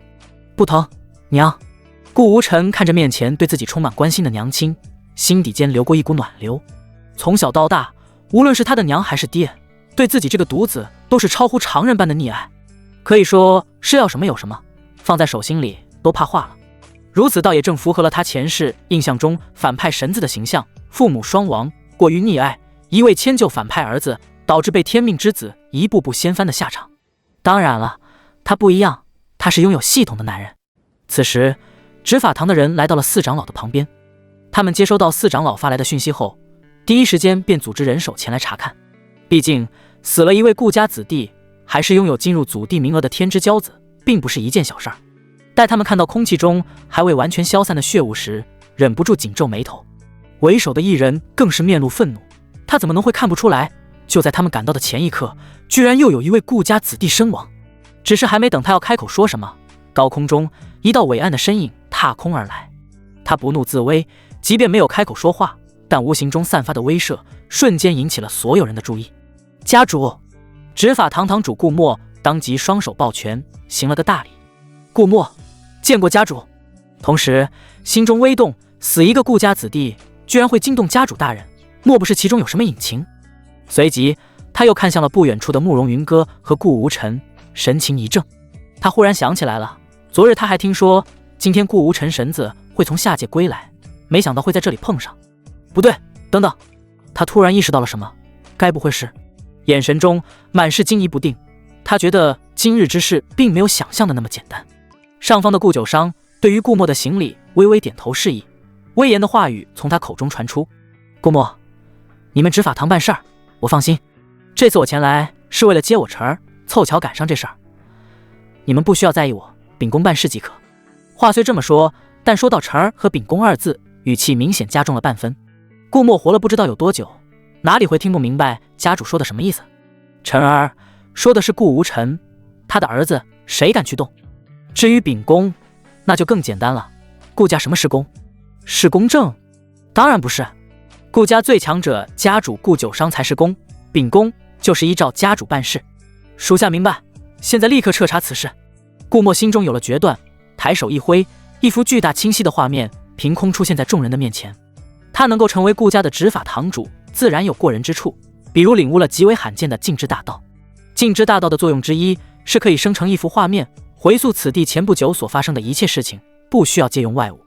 不疼，娘。顾无尘看着面前对自己充满关心的娘亲，心底间流过一股暖流。从小到大，无论是他的娘还是爹，对自己这个独子都是超乎常人般的溺爱，可以说是要什么有什么，放在手心里都怕化了。如此倒也正符合了他前世印象中反派神子的形象，父母双亡，过于溺爱，一味迁就反派儿子，导致被天命之子一步步掀翻的下场。当然了，他不一样，他是拥有系统的男人。此时执法堂的人来到了四长老的旁边，他们接收到四长老发来的讯息后，第一时间便组织人手前来查看。毕竟死了一位顾家子弟，还是拥有进入祖弟名额的天之骄子，并不是一件小事儿。待他们看到空气中还未完全消散的血雾时，忍不住紧皱眉头。为首的一人更是面露愤怒，他怎么能会看不出来，就在他们赶到的前一刻，居然又有一位顾家子弟身亡。只是还没等他要开口说什么，高空中一道伟岸的身影踏空而来。他不怒自威，即便没有开口说话，但无形中散发的威慑瞬间引起了所有人的注意。家主，执法堂堂主顾墨当即双手抱拳，行了个大礼。顾墨，见过家主。同时心中微动，死一个顾家子弟居然会惊动家主大人，莫不是其中有什么隐情？随即他又看向了不远处的慕容云歌和顾无尘，神情一怔。他忽然想起来了，昨日他还听说今天顾无尘神子会从下界归来，没想到会在这里碰上。不对，等等，他突然意识到了什么，该不会是……眼神中满是惊疑不定。他觉得今日之事并没有想象的那么简单。上方的顾九商对于顾墨的行礼微微点头示意，威严的话语从他口中传出：顾墨，你们执法堂办事儿，我放心。这次我前来是为了接我晨儿，凑巧赶上这事儿，你们不需要在意我，秉公办事即可。话虽这么说，但说到晨儿和秉公二字，语气明显加重了半分。顾墨活了不知道有多久，哪里会听不明白家主说的什么意思？晨儿说的是顾无尘，他的儿子谁敢去动？至于秉公，那就更简单了。顾家什么是公？是公正？当然不是。顾家最强者家主顾九商才是公，秉公就是依照家主办事。属下明白，现在立刻彻查此事。顾墨心中有了决断，抬手一挥，一幅巨大清晰的画面凭空出现在众人的面前。他能够成为顾家的执法堂主，自然有过人之处，比如领悟了极为罕见的静之大道。静之大道的作用之一是可以生成一幅画面，回溯此地前不久所发生的一切事情，不需要借用外物。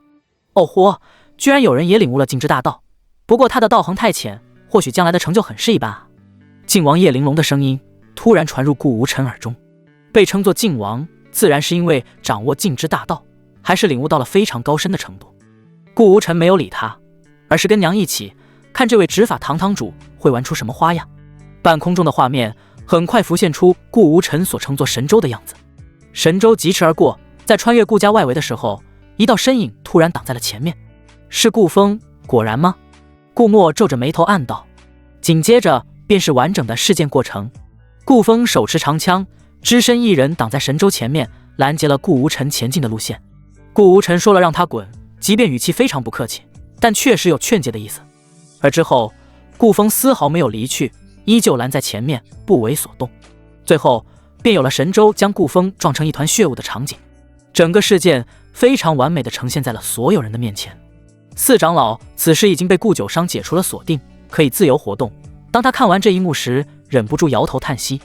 哦豁，居然有人也领悟了静之大道，不过他的道行太浅，或许将来的成就很是一般啊。靖王叶玲珑的声音突然传入顾无尘耳中，被称作靖王，自然是因为掌握静之大道，还是领悟到了非常高深的程度。顾无尘没有理他，而是跟娘一起看这位执法堂堂主会玩出什么花样。半空中的画面很快浮现出顾无尘所称作神州的样子。神州疾驰而过，在穿越顾家外围的时候，一道身影突然挡在了前面。是顾风，果然吗？顾墨皱着眉头暗道。紧接着便是完整的事件过程。顾风手持长枪，只身一人挡在神州前面，拦截了顾无尘前进的路线。顾无尘说了让他滚，即便语气非常不客气，但确实有劝诫的意思。而之后，顾风丝毫没有离去，依旧拦在前面，不为所动。最后，便有了神州将顾风撞成一团血雾的场景。整个事件非常完美地呈现在了所有人的面前。四长老此时已经被顾九伤解除了锁定，可以自由活动。当他看完这一幕时，忍不住摇头叹息：“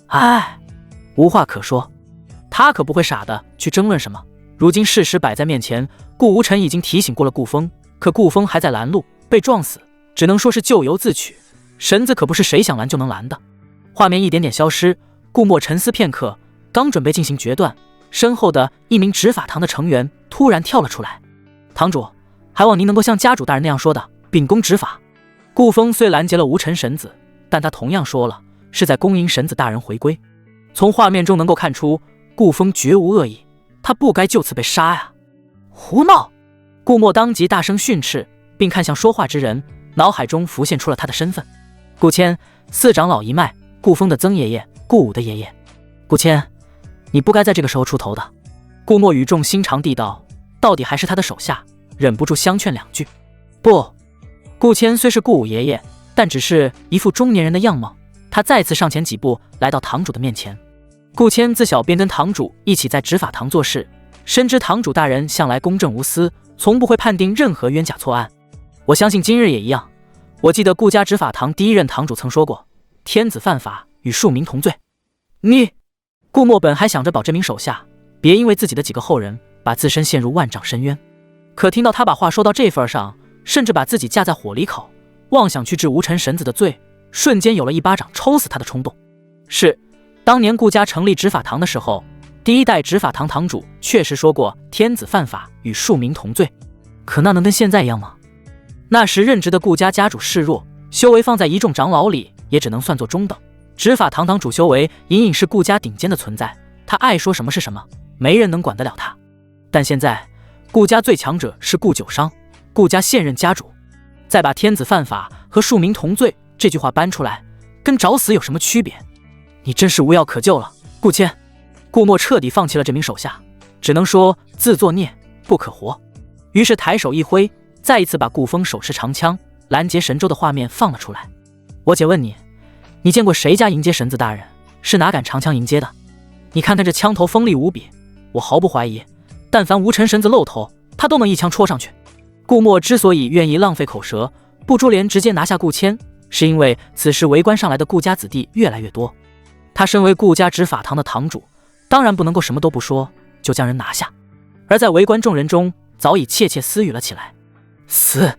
唉，无话可说。”他可不会傻的去争论什么。如今事实摆在面前，顾无尘已经提醒过了顾风，可顾风还在拦路，被撞死，只能说是咎由自取。绳子可不是谁想拦就能拦的。画面一点点消失，顾墨沉思片刻，刚准备进行决断，身后的一名执法堂的成员突然跳了出来：“堂主，还望您能够像家主大人那样说的，秉公执法。”顾风虽拦截了无尘神子，但他同样说了，是在恭迎神子大人回归。从画面中能够看出，顾风绝无恶意，他不该就此被杀呀！胡闹！顾墨当即大声训斥，并看向说话之人，脑海中浮现出了他的身份：顾谦，四长老一脉，顾风的曾爷爷，顾武的爷爷。顾谦，你不该在这个时候出头的。顾墨语重心长地道，到底还是他的手下，忍不住相劝两句。不，顾谦虽是顾武爷爷，但只是一副中年人的样貌。他再次上前几步，来到堂主的面前。顾谦自小便跟堂主一起在执法堂做事，深知堂主大人向来公正无私，从不会判定任何冤假错案。我相信今日也一样。我记得顾家执法堂第一任堂主曾说过，天子犯法与庶民同罪。你，顾墨本还想着保这名手下，别因为自己的几个后人把自身陷入万丈深渊，可听到他把话说到这份上，甚至把自己架在火里烤，妄想去治无尘神子的罪，瞬间有了一巴掌抽死他的冲动。是，当年顾家成立执法堂的时候，第一代执法堂堂主确实说过天子犯法与庶民同罪，可那能跟现在一样吗？那时任职的顾家家主示弱，修为放在一众长老里也只能算作中等，执法堂堂主修为隐隐是顾家顶尖的存在，他爱说什么是什么，没人能管得了他。但现在顾家最强者是顾九伤，顾家现任家主，再把天子犯法和庶民同罪这句话搬出来，跟找死有什么区别？你真是无药可救了，顾谦。顾墨彻底放弃了这名手下，只能说自作孽不可活。于是抬手一挥，再一次把顾风手持长枪拦截神州的画面放了出来。我姐问你，你见过谁家迎接神子大人？是哪敢长枪迎接的？你看看这枪头锋利无比，我毫不怀疑，但凡无尘神子露头，他都能一枪戳上去。顾墨之所以愿意浪费口舌，不株连直接拿下顾谦，是因为此时围观上来的顾家子弟越来越多。他身为顾家执法堂的堂主，当然不能够什么都不说就将人拿下。而在围观众人中，早已窃窃私语了起来。死！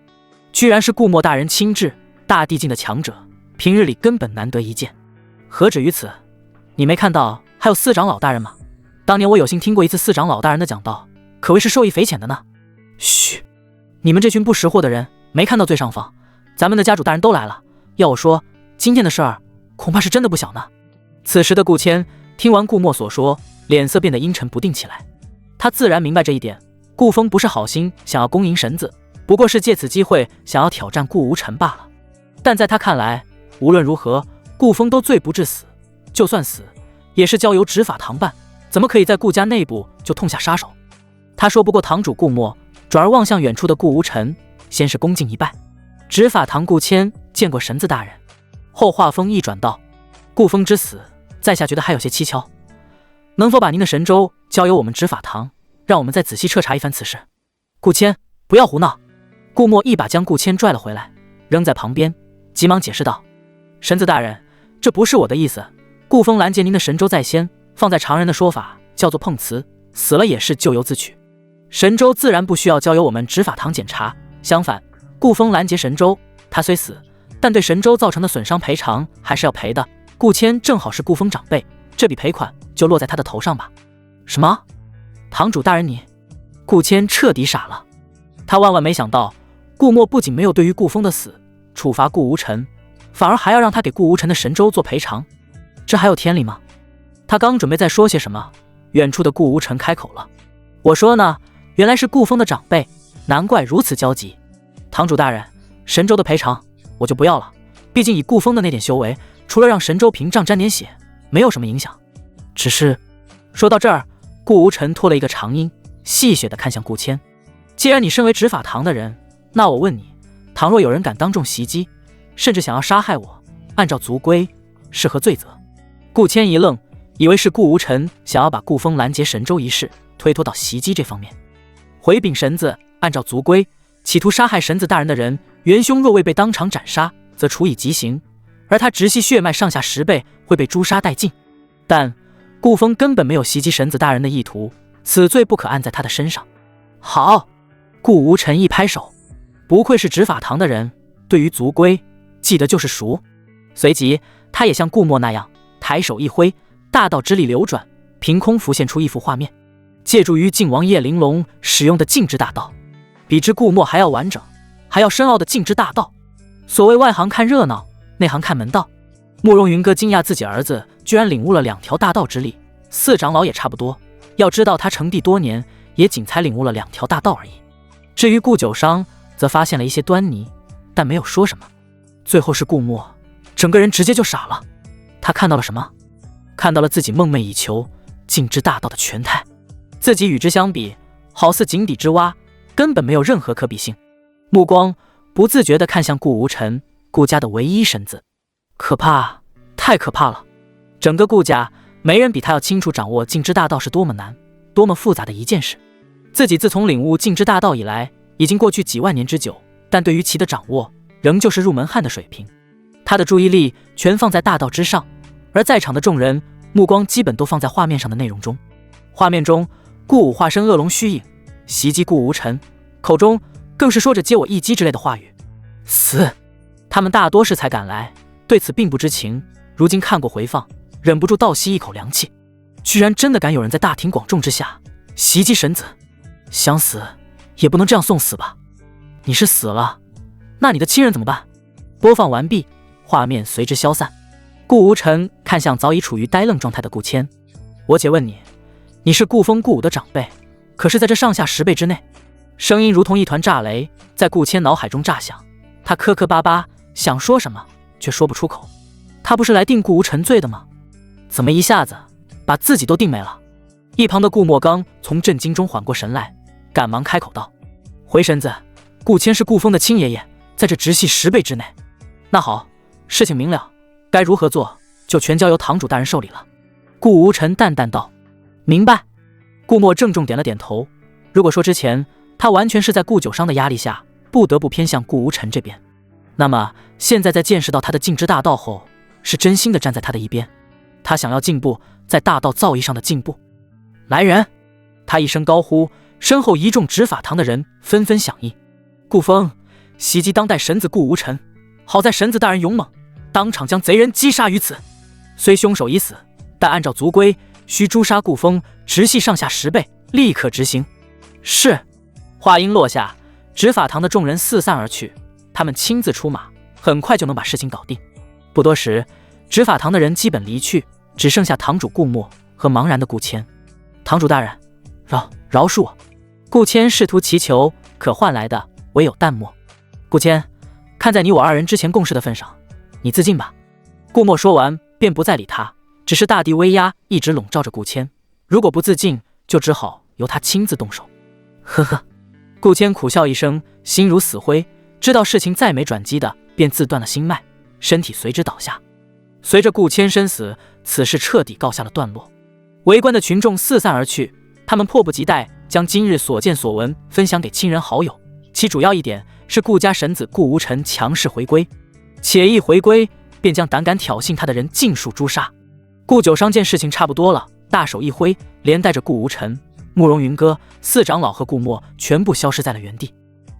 居然是顾墨大人亲至，大地境的强者，平日里根本难得一见。何止于此，你没看到还有四长老大人吗？当年我有幸听过一次四长老大人的讲道，可谓是受益匪浅的呢。嘘，你们这群不识货的人，没看到最上方，咱们的家主大人都来了。要我说，今天的事儿恐怕是真的不小呢。此时的顾谦听完顾墨所说，脸色变得阴沉不定起来。他自然明白这一点，顾风不是好心想要恭迎神子，不过是借此机会想要挑战顾无尘罢了。但在他看来，无论如何，顾风都罪不至死，就算死，也是交由执法堂办，怎么可以在顾家内部就痛下杀手？他说不过堂主顾墨，转而望向远处的顾无尘，先是恭敬一拜：“执法堂顾谦见过神子大人。”后话锋一转道：“顾风之死，在下觉得还有些蹊跷，能否把您的神州交由我们执法堂，让我们再仔细彻查一番此事？”顾谦，不要胡闹！顾墨一把将顾谦拽了回来，扔在旁边，急忙解释道：“神子大人，这不是我的意思。顾风拦截您的神州在先，放在常人的说法叫做碰瓷，死了也是咎由自取。神州自然不需要交由我们执法堂检查，相反，顾风拦截神州，他虽死，但对神州造成的损伤赔偿还是要赔的。顾谦正好是顾风长辈，这笔赔款就落在他的头上吧。”什么？堂主大人你？顾谦彻底傻了。他万万没想到，顾墨不仅没有对于顾风的死处罚顾无尘，反而还要让他给顾无尘的神州做赔偿，这还有天理吗？他刚准备再说些什么，远处的顾无尘开口了：“我说呢，原来是顾风的长辈，难怪如此焦急。堂主大人，神州的赔偿我就不要了，毕竟以顾风的那点修为，除了让神州屏障沾点血，没有什么影响。只是……说到这儿，顾无尘拖了一个长音，戏谑地看向顾谦：“既然你身为执法堂的人，那我问你，倘若有人敢当众袭击，甚至想要杀害我，按照族规是何罪责？”顾谦一愣，以为是顾无尘想要把顾风拦截神州一事推脱到袭击这方面。回禀神子，按照族规，企图杀害神子大人的人，元凶若未被当场斩杀，则处以极刑，而他直系血脉上下10倍，会被诛杀殆尽。但顾风根本没有袭击神子大人的意图，此罪不可按在他的身上。好！顾无尘一拍手，不愧是执法堂的人，对于族规记得就是熟。随即他也像顾墨那样抬手一挥，大道之力流转，凭空浮现出一幅画面，借助于晋王叶玲珑使用的禁制大道，比之顾墨还要完整，还要深奥的禁制大道。所谓外行看热闹，内行看门道。慕容云歌惊讶自己儿子居然领悟了2条大道之力，四长老也差不多，要知道他成帝多年，也仅才领悟了2条大道而已。至于顾九商，则发现了一些端倪，但没有说什么。最后是顾墨，整个人直接就傻了。他看到了什么？看到了自己梦寐以求禁制大道的全态，自己与之相比，好似井底之蛙，根本没有任何可比性。目光不自觉地看向顾无尘，顾家的唯一神子。可怕，太可怕了！整个顾家没人比他要清楚掌握禁制大道是多么难、多么复杂的一件事。自己自从领悟禁制大道以来，已经过去几万年之久，但对于其的掌握，仍旧是入门汉的水平。他的注意力全放在大道之上，而在场的众人目光基本都放在画面上的内容中。画面中，顾武化身恶龙虚影，袭击顾无尘，口中更是说着接我一击之类的话语。死！他们大多是才赶来，对此并不知情，如今看过回放，忍不住倒吸一口凉气。居然真的敢有人在大庭广众之下袭击神子，想死也不能这样送死吧？你是死了，那你的亲人怎么办？播放完毕，画面随之消散。顾无尘看向早已处于呆愣状态的顾谦：“我且问你，你是顾风顾武的长辈，可是在这上下10倍之内？”声音如同一团炸雷，在顾谦脑海中炸响。他磕磕巴巴想说什么，却说不出口。他不是来定顾无尘罪的吗？怎么一下子把自己都定没了？一旁的顾墨刚从震惊中缓过神来，赶忙开口道：“回神子，顾谦是顾风的亲爷爷，在这直系10倍之内。那好，事情明了，该如何做就全交由堂主大人受理了。”顾无尘淡淡道：“明白。”顾墨郑重点了点头。如果说之前他完全是在顾九商的压力下，不得不偏向顾无尘这边，那么现在在见识到他的禁制大道后，是真心的站在他的一边。他想要进步，在大道造诣上的进步。来人！他一声高呼，身后一众执法堂的人纷纷响应。顾风袭击当代神子顾无尘，好在神子大人勇猛，当场将贼人击杀于此。虽凶手已死，但按照族规，需诛杀顾风，直系上下10倍，立刻执行。是。话音落下，执法堂的众人四散而去，他们亲自出马，很快就能把事情搞定。不多时，执法堂的人基本离去，只剩下堂主顾墨和茫然的顾谦。堂主大人，饶恕我！顾谦试图祈求，可换来的唯有淡漠。顾谦，看在你我2人之前共事的份上，你自尽吧。顾墨说完便不再理他，只是大地威压一直笼罩着顾谦，如果不自尽，就只好由他亲自动手。呵呵。顾谦苦笑一声，心如死灰，知道事情再没转机的，便自断了心脉，身体随之倒下。随着顾谦身死，此事彻底告下了段落。围观的群众四散而去，他们迫不及待将今日所见所闻分享给亲人好友，其主要一点是顾家神子顾无尘强势回归，且一回归便将胆敢挑衅他的人尽数诛杀。顾九商见事情差不多了，大手一挥，连带着顾无尘、慕容云歌、四长老和顾墨全部消失在了原地。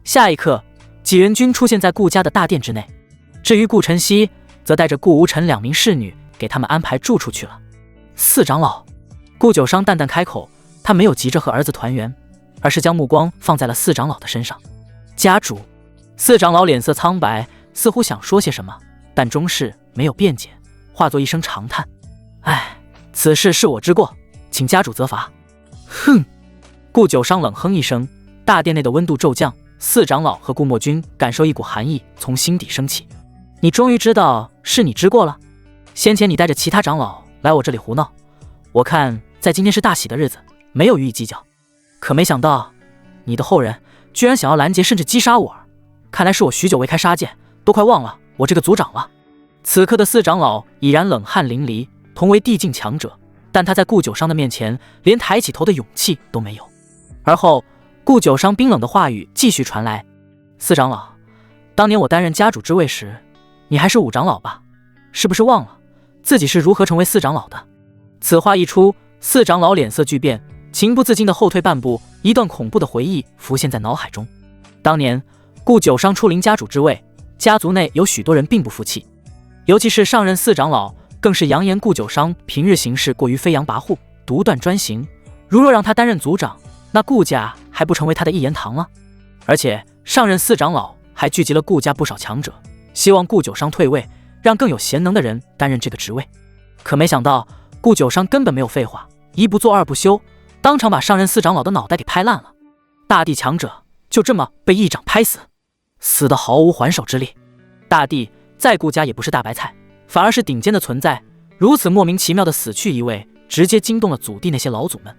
下一刻，几人均出现在顾家的大殿之内。至于顾晨曦，则带着顾无尘2名侍女给他们安排住处去了。四长老，顾九商淡淡开口，他没有急着和儿子团圆，而是将目光放在了四长老的身上。家主，四长老脸色苍白，似乎想说些什么，但终是没有辩解，化作一声长叹：“唉，此事是我之过，请家主责罚。”哼！顾九商冷哼一声，大殿内的温度骤降，四长老和顾墨君感受一股寒意从心底升起。你终于知道是你之过了？先前你带着其他长老来我这里胡闹，我看在今天是大喜的日子，没有予以计较。可没想到，你的后人居然想要拦截甚至击杀我儿，看来是我许久未开杀戒，都快忘了我这个族长了。此刻的四长老已然冷汗淋漓，同为地境强者，但他在顾九商的面前连抬起头的勇气都没有。而后顾九商冰冷的话语继续传来：四长老，当年我担任家主之位时，你还是五长老吧？是不是忘了自己是如何成为四长老的？此话一出，四长老脸色巨变，情不自禁地后退半步，一段恐怖的回忆浮现在脑海中。当年顾九商出临家主之位，家族内有许多人并不服气，尤其是上任四长老更是扬言顾九商平日行事过于飞扬跋扈，独断专行，如若让他担任族长，那顾家还不成为他的一言堂了？而且上任四长老还聚集了顾家不少强者，希望顾九商退位，让更有贤能的人担任这个职位。可没想到顾九商根本没有废话，一不做二不休，当场把上任四长老的脑袋给拍烂了。大地强者就这么被一掌拍死，死得毫无还手之力。大地在顾家也不是大白菜，反而是顶尖的存在，如此莫名其妙的死去一位，直接惊动了祖地那些老祖们。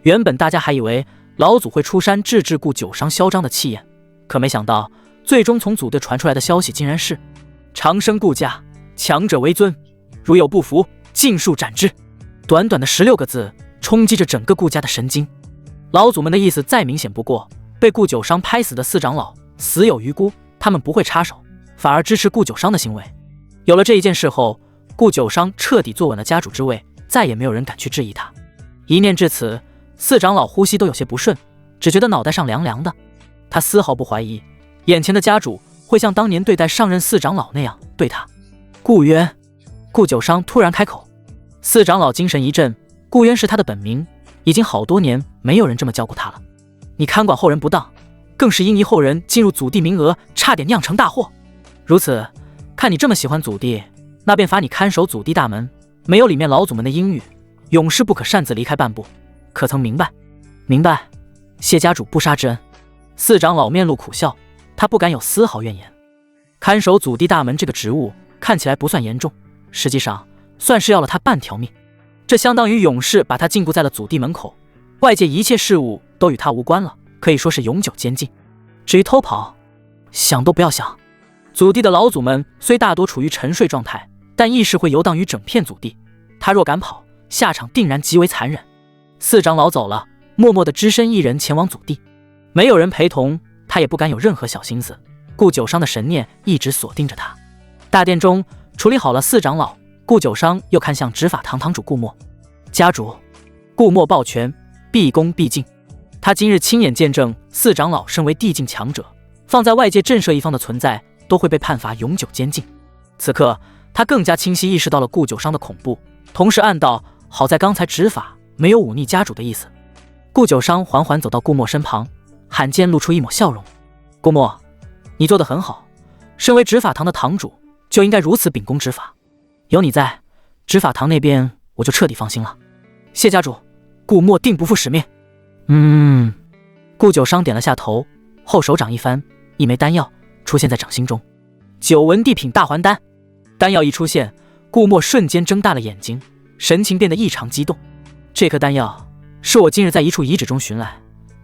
原本大家还以为老祖会出山制止顾九商嚣张的气焰，可没想到最终从祖队传出来的消息竟然是：长生顾家，强者为尊，如有不服，尽数斩之。短短的16个字冲击着整个顾家的神经。老祖们的意思再明显不过，被顾九商拍死的四长老死有余辜，他们不会插手，反而支持顾九商的行为。有了这一件事后，顾九商彻底坐稳了家主之位，再也没有人敢去质疑他。一念至此，四长老呼吸都有些不顺，只觉得脑袋上凉凉的。他丝毫不怀疑眼前的家主会像当年对待上任四长老那样对他。顾渊，顾九商突然开口。四长老精神一振，顾渊是他的本名，已经好多年没有人这么叫过他了。你看管后人不当，更是因一后人进入祖地名额，差点酿成大祸。如此，看你这么喜欢祖地，那便罚你看守祖地大门，没有里面老祖们的应允，永世不可擅自离开半步。可曾明白？明白，谢家主不杀之恩。四长老面露苦笑，他不敢有丝毫怨言。看守祖地大门这个职务看起来不算严重，实际上算是要了他半条命。这相当于永世把他禁锢在了祖地门口，外界一切事物都与他无关了，可以说是永久监禁。至于偷跑，想都不要想。祖地的老祖们虽大多处于沉睡状态，但意识会游荡于整片祖地，他若敢跑，下场定然极为残忍。四长老走了，默默地只身一人前往祖地，没有人陪同，他也不敢有任何小心思。顾九商的神念一直锁定着他。大殿中处理好了四长老，顾九商又看向执法堂堂主顾墨。家主。顾墨抱拳，毕恭毕敬。他今日亲眼见证四长老身为地境强者，放在外界震慑一方的存在都会被判罚永久监禁。此刻他更加清晰意识到了顾九商的恐怖，同时暗道好在刚才执法没有忤逆家主的意思。顾九商缓缓走到顾墨身旁，罕见露出一抹笑容。顾墨，你做得很好，身为执法堂的堂主就应该如此秉公执法，有你在，执法堂那边我就彻底放心了。谢家主，顾墨定不负使命。顾九商点了下头，后手掌一翻，一枚丹药出现在掌心中。九纹地品大还丹。丹药一出现，顾墨瞬间睁大了眼睛，神情变得异常激动。这颗丹药是我今日在一处遗址中寻来，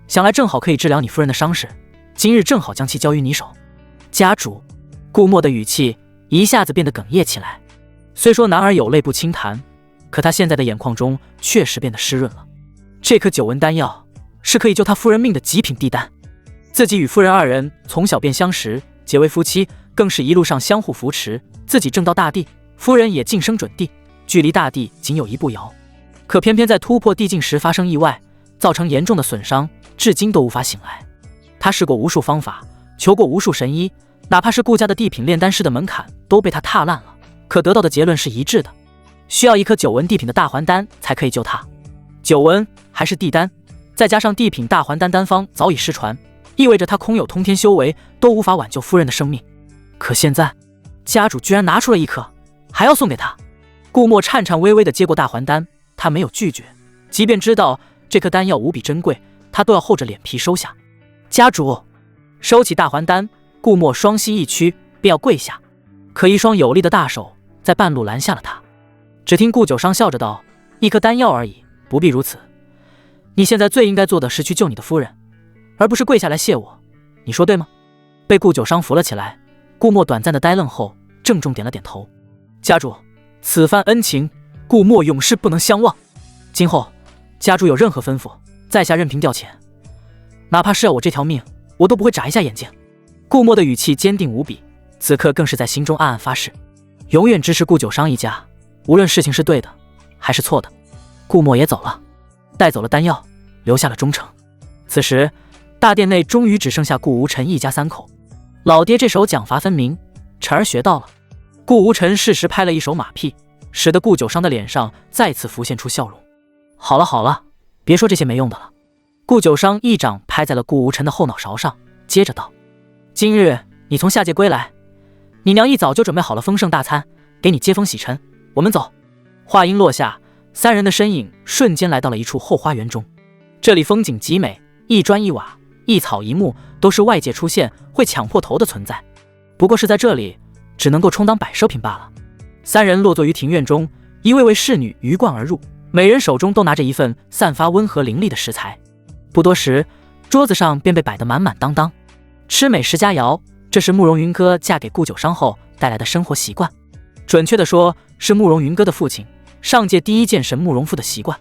想来正好可以治疗你夫人的伤势，今日正好将其交于你手。家主。顾墨的语气一下子变得哽咽起来。虽说男儿有泪不轻弹，可他现在的眼眶中确实变得湿润了。这颗九纹丹药是可以救他夫人命的极品地丹，自己与夫人二人从小便相识，结为夫妻，更是一路上相互扶持，自己正到大地，夫人也晋升准地，距离大地仅有一步遥。可偏偏在突破地境时发生意外，造成严重的损伤，至今都无法醒来。他试过无数方法，求过无数神医，哪怕是顾家的地品炼丹师的门槛都被他踏烂了，可得到的结论是一致的，需要一颗九纹地品的大还丹才可以救他。九纹还是地丹，再加上地品大还丹丹方早已失传，意味着他空有通天修为都无法挽救夫人的生命。可现在家主居然拿出了一颗，还要送给他。顾墨颤颤巍巍地接过大还丹，他没有拒绝，即便知道这颗丹药无比珍贵，他都要厚着脸皮收下。家主。收起大还丹，顾墨双膝一屈，便要跪下，可一双有力的大手在半路拦下了他。只听顾九商笑着道：“一颗丹药而已，不必如此。你现在最应该做的是去救你的夫人，而不是跪下来谢我，你说对吗？”被顾九商扶了起来，顾墨短暂的呆愣后，郑重点了点头。家主，此番恩情，顾墨永世不能相忘。今后家主有任何吩咐，在下任凭调遣，哪怕是要我这条命，我都不会眨一下眼睛。顾墨的语气坚定无比，此刻更是在心中暗暗发誓，永远支持顾九商一家，无论事情是对的还是错的。顾墨也走了，带走了丹药，留下了忠诚。此时大殿内终于只剩下顾无尘一家三口。老爹这手奖罚分明，晨儿学到了。顾无尘适时拍了一手马屁，使得顾九商的脸上再次浮现出笑容。好了好了，别说这些没用的了。顾九商一掌拍在了顾无尘的后脑勺上，接着道：“今日你从下界归来，你娘一早就准备好了丰盛大餐，给你接风洗尘。我们走。”话音落下，三人的身影瞬间来到了一处后花园中。这里风景极美，一砖一瓦，一草一木都是外界出现会抢破头的存在，不过是在这里只能够充当摆设品罢了。三人落座于庭院中，一位位侍女鱼贯而入，每人手中都拿着一份散发温和灵力的食材。不多时，桌子上便被摆得满满当当，吃美食佳肴，这是慕容云歌嫁给顾九商后带来的生活习惯，准确的说是慕容云歌的父亲上界第一剑神慕容复的习惯。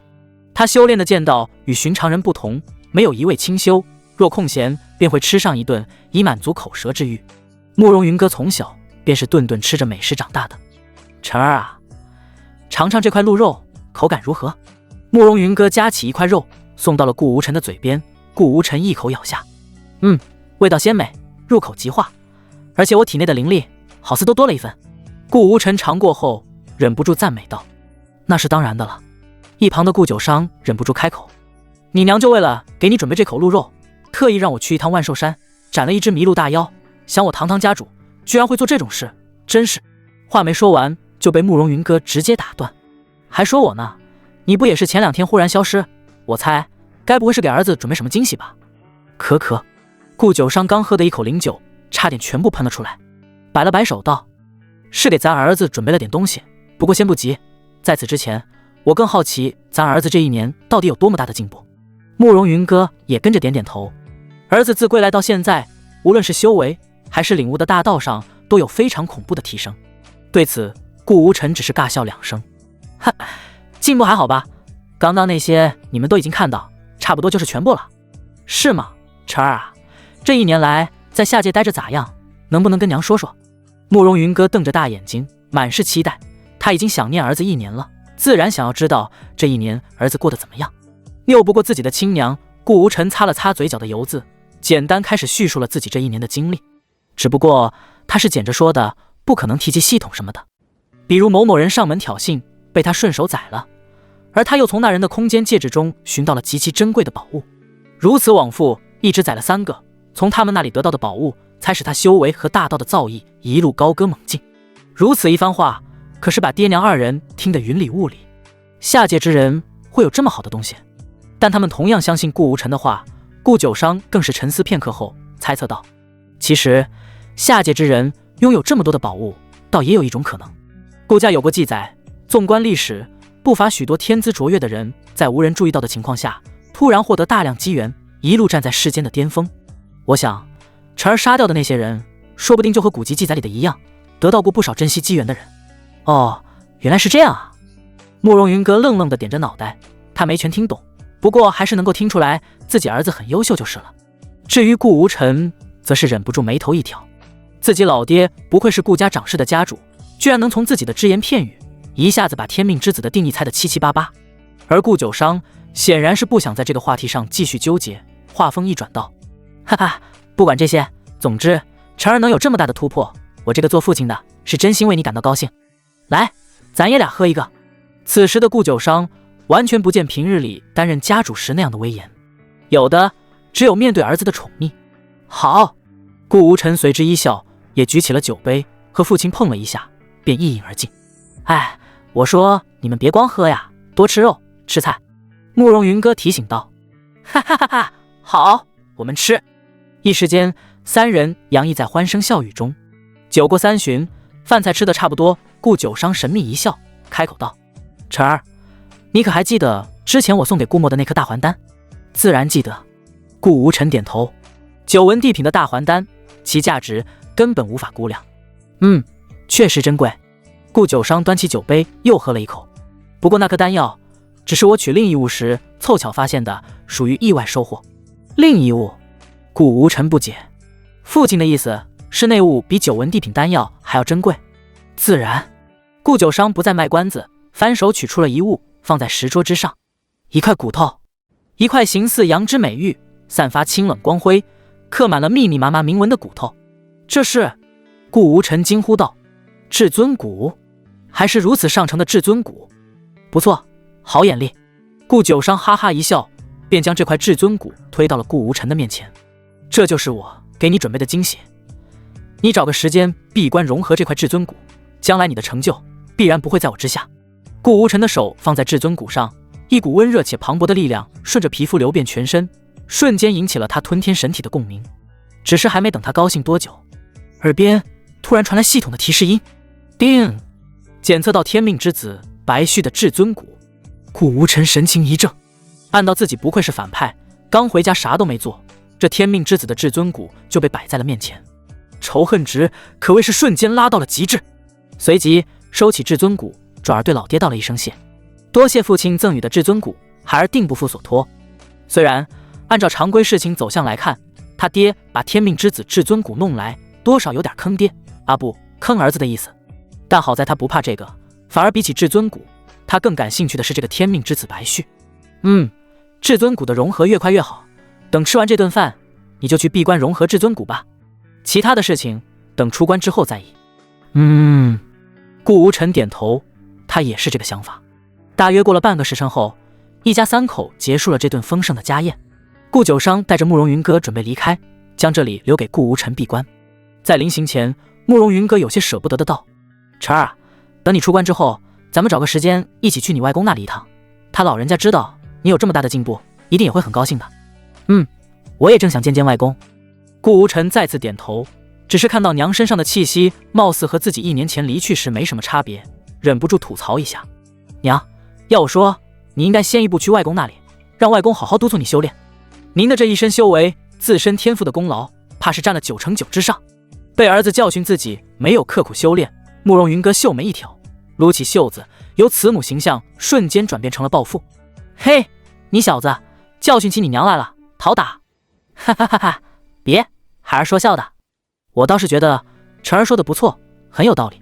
他修炼的剑道与寻常人不同，没有一味清修，若空闲便会吃上一顿，以满足口舌之欲。慕容云歌从小便是顿顿吃着美食长大的。晨儿啊，尝尝这块鹿肉，口感如何？慕容云歌夹起一块肉送到了顾无尘的嘴边，顾无尘一口咬下，味道鲜美，入口即化，而且我体内的灵力好似都多了一分。顾无尘尝过后忍不住赞美道：“那是当然的了。”一旁的顾九商忍不住开口：“你娘就为了给你准备这口鹿肉，特意让我去一趟万寿山，斩了一只麋鹿大妖，想我堂堂家主居然会做这种事，真是……”话没说完就被慕容云歌直接打断，还说我呢，你不也是前2天忽然消失？我猜该不会是给儿子准备什么惊喜吧？可可，顾九商刚喝的一口灵酒差点全部喷了出来，摆了摆手道：“是给咱儿子准备了点东西，不过先不急，在此之前我更好奇咱儿子这一年到底有多么大的进步。”慕容云歌也跟着点点头，儿子自归来到现在，无论是修为还是领悟的大道上都有非常恐怖的提升。对此顾无尘只是尬笑2声：“哈，进步还好吧？刚刚那些你们都已经看到，差不多就是全部了。是吗？晨儿啊，这一年来在下界待着咋样？能不能跟娘说说？”慕容云歌瞪着大眼睛，满是期待。他已经想念儿子1年了，自然想要知道这1年儿子过得怎么样。拗不过自己的亲娘，顾无尘擦了擦嘴角的油渍，简单开始叙述了自己这1年的经历。只不过他是捡着说的，不可能提及系统什么的。比如某某人上门挑衅，被他顺手宰了，而他又从那人的空间戒指中寻到了极其珍贵的宝物，如此往复，一直宰了3个，从他们那里得到的宝物才使他修为和大道的造诣一路高歌猛进。如此一番话，可是把爹娘2人听得云里雾里。下界之人会有这么好的东西？但他们同样相信顾无尘的话。顾九商更是沉思片刻后猜测道：“其实下界之人拥有这么多的宝物，倒也有一种可能。顾家有过记载，纵观历史，不乏许多天资卓越的人，在无人注意到的情况下，突然获得大量机缘，一路站在世间的巅峰。我想，晨儿杀掉的那些人，说不定就和古籍记载里的一样，得到过不少珍惜机缘的人。”哦，原来是这样啊！慕容云歌愣愣地点着脑袋，他没全听懂，不过还是能够听出来自己儿子很优秀就是了。至于顾无尘，则是忍不住眉头一挑，自己老爹不愧是顾家掌事的家主，居然能从自己的只言片语一下子把天命之子的定义猜得七七八八。而顾九商显然是不想在这个话题上继续纠结，话锋一转道：“哈哈，不管这些，总之晨儿能有这么大的突破，我这个做父亲的是真心为你感到高兴。来，咱爷俩喝一个。”此时的顾九商完全不见平日里担任家主时那样的威严，有的只有面对儿子的宠溺。好，顾无尘随之一笑，也举起了酒杯，和父亲碰了一下，便一饮而尽。哎，我说你们别光喝呀，多吃肉，吃菜。慕容云歌提醒道。哈哈哈哈，好，我们吃。一时间，三人洋溢在欢声笑语中。酒过3巡，饭菜吃得差不多，顾九商神秘一笑，开口道：“晨儿，你可还记得之前我送给顾墨的那颗大还丹？自然记得。顾无尘点头。久闻地品的大还丹，其价值根本无法估量。确实珍贵。顾九商端起酒杯又喝了一口。不过那颗丹药只是我取另一物时凑巧发现的，属于意外收获。另一物？顾无尘不解。父亲的意思是那物比久闻地品丹药还要珍贵？自然。顾九商不再卖关子，翻手取出了一物，放在石桌之上。一块骨头，一块形似羊脂美玉，散发清冷光辉，刻满了密密麻麻铭文的骨头。这是？顾无尘惊呼道。至尊骨？还是如此上乘的至尊骨？不错，好眼力。顾九商哈哈一笑，便将这块至尊骨推到了顾无尘的面前。这就是我给你准备的惊喜，你找个时间闭关融合这块至尊骨，将来你的成就必然不会在我之下。顾无尘的手放在至尊骨上，一股温热且磅礴的力量顺着皮肤流遍全身，瞬间引起了他吞天神体的共鸣。只是还没等他高兴多久，耳边突然传来系统的提示音：叮！检测到天命之子白旭的至尊骨。顾无尘神情一怔，暗道自己不愧是反派，刚回家啥都没做，这天命之子的至尊骨就被摆在了面前，仇恨值可谓是瞬间拉到了极致。随即收起至尊骨，转而对老爹道了一声谢，多谢父亲赠予的至尊骨，孩儿定不负所托。虽然按照常规事情走向来看，他爹把天命之子至尊骨弄来，多少有点坑爹不坑儿子的意思，但好在他不怕这个，反而比起至尊骨，他更感兴趣的是这个天命之子白旭。至尊骨的融合越快越好，等吃完这顿饭，你就去闭关融合至尊骨吧，其他的事情等出关之后再议。顾无尘点头，他也是这个想法。大约过了半个时辰后，一家三口结束了这顿丰盛的家宴。顾九商带着慕容云哥准备离开，将这里留给顾无尘闭关。在临行前，慕容云哥有些舍不得的道：晨儿啊，等你出关之后，咱们找个时间一起去你外公那里一趟，他老人家知道你有这么大的进步，一定也会很高兴的。我也正想见见外公。顾无尘再次点头，只是看到娘身上的气息貌似和自己1年前离去时没什么差别，忍不住吐槽一下：娘，要我说，你应该先一步去外公那里，让外公好好督促你修炼。您的这一身修为，自身天赋的功劳，怕是占了99%之上。被儿子教训自己没有刻苦修炼，慕容云哥秀眉一挑，撸起袖子，由慈母形象瞬间转变成了暴富。嘿，你小子教训起你娘来了，讨打！哈哈哈哈！别，孩儿说笑的。我倒是觉得晨儿说的不错，很有道理。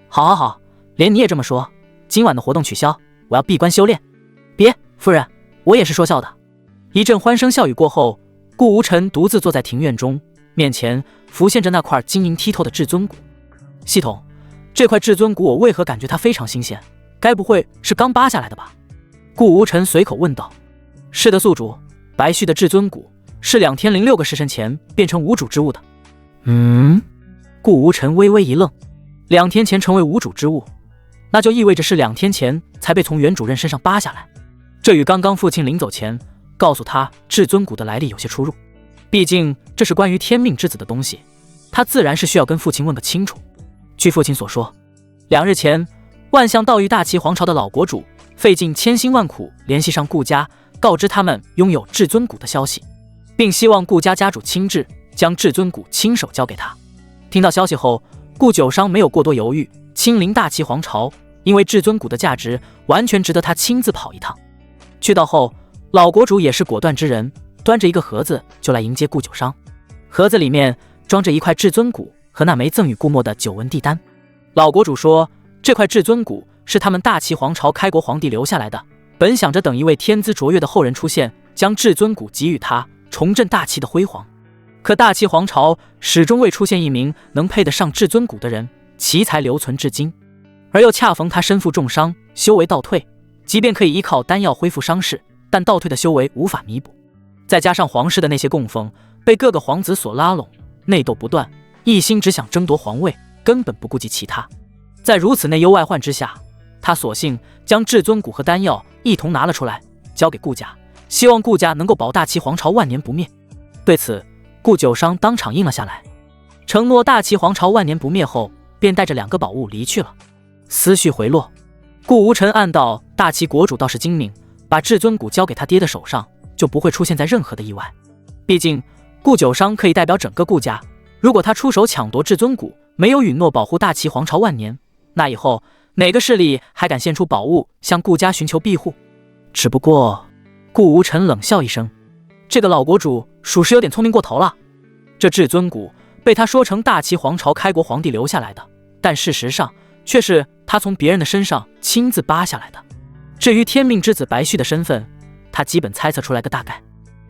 好，连你也这么说，今晚的活动取消，我要闭关修炼。别，夫人，我也是说笑的。一阵欢声笑语过后，顾无尘独自坐在庭院中，面前浮现着那块晶莹剔透的至尊骨。系统，这块至尊骨我为何感觉它非常新鲜？该不会是刚扒下来的吧？顾无尘随口问道。是的，宿主，白旭的至尊骨是2天06个时辰前变成无主之物的。顾无尘微微一愣，2天前成为无主之物，那就意味着是2天前才被从原主人身上扒下来。这与刚刚父亲临走前告诉他至尊骨的来历有些出入，毕竟这是关于天命之子的东西，他自然是需要跟父亲问个清楚。据父亲所说，2日前，万象道域大齐皇朝的老国主费尽千辛万苦联系上顾家，告知他们拥有至尊骨的消息，并希望顾家家主亲至，将至尊骨亲手交给他。听到消息后，顾九商没有过多犹豫，亲临大齐皇朝，因为至尊骨的价值完全值得他亲自跑一趟。去到后，老国主也是果断之人，端着一个盒子就来迎接顾九商。盒子里面装着一块至尊骨和那枚赠予顾墨的久闻地丹。老国主说，这块至尊骨是他们大齐皇朝开国皇帝留下来的，本想着等一位天资卓越的后人出现，将至尊骨给予他，重振大齐的辉煌。可大齐皇朝始终未出现一名能配得上至尊骨的人，其才留存至今。而又恰逢他身负重伤，修为倒退，即便可以依靠丹药恢复伤势，但倒退的修为无法弥补。再加上皇室的那些供奉，被各个皇子所拉拢，内斗不断，一心只想争夺皇位，根本不顾及其他。在如此内忧外患之下，他索性将至尊骨和丹药一同拿了出来，交给顾家，希望顾家能够保大齐皇朝万年不灭。对此，顾九商当场应了下来，承诺大齐皇朝万年不灭后，便带着2个宝物离去了。思绪回落，顾无尘暗道，大齐国主倒是精明，把至尊谷交给他爹的手上，就不会出现在任何的意外。毕竟顾九商可以代表整个顾家，如果他出手抢夺至尊谷，没有允诺保护大齐皇朝万年，那以后哪个势力还敢献出宝物向顾家寻求庇护？只不过顾无尘冷笑一声，这个老国主属实有点聪明过头了。这至尊谷被他说成大齐皇朝开国皇帝留下来的，但事实上却是他从别人的身上亲自扒下来的。至于天命之子白旭的身份，他基本猜测出来个大概。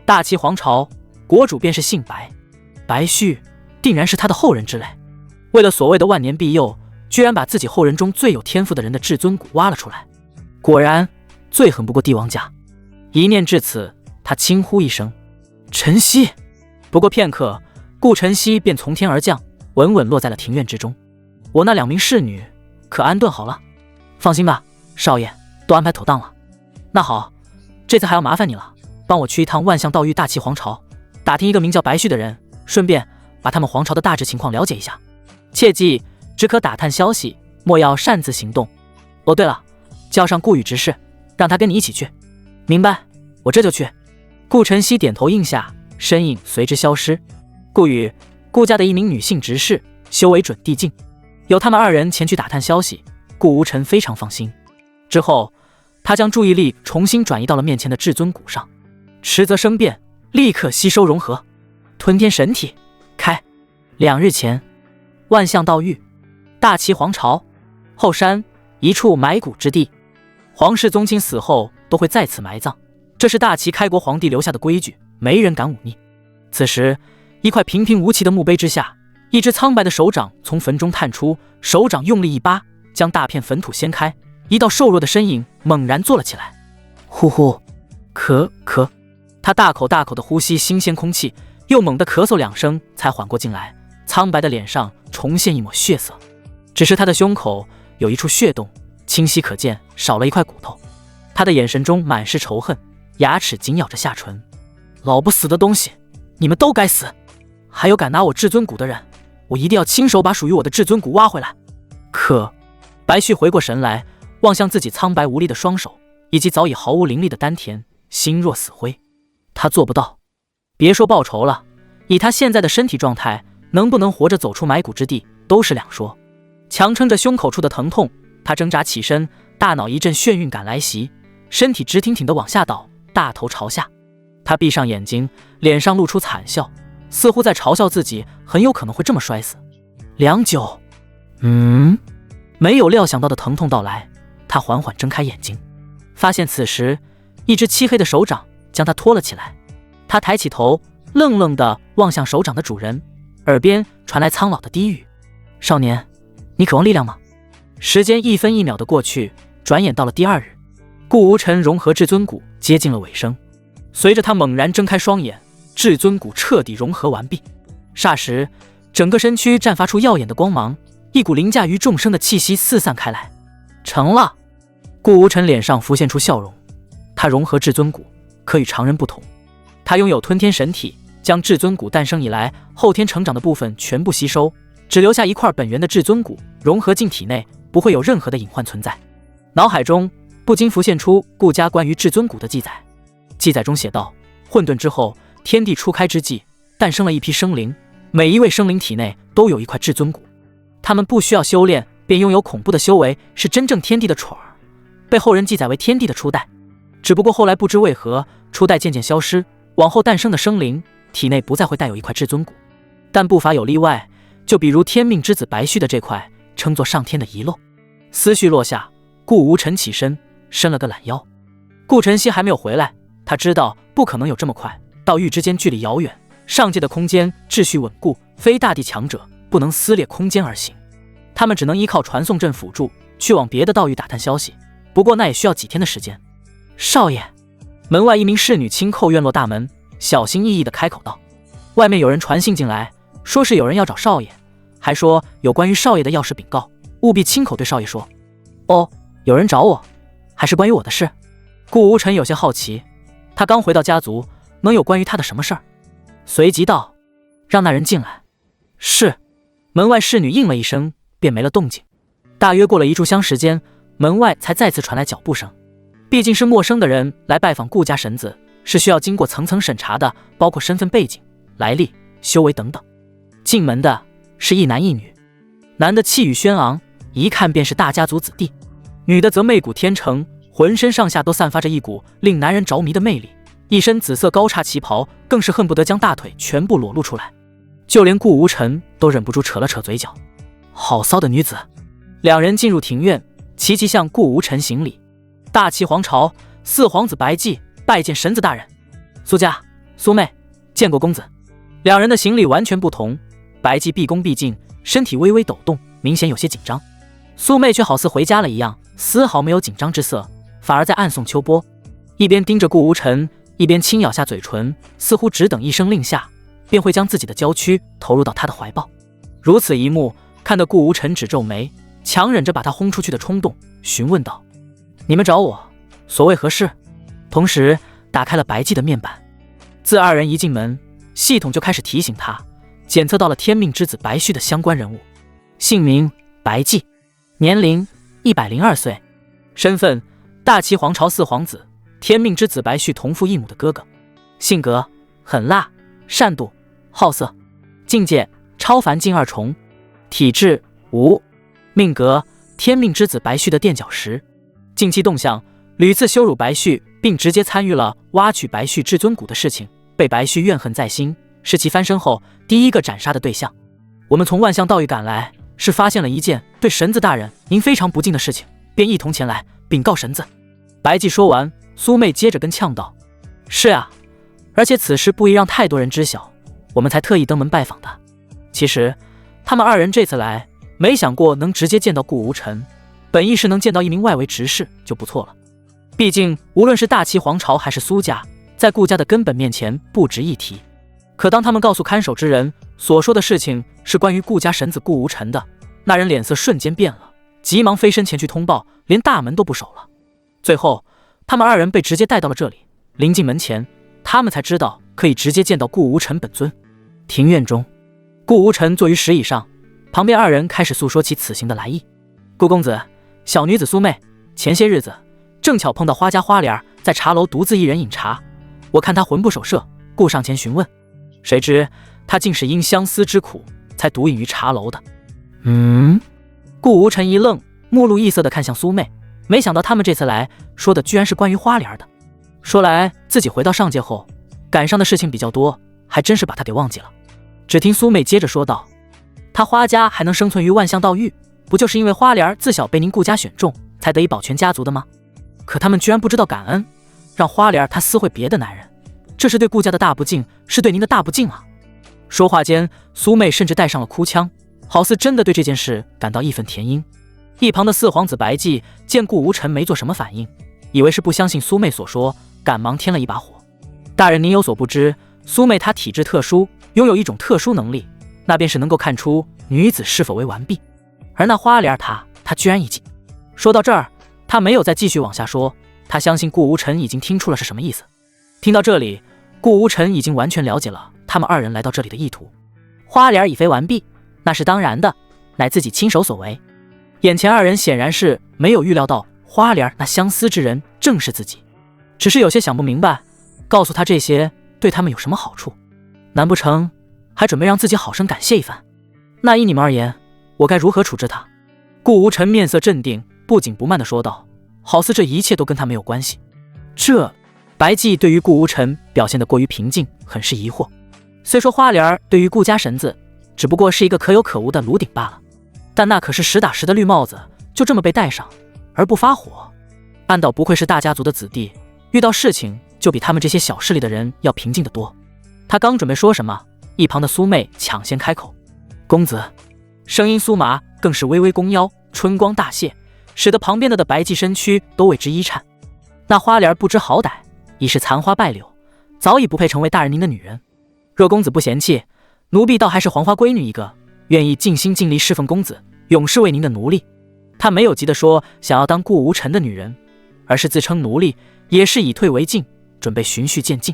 大齐皇朝国主便是姓白，白旭定然是他的后人之类。为了所谓的万年庇佑，居然把自己后人中最有天赋的人的至尊谷挖了出来。果然最狠不过帝王家。一念至此，他轻呼一声：“晨曦！”不过片刻，顾晨曦便从天而降，稳稳落在了庭院之中。我那2名侍女可安顿好了？放心吧，少爷，都安排妥当了。那好，这次还要麻烦你了，帮我去一趟万象道域大齐皇朝，打听一个名叫白旭的人，顺便把他们皇朝的大致情况了解一下。切记，只可打探消息，莫要擅自行动。哦，对了，叫上顾宇执事，让他跟你一起去。明白，我这就去。顾晨曦点头应下，身影随之消失。顾宇，顾家的一名女性执事，修为准地境，有他们2人前去打探消息，顾无尘非常放心。之后，他将注意力重新转移到了面前的至尊谷上，迟则生变，立刻吸收融合。吞天神体开。2日前，万象道域，大齐皇朝后山一处埋骨之地，皇室宗亲死后都会在此埋葬，这是大齐开国皇帝留下的规矩，没人敢忤逆。此时，一块平平无奇的墓碑之下，一只苍白的手掌从坟中探出，手掌用力一扒，将大片坟土掀开，一道瘦弱的身影猛然坐了起来。呼呼，咳咳，他大口大口地呼吸新鲜空气，又猛地咳嗽2声，才缓过劲来。苍白的脸上重现一抹血色，只是他的胸口有一处血洞，清晰可见少了一块骨头。他的眼神中满是仇恨，牙齿紧咬着下唇。老不死的东西，你们都该死！还有敢拿我至尊谷的人，我一定要亲手把属于我的至尊谷挖回来。可白旭回过神来，望向自己苍白无力的双手，以及早已毫无灵力的丹田，心若死灰。他做不到。别说报仇了，以他现在的身体状态，能不能活着走出埋骨之地都是两说。强撑着胸口处的疼痛，他挣扎起身，大脑一阵眩晕感来袭，身体直挺挺地往下倒，大头朝下。他闭上眼睛，脸上露出惨笑，似乎在嘲笑自己很有可能会这么摔死。良久，没有料想到的疼痛到来，他缓缓睁开眼睛，发现此时一只漆黑的手掌将他拖了起来。他抬起头，愣愣地望向手掌的主人，耳边传来苍老的低语：少年，你渴望力量吗？时间一分一秒地过去，转眼到了第2日，顾无尘融合至尊谷接近了尾声。随着他猛然睁开双眼，至尊谷彻底融合完毕，霎时整个身躯绽发出耀眼的光芒，一股凌驾于众生的气息四散开来。成了。顾无尘脸上浮现出笑容，他融合至尊谷可与常人不同，他拥有吞天神体，将至尊谷诞生以来后天成长的部分全部吸收，只留下一块本源的至尊谷融合进体内，不会有任何的隐患存在。脑海中不禁浮现出顾家关于至尊谷的记载，记载中写道：混沌之后，天地初开之际，诞生了一批生灵，每一位生灵体内都有一块至尊谷，他们不需要修炼便拥有恐怖的修为，是真正天地的宠儿，被后人记载为天地的初代。只不过后来不知为何，初代渐渐消失，往后诞生的生灵体内不再会带有一块至尊谷，但不乏有例外，就比如天命之子白旭的这块，称作上天的遗漏。思绪落下，顾无尘起身，伸了个懒腰。顾晨曦还没有回来，他知道不可能有这么快，道域之间距离遥远，上界的空间秩序稳固，非大地强者不能撕裂空间而行，他们只能依靠传送阵辅助，去往别的道域打探消息，不过那也需要几天的时间。少爷，门外一名侍女轻叩院落大门，小心翼翼地开口道：外面有人传信进来，说是有人要找少爷，还说有关于少爷的要事禀告，务必亲口对少爷说。哦，有人找我，还是关于我的事？顾无尘有些好奇，他刚回到家族，能有关于他的什么事儿？随即道：让那人进来。是。门外侍女应了一声，便没了动静。大约过了1炷香时间，门外才再次传来脚步声。毕竟是陌生的人来拜访顾家神子，是需要经过层层审查的，包括身份背景、来历、修为等等。进门的是一男一女，男的气宇轩昂，一看便是大家族子弟；女的则媚骨天成，浑身上下都散发着一股令男人着迷的魅力，一身紫色高叉旗袍，更是恨不得将大腿全部裸露出来。就连顾无尘都忍不住扯了扯嘴角，好骚的女子。两人进入庭院，齐齐向顾无尘行礼。大齐皇朝四皇子白济拜见神子大人。苏家、苏妹见过公子。两人的行礼完全不同，白济毕恭毕敬，身体微微抖动，明显有些紧张。苏妹却好似回家了一样，丝毫没有紧张之色，反而在暗送秋波，一边盯着顾无尘，一边轻咬下嘴唇，似乎只等一声令下，便会将自己的娇躯投入到他的怀抱。如此一幕，看得顾无尘只皱眉，强忍着把他轰出去的冲动，询问道：你们找我，所谓何事？同时打开了白济的面板。自二人一进门，系统就开始提醒他检测到了天命之子白旭的相关人物。姓名白济，年龄102岁，身份大齐皇朝四皇子，天命之子白旭同父异母的哥哥。性格狠辣、善妒、好色。境界超凡境2重。体质无。命格天命之子白旭的垫脚石。近期动向屡次羞辱白旭，并直接参与了挖取白旭至尊骨的事情，被白旭怨恨在心，是其翻身后第一个斩杀的对象。我们从万象道域赶来，是发现了一件对神子大人您非常不敬的事情，便一同前来禀告神子。白济说完，苏妹接着跟呛道：是啊，而且此事不宜让太多人知晓，我们才特意登门拜访的。其实他们二人这次来，没想过能直接见到顾无尘，本意是能见到一名外围执事就不错了。毕竟无论是大齐皇朝还是苏家，在顾家的根本面前不值一提。可当他们告诉看守之人所说的事情是关于顾家神子顾无尘的，那人脸色瞬间变了，急忙飞身前去通报，连大门都不守了。最后他们二人被直接带到了这里，临近门前，他们才知道可以直接见到顾无尘本尊。庭院中，顾无尘坐于石椅上，旁边二人开始诉说起此行的来意。顾公子，小女子苏妹前些日子正巧碰到花家花莲在茶楼独自一人饮茶，我看她魂不守舍，故上前询问，谁知她竟是因相思之苦才独饮于茶楼的。顾无尘一愣，目露异色地看向苏妹，没想到他们这次来说的居然是关于花莲的。说来自己回到上界后赶上的事情比较多，还真是把她给忘记了。只听苏妹接着说道，她花家还能生存于万象道域，不就是因为花莲自小被您顾家选中，才得以保全家族的吗？可他们居然不知道感恩，让花莲她私会别的男人，这是对顾家的大不敬，是对您的大不敬啊！说话间，苏妹甚至带上了哭腔，好似真的对这件事感到义愤填膺。一旁的四皇子白济见顾无尘没做什么反应，以为是不相信苏妹所说，赶忙添了一把火。大人您有所不知，苏妹她体质特殊，拥有一种特殊能力，那便是能够看出女子是否为完璧。而那花莲她居然已经……说到这儿，他没有再继续往下说，他相信顾无尘已经听出了是什么意思。听到这里，顾无尘已经完全了解了他们二人来到这里的意图。花莲已非完璧，那是当然的，乃自己亲手所为。眼前二人显然是没有预料到花莲那相思之人正是自己，只是有些想不明白，告诉他这些对他们有什么好处？难不成还准备让自己好生感谢一番？那依你们而言，我该如何处置他？顾无尘面色镇定，不紧不慢地说道，好似这一切都跟他没有关系。白济对于顾无尘表现得过于平静很是疑惑。虽说花莲对于顾家神子只不过是一个可有可无的炉鼎罢了，但那可是实打实的绿帽子，就这么被戴上而不发火，暗道不愧是大家族的子弟，遇到事情就比他们这些小势力的人要平静得多。他刚准备说什么，一旁的苏妹抢先开口，公子。声音酥麻，更是微微弓腰，春光大泄，使得旁边的白济身躯都为之一颤。那花莲不知好歹，已是残花败柳，早已不配成为大人您的女人。若公子不嫌弃，奴婢倒还是黄花闺女一个，愿意尽心尽力侍奉公子，永世为您的奴隶。他没有急地说想要当顾无尘的女人，而是自称奴隶，也是以退为进，准备循序渐进。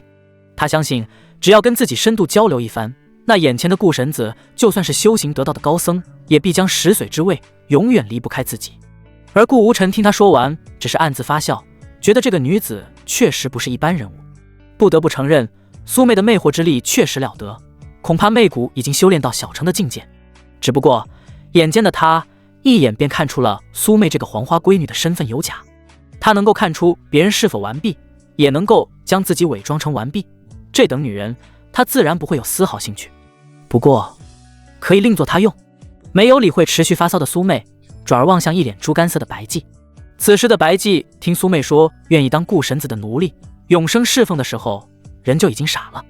他相信只要跟自己深度交流一番，那眼前的顾神子就算是修行得道的高僧，也必将食髓之味永远离不开自己。而顾无尘听他说完，只是暗自发笑，觉得这个女子确实不是一般人物。不得不承认，苏妹的魅惑之力确实了得，恐怕媚骨已经修炼到小成的境界。只不过眼尖的他一眼便看出了苏妹这个黄花闺女的身份有假，他能够看出别人是否完璧，也能够将自己伪装成完璧，这等女人他自然不会有丝毫兴趣。不过可以另作他用。没有理会持续发骚的苏妹，转而望向一脸猪肝色的白寂。此时的白寂听苏妹说愿意当顾神子的奴隶，永生侍奉的时候，人就已经傻了。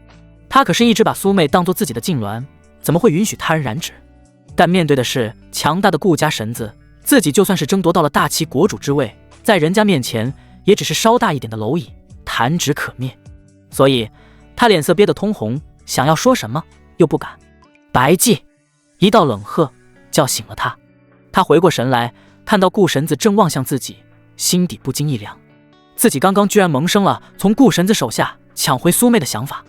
他可是一直把苏妹当作自己的痉挛，怎么会允许他人染指？但面对的是强大的顾家神子，自己就算是争夺到了大齐国主之位，在人家面前也只是稍大一点的蝼蚁，弹指可灭。所以他脸色憋得通红，想要说什么又不敢。白寂一道冷喝叫醒了他，他回过神来，看到顾神子正望向自己，心底不禁一凉。自己刚刚居然萌生了从顾神子手下抢回苏妹的想法，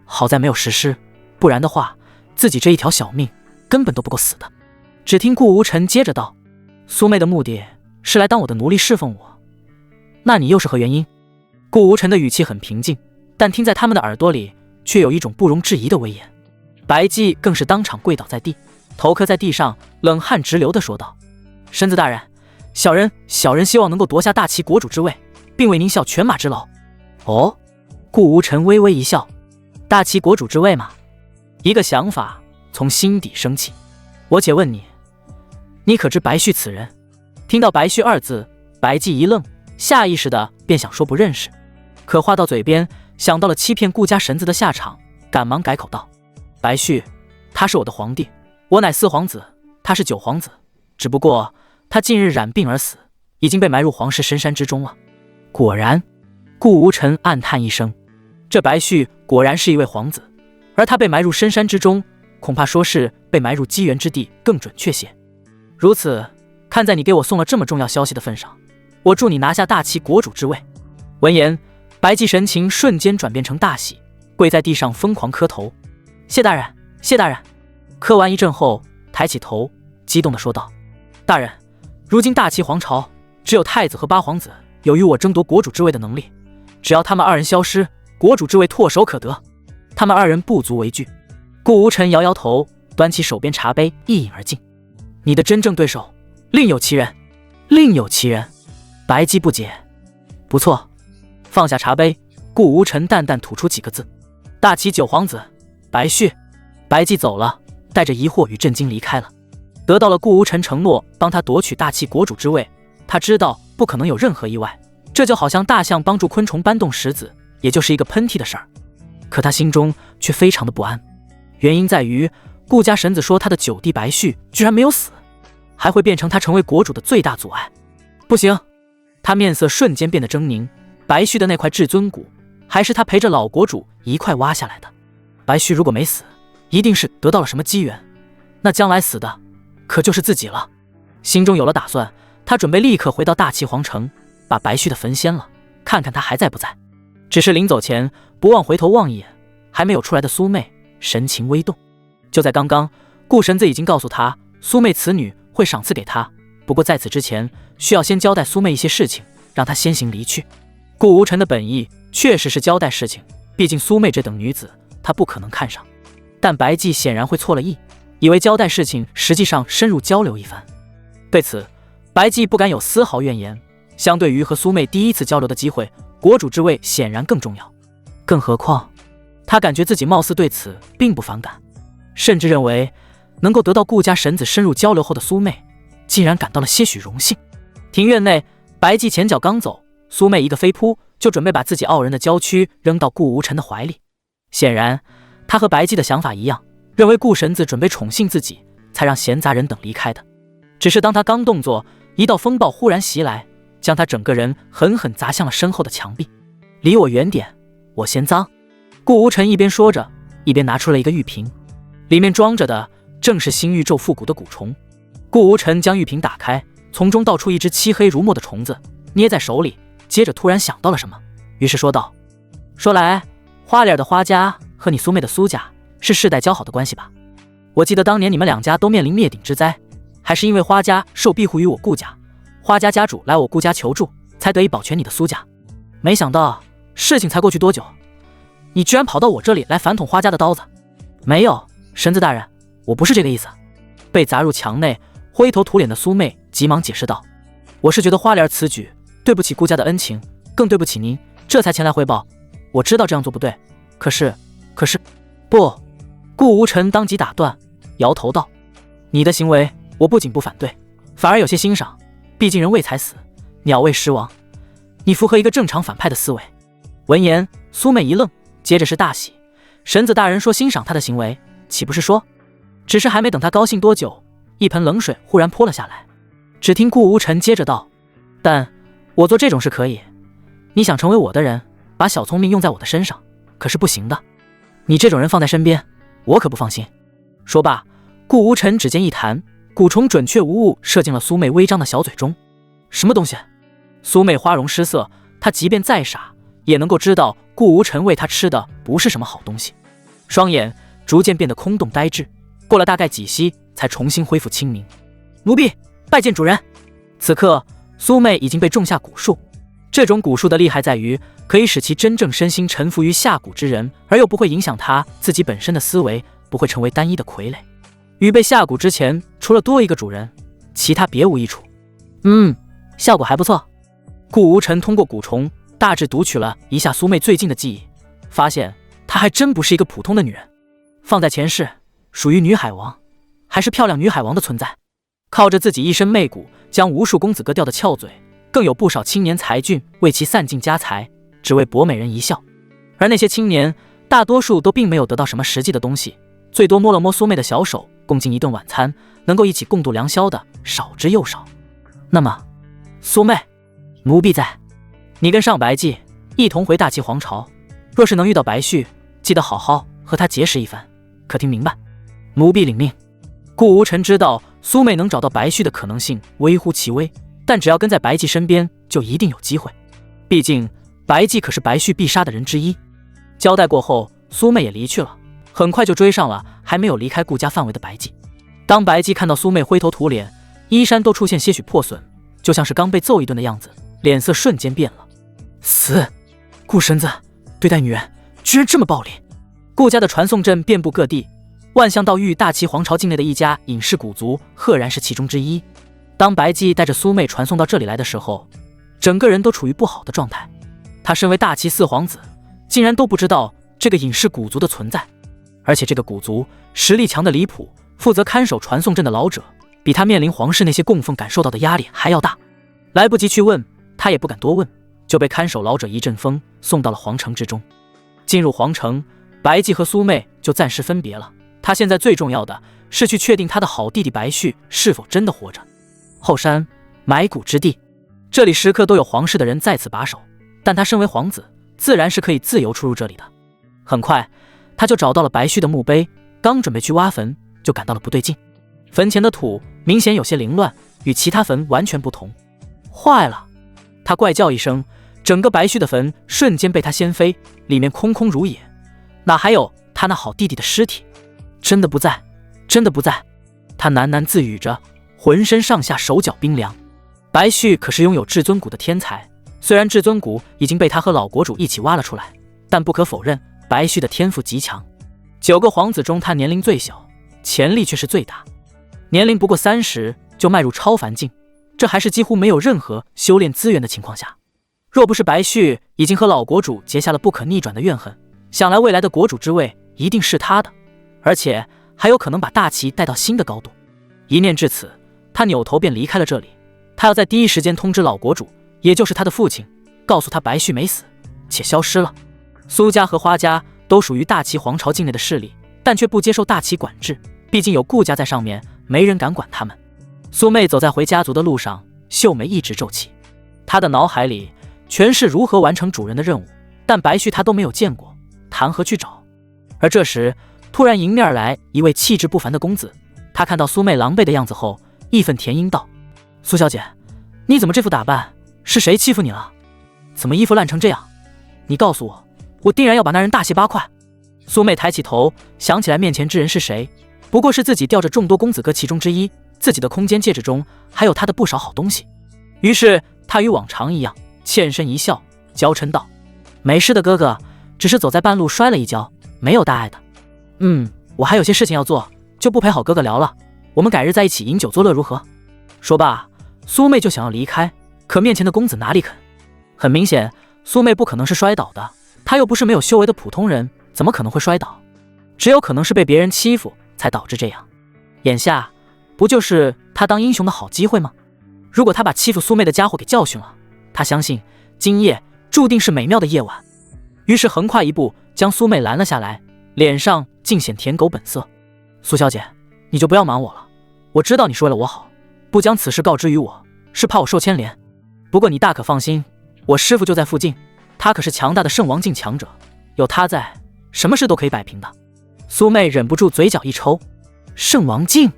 好在没有实施，不然的话自己这一条小命根本都不够死的。只听顾无尘接着道：苏妹的目的是来当我的奴隶侍奉我，那你又是何原因？顾无尘的语气很平静，但听在他们的耳朵里却有一种不容置疑的威严。白寂更是当场跪倒在地，头磕在地上，冷汗直流地说道：神子大人，小人希望能够夺下大齐国主之位，并为您效犬马之劳。哦，顾无尘微微一笑，大齐国主之位嘛，一个想法从心底升起。我且问你，你可知白旭此人？听到白旭二字，白寂一愣，下意识的便想说不认识，可话到嘴边，想到了欺骗顾家神子的下场，赶忙改口道：白旭，他是我的皇帝，我乃4皇子，他是9皇子，只不过他近日染病而死，已经被埋入皇室深山之中了。果然，顾无尘暗叹一声，这白旭果然是一位皇子，而他被埋入深山之中，恐怕说是被埋入机缘之地更准确些。如此，看在你给我送了这么重要消息的份上，我祝你拿下大齐国主之位。闻言，白寂神情瞬间转变成大喜，跪在地上疯狂磕头：谢大人，谢大人！磕完一阵后，抬起头，激动地说道：大人，如今大齐皇朝只有太子和8皇子有与我争夺国主之位的能力，只要他们2人消失，国主之位唾手可得。他们2人不足为惧。顾无尘摇摇头，端起手边茶杯一饮而尽。你的真正对手另有其人，另有其人。白寂不解。不错。放下茶杯，顾无尘淡淡吐出几个字：大齐9皇子白旭。白寂走了，带着疑惑与震惊离开了。得到了顾无尘承诺帮他夺取大齐国主之位，他知道不可能有任何意外，这就好像大象帮助昆虫搬动石子，也就是一个喷嚏的事儿。可他心中却非常的不安，原因在于顾家神子说他的9弟白旭居然没有死，还会变成他成为国主的最大阻碍。不行！他面色瞬间变得狰狞，白旭的那块至尊骨还是他陪着老国主一块挖下来的，白旭如果没死，一定是得到了什么机缘，那将来死的可就是自己了。心中有了打算，他准备立刻回到大齐皇城，把白旭的坟掀了，看看他还在不在。只是临走前不忘回头望一眼还没有出来的苏妹，神情微动。就在刚刚，顾神子已经告诉他苏妹此女会赏赐给他，不过在此之前需要先交代苏妹一些事情，让她先行离去。顾无尘的本意确实是交代事情，毕竟苏妹这等女子他不可能看上，但白寂显然会错了意，以为交代事情实际上深入交流一番。对此白寂不敢有丝毫怨言，相对于和苏妹第一次交流的机会，国主之位显然更重要。更何况他感觉自己貌似对此并不反感，甚至认为能够得到顾家神子深入交流后的苏妹，竟然感到了些许荣幸。庭院内，白寂前脚刚走，苏妹一个飞扑就准备把自己傲人的娇躯扔到顾无尘的怀里。显然他和白寂的想法一样，认为顾神子准备宠幸自己，才让闲杂人等离开的。只是当他刚动作，一道风暴忽然袭来，将他整个人狠狠砸向了身后的墙壁。离我远点，我嫌脏。顾无尘一边说着，一边拿出了一个玉瓶，里面装着的正是新玉咒复古的蛊虫。顾无尘将玉瓶打开，从中倒出一只漆黑如墨的虫子，捏在手里，接着突然想到了什么，于是说道：说来花脸的花家和你苏妹的苏家是世代交好的关系吧？我记得当年你们2家都面临灭顶之灾，还是因为花家受庇护于我顾家，花家家主来我顾家求助，才得以保全你的苏家。没想到事情才过去多久，你居然跑到我这里来反捅花家的刀子。没有，神子大人，我不是这个意思。被砸入墙内灰头土脸的苏妹急忙解释道，我是觉得花莲此举对不起顾家的恩情，更对不起您，这才前来汇报。我知道这样做不对，可是不。顾无尘当即打断，摇头道，你的行为我不仅不反对，反而有些欣赏，毕竟人为财死，鸟为食亡，你符合一个正常反派的思维。闻言，苏妹一愣，接着是大喜，神子大人说欣赏他的行为，岂不是说？只是还没等他高兴多久，一盆冷水忽然泼了下来。只听顾无尘接着道，但我做这种事可以，你想成为我的人，把小聪明用在我的身上，可是不行的。你这种人放在身边，我可不放心。说罢，顾无尘指尖一弹，蛊虫准确无误射进了苏妹微张的小嘴中。什么东西？苏妹花容失色，她即便再傻，也能够知道顾无尘喂她吃的不是什么好东西，双眼逐渐变得空洞呆滞，过了大概几息，才重新恢复清明。奴婢拜见主人。此刻，苏妹已经被种下蛊术。这种蛊术的厉害在于，可以使其真正身心臣服于下蛊之人，而又不会影响他自己本身的思维，不会成为单一的傀儡。与被下蛊之前，除了多一个主人，其他别无益处。效果还不错。顾无尘通过蛊虫大致读取了一下苏妹最近的记忆，发现她还真不是一个普通的女人，放在前世属于女海王，还是漂亮女海王的存在。靠着自己一身媚蛊，将无数公子哥吊的翘嘴，更有不少青年才俊为其散尽家财，只为博美人一笑。而那些青年大多数都并没有得到什么实际的东西，最多摸了摸苏妹的小手，共进一顿晚餐，能够一起共度良宵的少之又少。那么苏妹，奴婢在，你跟上白姬一同回大齐皇朝，若是能遇到白旭，记得好好和他结识一番，可听明白？奴婢领命。顾无尘知道苏妹能找到白旭的可能性微乎其微，但只要跟在白姬身边，就一定有机会。毕竟白姬可是白旭必杀的人之一。交代过后，苏妹也离去了，很快就追上了还没有离开顾家范围的白姬。当白姬看到苏妹灰头土脸，衣衫都出现些许破损，就像是刚被揍一顿的样子，脸色瞬间变了。死！顾神子对待女人居然这么暴力！顾家的传送阵遍布各地，万象道域大齐皇朝境内的一家隐士古族赫然是其中之一。当白姬带着苏妹传送到这里来的时候，整个人都处于不好的状态。他身为大齐四皇子，竟然都不知道这个隐士古族的存在，而且这个古族实力强的离谱，负责看守传送阵的老者比他面临皇室那些供奉感受到的压力还要大。来不及去问，他也不敢多问，就被看守老者一阵风送到了皇城之中。进入皇城，白姬和苏妹就暂时分别了。他现在最重要的是去确定他的好弟弟白旭是否真的活着。后山埋骨之地，这里时刻都有皇室的人在此把守，但他身为皇子，自然是可以自由出入这里的。很快他就找到了白旭的墓碑，刚准备去挖坟，就感到了不对劲。坟前的土明显有些凌乱，与其他坟完全不同。坏了！他怪叫一声，整个白旭的坟瞬间被他掀飞，里面空空如也，哪还有他那好弟弟的尸体？真的不在，真的不在！他喃喃自语着，浑身上下手脚冰凉。白旭可是拥有至尊骨的天才，虽然至尊骨已经被他和老国主一起挖了出来，但不可否认，白旭的天赋极强。9个皇子中，他年龄最小，潜力却是最大。年龄不过30就迈入超凡境，这还是几乎没有任何修炼资源的情况下。若不是白旭已经和老国主结下了不可逆转的怨恨，想来未来的国主之位一定是他的，而且还有可能把大齐带到新的高度。一念至此，他扭头便离开了这里。他要在第一时间通知老国主，也就是他的父亲，告诉他白旭没死，且消失了。苏家和花家都属于大齐皇朝境内的势力，但却不接受大齐管制，毕竟有顾家在上面，没人敢管他们。苏妹走在回家族的路上，秀眉一直皱起，她的脑海里全是如何完成主人的任务，但白旭她都没有见过，谈何去找？而这时突然迎面而来一位气质不凡的公子，他看到苏妹狼狈的样子后，义愤填膺道：苏小姐，你怎么这副打扮？是谁欺负你了？怎么衣服烂成这样？你告诉我，我定然要把那人大卸8块。苏妹抬起头，想起来面前之人是谁，不过是自己吊着众多公子哥其中之一，自己的空间戒指中还有他的不少好东西。于是他与往常一样，欠身一笑，娇嗔道：“没事的哥哥，只是走在半路摔了一跤，没有大碍的。我还有些事情要做，就不陪好哥哥聊了，我们改日在一起饮酒作乐如何？”说罢，苏妹就想要离开，可面前的公子哪里肯。很明显，苏妹不可能是摔倒的，她又不是没有修为的普通人，怎么可能会摔倒？只有可能是被别人欺负才导致这样。眼下不就是他当英雄的好机会吗？如果他把欺负苏妹的家伙给教训了，他相信今夜注定是美妙的夜晚。于是横跨一步将苏妹拦了下来，脸上尽显舔狗本色。苏小姐，你就不要瞒我了，我知道你是为了我好，不将此事告知于我，是怕我受牵连。不过你大可放心，我师父就在附近，他可是强大的圣王境强者，有他在，什么事都可以摆平的。苏妹忍不住嘴角一抽，圣王境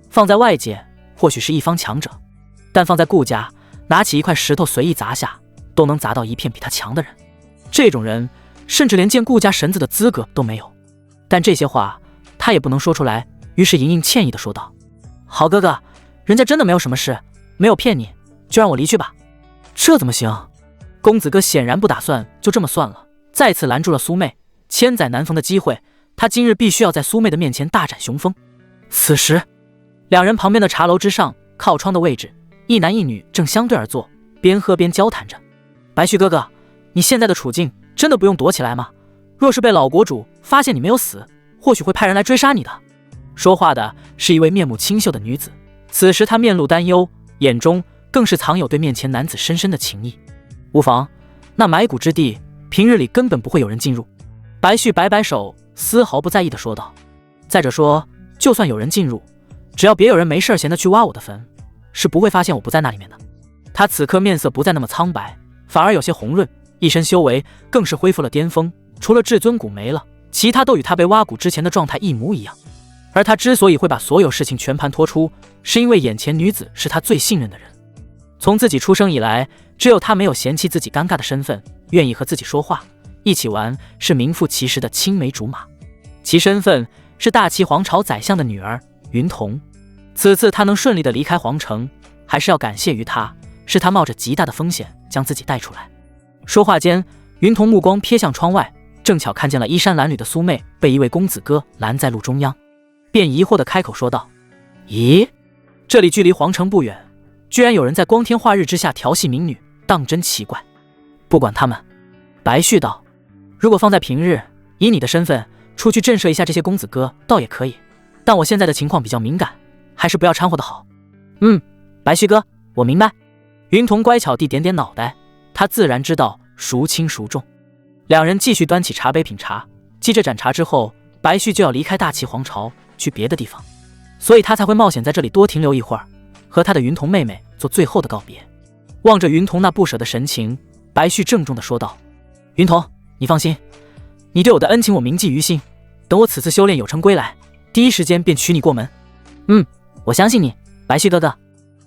放在外界或许是一方强者，但放在顾家，拿起一块石头随意砸下，都能砸到一片比他强的人。这种人甚至连见顾家神子的资格都没有。但这些话他也不能说出来，于是莹莹歉意地说道：“好哥哥，人家真的没有什么事，没有骗你，就让我离去吧。”这怎么行？公子哥显然不打算就这么算了，再次拦住了苏妹。千载难逢的机会，他今日必须要在苏妹的面前大展雄风。此时，两人旁边的茶楼之上，靠窗的位置，一男一女正相对而坐，边喝边交谈着。白旭哥哥，你现在的处境真的不用躲起来吗？若是被老国主发现你没有死，或许会派人来追杀你的。说话的是一位面目清秀的女子，此时她面露担忧，眼中更是藏有对面前男子深深的情意。无妨，那埋骨之地，平日里根本不会有人进入。白旭摆摆手，丝毫不在意地说道：“再者说，就算有人进入，只要别有人没事闲的去挖我的坟，是不会发现我不在那里面的。”他此刻面色不再那么苍白，反而有些红润，一身修为更是恢复了巅峰，除了至尊骨没了，其他都与他被挖骨之前的状态一模一样。而他之所以会把所有事情全盘托出，是因为眼前女子是他最信任的人。从自己出生以来，只有他没有嫌弃自己尴尬的身份，愿意和自己说话一起玩，是名副其实的青梅竹马。其身份是大齐皇朝宰相的女儿云童。此次他能顺利的离开皇城，还是要感谢于他，是他冒着极大的风险将自己带出来。说话间，云童目光瞥向窗外，正巧看见了衣衫褴褛的苏妹被一位公子哥拦在路中央，便疑惑地开口说道：“咦，这里距离皇城不远，居然有人在光天化日之下调戏民女，当真奇怪。不管他们。”白旭道：“如果放在平日，以你的身份出去震慑一下这些公子哥倒也可以，但我现在的情况比较敏感，还是不要掺和的好。”白旭哥，我明白。云童乖巧地点点脑袋，他自然知道孰轻孰重。两人继续端起茶杯品茶，继这盏茶之后，白旭就要离开大齐皇朝去别的地方，所以他才会冒险在这里多停留一会儿，和他的云童妹妹做最后的告别。望着云童那不舍的神情，白旭郑重地说道：“云童，你放心，你对我的恩情我铭记于心，等我此次修炼有成归来，第一时间便娶你过门。”我相信你，白旭哥哥。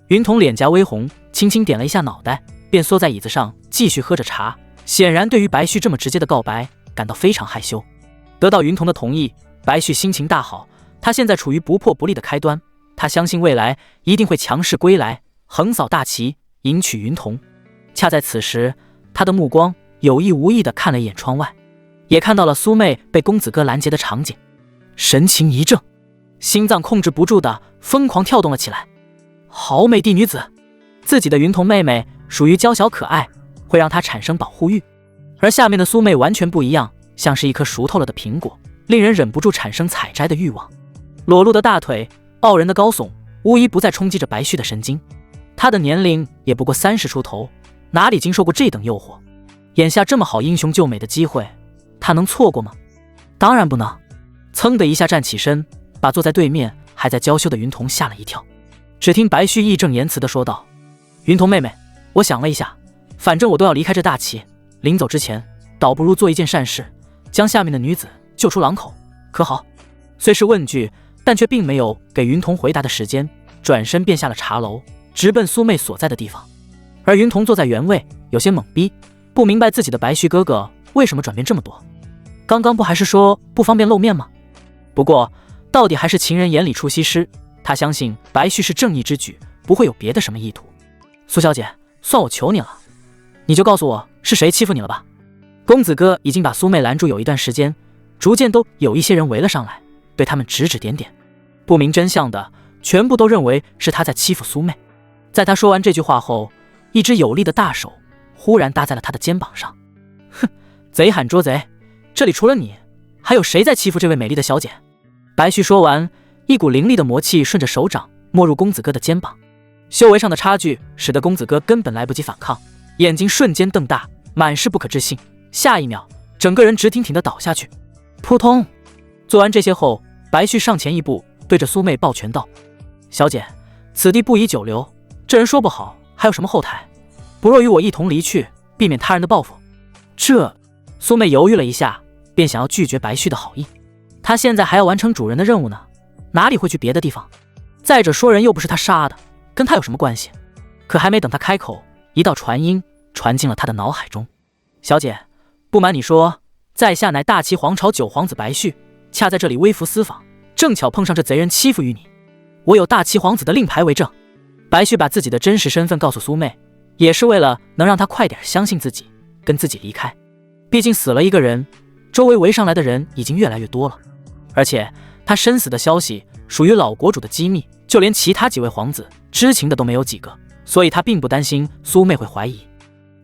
云童脸颊微红，轻轻点了一下脑袋，便缩在椅子上继续喝着茶，显然对于白旭这么直接的告白感到非常害羞。得到云童的同意，白旭心情大好，他现在处于不破不立的开端，他相信未来一定会强势归来，横扫大齐，迎娶云童。恰在此时，他的目光有意无意地看了一眼窗外，也看到了苏妹被公子哥拦截的场景，神情一怔，心脏控制不住地疯狂跳动了起来。好美的女子，自己的云童妹妹属于娇小可爱，会让她产生保护欲，而下面的苏妹完全不一样，像是一颗熟透了的苹果，令人忍不住产生采摘的欲望。裸露的大腿，傲人的高耸，无疑不再冲击着白旭的神经。他的年龄也不过30出头，哪里经受过这等诱惑？眼下这么好英雄救美的机会，他能错过吗？当然不能。噌的一下站起身，把坐在对面还在娇羞的云童吓了一跳。只听白旭义正言辞地说道：“云童妹妹，我想了一下，反正我都要离开这大齐，临走之前，倒不如做一件善事，将下面的女子救出狼口，可好？”虽是问句，但却并没有给云童回答的时间，转身便下了茶楼，直奔苏妹所在的地方。而云童坐在原位，有些懵逼，不明白自己的白旭哥哥为什么转变这么多。刚刚不还是说不方便露面吗？不过到底还是情人眼里出西施，他相信白旭是正义之举，不会有别的什么意图。苏小姐，算我求你了，你就告诉我是谁欺负你了吧。公子哥已经把苏妹拦住有一段时间，逐渐都有一些人围了上来，对他们指指点点。不明真相的全部都认为是他在欺负苏妹。在他说完这句话后，一只有力的大手忽然搭在了他的肩膀上。哼，贼喊捉贼，这里除了你，还有谁在欺负这位美丽的小姐？白旭说完，一股凌厉的魔气顺着手掌没入公子哥的肩膀。修为上的差距使得公子哥根本来不及反抗，眼睛瞬间瞪大，满是不可置信。下一秒，整个人直挺挺地倒下去。扑通！做完这些后，白旭上前一步，对着苏妹抱拳道：“小姐，此地不宜久留，这人说不好还有什么后台，不若与我一同离去，避免他人的报复。”苏妹犹豫了一下，便想要拒绝白旭的好意。她现在还要完成主人的任务呢，哪里会去别的地方？再者说人又不是他杀的，跟他有什么关系？可还没等他开口，一道传音传进了他的脑海中：“小姐，不瞒你说，在下乃大齐皇朝九皇子白旭，恰在这里微服私访，正巧碰上这贼人欺负于你，我有大齐皇子的令牌为证。”白旭把自己的真实身份告诉苏妹，也是为了能让她快点相信自己，跟自己离开。毕竟死了一个人，周围围上来的人已经越来越多了，而且他身死的消息属于老国主的机密，就连其他几位皇子知情的都没有几个，所以他并不担心苏妹会怀疑。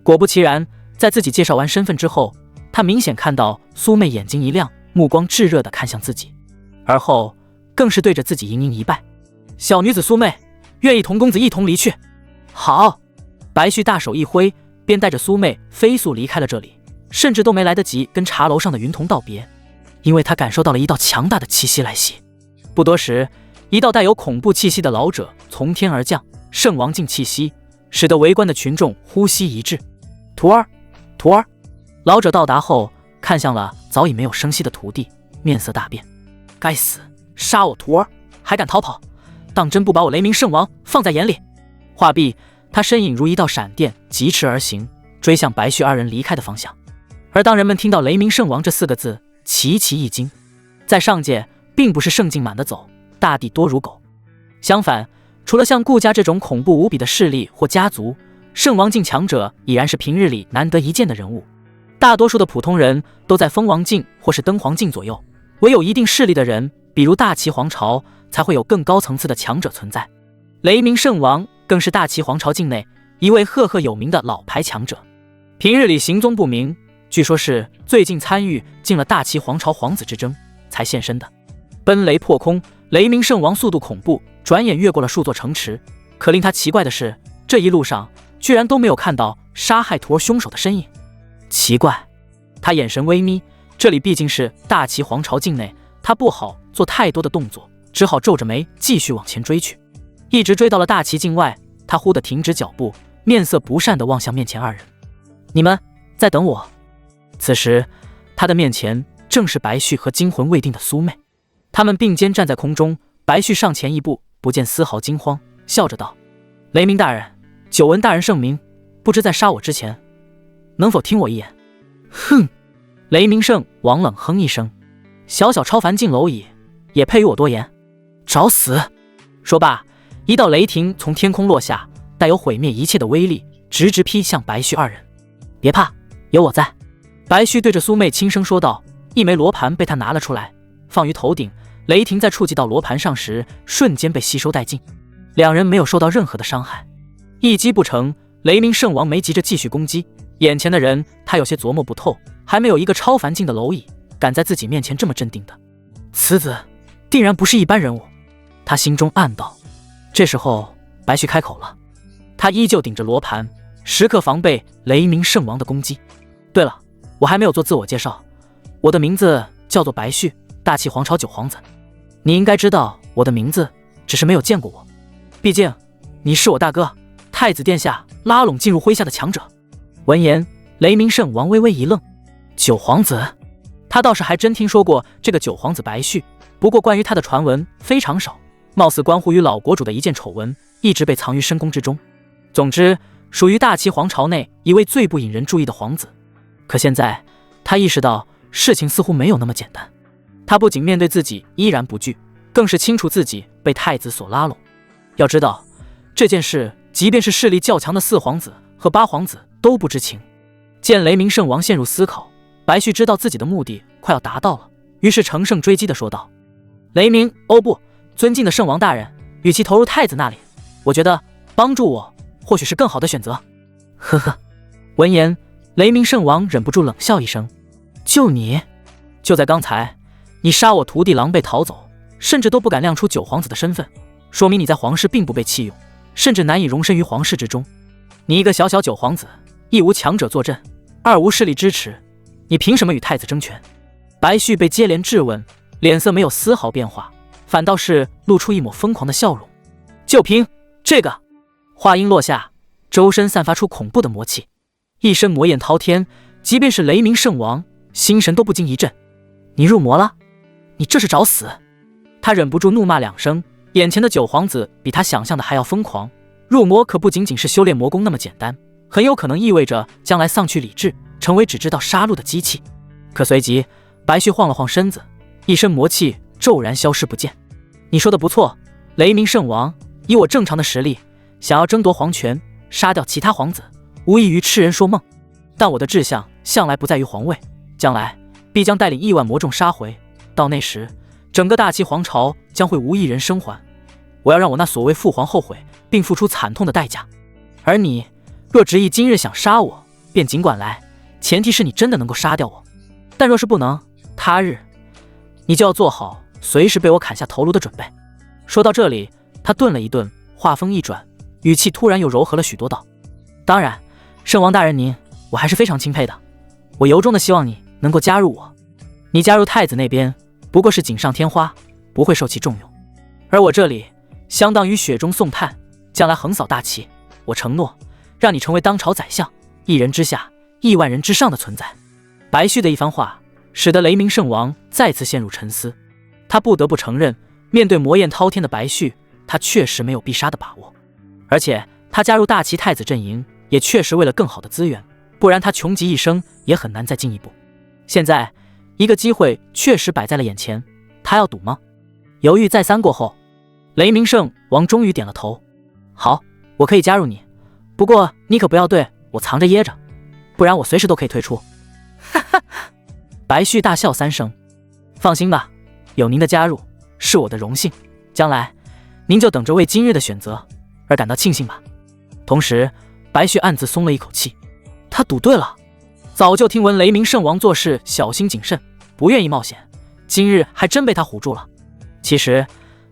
果不其然，在自己介绍完身份之后，他明显看到苏妹眼睛一亮，目光炙热地看向自己，而后更是对着自己盈盈一拜：“小女子苏妹，愿意同公子一同离去。”好！白旭大手一挥，便带着苏妹飞速离开了这里，甚至都没来得及跟茶楼上的云童道别，因为他感受到了一道强大的气息来袭。不多时，一道带有恐怖气息的老者从天而降，圣王境气息使得围观的群众呼吸一滞。徒儿，徒儿！老者到达后，看向了早已没有声息的徒弟，面色大变。该死，杀我徒儿还敢逃跑，当真不把我雷鸣圣王放在眼里！话毕，他身影如一道闪电疾驰而行，追向白旭二人离开的方向。而当人们听到雷鸣圣王这4个字，齐齐一惊。在上界并不是圣境满的走，大地多如狗。相反，除了像顾家这种恐怖无比的势力或家族，圣王境强者已然是平日里难得一见的人物。大多数的普通人都在封王境或是登皇境左右，唯有一定势力的人，比如大齐皇朝，才会有更高层次的强者存在。雷鸣圣王更是大齐皇朝境内一位赫赫有名的老牌强者，平日里行踪不明，据说是最近参与进了大齐皇朝皇子之争才现身的。奔雷破空，雷鸣圣王速度恐怖，转眼越过了数座城池。可令他奇怪的是，这一路上居然都没有看到杀害徒儿凶手的身影。奇怪，他眼神微眯，这里毕竟是大齐皇朝境内，他不好做太多的动作，只好皱着眉继续往前追去。一直追到了大齐境外，他忽地停止脚步，面色不善地望向面前二人：“你们在等我？”此时他的面前正是白旭和惊魂未定的苏妹，他们并肩站在空中。白旭上前一步，不见丝毫惊慌，笑着道：“雷鸣大人，久闻大人圣名，不知在杀我之前，能否听我一言？”哼！雷鸣圣王冷哼一声：“小小超凡境蝼蚁，也配与我多言？找死！”说罢，一道雷霆从天空落下，带有毁灭一切的威力，直直劈向白旭二人。“别怕，有我在。”白旭对着苏妹轻声说道。一枚罗盘被他拿了出来，放于头顶，雷霆在触及到罗盘上时，瞬间被吸收殆尽。两人没有受到任何的伤害。一击不成，雷鸣圣王没急着继续攻击，眼前的人他有些琢磨不透，还没有一个超凡境的蝼蚁敢在自己面前这么镇定的，此子定然不是一般人物，他心中暗道。这时候白旭开口了，他依旧顶着罗盘，时刻防备雷鸣圣王的攻击。对了，我还没有做自我介绍，我的名字叫做白旭，大齐皇朝九皇子。你应该知道我的名字，只是没有见过我，毕竟你是我大哥，太子殿下拉拢进入麾下的强者。闻言，雷鸣圣王微微一愣，九皇子？他倒是还真听说过这个九皇子白旭，不过关于他的传闻非常少，貌似关乎于老国主的一件丑闻，一直被藏于深宫之中。总之，属于大齐皇朝内一位最不引人注意的皇子。可现在他意识到事情似乎没有那么简单，他不仅面对自己依然不惧，更是清楚自己被太子所拉拢。要知道这件事，即便是势力较强的四皇子和八皇子都不知情。见雷鸣圣王陷入思考，白旭知道自己的目的快要达到了，于是乘胜追击地说道：雷鸣，哦不，尊敬的圣王大人，与其投入太子那里，我觉得帮助我或许是更好的选择。呵呵。闻言，雷鸣圣王忍不住冷笑一声：就你？就在刚才，你杀我徒弟狼狈逃走，甚至都不敢亮出九皇子的身份，说明你在皇室并不被器用，甚至难以容身于皇室之中。你一个小小九皇子，一无强者坐镇，二无势力支持，你凭什么与太子争权？白旭被接连质问，脸色没有丝毫变化，反倒是露出一抹疯狂的笑容。就凭这个！话音落下，周身散发出恐怖的魔气，一身魔焰滔天，即便是雷鸣圣王心神都不禁一震。你入魔了？你这是找死！他忍不住怒骂两声，眼前的九皇子比他想象的还要疯狂，入魔可不仅仅是修炼魔功那么简单，很有可能意味着将来丧去理智，成为只知道杀戮的机器。可随即白旭晃了晃身子，一身魔气骤然消失不见。你说的不错，雷鸣圣王，以我正常的实力，想要争夺皇权，杀掉其他皇子，无异于痴人说梦。但我的志向向来不在于皇位，将来必将带领亿万魔众杀回，到那时，整个大齐皇朝将会无一人生还。我要让我那所谓父皇后悔，并付出惨痛的代价。而你若执意今日想杀我，便尽管来，前提是你真的能够杀掉我。但若是不能，他日你就要做好随时被我砍下头颅的准备。说到这里，他顿了一顿，话锋一转，语气突然又柔和了许多，道：当然，圣王大人您，我还是非常钦佩的。我由衷的希望你能够加入我。你加入太子那边不过是锦上添花，不会受其重用，而我这里相当于雪中送炭，将来横扫大齐。我承诺让你成为当朝宰相，一人之下，亿万人之上的存在。白旭的一番话使得雷鸣圣王再次陷入沉思。他不得不承认，面对魔焰滔天的白旭，他确实没有必杀的把握。而且他加入大齐太子阵营也确实为了更好的资源，不然他穷极一生也很难再进一步。现在一个机会确实摆在了眼前，他要赌吗？犹豫再三过后，雷鸣圣王终于点了头。好，我可以加入你，不过你可不要对我藏着掖着，不然我随时都可以退出。哈哈，白旭大笑三声。放心吧，有您的加入是我的荣幸，将来您就等着为今日的选择而感到庆幸吧。同时白旭暗自松了一口气，他赌对了。早就听闻雷鸣圣王做事小心谨慎，不愿意冒险，今日还真被他唬住了。其实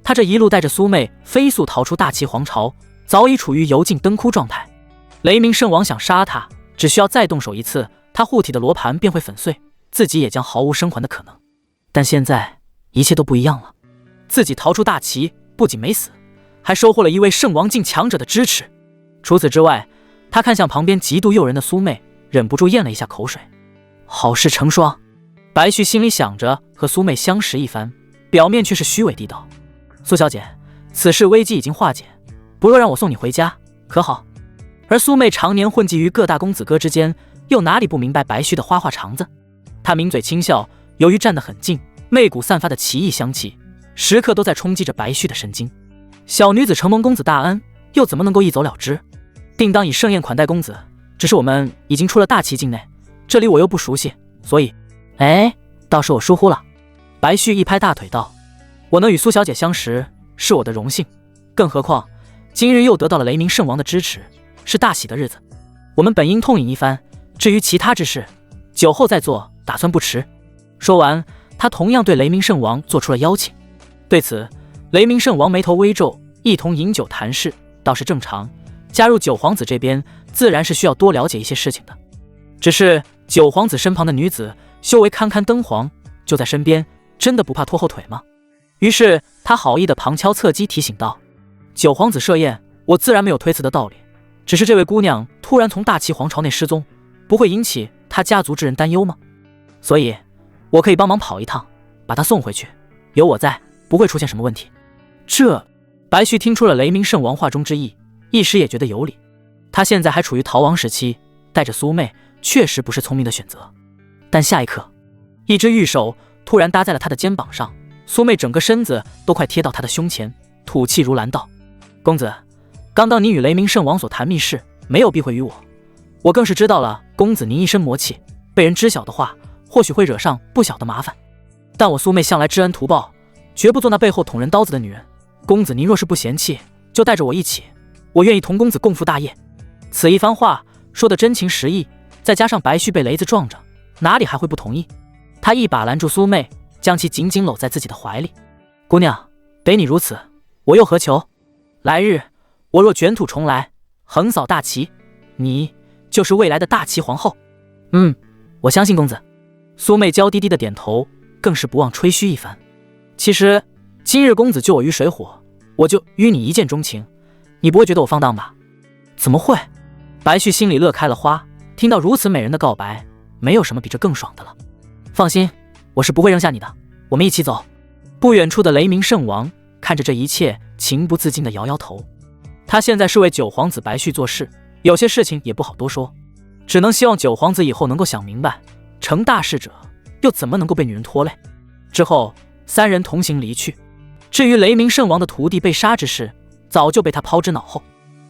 他这一路带着苏妹飞速逃出大齐皇朝，早已处于油尽灯枯状态。雷鸣圣王想杀他，只需要再动手一次，他护体的罗盘便会粉碎，自己也将毫无生还的可能。但现在一切都不一样了，自己逃出大齐，不仅没死，还收获了一位圣王境强者的支持。除此之外，他看向旁边极度诱人的苏妹，忍不住咽了一下口水。好事成双。白旭心里想着和苏妹相识一番，表面却是虚伪地道：苏小姐，此事危机已经化解，不若让我送你回家，可好？而苏妹常年混迹于各大公子哥之间，又哪里不明白白旭的花花肠子？她抿嘴轻笑，由于站得很近，媚骨散发的奇异香气时刻都在冲击着白旭的神经。小女子承蒙公子大恩，又怎么能够一走了之？定当以盛宴款待公子，只是我们已经出了大齐境内，这里我又不熟悉，所以倒是我疏忽了。白旭一拍大腿道：我能与苏小姐相识是我的荣幸，更何况今日又得到了雷鸣圣王的支持，是大喜的日子。我们本应痛饮一番，至于其他之事，酒后再做，打算不迟。说完，他同样对雷鸣圣王做出了邀请。对此，雷鸣圣王眉头微皱，一同饮酒谈事倒是正常，加入九皇子这边自然是需要多了解一些事情的。只是九皇子身旁的女子修为堪堪登皇，就在身边，真的不怕拖后腿吗？于是他好意的旁敲侧击提醒道：九皇子设宴，我自然没有推辞的道理，只是这位姑娘突然从大齐皇朝内失踪，不会引起他家族之人担忧吗？所以我可以帮忙跑一趟，把她送回去，有我在，不会出现什么问题。这白旭听出了雷鸣圣王话中之意，一时也觉得有理。他现在还处于逃亡时期，带着苏妹确实不是聪明的选择。但下一刻，一只玉手突然搭在了他的肩膀上，苏妹整个身子都快贴到他的胸前，吐气如兰道：公子，刚当你与雷鸣圣王所谈密事，没有避讳于我，我更是知道了公子您一身魔气，被人知晓的话，或许会惹上不小的麻烦。但我苏妹向来知恩图报，绝不做那背后捅人刀子的女人。公子您若是不嫌弃，就带着我一起，我愿意同公子共赴大业。此一番话说的真情实意，再加上白旭被雷子撞着，哪里还会不同意？他一把拦住苏妹，将其紧紧搂在自己的怀里。姑娘，得你如此，我又何求？来日我若卷土重来，横扫大齐，你就是未来的大齐皇后。我相信公子。苏妹娇滴滴的点头，更是不忘吹嘘一番。其实今日公子救我于水火，我就与你一见钟情，你不会觉得我放荡吧？怎么会？白旭心里乐开了花，听到如此美人的告白，没有什么比这更爽的了。放心，我是不会扔下你的，我们一起走。不远处的雷鸣圣王看着这一切，情不自禁地摇摇头。他现在是为九皇子白旭做事，有些事情也不好多说，只能希望九皇子以后能够想明白，成大事者又怎么能够被女人拖累。之后三人同行离去。至于雷鸣圣王的徒弟被杀之事，早就被他抛之脑后，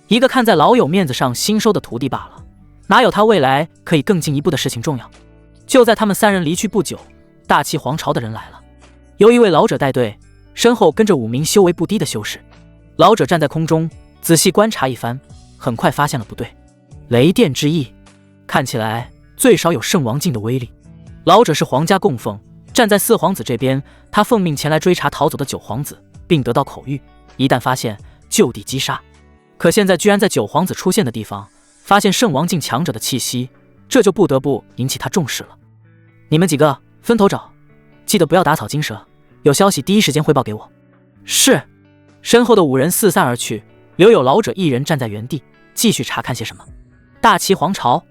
一个看在老友面子上新收的徒弟罢了，哪有他未来可以更进一步的事情重要。就在他们三人离去不久，大齐皇朝的人来了，由一位老者带队，身后跟着5名修为不低的修士。老者站在空中仔细观察一番，很快发现了不对。雷电之翼，看起来最少有圣王境的威力。老者是皇家供奉，站在四皇子这边，他奉命前来追查逃走的九皇子，并得到口谕，一旦发现就地击杀。可现在居然在九皇子出现的地方发现圣王境强者的气息，这就不得不引起他重视了。你们几个分头找，记得不要打草惊蛇，有消息第一时间汇报给我。是。身后的5人四散而去，留有老者一人站在原地，继续查看些什么。大齐皇朝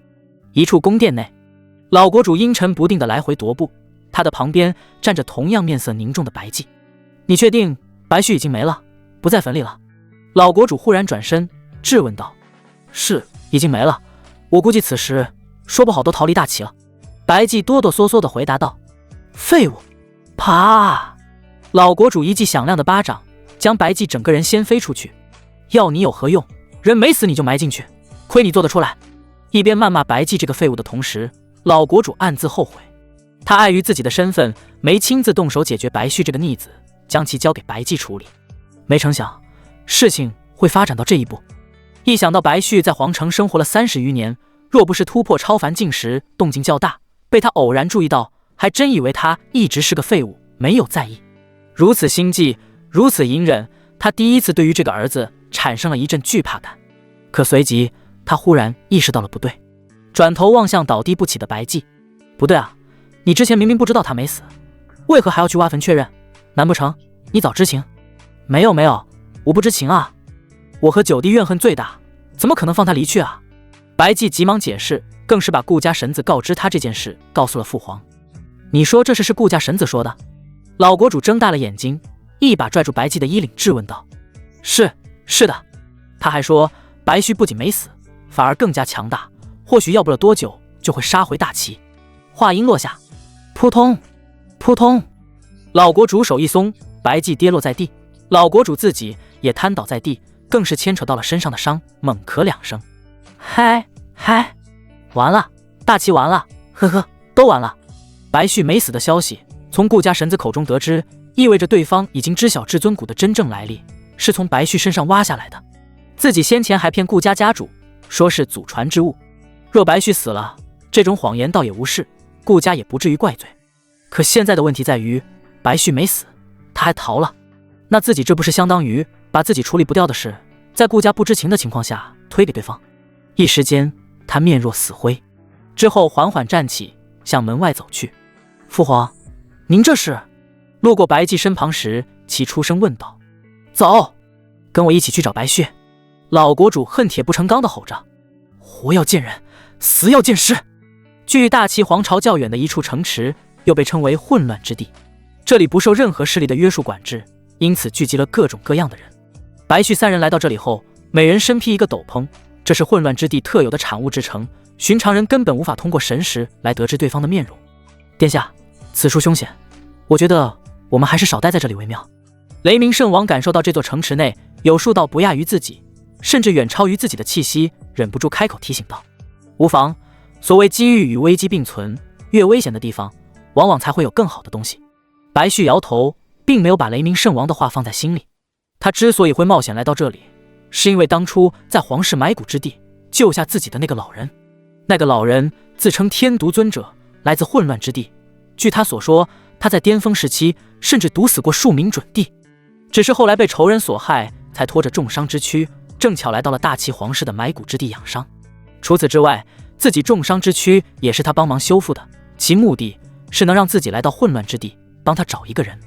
一处宫殿内，老国主阴沉不定地来回踱步，他的旁边站着同样面色凝重的白寂。你确定白旭已经没了，不在坟里了？老国主忽然转身质问道。是，已经没了，我估计此时说不好都逃离大齐了。白寂哆哆嗦嗦地回答道。废物！啪！老国主一记响亮的巴掌将白寂整个人掀飞出去。要你有何用？人没死你就埋进去，亏你做得出来。一边谩骂白寂这个废物的同时，老国主暗自后悔，他碍于自己的身份，没亲自动手解决白旭这个逆子，将其交给白寂处理。没成想事情会发展到这一步。一想到白旭在皇城生活了30余年，若不是突破超凡境时动静较大，被他偶然注意到，还真以为他一直是个废物，没有在意。如此心计，如此隐忍，他第一次对于这个儿子产生了一阵惧怕感。可随即他忽然意识到了不对，转头望向倒地不起的白寂。不对啊，你之前明明不知道他没死，为何还要去挖坟确认？难不成你早知情？没有，我不知情啊，我和九弟怨恨最大，怎么可能放他离去啊？白寂急忙解释，更是把顾家神子告知他这件事告诉了父皇。你说这事是顾家神子说的？老国主睁大了眼睛，一把拽住白寂的衣领质问道。是的。他还说白旭不仅没死，反而更加强大，或许要不了多久就会杀回大齐。话音落下，扑通扑通，老国主手一松，白寂跌落在地，老国主自己也瘫倒在地，更是牵扯到了身上的伤，猛咳2声。嗨，完了，大齐完了，呵呵，都完了。白旭没死的消息从顾家神子口中得知，意味着对方已经知晓至尊骨的真正来历，是从白旭身上挖下来的。自己先前还骗顾家家主说是祖传之物，若白旭死了，这种谎言倒也无事，顾家也不至于怪罪。可现在的问题在于，白旭没死，他还逃了，那自己这不是相当于把自己处理不掉的事，在顾家不知情的情况下推给对方？一时间他面若死灰，之后缓缓站起，向门外走去。父皇，您这是？路过白寂身旁时，其出声问道。走，跟我一起去找白旭。老国主恨铁不成钢地吼着。活要见人，死要见尸。距大齐皇朝较远的一处城池，又被称为混乱之地，这里不受任何势力的约束管制，因此聚集了各种各样的人。白旭3人来到这里后，每人身披一个斗篷，这是混乱之地特有的产物制成，寻常人根本无法通过神识来得知对方的面容。殿下，此处凶险，我觉得我们还是少待在这里为妙。雷鸣圣王感受到这座城池内有数道不亚于自己，甚至远超于自己的气息，忍不住开口提醒道。无妨，所谓机遇与危机并存，越危险的地方，往往才会有更好的东西。白旭摇头，并没有把雷鸣圣王的话放在心里。他之所以会冒险来到这里，是因为当初在皇室埋骨之地救下自己的那个老人。那个老人自称天毒尊者，来自混乱之地。据他所说，他在巅峰时期甚至毒死过数名准帝，只是后来被仇人所害，才拖着重伤之躯，正巧来到了大齐皇室的埋骨之地养伤。除此之外，自己重伤之躯也是他帮忙修复的，其目的是能让自己来到混乱之地，帮他找一个人。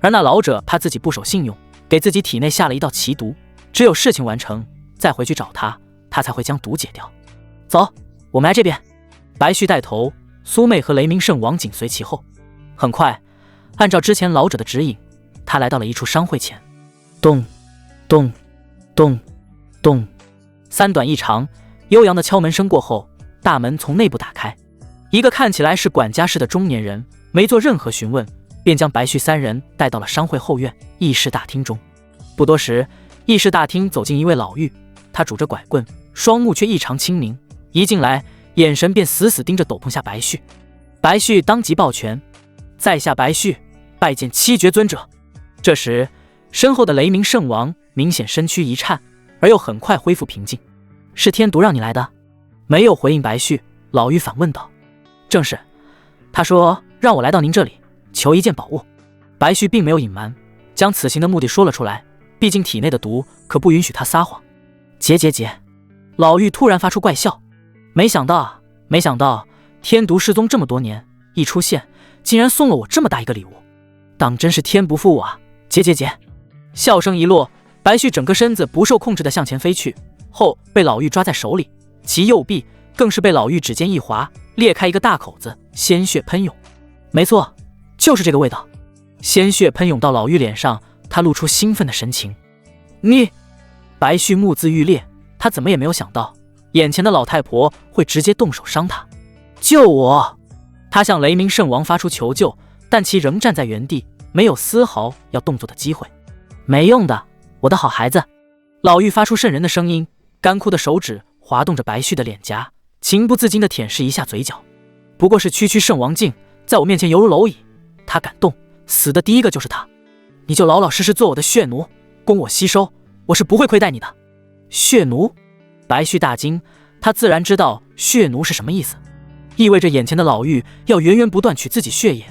而那老者怕自己不守信用，给自己体内下了一道奇毒，只有事情完成，再回去找他，他才会将毒解掉。走，我们来这边。白旭带头，苏妹和雷鸣圣王紧随其后。很快，按照之前老者的指引，他来到了一处商会前。咚咚咚咚，三短一长，悠扬的敲门声过后，大门从内部打开。一个看起来是管家式的中年人，没做任何询问，便将白旭三人带到了商会后院议事大厅中。不多时，议事大厅走进一位老妪，他拄着拐棍，双目却异常清明，一进来眼神便死死盯着斗篷下白旭。白旭当即抱拳，在下白旭拜见七绝尊者。这时身后的雷鸣圣王明显身躯一颤，而又很快恢复平静。是天毒让你来的？没有回应白旭，老妪反问道。正是，他说让我来到您这里求一件宝物。白旭并没有隐瞒，将此行的目的说了出来，毕竟体内的毒可不允许他撒谎。结，老妪突然发出怪笑，没想到天毒失踪这么多年，一出现竟然送了我这么大一个礼物，当真是天不负我啊！结。笑声一落，白旭整个身子不受控制地向前飞去，后被老妪抓在手里，其右臂更是被老妪指尖一划，裂开一个大口子，鲜血喷涌。没错，就是这个味道。鲜血喷涌到老妪脸上，她露出兴奋的神情。你！白旭目眦欲裂，他怎么也没有想到，眼前的老太婆会直接动手伤他。救我！他向雷鸣圣王发出求救，但其仍站在原地，没有丝毫要动作的机会。没用的，我的好孩子。老妪发出瘆人的声音，干枯的手指滑动着白旭的脸颊，情不自禁地舔舐一下嘴角。不过是区圣王境，在我面前犹如蝼蚁，他敢动，死的第一个就是他。你就老老实实做我的血奴，供我吸收，我是不会亏待你的。血奴？白旭大惊，他自然知道血奴是什么意思，意味着眼前的老妪要源源不断取自己血液，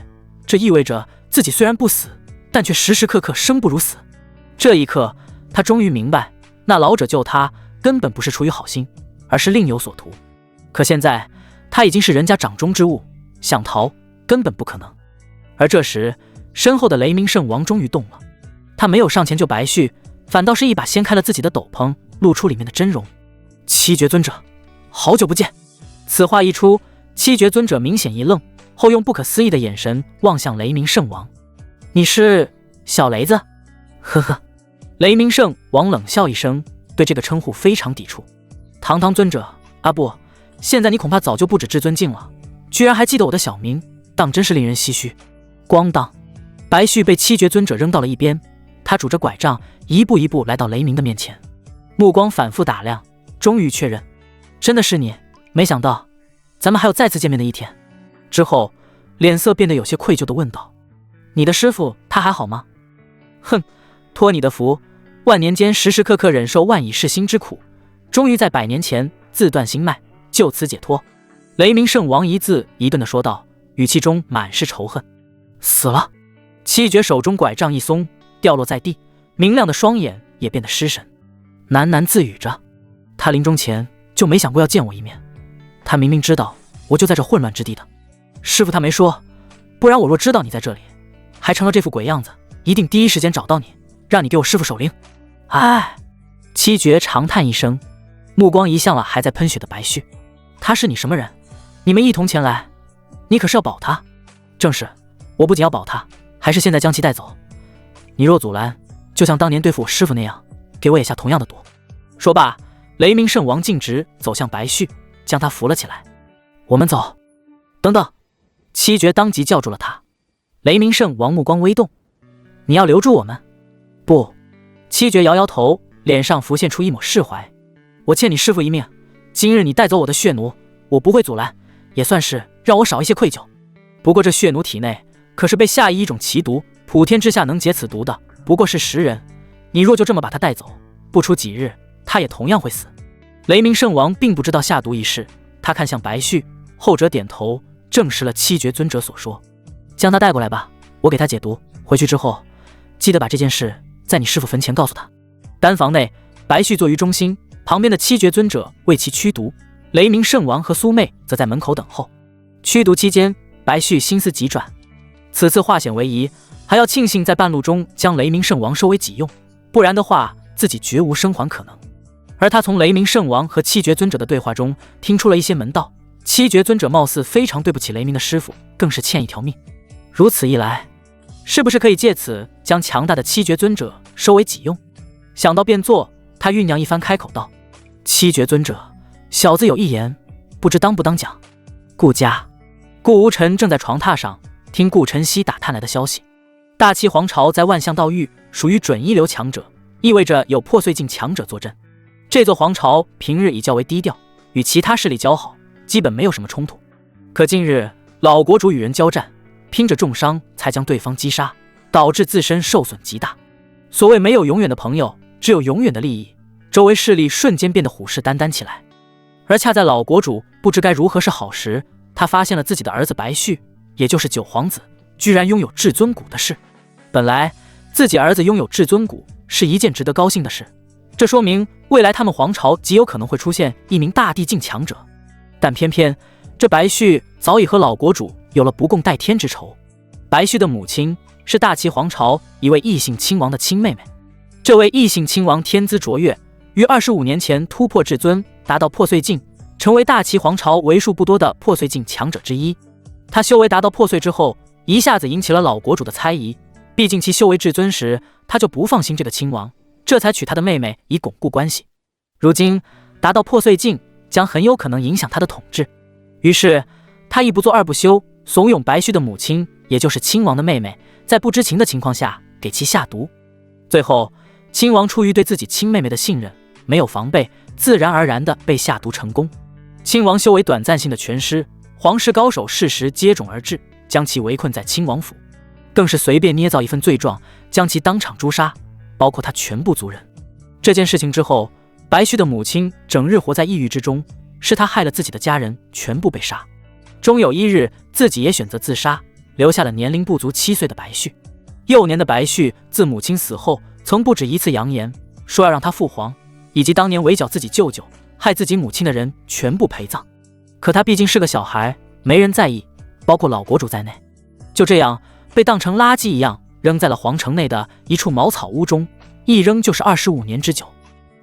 这意味着自己虽然不死，但却时时刻刻生不如死。这一刻，他终于明白，那老者救他根本不是出于好心，而是另有所图。可现在他已经是人家掌中之物，想逃根本不可能。而这时，身后的雷鸣圣王终于动了，他没有上前救白旭，反倒是一把掀开了自己的斗篷，露出里面的真容。七绝尊者，好久不见。此话一出，七绝尊者明显一愣，后用不可思议的眼神望向雷鸣圣王。你是小雷子？呵呵。雷鸣圣王冷笑一声，对这个称呼非常抵触。堂堂尊者啊不，现在你恐怕早就不止至尊境了，居然还记得我的小名，当真是令人唏嘘。咣当，白旭被七绝尊者扔到了一边，他拄着拐杖一步一步来到雷鸣的面前，目光反复打量，终于确认，真的是你，没想到咱们还有再次见面的一天。之后脸色变得有些愧疚地问道，你的师父他还好吗？哼，托你的福，万年间时时刻刻忍受万蚁噬心之苦，终于在100年前自断心脉，就此解脱。雷鸣圣王一字一顿地说道，语气中满是仇恨。死了。七绝手中拐杖一松，掉落在地，明亮的双眼也变得失神，喃喃自语着，他临终前就没想过要见我一面，他明明知道我就在这混乱之地的，师父他没说，不然我若知道你在这里，还成了这副鬼样子，一定第一时间找到你，让你给我师父守灵。唉。七绝长叹一声，目光移向了还在喷血的白旭。他是你什么人？你们一同前来，你可是要保他？正是，我不仅要保他，还是现在将其带走。你若阻拦，就像当年对付我师父那样，给我也下同样的毒。说罢，雷鸣圣王径直走向白旭，将他扶了起来。我们走。等等！七绝当即叫住了他。雷鸣圣王目光微动，你要留住我们？不。七绝摇摇头，脸上浮现出一抹释怀。我欠你师父一命，今日你带走我的血奴，我不会阻拦，也算是让我少一些愧疚。不过这血奴体内可是被下以一种奇毒，普天之下能解此毒的不过是10人，你若就这么把他带走，不出几日他也同样会死。雷鸣圣王并不知道下毒一事，他看向白旭，后者点头，证实了七绝尊者所说。将他带过来吧，我给他解毒，回去之后记得把这件事在你师父坟前告诉他。丹房内，白旭坐于中心，旁边的七绝尊者为其驱毒，雷鸣圣王和苏妹则在门口等候。驱毒期间，白旭心思急转，此次化险为夷，还要庆幸在半路中将雷鸣圣王收为己用，不然的话自己绝无生还可能。而他从雷鸣圣王和七绝尊者的对话中听出了一些门道，七绝尊者貌似非常对不起雷鸣的师父，更是欠一条命。如此一来，是不是可以借此将强大的七绝尊者收为己用？想到便做，他酝酿一番，开口道：七绝尊者，小子有一言，不知当不当讲。顾家。顾无尘正在床榻上听顾晨曦打探来的消息，大齐皇朝在万象道域属于准一流强者，意味着有破碎境强者坐镇。这座皇朝平日已较为低调，与其他势力交好，基本没有什么冲突。可近日老国主与人交战，拼着重伤才将对方击杀，导致自身受损极大。所谓没有永远的朋友，只有永远的利益，周围势力瞬间变得虎视眈眈起来。而恰在老国主不知该如何是好时，他发现了自己的儿子白旭，也就是九皇子，居然拥有至尊骨的事。本来自己儿子拥有至尊骨是一件值得高兴的事，这说明未来他们皇朝极有可能会出现一名大地境强者。但偏偏这白旭早已和老国主有了不共戴天之仇。白旭的母亲是大齐皇朝一位异姓亲王的亲妹妹，这位异姓亲王天资卓越，于25年前突破至尊，达到破碎境，成为大齐皇朝为数不多的破碎境强者之一。他修为达到破碎之后，一下子引起了老国主的猜疑，毕竟其修为至尊时，他就不放心这个亲王，这才娶他的妹妹以巩固关系。如今达到破碎境，将很有可能影响他的统治。于是他一不做二不休，怂恿白旭的母亲，也就是亲王的妹妹，在不知情的情况下给其下毒。最后亲王出于对自己亲妹妹的信任，没有防备，自然而然地被下毒成功。亲王修为短暂性的全失，皇室高手适时接踵而至，将其围困在亲王府，更是随便捏造一份罪状，将其当场诛杀，包括他全部族人。这件事情之后，白旭的母亲整日活在抑郁之中，是他害了自己的家人全部被杀。终有一日，自己也选择自杀，留下了年龄不足7岁的白旭。幼年的白旭自母亲死后，曾不止一次扬言，说要让他父皇以及当年围剿自己舅舅害自己母亲的人全部陪葬。可他毕竟是个小孩，没人在意，包括老国主在内。就这样被当成垃圾一样扔在了皇城内的一处茅草屋中，一扔就是25年之久。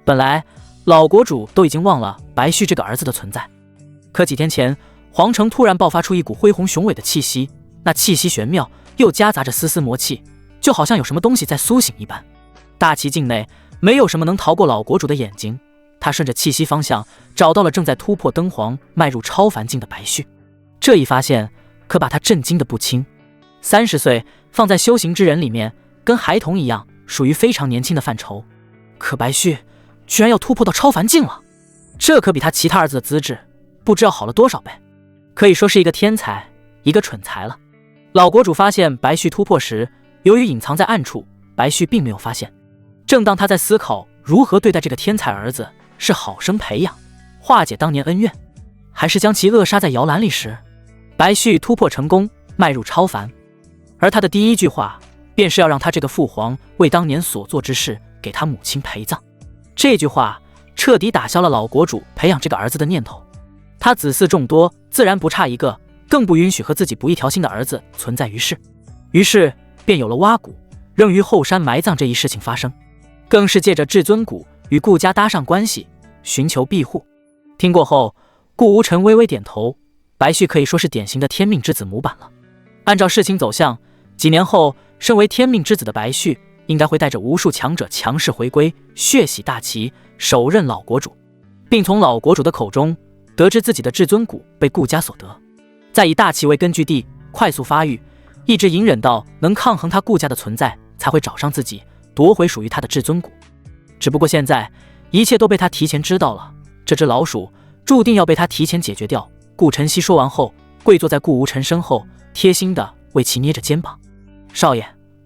本来老国主都已经忘了白旭这个儿子的存在，可几天前皇城突然爆发出一股恢宏雄伟的气息，那气息玄妙，又夹杂着丝丝魔气，就好像有什么东西在苏醒一般。大齐境内没有什么能逃过老国主的眼睛，他顺着气息方向找到了正在突破灯皇迈入超凡境的白旭。这一发现可把他震惊的不轻。30岁放在修行之人里面跟孩童一样，属于非常年轻的范畴，可白旭居然要突破到超凡境了，这可比他其他儿子的资质不知道好了多少倍，可以说是一个天才一个蠢材了。老国主发现白旭突破时，由于隐藏在暗处，白旭并没有发现。正当他在思考如何对待这个天才儿子，是好生培养化解当年恩怨，还是将其扼杀在摇篮里时，白旭突破成功，迈入超凡。而他的第一句话便是要让他这个父皇为当年所做之事给他母亲陪葬。这句话彻底打消了老国主培养这个儿子的念头，他子嗣众多，自然不差一个，更不允许和自己不一条心的儿子存在于世。于是便有了挖骨扔于后山埋葬这一事情发生，更是借着至尊骨与顾家搭上关系，寻求庇护。听过后，顾无尘微微点头，白旭可以说是典型的天命之子模板了。按照事情走向，几年后身为天命之子的白旭应该会带着无数强者强势回归，血洗大齐，首任老国主，并从老国主的口中得知自己的至尊骨被顾家所得，再以大齐为根据地快速发育，一直隐忍到能抗衡他顾家的存在，才会找上自己，夺回属于他的至尊骨。只不过现在一切都被他提前知道了，这只老鼠注定要被他提前解决掉，顾晨曦说完后，跪坐在顾无尘身后，贴心地为其捏着肩膀。少爷，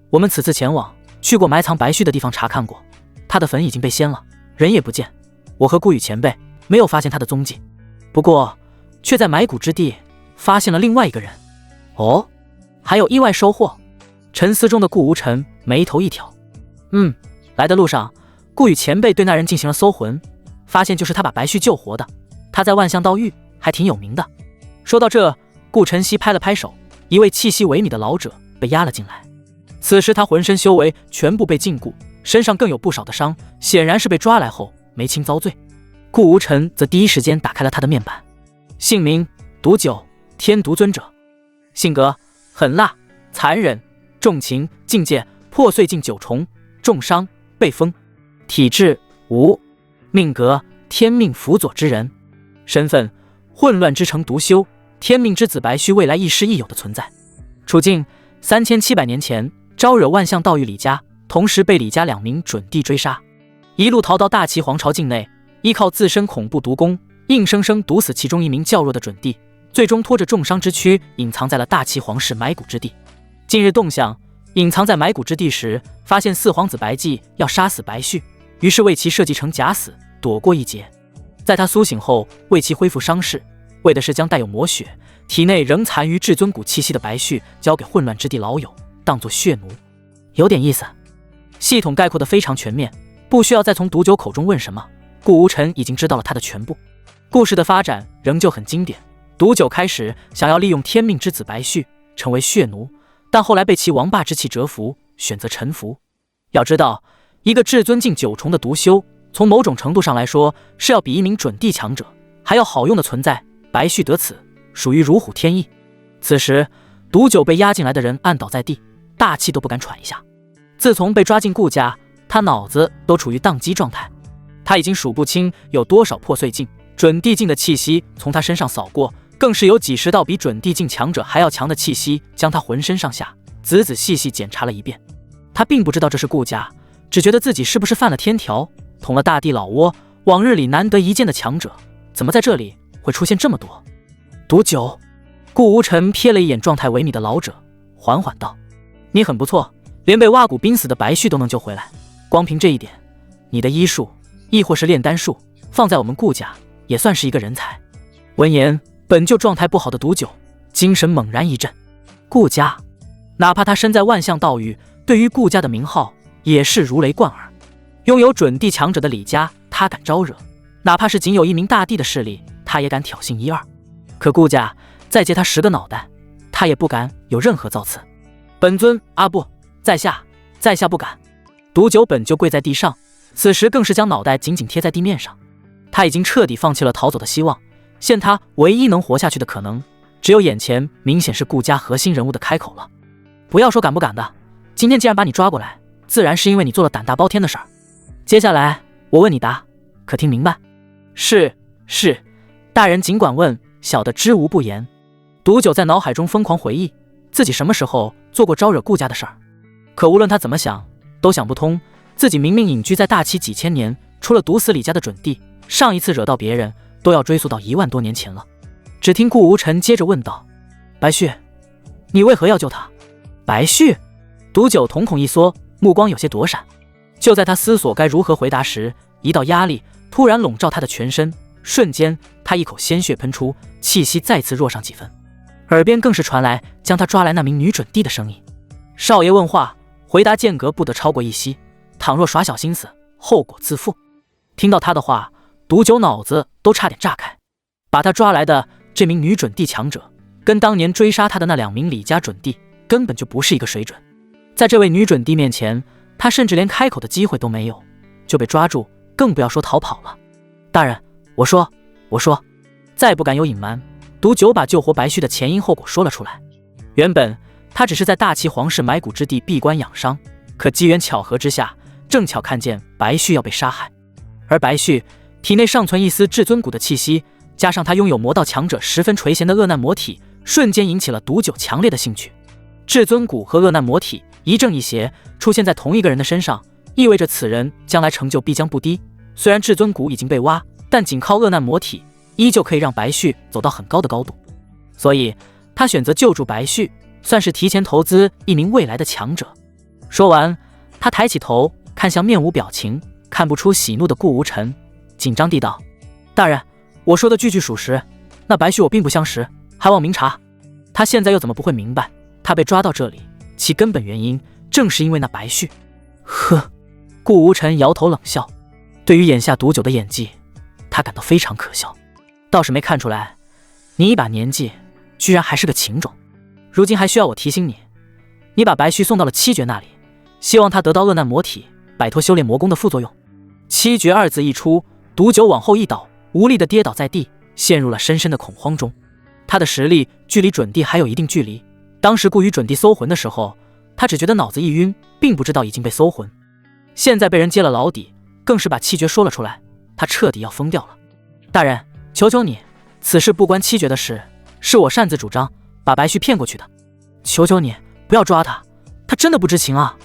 我们此次前往，去过埋藏白絮的地方查看过，他的坟已经被掀了，人也不见。我和顾宇前辈没有发现他的踪迹，不过却在埋骨之地发现了另外一个人。哦，还有意外收获？沉思中的顾无尘眉头一挑。来的路上，顾宇前辈对那人进行了搜魂，发现就是他把白絮救活的。他在万象道域还挺有名的。说到这，顾晨曦拍了拍手，一位气息萎靡的老者被押了进来。此时他浑身修为全部被禁锢，身上更有不少的伤，显然是被抓来后没轻遭罪。顾无尘则第一时间打开了他的面板，姓名毒酒，天毒尊者，性格狠辣、残忍、重情、境界破碎境9重，重伤、被封，体质无，命格天命辅佐之人，身份混乱之城独修，天命之子白须未来亦师亦友的存在，处境3700年前招惹万象道域李家，同时被李家2名准帝追杀，一路逃到大齐皇朝境内，依靠自身恐怖毒功，硬生生毒死其中一名较弱的准帝，最终拖着重伤之躯隐藏在了大齐皇室埋骨之地。近日动向，隐藏在埋骨之地时，发现四皇子白济要杀死白旭，于是为其设计成假死，躲过一劫。在他苏醒后，为其恢复伤势，为的是将带有魔血、体内仍残余至尊骨气息的白旭交给混乱之地老友，当作血奴。有点意思，系统概括的非常全面，不需要再从毒酒口中问什么，顾无尘已经知道了他的全部。故事的发展仍旧很经典，毒酒开始想要利用天命之子白旭成为血奴，但后来被其王霸之气折服，选择臣服。要知道，一个至尊境9重的毒修，从某种程度上来说是要比一名准帝强者还要好用的存在，白旭得此属于如虎添翼。此时毒酒被押进来的人按倒在地，大气都不敢喘一下。自从被抓进顾家，他脑子都处于宕机状态，他已经数不清有多少破碎境、准帝境的气息从他身上扫过，更是有几十道比准帝境强者还要强的气息将他浑身上下仔仔细细检查了一遍。他并不知道这是顾家，只觉得自己是不是犯了天条，捅了大地老窝，往日里难得一见的强者，怎么在这里会出现这么多？毒酒。顾无尘瞥了一眼状态萎靡的老者，缓缓道：你很不错，连被挖骨濒死的白旭都能救回来，光凭这一点，你的医术亦或是炼丹术，放在我们顾家也算是一个人才。闻言，本就状态不好的毒酒精神猛然一振。顾家，哪怕他身在万象道域，对于顾家的名号也是如雷贯耳。拥有准帝强者的李家，他敢招惹，哪怕是仅有一名大帝的势力，他也敢挑衅1、2。可顾家再借他10个脑袋，他也不敢有任何造次。本尊不，在下不敢。毒酒本就跪在地上，此时更是将脑袋紧紧贴在地面上。他已经彻底放弃了逃走的希望，现他唯一能活下去的可能，只有眼前明显是顾家核心人物的开口了。不要说敢不敢的，今天既然把你抓过来，自然是因为你做了胆大包天的事儿。接下来我问你答，可听明白？是，大人尽管问，小的知无不言。毒酒在脑海中疯狂回忆，自己什么时候做过招惹顾家的事儿？可无论他怎么想，都想不通，自己明明隐居在大齐几千年，除了毒死李家的准帝，上一次惹到别人都要追溯到1万多年前了。只听顾无尘接着问道：白旭，你为何要救他？白旭？毒酒瞳孔一缩，目光有些躲闪。就在他思索该如何回答时，一道压力突然笼罩他的全身，瞬间他一口鲜血喷出，气息再次弱上几分，耳边更是传来将他抓来那名女准帝的声音：少爷问话，回答间隔不得超过1息，倘若耍小心思，后果自负。听到他的话，毒酒脑子都差点炸开。把他抓来的这名女准帝强者，跟当年追杀他的那2名李家准帝根本就不是一个水准。在这位女准帝面前，他甚至连开口的机会都没有，就被抓住，更不要说逃跑了。大人，我说，再不敢有隐瞒。毒酒把救活白旭的前因后果说了出来。原本他只是在大齐皇室埋骨之地闭关养伤，可机缘巧合之下，正巧看见白旭要被杀害，而白旭体内尚存一丝至尊骨的气息，加上他拥有魔道强者十分垂涎的恶难魔体，瞬间引起了毒酒强烈的兴趣。至尊骨和恶难魔体一正一邪出现在同一个人的身上，意味着此人将来成就必将不低。虽然至尊骨已经被挖，但仅靠恶难魔体依旧可以让白旭走到很高的高度，所以他选择救助白旭，算是提前投资一名未来的强者。说完，他抬起头看向面无表情、看不出喜怒的顾无尘，紧张地道：“大人，我说的句句属实，那白旭我并不相识，还望明察。他现在又怎么不会明白，他被抓到这里，其根本原因正是因为那白旭。”呵，顾无尘摇头冷笑，对于眼下毒酒的演技，他感到非常可笑。倒是没看出来，你一把年纪，居然还是个情种。如今还需要我提醒你，你把白旭送到了七绝那里，希望他得到恶难魔体，摆脱修炼魔功的副作用。七绝二字一出，毒酒往后一倒，无力地跌倒在地，陷入了深深的恐慌中。他的实力距离准帝还有一定距离，当时顾于准帝搜魂的时候，他只觉得脑子一晕，并不知道已经被搜魂。现在被人揭了老底，更是把七绝说了出来，他彻底要疯掉了。大人，求求你，此事不关七绝的事，是我擅自主张把白旭骗过去的，求求你不要抓他，他真的不知情啊！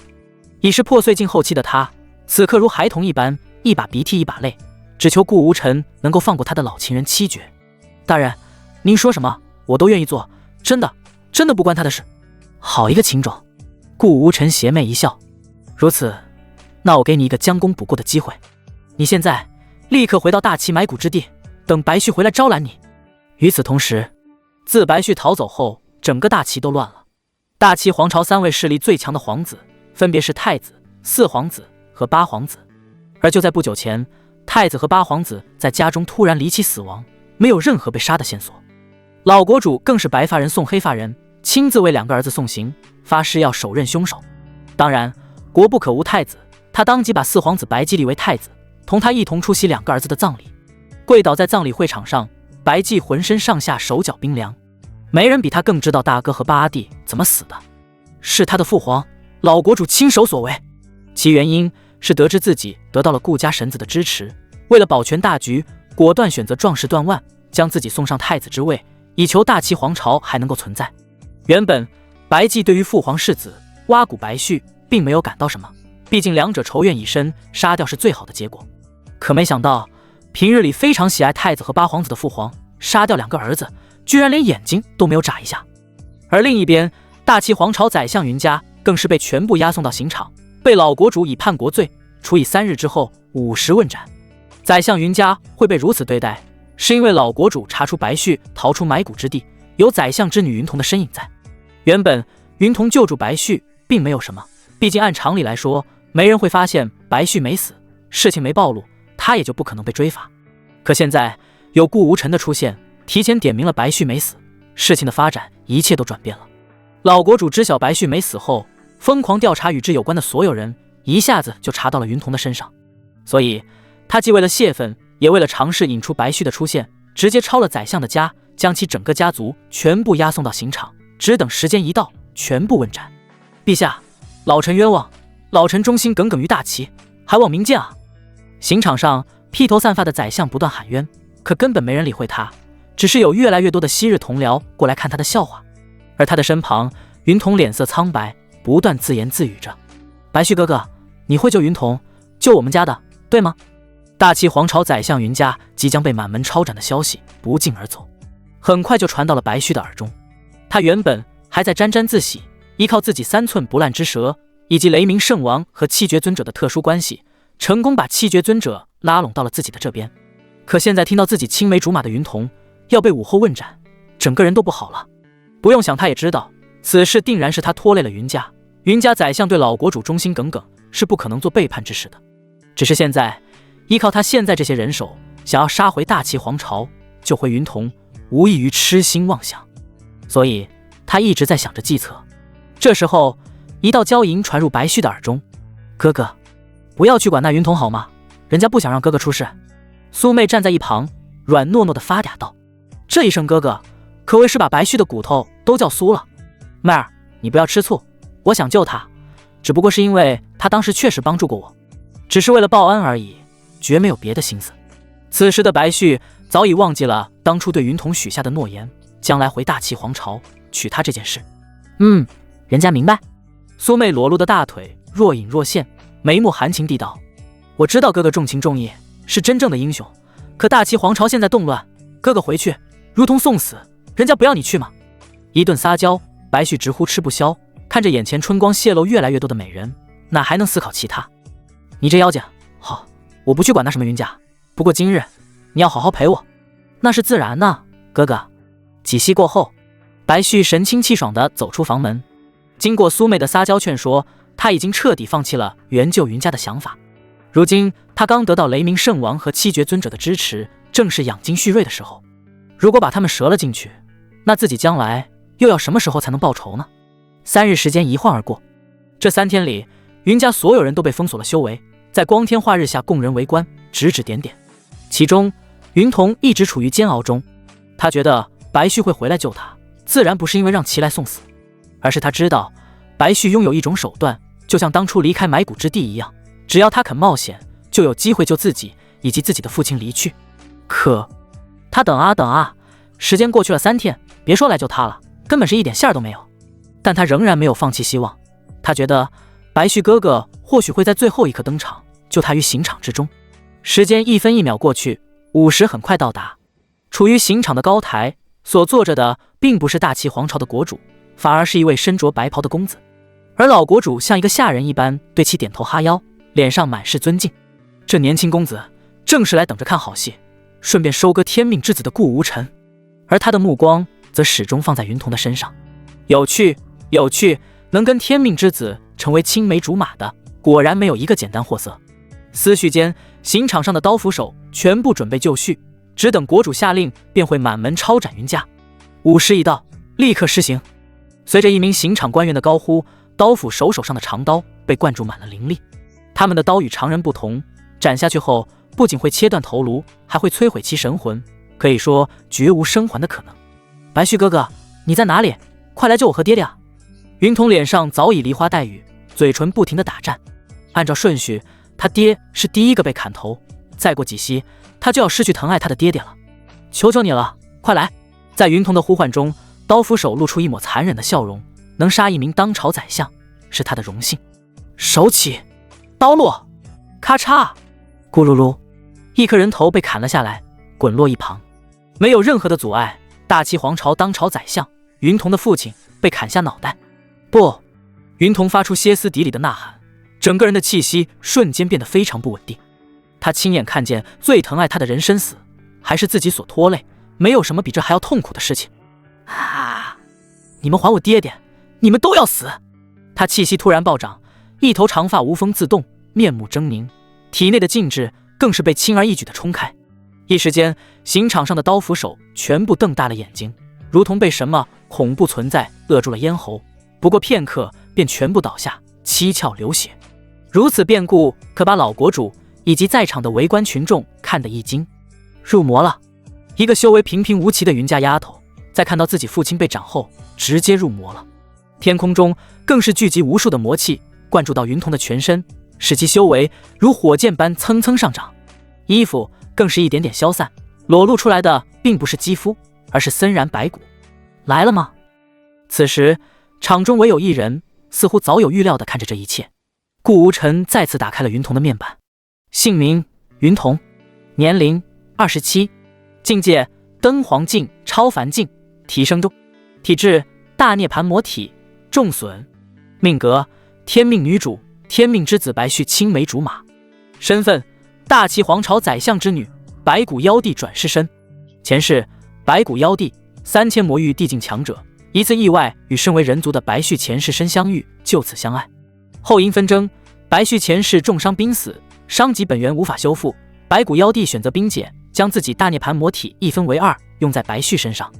已是破碎境后期的他，此刻如孩童一般，一把鼻涕一把泪，只求顾无尘能够放过他的老情人七绝。大人，您说什么我都愿意做，真的不关他的事。好一个情种！顾无尘邪魅一笑，如此，那我给你一个将功补过的机会，你现在立刻回到大齐埋骨之地，等白旭回来招揽你。与此同时，自白旭逃走后，整个大齐都乱了。大齐皇朝3位势力最强的皇子，分别是太子、4皇子和8皇子。而就在不久前，太子和8皇子在家中突然离奇死亡，没有任何被杀的线索。老国主更是白发人送黑发人，亲自为2个儿子送行，发誓要手刃凶手。当然，国不可无太子，他当即把4皇子白姬立为太子，同他一同出席2个儿子的葬礼。跪倒在葬礼会场上，白姬浑身上下手脚冰凉，没人比他更知道大哥和8阿弟怎么死的，是他的父皇老国主亲手所为。其原因是得知自己得到了顾家神子的支持，为了保全大局，果断选择壮士断腕，将自己送上太子之位，以求大齐皇朝还能够存在。原本白姬对于父皇世子挖骨白旭并没有感到什么，毕竟2者仇怨已深，杀掉是最好的结果。可没想到，平日里非常喜爱太子和8皇子的父皇，杀掉2个儿子，居然连眼睛都没有眨一下。而另一边，大齐皇朝宰相云家更是被全部押送到刑场，被老国主以叛国罪处以3日之后50问斩。宰相云家会被如此对待，是因为老国主查出白旭逃出埋骨之地，有宰相之女云童的身影在。原本云童救助白旭并没有什么，毕竟按常理来说，没人会发现白旭没死，事情没暴露，他也就不可能被追罚。可现在有顾无尘的出现，提前点明了白旭没死，事情的发展一切都转变了。老国主知晓白旭没死后，疯狂调查与之有关的所有人，一下子就查到了云童的身上。所以他既为了泄愤，也为了尝试引出白旭的出现，直接抄了宰相的家，将其整个家族全部押送到刑场，只等时间一到，全部问斩。陛下，老臣冤枉，老臣忠心耿耿于大齐，还望明鉴啊！刑场上，披头散发的宰相不断喊冤，可根本没人理会他，只是有越来越多的昔日同僚过来看他的笑话。而他的身旁，云童脸色苍白，不断自言自语着：“白旭哥哥，你会救云童，救我们家的，对吗？”大齐皇朝宰相云家即将被满门抄斩的消息不胫而走，很快就传到了白旭的耳中。他原本还在沾沾自喜，依靠自己3寸不烂之舌以及雷鸣圣王和七绝尊者的特殊关系，成功把七绝尊者拉拢到了自己的这边。可现在听到自己青梅竹马的云童要被武后问斩，整个人都不好了。不用想，他也知道此事定然是他拖累了云家。云家宰相对老国主忠心耿耿，是不可能做背叛之事的。只是现在依靠他现在这些人手，想要杀回大齐皇朝，救回云童，无异于痴心妄想。所以他一直在想着计策。这时候，一道娇吟传入白旭的耳中：“哥哥，不要去管那云童好吗？人家不想让哥哥出事。”苏妹站在一旁，软糯糯的发嗲道：“这一声哥哥，可谓是把白旭的骨头都叫酥了。妹儿，你不要吃醋，我想救他，只不过是因为他当时确实帮助过我，只是为了报恩而已，绝没有别的心思。”此时的白旭早已忘记了当初对云童许下的诺言，将来回大齐皇朝娶她这件事。人家明白。苏妹裸露的大腿若隐若现，眉目含情地道：“我知道哥哥重情重义，是真正的英雄，可大齐皇朝现在动乱，哥哥回去，如同送死，人家不要你去吗？一顿撒娇，白旭直呼吃不消，看着眼前春光泄露越来越多的美人，哪还能思考其他？你这妖精，好，我不去管那什么云家，不过今日你要好好陪我。那是自然呢，哥哥。几息过后，白旭神清气爽地走出房门。经过苏妹的撒娇劝说，他已经彻底放弃了援救云家的想法。如今他刚得到雷鸣圣王和七绝尊者的支持，正是养精蓄锐的时候。如果把他们折了进去，那自己将来又要什么时候才能报仇呢？3日时间一晃而过，这3天里，云家所有人都被封锁了修为，在光天化日下供人围观，指指点点。其中云童一直处于煎熬中，他觉得白旭会回来救他，自然不是因为让其来送死，而是他知道白旭拥有一种手段，就像当初离开埋骨之地一样，只要他肯冒险，就有机会救自己以及自己的父亲离去。可他等啊等啊，时间过去了3天，别说来救他了，根本是一点馅儿都没有。但他仍然没有放弃希望，他觉得白旭哥哥或许会在最后一刻登场，救他于刑场之中。时间1分1秒过去，5时很快到达。处于刑场的高台，所坐着的并不是大齐皇朝的国主，反而是一位身着白袍的公子。而老国主像一个下人一般对其点头哈腰，脸上满是尊敬。这年轻公子正是来等着看好戏，顺便收割天命之子的顾无尘。而他的目光则始终放在云童的身上。有趣，有趣，能跟天命之子成为青梅竹马的，果然没有一个简单货色。思绪间，刑场上的刀斧手全部准备就绪，只等国主下令，便会满门抄斩云家。午时一到，立刻施行。随着一名刑场官员的高呼，刀斧手手上的长刀被灌注满了灵力。他们的刀与常人不同，斩下去后不仅会切断头颅，还会摧毁其神魂，可以说绝无生还的可能。白旭哥哥，你在哪里？快来救我和爹爹啊！云童脸上早已梨花带雨，嘴唇不停地打颤。按照顺序，他爹是第一个被砍头，再过几息，他就要失去疼爱他的爹爹了。求求你了，快来！在云童的呼唤中，刀斧手露出一抹残忍的笑容。能杀一名当朝宰相，是他的荣幸。手起，刀落，咔嚓，咕噜噜，一颗人头被砍了下来，滚落一旁。没有任何的阻碍，大齐皇朝当朝宰相云童的父亲被砍下脑袋。不！云童发出歇斯底里的呐喊，整个人的气息瞬间变得非常不稳定。他亲眼看见最疼爱他的人身死，还是自己所拖累，没有什么比这还要痛苦的事情。啊！你们还我爹爹！你们都要死！他气息突然暴涨，一头长发无风自动，面目狰狞，体内的禁制更是被轻而易举地冲开。一时间，刑场上的刀斧手全部瞪大了眼睛，如同被什么恐怖存在扼住了咽喉。不过片刻，便全部倒下，七窍流血。如此变故，可把老国主以及在场的围观群众看得一惊。入魔了！一个修为平平无奇的云家丫头，在看到自己父亲被斩后，直接入魔了。天空中更是聚集无数的魔气，灌注到云童的全身，使其修为如火箭般蹭蹭上涨。衣服更是一点点消散，裸露出来的并不是肌肤，而是森然白骨。来了吗？此时场中唯有一人，似乎早有预料地看着这一切。顾无尘再次打开了云童的面板，姓名云童，年龄27，境界灯黄境超凡境提升中，体质大涅槃魔体重损，命格天命女主，天命之子白旭青梅竹马，身份大齐皇朝宰相之女，白骨妖帝转世身，前世白骨妖帝3000魔域地境强者，一次意外与身为人族的白旭前世身相遇，就此相爱。后因纷争，白旭前世重伤濒死，伤及本源无法修复，白骨妖帝选择冰解，将自己大涅槃魔体一分为2，用在白旭身上，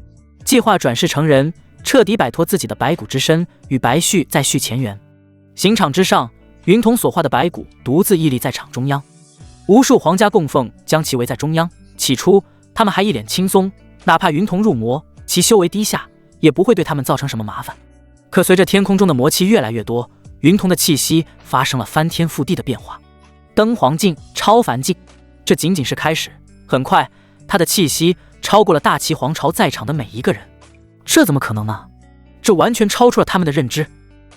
计划转世成人，彻底摆脱自己的白骨之身，与白旭再续前缘。刑场之上，云童所化的白骨独自屹立在场中央，无数皇家供奉将其围在中央。起初他们还一脸轻松，哪怕云童入魔，其修为低下，也不会对他们造成什么麻烦。可随着天空中的魔气越来越多，云童的气息发生了翻天覆地的变化。灯黄境超凡境，这仅仅是开始，很快他的气息超过了大齐皇朝在场的每一个人。这怎么可能呢？这完全超出了他们的认知。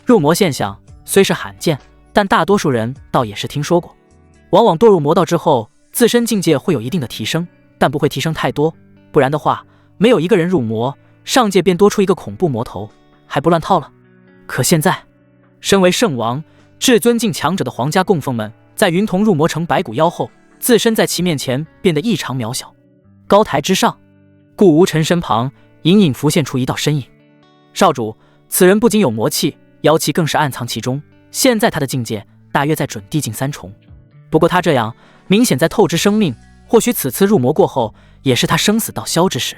入魔现象虽是罕见，但大多数人倒也是听说过。往往堕入魔道之后，自身境界会有一定的提升，但不会提升太多，不然的话，没有一个人入魔，上界便多出一个恐怖魔头，还不乱套了？可现在，身为圣王、至尊境强者的皇家供奉们，在云童入魔成白骨妖后，自身在其面前变得异常渺小。高台之上，顾无尘身旁隐隐浮现出一道身影。少主，此人不仅有魔气，妖气更是暗藏其中。现在他的境界大约在准地境3重，不过他这样明显在透支生命，或许此次入魔过后，也是他生死道消之时。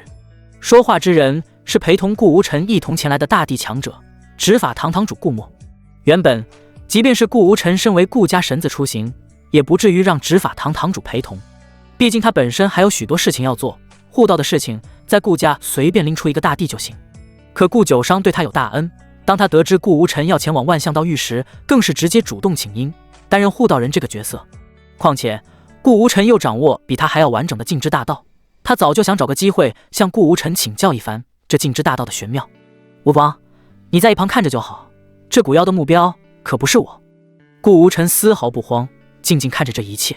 说话之人是陪同顾无尘一同前来的大地强者，执法堂堂主顾墨。原本即便是顾无尘身为顾家神子出行，也不至于让执法堂堂主陪同，毕竟他本身还有许多事情要做，护道的事情在顾家随便拎出一个大地就行。可顾九商对他有大恩，当他得知顾无尘要前往万象道域时，更是直接主动请缨，担任护道人这个角色。况且顾无尘又掌握比他还要完整的禁之大道，他早就想找个机会向顾无尘请教一番这禁之大道的玄妙。无妨，你在一旁看着就好，这蛊妖的目标可不是我。顾无尘丝毫不慌，静静看着这一切，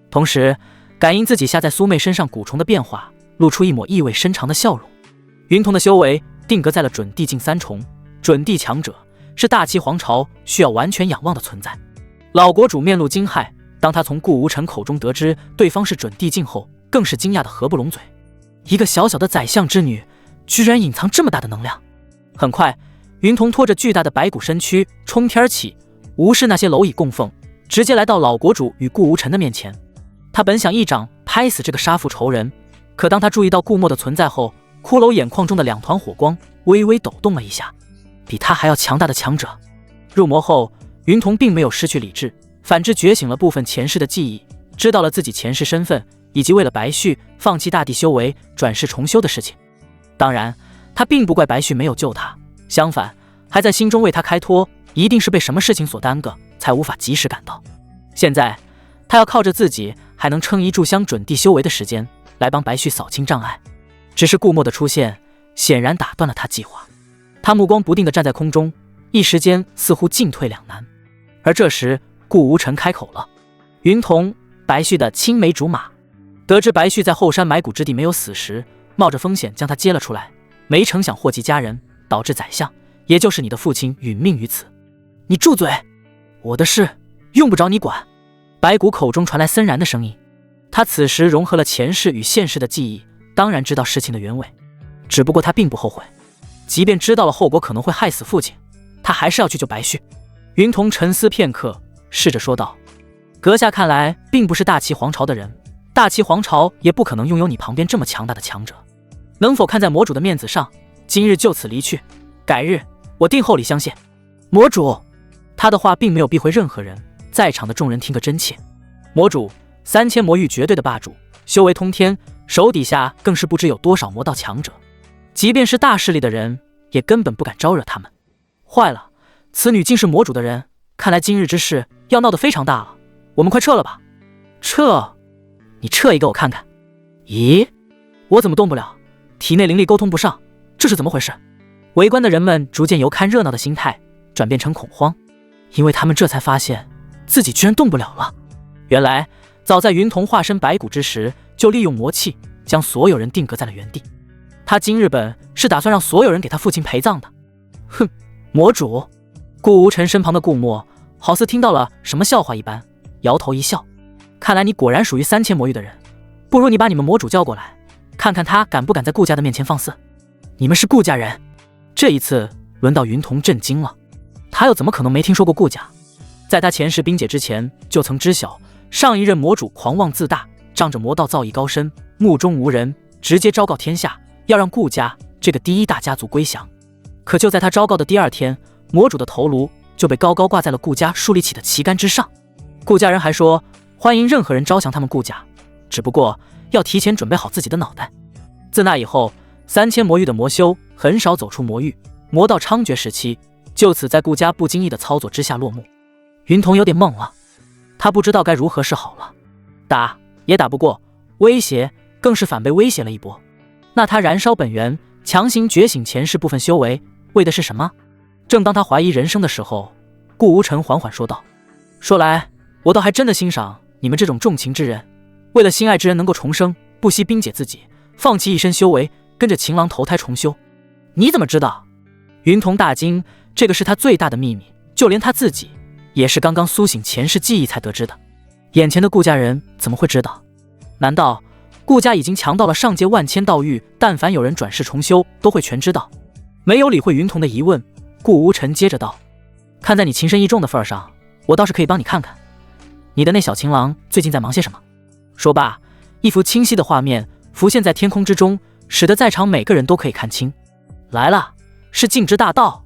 同时感应自己下在苏妹身上蛊虫的变化，露出一抹意味深长的笑容。云童的修为定格在了准地境3重，准地强者是大齐皇朝需要完全仰望的存在。老国主面露惊骇，当他从顾无尘口中得知对方是准地境后，更是惊讶的合不拢嘴。一个小小的宰相之女，居然隐藏这么大的能量。很快，云童拖着巨大的白骨身躯冲天起，无视那些蝼蚁供奉，直接来到老国主与顾无尘的面前。他本想一掌拍死这个杀父仇人，可当他注意到顾墨的存在后，骷髅眼眶中的2团火光微微抖动了一下。比他还要强大的强者。入魔后，云童并没有失去理智，反之觉醒了部分前世的记忆，知道了自己前世身份，以及为了白旭放弃大地修为转世重修的事情。当然，他并不怪白旭没有救他，相反，还在心中为他开脱，一定是被什么事情所耽搁，才无法及时赶到。现在，他要靠着自己还能撑一炷香准地修为的时间，来帮白旭扫清障碍。只是顾墨的出现，显然打断了他计划。他目光不定地站在空中，一时间似乎进退两难。而这时，顾无尘开口了：“云童，白旭的青梅竹马。”得知白旭在后山埋骨之地没有死时，冒着风险将他接了出来，没成想祸及家人，导致宰相，也就是你的父亲殒命于此。你住嘴！我的事用不着你管。白骨口中传来森然的声音。他此时融合了前世与现世的记忆，当然知道事情的原委，只不过他并不后悔。即便知道了后果可能会害死父亲，他还是要去救白旭。云童沉思片刻，试着说道：“阁下看来并不是大齐皇朝的人，大齐皇朝也不可能拥有你旁边这么强大的强者。能否看在魔主的面子上，今日就此离去，改日我定厚礼相谢。”魔主，他的话并没有避讳任何人，在场的众人听个真切。魔主，3000魔域绝对的霸主，修为通天，手底下更是不知有多少魔道强者，即便是大势力的人也根本不敢招惹他们。坏了，此女竟是魔主的人，看来今日之事要闹得非常大了。我们快撤了吧。撤？你撤一个我看看。咦，我怎么动不了？体内灵力沟通不上，这是怎么回事？围观的人们逐渐由看热闹的心态转变成恐慌，因为他们这才发现自己居然动不了了。原来早在云童化身白骨之时，就利用魔气将所有人定格在了原地。他今日本是打算让所有人给他父亲陪葬的。哼，魔主。顾无尘身旁的顾墨好似听到了什么笑话一般，摇头一笑。看来你果然属于3000魔域的人，不如你把你们魔主叫过来，看看他敢不敢在顾家的面前放肆。你们是顾家人？这一次轮到云童震惊了，他又怎么可能没听说过顾家？在他前世冰解之前，就曾知晓上一任魔主狂妄自大，仗着魔道造诣高深，目中无人，直接昭告天下，要让顾家这个第一大家族归降。可就在他昭告的第2天，魔主的头颅就被高高挂在了顾家树立起的旗杆之上。顾家人还说欢迎任何人招降他们顾家，只不过要提前准备好自己的脑袋。自那以后，3000魔域的魔修很少走出魔域，魔道猖獗时期就此在顾家不经意的操作之下落幕。云童有点懵了，他不知道该如何是好了。打也打不过，威胁更是反被威胁了一波。那他燃烧本源，强行觉醒前世部分修为，为的是什么？正当他怀疑人生的时候，顾无尘缓缓说道：“说来，我倒还真的欣赏你们这种重情之人，为了心爱之人能够重生，不惜冰解自己，放弃一身修为，跟着秦郎投胎重修。你怎么知道？云童大惊，这个是他最大的秘密，就连他自己也是刚刚苏醒前世记忆才得知的。眼前的顾家人怎么会知道？难道顾家已经强到了上界万千道域，但凡有人转世重修，都会全知道？没有理会云童的疑问，顾无尘接着道：看在你情深意重的份上，我倒是可以帮你看看，你的那小情郎最近在忙些什么。说罢，一幅清晰的画面浮现在天空之中，使得在场每个人都可以看清。来了，是净之大道。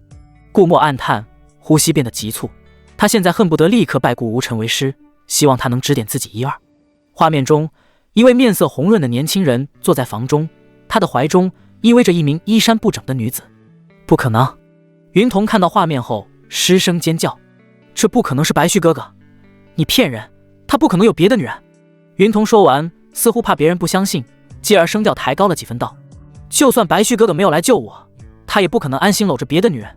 顾墨暗叹，呼吸变得急促，他现在恨不得立刻拜顾无尘为师，希望他能指点自己一二。画面中，一位面色红润的年轻人坐在房中，他的怀中依偎着一名衣衫不整的女子。不可能！云童看到画面后失声尖叫，这不可能是白旭哥哥，你骗人，他不可能有别的女人。云童说完，似乎怕别人不相信，继而声调抬高了几分道：就算白旭哥哥没有来救我，他也不可能安心搂着别的女人。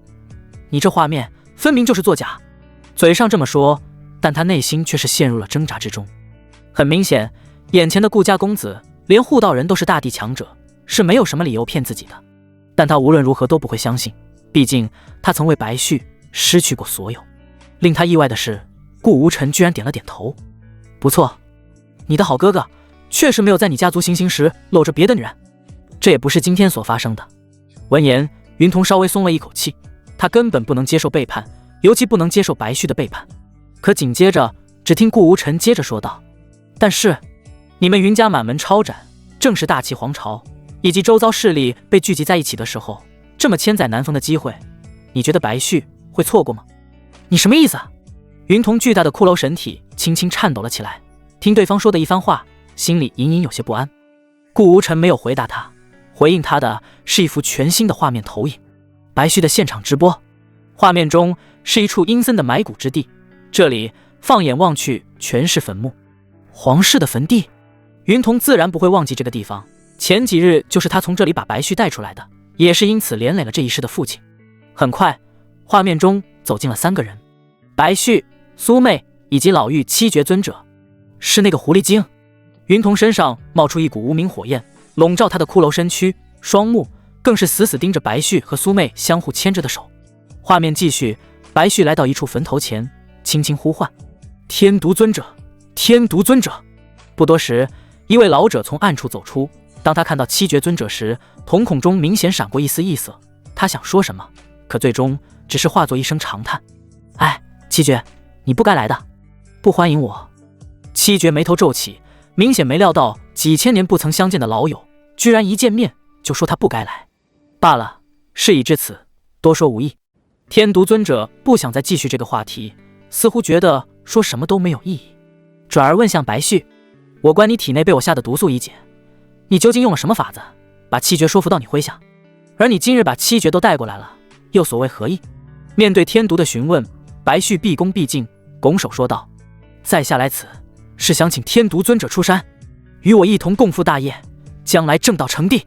你这画面分明就是作假。嘴上这么说，但他内心却是陷入了挣扎之中。很明显，眼前的顾家公子连护道人都是大地强者，是没有什么理由骗自己的。但他无论如何都不会相信，毕竟他曾为白旭失去过所有。令他意外的是，顾无尘居然点了点头。不错，你的好哥哥确实没有在你家族行刑时搂着别的女人，这也不是今天所发生的。闻言，云童稍微松了一口气，他根本不能接受背叛，尤其不能接受白旭的背叛。可紧接着，只听顾无尘接着说道：但是你们云家满门抄斩，正是大齐皇朝以及周遭势力被聚集在一起的时候，这么千载难逢的机会，你觉得白旭会错过吗？你什么意思啊？云童巨大的骷髅神体轻轻颤抖了起来，听对方说的一番话，心里隐隐有些不安。顾无尘没有回答他，回应他的是一幅全新的画面投影，白旭的现场直播。画面中是一处阴森的埋骨之地，这里放眼望去全是坟墓，皇室的坟地。云童自然不会忘记这个地方，前几日就是他从这里把白旭带出来的，也是因此连累了这一世的父亲。很快，画面中走进了3个人：白旭、苏妹以及老妪七绝尊者。是那个狐狸精。云童身上冒出一股无名火焰，笼罩他的骷髅身躯，双目更是死死盯着白旭和苏妹相互牵着的手。画面继续，白旭来到一处坟头前，轻轻呼唤：天毒尊者，天毒尊者。不多时，一位老者从暗处走出，当他看到七绝尊者时，瞳孔中明显闪过一丝异色。他想说什么，可最终只是化作一声长叹：哎，七绝，你不该来的，不欢迎我。七绝眉头皱起，明显没料到几千年不曾相见的老友居然一见面就说他不该来。罢了，事已至此，多说无益。天毒尊者不想再继续这个话题，似乎觉得说什么都没有意义，转而问向白旭：我观你体内被我下的毒素已解，你究竟用了什么法子把七绝说服到你麾下？而你今日把七绝都带过来了，又所谓何意？面对天毒的询问，白旭毕恭毕敬，拱手说道：在下来此是想请天毒尊者出山，与我一同共赴大业，将来正道成帝。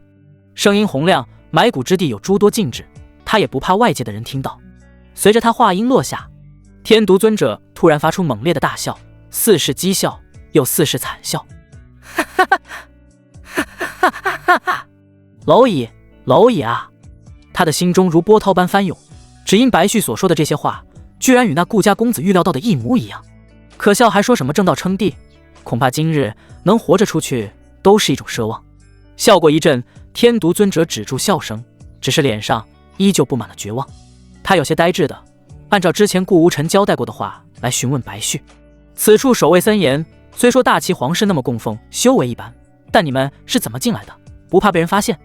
声音洪亮，埋骨之地有诸多禁制，他也不怕外界的人听到。随着他话音落下，天毒尊者突然发出猛烈的大笑，似是讥笑，又似是惨笑。哈哈哈哈哈哈哈！蝼蚁，蝼蚁啊！他的心中如波涛般翻涌，只因白旭所说的这些话，居然与那顾家公子预料到的一模一样。可笑还说什么正道称帝，恐怕今日能活着出去都是一种奢望。笑过一阵，天毒尊者止住笑声，只是脸上依旧布满了绝望。他有些呆滞的按照之前顾无尘交代过的话来询问白旭：此处守卫森严，虽说大齐皇室那么供奉修为一般，但你们是怎么进来的？不怕被人发现？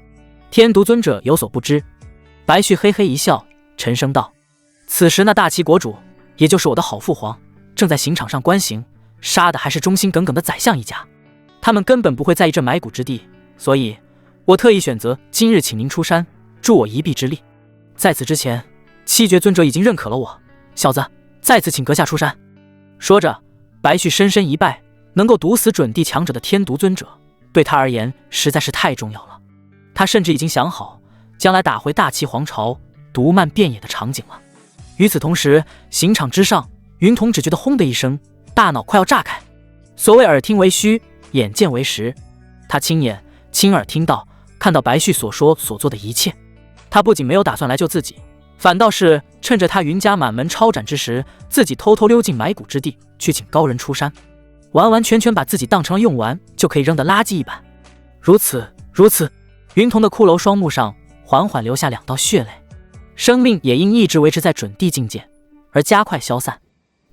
天毒尊者有所不知。白旭嘿嘿一笑，沉声道：此时那大齐国主，也就是我的好父皇，正在刑场上观刑，杀的还是忠心耿耿的宰相一家，他们根本不会在意这埋骨之地，所以我特意选择今日请您出山，助我一臂之力。在此之前，七绝尊者已经认可了我，小子，再次请阁下出山。说着，白旭深深一拜，能够毒死准地强者的天毒尊者，对他而言实在是太重要了。他甚至已经想好将来打回大齐皇朝毒蔓遍野的场景了。与此同时，刑场之上，云童只觉得轰的一声，大脑快要炸开。所谓耳听为虚，眼见为实，他亲眼亲耳听到看到白旭所说所做的一切，他不仅没有打算来救自己，反倒是趁着他云家满门抄斩之时，自己偷偷溜进埋骨之地，去请高人出山，完完全全把自己当成了用完就可以扔的垃圾一般。如此，云童的骷髅双目上缓缓流下2道血泪，生命也因一直维持在准地境界而加快消散。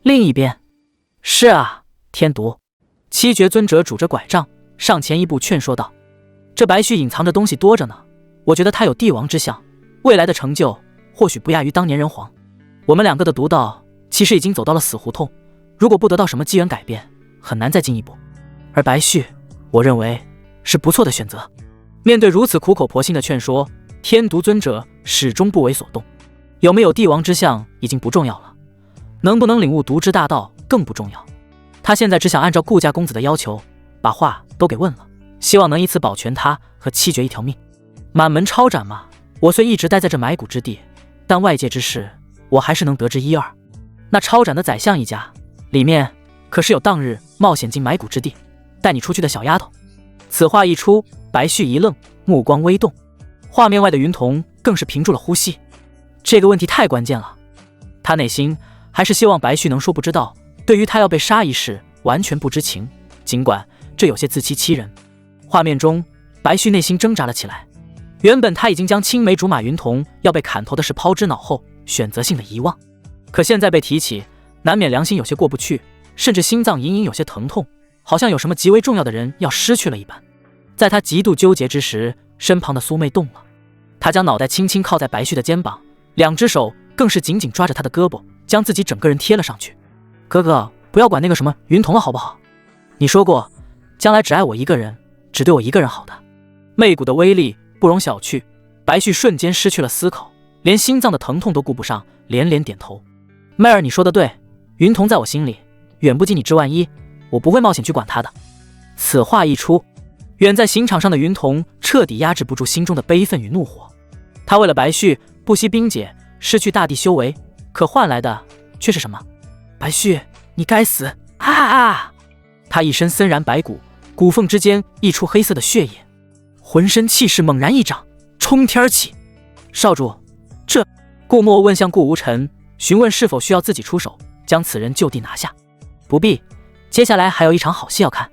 另一边，是啊，天毒七绝尊者拄着拐杖上前一步劝说道：“这白旭隐藏着东西多着呢，我觉得他有帝王之相，未来的成就或许不亚于当年人皇。我们2个的毒道其实已经走到了死胡同，如果不得到什么机缘改变，很难再进一步。而白旭，我认为是不错的选择。”面对如此苦口婆心的劝说，天毒尊者始终不为所动。有没有帝王之相已经不重要了，能不能领悟毒之大道更不重要。他现在只想按照顾家公子的要求，把话都给问了，希望能以此保全他和七绝一条命。满门抄斩嘛，我虽一直待在这埋骨之地，但外界之事我还是能得知一二。那抄斩的宰相一家里面可是有当日冒险进埋骨之地带你出去的小丫头。此话一出，白旭一愣，目光微动，画面外的云童更是屏住了呼吸。这个问题太关键了，他内心还是希望白旭能说不知道，对于他要被杀一事完全不知情，尽管这有些自欺欺人。画面中，白旭内心挣扎了起来。原本他已经将青梅竹马云童要被砍头的事抛之脑后，选择性的遗忘，可现在被提起，难免良心有些过不去，甚至心脏隐隐有些疼痛，好像有什么极为重要的人要失去了一般。在他极度纠结之时，身旁的苏妹动了，他将脑袋轻轻靠在白旭的肩膀，2只手更是紧紧抓着他的胳膊，将自己整个人贴了上去。哥哥，不要管那个什么云童了好不好？你说过将来只爱我一个人，只对我一个人好的。媚骨的威力不容小觑，白旭瞬间失去了思考，连心脏的疼痛都顾不上，连连点头。妹儿，你说的对，云童在我心里远不及你之万一，我不会冒险去管他的。此话一出，远在刑场上的云童彻底压制不住心中的悲愤与怒火。他为了白旭不惜冰解，失去大地修为，可换来的却是什么？白旭，你该死！啊！他一身森然白骨，骨缝之间溢出黑色的血液，浑身气势猛然一掌，冲天而起。少主，这……顾墨问向顾无尘，询问是否需要自己出手将此人就地拿下。不必，接下来还有一场好戏要看。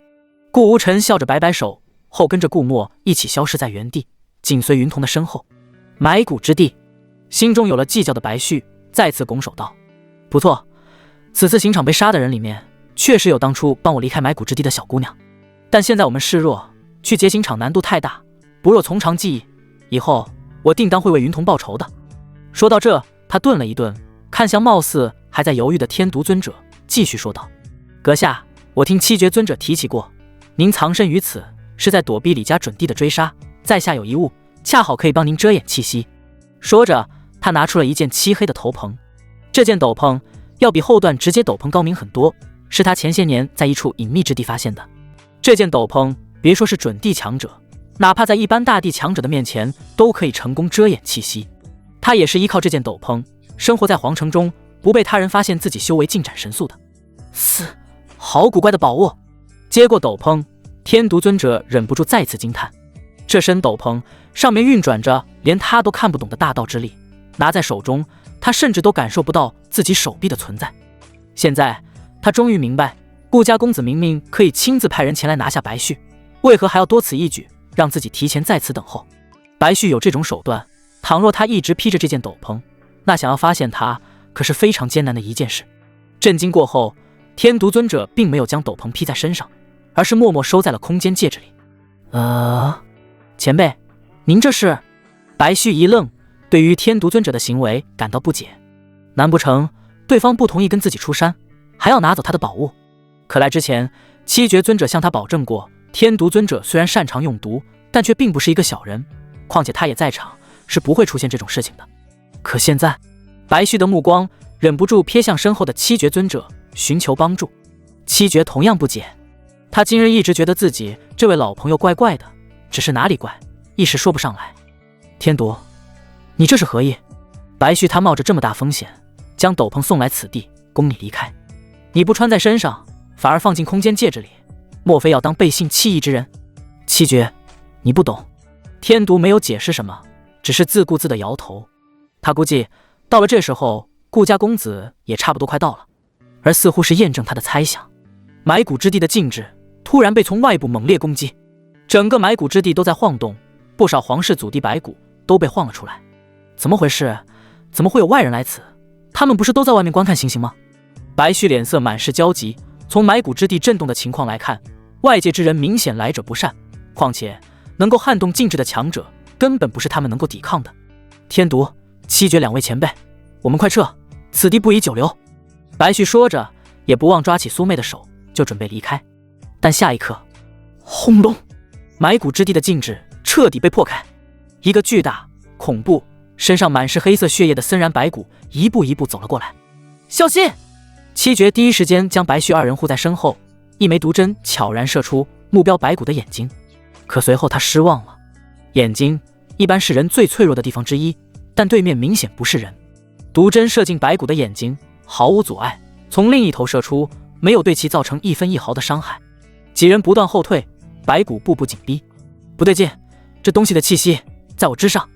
顾无尘笑着摆摆手，后跟着顾墨一起消失在原地，紧随云童的身后。埋骨之地，心中有了计较的白旭再次拱手道：“不错，此次刑场被杀的人里面，确实有当初帮我离开埋骨之地的小姑娘。但现在我们示弱，去劫刑场难度太大，不若从长计议，以后我定当会为云童报仇的。”说到这，他顿了一顿，看向貌似还在犹豫的天毒尊者，继续说道：“阁下，我听七绝尊者提起过，您藏身于此是在躲避李家准地的追杀，在下有一物，恰好可以帮您遮掩气息。”说着，他拿出了一件漆黑的斗篷。这件斗篷要比后段直接斗篷高明很多，是他前些年在一处隐秘之地发现的。这件斗篷别说是准地强者，哪怕在一般大地强者的面前都可以成功遮掩气息。他也是依靠这件斗篷生活在皇城中，不被他人发现自己修为进展神速的。好古怪的宝物！接过斗篷，天毒尊者忍不住再次惊叹。这身斗篷上面运转着连他都看不懂的大道之力，拿在手中，他甚至都感受不到自己手臂的存在。现在他终于明白，顾家公子明明可以亲自派人前来拿下白旭，为何还要多此一举，让自己提前在此等候？白旭有这种手段，倘若他一直披着这件斗篷，那想要发现他可是非常艰难的一件事。震惊过后，天毒尊者并没有将斗篷披在身上，而是默默收在了空间戒指里。前辈，您这是？白旭一愣，对于天毒尊者的行为感到不解。难不成对方不同意跟自己出山，还要拿走他的宝物？可来之前，七绝尊者向他保证过，天毒尊者虽然擅长用毒，但却并不是一个小人，况且他也在场，是不会出现这种事情的。可现在，白旭的目光忍不住瞥向身后的七绝尊者，寻求帮助。七绝同样不解，他今日一直觉得自己这位老朋友怪怪的，只是哪里怪，一时说不上来。天毒，你这是何意？白旭他冒着这么大风险，将斗篷送来此地，供你离开，你不穿在身上，反而放进空间戒指里，莫非要当背信弃义之人？七绝，你不懂。天毒没有解释什么，只是自顾自地摇头。他估计到了这时候，顾家公子也差不多快到了。而似乎是验证他的猜想，埋骨之地的禁制突然被从外部猛烈攻击，整个埋骨之地都在晃动，不少皇室祖弟白骨都被晃了出来。怎么回事？怎么会有外人来此？他们不是都在外面观看行刑吗？白旭脸色满是焦急，从埋骨之地震动的情况来看，外界之人明显来者不善，况且能够撼动禁制的强者根本不是他们能够抵抗的。天毒、七绝两位前辈，我们快撤，此地不宜久留。白旭说着，也不忘抓起苏妹的手，就准备离开。但下一刻，轰隆！埋骨之地的禁制彻底被破开，一个巨大、恐怖、身上满是黑色血液的森然白骨一步一步走了过来。小心！七绝第一时间将白旭二人护在身后，一枚毒针悄然射出，目标白骨的眼睛。可随后他失望了，眼睛一般是人最脆弱的地方之一，但对面明显不是人。毒针射进白骨的眼睛，毫无阻碍，从另一头射出，没有对其造成一分一毫的伤害。几人不断后退，白骨步步紧逼。不对劲，这东西的气息在我之上。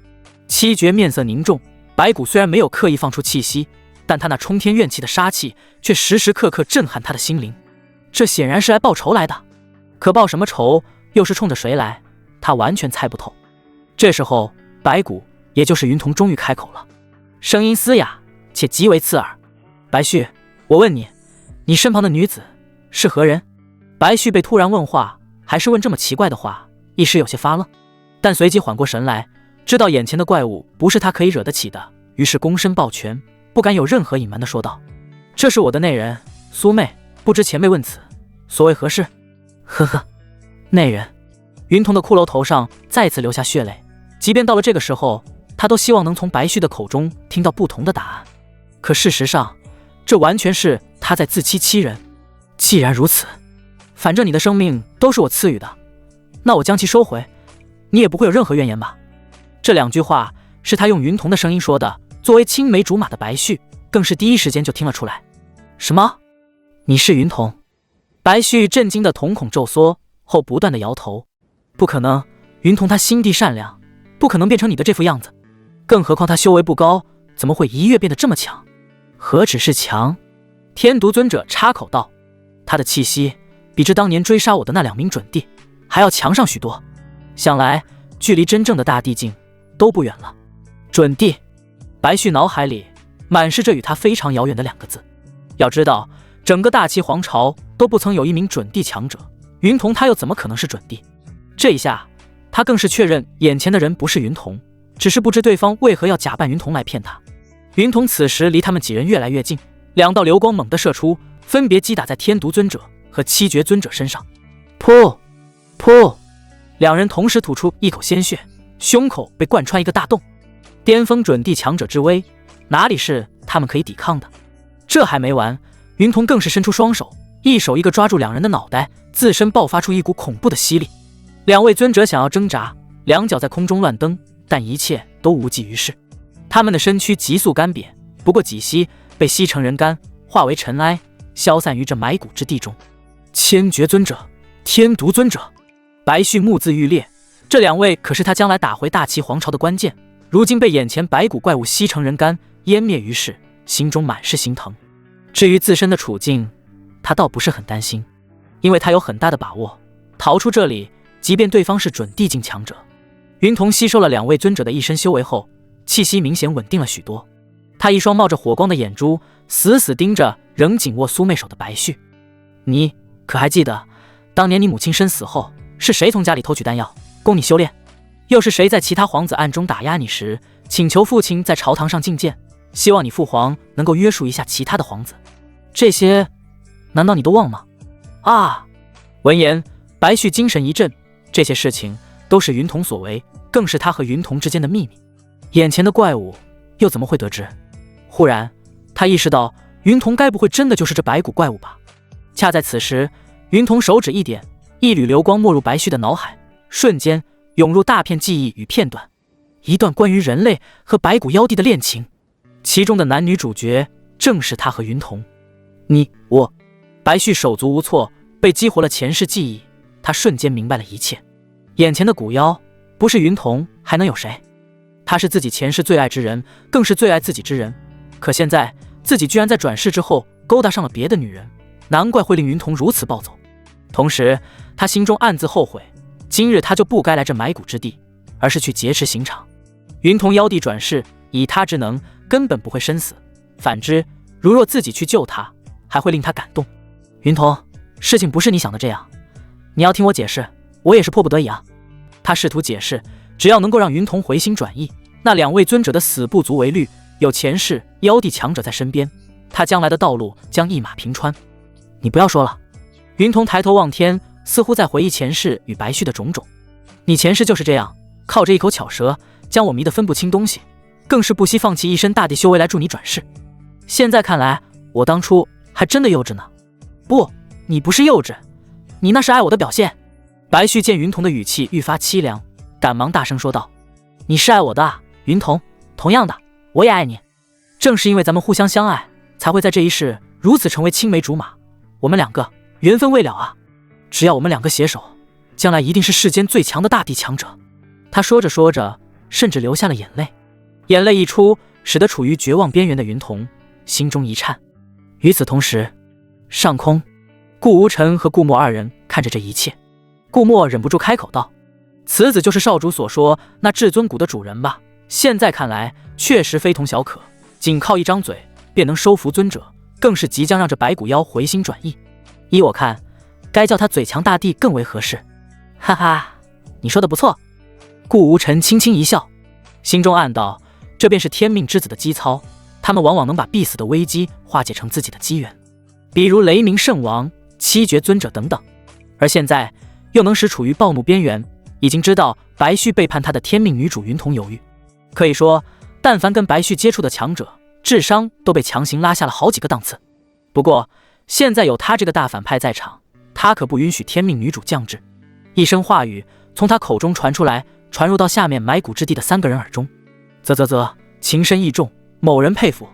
七绝面色凝重，白骨虽然没有刻意放出气息，但他那冲天怨气的杀气却时时刻刻震撼他的心灵。这显然是来报仇来的，可报什么仇，又是冲着谁来，他完全猜不透。这时候，白骨也就是云童终于开口了，声音嘶哑且极为刺耳。白旭，我问你，你身旁的女子是何人？白旭被突然问话，还是问这么奇怪的话，一时有些发愣，但随即缓过神来，知道眼前的怪物不是他可以惹得起的，于是躬身抱拳，不敢有任何隐瞒地说道：这是我的内人苏妹，不知前辈问此所谓何事？呵呵，内人。云童的骷髅头上再次流下血泪，即便到了这个时候，他都希望能从白旭的口中听到不同的答案，可事实上这完全是他在自欺欺人。既然如此，反正你的生命都是我赐予的，那我将其收回，你也不会有任何怨言吧？这两句话是他用云童的声音说的，作为青梅竹马的白旭更是第一时间就听了出来。什么？你是云童？白旭震惊的瞳孔骤缩后不断的摇头。不可能，云童他心地善良，不可能变成你的这副样子，更何况他修为不高，怎么会一跃变得这么强？何止是强？天毒尊者插口道，他的气息比之当年追杀我的那2名准帝还要强上许多，想来距离真正的大帝境都不远了。准帝，白旭脑海里满是这与他非常遥远的2个字。要知道，整个大齐皇朝都不曾有1名准帝强者，云童他又怎么可能是准帝？这一下，他更是确认眼前的人不是云童，只是不知对方为何要假扮云童来骗他。云童此时离他们几人越来越近，2道流光猛地射出，分别击打在天毒尊者和七绝尊者身上。噗噗，2人同时吐出一口鲜血，胸口被贯穿一个大洞。巅峰准帝强者之威，哪里是他们可以抵抗的？这还没完，云童更是伸出双手，一手一个抓住2人的脑袋，自身爆发出一股恐怖的吸力。2位尊者想要挣扎，2脚在空中乱蹬，但一切都无济于事。他们的身躯急速干瘪，不过几息被吸成人干，化为尘埃，消散于这埋骨之地中。千绝尊者、天毒尊者，白旭目眦欲裂，这2位可是他将来打回大齐皇朝的关键，如今被眼前白骨怪物吸成人干，湮灭于世，心中满是心疼。至于自身的处境，他倒不是很担心，因为他有很大的把握逃出这里，即便对方是准帝境强者。云童吸收了2位尊者的一身修为后，气息明显稳定了许多。他一双冒着火光的眼珠死死盯着仍紧握苏妹手的白旭。你可还记得当年你母亲身死后，是谁从家里偷取丹药供你修炼？又是谁在其他皇子暗中打压你时，请求父亲在朝堂上觐见，希望你父皇能够约束一下其他的皇子？这些难道你都忘吗？啊！闻言，白旭精神一振，这些事情都是云童所为，更是他和云童之间的秘密。眼前的怪物又怎么会得知？忽然他意识到，云童该不会真的就是这白骨怪物吧？恰在此时，云童手指一点，一缕流光没入白旭的脑海，瞬间涌入大片记忆与片段，一段关于人类和白骨妖帝的恋情，其中的男女主角正是他和云童。你我，白旭手足无措，被激活了前世记忆，他瞬间明白了一切。眼前的古妖不是云童还能有谁？他是自己前世最爱之人，更是最爱自己之人，可现在自己居然在转世之后勾搭上了别的女人，难怪会令云童如此暴走。同时他心中暗自后悔，今日他就不该来这埋骨之地，而是去劫持刑场。云童妖帝转世，以他之能根本不会身死，反之如若自己去救他，还会令他感动。云童，事情不是你想的这样，你要听我解释，我也是迫不得已啊。他试图解释，只要能够让云童回心转意，那2位尊者的死不足为虑，有前世妖帝强者在身边，他将来的道路将一马平川。你不要说了。云童抬头望天，似乎在回忆前世与白旭的种种。你前世就是这样，靠着一口巧舌将我迷得分不清东西，更是不惜放弃一身大地修为来助你转世。现在看来，我当初还真的幼稚呢。不，你不是幼稚，你那是爱我的表现。白旭见云童的语气愈发凄凉，赶忙大声说道：你是爱我的啊，云童，同样的，我也爱你。正是因为咱们互相相爱，才会在这一世如此成为青梅竹马。我们2个缘分未了啊，只要我们2个携手，将来一定是世间最强的大地强者。他说着说着，甚至流下了眼泪。眼泪一出，使得处于绝望边缘的云童心中一颤。与此同时，上空，顾无尘和顾墨2人看着这一切。顾墨忍不住开口道：此子就是少主所说那至尊谷的主人吧？现在看来确实非同小可，仅靠一张嘴便能收服尊者，更是即将让这白骨妖回心转意。依我看，该叫他嘴强大帝更为合适。哈哈，你说的不错。顾无尘轻轻一笑，心中暗道，这便是天命之子的机操，他们往往能把必死的危机化解成自己的机缘，比如雷鸣圣王、七绝尊者等等。而现在又能使处于暴怒边缘，已经知道白旭背叛他的天命女主云童犹豫。可以说，但凡跟白旭接触的强者，智商都被强行拉下了好几个档次。不过现在有他这个大反派在场，他可不允许天命女主降智。一声话语从他口中传出来，传入到下面埋骨之地的3个人耳中。啧，情深意重，某人佩服。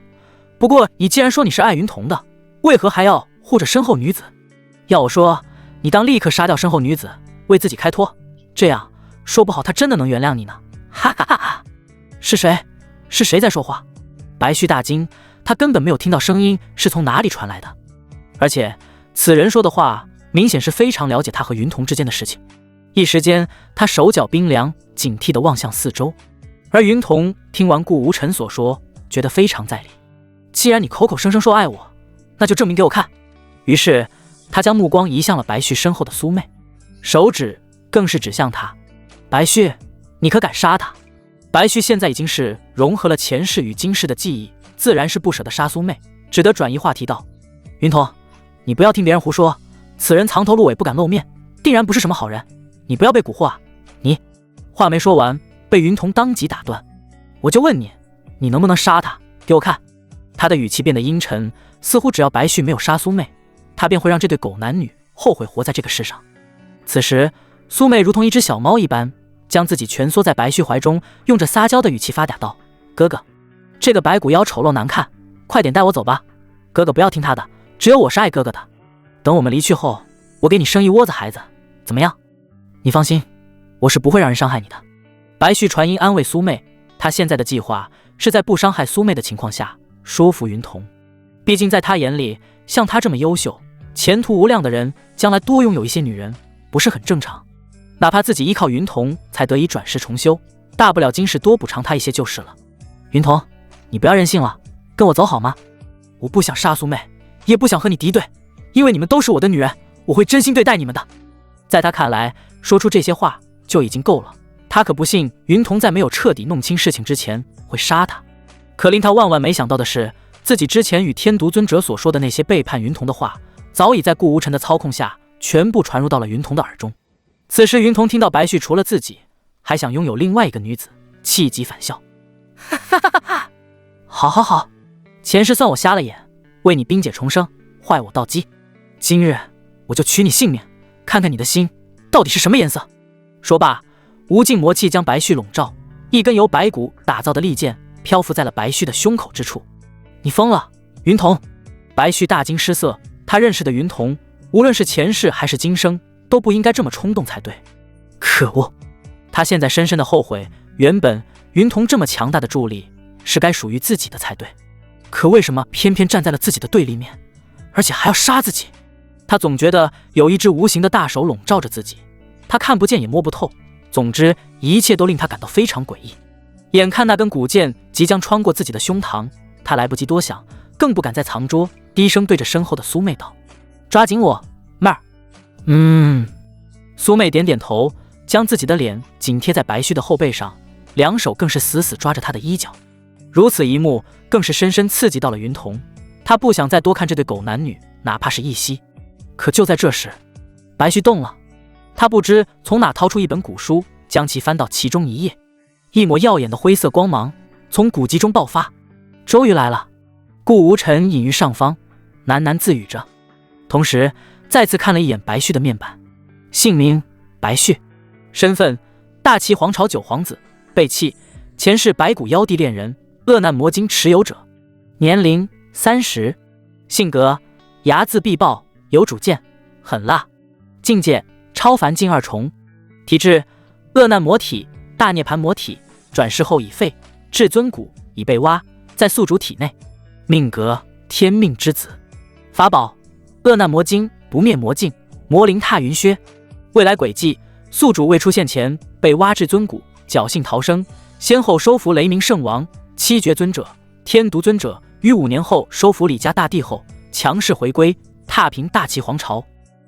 不过你既然说你是爱云童的，为何还要护着身后女子？要我说，你当立刻杀掉身后女子，为自己开脱，这样说不好他真的能原谅你呢。哈哈哈哈！是谁？是谁在说话？白旭大惊，他根本没有听到声音是从哪里传来的，而且此人说的话明显是非常了解他和云童之间的事情。一时间他手脚冰凉，警惕地望向四周。而云童听完顾无尘所说，觉得非常在理。既然你口口声声说爱我，那就证明给我看。于是他将目光移向了白旭身后的苏妹，手指更是指向他。白旭，你可敢杀他？白旭现在已经是融合了前世与今世的记忆，自然是不舍得杀苏妹，只得转移话题道：云童，你不要听别人胡说，此人藏头露尾，不敢露面，定然不是什么好人，你不要被蛊惑啊。你话没说完，被云童当即打断。我就问你，你能不能杀他？给我看。他的语气变得阴沉，似乎只要白旭没有杀苏妹，他便会让这对狗男女后悔活在这个世上。此时苏妹如同一只小猫一般，将自己蜷缩在白旭怀中，用着撒娇的语气发嗲道：哥哥，这个白骨妖丑陋难看，快点带我走吧。哥哥不要听他的，只有我是爱哥哥的。等我们离去后，我给你生一窝子孩子，怎么样？你放心，我是不会让人伤害你的。白旭传音安慰苏妹，他现在的计划是在不伤害苏妹的情况下说服云童。毕竟在他眼里，像他这么优秀、前途无量的人，将来多拥有一些女人，不是很正常？哪怕自己依靠云童才得以转世重修，大不了今世多补偿他一些就是了。云童，你不要任性了，跟我走好吗？我不想杀苏妹，也不想和你敌对，因为你们都是我的女人，我会真心对待你们的。在他看来，说出这些话就已经够了，他可不信云童在没有彻底弄清事情之前会杀他。可令他万万没想到的是，自己之前与天毒尊者所说的那些背叛云童的话，早已在顾无尘的操控下全部传入到了云童的耳中。此时云童听到白旭除了自己还想拥有另外一个女子，气急反笑。哈哈哈哈！好，前世算我瞎了眼，为你冰解重生，坏我道基。今日我就取你性命，看看你的心到底是什么颜色。说罢，无尽魔气将白旭笼罩，一根由白骨打造的利剑漂浮在了白旭的胸口之处。你疯了，云童！白旭大惊失色，他认识的云童，无论是前世还是今生，都不应该这么冲动才对。可恶！他现在深深的后悔，原本云童这么强大的助力是该属于自己的才对，可为什么偏偏站在了自己的对立面，而且还要杀自己？他总觉得有一只无形的大手笼罩着自己，他看不见也摸不透，总之一切都令他感到非常诡异。眼看那根古剑即将穿过自己的胸膛，他来不及多想，更不敢再藏拙，低声对着身后的苏妹道：“抓紧我，妹儿。”苏妹点点头，将自己的脸紧贴在白须的后背上，两手更是死死抓着他的衣角。如此一幕更是深深刺激到了云童，他不想再多看这对狗男女，哪怕是一息。可就在这时，白须动了，他不知从哪掏出一本古书，将其翻到其中一页，一抹耀眼的灰色光芒从古籍中爆发。终于来了！顾无尘隐于上方，喃喃自语着，同时再次看了一眼白须的面板，姓名白须，身份大齐皇朝九皇子，背弃前世白骨妖帝恋人，恶难魔经持有者，年龄30，性格睚眦必报，有主见，狠辣，境界超凡境2重，体质恶难魔体，大涅槃魔体，转世后已废，至尊骨已被挖在宿主体内，命格天命之子，法宝恶难魔经，不灭魔镜，魔灵踏云靴。未来轨迹：宿主未出现前被挖至尊骨，侥幸逃生，先后收服雷鸣圣王、七绝尊者、天毒尊者，于5年后收服李家大帝后，强势回归，踏平大齐皇朝。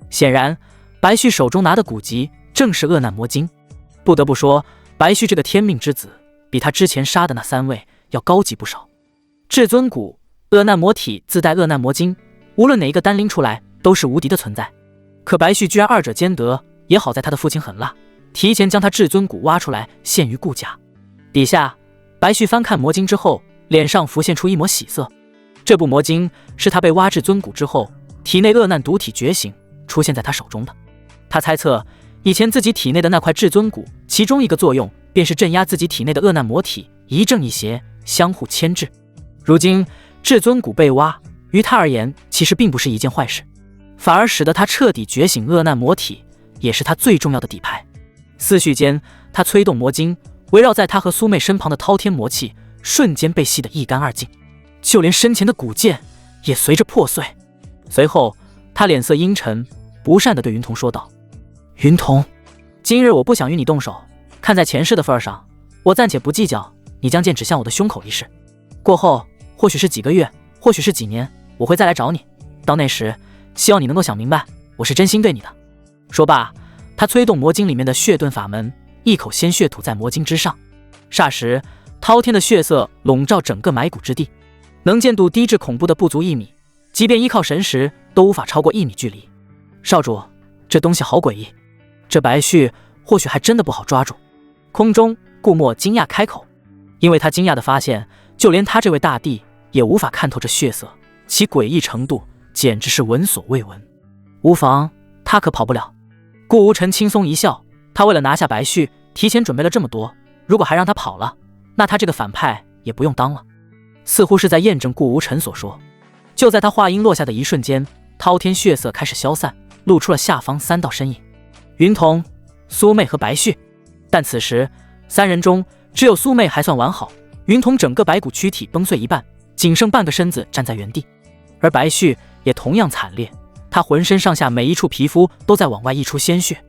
显然，白须手中拿的古籍正是恶难魔经。不得不说，白须这个天命之子比他之前杀的那3位要高级不少。至尊骨、恶难魔体自带恶难魔经，无论哪一个单拎出来都是无敌的存在。可白须居然2者兼得，也好在他的父亲狠辣，提前将他至尊骨挖出来献于顾家。底下，白须翻看魔经之后，脸上浮现出一抹喜色。这部魔经是他被挖至尊骨之后，体内恶难毒体觉醒出现在他手中的。他猜测，以前自己体内的那块至尊骨，其中一个作用便是镇压自己体内的恶难魔体，一正一邪，相互牵制。如今至尊骨被挖，于他而言其实并不是一件坏事，反而使得他彻底觉醒恶难魔体，也是他最重要的底牌。思绪间，他催动魔经，围绕在他和苏妹身旁的滔天魔气瞬间被吸得一干二净，就连身前的古剑也随着破碎。随后他脸色阴沉，不善地对云童说道：“云童，今日我不想与你动手，看在前世的份上，我暂且不计较你将剑指向我的胸口一事。过后或许是几个月，或许是几年，我会再来找你。到那时，希望你能够想明白，我是真心对你的。”说罢，他催动魔经里面的血遁法门，一口鲜血吐在魔经之上。霎时，滔天的血色笼罩整个埋骨之地，能见度低至恐怖的不足1米，即便依靠神识都无法超过1米距离。少主，这东西好诡异，这白须或许还真的不好抓住。空中，顾墨惊讶开口，因为他惊讶地发现，就连他这位大帝也无法看透这血色，其诡异程度简直是闻所未闻。无妨，他可跑不了。顾无尘轻松一笑，他为了拿下白须，提前准备了这么多，如果还让他跑了，那他这个反派也不用当了。似乎是在验证顾无尘所说。就在他话音落下的一瞬间，滔天血色开始消散，露出了下方3道身影：云童、苏妹和白须。但此时3人中只有苏妹还算完好，云童整个白骨躯体崩碎一半，仅剩半个身子站在原地，而白须也同样惨烈，他浑身上下每一处皮肤都在往外溢出鲜血，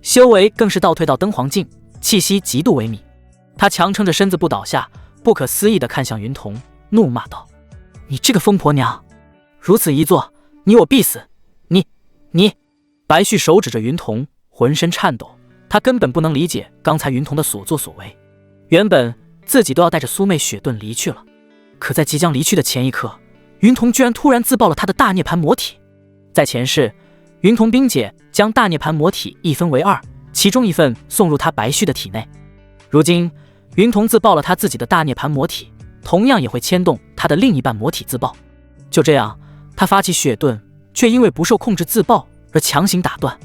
修为更是倒退到登黄境，气息极度萎靡。他强撑着身子不倒下，不可思议地看向云童，怒骂道：“你这个疯婆娘，如此一做，你我必死！你！”白须手指着云童，浑身颤抖，他根本不能理解刚才云童的所作所为。原本自己都要带着苏妹血遁离去了，可在即将离去的前一刻，云童居然突然自爆了他的大涅槃魔体。在前世，云童冰姐将大涅槃魔体一分为2，其中一份送入他白须的体内。如今云童自爆了他自己的大涅槃魔体，同样也会牵动他的另一半魔体自爆。就这样，他发起血遁，却因为不受控制自爆而强行打断。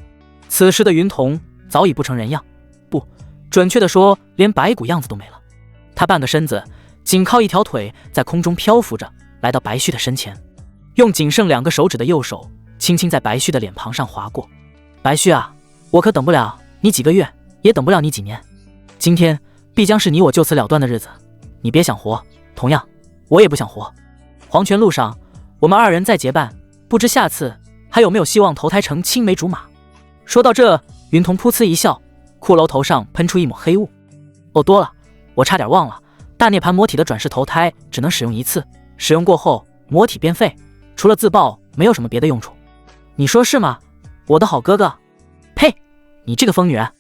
此时的云童早已不成人样，不，准确的说，连白骨样子都没了。他半个身子仅靠一条腿在空中漂浮着，来到白须的身前，用仅剩2个手指的右手轻轻在白须的脸庞上划过。白须啊，我可等不了你几个月，也等不了你几年，今天必将是你我就此了断的日子，你别想活，同样我也不想活。黄泉路上，我们二人再结伴，不知下次还有没有希望投胎成青梅竹马。说到这，云童噗呲一笑，骷髅头上喷出一抹黑雾。哦，多了，我差点忘了，大涅槃魔体的转世投胎只能使用一次，使用过后魔体变废，除了自爆没有什么别的用处。你说是吗，我的好哥哥？呸，你这个疯女人！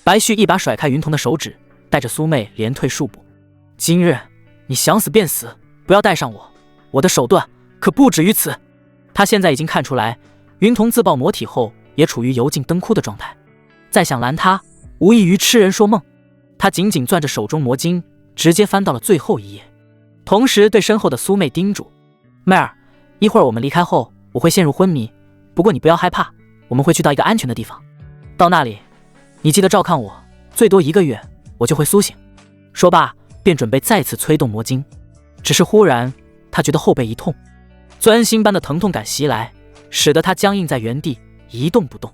白旭一把甩开云童的手指，带着苏妹连退数步。今日你想死便死，不要带上我，我的手段可不止于此。他现在已经看出来，云童自爆魔体后也处于油尽灯枯的状态，再想拦他，无异于痴人说梦。他紧紧攥着手中魔经，直接翻到了最后一页，同时对身后的苏妹叮嘱：妹儿，一会儿我们离开后，我会陷入昏迷，不过你不要害怕，我们会去到一个安全的地方，到那里你记得照看我，最多1个月我就会苏醒。说罢便准备再次催动魔经，只是忽然他觉得后背一痛，钻心般的疼痛感袭来，使得他僵硬在原地一动不动。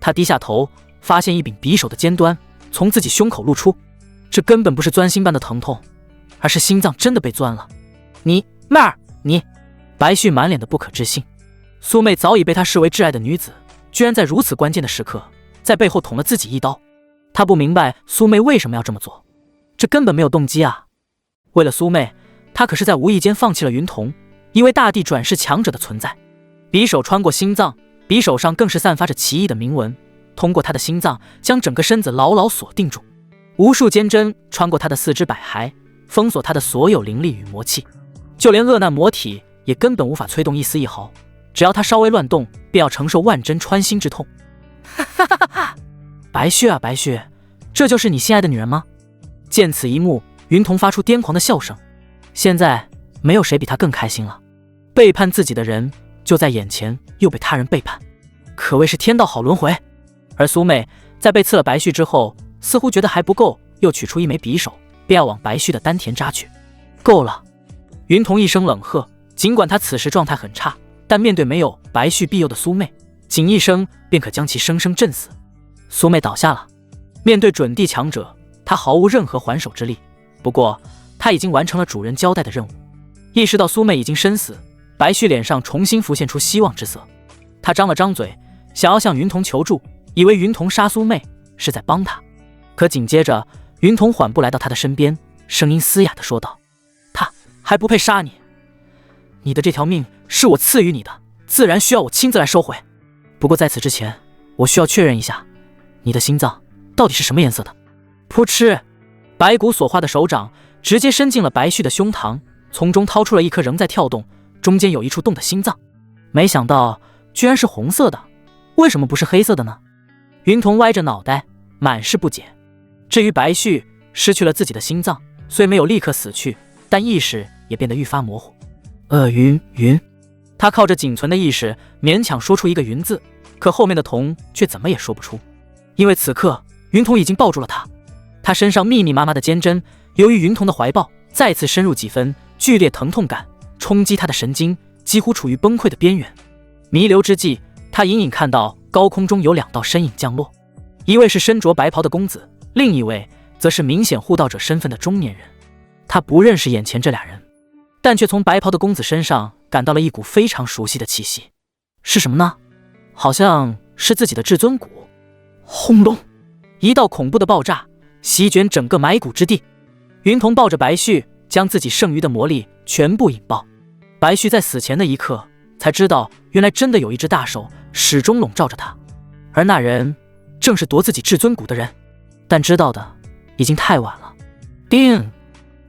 他低下头，发现一柄匕首的尖端从自己胸口露出，这根本不是钻心般的疼痛，而是心脏真的被钻了。你妹儿，你！白旭满脸的不可置信，苏妹早已被他视为挚爱的女子，居然在如此关键的时刻在背后捅了自己一刀。他不明白苏妹为什么要这么做，这根本没有动机啊。为了苏妹，他可是在无意间放弃了云童，因为大地转世强者的存在。匕首穿过心脏，匕首上更是散发着奇异的铭文，通过他的心脏将整个身子牢牢锁定住。无数尖针穿过他的四肢百骸，封锁他的所有灵力与魔气，就连恶难魔体也根本无法催动一丝一毫，只要他稍微乱动，便要承受万针穿心之痛。白旭啊白旭，这就是你心爱的女人吗？见此一幕，云童发出癫狂的笑声。现在没有谁比他更开心了，背叛自己的人就在眼前，又被他人背叛，可谓是天道好轮回。而苏妹在被刺了白旭之后，似乎觉得还不够，又取出一枚匕首，便要往白旭的丹田扎去。够了！云童一声冷喝，尽管他此时状态很差，但面对没有白旭庇佑的苏妹，仅一声便可将其生生震死。苏妹倒下了。面对准地强者，他毫无任何还手之力，不过他已经完成了主人交代的任务。意识到苏妹已经身死，白旭脸上重新浮现出希望之色。他张了张嘴，想要向云童求助，以为云童杀苏妹是在帮他。可紧接着，云童缓步来到他的身边，声音嘶哑地说道：他还不配杀你，你的这条命是我赐予你的，自然需要我亲自来收回。不过在此之前，我需要确认一下，你的心脏到底是什么颜色的？噗嗤，白骨所化的手掌直接伸进了白旭的胸膛，从中掏出了一颗仍在跳动，中间有一处洞的心脏。没想到居然是红色的，为什么不是黑色的呢？云童歪着脑袋，满是不解。至于白旭失去了自己的心脏，虽没有立刻死去，但意识也变得愈发模糊。云，他靠着仅存的意识勉强说出一个云字，可后面的童却怎么也说不出，因为此刻云童已经抱住了他。他身上密密麻麻的尖针由于云童的怀抱再次深入几分，剧烈疼痛感冲击他的神经，几乎处于崩溃的边缘。弥留之际，他隐隐看到高空中有2道身影降落，一位是身着白袍的公子，另一位则是明显护道者身份的中年人。他不认识眼前这俩人，但却从白袍的公子身上感到了一股非常熟悉的气息。是什么呢？好像是自己的至尊骨。轰隆，一道恐怖的爆炸席卷整个埋骨之地。云童抱着白旭，将自己剩余的魔力全部引爆。白旭在死前的一刻才知道，原来真的有一只大手始终笼罩着他，而那人正是夺自己至尊骨的人。但知道的已经太晚了。叮！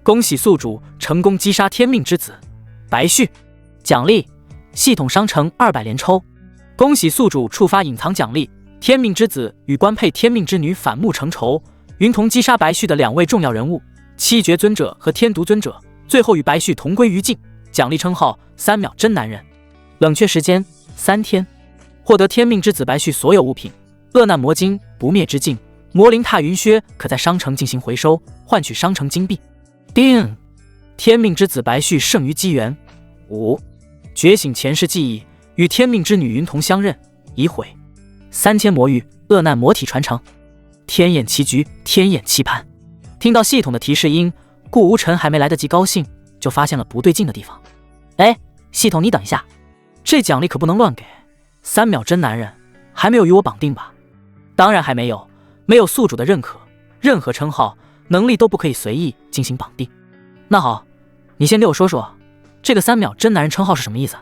恭喜宿主成功击杀天命之子白旭，奖励系统商城200连抽。恭喜宿主触发隐藏奖励，天命之子与官配天命之女反目成仇。云童击杀白旭的2位重要人物七绝尊者和天毒尊者，最后与白旭同归于尽。奖励称号3秒真男人，冷却时间3天。获得天命之子白旭所有物品：恶难魔经、不灭之镜、魔灵踏云靴，可在商城进行回收，换取商城金币。叮！天命之子白旭剩余机缘5，觉醒前世记忆，与天命之女云童相认，已毁。3000魔域，恶难魔体传承。天眼棋局，天眼棋盘。听到系统的提示音，顾无尘还没来得及高兴，就发现了不对劲的地方。哎，系统你等一下，这奖励可不能乱给。3秒真男人还没有与我绑定吧？当然还没有，没有宿主的认可，任何称号能力都不可以随意进行绑定。那好，你先给我说说这个3秒真男人称号是什么意思？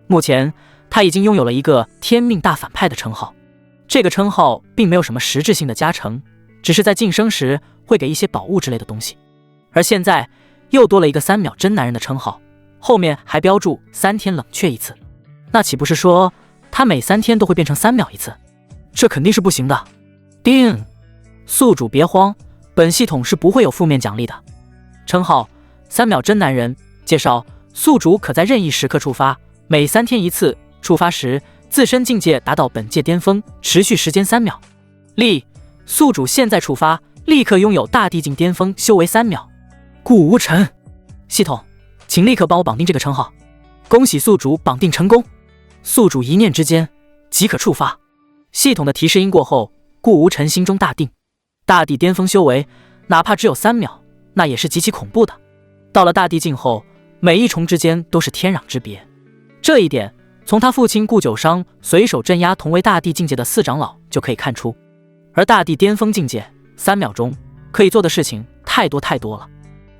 目前他已经拥有了一个天命大反派的称号，这个称号并没有什么实质性的加成，只是在晋升时会给一些宝物之类的东西。而现在又多了一个3秒真男人的称号，后面还标注3天冷却一次，那岂不是说他每3天都会变成3秒一次？这肯定是不行的。叮，宿主别慌，本系统是不会有负面奖励的。称号3秒真男人，介绍宿主可在任意时刻触发，每3天一次，触发时自身境界达到本界巅峰，持续时间3秒。例，宿主现在触发，立刻拥有大地境巅峰，修为3秒。顾无尘，系统请立刻帮我绑定这个称号。恭喜宿主绑定成功，宿主一念之间即可触发。系统的提示音过后，顾无尘心中大定，大地巅峰修为哪怕只有3秒，那也是极其恐怖的。到了大地境后，每一重之间都是天壤之别，这一点从他父亲顾九商随手镇压同为大地境界的4长老就可以看出。而大地巅峰境界3秒钟可以做的事情太多太多了，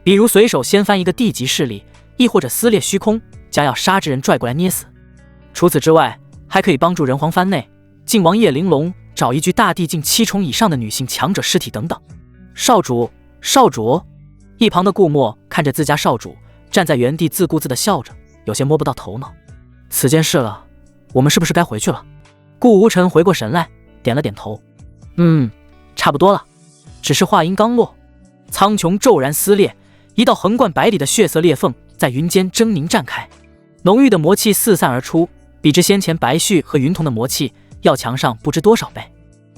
比如随手掀翻一个地级势力，亦或者撕裂虚空，将要杀之人拽过来捏死。除此之外，还可以帮助人皇藩内晋王叶玲珑找一具大地境7重以上的女性强者尸体等等。少主，少主！一旁的顾墨看着自家少主站在原地自顾自地笑着，有些摸不到头脑。此件事了，我们是不是该回去了？顾无尘回过神来，点了点头。差不多了。只是话音刚落，苍穹骤然撕裂，一道横贯百里的血色裂缝在云间狰狞绽开，浓郁的魔气四散而出，比之先前白絮和云瞳的魔气要强上不知多少倍。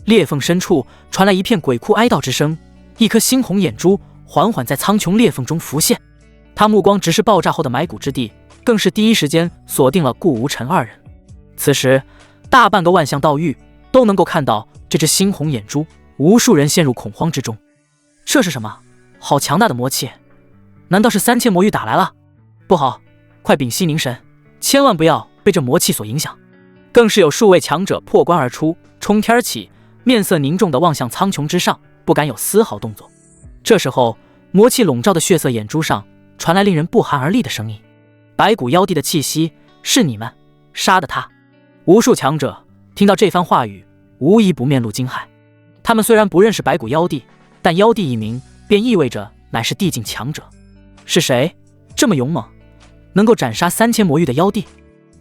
裂缝深处传来一片鬼哭哀悼之声，一颗猩红眼珠缓缓在苍穹裂缝中浮现。他目光直视爆炸后的埋骨之地，更是第一时间锁定了顾无尘2人。此时大半个万象道域都能够看到这只猩红眼珠，无数人陷入恐慌之中。这是什么？好强大的魔气！难道是3000魔域打来了？不好，快屏息凝神，千万不要被这魔气所影响。更是有数位强者破关而出，冲天起，面色凝重地望向苍穹之上，不敢有丝毫动作。这时候，魔气笼罩的血色眼珠上传来令人不寒而栗的声音：“白骨妖帝的气息，是你们杀的他！”无数强者听到这番话语，无一不面露惊骇。他们虽然不认识白骨妖帝，但妖帝一名便意味着乃是地境强者。是谁这么勇猛，能够斩杀3000魔域的妖帝？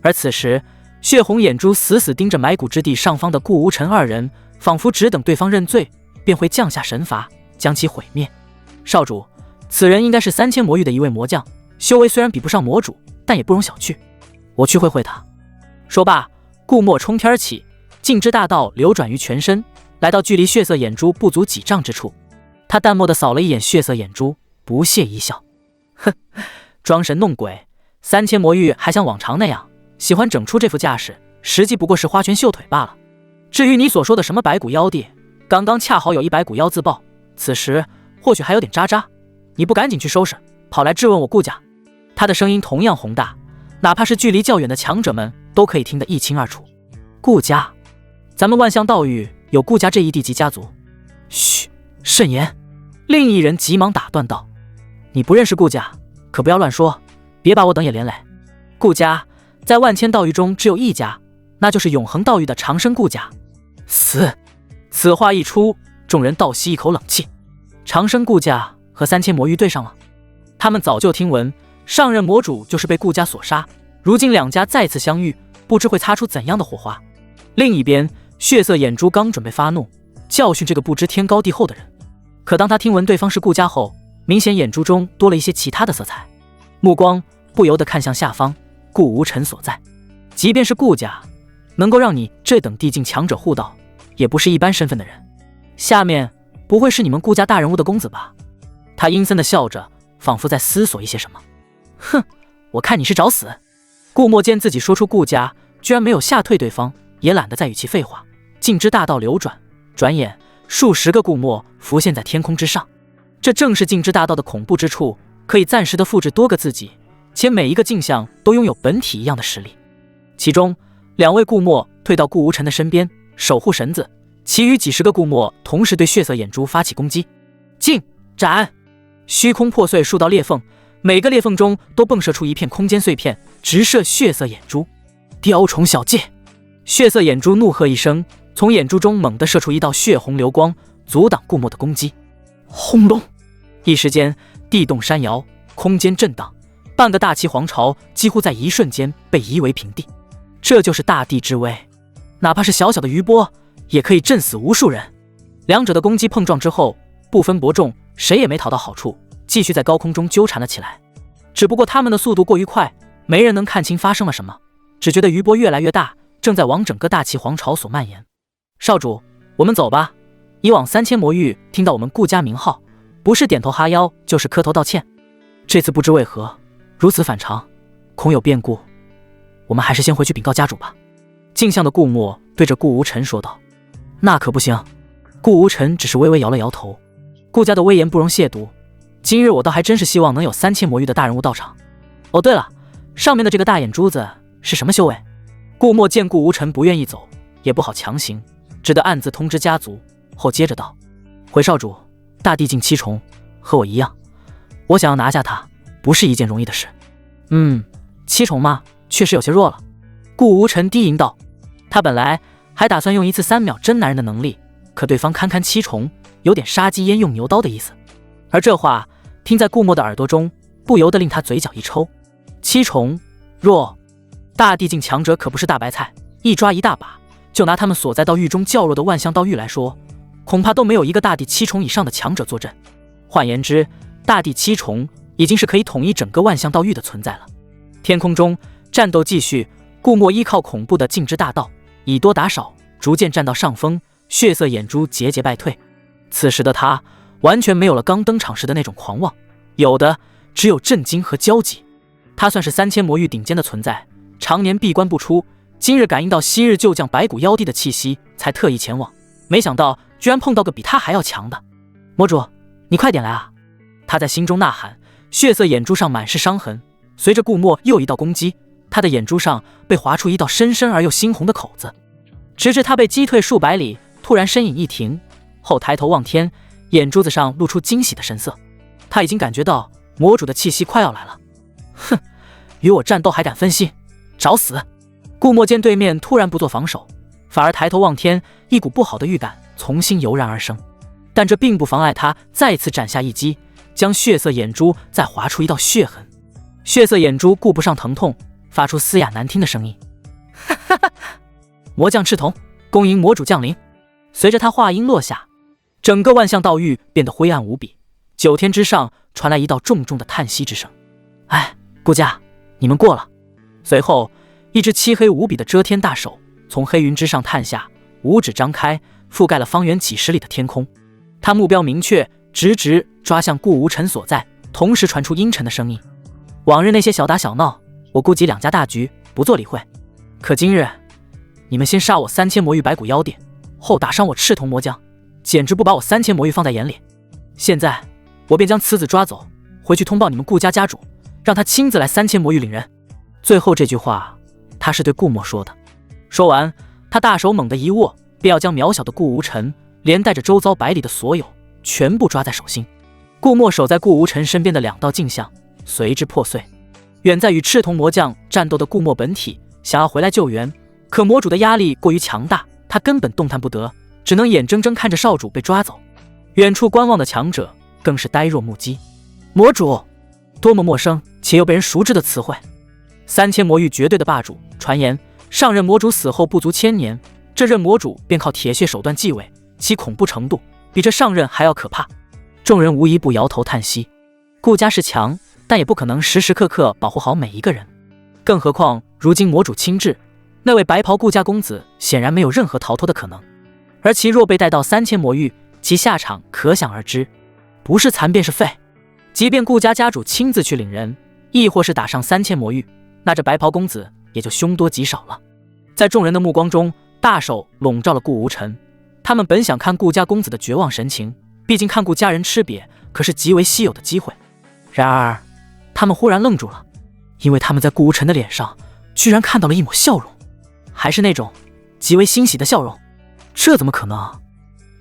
而此时，血红眼珠死死盯着埋骨之地上方的顾无尘2人，仿佛只等对方认罪，便会降下神罚，将其毁灭。少主，此人应该是3000魔域的一位魔将，修为虽然比不上魔主，但也不容小觑。我去会会他。说罢，顾墨冲天起，静之大道流转于全身，来到距离血色眼珠不足几丈之处。他淡漠地扫了一眼血色眼珠，不屑一笑：“哼，装神弄鬼，3000魔域还像往常那样喜欢整出这副架势，实际不过是花拳绣腿罢了。至于你所说的什么白骨妖帝，刚刚恰好有一白骨妖自爆，此时或许还有点渣渣，你不赶紧去收拾，跑来质问我顾家。”他的声音同样宏大，哪怕是距离较远的强者们都可以听得一清二楚。顾家，咱们万象道域有顾家这一地级家族。嘘，慎言。另一人急忙打断道：“你不认识顾家，可不要乱说，别把我等也连累。顾家在万千道域中只有一家，那就是永恒道域的长生顾家。”此话一出，众人倒吸一口冷气。长生顾家和3000魔域对上了，他们早就听闻上任魔主就是被顾家所杀，如今两家再次相遇，不知会擦出怎样的火花。另一边，血色眼珠刚准备发怒教训这个不知天高地厚的人，可当他听闻对方是顾家后，明显眼珠中多了一些其他的色彩，目光不由得看向下方顾无尘所在。即便是顾家能够让你这等地境强者护道，也不是一般身份的人。下面不会是你们顾家大人物的公子吧？他阴森地笑着，仿佛在思索一些什么。哼，我看你是找死。顾墨见自己说出顾家，居然没有吓退对方，也懒得再与其废话，径之大道流转，转眼数十个顾墨浮现在天空之上。这正是镜之大道的恐怖之处，可以暂时的复制多个自己，且每一个镜像都拥有本体一样的实力。其中2位顾墨退到顾无尘的身边守护绳子，其余几十个顾墨同时对血色眼珠发起攻击。进斩！虚空破碎数道裂缝，每个裂缝中都迸射出一片空间碎片，直射血色眼珠。雕虫小技！血色眼珠怒喝一声，从眼珠中猛地射出一道血红流光，阻挡顾墨的攻击。轰隆！一时间地动山摇，空间震荡，半个大齐皇朝几乎在一瞬间被夷为平地。这就是大地之威，哪怕是小小的余波也可以震死无数人。两者的攻击碰撞之后，不分伯仲，谁也没讨到好处，继续在高空中纠缠了起来。只不过他们的速度过于快，没人能看清发生了什么，只觉得余波越来越大，正在往整个大齐皇朝所蔓延。少主，我们走吧。以往3000魔域听到我们顾家名号，不是点头哈腰就是磕头道歉，这次不知为何如此反常，恐有变故，我们还是先回去禀告家主吧。镜像的顾墨对着顾无尘说道。那可不行。顾无尘只是微微摇了摇头，顾家的威严不容亵渎，今日我倒还真是希望能有3000魔域的大人物到场。哦对了，上面的这个大眼珠子是什么修为？顾墨见顾无尘不愿意走，也不好强行，只得暗自通知家族，后接着道：回少主，大地境7重，和我一样，我想要拿下他不是一件容易的事。7重嘛，确实有些弱了。顾无尘低吟道，他本来还打算用一次3秒真男人的能力，可对方堪堪7重，有点杀鸡焉用牛刀的意思。而这话听在顾墨的耳朵中，不由得令他嘴角一抽。7重弱，大地境强者可不是大白菜，一抓一大把。就拿他们所在道域中较弱的万象道域来说，恐怕都没有一个大地7重以上的强者坐镇。换言之，大地7重已经是可以统一整个万象道域的存在了。天空中战斗继续，顾墨依靠恐怖的镜之大道，以多打少，逐渐占到上风，血色眼珠节节败退。此时的他完全没有了刚登场时的那种狂妄，有的只有震惊和焦急。他算是3000魔域顶尖的存在，常年闭关不出，今日感应到昔日旧将白骨妖帝的气息，才特意前往，没想到居然碰到个比他还要强的。魔主，你快点来啊！他在心中呐喊，血色眼珠上满是伤痕，随着顾墨又一道攻击，他的眼珠上被划出一道深深而又猩红的口子，直至他被击退数百里，突然身影一停，后抬头望天，眼珠子上露出惊喜的神色。他已经感觉到魔主的气息快要来了。哼，与我战斗还敢分心，找死！顾墨见对面突然不做防守，反而抬头望天，一股不好的预感从心油然而生。但这并不妨碍他再次斩下一击，将血色眼珠再划出一道血痕。血色眼珠顾不上疼痛，发出嘶哑难听的声音。哈哈哈！魔将赤瞳，恭迎魔主降临。随着他话音落下，整个万象道域变得灰暗无比，9天之上传来一道重重的叹息之声。哎，顾家，你们过了。随后一只漆黑无比的遮天大手从黑云之上探下，五指张开，覆盖了方圆几十里的天空。他目标明确，直直抓向顾无尘所在，同时传出阴沉的声音：往日那些小打小闹，我顾及两家大局，不做理会。可今日，你们先杀我3000魔域白骨妖帝，后打伤我赤瞳魔将，简直不把我3000魔域放在眼里。现在，我便将此子抓走，回去通报你们顾家家主，让他亲自来3000魔域领人。最后这句话，他是对顾墨说的。说完，他大手猛地一握，便要将渺小的顾无尘连带着周遭百里的所有全部抓在手心。顾墨守在顾无尘身边的2道镜像随之破碎。远在与赤瞳魔将战斗的顾墨本体想要回来救援，可魔主的压力过于强大，他根本动弹不得，只能眼睁睁看着少主被抓走。远处观望的强者更是呆若木鸡。魔主，多么陌生且又被人熟知的词汇。3000魔域绝对的霸主，传言上任魔主死后不足1000年，这任魔主便靠铁血手段继位，其恐怖程度比这上任还要可怕。众人无一不摇头叹息。顾家是强，但也不可能时时刻刻保护好每一个人，更何况如今魔主亲至，那位白袍顾家公子显然没有任何逃脱的可能。而其若被带到3000魔域，其下场可想而知，不是残便是废。即便顾家家主亲自去领人，亦或是打上3000魔域，那这白袍公子也就凶多吉少了。在众人的目光中，大手笼罩了顾无尘。他们本想看顾家公子的绝望神情，毕竟看顾家人吃瘪，可是极为稀有的机会。然而，他们忽然愣住了，因为他们在顾无尘的脸上居然看到了一抹笑容，还是那种极为欣喜的笑容。这怎么可能？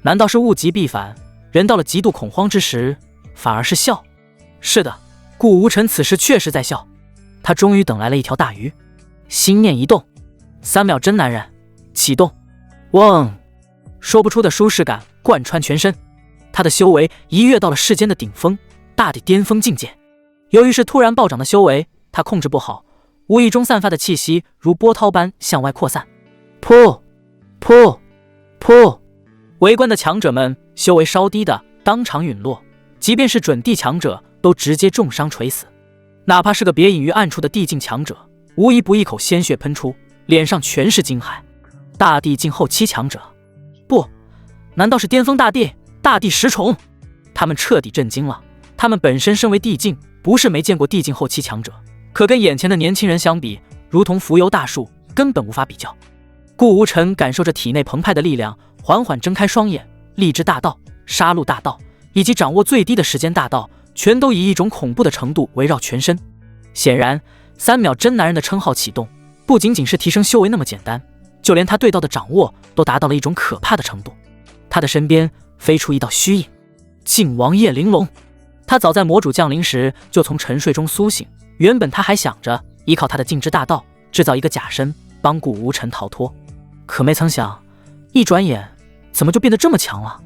难道是物极必反，人到了极度恐慌之时，反而是笑？是的，顾无尘此时确实在笑。他终于等来了一条大鱼，心念一动，3秒真男人启动。嗡，说不出的舒适感贯穿全身，他的修为一跃到了世间的顶峰，大地巅峰境界。由于是突然暴涨的修为，他控制不好，无意中散发的气息如波涛般向外扩散。噗噗噗！围观的强者们修为稍低的当场陨落，即便是准地强者都直接重伤垂死。哪怕是个别隐于暗处的地境强者，无一不一口鲜血喷出，脸上全是惊骇。大地境后期强者，不，难道是巅峰大地10重？他们彻底震惊了。他们本身身为地境，不是没见过地境后期强者，可跟眼前的年轻人相比，如同浮游大树，根本无法比较。顾无尘感受着体内澎湃的力量，缓缓睁开双眼，力之大道、杀戮大道以及掌握最低的时间大道，全都以一种恐怖的程度围绕全身。显然，3秒真男人的称号启动，不仅仅是提升修为那么简单，就连他对道的掌握都达到了一种可怕的程度。他的身边飞出一道虚影，靖王夜玲珑。他早在魔主降临时就从沉睡中苏醒，原本他还想着依靠他的静之大道制造一个假身，帮顾无尘逃脱，可没曾想，一转眼怎么就变得这么强了？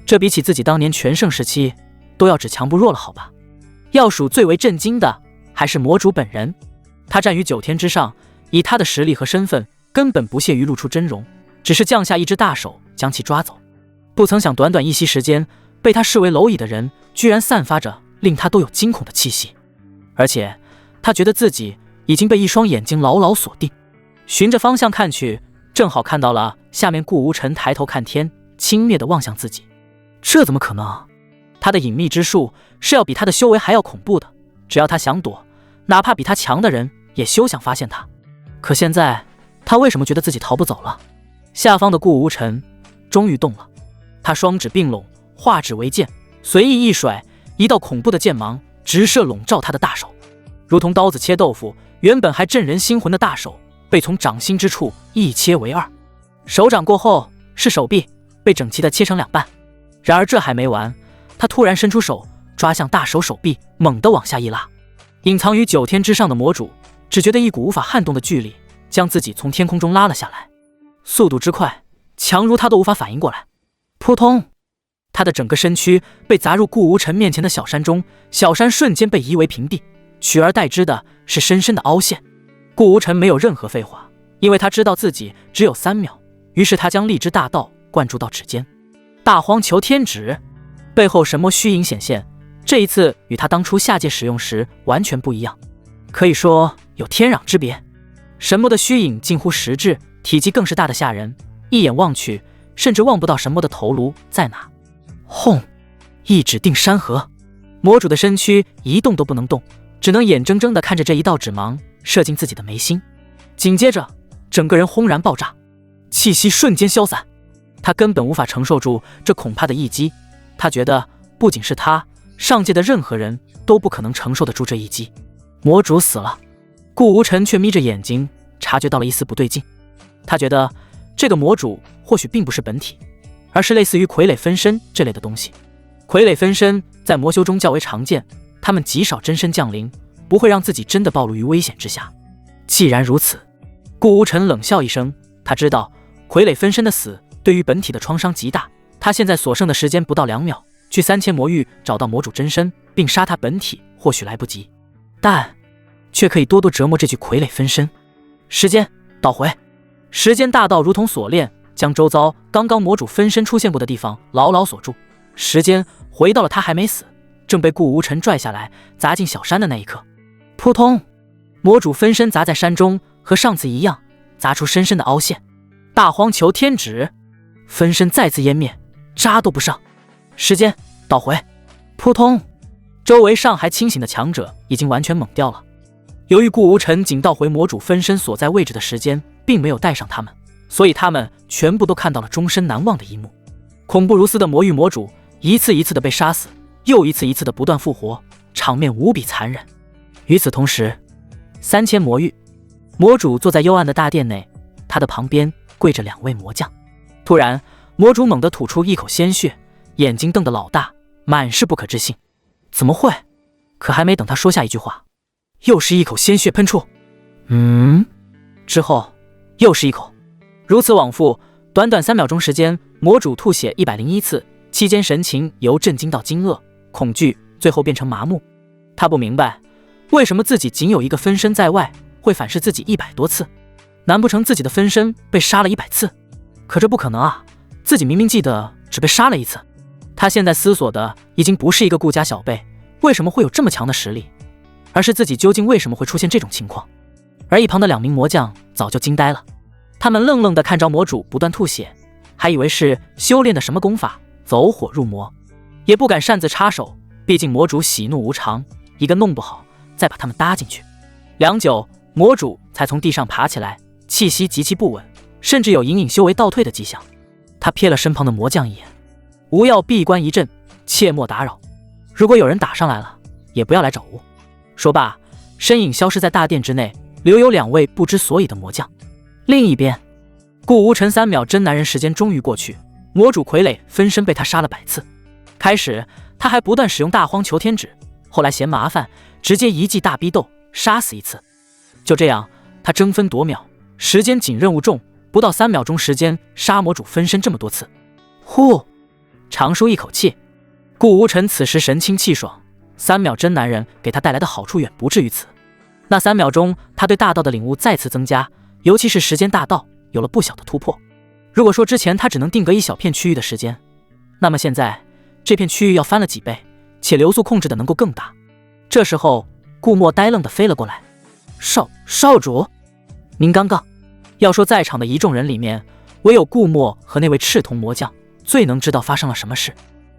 这比起自己当年全盛时期都要只强不弱了，好吧？要数最为震惊的还是魔主本人，他站于9天之上，以他的实力和身份，根本不屑于露出真容，只是降下一只大手将其抓走。不曾想短短一息时间，被他视为蝼蚁的人居然散发着令他都有惊恐的气息，而且他觉得自己已经被一双眼睛牢牢锁定。循着方向看去，正好看到了下面顾无尘抬头看天，轻蔑地望向自己。这怎么可能？他的隐秘之术是要比他的修为还要恐怖的，只要他想躲，哪怕比他强的人也休想发现他。可现在他为什么觉得自己逃不走了？下方的顾无尘终于动了，他双指并拢，化指为剑，随意一甩，一道恐怖的剑芒直射笼罩他的大手，如同刀子切豆腐，原本还震人心魂的大手被从掌心之处一切为2，手掌过后是手臂，被整齐地切成2半。然而这还没完，他突然伸出手抓向大手手臂，猛地往下一拉。隐藏于9天之上的魔主只觉得一股无法撼动的巨力将自己从天空中拉了下来，速度之快，强如他都无法反应过来。扑通，他的整个身躯被砸入顾无尘面前的小山中，小山瞬间被夷为平地，取而代之的是深深的凹陷。顾无尘没有任何废话，因为他知道自己只有3秒，于是他将力之大道灌注到指尖，大荒求天指。背后神魔虚影显现，这一次与他当初下界使用时完全不一样，可以说有天壤之别。神魔的虚影近乎实质，体积更是大的吓人，一眼望去甚至望不到神魔的头颅在哪。轰！一指定山河，魔主的身躯一动都不能动，只能眼睁睁地看着这一道指芒射进自己的眉心。紧接着整个人轰然爆炸，气息瞬间消散，他根本无法承受住这恐怕的一击。他觉得不仅是他，上界的任何人都不可能承受得住这一击。魔主死了，顾无尘却眯着眼睛察觉到了一丝不对劲。他觉得这个魔主或许并不是本体，而是类似于傀儡分身这类的东西。傀儡分身在魔修中较为常见，他们极少真身降临，不会让自己真的暴露于危险之下。既然如此，顾无尘冷笑一声，他知道傀儡分身的死对于本体的创伤极大，他现在所剩的时间不到2秒，去3000魔域找到魔主真身并杀他本体或许来不及，但却可以多多折磨这具傀儡分身。时间倒回，时间大道如同锁链，将周遭刚刚魔主分身出现过的地方牢牢锁住。时间回到了他还没死，正被顾无尘拽下来砸进小山的那一刻。扑通，魔主分身砸在山中，和上次一样，砸出深深的凹陷。大荒求天指，分身再次湮灭，渣都不剩。时间倒回，扑通，周围尚还清醒的强者已经完全懵掉了。由于顾无尘仅倒回魔主分身所在位置的时间并没有带上他们，所以他们全部都看到了终身难忘的一幕。恐怖如斯的魔域魔主一次一次的被杀死，又一次一次的不断复活，场面无比残忍。与此同时，3000魔域，魔主坐在幽暗的大殿内，他的旁边跪着2位魔将。突然，魔主猛地吐出一口鲜血，眼睛瞪得老大，满是不可置信。怎么会？可还没等他说下一句话，又是一口鲜血喷出。之后又是一口，如此往复，短短3秒钟时间，魔主吐血101次，期间神情由震惊到惊愕、恐惧，最后变成麻木。他不明白，为什么自己仅有一个分身在外，会反噬自己100多次？难不成自己的分身被杀了100次？可这不可能啊！自己明明记得只被杀了1次。他现在思索的已经不是一个顾家小辈为什么会有这么强的实力，而是自己究竟为什么会出现这种情况。而一旁的2名魔将早就惊呆了，他们愣愣地看着魔主不断吐血，还以为是修炼的什么功法走火入魔，也不敢擅自插手，毕竟魔主喜怒无常，一个弄不好再把他们搭进去。良久，魔主才从地上爬起来，气息极其不稳，甚至有隐隐修为倒退的迹象。他瞥了身旁的魔将一眼，吾要闭关一阵，切莫打扰。如果有人打上来了，也不要来找吾。说罢，身影消失在大殿之内，留有2位不知所以的魔将。另一边，顾无尘3秒真男人时间终于过去，魔主傀儡分身被他杀了100次。开始他还不断使用大荒求天指，后来嫌麻烦，直接一记大逼斗杀死1次。就这样，他争分夺秒，时间紧任务重，不到3秒钟时间杀魔主分身这么多次。呼，长舒一口气。顾无尘此时神清气爽，3秒真男人给他带来的好处远不止于此。那3秒钟，他对大道的领悟再次增加，尤其是时间大道有了不小的突破。如果说之前他只能定格一小片区域的时间，那么现在这片区域要翻了几倍，且流速控制的能够更大。这时候，顾墨呆愣地飞了过来。少主，您刚刚……要说在场的一众人里面，唯有顾墨和那位赤瞳魔将最能知道发生了什么事。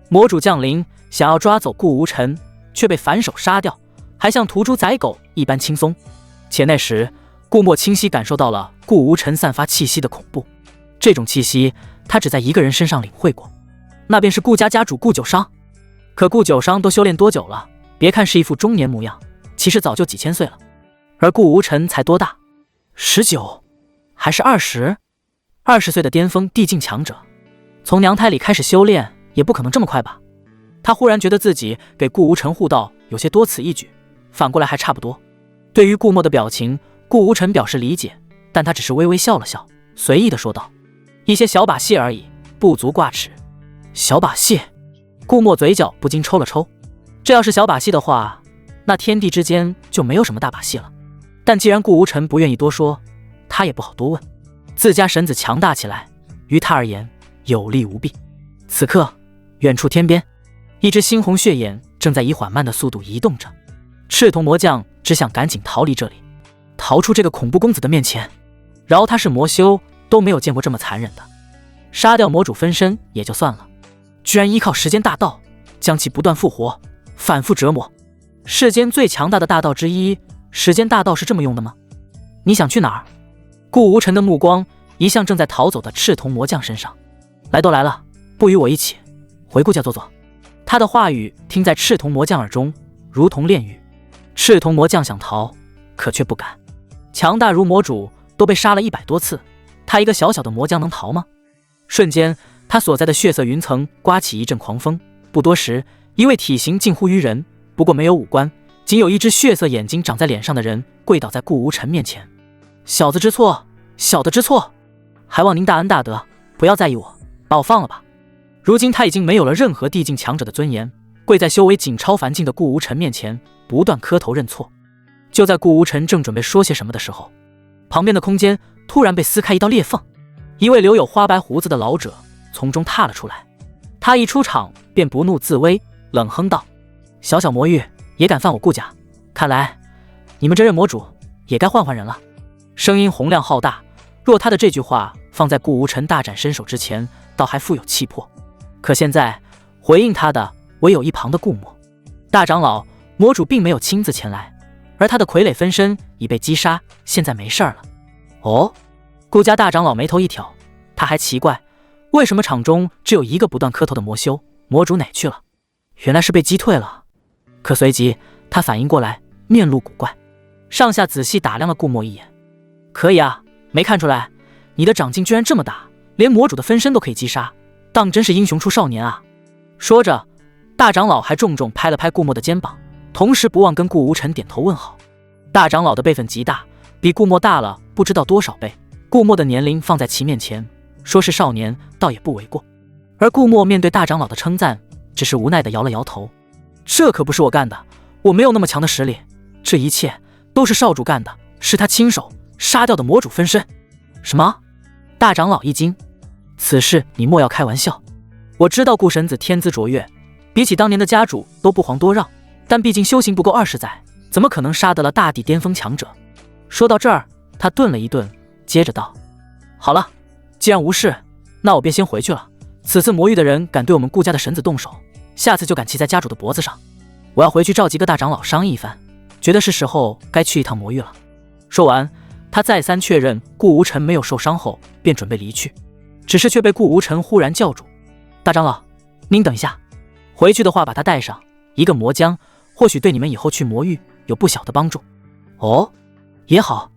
魔主降临，想要抓走顾无尘，却被反手杀掉，还像屠猪宰狗一般轻松。且那时，顾墨清晰感受到了顾无尘散发气息的恐怖，这种气息他只在一个人身上领会过，那便是顾家家主顾九商。可顾九商都修炼多久了？别看是一副中年模样，其实早就几千岁了。而顾无尘才多大？19，还是20？20岁的巅峰地境强者，从娘胎里开始修炼，也不可能这么快吧？他忽然觉得自己给顾无尘护道有些多此一举，反过来还差不多。对于顾墨的表情，顾无尘表示理解，但他只是微微笑了笑，随意地说道：“一些小把戏而已，不足挂齿。”小把戏？顾墨嘴角不禁抽了抽。这要是小把戏的话，那天地之间就没有什么大把戏了。但既然顾无尘不愿意多说，他也不好多问。自家神子强大起来，于他而言有利无弊。此刻，远处天边，一只猩红血眼正在以缓慢的速度移动着。赤瞳魔将只想赶紧逃离这里，逃出这个恐怖公子的面前。饶他是魔修，都没有见过这么残忍的。杀掉魔主分身也就算了，居然依靠时间大道将其不断复活，反复折磨。世间最强大的大道之一，时间大道是这么用的吗？你想去哪儿？顾无尘的目光移向正在逃走的赤瞳魔将身上。来都来了，不与我一起回顾家坐坐。他的话语听在赤瞳魔将耳中，如同炼狱。赤瞳魔将想逃，可却不敢。强大如魔主都被杀了100多次，他一个小小的魔将能逃吗？瞬间，他所在的血色云层刮起一阵狂风。不多时，一位体型近乎于人，不过没有五官，仅有一只血色眼睛长在脸上的人跪倒在顾无尘面前。小子知错，小的知错，还望您大恩大德，不要在意我，把我放了吧。如今他已经没有了任何地境强者的尊严，跪在修为仅超凡境的顾无尘面前，不断磕头认错。就在顾无尘正准备说些什么的时候，旁边的空间突然被撕开一道裂缝，一位留有花白胡子的老者从中踏了出来。他一出场便不怒自威，冷哼道：“小小魔域也敢犯我顾家，看来你们这任魔主也该换换人了。”声音洪亮浩大，若他的这句话放在顾无尘大展身手之前，倒还富有气魄。可现在回应他的唯有一旁的顾墨大长老。魔主并没有亲自前来，而他的傀儡分身已被击杀，现在没事了。哦，顾家大长老眉头一挑，他还奇怪为什么场中只有一个不断磕头的魔修，魔主哪去了？原来是被击退了。可随即他反应过来，面露古怪，上下仔细打量了顾墨一眼。可以啊，没看出来，你的掌劲居然这么大，连魔主的分身都可以击杀，当真是英雄出少年啊！说着，大长老还重重拍了拍顾墨的肩膀，同时不忘跟顾无尘点头问好。大长老的辈分极大，比顾墨大了不知道多少倍，顾墨的年龄放在其面前，说是少年倒也不为过。而顾墨面对大长老的称赞，只是无奈地摇了摇头。这可不是我干的，我没有那么强的实力，这一切都是少主干的，是他亲手杀掉的魔主分身。什么？大长老一惊，此事你莫要开玩笑。我知道顾神子天资卓越，比起当年的家主都不遑多让，但毕竟修行不够20载，怎么可能杀得了大地巅峰强者？说到这儿，他顿了一顿，接着道：好了，既然无事，那我便先回去了。此次魔域的人敢对我们顾家的神子动手，下次就敢骑在家主的脖子上。我要回去召集各大长老商议一番，觉得是时候该去一趟魔域了。说完，他再三确认顾无尘没有受伤后，便准备离去，只是却被顾无尘忽然叫住：大长老，您等一下，回去的话把他带上，一个魔浆或许对你们以后去魔域有不小的帮助。哦，也好。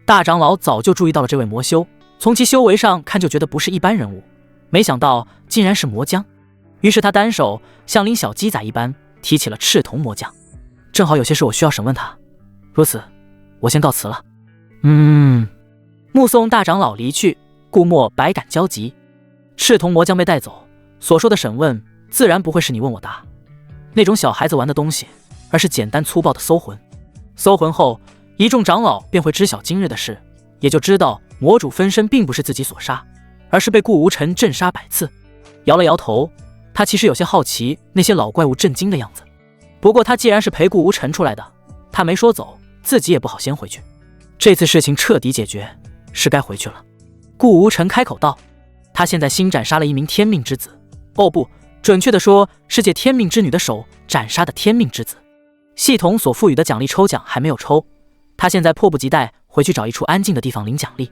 大长老早就注意到了这位魔修，从其修为上看就觉得不是一般人物，没想到竟然是魔浆。于是他单手像拎小鸡仔一般提起了赤铜魔浆，正好有些事我需要审问他，如此我先告辞了。目送大长老离去，顾墨百感交集。赤铜魔浆被带走，所说的审问自然不会是你问我答那种小孩子玩的东西，而是简单粗暴的搜魂。搜魂后，一众长老便会知晓今日的事，也就知道魔主分身并不是自己所杀，而是被顾无尘震杀百次。摇了摇头，他其实有些好奇那些老怪物震惊的样子。不过他既然是陪顾无尘出来的，他没说走，自己也不好先回去。这次事情彻底解决，是该回去了。顾无尘开口道，他现在新斩杀了一名天命之子，哦不，准确的说是借天命之女的手斩杀的天命之子。系统所赋予的奖励抽奖还没有抽，他现在迫不及待回去找一处安静的地方领奖励。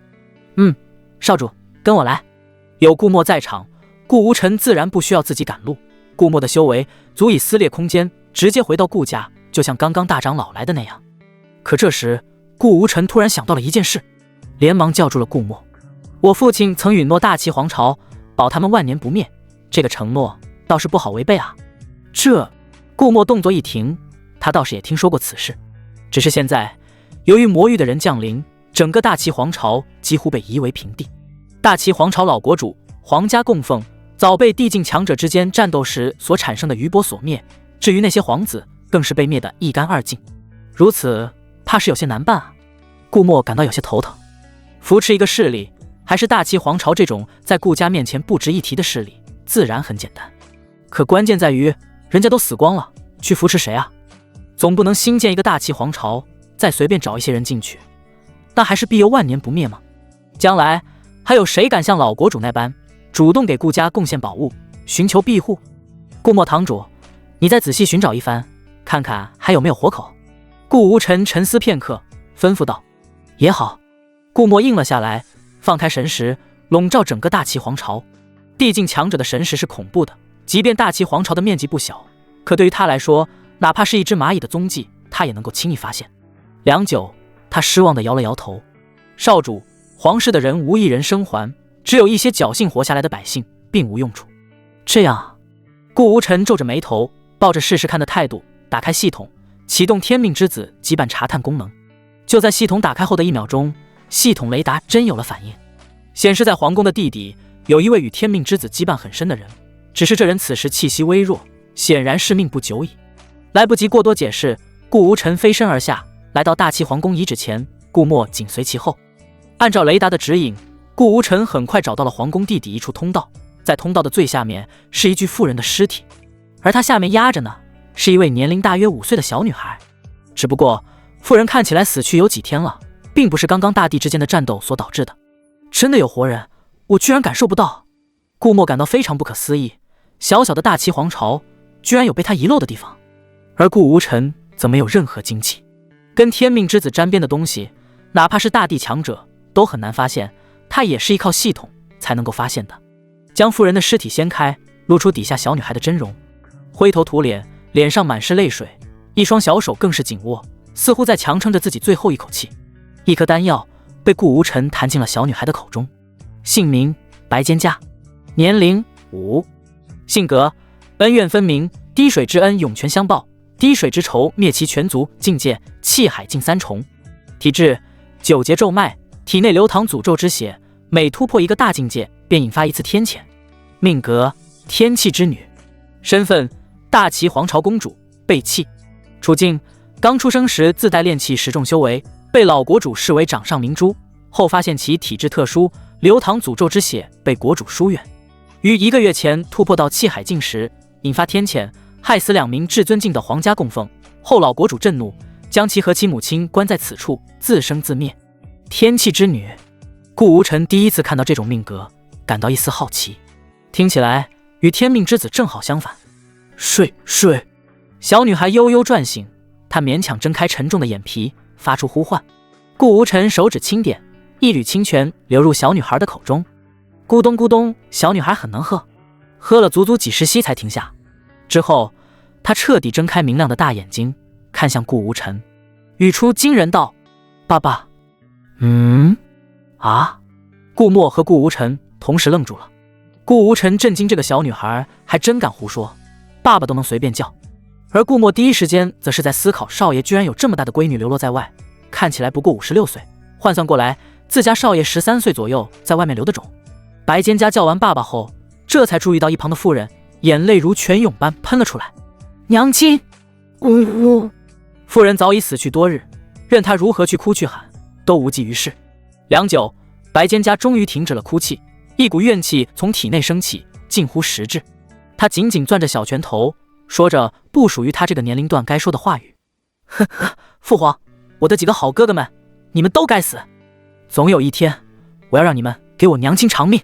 少主，跟我来。有顾墨在场，顾无尘自然不需要自己赶路，顾墨的修为足以撕裂空间，直接回到顾家，就像刚刚大长老来的那样。可这时顾无尘突然想到了一件事，连忙叫住了顾墨。我父亲曾允诺大齐皇朝保他们万年不灭，这个承诺倒是不好违背啊。顾墨动作一停，他倒是也听说过此事，只是现在由于魔域的人降临，整个大齐皇朝几乎被夷为平地。大齐皇朝老国主皇家供奉早被地境强者之间战斗时所产生的余波所灭，至于那些皇子更是被灭得一干二净，如此怕是有些难办啊。顾墨感到有些头疼。扶持一个势力，还是大齐皇朝这种在顾家面前不值一提的势力，自然很简单。可关键在于人家都死光了，去扶持谁啊？总不能新建一个大齐皇朝再随便找一些人进去，那还是必有万年不灭吗？将来还有谁敢像老国主那般主动给顾家贡献宝物，寻求庇护？顾墨堂主，你再仔细寻找一番，看看还有没有活口。顾无尘沉思片刻，吩咐道：也好。顾墨应了下来，放开神识，笼罩整个大齐皇朝。地境强者的神识是恐怖的，即便大齐皇朝的面积不小，可对于他来说，哪怕是一只蚂蚁的踪迹，他也能够轻易发现。良久，他失望地摇了摇头。少主，皇室的人无一人生还，只有一些侥幸活下来的百姓，并无用处。这样啊。顾无尘皱着眉头，抱着试试看的态度，打开系统，启动天命之子羁绊查探功能。就在系统打开后的1秒钟，系统雷达真有了反应，显示在皇宫的地底有一位与天命之子羁绊很深的人，只是这人此时气息微弱，显然是命不久矣。来不及过多解释，顾无尘飞身而下，来到大齐皇宫遗址前，顾墨紧随其后。按照雷达的指引，顾无尘很快找到了皇宫地底一处通道，在通道的最下面是一具妇人的尸体，而他下面压着呢，是一位年龄大约5岁的小女孩。只不过妇人看起来死去有几天了，并不是刚刚大地之间的战斗所导致的。真的有活人，我居然感受不到。顾墨感到非常不可思议，小小的大齐皇朝居然有被他遗漏的地方，而顾无尘则没有任何惊奇。跟天命之子沾边的东西，哪怕是大地强者都很难发现，他也是依靠系统才能够发现的。将妇人的尸体掀开，露出底下小女孩的真容。灰头土脸，脸上满是泪水，一双小手更是紧握，似乎在强撑着自己最后一口气。一颗丹药被顾无尘弹进了小女孩的口中。姓名：白蒹葭，年龄5，性格：恩怨分明，滴水之恩涌泉相报，滴水之仇灭其全族，境界：气海境3重，体质：9节咒脉，体内流淌诅咒之血，每突破一个大境界便引发一次天谴。命格：天气之女，身份：大齐皇朝公主，背弃。处境：刚出生时自带炼气10重修为，被老国主视为掌上明珠，后发现其体质特殊，流淌诅咒之血，被国主疏远。于1个月前突破到气海境时，引发天谴，害死2名至尊境的皇家供奉，后老国主震怒，将其和其母亲关在此处，自生自灭。天气之女，顾无尘第一次看到这种命格，感到一丝好奇，听起来与天命之子正好相反。睡，小女孩悠悠转醒，她勉强睁开沉重的眼皮，发出呼唤。顾无尘手指轻点，一缕清泉流入小女孩的口中，咕咚咕咚，小女孩很能喝，喝了足足几10吸才停下。之后，她彻底睁开明亮的大眼睛，看向顾无尘，语出惊人道：“爸爸。”顾墨和顾无尘同时愣住了。顾无尘震惊，这个小女孩还真敢胡说，爸爸都能随便叫。而顾墨第一时间则是在思考，少爷居然有这么大的闺女流落在外，看起来不过56岁，换算过来，自家少爷13岁左右在外面流的种。白蒹葭叫完爸爸后，这才注意到一旁的妇人，眼泪如泉涌般喷了出来。娘亲！妇人早已死去多日，任她如何去哭去喊，都无济于事。良久，白蒹葭终于停止了哭泣，一股怨气从体内升起，近乎实质。她紧紧攥着小拳头，说着不属于她这个年龄段该说的话语。父皇，我的几个好哥哥们，你们都该死！总有一天，我要让你们给我娘亲偿命！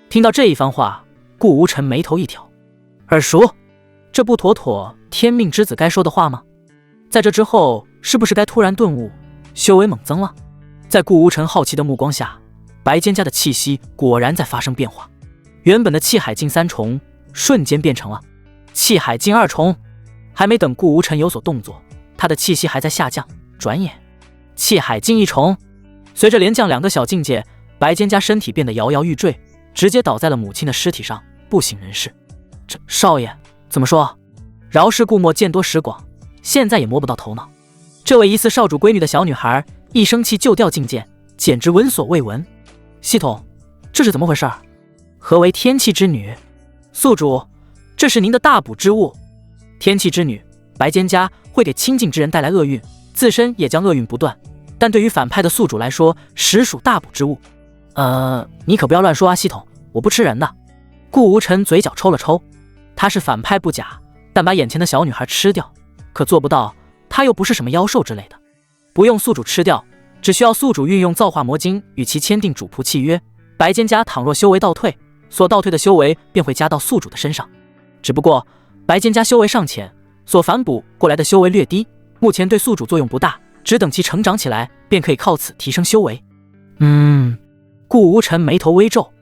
听到这一番话，顾无尘眉头一挑，耳熟，这不妥妥天命之子该说的话吗？在这之后，是不是该突然顿悟，修为猛增了？在顾无尘好奇的目光下，白蒹葭的气息果然在发生变化，原本的气海境3重瞬间变成了气海境2重。还没等顾无尘有所动作，他的气息还在下降，转眼气海境1重。随着连降2个小境界，白蒹葭身体变得摇摇欲坠，直接倒在了母亲的尸体上，不省人事。这少爷怎么说？饶是顾墨见多识广，现在也摸不到头脑。这位疑似少主闺女的小女孩一生气就掉境界，简直闻所未闻。系统，这是怎么回事？何为天气之女？宿主，这是您的大补之物。天气之女白蒹葭会给亲近之人带来厄运，自身也将厄运不断，但对于反派的宿主来说，实属大补之物。你可不要乱说啊，系统，我不吃人的。顾无尘嘴角抽了抽，他是反派不假，但把眼前的小女孩吃掉，可做不到。他又不是什么妖兽之类的，不用宿主吃掉，只需要宿主运用造化魔晶与其签订主仆契约。白蒹葭倘若修为倒退，所倒退的修为便会加到宿主的身上。只不过白蒹葭修为尚浅，所反哺过来的修为略低，目前对宿主作用不大，只等其成长起来，便可以靠此提升修为。顾无尘眉头微皱，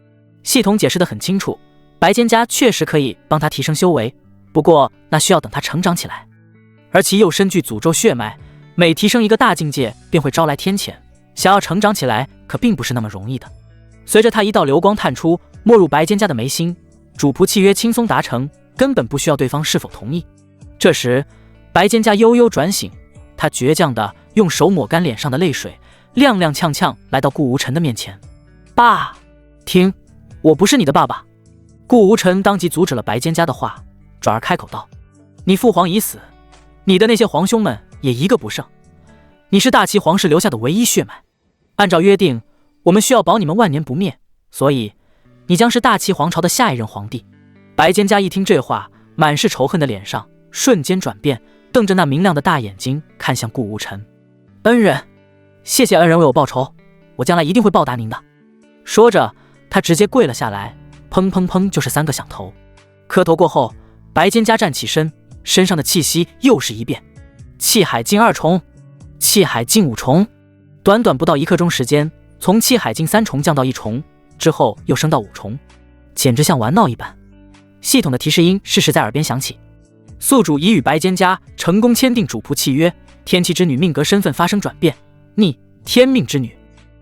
系统解释得很清楚，白蒹葭确实可以帮他提升修为，不过那需要等他成长起来。而其又身具诅咒血脉，每提升一个大境界便会招来天谴，想要成长起来可并不是那么容易的。随着他一道流光探出，没入白蒹葭的眉心，主仆契约轻松达成，根本不需要对方是否同意。这时白蒹葭悠悠转醒，他倔强地用手抹干脸上的泪水，踉踉跄跄来到顾无尘的面前。爸，听，我不是你的爸爸。顾无尘当即阻止了白蒹葭的话，转而开口道：你父皇已死，你的那些皇兄们也一个不剩，你是大齐皇室留下的唯一血脉，按照约定，我们需要保你们万年不灭，所以你将是大齐皇朝的下一任皇帝。白蒹葭一听这话，满是仇恨的脸上瞬间转变，瞪着那明亮的大眼睛看向顾无尘。恩人，谢谢恩人为我报仇，我将来一定会报答您的。说着，他直接跪了下来，砰砰砰就是3个响头。磕头过后，白蒹葭站起身，身上的气息又是一变，气海境2重，气海境5重，短短不到1刻钟时间，从气海境3重降到1重，之后又升到5重，简直像玩闹一般。系统的提示音适时在耳边响起。宿主已与白坚家成功签订主仆契约，天气之女命格身份发生转变，逆天命之女。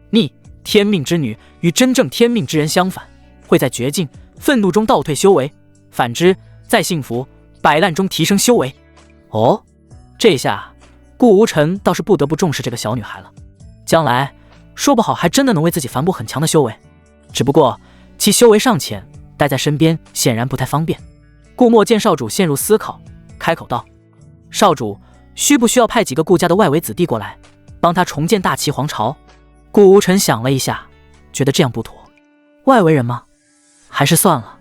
逆天命之女与真正天命之人相反，会在绝境、愤怒中倒退修为，反之，在幸福、摆烂中提升修为。哦，这下顾无尘倒是不得不重视这个小女孩了，将来说不好还真的能为自己反哺很强的修为。只不过其修为尚浅，待在身边显然不太方便。顾墨见少主陷入思考，开口道：少主，需不需要派几个顾家的外围子弟过来，帮他重建大齐皇朝？顾无尘想了一下，觉得这样不妥。外围人吗？还是算了。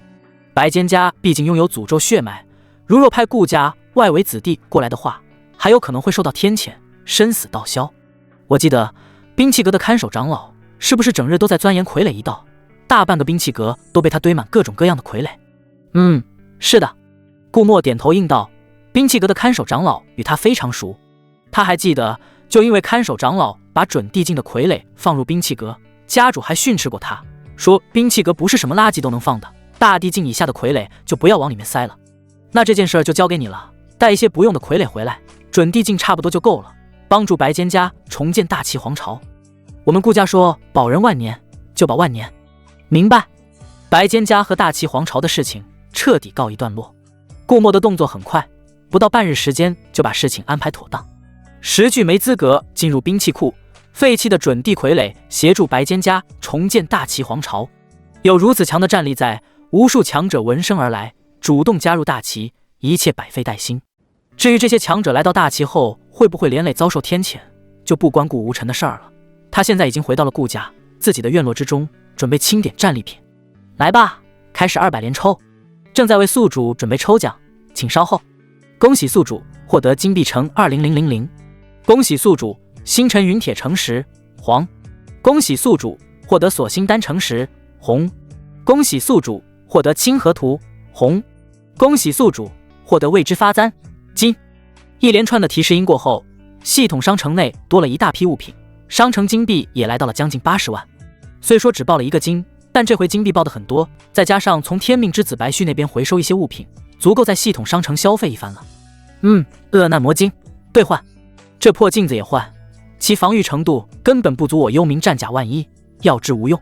白坚家毕竟拥有诅咒血脉，如若派顾家外围子弟过来的话，还有可能会受到天谴，生死道消。我记得兵器阁的看守长老是不是整日都在钻研傀儡一道，大半个兵器阁都被他堆满各种各样的傀儡。是的。顾墨点头应道，兵器阁的看守长老与他非常熟，他还记得就因为看守长老把准地境的傀儡放入兵器阁，家主还训斥过他，说兵器阁不是什么垃圾都能放的，大地境以下的傀儡就不要往里面塞了。那这件事就交给你了，带一些不用的傀儡回来，准地境差不多就够了，帮助白坚家重建大齐皇朝。我们顾家说保人万年，就保万年。明白。白坚家和大齐皇朝的事情彻底告一段落。顾墨的动作很快，不到半日时间就把事情安排妥当。10具没资格进入兵器库废弃的准地傀儡，协助白坚家重建大齐皇朝。有如此强的战力在，无数强者闻声而来，主动加入大齐，一切百废待兴。至于这些强者来到大齐后会不会连累遭受天谴，就不关顾无尘的事儿了。他现在已经回到了顾家自己的院落之中，准备清点战利品。来吧，开始200连抽。正在为宿主准备抽奖，请稍后。恭喜宿主获得金币城20000。恭喜宿主星辰陨铁乘10，黄。恭喜宿主获得锁星丹乘10，红。恭喜宿主获得清河图，红。恭喜宿主获得未知发簪，金。一连串的提示音过后，系统商城内多了一大批物品，商城金币也来到了将近80万。虽说只报了1个金，但这回金币报的很多，再加上从天命之子白旭那边回收一些物品，足够在系统商城消费一番了。恶难魔晶兑换，这破镜子也换，其防御程度根本不足我幽冥战甲万一，药之无用。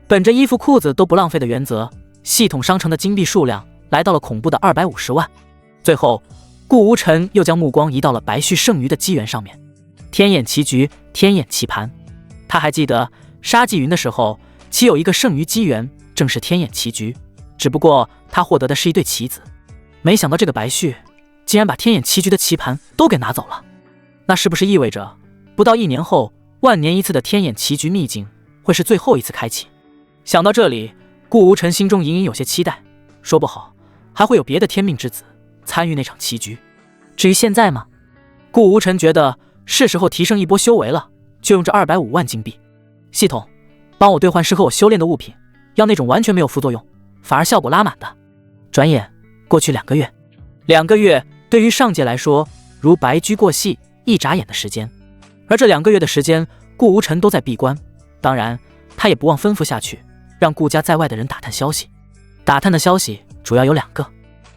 本着衣服裤子都不浪费的原则，系统商城的金币数量来到了恐怖的250万。最后顾无尘又将目光移到了白旭剩余的机缘上面。天眼棋局，天眼棋盘。他还记得杀纪云的时候，其有一个剩余机缘，正是天眼棋局，只不过他获得的是一对棋子。没想到这个白旭竟然把天眼棋局的棋盘都给拿走了，那是不是意味着不到1年后，万年一次的天眼棋局秘境会是最后一次开启？想到这里，顾无尘心中隐隐有些期待，说不好还会有别的天命之子参与那场棋局。至于现在嘛，顾无尘觉得是时候提升一波修为了，就用这250万金币。系统，帮我兑换适合我修炼的物品，要那种完全没有副作用，反而效果拉满的。转眼过去2个月，2个月对于上界来说如白驹过隙，一眨眼的时间。而这2个月的时间，顾无尘都在闭关，当然他也不忘吩咐下去，让顾家在外的人打探消息。打探的消息主要有2个，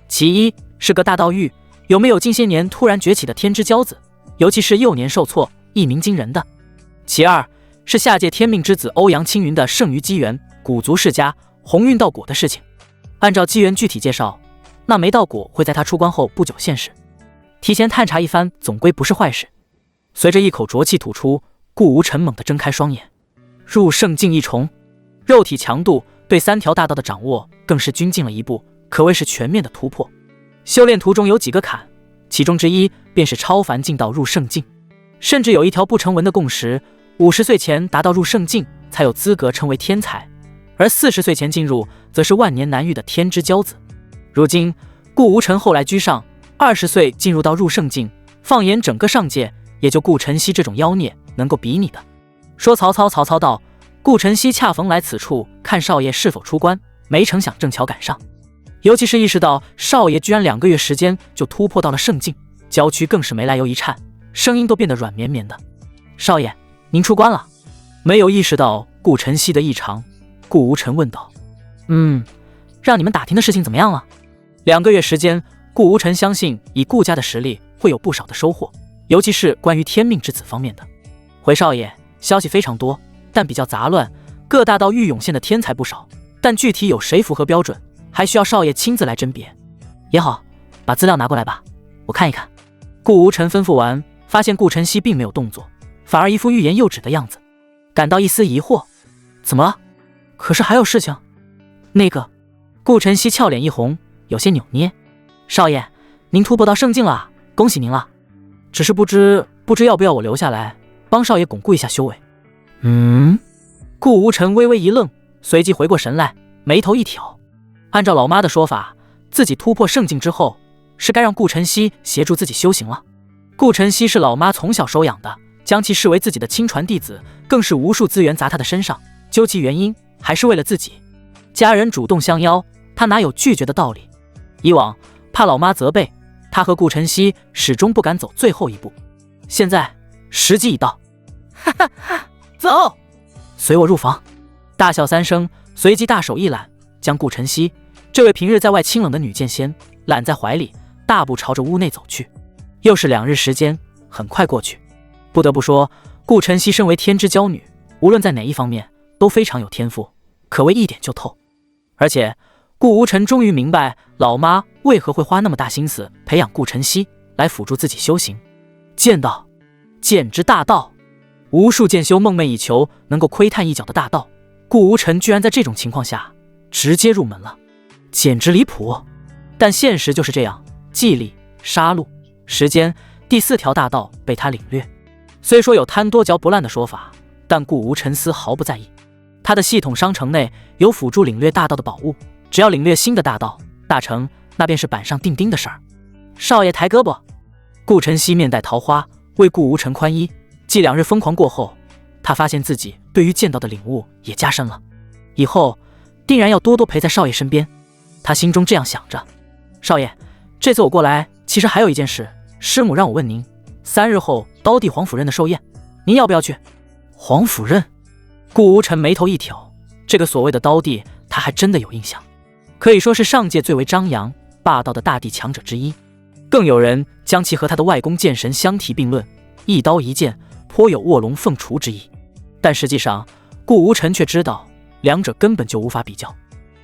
其一是个大道域有没有近些年突然崛起的天之骄子，尤其是幼年受挫一鸣惊人的。其二是下界天命之子欧阳青云的剩余机缘古族世家鸿运道果的事情。按照机缘具体介绍，那枚道果会在他出关后不久现世，提前探查一番总归不是坏事。随着一口浊气吐出，顾无尘猛地睁开双眼。入圣境一重，肉体强度对3条大道的掌握更是均进了一步，可谓是全面的突破。修炼途中有几个坎，其中之一便是超凡境道入圣境，甚至有一条不成文的共识，50岁前达到入圣境才有资格成为天才，而40岁前进入则是万年难遇的天之骄子。如今顾无尘后来居上，20岁进入到入圣境，放眼整个上界，也就顾晨曦这种妖孽能够比拟的。说曹操，曹操到，顾晨曦恰逢来此处看少爷是否出关，没成想正巧赶上。尤其是意识到少爷居然2个月时间就突破到了圣境，娇躯更是没来由一颤，声音都变得软绵绵的。少爷，您出关了？没有意识到顾晨曦的异常，顾无尘问道。让你们打听的事情怎么样了？2个月时间，顾无尘相信以顾家的实力会有不少的收获，尤其是关于天命之子方面的。回少爷，消息非常多，但比较杂乱，各大道域涌现的天才不少，但具体有谁符合标准，还需要少爷亲自来甄别。也好，把资料拿过来吧，我看一看。顾无尘吩咐完，发现顾晨曦并没有动作，反而一副欲言又止的样子，感到一丝疑惑。怎么了？可是还有事情？那个，顾晨曦俏脸一红，有些扭捏。少爷，您突破到圣境了，恭喜您了。只是不知要不要我留下来，帮少爷巩固一下修为。顾无尘微微一愣，随即回过神来，眉头一挑。按照老妈的说法，自己突破圣境之后，是该让顾晨曦协助自己修行了。顾晨曦是老妈从小收养的，将其视为自己的亲传弟子，更是无数资源砸他的身上。究其原因，还是为了自己。家人主动相邀，他哪有拒绝的道理？以往怕老妈责备，他和顾晨曦始终不敢走最后一步。现在时机已到，哈哈哈，走，随我入房。大笑三声，随即大手一揽，将顾晨曦这位平日在外清冷的女剑仙揽在怀里，大步朝着屋内走去。又是2日时间，很快过去。不得不说，顾晨曦身为天之娇女，无论在哪一方面都非常有天赋，可谓一点就透。而且顾无尘终于明白老妈为何会花那么大心思培养顾晨曦来辅助自己修行。剑道，剑之大道，无数剑修梦寐以求能够窥探一角的大道，顾无尘居然在这种情况下直接入门了，简直离谱。但现实就是这样，纪律、杀戮、时间，第4条大道被他领略。虽说有贪多嚼不烂的说法，但顾无尘丝毫不在意。他的系统商城内有辅助领略大道的宝物，只要领略新的大道大成，那便是板上钉钉的事儿。少爷抬胳膊。顾晨曦面带桃花，为顾无尘宽衣。继2日疯狂过后，他发现自己对于剑道的领悟也加深了，以后定然要多多陪在少爷身边。他心中这样想着。少爷，这次我过来其实还有一件事，师母让我问您，3日后刀地皇甫刃的寿宴，您要不要去？皇甫刃？顾无尘眉头一挑，这个所谓的刀地他还真的有印象，可以说是上界最为张扬霸道的大地强者之一，更有人将其和他的外公剑神相提并论，一刀一剑颇有卧龙凤雏之意。但实际上顾无尘却知道两者根本就无法比较。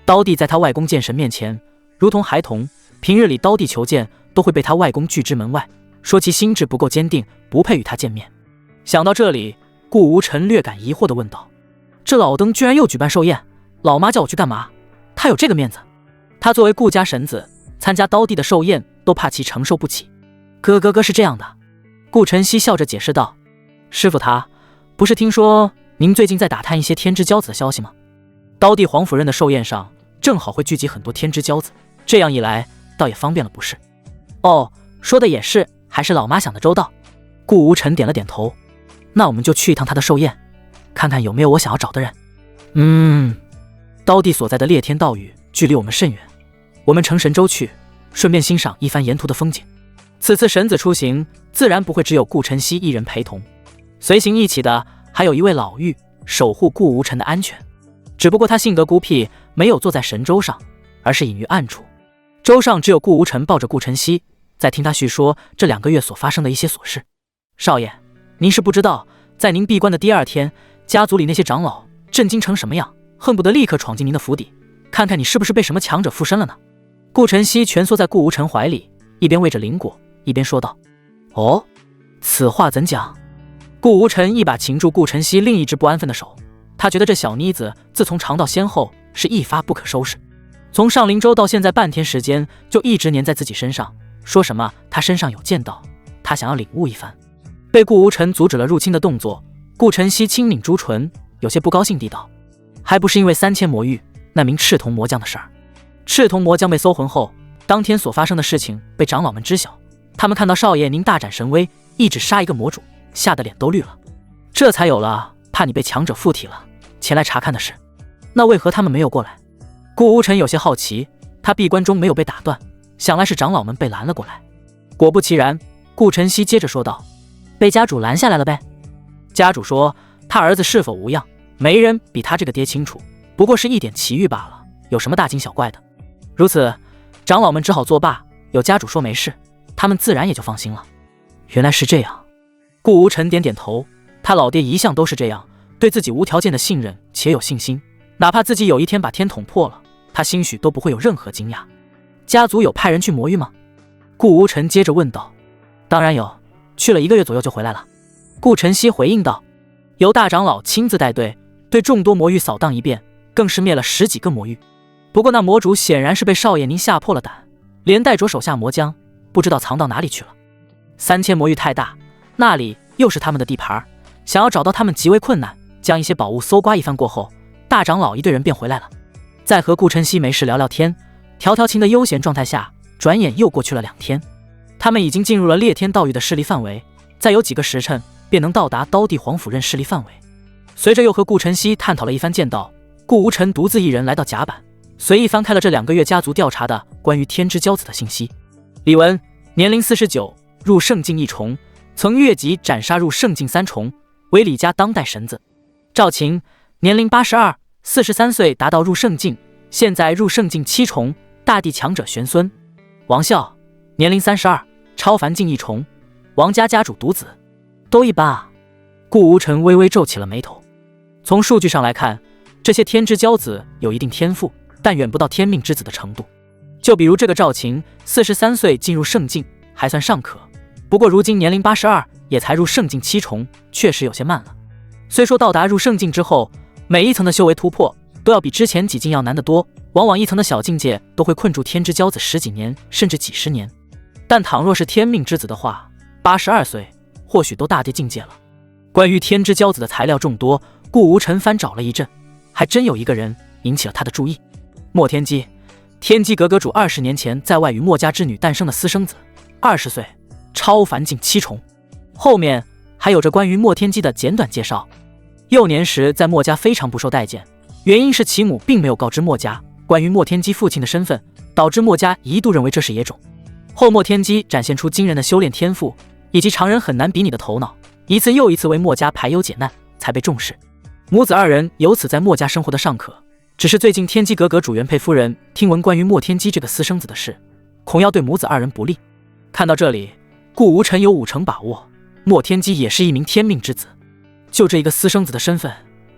刀地在他外公剑神面前如同孩童，平日里刀地求剑都会被他外公拒之门外，说其心智不够坚定，不配与他见面。想到这里，顾无尘略感疑惑地问道，这老登居然又举办寿宴，老妈叫我去干嘛？他有这个面子？他作为顾家神子，参加刀地的寿宴都怕其承受不起。哥是这样的，顾晨曦笑着解释道，师傅他不是听说您最近在打探一些天之骄子的消息吗？刀地皇甫刃的寿宴上正好会聚集很多天之骄子，这样一来倒也方便了不是？哦，说的也是，还是老妈想的周到。顾无尘点了点头，那我们就去一趟他的寿宴，看看有没有我想要找的人。刀地所在的烈天道域距离我们甚远，我们乘神舟去，顺便欣赏一番沿途的风景。此次神子出行，自然不会只有顾晨曦一人陪同，随行一起的还有一位老妪，守护顾无尘的安全。只不过他性格孤僻，没有坐在神舟上，而是隐于暗处。舟上只有顾无尘抱着顾晨曦，在听他叙说这2个月所发生的一些琐事。少爷，您是不知道，在您闭关的第2天，家族里那些长老震惊成什么样，恨不得立刻闯进您的府邸，看看你是不是被什么强者附身了呢？顾晨曦蜷缩在顾无尘怀里，一边喂着灵果，一边说道。哦，此话怎讲？顾无尘一把擒住顾晨曦另一只不安分的手，他觉得这小妮子自从尝到仙后是一发不可收拾，从上灵州到现在半天时间就一直黏在自己身上，说什么他身上有剑道，他想要领悟一番。被顾无尘阻止了入侵的动作，顾晨曦轻抿朱唇，有些不高兴地道，还不是因为3000魔域那名赤瞳魔将的事儿。赤瞳魔将被搜魂后，当天所发生的事情被长老们知晓，他们看到少爷您大展神威，一指杀一个魔主，吓得脸都绿了，这才有了怕你被强者附体了前来查看的事。那为何他们没有过来？顾无尘有些好奇，他闭关中没有被打断，想来是长老们被拦了过来。果不其然，顾晨曦接着说道，被家主拦下来了呗。家主说他儿子是否无恙，没人比他这个爹清楚，不过是一点奇遇罢了，有什么大惊小怪的？如此，长老们只好作罢，有家主说没事，他们自然也就放心了。原来是这样。顾无尘点点头，他老爹一向都是这样，对自己无条件的信任且有信心，哪怕自己有一天把天捅破了，他兴许都不会有任何惊讶。家族有派人去魔域吗？顾无尘接着问道。当然有，去了1个月左右就回来了。顾晨曦回应道。由大长老亲自带队，对众多魔域扫荡一遍，更是灭了10几个魔域。不过那魔主显然是被少爷您吓破了胆，连带着手下魔将不知道藏到哪里去了。3000魔域太大，那里又是他们的地盘，想要找到他们极为困难。将一些宝物搜刮一番过后，大长老一队人便回来了。在和顾晨曦没事聊聊天、调调情的悠闲状态下，转眼又过去了2天。他们已经进入了烈天道域的势力范围，再有几个时辰便能到达刀地皇府任势力范围。随着又和顾晨曦探讨了一番剑道，顾无尘独自一人来到甲板，随意翻开了这2个月家族调查的关于天之骄子的信息。李文，年龄49，入圣境1重，曾越级斩杀入圣境3重，为李家当代神子。赵晴，年龄82，43岁达到入圣境，现在入圣境7重，大地强者玄孙。王啸，年龄32，超凡境1重，王家家主独子。都一般啊。顾无尘微微皱起了眉头。从数据上来看，这些天之骄子有一定天赋，但远不到天命之子的程度。就比如这个赵晴，43岁进入圣境，还算尚可。不过如今年龄82，也才入圣境7重，确实有些慢了。虽说到达入圣境之后，每一层的修为突破都要比之前几境要难得多，往往一层的小境界都会困住天之骄子10几年，甚至几10年。但倘若是天命之子的话，82岁或许都大地境界了。关于天之骄子的材料众多，顾无尘翻找了一阵，还真有一个人引起了他的注意。莫天机，天机阁阁主20年前在外与墨家之女诞生的私生子，20岁，超凡境7重。后面还有着关于莫天机的简短介绍。幼年时在墨家非常不受待见，原因是其母并没有告知墨家关于莫天机父亲的身份，导致墨家一度认为这是野种。后莫天机展现出惊人的修炼天赋，以及常人很难比拟的头脑，一次又一次为墨家排忧解难，才被重视。母子2人由此在墨家生活的尚可，只是最近天机阁阁主原配夫人听闻关于莫天机这个私生子的事，恐要对母子2人不利。看到这里，顾无尘有5成把握，莫天机也是一名天命之子，就这一个私生子的身份，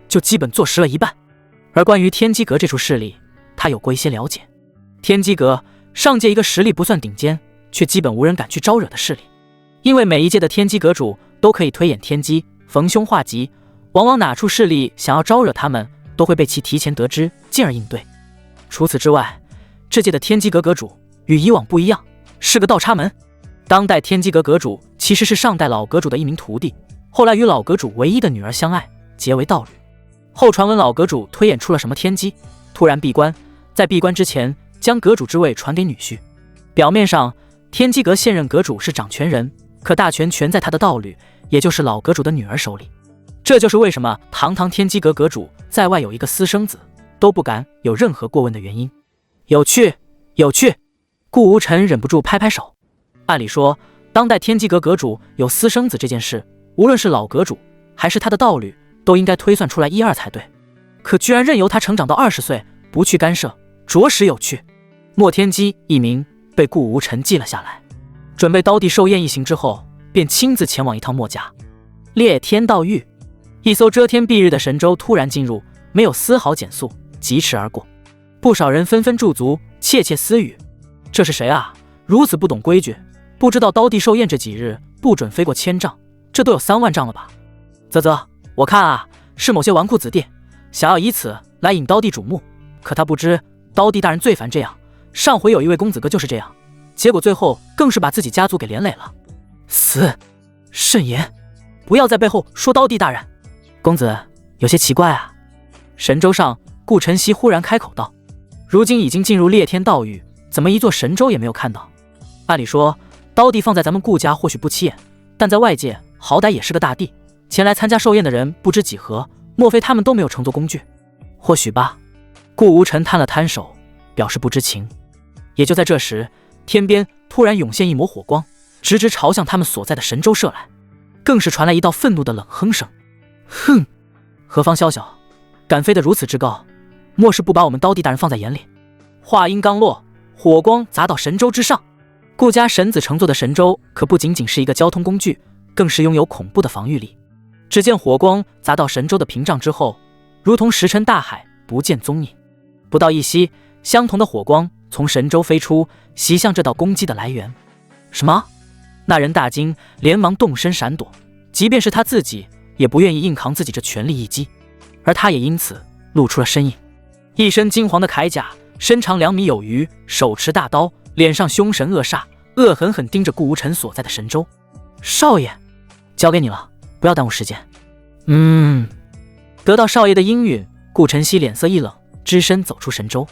就基本坐实了一半。而关于天机阁这处势力，他有过一些了解。天机阁上届一个实力不算顶尖，却基本无人敢去招惹的势力，因为每一届的天机阁主都可以推演天机，逢凶化吉，往往哪处势力想要招惹他们，都会被其提前得知，进而应对。除此之外，这届的天机阁阁主与以往不一样，是个倒插门。当代天机阁阁主其实是上代老阁主的一名徒弟，后来与老阁主唯一的女儿相爱，结为道侣。后传闻老阁主推演出了什么天机，突然闭关，在闭关之前将阁主之位传给女婿。表面上天机阁现任阁主是掌权人，可大权全在他的道侣，也就是老阁主的女儿手里。这就是为什么堂堂天机阁阁主在外有一个私生子都不敢有任何过问的原因。有趣，有趣！顾无尘忍不住拍拍手。按理说，当代天机阁阁主有私生子这件事，无论是老阁主还是他的道侣，都应该推算出来1、2才对。可居然任由他成长到20岁，不去干涉，着实有趣。莫天机一名被顾无尘记了下来，准备刀地寿宴一行之后，便亲自前往一趟墨家。烈天道域，一艘遮天蔽日的神舟突然进入，没有丝毫减速，疾驰而过。不少人纷纷驻足，窃窃私语：这是谁啊？如此不懂规矩，不知道刀地寿宴这几日不准飞过1000丈，这都有3万丈了吧？啧，我看啊，是某些纨绔子弟想要以此来引刀地瞩目，可他不知刀地大人最烦这样。上回有一位公子哥就是这样，结果最后更是把自己家族给连累了。死！慎言，不要在背后说刀地大人。公子有些奇怪啊。神舟上，顾晨曦忽然开口道：如今已经进入烈天道域，怎么一座神舟也没有看到？按理说刀地放在咱们顾家或许不起眼，但在外界好歹也是个大帝，前来参加寿宴的人不知几何，莫非他们都没有乘坐工具？或许吧。顾无尘摊了摊手，表示不知情。也就在这时，天边突然涌现一抹火光，直直朝向他们所在的神舟射来，更是传来一道愤怒的冷哼声：哼，何方宵小，敢飞得如此之高，莫是不把我们刀地大人放在眼里？话音刚落，火光砸到神舟之上，顾家神子乘坐的神舟可不仅仅是一个交通工具，更是拥有恐怖的防御力。只见火光砸到神舟的屏障之后，如同石沉大海，不见踪影。不到一息，相同的火光从神舟飞出，袭向这道攻击的来源。什么？那人大惊，连忙动身闪躲。即便是他自己，也不愿意硬扛自己这全力一击，而他也因此露出了身影。一身金黄的铠甲，身长2米有余，手持大刀，脸上凶神恶煞，恶狠狠盯着顾无尘所在的神舟。少爷，交给你了，不要耽误时间。得到少爷的应允，顾晨曦脸色一冷，只身走出神舟。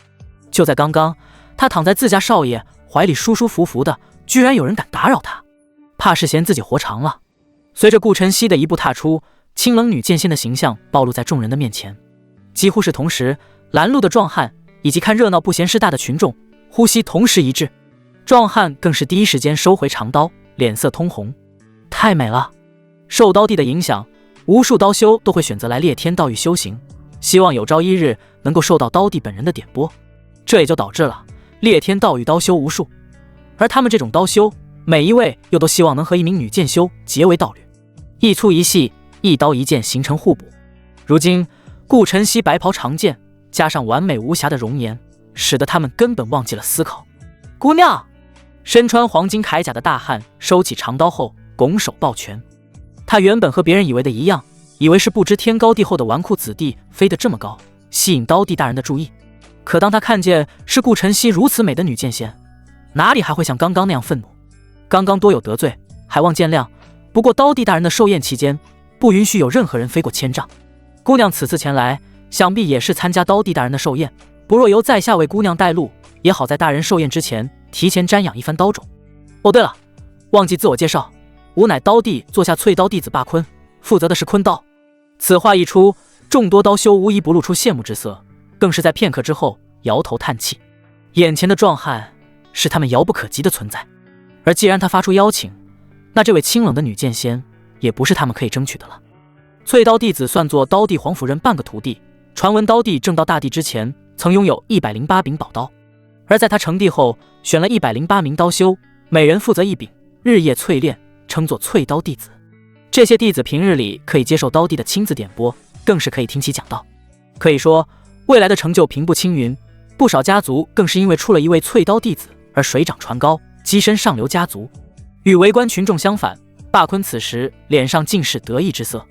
就在刚刚，他躺在自家少爷怀里舒舒服服的，居然有人敢打扰他，怕是嫌自己活长了。随着顾晨曦的一步踏出，清冷女剑仙的形象暴露在众人的面前。几乎是同时，拦路的壮汉以及看热闹不嫌事大的群众呼吸同时一致，壮汉更是第一时间收回长刀，脸色通红。太美了！受刀帝的影响，无数刀修都会选择来烈天道域修行，希望有朝一日能够受到刀帝本人的点拨。这也就导致了烈天道域刀修无数，而他们这种刀修，每一位又都希望能和一名女剑修结为道侣，一粗一细，一刀一剑形成互补。如今顾晨曦白袍长剑加上完美无瑕的容颜，使得他们根本忘记了思考。姑娘！身穿黄金铠甲的大汉收起长刀后拱手抱拳。他原本和别人以为的一样，以为是不知天高地厚的纨绔子弟飞得这么高，吸引刀帝大人的注意。可当他看见是顾晨曦如此美的女剑仙，哪里还会像刚刚那样愤怒？刚刚多有得罪，还望见谅。不过刀帝大人的寿宴期间，不允许有任何人飞过千丈。姑娘此次前来，想必也是参加刀帝大人的寿宴，不若由在下为姑娘带路，也好在大人寿宴之前提前瞻仰一番刀种。哦，对了，忘记自我介绍，吾乃刀帝座下淬刀弟子霸坤，负责的是坤刀。此话一出，众多刀修无一不露出羡慕之色，更是在片刻之后摇头叹气。眼前的壮汉是他们遥不可及的存在，而既然他发出邀请，那这位清冷的女剑仙也不是他们可以争取的了。淬刀弟子算作刀帝皇甫任半个徒弟，传闻刀帝正道大帝之前曾拥有108柄宝刀，而在他成帝后，选了108名刀修，每人负责一柄，日夜淬炼，称作淬刀弟子。这些弟子平日里可以接受刀帝的亲自点拨，更是可以听其讲道。可以说未来的成就平步青云，不少家族更是因为出了一位淬刀弟子而水涨船高，跻身上流家族。与围观群众相反，霸坤此时脸上尽是得意之色。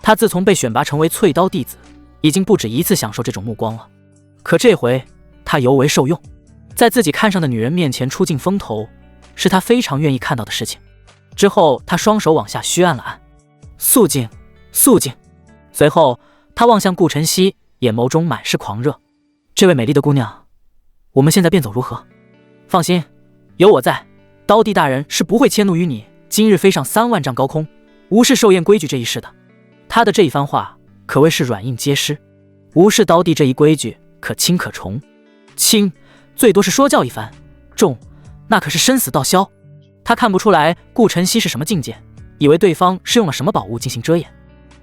他自从被选拔成为淬刀弟子，已经不止一次享受这种目光了。可这回他尤为受用，在自己看上的女人面前出尽风头，是他非常愿意看到的事情。之后他双手往下虚按了按，肃静，肃静。随后他望向顾晨曦，眼眸中满是狂热。这位美丽的姑娘，我们现在便走如何？放心，有我在，刀帝大人是不会迁怒于你今日飞上3万丈高空，无视寿宴规矩这一事的。他的这一番话可谓是软硬皆施，无视刀帝这一规矩可轻可重，轻最多是说教一番，重那可是生死道消。他看不出来顾晨曦是什么境界，以为对方是用了什么宝物进行遮掩。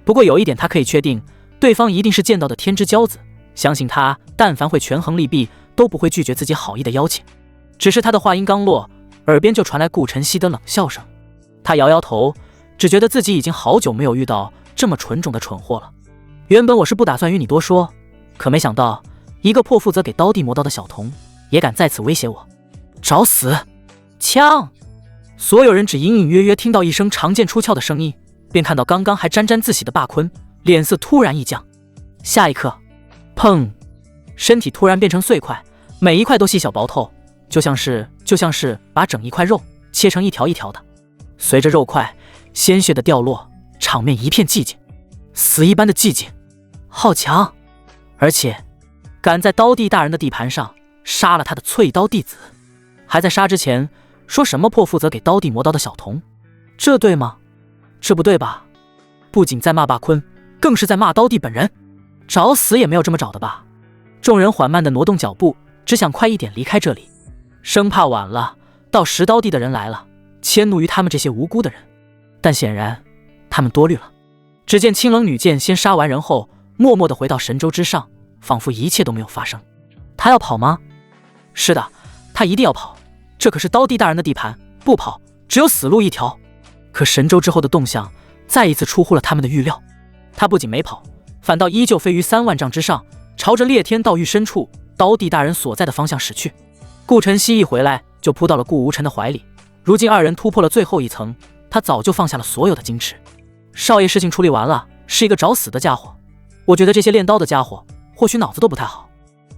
不过有一点他可以确定，对方一定是见到的天之骄子，相信他但凡会权衡利弊，都不会拒绝自己好意的邀请。只是他的话音刚落，耳边就传来顾晨曦的冷笑声。他摇摇头，只觉得自己已经好久没有遇到这么纯种的蠢货了。原本我是不打算与你多说，可没想到一个破负责给刀帝磨刀的小童也敢在此威胁我，找死！枪！所有人只隐隐约约听到一声长剑出鞘的声音，便看到刚刚还沾沾自喜的霸坤脸色突然一降。下一刻，砰！身体突然变成碎块，每一块都细小薄透，就像是把整一块肉切成一条一条的。随着肉块鲜血的掉落，场面一片寂静，死一般的寂静。好强！而且敢在刀帝大人的地盘上杀了他的淬刀弟子，还在杀之前说什么破负责给刀帝磨刀的小童，这对吗？这不对吧？不仅在骂霸坤，更是在骂刀帝本人。找死也没有这么找的吧？众人缓慢地挪动脚步，只想快一点离开这里，生怕晚了到时刀帝的人来了，迁怒于他们这些无辜的人。但显然他们多虑了。只见清冷女剑先杀完人后，默默地回到神舟之上，仿佛一切都没有发生。他要跑吗？是的，他一定要跑，这可是刀帝大人的地盘，不跑只有死路一条。可神州之后的动向再一次出乎了他们的预料，他不仅没跑，反倒依旧飞于3万丈之上，朝着裂天道域深处刀帝大人所在的方向驶去。顾晨曦一回来就扑到了顾无尘的怀里，如今二人突破了最后一层，他早就放下了所有的矜持。少爷事情处理完了，是一个找死的家伙，我觉得这些练刀的家伙或许脑子都不太好，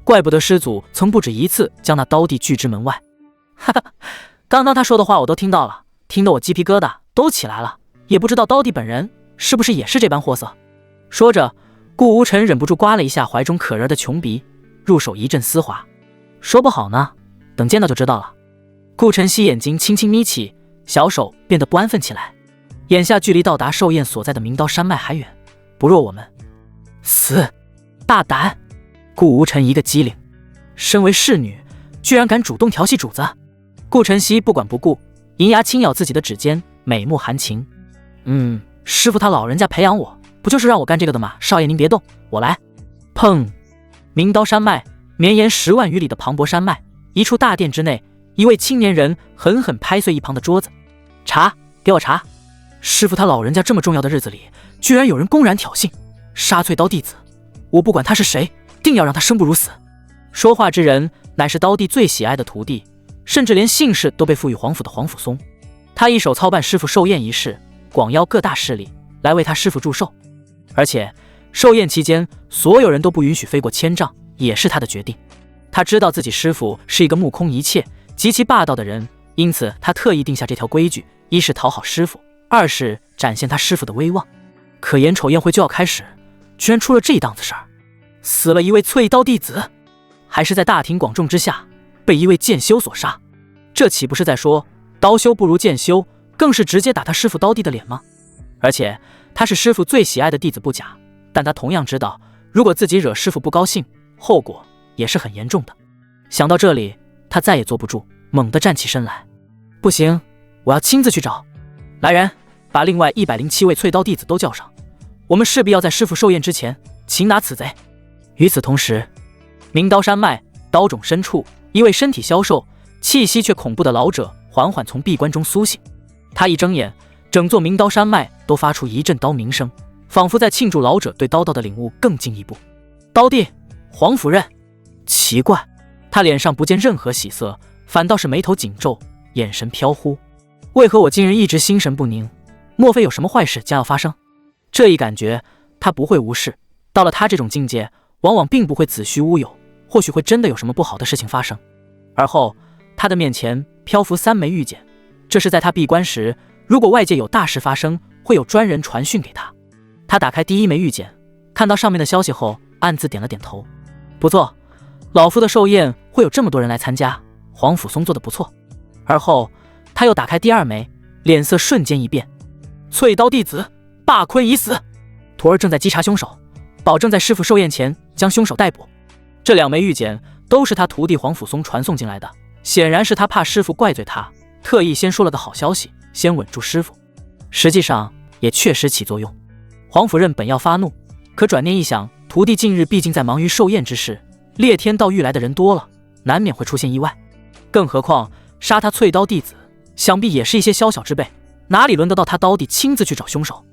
怪不得师祖曾不止一次将那刀帝拒之门外。哈哈，刚刚他说的话我都听到了，听得我鸡皮疙瘩都起来了，也不知道刀帝本人是不是也是这般货色。说着，顾无尘忍不住刮了一下怀中可人的琼鼻，入手一阵丝滑。说不好呢，等见到就知道了。顾晨曦眼睛轻轻眯起，小手变得不安分起来。眼下距离到达寿宴所在的明刀山脉还远，不若我们。死！大胆！顾无尘一个机灵，身为侍女，居然敢主动调戏主子。顾晨曦不管不顾，银牙轻咬自己的指尖，美目含情。师父他老人家培养我，不就是让我干这个的吗？少爷您别动，我来。砰！明刀山脉绵延10万余里的磅礴山脉，一处大殿之内，一位青年人狠狠拍碎一旁的桌子。茶，给我茶！师父他老人家这么重要的日子里，居然有人公然挑衅，杀淬刀弟子，我不管他是谁，定要让他生不如死。说话之人乃是刀帝最喜爱的徒弟，甚至连姓氏都被赋予皇府的皇甫嵩。他一手操办师父寿宴仪式，广邀各大势力来为他师父祝寿，而且寿宴期间所有人都不允许飞过千丈，也是他的决定。他知道自己师父是一个目空一切、极其霸道的人，因此他特意定下这条规矩，一是讨好师父，二是展现他师父的威望。可眼瞅宴会就要开始，居然出了这档子事儿，死了一位淬刀弟子，还是在大庭广众之下被一位剑修所杀。这岂不是在说刀修不如剑修，更是直接打他师父刀帝的脸吗？而且他是师父最喜爱的弟子不假，但他同样知道，如果自己惹师父不高兴，后果也是很严重的。想到这里，他再也坐不住，猛地站起身来。不行，我要亲自去找。来人，把另外107位淬刀弟子都叫上，我们势必要在师父寿宴之前擒拿此贼。与此同时，明刀山脉刀冢深处，一位身体消瘦、气息却恐怖的老者缓缓从闭关中苏醒。他一睁眼，整座明刀山脉都发出一阵刀鸣声，仿佛在庆祝老者对刀道的领悟更进一步。刀帝，黄甫刃。奇怪，他脸上不见任何喜色，反倒是眉头紧皱，眼神飘忽。为何我今日一直心神不宁？莫非有什么坏事将要发生？这一感觉，他不会无视。到了他这种境界，往往并不会子虚乌有，或许会真的有什么不好的事情发生。而后，他的面前漂浮3枚玉简，这是在他闭关时，如果外界有大事发生，会有专人传讯给他。他打开第1枚玉简，看到上面的消息后，暗自点了点头。不错，老夫的寿宴会有这么多人来参加，黄甫嵩做得不错。而后，他又打开第2枚，脸色瞬间一变。淬刀弟子霸坤已死，徒儿正在稽查凶手，保证在师父寿宴前将凶手逮捕。这2枚玉简都是他徒弟黄甫嵩传送进来的，显然是他怕师父怪罪他，特意先说了个好消息，先稳住师父。实际上也确实起作用。黄甫刃本要发怒，可转念一想，徒弟近日毕竟在忙于寿宴之事，裂天道域来的人多了，难免会出现意外。更何况杀他淬刀弟子，想必也是一些宵小之辈，哪里轮得到他刀弟亲自去找凶手？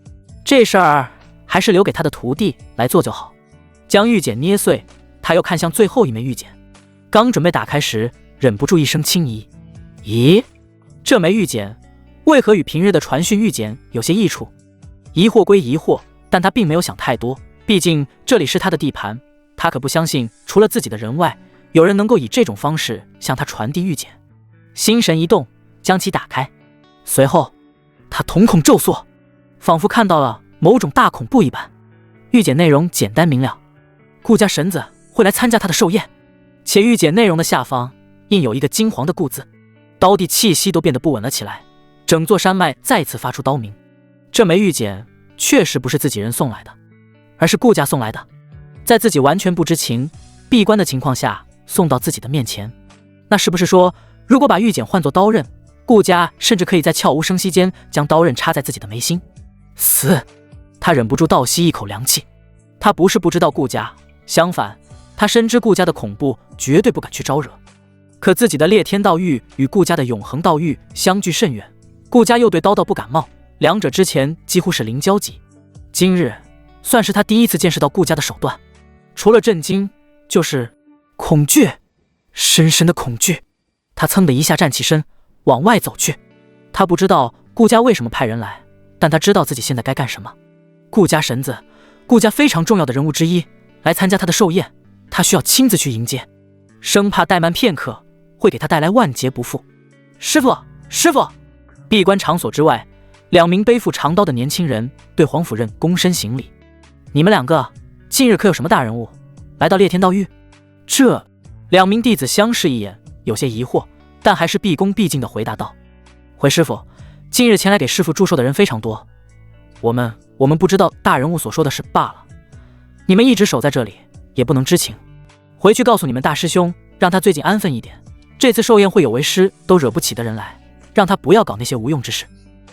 这事儿还是留给他的徒弟来做就好。将玉简捏碎，他又看向最后1枚玉简，刚准备打开时，忍不住一声轻疑。咦，这枚玉简为何与平日的传讯玉简有些异处？疑惑归疑惑，但他并没有想太多，毕竟这里是他的地盘，他可不相信除了自己的人外，有人能够以这种方式向他传递玉简。心神一动，将其打开，随后他瞳孔骤缩，仿佛看到了某种大恐怖一般。玉简内容简单明了，顾家神子会来参加他的寿宴，且玉简内容的下方印有一个金黄的顾字。刀帝气息都变得不稳了起来，整座山脉再次发出刀鸣。这枚玉简确实不是自己人送来的，而是顾家送来的，在自己完全不知情、闭关的情况下送到自己的面前。那是不是说，如果把玉简换作刀刃，顾家甚至可以在悄无声息间将刀刃插在自己的眉心？死！他忍不住倒吸一口凉气。他不是不知道顾家，相反，他深知顾家的恐怖，绝对不敢去招惹。可自己的裂天道域与顾家的永恒道域相距甚远，顾家又对刀道不感冒，两者之前几乎是零交集。今日算是他第一次见识到顾家的手段，除了震惊就是恐惧，深深的恐惧。他噌的一下站起身往外走去。他不知道顾家为什么派人来，但他知道自己现在该干什么。顾家神子，顾家非常重要的人物之一，来参加他的寿宴，他需要亲自去迎接，生怕怠慢片刻会给他带来万劫不复。师父，师父！闭关场所之外，两名背负长刀的年轻人对黄甫任躬身行礼。你们两个近日可有什么大人物来到裂天道域？这两名弟子相视一眼，有些疑惑，但还是毕恭毕敬地回答道：回师父，近日前来给师父祝寿的人非常多，我们不知道大人物所说的是罢了。你们一直守在这里也不能知情，回去告诉你们大师兄，让他最近安分一点，这次寿宴会有为师都惹不起的人来，让他不要搞那些无用之事。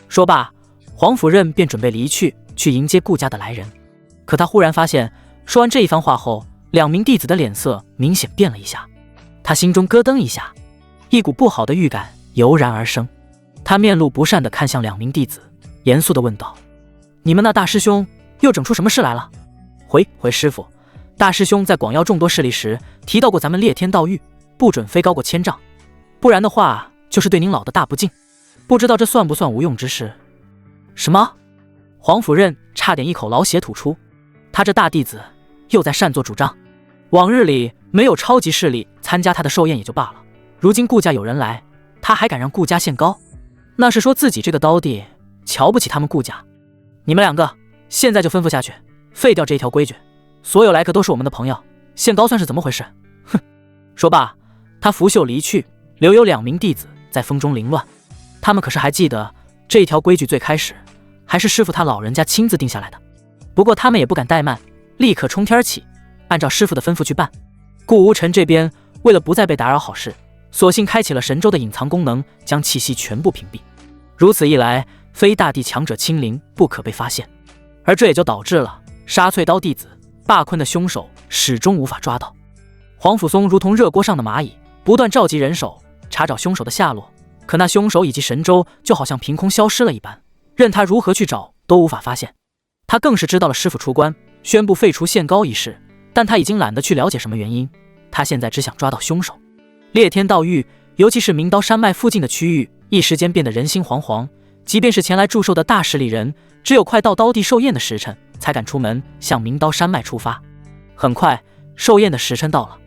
说罢，黄甫任便准备离去迎接顾家的来人。可他忽然发现，说完这一番话后，两名弟子的脸色明显变了一下。他心中咯噔一下，一股不好的预感油然而生。他面露不善地看向两名弟子，严肃地问道：你们那大师兄又整出什么事来了？回师父，大师兄在广邀众多势力时提到过咱们裂天道域不准飞高过1000丈，不然的话就是对您老的大不敬，不知道这算不算无用之事？什么？黄甫任差点一口老血吐出。他这大弟子又在擅作主张。往日里没有超级势力参加他的寿宴也就罢了，如今顾家有人来，他还敢让顾家献高，那是说自己这个刀弟瞧不起他们顾家。你们两个现在就吩咐下去，废掉这一条规矩，所有来客都是我们的朋友，献高算是怎么回事？哼！说罢，他拂袖离去，留有两名弟子在风中凌乱。他们可是还记得这一条规矩最开始还是师父他老人家亲自定下来的。不过他们也不敢怠慢，立刻冲天起，按照师父的吩咐去办。顾无尘这边为了不再被打扰好事，索性开启了神州的隐藏功能，将气息全部屏蔽。如此一来，非大地强者亲临不可被发现，而这也就导致了杀翠刀弟子罢坤的凶手始终无法抓到。黄甫松如同热锅上的蚂蚁，不断召集人手查找凶手的下落，可那凶手以及神州就好像凭空消失了一般，任他如何去找都无法发现。他更是知道了师父出关宣布废除限高一事，但他已经懒得去了解什么原因，他现在只想抓到凶手。裂天道域，尤其是明刀山脉附近的区域，一时间变得人心惶惶，即便是前来祝寿的大势力人，只有快到刀地寿宴的时辰才敢出门向明刀山脉出发。很快寿宴的时辰到了，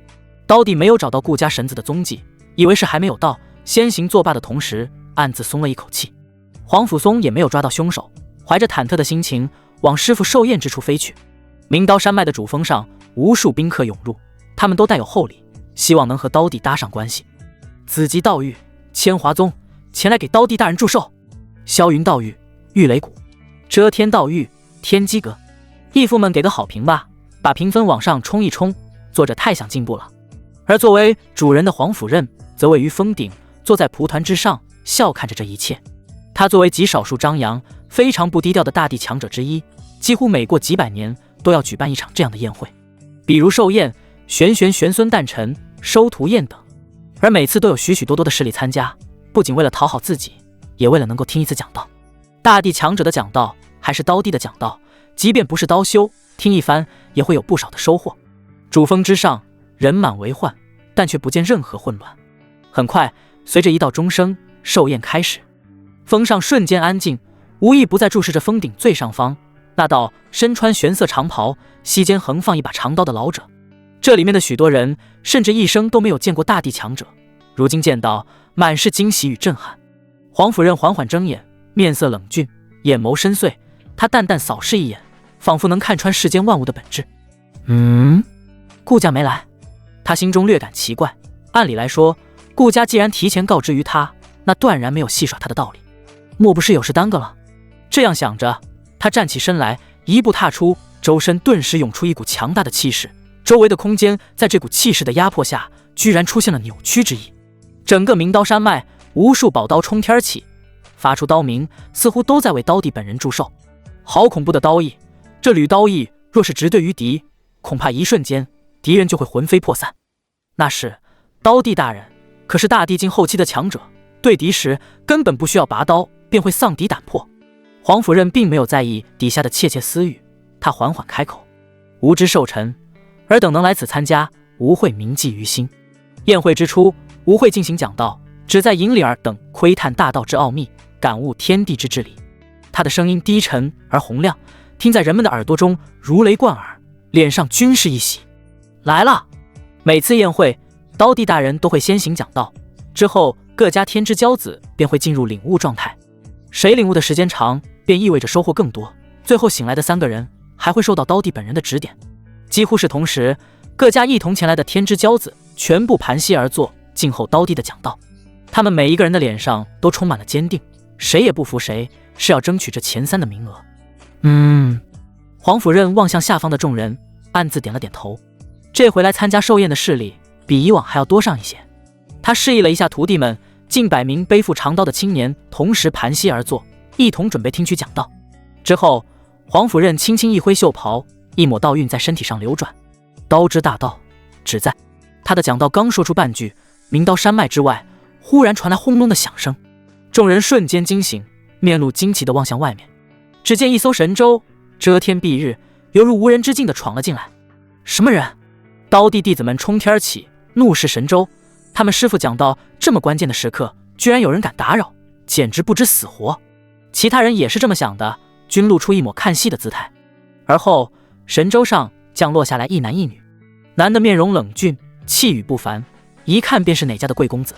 刀地没有找到顾家神子的踪迹，以为是还没有到，先行作罢的同时暗自松了一口气。黄甫松也没有抓到凶手，怀着忐忑的心情往师父寿宴之处飞去。明刀山脉的主峰上，无数宾客涌入，他们都带有厚礼，希望能和刀地搭上关系。紫极道域、千华宗前来给刀地大人祝寿；霄云道域、玉雷谷、遮天道域、天机阁，义父们给个好评吧，把评分往上冲一冲，作者太想进步了。而作为主人的黄甫任则位于峰顶，坐在蒲团之上，笑看着这一切。他作为极少数张扬非常不低调的大地强者之一，几乎每过几百年都要举办一场这样的宴会，比如寿宴、玄孙诞辰、收徒宴等，而每次都有许多的势力参加，不仅为了讨好自己，也为了能够听一次讲道。大地强者的讲道还是刀地的讲道，即便不是刀修，听一番也会有不少的收获。主峰之上人满为患，但却不见任何混乱。很快随着一道钟声，寿宴开始。峰上瞬间安静，无一不在注视着峰顶最上方那道身穿玄色长袍，膝间横放一把长刀的老者。这里面的许多人甚至一生都没有见过大地强者，如今见到，满是惊喜与震撼。黄甫任缓缓睁眼，面色冷峻，眼眸深邃，他淡淡扫视一眼，仿佛能看穿世间万物的本质。顾家没来。他心中略感奇怪，按理来说，顾家既然提前告知于他，那断然没有戏耍他的道理，莫不是有事耽搁了？这样想着，他站起身来，一步踏出，周身顿时涌出一股强大的气势，周围的空间在这股气势的压迫下，居然出现了扭曲之意。整个明刀山脉，无数宝刀冲天起，发出刀鸣，似乎都在为刀帝本人祝寿。好恐怖的刀意！这缕刀意若是直对于敌，恐怕一瞬间敌人就会魂飞魄散。那是刀帝大人，可是大地境后期的强者对敌时根本不需要拔刀便会丧敌胆魄。黄甫任并没有在意底下的窃窃私语，他缓缓开口：吾知寿辰，尔等能来此参加，吾会铭记于心。宴会之初，吾会进行讲道，旨在引领尔等窥探大道之奥秘，感悟天地之至理。他的声音低沉而洪亮，听在人们的耳朵中如雷贯耳，脸上均是一喜。来了！每次宴会，刀帝大人都会先行讲道，之后各家天之骄子便会进入领悟状态。谁领悟的时间长，便意味着收获更多。最后醒来的3个人还会受到刀帝本人的指点。几乎是同时，各家一同前来的天之骄子全部盘膝而坐，静候刀帝的讲道。他们每一个人的脸上都充满了坚定，谁也不服谁，是要争取这前3的名额。黄甫任望向下方的众人，暗自点了点头。这回来参加寿宴的势力比以往还要多上一些。他示意了一下徒弟们，近100名背负长刀的青年同时盘膝而坐，一同准备听取讲道。之后，黄甫任轻轻一挥袖袍，一抹道韵在身体上流转。刀之大道，只在……他的讲道刚说出半句，明刀山脉之外忽然传来轰隆的响声，众人瞬间惊醒，面露惊奇地望向外面。只见一艘神舟遮天蔽日，犹如无人之境地闯了进来。什么人？刀帝弟子们冲天起，怒视神舟。他们师父讲到这么关键的时刻，居然有人敢打扰，简直不知死活。其他人也是这么想的，均露出一抹看戏的姿态。而后神舟上降落下来一男一女，男的面容冷峻，气宇不凡，一看便是哪家的贵公子；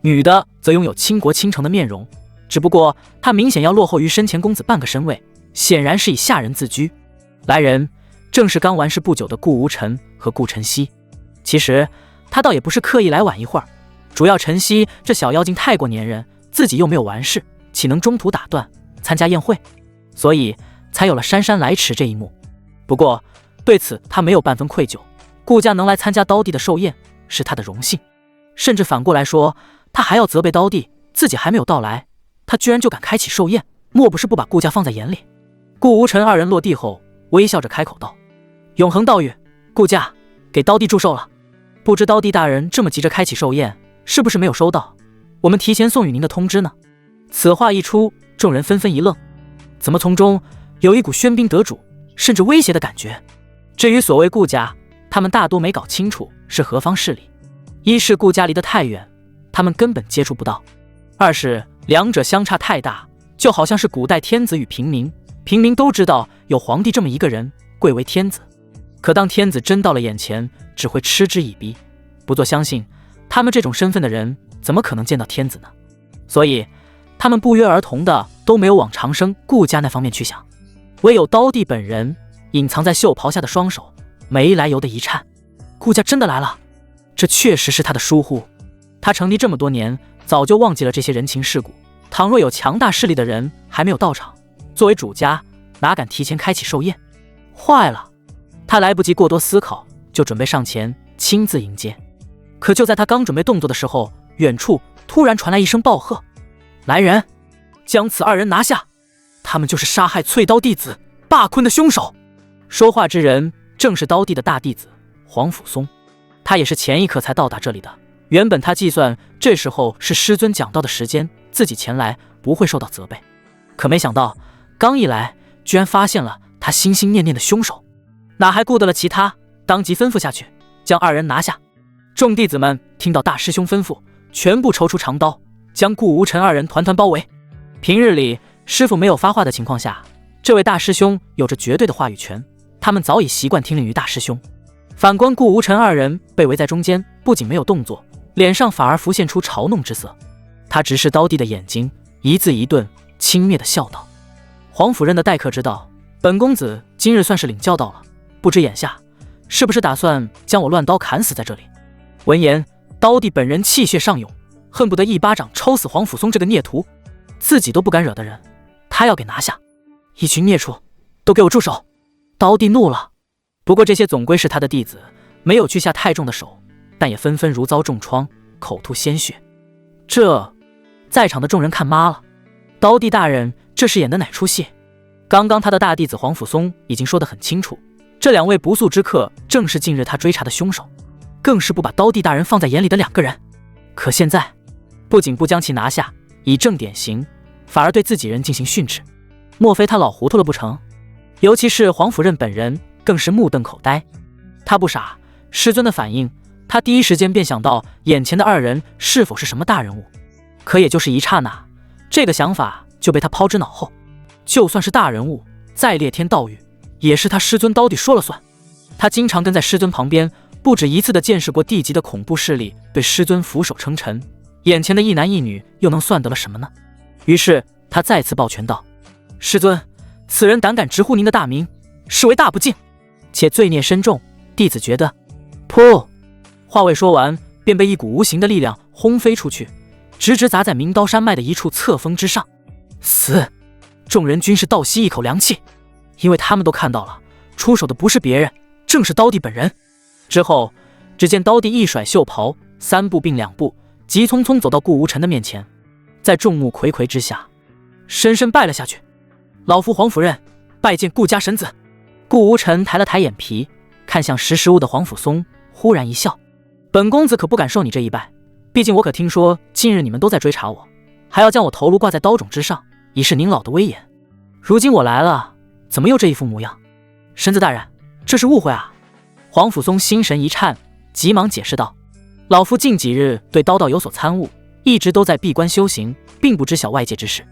女的则拥有倾国倾城的面容，只不过她明显要落后于身前公子半个身位，显然是以下人自居。来人正是刚完事不久的顾无尘和顾晨曦。其实他倒也不是刻意来晚一会儿，主要晨曦这小妖精太过粘人，自己又没有完事，岂能中途打断参加宴会，所以才有了姗姗来迟这一幕。不过对此他没有半分愧疚，顾家能来参加刀帝的寿宴是他的荣幸，甚至反过来说，他还要责备刀帝自己还没有到来，他居然就敢开启寿宴，莫不是不把顾家放在眼里。顾无尘2人落地后，微笑着开口道：永恒道语，顾家给刀帝祝寿了。不知刀帝大人这么急着开启寿宴，是不是没有收到我们提前送与您的通知呢？此话一出，众人纷纷一愣，怎么从中有一股喧宾夺主甚至威胁的感觉？至于所谓顾家，他们大多没搞清楚是何方势力。一是顾家离得太远，他们根本接触不到；二是两者相差太大，就好像是古代天子与平民，平民都知道有皇帝这么一个人，贵为天子，可当天子真到了眼前，只会嗤之以鼻，不做相信。他们这种身份的人怎么可能见到天子呢？所以他们不约而同的都没有往长生顾家那方面去想，唯有刀帝本人隐藏在袖袍下的双手没来由的一颤。顾家真的来了，这确实是他的疏忽。他成立这么多年，早就忘记了这些人情世故。倘若有强大势力的人还没有到场，作为主家哪敢提前开启寿宴？坏了！他来不及过多思考，就准备上前亲自迎接。可就在他刚准备动作的时候，远处突然传来一声暴喝：来人，将此2人拿下！他们就是杀害翠刀弟子霸坤的凶手。说话之人正是刀帝的大弟子黄甫松，他也是前一刻才到达这里的。原本他计算这时候是师尊讲道的时间，自己前来不会受到责备，可没想到刚一来，居然发现了他心心念念的凶手，哪还顾得了其他，当即吩咐下去，将2人拿下。众弟子们听到大师兄吩咐，全部抽出长刀，将顾无尘2人团团包围。平日里师父没有发话的情况下，这位大师兄有着绝对的话语权，他们早已习惯听令于大师兄。反观顾无尘2人被围在中间，不仅没有动作，脸上反而浮现出嘲弄之色。他直视刀帝的眼睛，一字一顿轻蔑地笑道：黄甫任的待客之道，本公子今日算是领教到了，不知眼下是不是打算将我乱刀砍死在这里？闻言，刀帝本人气血上涌，恨不得一巴掌抽死黄甫松这个孽徒，自己都不敢惹的人，他要给拿下。一群孽畜，都给我住手！刀帝怒了。不过这些总归是他的弟子，没有去下太重的手，但也纷纷如遭重创，口吐鲜血。这在场的众人看麻了，刀帝大人这是演的哪出戏？刚刚他的大弟子黄甫松已经说得很清楚，这2位不速之客正是近日他追查的凶手，更是不把刀帝大人放在眼里的2个人。可现在不仅不将其拿下以正典刑，反而对自己人进行训斥，莫非他老糊涂了不成？尤其是黄甫任本人更是目瞪口呆。他不傻，师尊的反应，他第一时间便想到眼前的二人是否是什么大人物。可也就是一刹那，这个想法就被他抛之脑后。就算是大人物，再裂天道狱，也是他师尊刀地说了算。他经常跟在师尊旁边，不止一次地见识过地级的恐怖势力对师尊俯首称臣，眼前的一男一女又能算得了什么呢？于是他再次抱拳道：师尊，此人胆敢直呼您的大名，实为大不敬，且罪孽深重，弟子觉得……噗！话未说完，便被一股无形的力量轰飞出去，直直砸在明刀山脉的一处侧峰之上。死！众人均是倒吸一口凉气，因为他们都看到了，出手的不是别人，正是刀帝本人。之后，只见刀帝一甩袖袍，三步并两步，急匆匆走到顾无尘的面前，在众目睽睽之下，深深拜了下去。老夫黄甫任拜见顾家神子。顾无尘抬了抬眼皮，看向识时务的黄甫松，忽然一笑：本公子可不敢受你这一拜，毕竟我可听说近日你们都在追查我，还要将我头颅挂在刀冢之上，以示您老的威严。如今我来了，怎么又这一副模样？神子大人，这是误会啊！黄甫松心神一颤，急忙解释道：老夫近几日对刀道有所参悟，一直都在闭关修行，并不知晓外界之事。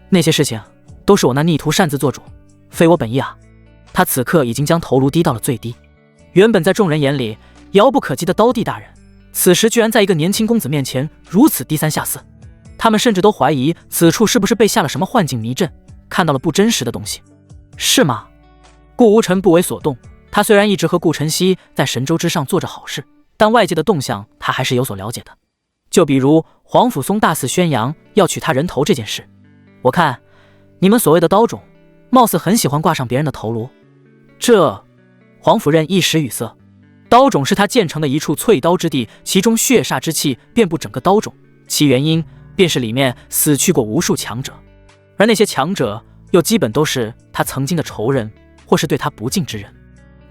那些事情都是我那逆徒擅自做主，非我本意啊！他此刻已经将头颅低到了最低，原本在众人眼里遥不可及的刀帝大人，此时居然在一个年轻公子面前如此低三下四。他们甚至都怀疑此处是不是被下了什么幻境迷阵，看到了不真实的东西，是吗？顾无尘不为所动，他虽然一直和顾晨曦在神州之上做着好事，但外界的动向他还是有所了解的。就比如黄甫松大肆宣扬要取他人头这件事，我看你们所谓的刀种，貌似很喜欢挂上别人的头颅。这……黄甫任一时语塞。刀冢是他建成的一处淬刀之地，其中血煞之气遍布整个刀冢，其原因便是里面死去过无数强者，而那些强者又基本都是他曾经的仇人，或是对他不敬之人。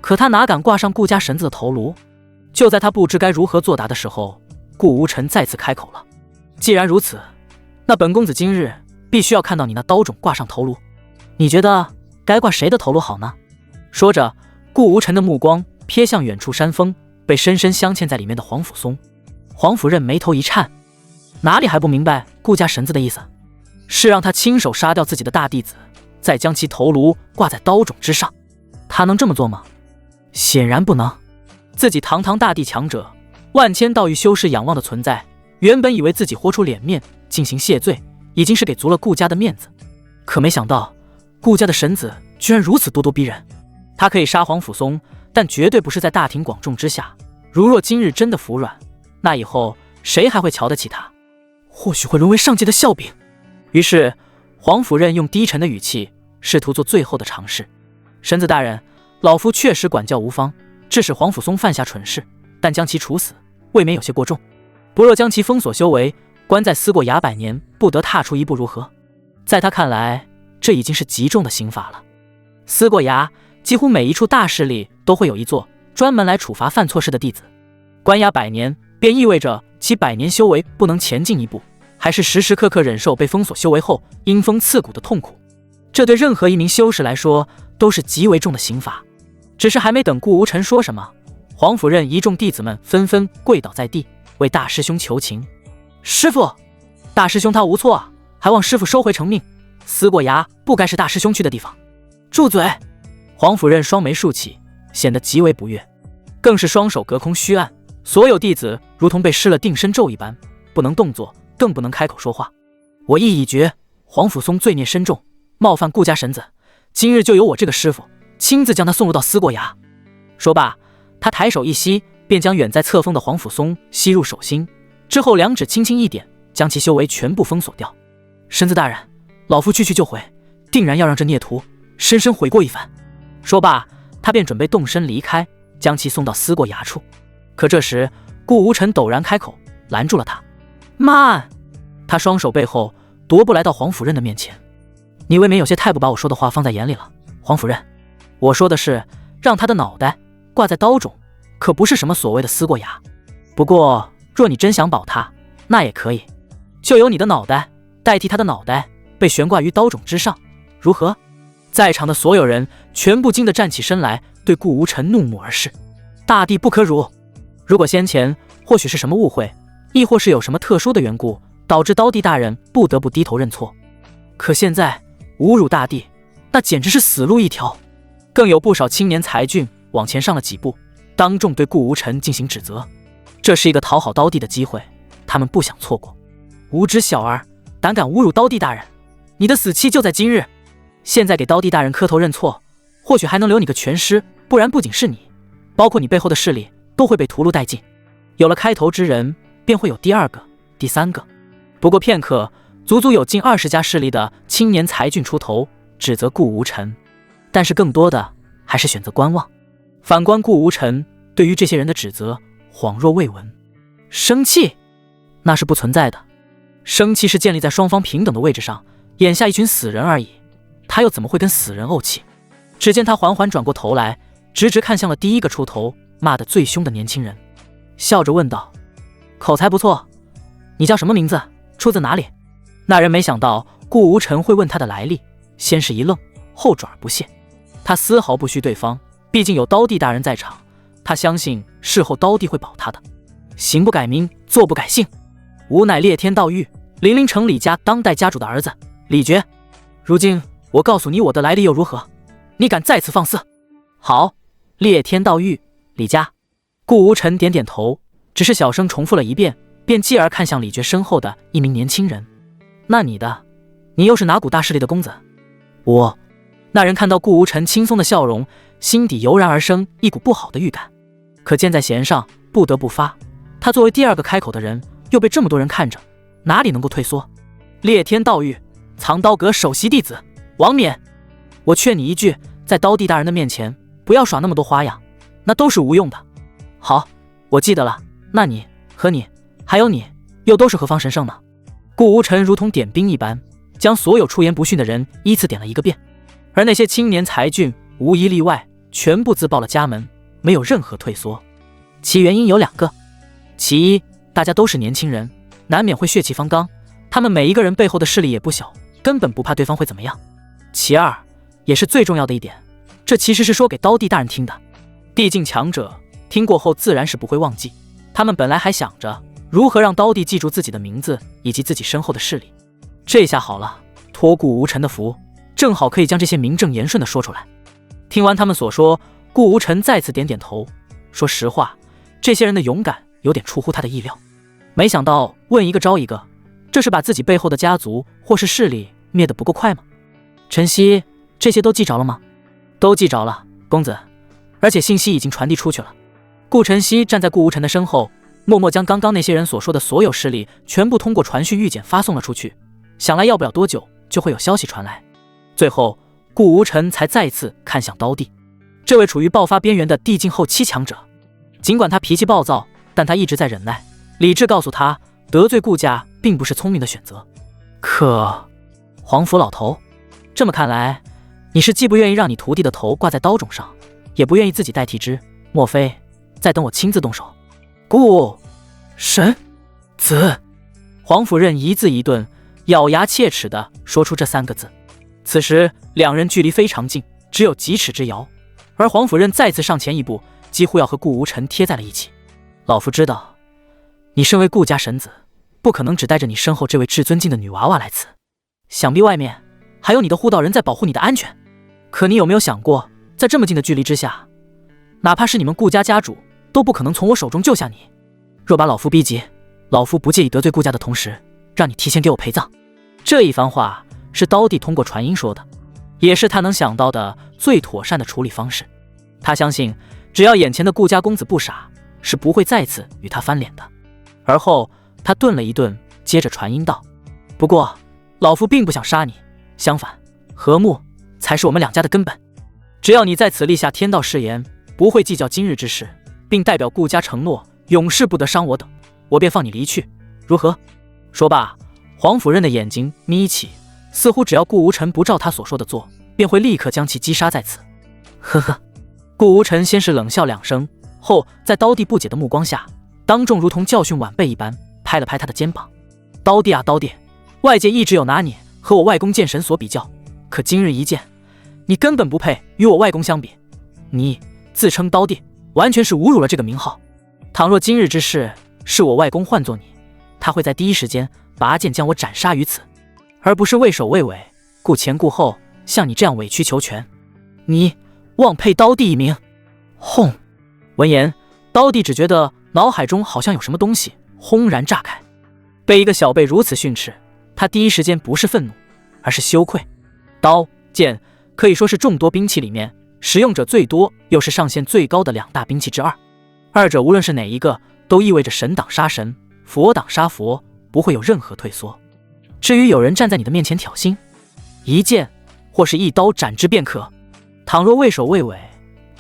可他哪敢挂上顾家神子的头颅？就在他不知该如何作答的时候，顾无尘再次开口了：既然如此，那本公子今日必须要看到你那刀冢挂上头颅，你觉得该挂谁的头颅好呢？说着，顾无尘的目光瞥向远处山峰，被深深镶嵌在里面的黄甫松。黄甫任眉头一颤，哪里还不明白顾家神子的意思？是让他亲手杀掉自己的大弟子，再将其头颅挂在刀冢之上。他能这么做吗？显然不能。自己堂堂大帝强者，万千道域修士仰望的存在，原本以为自己豁出脸面进行谢罪，已经是给足了顾家的面子，可没想到顾家的神子居然如此咄咄逼人。他可以杀黄甫松，但绝对不是在大庭广众之下。如若今日真的服软，那以后谁还会瞧得起他？或许会沦为上界的笑柄。于是黄甫任用低沉的语气试图做最后的尝试：神子大人，老夫确实管教无方，致使黄甫松犯下蠢事，但将其处死未免有些过重。不若将其封锁修为，关在思过崖100年，不得踏出一步如何？在他看来，这已经是极重的刑罚了。思过崖几乎每一处大势力都会有一座专门来处罚犯错事的弟子，关押100年便意味着其100年修为不能前进一步，还是时时刻刻忍受被封锁修为后阴风刺骨的痛苦。这对任何一名修士来说都是极为重的刑罚。只是还没等顾无尘说什么，黄甫任一众弟子们纷纷跪倒在地，为大师兄求情：师父，大师兄他无错啊，还望师父收回成命。思过崖不该是大师兄去的地方。住嘴！黄甫任双眉竖起，显得极为不悦，更是双手隔空虚按，所有弟子如同被施了定身咒一般，不能动作，更不能开口说话。我意已决，黄甫松罪孽深重，冒犯顾家神子，今日就由我这个师父亲自将他送入到思过崖。说罢，他抬手一吸，便将远在侧峰的黄甫松吸入手心，之后两指轻轻一点，将其修为全部封锁掉。神子大人，老夫去就回，定然要让这孽徒深深悔过一番。说罢，他便准备动身离开，将其送到思过崖处。可这时顾无尘陡然开口拦住了他：慢！他双手背后踱步来到黄甫任的面前：你未免有些太不把我说的话放在眼里了。黄甫任，我说的是让他的脑袋挂在刀冢，可不是什么所谓的思过崖。不过若你真想保他，那也可以，就由你的脑袋代替他的脑袋，被悬挂于刀冢之上，如何？在场的所有人全部惊得站起身来，对顾无尘怒目而视。大帝不可辱！如果先前或许是什么误会，亦或是有什么特殊的缘故，导致刀帝大人不得不低头认错，可现在侮辱大帝，那简直是死路一条。更有不少青年才俊往前上了几步，当众对顾无尘进行指责。这是一个讨好刀帝的机会，他们不想错过。无知小儿，胆敢侮辱刀帝大人，你的死期就在今日！现在给刀帝大人磕头认错，或许还能留你个全尸，不然不仅是你，包括你背后的势力都会被屠戮殆尽。有了开头之人，便会有第二个、第三个。不过片刻，足足有近20家势力的青年才俊出头指责顾无尘，但是更多的还是选择观望。反观顾无尘，对于这些人的指责恍若未闻。生气？那是不存在的。生气是建立在双方平等的位置上，眼下一群死人而已，他又怎么会跟死人怄气？只见他缓缓转过头来，直直看向了第一个出头骂得最凶的年轻人，笑着问道：口才不错，你叫什么名字？出自哪里？那人没想到顾无尘会问他的来历，先是一愣，后转而不屑。他丝毫不虚对方，毕竟有刀帝大人在场，他相信事后刀帝会保他的。行不改名，坐不改姓，吾乃烈天道玉，零陵城李家当代家主的儿子李傕。如今我告诉你我的来历又如何？你敢再次放肆？好，烈天道玉，李家。顾无尘点点头，只是小声重复了一遍，便继而看向李傕身后的一名年轻人。那你又是哪股大势力的公子？我。那人看到顾无尘轻松的笑容，心底油然而生一股不好的预感，可箭在弦上，不得不发。他作为第二个开口的人，又被这么多人看着，哪里能够退缩？烈天道玉，藏刀阁首席弟子王冕，我劝你一句，在刀帝大人的面前不要耍那么多花样，那都是无用的。好，我记得了。那你和你还有你又都是何方神圣呢？顾无尘如同点兵一般，将所有出言不逊的人依次点了一个遍，而那些青年才俊无一例外全部自报了家门，没有任何退缩。其原因有2个，其一，大家都是年轻人，难免会血气方刚，他们每一个人背后的势力也不小，根本不怕对方会怎么样。其二，也是最重要的一点，这其实是说给刀帝大人听的。帝境强者听过后自然是不会忘记，他们本来还想着如何让刀帝记住自己的名字以及自己身后的势力，这下好了，托顾无尘的福，正好可以将这些名正言顺地说出来。听完他们所说，顾无尘再次点点头，说实话，这些人的勇敢有点出乎他的意料，没想到问一个招一个，这是把自己背后的家族或是势力灭得不够快吗？晨曦，这些都记着了吗？都记着了，公子，而且信息已经传递出去了。顾晨曦站在顾无尘的身后，默默将刚刚那些人所说的所有势力全部通过传讯预检发送了出去，想来要不了多久就会有消息传来。最后顾无尘才再次看向刀帝，这位处于爆发边缘的帝境后期强者，尽管他脾气暴躁，但他一直在忍耐，理智告诉他，得罪顾家并不是聪明的选择。可黄甫老头，这么看来，你是既不愿意让你徒弟的头挂在刀冢上，也不愿意自己代替之，莫非再等我亲自动手？顾神子，黄甫任一字一顿，咬牙切齿地说出这3个字。此时两人距离非常近，只有几尺之遥，而黄甫任再次上前一步，几乎要和顾无尘贴在了一起。老夫知道，你身为顾家神子，不可能只带着你身后这位至尊境的女娃娃来此，想必外面还有你的护道人在保护你的安全。可你有没有想过，在这么近的距离之下，哪怕是你们顾家家主都不可能从我手中救下你。若把老夫逼急，老夫不介意得罪顾家的同时，让你提前给我陪葬。这一番话是刀帝通过传音说的，也是他能想到的最妥善的处理方式。他相信，只要眼前的顾家公子不傻，是不会再次与他翻脸的。而后他顿了一顿，接着传音道：不过老夫并不想杀你，相反，和睦才是我们2家的根本。只要你在此立下天道誓言，不会计较今日之事，并代表顾家承诺永世不得伤我等，我便放你离去，如何？说罢，黄甫任的眼睛眯起，似乎只要顾无尘不照他所说的做，便会立刻将其击杀在此。呵呵。顾无尘先是冷笑2声，后在刀帝不解的目光下，当众如同教训晚辈一般，拍了拍他的肩膀：“刀弟啊，刀弟，外界一直有拿你和我外公剑神所比较，可今日一见，你根本不配与我外公相比。你自称刀弟，完全是侮辱了这个名号。倘若今日之事是我外公换作你，他会在第一时间拔剑将我斩杀于此，而不是畏首畏尾，顾前顾后，像你这样委曲求全。你妄配刀弟一名！”轰！闻言，刀弟只觉得脑海中好像有什么东西轰然炸开。被一个小辈如此训斥，他第一时间不是愤怒，而是羞愧。刀剑可以说是众多兵器里面使用者最多又是上限最高的两大兵器之二，二者无论是哪一个，都意味着神挡杀神，佛挡杀佛，不会有任何退缩。至于有人站在你的面前挑衅，一剑或是一刀斩之便可。倘若畏首畏尾，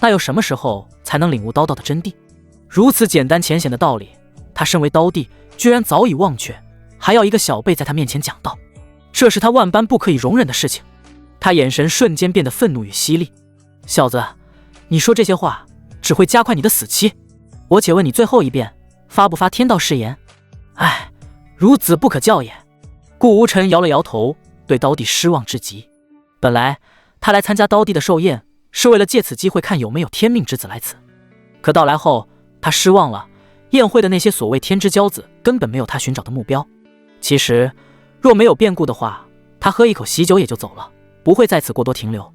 那又什么时候才能领悟刀道的真谛？如此简单浅显的道理，他身为刀弟居然早已忘却，还要一个小辈在他面前讲道，这是他万般不可以容忍的事情。他眼神瞬间变得愤怒与犀利：“小子，你说这些话只会加快你的死期。我且问你最后一遍，发不发天道誓言？”“唉，孺子不可教也。”顾无尘摇了摇头，对刀弟失望至极。本来他来参加刀弟的寿宴，是为了借此机会看有没有天命之子来此，可到来后他失望了。宴会的那些所谓天之骄子根本没有他寻找的目标。其实若没有变故的话，他喝一口喜酒也就走了，不会在此过多停留。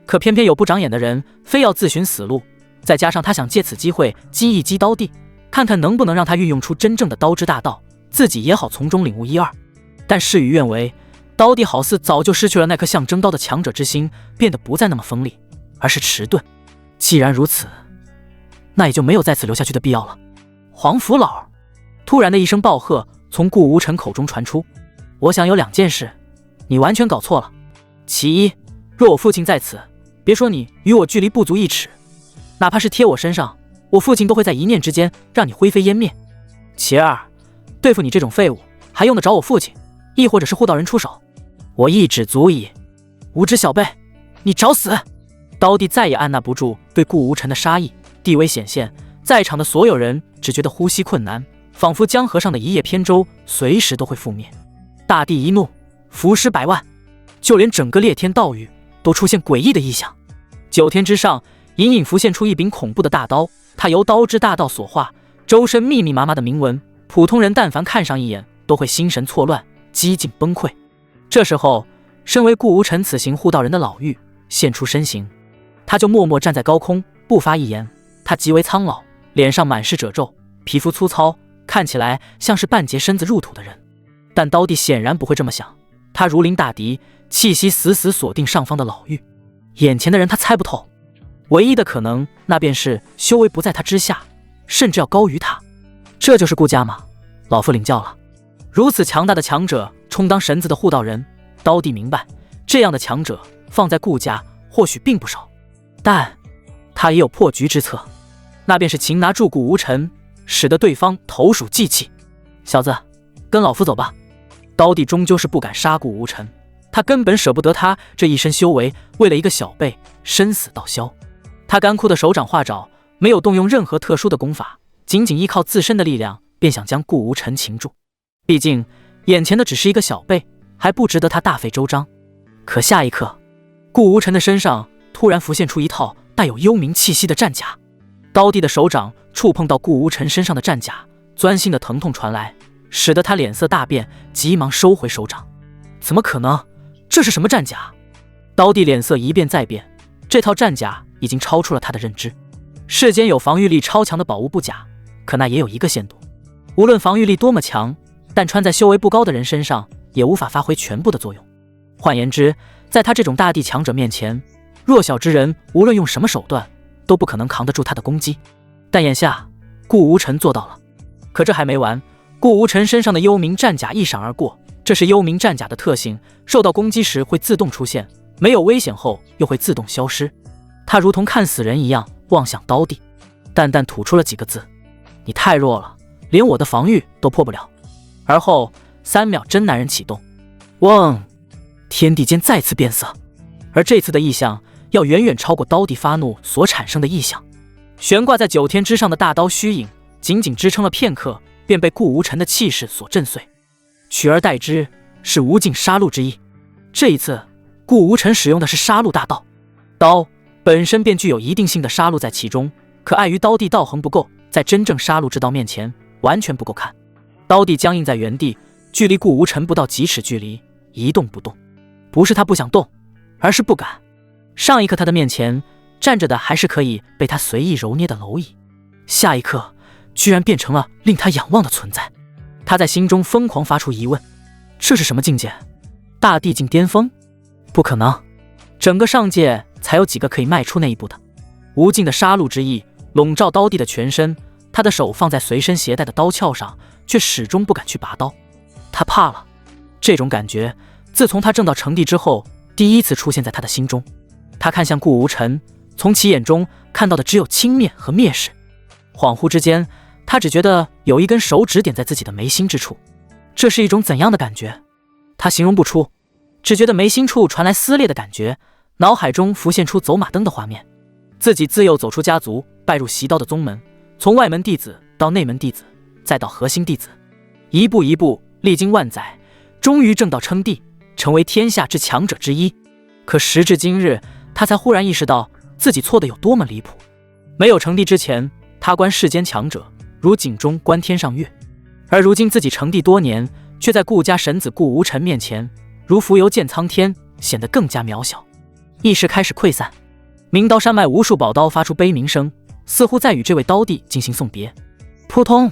可偏偏有不长眼的人非要自寻死路，再加上他想借此机会激一激刀弟，看看能不能让他运用出真正的刀之大道，自己也好从中领悟一二。但事与愿违，刀弟好似早就失去了那颗像真刀的强者之心，变得不再那么锋利，而是迟钝。既然如此，那也就没有在此留下去的必要了。黄福老！突然的一声暴喝从顾无尘口中传出：“我想有两件事，你完全搞错了。其一，若我父亲在此，别说你与我距离不足1尺，哪怕是贴我身上，我父亲都会在一念之间让你灰飞烟灭。其二，对付你这种废物，还用得着我父亲，亦或者是护道人出手？我一指足矣。无知小辈，你找死！”刀弟再也按捺不住对顾无尘的杀意，地位显现，在场的所有人只觉得呼吸困难，仿佛江河上的一叶扁舟随时都会覆灭。大地一怒，伏尸百万，就连整个裂天道域都出现诡异的异象。9天之上隐隐浮现出一柄恐怖的大刀，它由刀之大道所化，周身密密麻麻的铭文，普通人但凡看上一眼都会心神错乱，几近崩溃。这时候身为顾无尘此行护道人的老妪现出身形，他就默默站在高空，不发一言。他极为苍老，脸上满是褶皱，皮肤粗糙，看起来像是半截身子入土的人。但刀弟显然不会这么想，他如临大敌，气息死死锁定上方的老妪。眼前的人他猜不透，唯一的可能那便是修为不在他之下，甚至要高于他。这就是顾家吗？老夫领教了。如此强大的强者充当神子的护道人，刀弟明白，这样的强者放在顾家或许并不少，但他也有破局之策，那便是擒拿住顾无尘，使得对方投鼠忌器。小子，跟老夫走吧。刀弟终究是不敢杀顾无尘，他根本舍不得他这一身修为为了一个小辈生死道消。他干枯的手掌化爪，没有动用任何特殊的功法，仅仅依靠自身的力量便想将顾无尘擒住。毕竟眼前的只是一个小辈，还不值得他大费周章。可下一刻，顾无尘的身上突然浮现出一套带有幽冥气息的战甲。刀弟的手掌触碰到顾无尘身上的战甲，钻心的疼痛传来，使得他脸色大变，急忙收回手掌。怎么可能？这是什么战甲？刀弟脸色一变再变，这套战甲已经超出了他的认知。世间有防御力超强的宝物不假，可那也有一个限度。无论防御力多么强，但穿在修为不高的人身上也无法发挥全部的作用。换言之，在他这种大地强者面前，弱小之人无论用什么手段都不可能扛得住他的攻击。但眼下顾无尘做到了。可这还没完，顾无尘身上的幽冥战甲一闪而过，这是幽冥战甲的特性，受到攻击时会自动出现，没有危险后又会自动消失。他如同看死人一样望向刀弟，淡淡吐出了几个字：你太弱了，连我的防御都破不了。而后3秒真男人启动，嗡，天地间再次变色。而这次的异象要远远超过刀弟发怒所产生的异象。悬挂在9天之上的大刀虚影仅仅支撑了片刻，便被顾无尘的气势所震碎，取而代之是无尽杀戮之意。这一次，顾无尘使用的是杀戮大刀，刀本身便具有一定性的杀戮在其中，可碍于刀地道行不够，在真正杀戮之刀面前完全不够看。刀地僵硬在原地，距离顾无尘不到几尺距离，一动不动。不是他不想动，而是不敢。上一刻他的面前站着的还是可以被他随意揉捏的蝼蚁，下一刻居然变成了令他仰望的存在。他在心中疯狂发出疑问：这是什么境界？大地境巅峰？不可能，整个上界才有几个可以迈出那一步的。无尽的杀戮之意笼罩刀地的全身，他的手放在随身携带的刀鞘上，却始终不敢去拔刀。他怕了，这种感觉自从他证到成帝之后，第一次出现在他的心中。他看向顾无尘，从其眼中看到的只有轻蔑和蔑视。恍惚之间，他只觉得有一根手指点在自己的眉心之处，这是一种怎样的感觉？他形容不出，只觉得眉心处传来撕裂的感觉，脑海中浮现出走马灯的画面。自己自幼走出家族，拜入习道的宗门，从外门弟子到内门弟子，再到核心弟子，一步一步历经万载，终于证道称帝，成为天下之强者之一。可时至今日，他才忽然意识到自己错的有多么离谱。没有成帝之前，他观世间强者如井中观天上月，而如今自己成帝多年，却在顾家神子顾无尘面前如浮游见苍天，显得更加渺小。意识开始溃散，明刀山脉无数宝刀发出悲鸣声，似乎在与这位刀帝进行送别。扑通，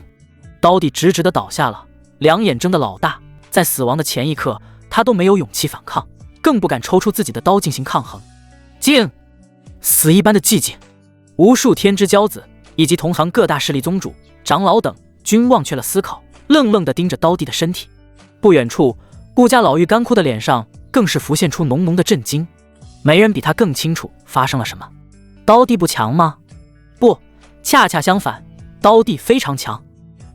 刀帝直直地倒下了，两眼睁得老大。在死亡的前一刻，他都没有勇气反抗，更不敢抽出自己的刀进行抗衡。静，死一般的寂静。无数天之骄子以及同行各大势力宗主、长老等均忘却了思考，愣愣地盯着刀帝的身体。不远处，顾家老妪干枯的脸上更是浮现出浓浓的震惊。没人比他更清楚发生了什么。刀帝不强吗？不，恰恰相反，刀帝非常强。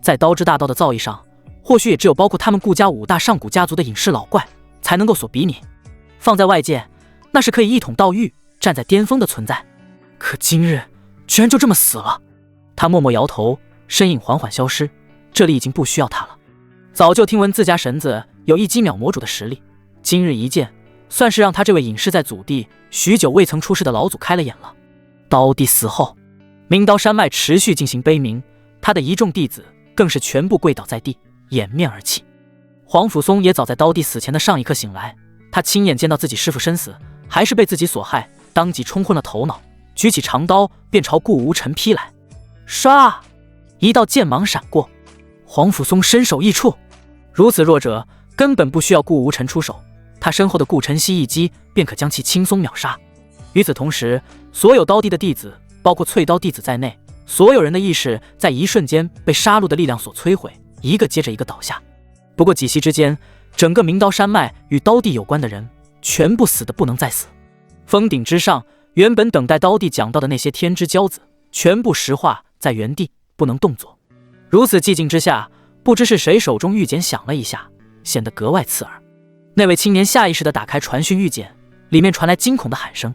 在刀之大道的造诣上，或许也只有包括他们顾家5大上古家族的隐世老怪才能够所比拟。放在外界，那是可以一统道域，站在巅峰的存在。可今日居然就这么死了。他默默摇头，身影缓缓消失。这里已经不需要他了。早就听闻自家神子有一击秒魔主的实力，今日一见，算是让他这位隐世在祖地许久未曾出世的老祖开了眼了。刀帝死后，明刀山脉持续进行悲鸣，他的一众弟子更是全部跪倒在地，掩面而泣。黄甫松也早在刀帝死前的上一刻醒来，他亲眼见到自己师父身死，还是被自己所害，当即冲昏了头脑，举起长刀便朝顾无尘劈来。唰，一道剑芒闪过，黄甫松身首异处。如此弱者根本不需要顾无尘出手，他身后的顾晨曦一击便可将其轻松秒杀。与此同时，所有刀帝的弟子，包括淬刀弟子在内，所有人的意识在一瞬间被杀戮的力量所摧毁，一个接着一个倒下。不过几息之间，整个明刀山脉与刀帝有关的人全部死得不能再死。峰顶之上，原本等待刀帝讲到的那些天之骄子，全部石化在原地，不能动作。如此寂静之下，不知是谁手中玉简响了一下，显得格外刺耳。那位青年下意识地打开传讯玉简，里面传来惊恐的喊声：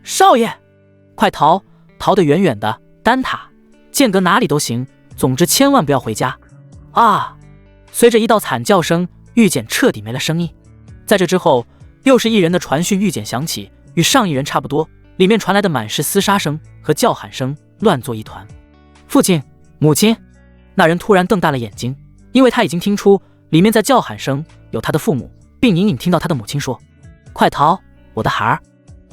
少爷，快逃，逃得远远的，丹塔、剑阁哪里都行，总之千万不要回家啊！随着一道惨叫声，玉简彻底没了声音。在这之后，又是一人的传讯玉简响起，与上一人差不多，里面传来的满是厮杀声和叫喊声乱作一团。父亲，母亲。那人突然瞪大了眼睛，因为他已经听出里面在叫喊声有他的父母，并隐隐听到他的母亲说：快逃，我的孩儿。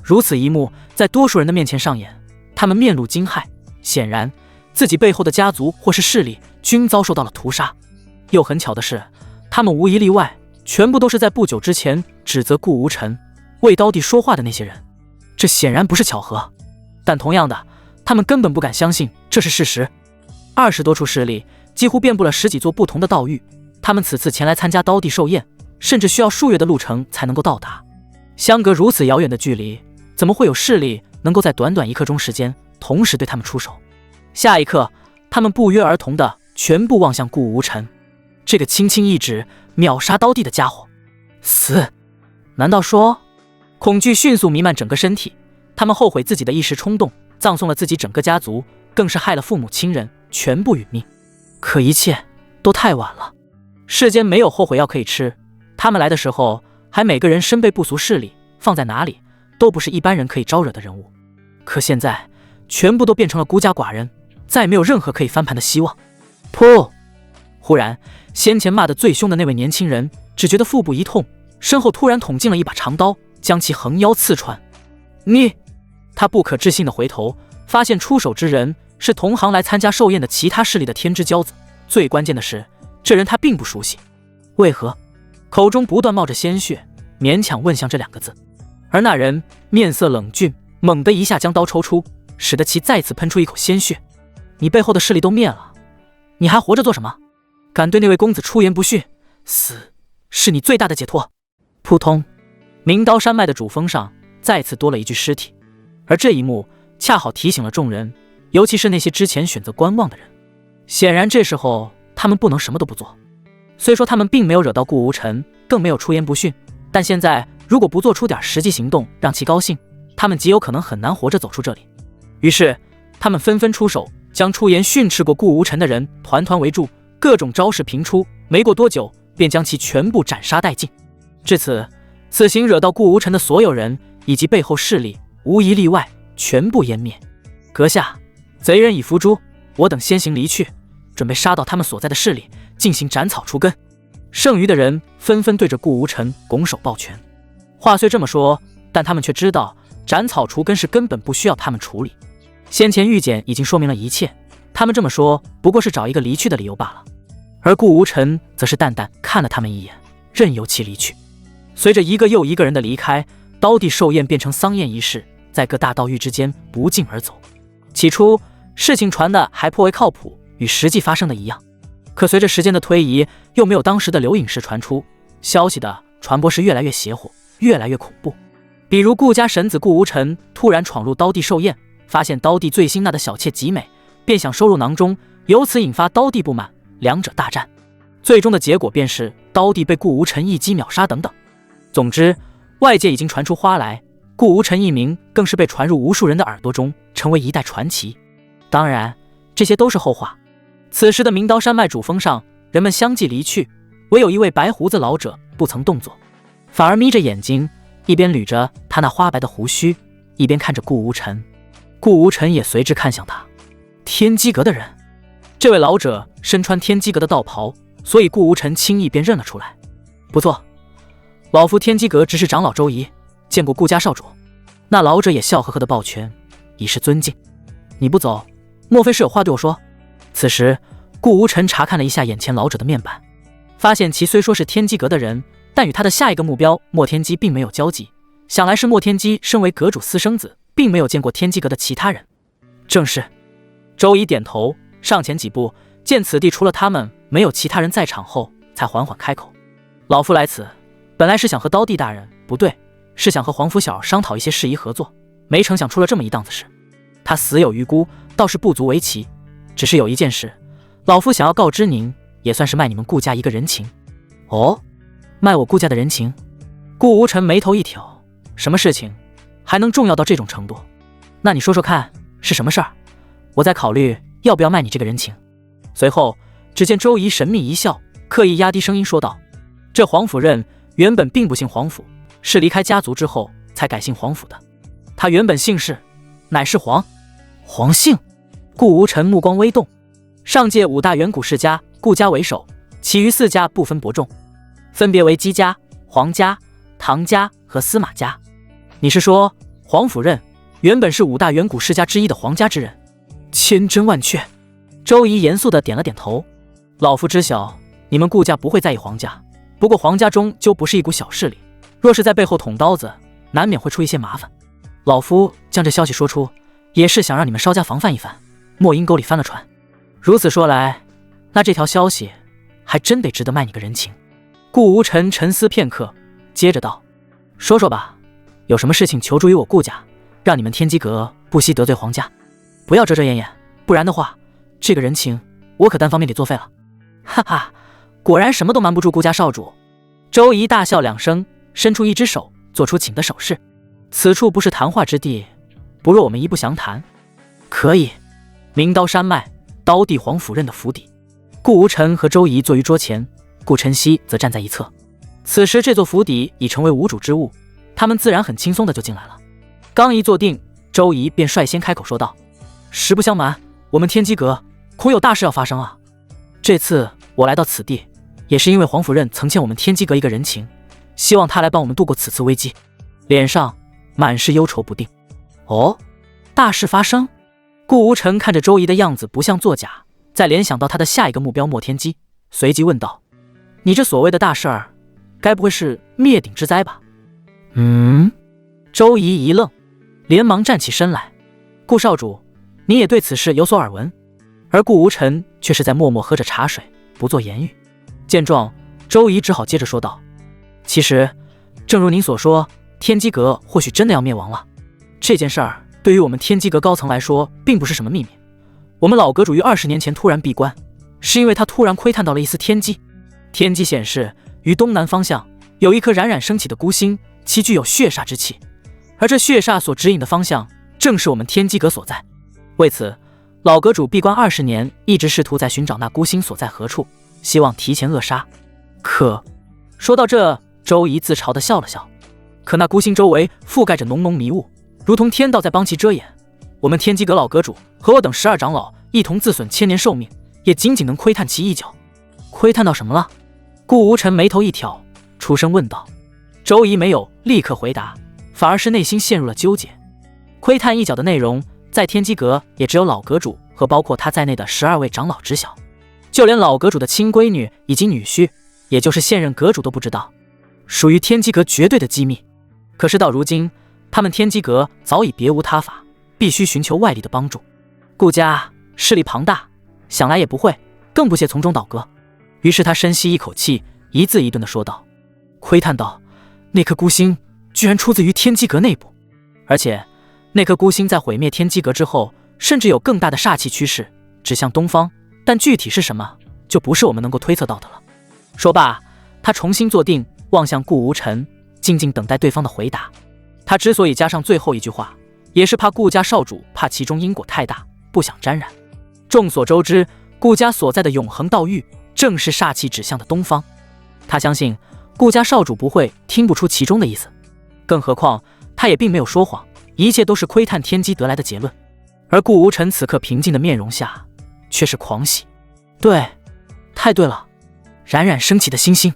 如此一幕在多数人的面前上演，他们面露惊骇，显然自己背后的家族或是势力均遭受到了屠杀。又很巧的是，他们无一例外全部都是在不久之前指责顾无尘为刀帝说话的那些人。这显然不是巧合，但同样的，他们根本不敢相信这是事实。20多处势力几乎遍布了10几座不同的道域，他们此次前来参加刀帝寿宴，甚至需要数月的路程才能够到达。相隔如此遥远的距离，怎么会有势力能够在短短一刻钟时间同时对他们出手？下一刻，他们不约而同的全部望向顾无尘，这个轻轻一指秒杀刀帝的家伙。死！难道说？恐惧迅速弥漫整个身体，他们后悔自己的一时冲动，葬送了自己整个家族，更是害了父母亲人，全部殒命。可一切都都太晚了。世间没有后悔药可以吃，他们来的时候还每个人身背不俗势力，放在哪里都不是一般人可以招惹的人物。可现在全部都变成了孤家寡人，再没有任何可以翻盘的希望。噗！忽然，先前骂得最凶的那位年轻人只觉得腹部一痛，身后突然捅进了一把长刀，将其横腰刺穿。你！他不可置信地回头，发现出手之人是同行来参加寿宴的其他势力的天之骄子。最关键的是，这人他并不熟悉。为何？口中不断冒着鲜血，勉强问向这两个字。而那人面色冷峻，猛地一下将刀抽出，使得其再次喷出一口鲜血。你背后的势力都灭了，你还活着做什么？敢对那位公子出言不逊，死是你最大的解脱。扑通，明刀山脉的主峰上再次多了一具尸体。而这一幕恰好提醒了众人，尤其是那些之前选择观望的人。显然这时候他们不能什么都不做。虽说他们并没有惹到顾无尘，更没有出言不逊，但现在如果不做出点实际行动让其高兴，他们极有可能很难活着走出这里。于是他们纷纷出手，将出言训斥过顾无尘的人团团围住，各种招式频出，没过多久便将其全部斩杀殆尽。至此，此行惹到顾无尘的所有人以及背后势力无一例外全部湮灭。阁下，贼人已伏诛，我等先行离去，准备杀到他们所在的势力，进行斩草除根。剩余的人纷纷对着顾无尘拱手抱拳。话虽这么说，但他们却知道斩草除根是根本不需要他们处理。先前玉简已经说明了一切，他们这么说不过是找一个离去的理由罢了。而顾无尘则是淡淡看了他们一眼，任由其离去。随着一个又一个人的离开，刀地寿宴变成丧宴仪式，在各大道域之间不胫而走。起初事情传的还颇为靠谱，与实际发生的一样。可随着时间的推移，又没有当时的刘隐士传出，消息的传播是越来越邪乎，越来越恐怖。比如顾家神子顾无尘突然闯入刀地寿宴，发现刀地最新纳的小妾极美，便想收入囊中，由此引发刀地不满，两者大战，最终的结果便是刀地被顾无尘一击秒杀等等。总之，外界已经传出花来，顾无尘一名更是被传入无数人的耳朵中，成为一代传奇。当然，这些都是后话。此时的明刀山脉主峰上，人们相继离去，唯有一位白胡子老者不曾动作，反而眯着眼睛，一边捋着他那花白的胡须，一边看着顾无尘。顾无尘也随之看向他。天机阁的人。这位老者身穿天机阁的道袍，所以顾无尘轻易便认了出来。不错，老夫天机阁执事长老周仪，见过顾家少主。那老者也笑呵呵的抱拳，以示尊敬。你不走，莫非是有话对我说？此时顾无尘查看了一下眼前老者的面板，发现其虽说是天机阁的人，但与他的下一个目标莫天机并没有交集，想来是莫天机身为阁主私生子，并没有见过天机阁的其他人。正是。周仪点头，上前几步，见此地除了他们没有其他人在场后，才缓缓开口。老夫来此本来是想和刀地大人，不对，是想和皇府小商讨一些事宜合作，没成想出了这么一档子事。他死有余辜，倒是不足为奇，只是有一件事，老夫想要告知您，也算是卖你们顾家一个人情。哦，卖我顾家的人情？顾无尘眉头一挑，什么事情还能重要到这种程度？那你说说看，是什么事儿？我再考虑要不要卖你这个人情。随后只见周仪神秘一笑，刻意压低声音说道，这皇甫任原本并不姓皇甫，是离开家族之后才改姓皇甫的。他原本姓氏乃是黄姓。顾无尘目光微动，上界5大远古世家，顾家为首，其余4家不分伯仲，分别为姬家、黄家、唐家和司马家。你是说皇甫任原本是5大远古世家之一的黄家之人？千真万确。周仪严肃地点了点头。老夫知晓你们顾家不会在意黄家，不过黄家终究不是一股小势力，若是在背后捅刀子，难免会出一些麻烦。老夫将这消息说出，也是想让你们稍加防范一番，莫因沟里翻了船。如此说来，那这条消息还真得值得卖你个人情。顾无尘沉思片刻，接着道，说说吧，有什么事情求助于我顾家，让你们天机阁不惜得罪皇家？不要遮遮掩掩，不然的话，这个人情我可单方面得作废了。哈哈，果然什么都瞒不住顾家少主。周仪大笑2声，伸出一只手，做出请的手势。此处不是谈话之地，不若我们一步详谈。可以。明刀山脉，刀地皇甫任的府邸。顾无尘和周仪坐于桌前，顾晨曦则站在一侧。此时这座府邸已成为无主之物，他们自然很轻松的就进来了。刚一坐定，周仪便率先开口说道：“实不相瞒，我们天机阁恐有大事要发生啊！这次我来到此地，也是因为黄甫任曾欠我们天机阁一个人情，希望他来帮我们度过此次危机。”脸上满是忧愁不定。哦，大事发生？顾无尘看着周仪的样子不像作假，再联想到他的下一个目标莫天机，随即问道：“你这所谓的大事儿，该不会是灭顶之灾吧？”周仪一愣，连忙站起身来：“顾少主，你也对此事有所耳闻？”而顾无尘却是在默默喝着茶水，不做言语。见状，周仪只好接着说道：“其实，正如您所说，天机阁或许真的要灭亡了。这件事儿对于我们天机阁高层来说，并不是什么秘密。我们老阁主于20年前突然闭关，是因为他突然窥探到了一丝天机。天机显示，于东南方向有一颗冉冉升起的孤星，其具有血煞之气，而这血煞所指引的方向，正是我们天机阁所在。为此，老阁主闭关20年，一直试图在寻找那孤星所在何处，希望提前扼杀。可……说到这，周仪自嘲地笑了笑。可那孤星周围覆盖着浓浓迷雾，如同天道在帮其遮掩。我们天机阁老阁主和我等12长老一同自损千年寿命，也仅仅能窥探其一角。窥探到什么了？顾无尘眉头一挑，出声问道。周仪没有立刻回答，反而是内心陷入了纠结。窥探一角的内容，在天机阁也只有老阁主和包括他在内的12位长老知晓，就连老阁主的亲闺女以及女婿，也就是现任阁主都不知道，属于天机阁绝对的机密。可是到如今，他们天机阁早已别无他法，必须寻求外力的帮助。顾家势力庞大，想来也不会，更不屑从中倒戈。于是他深吸一口气，一字一顿地说道：“窥探到那颗孤星居然出自于天机阁内部，而且那颗孤星在毁灭天机阁之后，甚至有更大的煞气趋势，指向东方，但具体是什么，就不是我们能够推测到的了。”说罢，他重新坐定，望向顾无尘，静静等待对方的回答。他之所以加上最后一句话，也是怕顾家少主怕其中因果太大，不想沾染。众所周知，顾家所在的永恒道域正是煞气指向的东方，他相信顾家少主不会听不出其中的意思，更何况他也并没有说谎，一切都是窥探天机得来的结论。而顾无尘此刻平静的面容下却是狂喜。对，太对了，冉冉升起的星星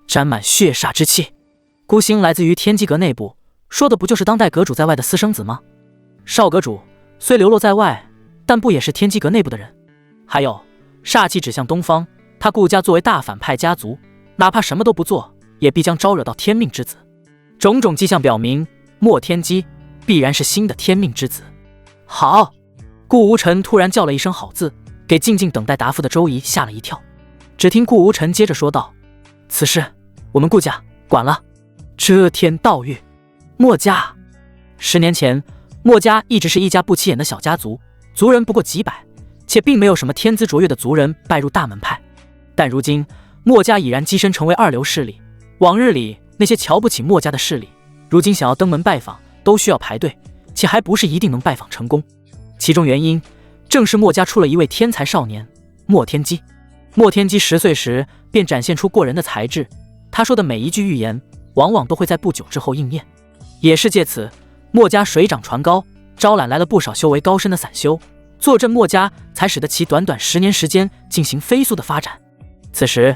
沾满血煞之气，孤星来自于天机阁内部，说的不就是当代阁主在外的私生子吗？少阁主虽流落在外，但不也是天机阁内部的人？还有煞气指向东方，他顾家作为大反派家族，哪怕什么都不做，也必将招惹到天命之子。种种迹象表明，莫天机必然是新的天命之子。好！顾无尘突然叫了一声好字，给静静等待答复的周仪吓了一跳。只听顾无尘接着说道：“此事我们顾家管了。遮天道域，莫家。10年前，莫家一直是一家不起眼的小家族，族人不过几百，且并没有什么天资卓越的族人拜入大门派。但如今，莫家已然跻身成为2流势力。往日里那些瞧不起莫家的势力，如今想要登门拜访，都需要排队，且还不是一定能拜访成功。其中原因，正是莫家出了一位天才少年莫天机。莫天机10岁时便展现出过人的才智，他说的每一句预言，往往都会在不久之后应验。也是借此，莫家水涨船高，招揽来了不少修为高深的散修，坐镇莫家，才使得其短短10年时间进行飞速的发展。此时，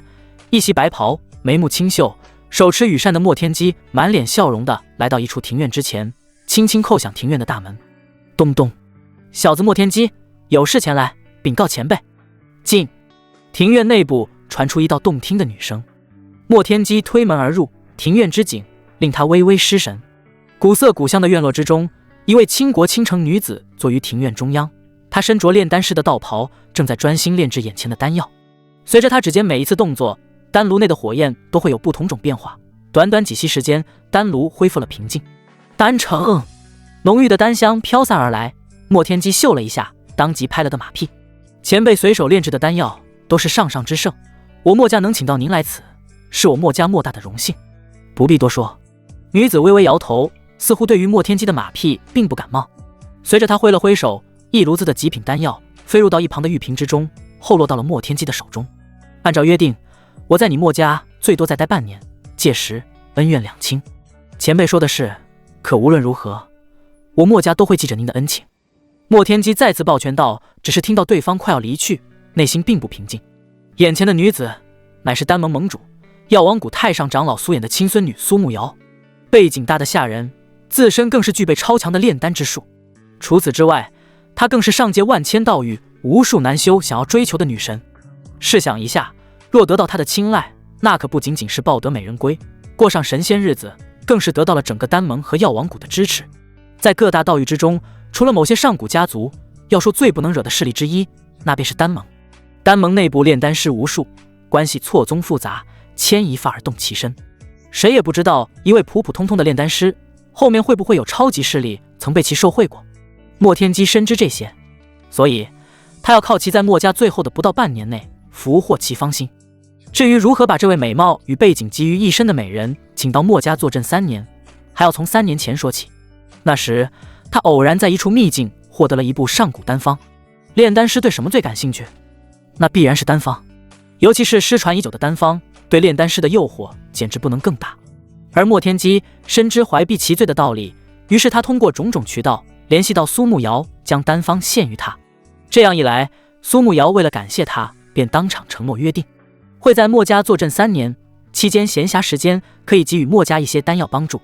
一袭白袍，眉目清秀，手持羽扇的莫天机满脸笑容地来到一处庭院之前，轻轻叩响庭院的大门。咚咚，小子莫天机，有事前来禀告前辈。进。庭院内部传出一道动听的女声。莫天机推门而入，庭院之景令他微微失神。古色古香的院落之中，一位倾国倾城女子坐于庭院中央，她身着炼丹师的道袍，正在专心炼制眼前的丹药。随着她指尖每一次动作，丹炉内的火焰都会有不同种变化。短短几息时间，丹炉恢复了平静。丹城，浓郁的丹香飘散而来。莫天机嗅了一下，当即拍了个马屁：“前辈随手炼制的丹药都是上上之圣，我莫家能请到您来此，是我莫家莫大的荣幸，不必多说。”女子微微摇头，似乎对于莫天机的马屁并不感冒。随着她挥了挥手，一炉子的极品丹药飞入到一旁的玉瓶之中，后落到了莫天机的手中。按照约定，我在你莫家最多再待半年，届时恩怨两清。前辈说的是，可无论如何，我莫家都会记着您的恩情。莫天机再次抱拳道，只是听到对方快要离去，内心并不平静。眼前的女子乃是丹盟盟主药王谷太上长老苏衍的亲孙女苏慕瑶，背景大得吓人，自身更是具备超强的炼丹之术。除此之外，她更是上界万千道域无数男修想要追求的女神。试想一下，若得到她的青睐，那可不仅仅是抱得美人归，过上神仙日子，更是得到了整个丹盟和药王谷的支持。在各大道域之中，除了某些上古家族，要说最不能惹的势力之一，那便是丹盟。丹盟内部炼丹师无数，关系错综复杂，牵一发而动其身。谁也不知道一位普普通通的炼丹师，后面会不会有超级势力曾被其受贿过。莫天机深知这些，所以他要靠其在莫家最后的不到半年内俘获其芳心。至于如何把这位美貌与背景集于一身的美人请到莫家坐镇3年，还要从3年前说起。那时他偶然在一处秘境获得了一部上古丹方。炼丹师对什么最感兴趣？那必然是丹方，尤其是失传已久的丹方，对炼丹师的诱惑简直不能更大。而莫天机深知怀璧其罪的道理，于是他通过种种渠道联系到苏慕瑶，将丹方献于他。这样一来，苏慕瑶为了感谢他，便当场承诺约定，会在莫家坐镇3年，期间闲暇时间可以给予莫家一些丹药帮助。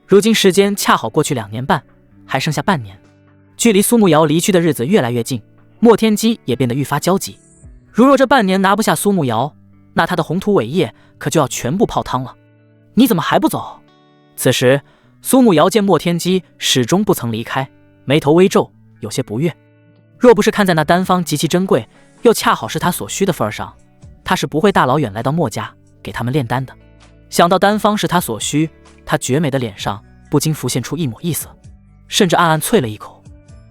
如今时间恰好过去2年半，还剩下半年，距离苏慕瑶离去的日子越来越近，莫天机也变得愈发焦急。如若这半年拿不下苏慕瑶，那他的宏图伟业可就要全部泡汤了。你怎么还不走？此时苏慕瑶见莫天机始终不曾离开，眉头微皱，有些不悦。若不是看在那丹方极其珍贵，又恰好是他所需的份上，他是不会大老远来到莫家给他们炼丹的。想到丹方是他所需，他绝美的脸上不禁浮现出一抹异色，甚至暗暗啐了一口。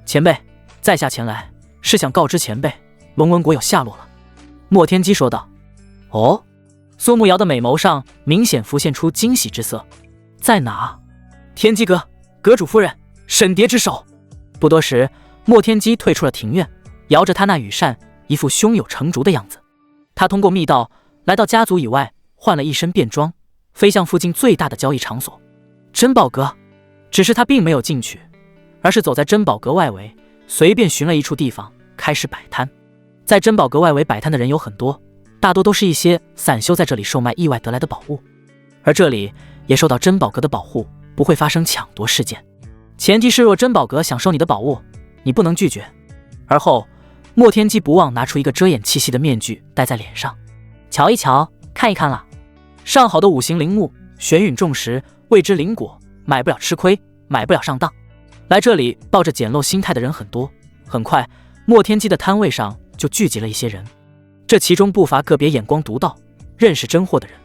前辈，在下前来是想告知前辈，龙纹国有下落了。莫天机说道。哦？苏慕瑶的美眸上明显浮现出惊喜之色。在哪？天机阁，阁主夫人，沈蝶之手。不多时，莫天机退出了庭院，摇着他那羽扇，一副胸有成竹的样子。他通过密道来到家族以外，换了一身便装，飞向附近最大的交易场所珍宝阁。只是他并没有进去，而是走在珍宝阁外围，随便寻了一处地方开始摆摊。在珍宝阁外围摆摊的人有很多，大多都是一些散修在这里售卖意外得来的宝物，而这里也受到珍宝阁的保护，不会发生抢夺事件。前提是若珍宝阁想收你的宝物，你不能拒绝。而后莫天机不忘拿出一个遮掩气息的面具戴在脸上，瞧一瞧，看一看了。上好的五行灵木、玄陨重石、未知灵果，买不了吃亏，买不了上当。来这里抱着捡漏心态的人很多，很快莫天机的摊位上就聚集了一些人，这其中不乏个别眼光独到、认识真货的人。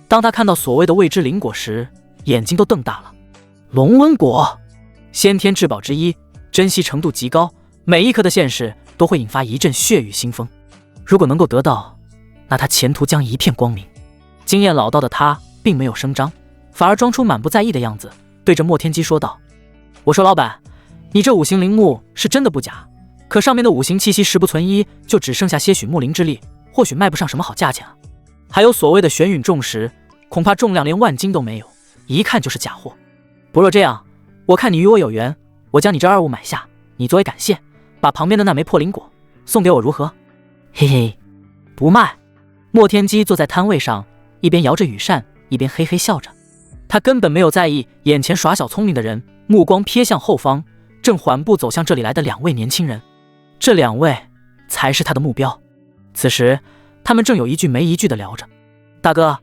当他看到所谓的未知灵果时，眼睛都瞪大了。龙纹果，先天至宝之一，珍惜程度极高，每一颗的现世都会引发一阵血雨腥风。如果能够得到，那他前途将一片光明。经验老道的他并没有声张，反而装出满不在意的样子，对着莫天机说道：我说老板，你这五行灵木是真的不假，可上面的五行气息十不存一，就只剩下些许木灵之力，或许卖不上什么好价钱啊。还有所谓的玄陨重石，恐怕重量连万斤都没有，一看就是假货。不若这样，我看你与我有缘，我将你这二物买下，你作为感谢，把旁边的那枚破灵果送给我如何？嘿嘿，不卖。莫天机坐在摊位上，一边摇着羽扇，一边嘿嘿笑着。他根本没有在意眼前耍小聪明的人，目光瞥向后方，正缓步走向这里来的2位年轻人。这2位才是他的目标。此时他们正有一句没一句的聊着。大哥，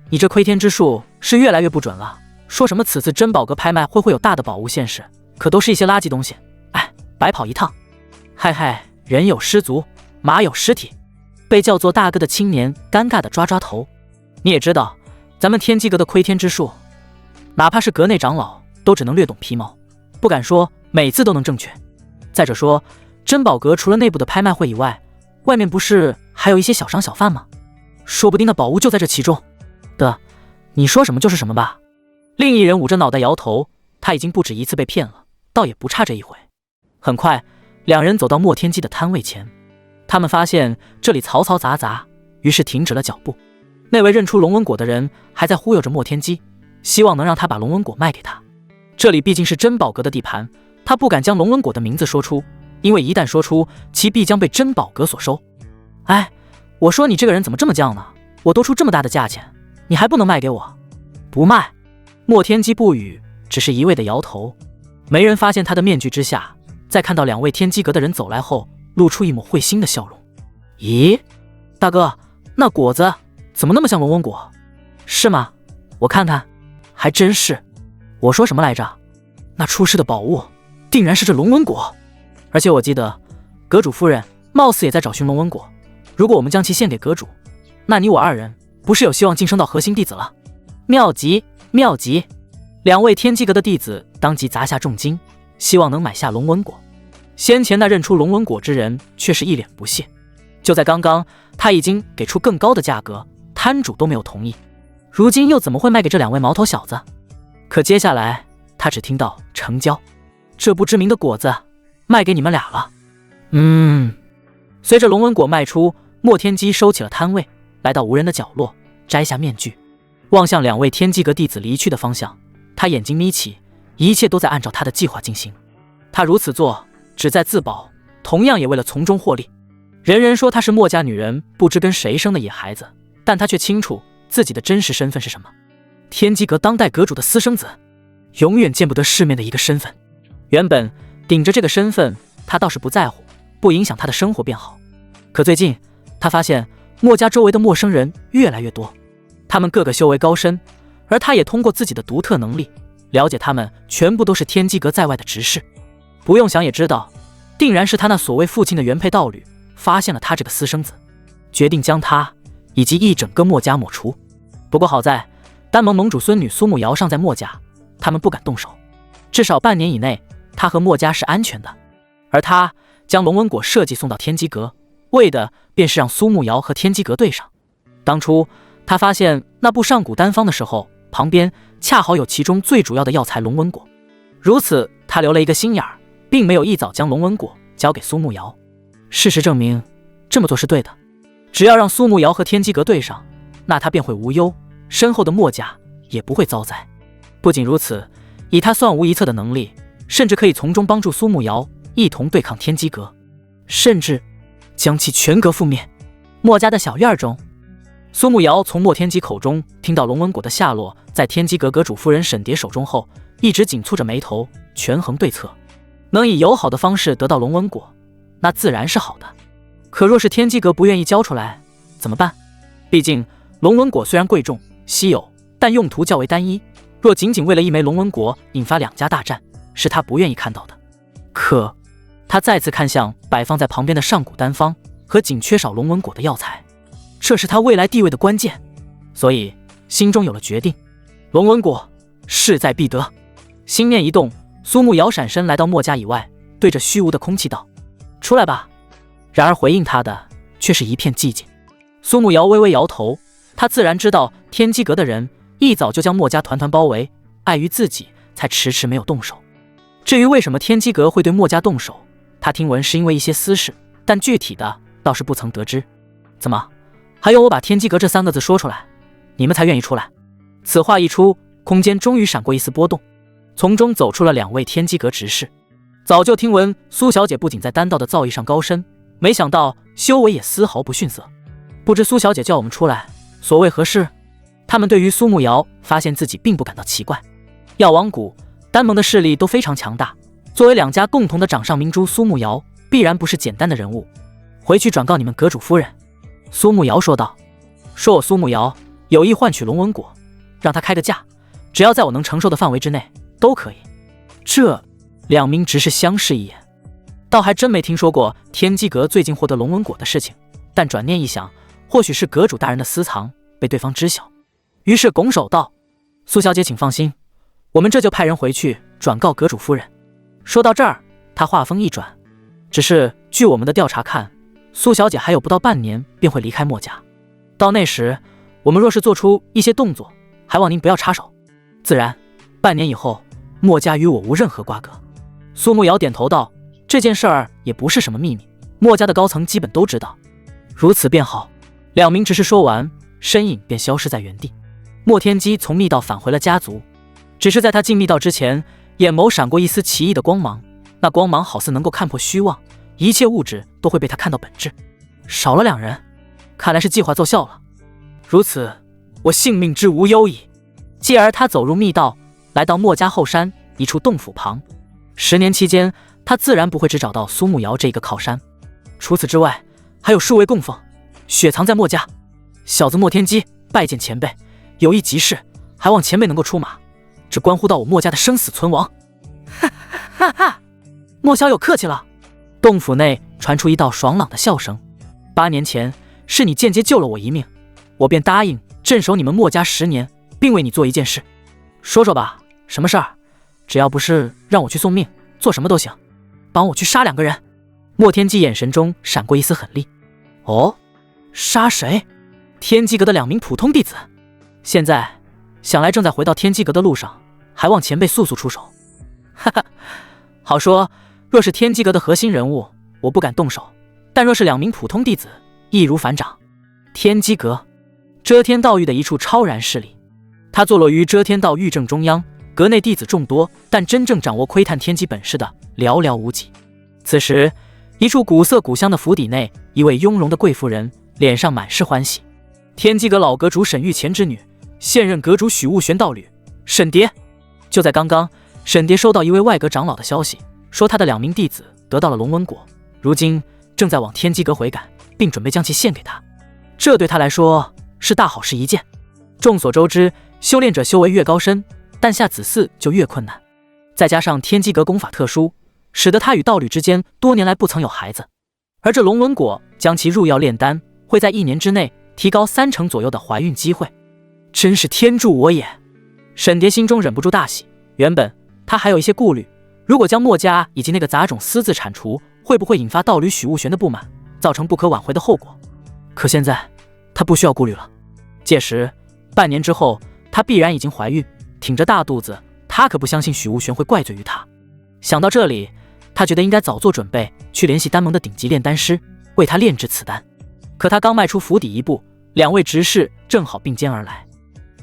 你这窥天之术是越来越不准了，说什么此次珍宝阁拍卖会有大的宝物现世，可都是一些垃圾东西，哎，白跑一趟。嗨嗨，人有失足，马有失蹄。被叫做大哥的青年尴尬的抓抓头。你也知道咱们天机阁的窥天之术，哪怕是阁内长老都只能略懂皮毛，不敢说每次都能正确。再者说，珍宝阁除了内部的拍卖会以外，外面不是还有一些小商小贩吗？说不定那宝物就在这其中的，你说什么就是什么吧。另一人捂着脑袋摇头，他已经不止一次被骗了，倒也不差这一回。很快2人走到莫天机的摊位前。他们发现这里嘈嘈杂杂，于是停止了脚步。那位认出龙纹果的人还在忽悠着莫天机，希望能让他把龙纹果卖给他。这里毕竟是珍宝阁的地盘，他不敢将龙纹果的名字说出，因为一旦说出，其必将被珍宝阁所收。哎，我说你这个人怎么这么犟呢？我都出这么大的价钱，你还不能卖给我？不卖。莫天机不语，只是一味的摇头。没人发现他的面具之下，在看到2位天机阁的人走来后，露出一抹会心的笑容。咦，大哥，那果子怎么那么像龙纹果？是吗？我看看，还真是。我说什么来着？那出世的宝物定然是这龙纹果。而且我记得阁主夫人貌似也在找寻龙纹果，如果我们将其献给阁主，那你我2人不是有希望晋升到核心弟子了？妙极妙极！2位天机阁的弟子当即砸下重金，希望能买下龙纹果。先前那认出龙纹果之人却是一脸不屑。就在刚刚，他已经给出更高的价格，摊主都没有同意，如今又怎么会卖给这2位毛头小子？可接下来他只听到成交，这不知名的果子卖给你们俩了。随着龙纹果卖出，莫天机收起了摊位，来到无人的角落，摘下面具，望向2位天机阁弟子离去的方向。他眼睛眯起，一切都在按照他的计划进行。他如此做旨在自保，同样也为了从中获利。人人说他是墨家女人不知跟谁生的野孩子，但他却清楚自己的真实身份是什么。天机阁当代阁主的私生子，永远见不得世面的一个身份。原本顶着这个身份，他倒是不在乎，不影响他的生活变好。可最近他发现墨家周围的陌生人越来越多，他们个个修为高深，而他也通过自己的独特能力了解他们全部都是天机阁在外的执事。不用想也知道，定然是他那所谓父亲的原配道侣发现了他这个私生子，决定将他以及一整个墨家抹除。不过好在丹盟盟主孙女苏慕瑶尚在墨家，他们不敢动手，至少半年以内他和墨家是安全的。而他将龙纹果设计送到天机阁，为的便是让苏慕瑶和天机阁对上。当初他发现那部上古丹方的时候，旁边恰好有其中最主要的药材龙纹果，如此他留了一个心眼儿，并没有一早将龙纹果交给苏慕瑶。事实证明这么做是对的，只要让苏慕瑶和天机阁对上，那他便会无忧，身后的墨家也不会遭灾。不仅如此，以他算无一策的能力，甚至可以从中帮助苏慕瑶一同对抗天机阁，甚至将其全阁覆灭。墨家的小院中，苏慕瑶从莫天机口中听到龙纹果的下落在天机阁阁主夫人沈蝶手中后，一直紧蹙着眉头，权衡对策。能以友好的方式得到龙纹果，那自然是好的。可若是天机阁不愿意交出来，怎么办？毕竟龙纹果虽然贵重稀有，但用途较为单一，若仅仅为了一枚龙纹果引发2家大战，是他不愿意看到的。可他再次看向摆放在旁边的上古丹方和仅缺少龙纹果的药材，这是他未来地位的关键，所以心中有了决定。龙纹果势在必得。心念一动，苏慕瑶闪身来到墨家以外，对着虚无的空气道：出来吧。然而回应他的却是一片寂静。苏慕瑶微微摇头，他自然知道天机阁的人一早就将墨家团团包围，碍于自己才迟迟没有动手。至于为什么天机阁会对墨家动手，他听闻是因为一些私事，但具体的倒是不曾得知。怎么还有我把天机阁这3个字说出来，你们才愿意出来？此话一出，空间终于闪过一丝波动，从中走出了2位天机阁执事。早就听闻苏小姐不仅在丹道的造诣上高深，没想到修为也丝毫不逊色。不知苏小姐叫我们出来，所谓何事？他们对于苏慕瑶发现自己并不感到奇怪。药王谷、丹盟的势力都非常强大，作为2家共同的掌上明珠，苏慕瑶必然不是简单的人物。回去转告你们阁主夫人。苏慕瑶说道。说我苏慕瑶有意换取龙纹果，让他开个价，只要在我能承受的范围之内都可以。这2名执事相视一眼，倒还真没听说过天机阁最近获得龙纹果的事情，但转念一想，或许是阁主大人的私藏被对方知晓，于是拱手道：苏小姐请放心，我们这就派人回去转告阁主夫人。说到这儿，他话锋一转，只是据我们的调查看，苏小姐还有不到半年便会离开墨家，到那时我们若是做出一些动作，还望您不要插手。自然半年以后，墨家与我无任何瓜葛。苏慕瑶点头道：这件事儿也不是什么秘密，墨家的高层基本都知道。如此便好。两名执事说完，身影便消失在原地。莫天机从密道返回了家族，只是在他进密道之前，眼眸闪过一丝奇异的光芒，那光芒好似能够看破虚妄，一切物质都会被他看到本质。少了2人，看来是计划奏效了。如此，我性命之无忧矣。继而他走入密道，来到墨家后山一处洞府旁。10年期间，他自然不会只找到苏慕瑶这一个靠山，除此之外，还有数位供奉，雪藏在墨家。小子莫天机拜见前辈，有一急事，还望前辈能够出马，这关乎到我墨家的生死存亡。哈哈哈！莫小友客气了。洞府内传出一道爽朗的笑声。8年前，是你间接救了我一命，我便答应镇守你们墨家10年，并为你做一件事。说说吧，什么事儿？只要不是让我去送命，做什么都行。帮我去杀2个人。莫天机眼神中闪过一丝狠厉。哦，杀谁？天机阁的2名普通弟子。现在想来正在回到天机阁的路上，还望前辈速速出手。哈哈，好说，若是天机阁的核心人物，我不敢动手，但若是2名普通弟子，易如反掌。天机阁，遮天道域的一处超然势力，它坐落于遮天道域正中央，阁内弟子众多，但真正掌握窥探天机本事的寥寥无几。此时，一处古色古香的府邸内，一位雍容的贵妇人脸上满是欢喜。天机阁老阁主沈玉乾之女，现任阁主许雾玄道侣沈蝶。就在刚刚，沈蝶收到一位外阁长老的消息，说他的2名弟子得到了龙纹果，如今正在往天机阁回赶，并准备将其献给他。这对他来说是大好事一件。众所周知，修炼者修为越高深，诞下子嗣就越困难。再加上天机阁功法特殊，使得他与道侣之间多年来不曾有孩子。而这龙纹果将其入药炼丹，会在1年之内提高30%左右的怀孕机会。真是天助我也！沈蝶心中忍不住大喜。原本他还有一些顾虑，如果将墨家以及那个杂种私自铲除，会不会引发道侣许雾玄的不满，造成不可挽回的后果？可现在他不需要顾虑了。届时半年之后，他必然已经怀孕，挺着大肚子，他可不相信许雾玄会怪罪于他。想到这里，他觉得应该早做准备，去联系丹盟的顶级炼丹师，为他炼制此丹。可他刚迈出府邸一步，2位执事正好并肩而来。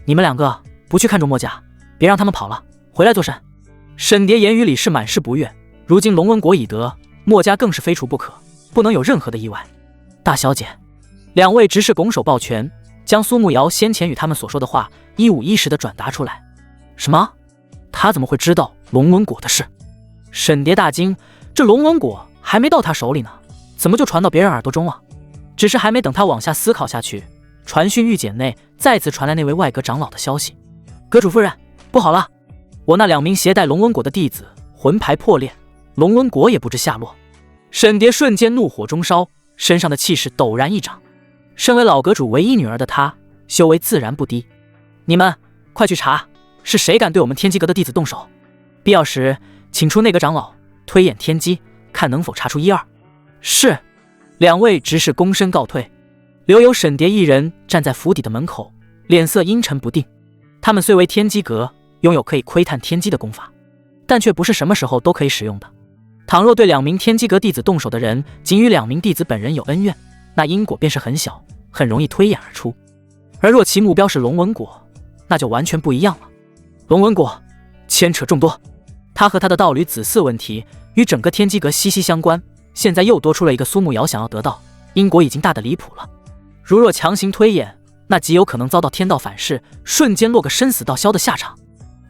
你们2个不去看中墨家，别让他们跑了，回来做甚？沈蝶言语里是满是不悦。如今龙纹果已得，墨家更是非除不可，不能有任何的意外。大小姐，2位执事拱手抱拳，将苏慕瑶先前与他们所说的话一五一十地转达出来。什么？他怎么会知道龙纹果的事？沈蝶大惊，这龙纹果还没到他手里呢，怎么就传到别人耳朵中了？只是还没等他往下思考下去，传讯玉简内再次传来那位外阁长老的消息。阁主夫人，不好了，我那2名携带龙纹果的弟子魂牌破裂，龙纹果也不知下落。沈蝶瞬间怒火中烧，身上的气势陡然一涨。身为老阁主唯一女儿的她，修为自然不低。你们快去查，是谁敢对我们天机阁的弟子动手？必要时请出内阁长老推演天机，看能否查出一二。是。2位执事躬身告退，留有沈蝶一人站在府邸的门口，脸色阴沉不定。他们虽为天机阁，拥有可以窥探天机的功法，但却不是什么时候都可以使用的。倘若对2名天机阁弟子动手的人仅与2名弟子本人有恩怨，那因果便是很小，很容易推演而出。而若其目标是龙纹果，那就完全不一样了。龙纹果牵扯众多，他和他的道侣子嗣问题与整个天机阁息息相关，现在又多出了一个苏慕瑶想要得到，因果已经大得离谱了。如若强行推演，那极有可能遭到天道反噬，瞬间落个生死道消的下场。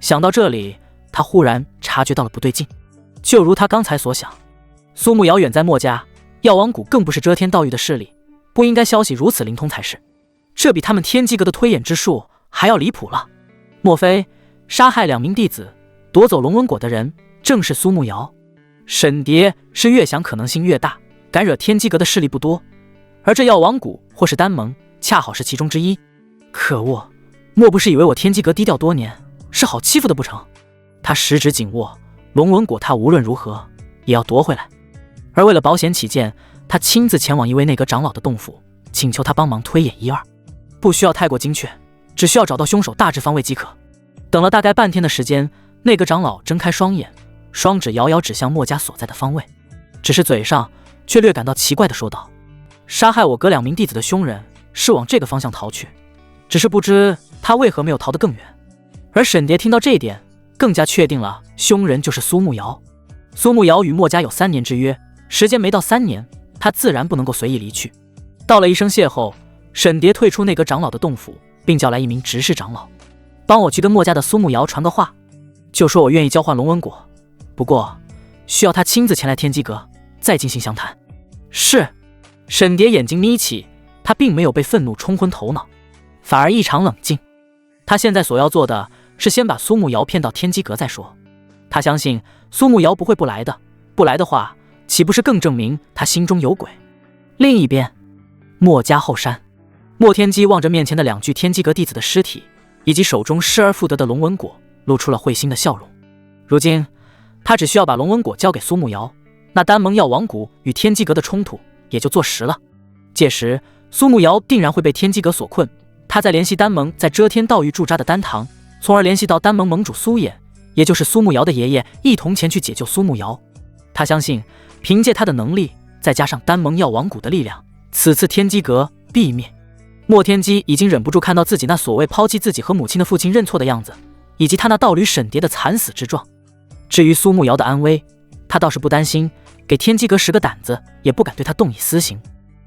想到这里，他忽然察觉到了不对劲。就如他刚才所想，苏慕瑶远在墨家，药王谷更不是遮天道域的势力，不应该消息如此灵通才是。这比他们天机阁的推演之术还要离谱了。莫非杀害2名弟子，夺走龙纹果的人正是苏慕瑶？沈蝶是越想可能性越大，敢惹天机阁的势力不多，而这药王谷或是丹盟恰好是其中之一。可恶，莫不是以为我天机阁低调多年，是好欺负的不成？他十指紧握，龙纹果他无论如何也要夺回来。而为了保险起见，他亲自前往一位内阁长老的洞府，请求他帮忙推演一二，不需要太过精确，只需要找到凶手大致方位即可。等了大概半天的时间，内阁长老睁开双眼，双指遥遥指向墨家所在的方位，只是嘴上却略感到奇怪地说道：“杀害我哥2名弟子的凶人是往这个方向逃去，只是不知他为何没有逃得更远。”而沈蝶听到这一点，更加确定了凶人就是苏慕瑶。苏慕瑶与墨家有3年之约，时间没到3年，他自然不能够随意离去。道了一声谢后，沈蝶退出内阁长老的洞府，并叫来一名执事长老，帮我去跟墨家的苏慕瑶传个话，就说我愿意交换龙纹果，不过需要他亲自前来天机阁再进行详谈。是。沈蝶眼睛眯起，他并没有被愤怒冲昏头脑，反而异常冷静。他现在所要做的是先把苏慕瑶骗到天机阁再说。他相信苏慕瑶不会不来的，不来的话，岂不是更证明他心中有鬼？另一边，墨家后山，墨天机望着面前的2具天机阁弟子的尸体，以及手中失而复得的龙纹果，露出了会心的笑容。如今他只需要把龙纹果交给苏慕瑶，那丹盟药王谷与天机阁的冲突也就坐实了。届时苏慕瑶定然会被天机阁所困，他再联系丹盟在遮天道域驻扎的丹堂，从而联系到丹盟盟主苏衍，也就是苏慕瑶的爷爷，一同前去解救苏慕瑶。他相信凭借他的能力，再加上丹盟药王谷的力量，此次天机阁必灭。莫天机已经忍不住看到自己那所谓抛弃自己和母亲的父亲认错的样子，以及他那道侣沈蝶的惨死之状。至于苏慕瑶的安危，他倒是不担心，给天机阁10个胆子也不敢对他动以私刑。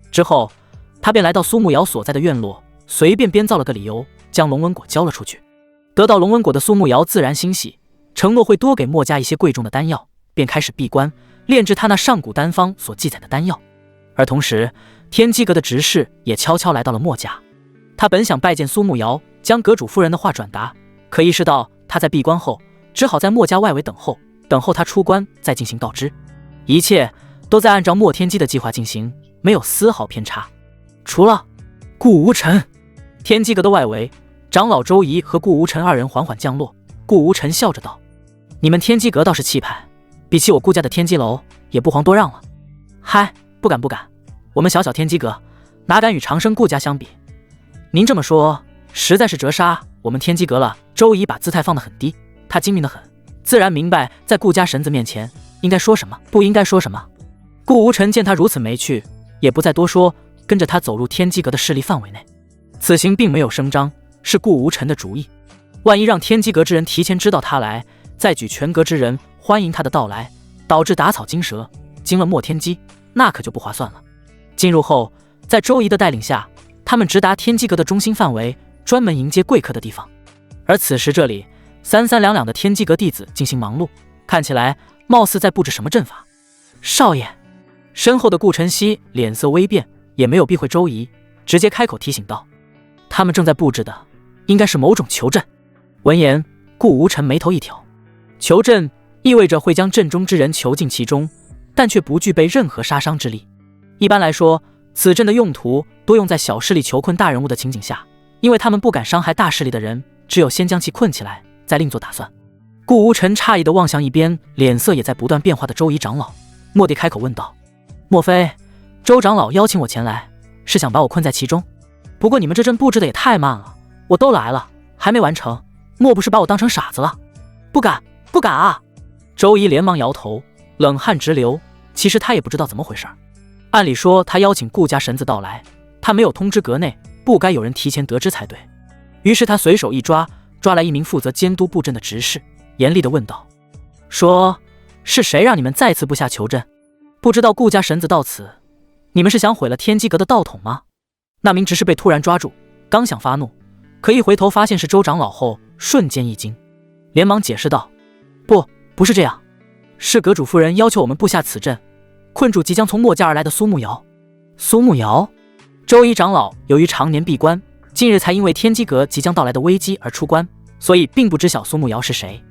之后他便来到苏慕瑶所在的院落，随便编造了个理由，将龙纹果交了出去。得到龙纹果的苏慕瑶自然欣喜，承诺会多给墨家一些贵重的丹药，便开始闭关炼制他那上古丹方所记载的丹药。而同时天机阁的执事也悄悄来到了墨家。他本想拜见苏慕瑶，将阁主夫人的话转达，可意识到他在闭关后，只好在墨家外围等候，等候他出关再进行告知。一切都在按照墨天机的计划进行，没有丝毫偏差。除了顾无尘，天机阁的外围，长老周仪和顾无尘2人缓缓降落。顾无尘笑着道：“你们天机阁倒是气派，比起我顾家的天机楼也不遑多让了。”“嗨，不敢不敢，我们小小天机阁哪敢与长生顾家相比？您这么说实在是折杀我们天机阁了。”周仪把姿态放得很低，他精明得很，自然明白在顾家神子面前应该说什么，不应该说什么。顾无尘见他如此没趣，也不再多说，跟着他走入天机阁的势力范围内。此行并没有声张，是顾无尘的主意。万一让天机阁之人提前知道他来，再举全阁之人欢迎他的到来，导致打草惊蛇，惊了墨天机，那可就不划算了。进入后，在周仪的带领下，他们直达天机阁的中心范围，专门迎接贵客的地方。而此时这里三三两两的天机阁弟子进行忙碌，看起来貌似在布置什么阵法。少爷，身后的顾晨曦脸色微变，也没有避讳周仪，直接开口提醒道：“他们正在布置的应该是某种囚阵。”闻言，顾无尘眉头一挑，囚阵意味着会将阵中之人囚禁其中，但却不具备任何杀伤之力。一般来说，此阵的用途多用在小势力囚困大人物的情景下，因为他们不敢伤害大势力的人，只有先将其困起来，再另做打算。顾无尘诧异地望向一边脸色也在不断变化的周仪长老，蓦地开口问道：“莫非周长老邀请我前来，是想把我困在其中？不过你们这阵布置的也太慢了，我都来了，还没完成，莫不是把我当成傻子了？”“不敢，不敢啊！”周仪连忙摇头，冷汗直流。其实他也不知道怎么回事。按理说他邀请顾家神子到来，他没有通知阁内，不该有人提前得知才对。于是他随手一抓，抓来一名负责监督布阵的执事，严厉地问道：“说是谁让你们再次布下囚阵？不知道顾家神子到此，你们是想毁了天机阁的道统吗？”那名执事被突然抓住，刚想发怒，可一回头发现是周长老后，瞬间一惊，连忙解释道：“不是这样，是阁主夫人要求我们布下此阵，困住即将从墨家而来的苏慕瑶。”“苏慕瑶？”周仪长老由于常年闭关，近日才因为天机阁即将到来的危机而出关，所以并不知晓苏慕瑶是谁。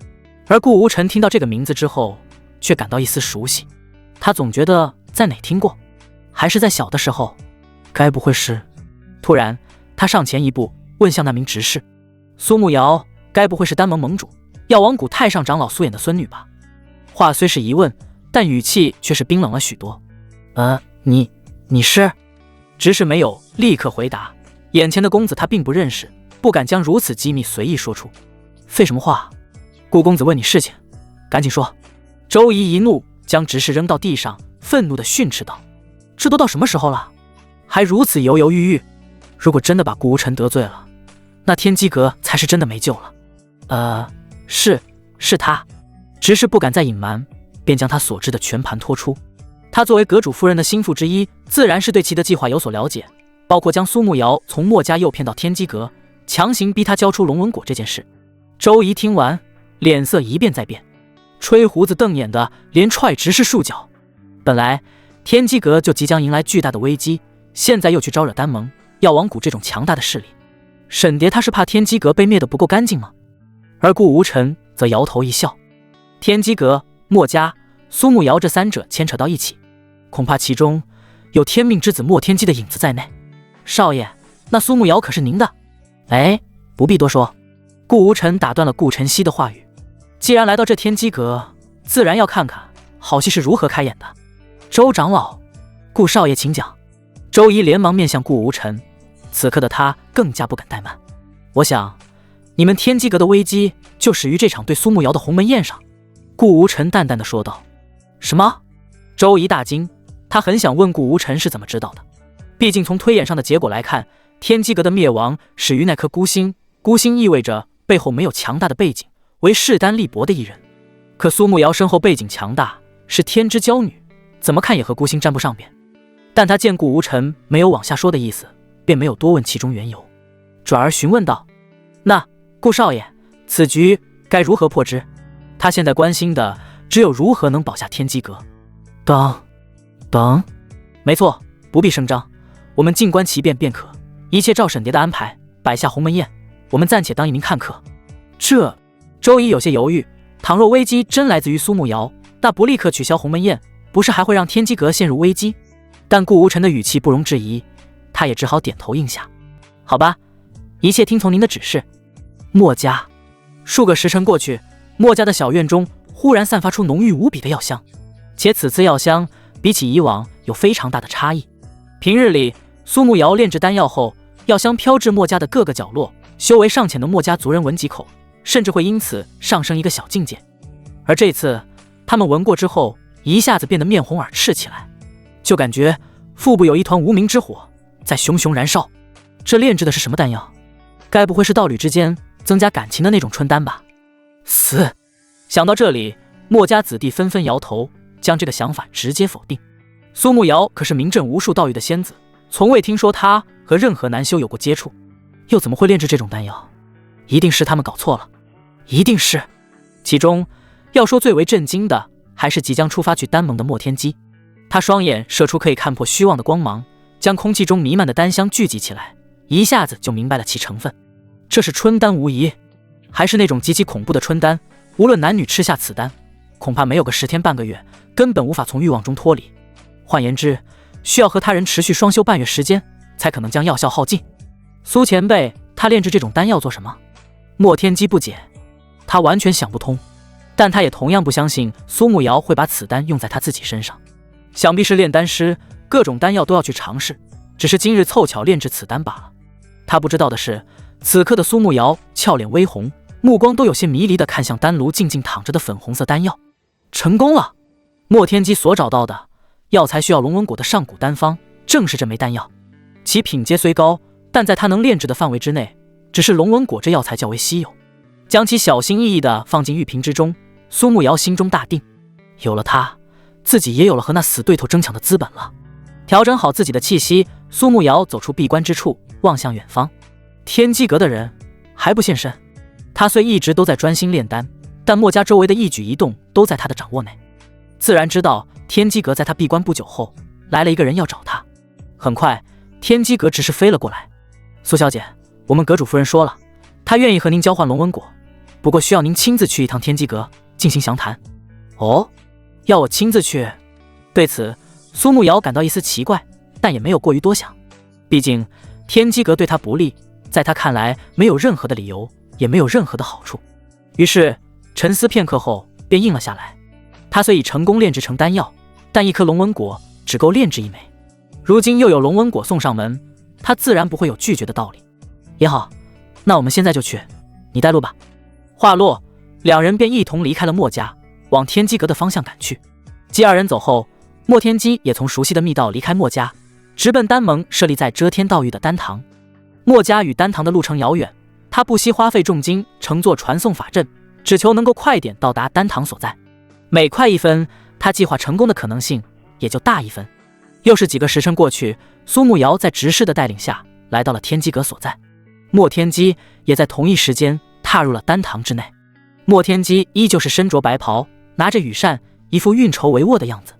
而顾无尘听到这个名字之后，却感到一丝熟悉，他总觉得在哪听过，还是在小的时候。该不会是……突然他上前一步，问向那名执事：“苏慕瑶该不会是丹盟盟主药王谷太上长老苏衍的孙女吧？”话虽是疑问，但语气却是冰冷了许多。你是？”执事没有立刻回答，眼前的公子他并不认识，不敢将如此机密随意说出。废什么话？顾公子问你事情，赶紧说。周仪一怒，将执事扔到地上，愤怒地训斥道：“这都到什么时候了，还如此犹犹豫豫？如果真的把顾无尘得罪了，那天机阁才是真的没救了。是他，只是不敢再隐瞒，便将他所知的全盘托出。他作为阁主夫人的心腹之一，自然是对其的计划有所了解，包括将苏沐瑶从墨家诱骗到天机阁，强行逼他交出龙纹果这件事。周仪听完，脸色一变再变，吹胡子瞪眼的连踹直视数脚。本来天机阁就即将迎来巨大的危机，现在又去招惹丹盟、药王谷这种强大的势力，沈蝶他是怕天机阁被灭得不够干净吗？而顾无尘则摇头一笑，天机阁、墨家、苏沐瑶这三者牵扯到一起，恐怕其中有天命之子墨天机的影子在内。少爷，那苏沐瑶可是您的？不必多说。顾无尘打断了顾晨曦的话语，既然来到这天机阁，自然要看看好戏是如何开演的。周长老，顾少爷请讲。周仪连忙面向顾无尘，此刻的他更加不敢怠慢。我想你们天机阁的危机就始于这场对苏沐瑶的鸿门宴上。顾无尘淡淡的说道。什么？周仪大惊，他很想问顾无尘是怎么知道的，毕竟从推演上的结果来看，天机阁的灭亡始于那颗孤星，孤星意味着背后没有强大的背景，为势单力薄的一人。可苏沐瑶身后背景强大，是天之娇女，怎么看也和孤星沾不上边。但他见顾无尘没有往下说的意思，便没有多问其中缘由，转而询问道：那顾少爷，此局该如何破之？他现在关心的只有如何能保下天机阁。等，没错，不必声张，我们静观其变便可，一切照沈蝶的安排，摆下鸿门宴，我们暂且当一名看客。周仪有些犹豫，倘若危机真来自于苏沐瑶，那不立刻取消鸿门宴，不是还会让天机阁陷入危机？但顾无尘的语气不容置疑，他也只好点头应下。好吧，一切听从您的指示。墨家。数个时辰过去，墨家的小院中忽然散发出浓郁无比的药香，且此次药香比起以往有非常大的差异。平日里苏沐瑶炼制丹药后，药香飘至墨家的各个角落，修为尚浅的墨家族人闻几口，甚至会因此上升一个小境界。而这次他们闻过之后，一下子变得面红耳赤起来，就感觉腹部有一团无名之火在熊熊燃烧。这炼制的是什么丹药？该不会是道侣之间增加感情的那种春丹吧？想到这里，墨家子弟纷纷摇头，将这个想法直接否定。苏沐瑶可是名震无数道域的仙子，从未听说她和任何男修有过接触，又怎么会炼制这种丹药？一定是他们搞错了，一定是。其中要说最为震惊的，还是即将出发去丹盟的墨天机。他双眼射出可以看破虚妄的光芒，将空气中弥漫的丹香聚集起来，一下子就明白了其成分。这是春丹无疑，还是那种极其恐怖的春丹，无论男女吃下此丹，恐怕没有个10天半个月，根本无法从欲望中脱离。换言之，需要和他人持续双修半月时间，才可能将药效耗尽。苏前辈，他炼制这种丹药做什么？墨天机不解，他完全想不通，但他也同样不相信苏沐瑶会把此丹用在他自己身上。想必是炼丹师，各种丹药都要去尝试，只是今日凑巧炼制此丹罢了。他不知道的是，此刻的苏沐瑶俏脸微红，目光都有些迷离地看向丹炉静静躺着的粉红色丹药。成功了！墨天机所找到的药材需要龙纹果的上古丹方，正是这枚丹药。其品阶虽高，但在他能炼制的范围之内，只是龙纹果这药材较为稀有。将其小心翼翼地放进玉瓶之中，苏沐瑶心中大定，有了它，自己也有了和那死对头争抢的资本了。调整好自己的气息，苏沐瑶走出闭关之处，望向远方。天机阁的人还不现身。他虽一直都在专心炼丹，但墨家周围的一举一动都在他的掌握内，自然知道天机阁在他闭关不久后来了一个人要找他。很快天机阁只是飞了过来。苏小姐，我们阁主夫人说了，她愿意和您交换龙纹果，不过需要您亲自去一趟天机阁进行详谈。哦，要我亲自去？对此苏沐瑶感到一丝奇怪，但也没有过于多想，毕竟天机阁对他不利，在他看来没有任何的理由，也没有任何的好处。于是沉思片刻后便应了下来。他虽已成功炼制成丹药，但一颗龙纹果只够炼制1枚，如今又有龙纹果送上门，他自然不会有拒绝的道理。也好，那我们现在就去，你带路吧。话落，两人便一同离开了墨家，往天机阁的方向赶去。继二人走后，莫天机也从熟悉的密道离开墨家，直奔丹盟设立在遮天道域的丹堂。墨家与丹堂的路程遥远，他不惜花费重金乘坐传送法阵，只求能够快点到达丹堂所在。每快一分，他计划成功的可能性也就大一分。又是几个时辰过去，苏慕瑶在执事的带领下来到了天机阁所在，莫天机也在同一时间踏入了丹堂之内。莫天机依旧是身着白袍，拿着羽扇，一副运筹帷幄的样子。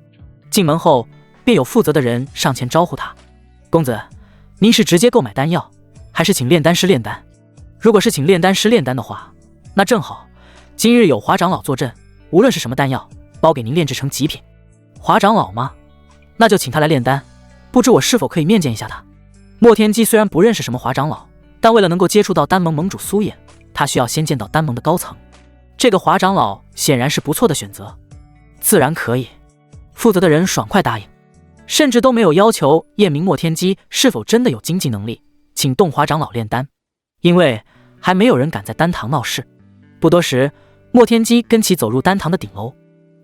进门后，便有负责的人上前招呼他：“公子，您是直接购买丹药，还是请炼丹师炼丹？如果是请炼丹师炼丹的话，那正好，今日有华长老坐镇，无论是什么丹药，包给您炼制成极品。”华长老吗？那就请他来炼丹，不知我是否可以面见一下他？莫天机虽然不认识什么华长老，但为了能够接触到丹盟盟主苏衍，他需要先见到丹盟的高层。这个华长老显然是不错的选择，自然可以。负责的人爽快答应，甚至都没有要求验明莫天机是否真的有经济能力，请洞华长老炼丹，因为还没有人敢在丹堂闹事。不多时，莫天机跟其走入丹堂的顶楼，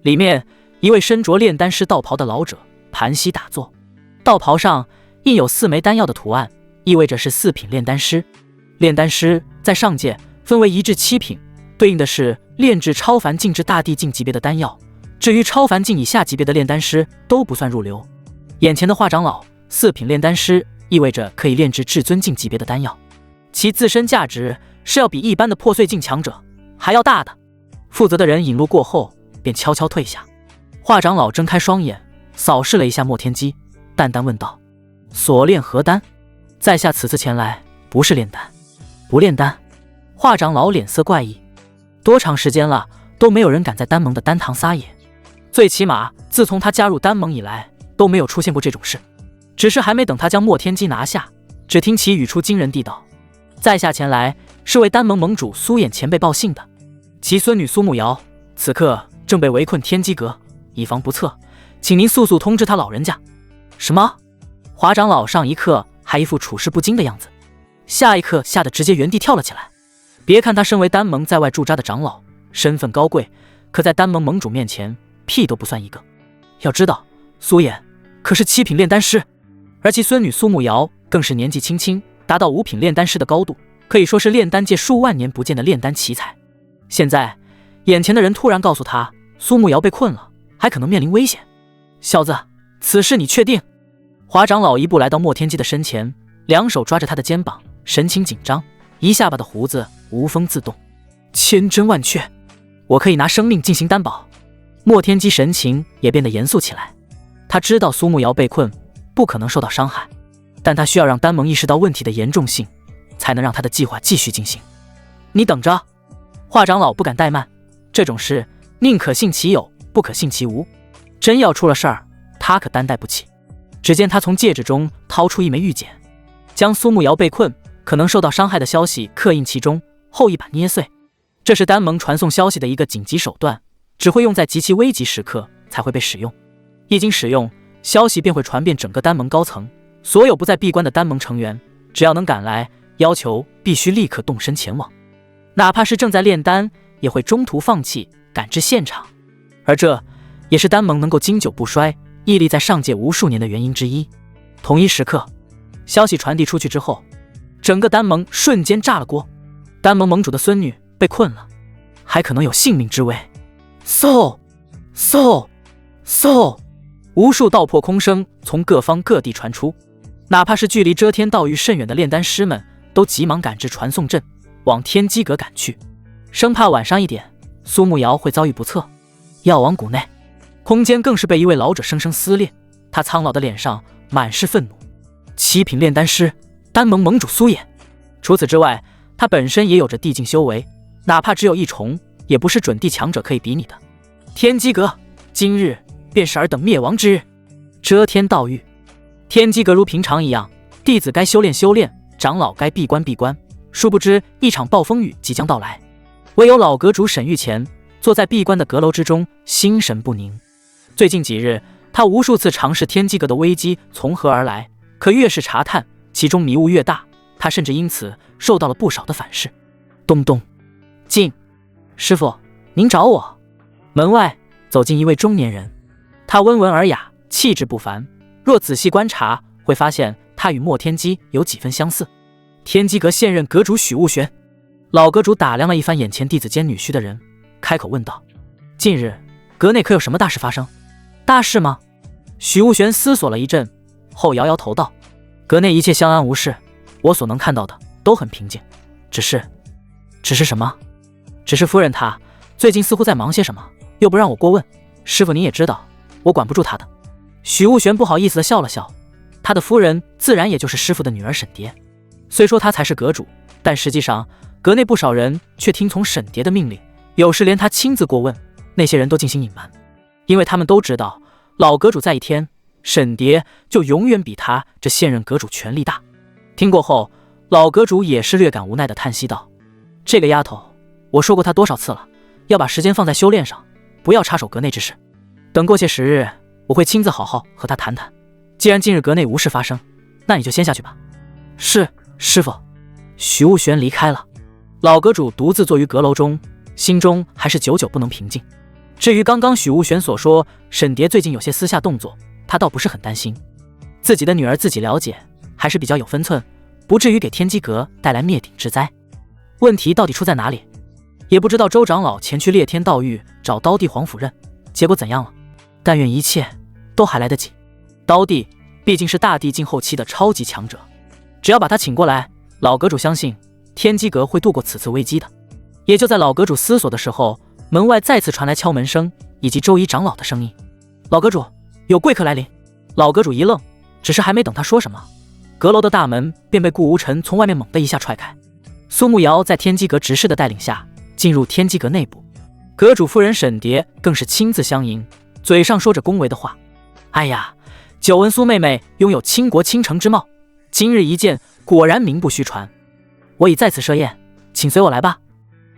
里面一位身着炼丹师道袍的老者盘膝打坐，道袍上印有4枚丹药的图案，意味着是4品炼丹师。炼丹师在上界分为1至7品，对应的是炼制超凡境至大地境级别的丹药，至于超凡境以下级别的炼丹师都不算入流。眼前的华长老4品炼丹师，意味着可以炼制至尊境级别的丹药，其自身价值是要比一般的破碎境强者还要大的。负责的人引路过后，便悄悄退下。华长老睁开双眼，扫视了一下莫天机，淡淡问道：“所炼何丹？在下此次前来，不是炼丹。”“不炼丹？”华长老脸色怪异，多长时间了，都没有人敢在丹盟的丹堂撒野，最起码自从他加入丹盟以来，都没有出现过这种事。只是还没等他将莫天机拿下，只听其语出惊人地道：“在下前来是为丹盟盟主苏衍前辈报信的，其孙女苏慕瑶此刻正被围困天机阁，以防不测，请您速速通知他老人家。”“什么？”华长老上一刻还一副处事不惊的样子，下一刻吓得直接原地跳了起来。别看他身为丹盟在外驻扎的长老，身份高贵，可在丹盟盟主面前屁都不算一个。要知道，苏衍可是7品炼丹师，而其孙女苏慕瑶更是年纪轻轻达到5品炼丹师的高度，可以说是炼丹界数万年不见的炼丹奇才。现在眼前的人突然告诉他苏慕瑶被困了，还可能面临危险。小子，此事你确定？华长老一步来到莫天机的身前，两手抓着他的肩膀，神情紧张，一下巴的胡子无风自动。千真万确，我可以拿生命进行担保。莫天机神情也变得严肃起来，他知道苏慕瑶被困不可能受到伤害，但他需要让丹盟意识到问题的严重性，才能让他的计划继续进行。你等着！华长老不敢怠慢，这种事宁可信其有，不可信其无，真要出了事儿，他可担待不起。只见他从戒指中掏出一枚玉简，将苏慕瑶被困可能受到伤害的消息刻印其中，后一把捏碎。这是丹盟传送消息的一个紧急手段，只会用在极其危急时刻才会被使用。一经使用，消息便会传遍整个丹盟高层，所有不在闭关的丹盟成员，只要能赶来，要求必须立刻动身前往，哪怕是正在炼丹，也会中途放弃赶至现场。而这也是丹盟能够经久不衰，屹立在上界无数年的原因之一。同一时刻，消息传递出去之后，整个丹盟瞬间炸了锅。丹盟盟主的孙女被困了，还可能有性命之危。嗖嗖嗖，无数道破空声从各方各地传出，哪怕是距离遮天道域甚远的炼丹师们都急忙赶至传送阵，往天机阁赶去，生怕晚上一点苏慕瑶会遭遇不测。药王谷内，空间更是被一位老者生生撕裂，他苍老的脸上满是愤怒。7品炼丹师，丹盟盟主苏衍。除此之外，他本身也有着地境修为，哪怕只有1重，也不是准地强者可以比拟的。天机阁，今日便是尔等灭亡之日。遮天道域，天机阁如平常一样，弟子该修炼修炼，长老该闭关闭关。殊不知一场暴风雨即将到来，唯有老阁主沈玉乾坐在闭关的阁楼之中，心神不宁。最近几日，他无数次尝试天机阁的危机从何而来，可越是查探，其中迷雾越大，他甚至因此受到了不少的反噬。咚咚，进！师父，您找我。门外走进一位中年人，他温文尔雅，气质不凡，若仔细观察，会发现他与莫天机有几分相似。天机阁现任阁主许悟玄。老阁主打量了一番眼前弟子兼女婿的人，开口问道：近日阁内可有什么大事发生？大事吗？许悟玄思索了一阵后摇摇头道：阁内一切相安无事，我所能看到的都很平静，只是什么？只是夫人她最近似乎在忙些什么，又不让我过问。师傅你也知道，我管不住她的。许悟玄不好意思地笑了笑，他的夫人自然也就是师傅的女儿沈蝶。虽说他才是阁主，但实际上阁内不少人却听从沈蝶的命令，有时连他亲自过问，那些人都进行隐瞒，因为他们都知道老阁主在一天，沈蝶就永远比他这现任阁主权力大。听过后，老阁主也是略感无奈地叹息道：这个丫头，我说过她多少次了，要把时间放在修炼上，不要插手阁内之事。等过些时日，我会亲自好好和她谈谈。既然今日阁内无事发生，那你就先下去吧。是，师傅。许悟玄离开了。老阁主独自坐于阁楼中，心中还是久久不能平静。至于刚刚许悟玄所说沈蝶最近有些私下动作，他倒不是很担心，自己的女儿自己了解，还是比较有分寸，不至于给天机阁带来灭顶之灾。问题到底出在哪里？也不知道周长老前去猎天道域找刀帝皇甫刃，结果怎样了？但愿一切都还来得及。刀帝毕竟是大帝境后期的超级强者，只要把他请过来，老阁主相信天机阁会度过此次危机的。也就在老阁主思索的时候，门外再次传来敲门声以及周一长老的声音：老阁主，有贵客来临。老阁主一愣，只是还没等他说什么，阁楼的大门便被顾无尘从外面猛地一下踹开。苏慕瑶在天机阁执事的带领下进入天机阁内部，阁主夫人沈蝶更是亲自相迎，嘴上说着恭维的话：哎呀，久闻苏妹妹拥有倾国倾城之貌，今日一见，果然名不虚传。我已在此设宴，请随我来吧。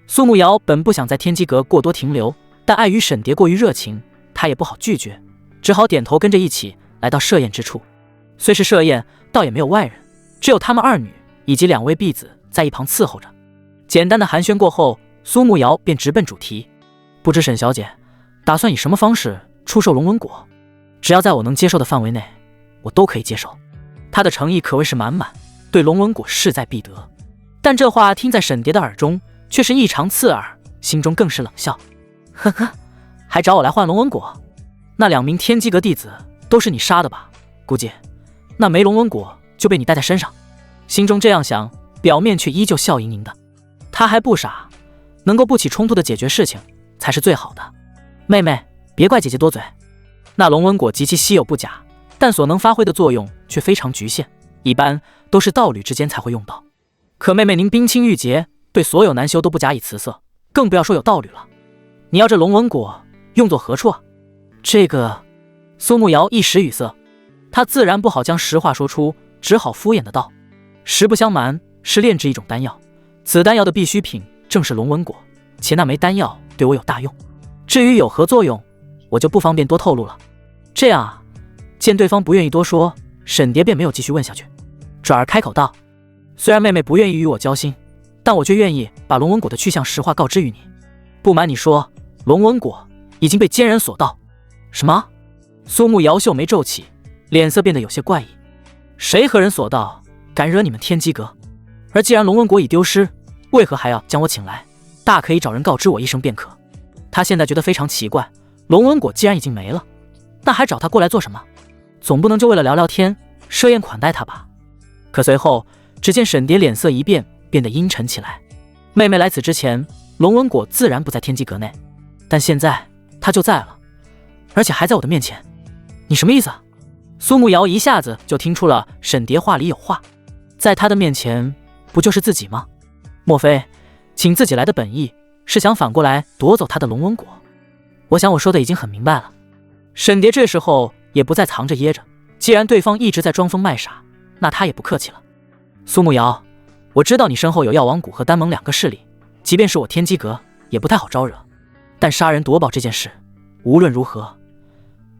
苏慕瑶本不想在天机阁过多停留，但碍于沈蝶过于热情，她也不好拒绝，只好点头跟着一起来到设宴之处。虽是设宴，倒也没有外人，只有他们二女以及2位婢子在一旁伺候着。简单的寒暄过后，苏慕瑶便直奔主题：不知沈小姐打算以什么方式出售龙纹果？只要在我能接受的范围内，我都可以接受。她的诚意可谓是满满，对龙纹果势在必得。但这话听在沈蝶的耳中却是异常刺耳，心中更是冷笑：呵呵，还找我来换龙纹果？那2名天机阁弟子都是你杀的吧？估计那枚龙纹果就被你带在身上。心中这样想，表面却依旧笑盈盈的。他还不傻，能够不起冲突的解决事情才是最好的。妹妹，别怪姐姐多嘴。那龙纹果极其稀有不假，但所能发挥的作用却非常局限，一般都是道侣之间才会用到。可妹妹您冰清玉洁，对所有难修都不假以辞色，更不要说有道侣了。你要这龙纹果用作何处啊？这个……苏慕瑶一时语塞，她自然不好将实话说出，只好敷衍的道：实不相瞒，是炼制一种丹药，此丹药的必需品正是龙纹果，且那枚丹药对我有大用。至于有何作用，我就不方便多透露了。这样啊。见对方不愿意多说，沈蝶便没有继续问下去，转而开口道：虽然妹妹不愿意与我交心，但我却愿意把龙纹果的去向实话告知于你。不瞒你说，龙纹果已经被奸人所盗。什么？苏慕瑶秀眉皱起，脸色变得有些怪异。谁和人所盗，敢惹你们天机阁？而既然龙纹果已丢失，为何还要将我请来？大可以找人告知我一声便可。他现在觉得非常奇怪，龙纹果既然已经没了，那还找他过来做什么？总不能就为了聊聊天，设宴款待他吧？可随后只见沈蝶脸色一变，变得阴沉起来。妹妹来此之前，龙纹果自然不在天机阁内，但现在她就在了，而且还在我的面前。你什么意思啊？苏慕瑶一下子就听出了沈蝶话里有话，在她的面前不就是自己吗？莫非请自己来的本意是想反过来夺走她的龙纹果？我想我说的已经很明白了。沈蝶这时候也不再藏着掖着，既然对方一直在装疯卖傻，那他也不客气了。苏慕瑶，我知道你身后有药王谷和丹盟2个势力，即便是我天机阁也不太好招惹，但杀人夺宝这件事，无论如何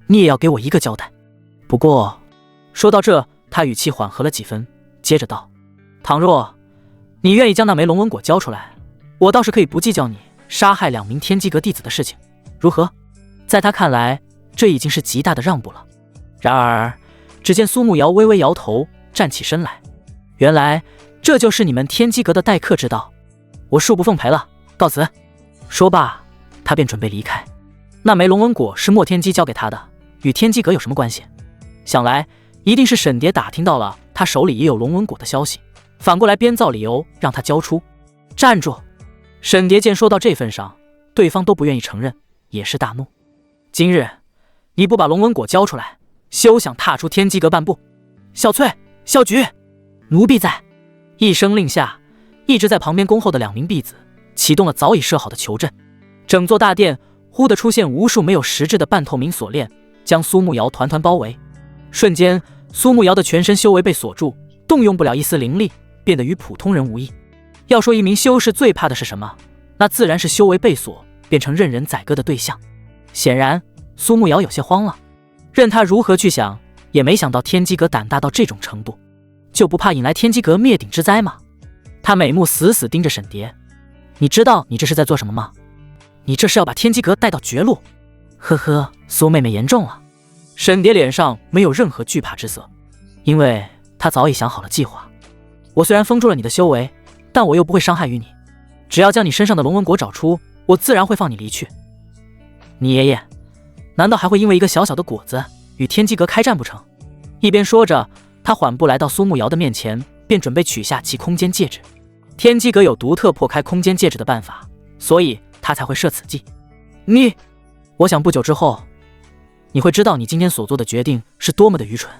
你也要给我一个交代。不过说到这，他语气缓和了几分，接着道：倘若你愿意将那枚龙纹果交出来，我倒是可以不计较你杀害2名天机阁弟子的事情，如何？在他看来，这已经是极大的让步了。然而，只见苏慕瑶微微摇头，站起身来。原来这就是你们天机阁的待客之道，我恕不奉陪了，告辞。说罢，他便准备离开。那枚龙纹果是莫天机交给他的，与天机阁有什么关系？想来一定是沈蝶打听到了他手里也有龙纹果的消息，反过来编造理由让他交出。站住！沈蝶见说到这份上，对方都不愿意承认，也是大怒。今日你不把龙纹果交出来，休想踏出天机阁半步！小翠、小菊，奴婢在！一声令下，一直在旁边恭候的2名婢子启动了早已设好的囚阵。整座大殿忽地出现无数没有实质的半透明锁链，将苏慕瑶团团包围。瞬间，苏慕瑶的全身修为被锁住，动用不了一丝灵力，变得与普通人无异。要说一名修士最怕的是什么，那自然是修为被锁，变成任人宰割的对象。显然，苏慕瑶有些慌了。任他如何去想，也没想到天机阁胆大到这种程度，就不怕引来天机阁灭顶之灾吗？他美目死死盯着沈蝶，你知道你这是在做什么吗？你这是要把天机阁带到绝路。呵呵，苏妹妹言重了。沈蝶脸上没有任何惧怕之色，因为她早已想好了计划。我虽然封住了你的修为，但我又不会伤害于你，只要将你身上的龙纹果找出，我自然会放你离去。你爷爷难道还会因为一个小小的果子与天机阁开战不成？一边说着，他缓步来到苏慕瑶的面前，便准备取下其空间戒指。天机阁有独特破开空间戒指的办法，所以他才会设此计。我想不久之后，你会知道你今天所做的决定是多么的愚蠢。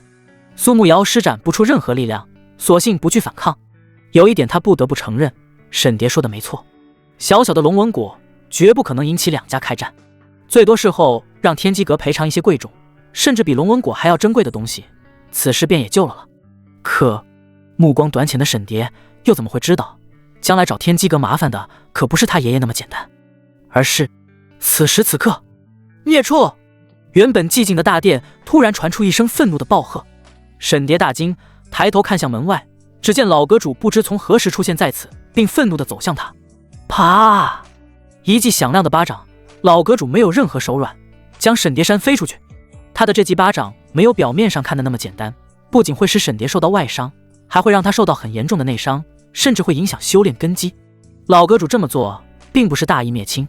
苏慕瑶施展不出任何力量，索性不去反抗。有一点他不得不承认，沈蝶说的没错，小小的龙纹果绝不可能引起2家开战，最多事后让天机阁赔偿一些贵重，甚至比龙纹果还要珍贵的东西，此事便也就了。可目光短浅的沈蝶又怎么会知道，将来找天机阁麻烦的可不是他爷爷那么简单，而是此时此刻，孽畜！原本寂静的大殿突然传出一声愤怒的暴喝。沈蝶大惊，抬头看向门外，只见老阁主不知从何时出现在此，并愤怒地走向他。啪！一记响亮的巴掌，老阁主没有任何手软，将沈蝶扇飞出去。他的这记巴掌没有表面上看的那么简单，不仅会使沈蝶受到外伤，还会让他受到很严重的内伤，甚至会影响修炼根基。老阁主这么做并不是大义灭亲，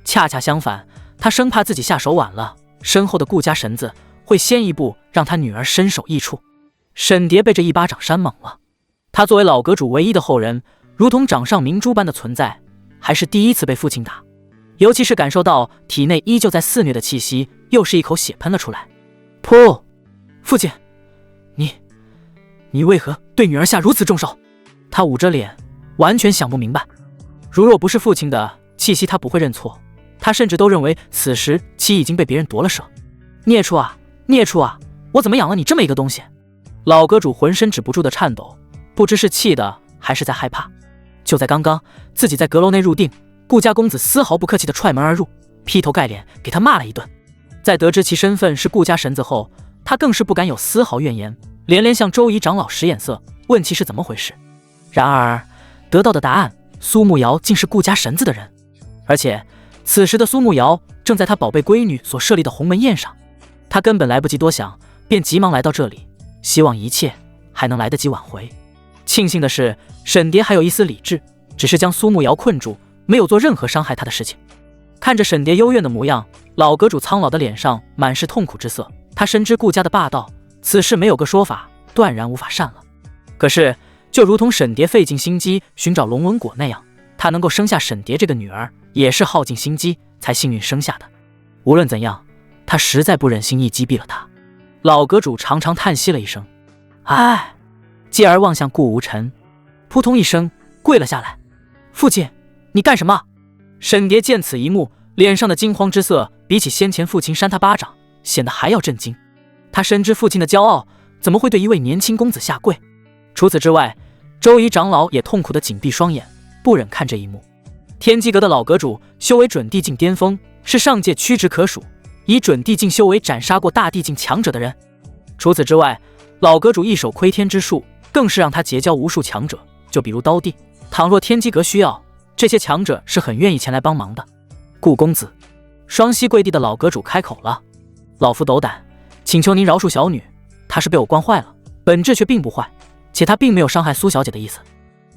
恰恰相反，他生怕自己下手晚了，身后的顾家神子会先一步让他女儿身首异处。沈蝶被这一巴掌扇懵了，他作为老阁主唯一的后人，如同掌上明珠般的存在，还是第一次被父亲打，尤其是感受到体内依旧在肆虐的气息，又是一口血喷了出来。噗！父亲，你为何对女儿下如此重手？他捂着脸，完全想不明白。如若不是父亲的气息，他不会认错，他甚至都认为此时其已经被别人夺了舍。孽畜啊，孽畜啊，我怎么养了你这么一个东西？老阁主浑身止不住的颤抖，不知是气的还是在害怕。就在刚刚，自己在阁楼内入定，顾家公子丝毫不客气地踹门而入，劈头盖脸给他骂了一顿。在得知其身份是顾家神子后，他更是不敢有丝毫怨言，连连向周仪长老使眼色，问其是怎么回事。然而得到的答案，苏慕瑶竟是顾家神子的人，而且此时的苏慕瑶正在他宝贝闺女所设立的鸿门宴上。他根本来不及多想，便急忙来到这里，希望一切还能来得及挽回。庆幸的是，沈蝶还有一丝理智，只是将苏慕瑶困住，没有做任何伤害她的事情。看着沈蝶幽怨的模样，老阁主苍老的脸上满是痛苦之色。他深知顾家的霸道，此事没有个说法，断然无法善了。可是就如同沈蝶费尽心机寻找龙纹果那样，他能够生下沈蝶这个女儿，也是耗尽心机才幸运生下的。无论怎样，他实在不忍心一击毙了她。老阁主长长叹息了一声，唉，继而望向顾无尘，扑通一声跪了下来。父亲，你干什么？沈蝶见此一幕，脸上的惊慌之色比起先前父亲扇他巴掌显得还要震惊。他深知父亲的骄傲，怎么会对一位年轻公子下跪？除此之外，周仪长老也痛苦地紧闭双眼，不忍看这一幕。天机阁的老阁主修为准地境巅峰，是上界屈指可数，以准地境修为斩杀过大地境强者的人。除此之外，老阁主一手窥天之术，更是让他结交无数强者，就比如刀帝。倘若天机阁需要，这些强者是很愿意前来帮忙的。顾公子，双膝跪地的老阁主开口了：老夫斗胆，请求您饶恕小女，她是被我惯坏了，本质却并不坏，且她并没有伤害苏小姐的意思。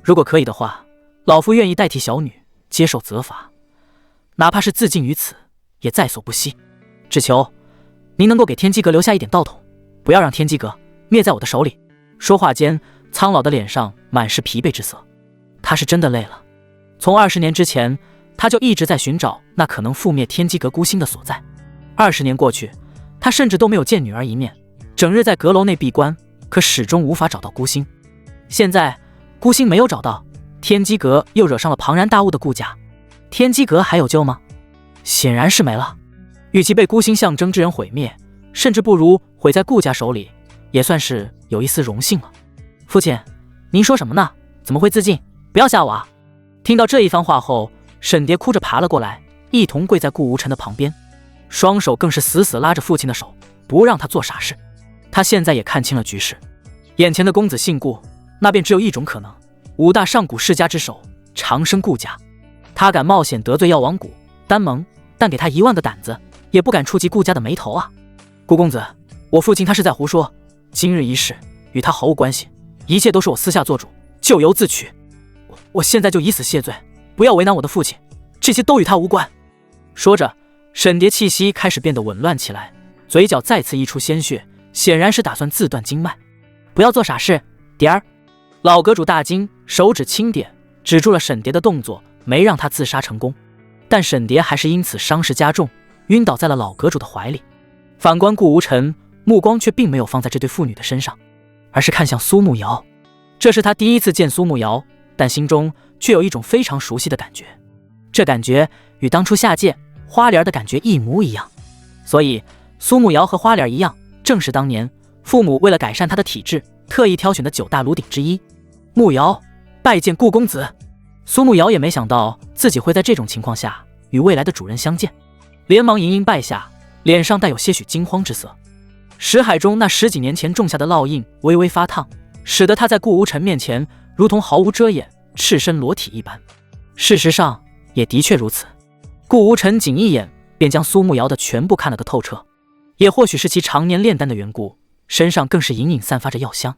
如果可以的话，老夫愿意代替小女接受责罚，哪怕是自尽于此，也在所不惜。只求您能够给天机阁留下一点道统，不要让天机阁灭在我的手里。说话间，苍老的脸上满是疲惫之色。他是真的累了。从20年之前，他就一直在寻找那可能覆灭天机阁孤星的所在。20年过去，他甚至都没有见女儿一面，整日在阁楼内闭关，可始终无法找到孤星。现在孤星没有找到，天机阁又惹上了庞然大物的顾家，天机阁还有救吗？显然是没了。与其被孤星象征之人毁灭，甚至不如毁在顾家手里，也算是有一丝荣幸了。父亲，您说什么呢？怎么会自尽？不要吓我啊！听到这一番话后，沈蝶哭着爬了过来，一同跪在顾无尘的旁边，双手更是死死拉着父亲的手，不让他做傻事。他现在也看清了局势，眼前的公子姓顾，那便只有一种可能，5大上古世家之首，长生顾家。他敢冒险得罪药王谷、丹盟，但给他1万个胆子，也不敢触及顾家的眉头啊！顾公子，我父亲他是在胡说，今日一事与他毫无关系，一切都是我私下做主，咎由自取。我现在就以死谢罪，不要为难我的父亲，这些都与他无关。说着，沈蝶气息开始变得紊乱起来，嘴角再次溢出鲜血，显然是打算自断经脉。不要做傻事，蝶儿！老阁主大惊，手指轻点，止住了沈蝶的动作，没让她自杀成功。但沈蝶还是因此伤势加重，晕倒在了老阁主的怀里。反观顾无尘，目光却并没有放在这对父女的身上，而是看向苏慕瑶。这是他第一次见苏慕瑶，但心中却有一种非常熟悉的感觉，这感觉与当初下界花莲的感觉一模一样。所以苏慕瑶和花莲一样，正是当年父母为了改善她的体质，特意挑选的9大炉鼎之一。慕瑶拜见顾公子。苏慕瑶也没想到自己会在这种情况下与未来的主人相见，连忙盈盈拜下，脸上带有些许惊慌之色。识海中那10几年前种下的烙印微微发烫，使得他在顾无尘面前如同毫无遮掩，赤身裸体一般。事实上也的确如此，顾无尘仅一眼便将苏慕瑶的全部看了个透彻，也或许是其常年炼丹的缘故，身上更是隐隐散发着药香。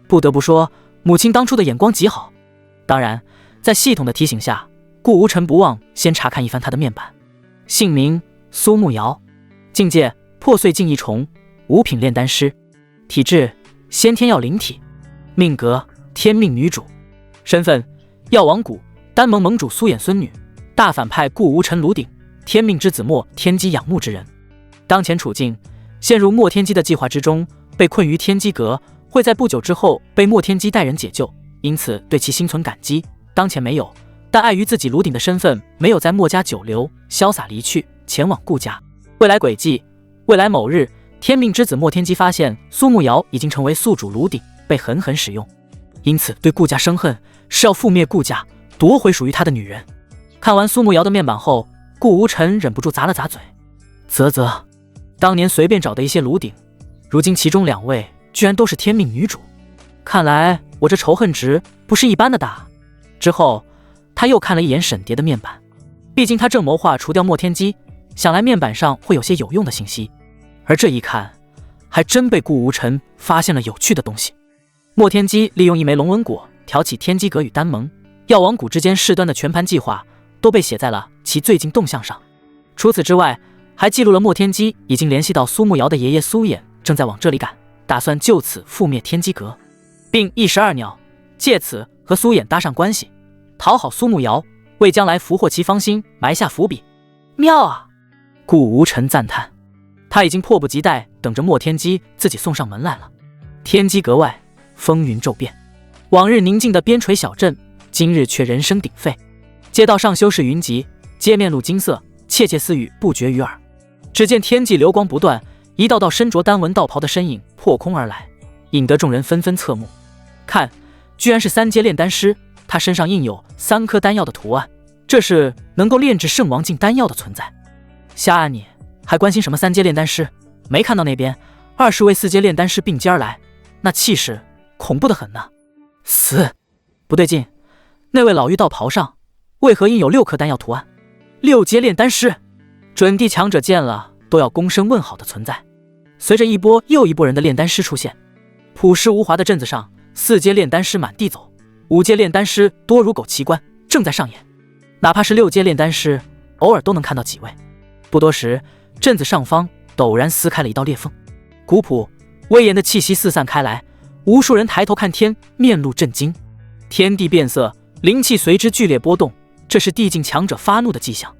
不得不说，母亲当初的眼光极好。当然，在系统的提醒下，顾无尘不忘先查看一番他的面板。姓名苏慕瑶，境界破碎境异虫，5品炼丹师，体质先天药灵体，命格天命女主，身份药王谷丹盟盟主苏衍孙女，大反派顾无尘炉鼎，天命之子莫天机仰慕之人。当前处境，陷入莫天机的计划之中，被困于天机阁，会在不久之后被莫天机带人解救，因此对其心存感激。当前没有，但碍于自己炉鼎的身份，没有在莫家久留，潇洒离去，前往顾家。未来轨迹，未来某日，天命之子莫天机发现苏慕瑶已经成为宿主炉鼎，被狠狠使用，因此对顾家生恨，是要覆灭顾家，夺回属于他的女人。看完苏慕瑶的面板后，顾无尘忍不住咂了咂嘴，啧，当年随便找的一些炉鼎，如今其中2位居然都是天命女主，看来我这仇恨值不是一般的大。之后他又看了一眼沈蝶的面板，毕竟他正谋划除掉莫天机，想来面板上会有些有用的信息。而这一看，还真被顾无尘发现了有趣的东西。莫天机利用一枚龙纹果挑起天机阁与丹盟、药王谷之间事端的全盘计划，都被写在了其最近动向上。除此之外，还记录了莫天机已经联系到苏慕瑶的爷爷苏衍，正在往这里赶，打算就此覆灭天机阁，并一石二鸟，借此和苏衍搭上关系，讨好苏慕瑶，为将来俘获其芳心埋下伏笔。妙啊！顾无尘赞叹，他已经迫不及待等着莫天机自己送上门来了。天机阁外风云骤变，往日宁静的边陲小镇，今日却人声鼎沸。街道上修饰云集，街面露金色，窃窃私语不绝于耳。只见天际流光不断，一道道身着丹纹道袍的身影破空而来，引得众人纷纷侧目。看，居然是3阶炼丹师，他身上印有3颗丹药的图案，这是能够炼制圣王境丹药的存在。瞎啊你，还关心什么3阶炼丹师？没看到那边20位4阶炼丹师并肩而来，那气势恐怖得很呢。死！不对劲，那位老妪道袍上为何印有6颗丹药图案？6阶炼丹师，准地强者见了都要躬身问好的存在。随着一波又一波人的炼丹师出现，朴实无华的镇子上，4阶炼丹师满地走，5阶炼丹师多如狗奇观，正在上演。哪怕是6阶炼丹师，偶尔都能看到几位。不多时，镇子上方陡然撕开了一道裂缝，古朴威严的气息四散开来，无数人抬头看天，面露震惊。天地变色，灵气随之剧烈波动，这是地境强者发怒的迹象。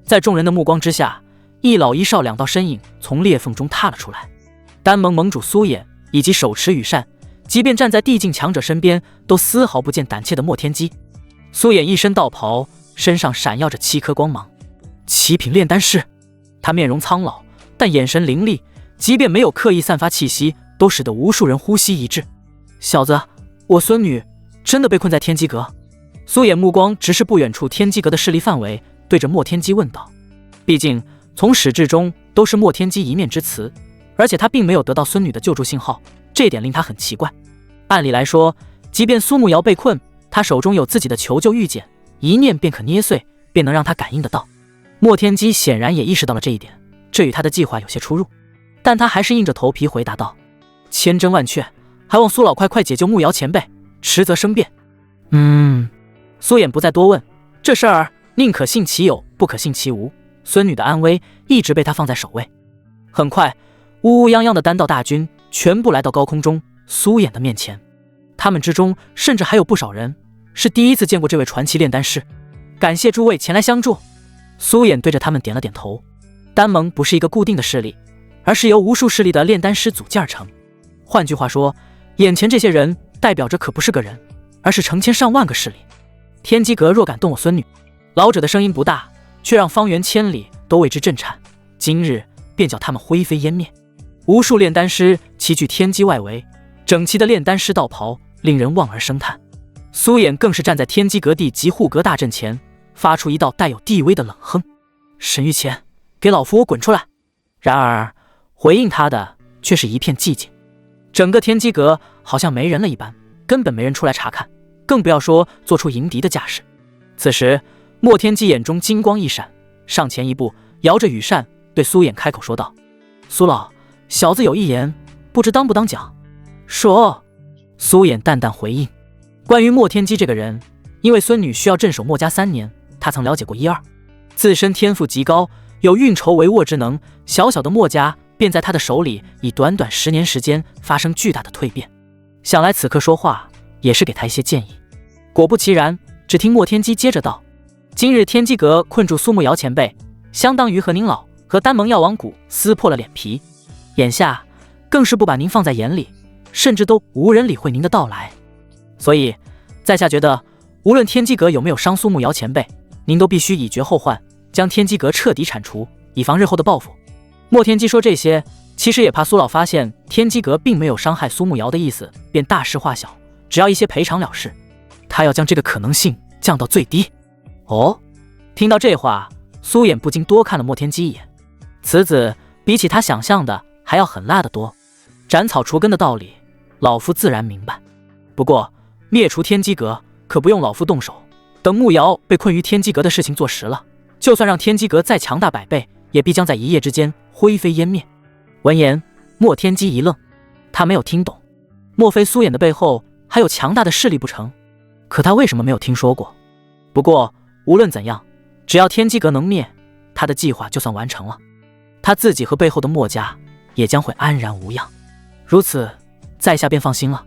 在众人的目光之下，一老一少2道身影从裂缝中踏了出来。丹盟盟主苏衍以及手持羽扇，即便站在地境强者身边，都丝毫不见胆怯的莫天机。苏衍一身道袍，身上闪耀着7颗光芒，7品炼丹师。他面容苍老，但眼神凌厉，即便没有刻意散发气息，都使得无数人呼吸一滞。小子，我孙女真的被困在天机阁？苏衍目光直视不远处天机阁的势力范围，对着莫天机问道。毕竟从始至终都是莫天机一面之词，而且他并没有得到孙女的救助信号，这点令他很奇怪。按理来说，即便苏慕瑶被困，他手中有自己的求救玉简，一念便可捏碎，便能让他感应得到。莫天机显然也意识到了这一点，这与他的计划有些出入，但他还是硬着头皮回答道：千真万确，还望苏老快解救慕瑶前辈，迟则生变。苏衍不再多问，这事儿宁可信其有，不可信其无，孙女的安危一直被他放在首位。很快，乌乌泱泱的丹道大军全部来到高空中苏衍的面前，他们之中甚至还有不少人是第一次见过这位传奇炼丹师。感谢诸位前来相助。苏衍对着他们点了点头。丹盟不是一个固定的势力，而是由无数势力的炼丹师组建而成。换句话说，眼前这些人代表着可不是个人，而是成千上万个势力。天机阁若敢动我孙女，老者的声音不大，却让方圆千里都为之震颤，今日便叫他们灰飞烟灭。无数炼丹师齐聚天机外围，整齐的炼丹师道袍令人望而生叹。苏衍更是站在天机阁地级护阁大阵前，发出一道带有地威的冷哼：沈玉乾，给老夫我滚出来！然而回应他的却是一片寂静，整个天机阁好像没人了一般，根本没人出来查看，更不要说做出迎敌的架势。此时莫天机眼中金光一闪，上前一步，摇着羽扇对苏衍开口说道：苏老，小子有一言，不知当不当讲？说。苏衍淡淡回应：关于莫天机这个人，因为孙女需要镇守莫家3年，他曾了解过一二，自身天赋极高，有运筹帷幄之能，小小的莫家便在他的手里以短短10年时间发生巨大的蜕变。想来此刻说话也是给他一些建议。果不其然，只听莫天机接着道：今日天机阁困住苏慕瑶前辈，相当于和您老和丹盟药王谷撕破了脸皮，眼下更是不把您放在眼里，甚至都无人理会您的到来。所以在下觉得，无论天机阁有没有伤苏慕瑶前辈，您都必须以绝后患，将天机阁彻底铲除，以防日后的报复。莫天机说这些，其实也怕苏老发现天机阁并没有伤害苏慕瑶的意思，便大事化小，只要一些赔偿了事。他要将这个可能性降到最低。哦，听到这话，苏衍不禁多看了莫天机一眼。此子比起他想象的还要狠辣得多，斩草除根的道理，老夫自然明白。不过灭除天机阁可不用老夫动手，等慕瑶被困于天机阁的事情做实了，就算让天机阁再强大100倍，也必将在一夜之间灰飞烟灭。闻言，莫天机一愣，他没有听懂，莫非苏衍的背后还有强大的势力不成？可他为什么没有听说过？不过无论怎样，只要天机阁能灭，他的计划就算完成了，他自己和背后的莫家也将会安然无恙。如此，在下便放心了。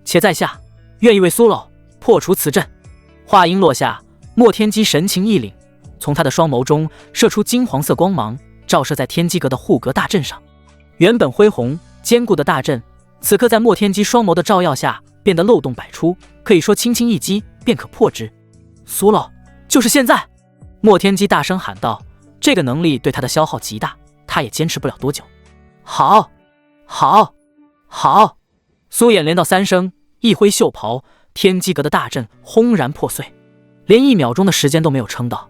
且在下愿意为苏老破除此阵。话音落下，莫天机神情一凛，从他的双眸中射出金黄色光芒，照射在天机阁的护阁大阵上。原本恢宏坚固的大阵，此刻在莫天机双眸的照耀下变得漏洞百出，可以说轻轻一击便可破之。苏老，就是现在！莫天机大声喊道，这个能力对他的消耗极大，他也坚持不了多久。好，好，好！苏衍连道3声，一挥袖袍，天机阁的大阵轰然破碎，连1秒钟的时间都没有撑到。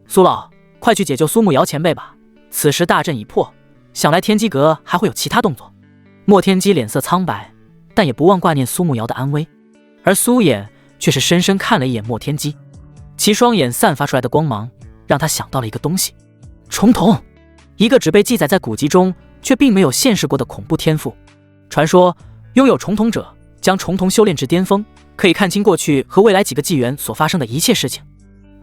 苏老，快去解救苏慕瑶前辈吧，此时大阵已破，想来天机阁还会有其他动作。莫天机脸色苍白，但也不忘挂念苏慕瑶的安危，而苏衍却是深深看了一眼莫天机，其双眼散发出来的光芒让他想到了一个东西——重瞳，一个只被记载在古籍中却并没有现世过的恐怖天赋。传说拥有重瞳者将重瞳修炼至巅峰，可以看清过去和未来几个纪元所发生的一切事情，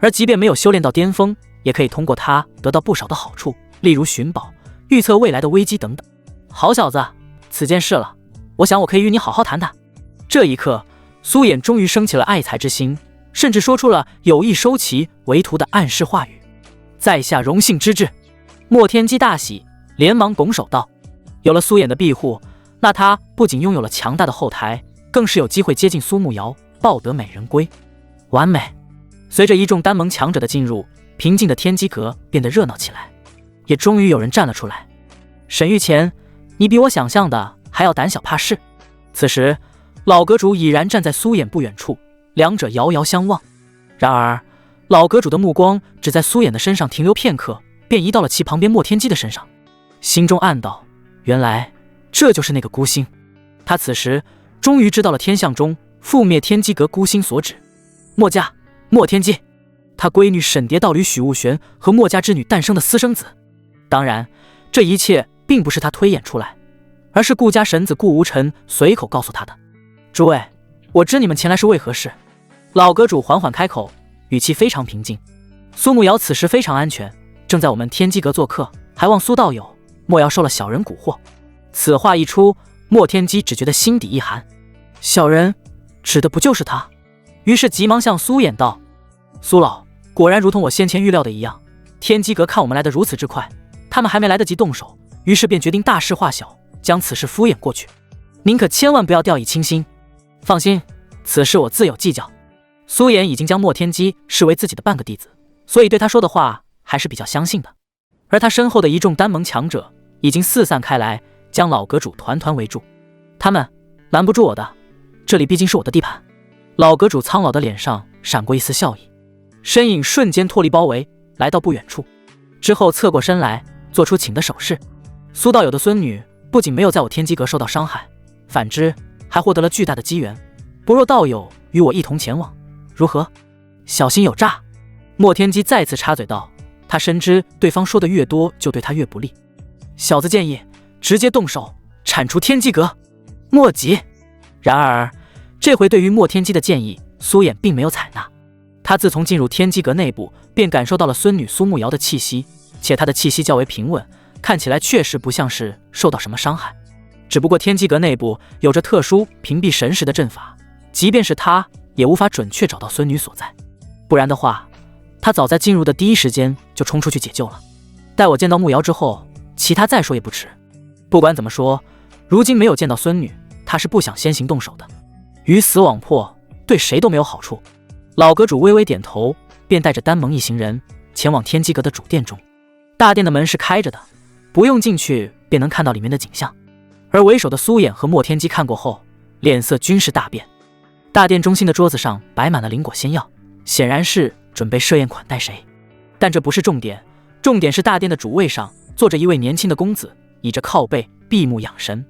而即便没有修炼到巅峰，也可以通过它得到不少的好处，例如寻宝、预测未来的危机等等。好小子，此件事了，我想我可以与你好好谈谈。这一刻，苏衍终于升起了爱才之心，甚至说出了有意收其为徒的暗示话语。在下荣幸之至。莫天机大喜，连忙拱手道：有了苏衍的庇护，那他不仅拥有了强大的后台，更是有机会接近苏沐瑶，抱得美人归。完美。随着一众丹盟强者的进入，平静的天机阁变得热闹起来，也终于有人站了出来。沈玉乾，你比我想象的还要胆小怕事。此时老阁主已然站在苏衍不远处，两者遥遥相望。然而老阁主的目光只在苏衍的身上停留片刻，便移到了其旁边莫天机的身上，心中暗道，原来这就是那个孤星。他此时终于知道了天象中覆灭天机阁孤星所指，墨家莫天机，他闺女沈蝶道侣许悟玄和墨家之女诞生的私生子。当然这一切并不是他推演出来，而是顾家神子顾无尘随口告诉他的。诸位，我知你们前来是为何事。老阁主缓缓开口，语气非常平静。苏沐瑶此时非常安全，正在我们天机阁做客，还望苏道友莫要受了小人蛊惑。此话一出，莫天机只觉得心底一寒，小人指的不就是他？于是急忙向苏衍道：苏老，果然如同我先前预料的一样，天机阁看我们来得如此之快，他们还没来得及动手，于是便决定大事化小，将此事敷衍过去。您可千万不要掉以轻心。放心，此事我自有计较。苏衍已经将莫天机视为自己的半个弟子，所以对他说的话还是比较相信的。而他身后的一众丹盟强者已经四散开来，将老阁主团团围住。他们拦不住我的，这里毕竟是我的地盘。老阁主苍老的脸上闪过一丝笑意，身影瞬间脱离包围，来到不远处，之后侧过身来，做出请的手势。苏道友的孙女不仅没有在我天机阁受到伤害，反之还获得了巨大的机缘，不若道友与我一同前往，如何？小心有诈。莫天机再次插嘴道，他深知对方说的越多就对他越不利。小子建议直接动手铲除天机阁。莫急。然而这回对于莫天机的建议，苏衍并没有采纳。他自从进入天机阁内部，便感受到了孙女苏沐瑶的气息，且她的气息较为平稳，看起来确实不像是受到什么伤害。只不过天机阁内部有着特殊屏蔽神识的阵法，即便是他也无法准确找到孙女所在，不然的话他早在进入的第一时间就冲出去解救了。待我见到沐瑶之后，其他再说也不迟。不管怎么说，如今没有见到孙女，他是不想先行动手的。鱼死网破，对谁都没有好处。老阁主微微点头，便带着丹盟一行人前往天机阁的主殿中。大殿的门是开着的，不用进去便能看到里面的景象。而为首的苏衍和莫天机看过后，脸色均是大变。大殿中心的桌子上摆满了灵果仙药，显然是准备设宴款待谁。但这不是重点，重点是大殿的主位上坐着一位年轻的公子，倚着靠背闭目养神，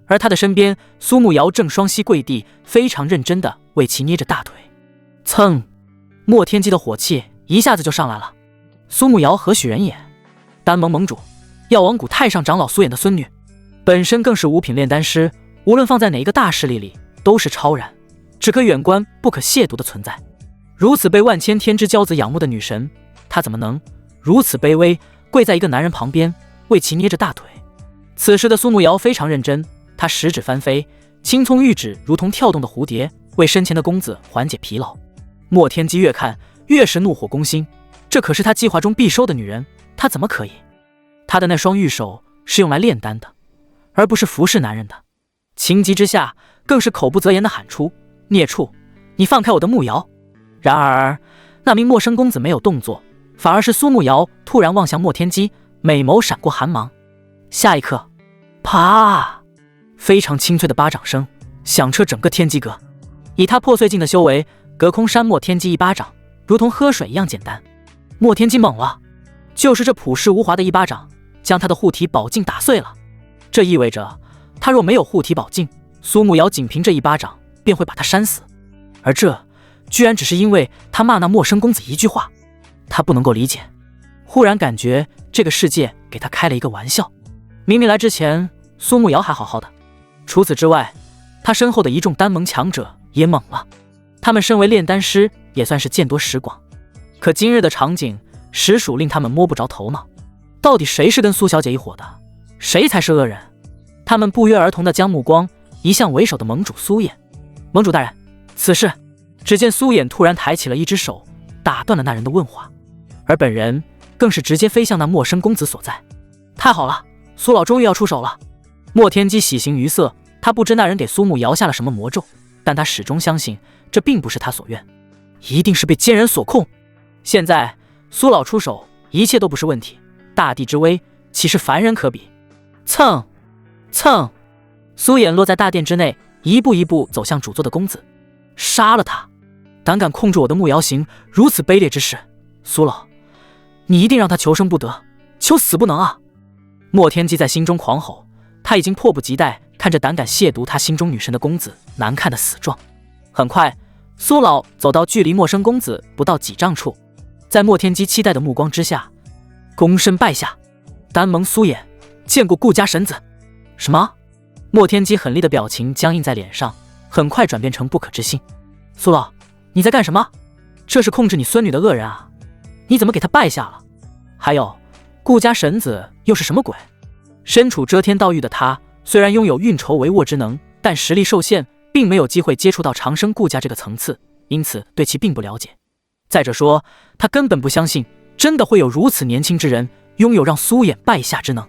而他的身边苏沐瑶正双膝跪地，非常认真地为其捏着大腿。蹭！莫天机的火气一下子就上来了。苏沐瑶何许人也？丹盟盟主，药王谷太上长老苏衍的孙女，本身更是五品炼丹师，无论放在哪一个大势力里都是超然，只可远观不可亵渎的存在。如此被万千天之骄子仰慕的女神，她怎么能如此卑微，跪在一个男人旁边为其捏着大腿？此时的苏沐瑶非常认真，她食指翻飞，青葱玉指如同跳动的蝴蝶，为身前的公子缓解疲劳。莫天机越看越是怒火攻心，这可是他计划中必收的女人，他怎么可以？他的那双玉手是用来炼丹的，而不是服侍男人的。情急之下，更是口不择言地喊出：孽畜，你放开我的沐瑶！然而那名陌生公子没有动作，反而是苏沐瑶突然望向莫天机，美眸闪过寒芒。下一刻，啪！非常清脆的巴掌声响彻整个天机阁。以他破碎境的修为，隔空扇莫天机一巴掌，如同喝水一样简单。莫天机懵了，就是这朴实无华的一巴掌，将他的护体宝镜打碎了。这意味着他若没有护体宝镜，苏沐瑶仅凭这一巴掌便会把他扇死。而这居然只是因为他骂那陌生公子一句话，他不能够理解。忽然感觉这个世界给他开了一个玩笑。明明来之前苏慕瑶还好好的。除此之外，他身后的一众丹盟强者也猛了。他们身为炼丹师，也算是见多识广。可今日的场景实属令他们摸不着头脑。到底谁是跟苏小姐一伙的？谁才是恶人？他们不约而同地将目光移向为首的盟主苏衍。盟主大人，此事……只见苏衍突然抬起了一只手，打断了那人的问话，而本人更是直接飞向那陌生公子所在。太好了，苏老终于要出手了！莫天机喜形于色，他不知那人给苏慕摇下了什么魔咒，但他始终相信这并不是他所愿，一定是被奸人所控。现在苏老出手，一切都不是问题。大地之威，岂是凡人可比？蹭蹭，苏衍落在大殿之内，一步一步走向主座的公子，杀了他！胆敢控制我的木瑶行，如此卑劣之事，苏老，你一定让他求生不得，求死不能啊！莫天机在心中狂吼，他已经迫不及待看着胆敢亵渎他心中女神的公子难看的死状。很快，苏老走到距离陌生公子不到几丈处，在莫天机期待的目光之下，躬身拜下，丹盟苏衍，见过顾家神子。什么？莫天机狠厉的表情僵硬在脸上，很快转变成不可置信。苏老，你在干什么？这是控制你孙女的恶人啊！你怎么给他拜下了？还有，顾家神子又是什么鬼？身处遮天道域的他，虽然拥有运筹帷幄之能，但实力受限，并没有机会接触到长生顾家这个层次，因此对其并不了解。再者说，他根本不相信真的会有如此年轻之人拥有让苏衍拜下之能。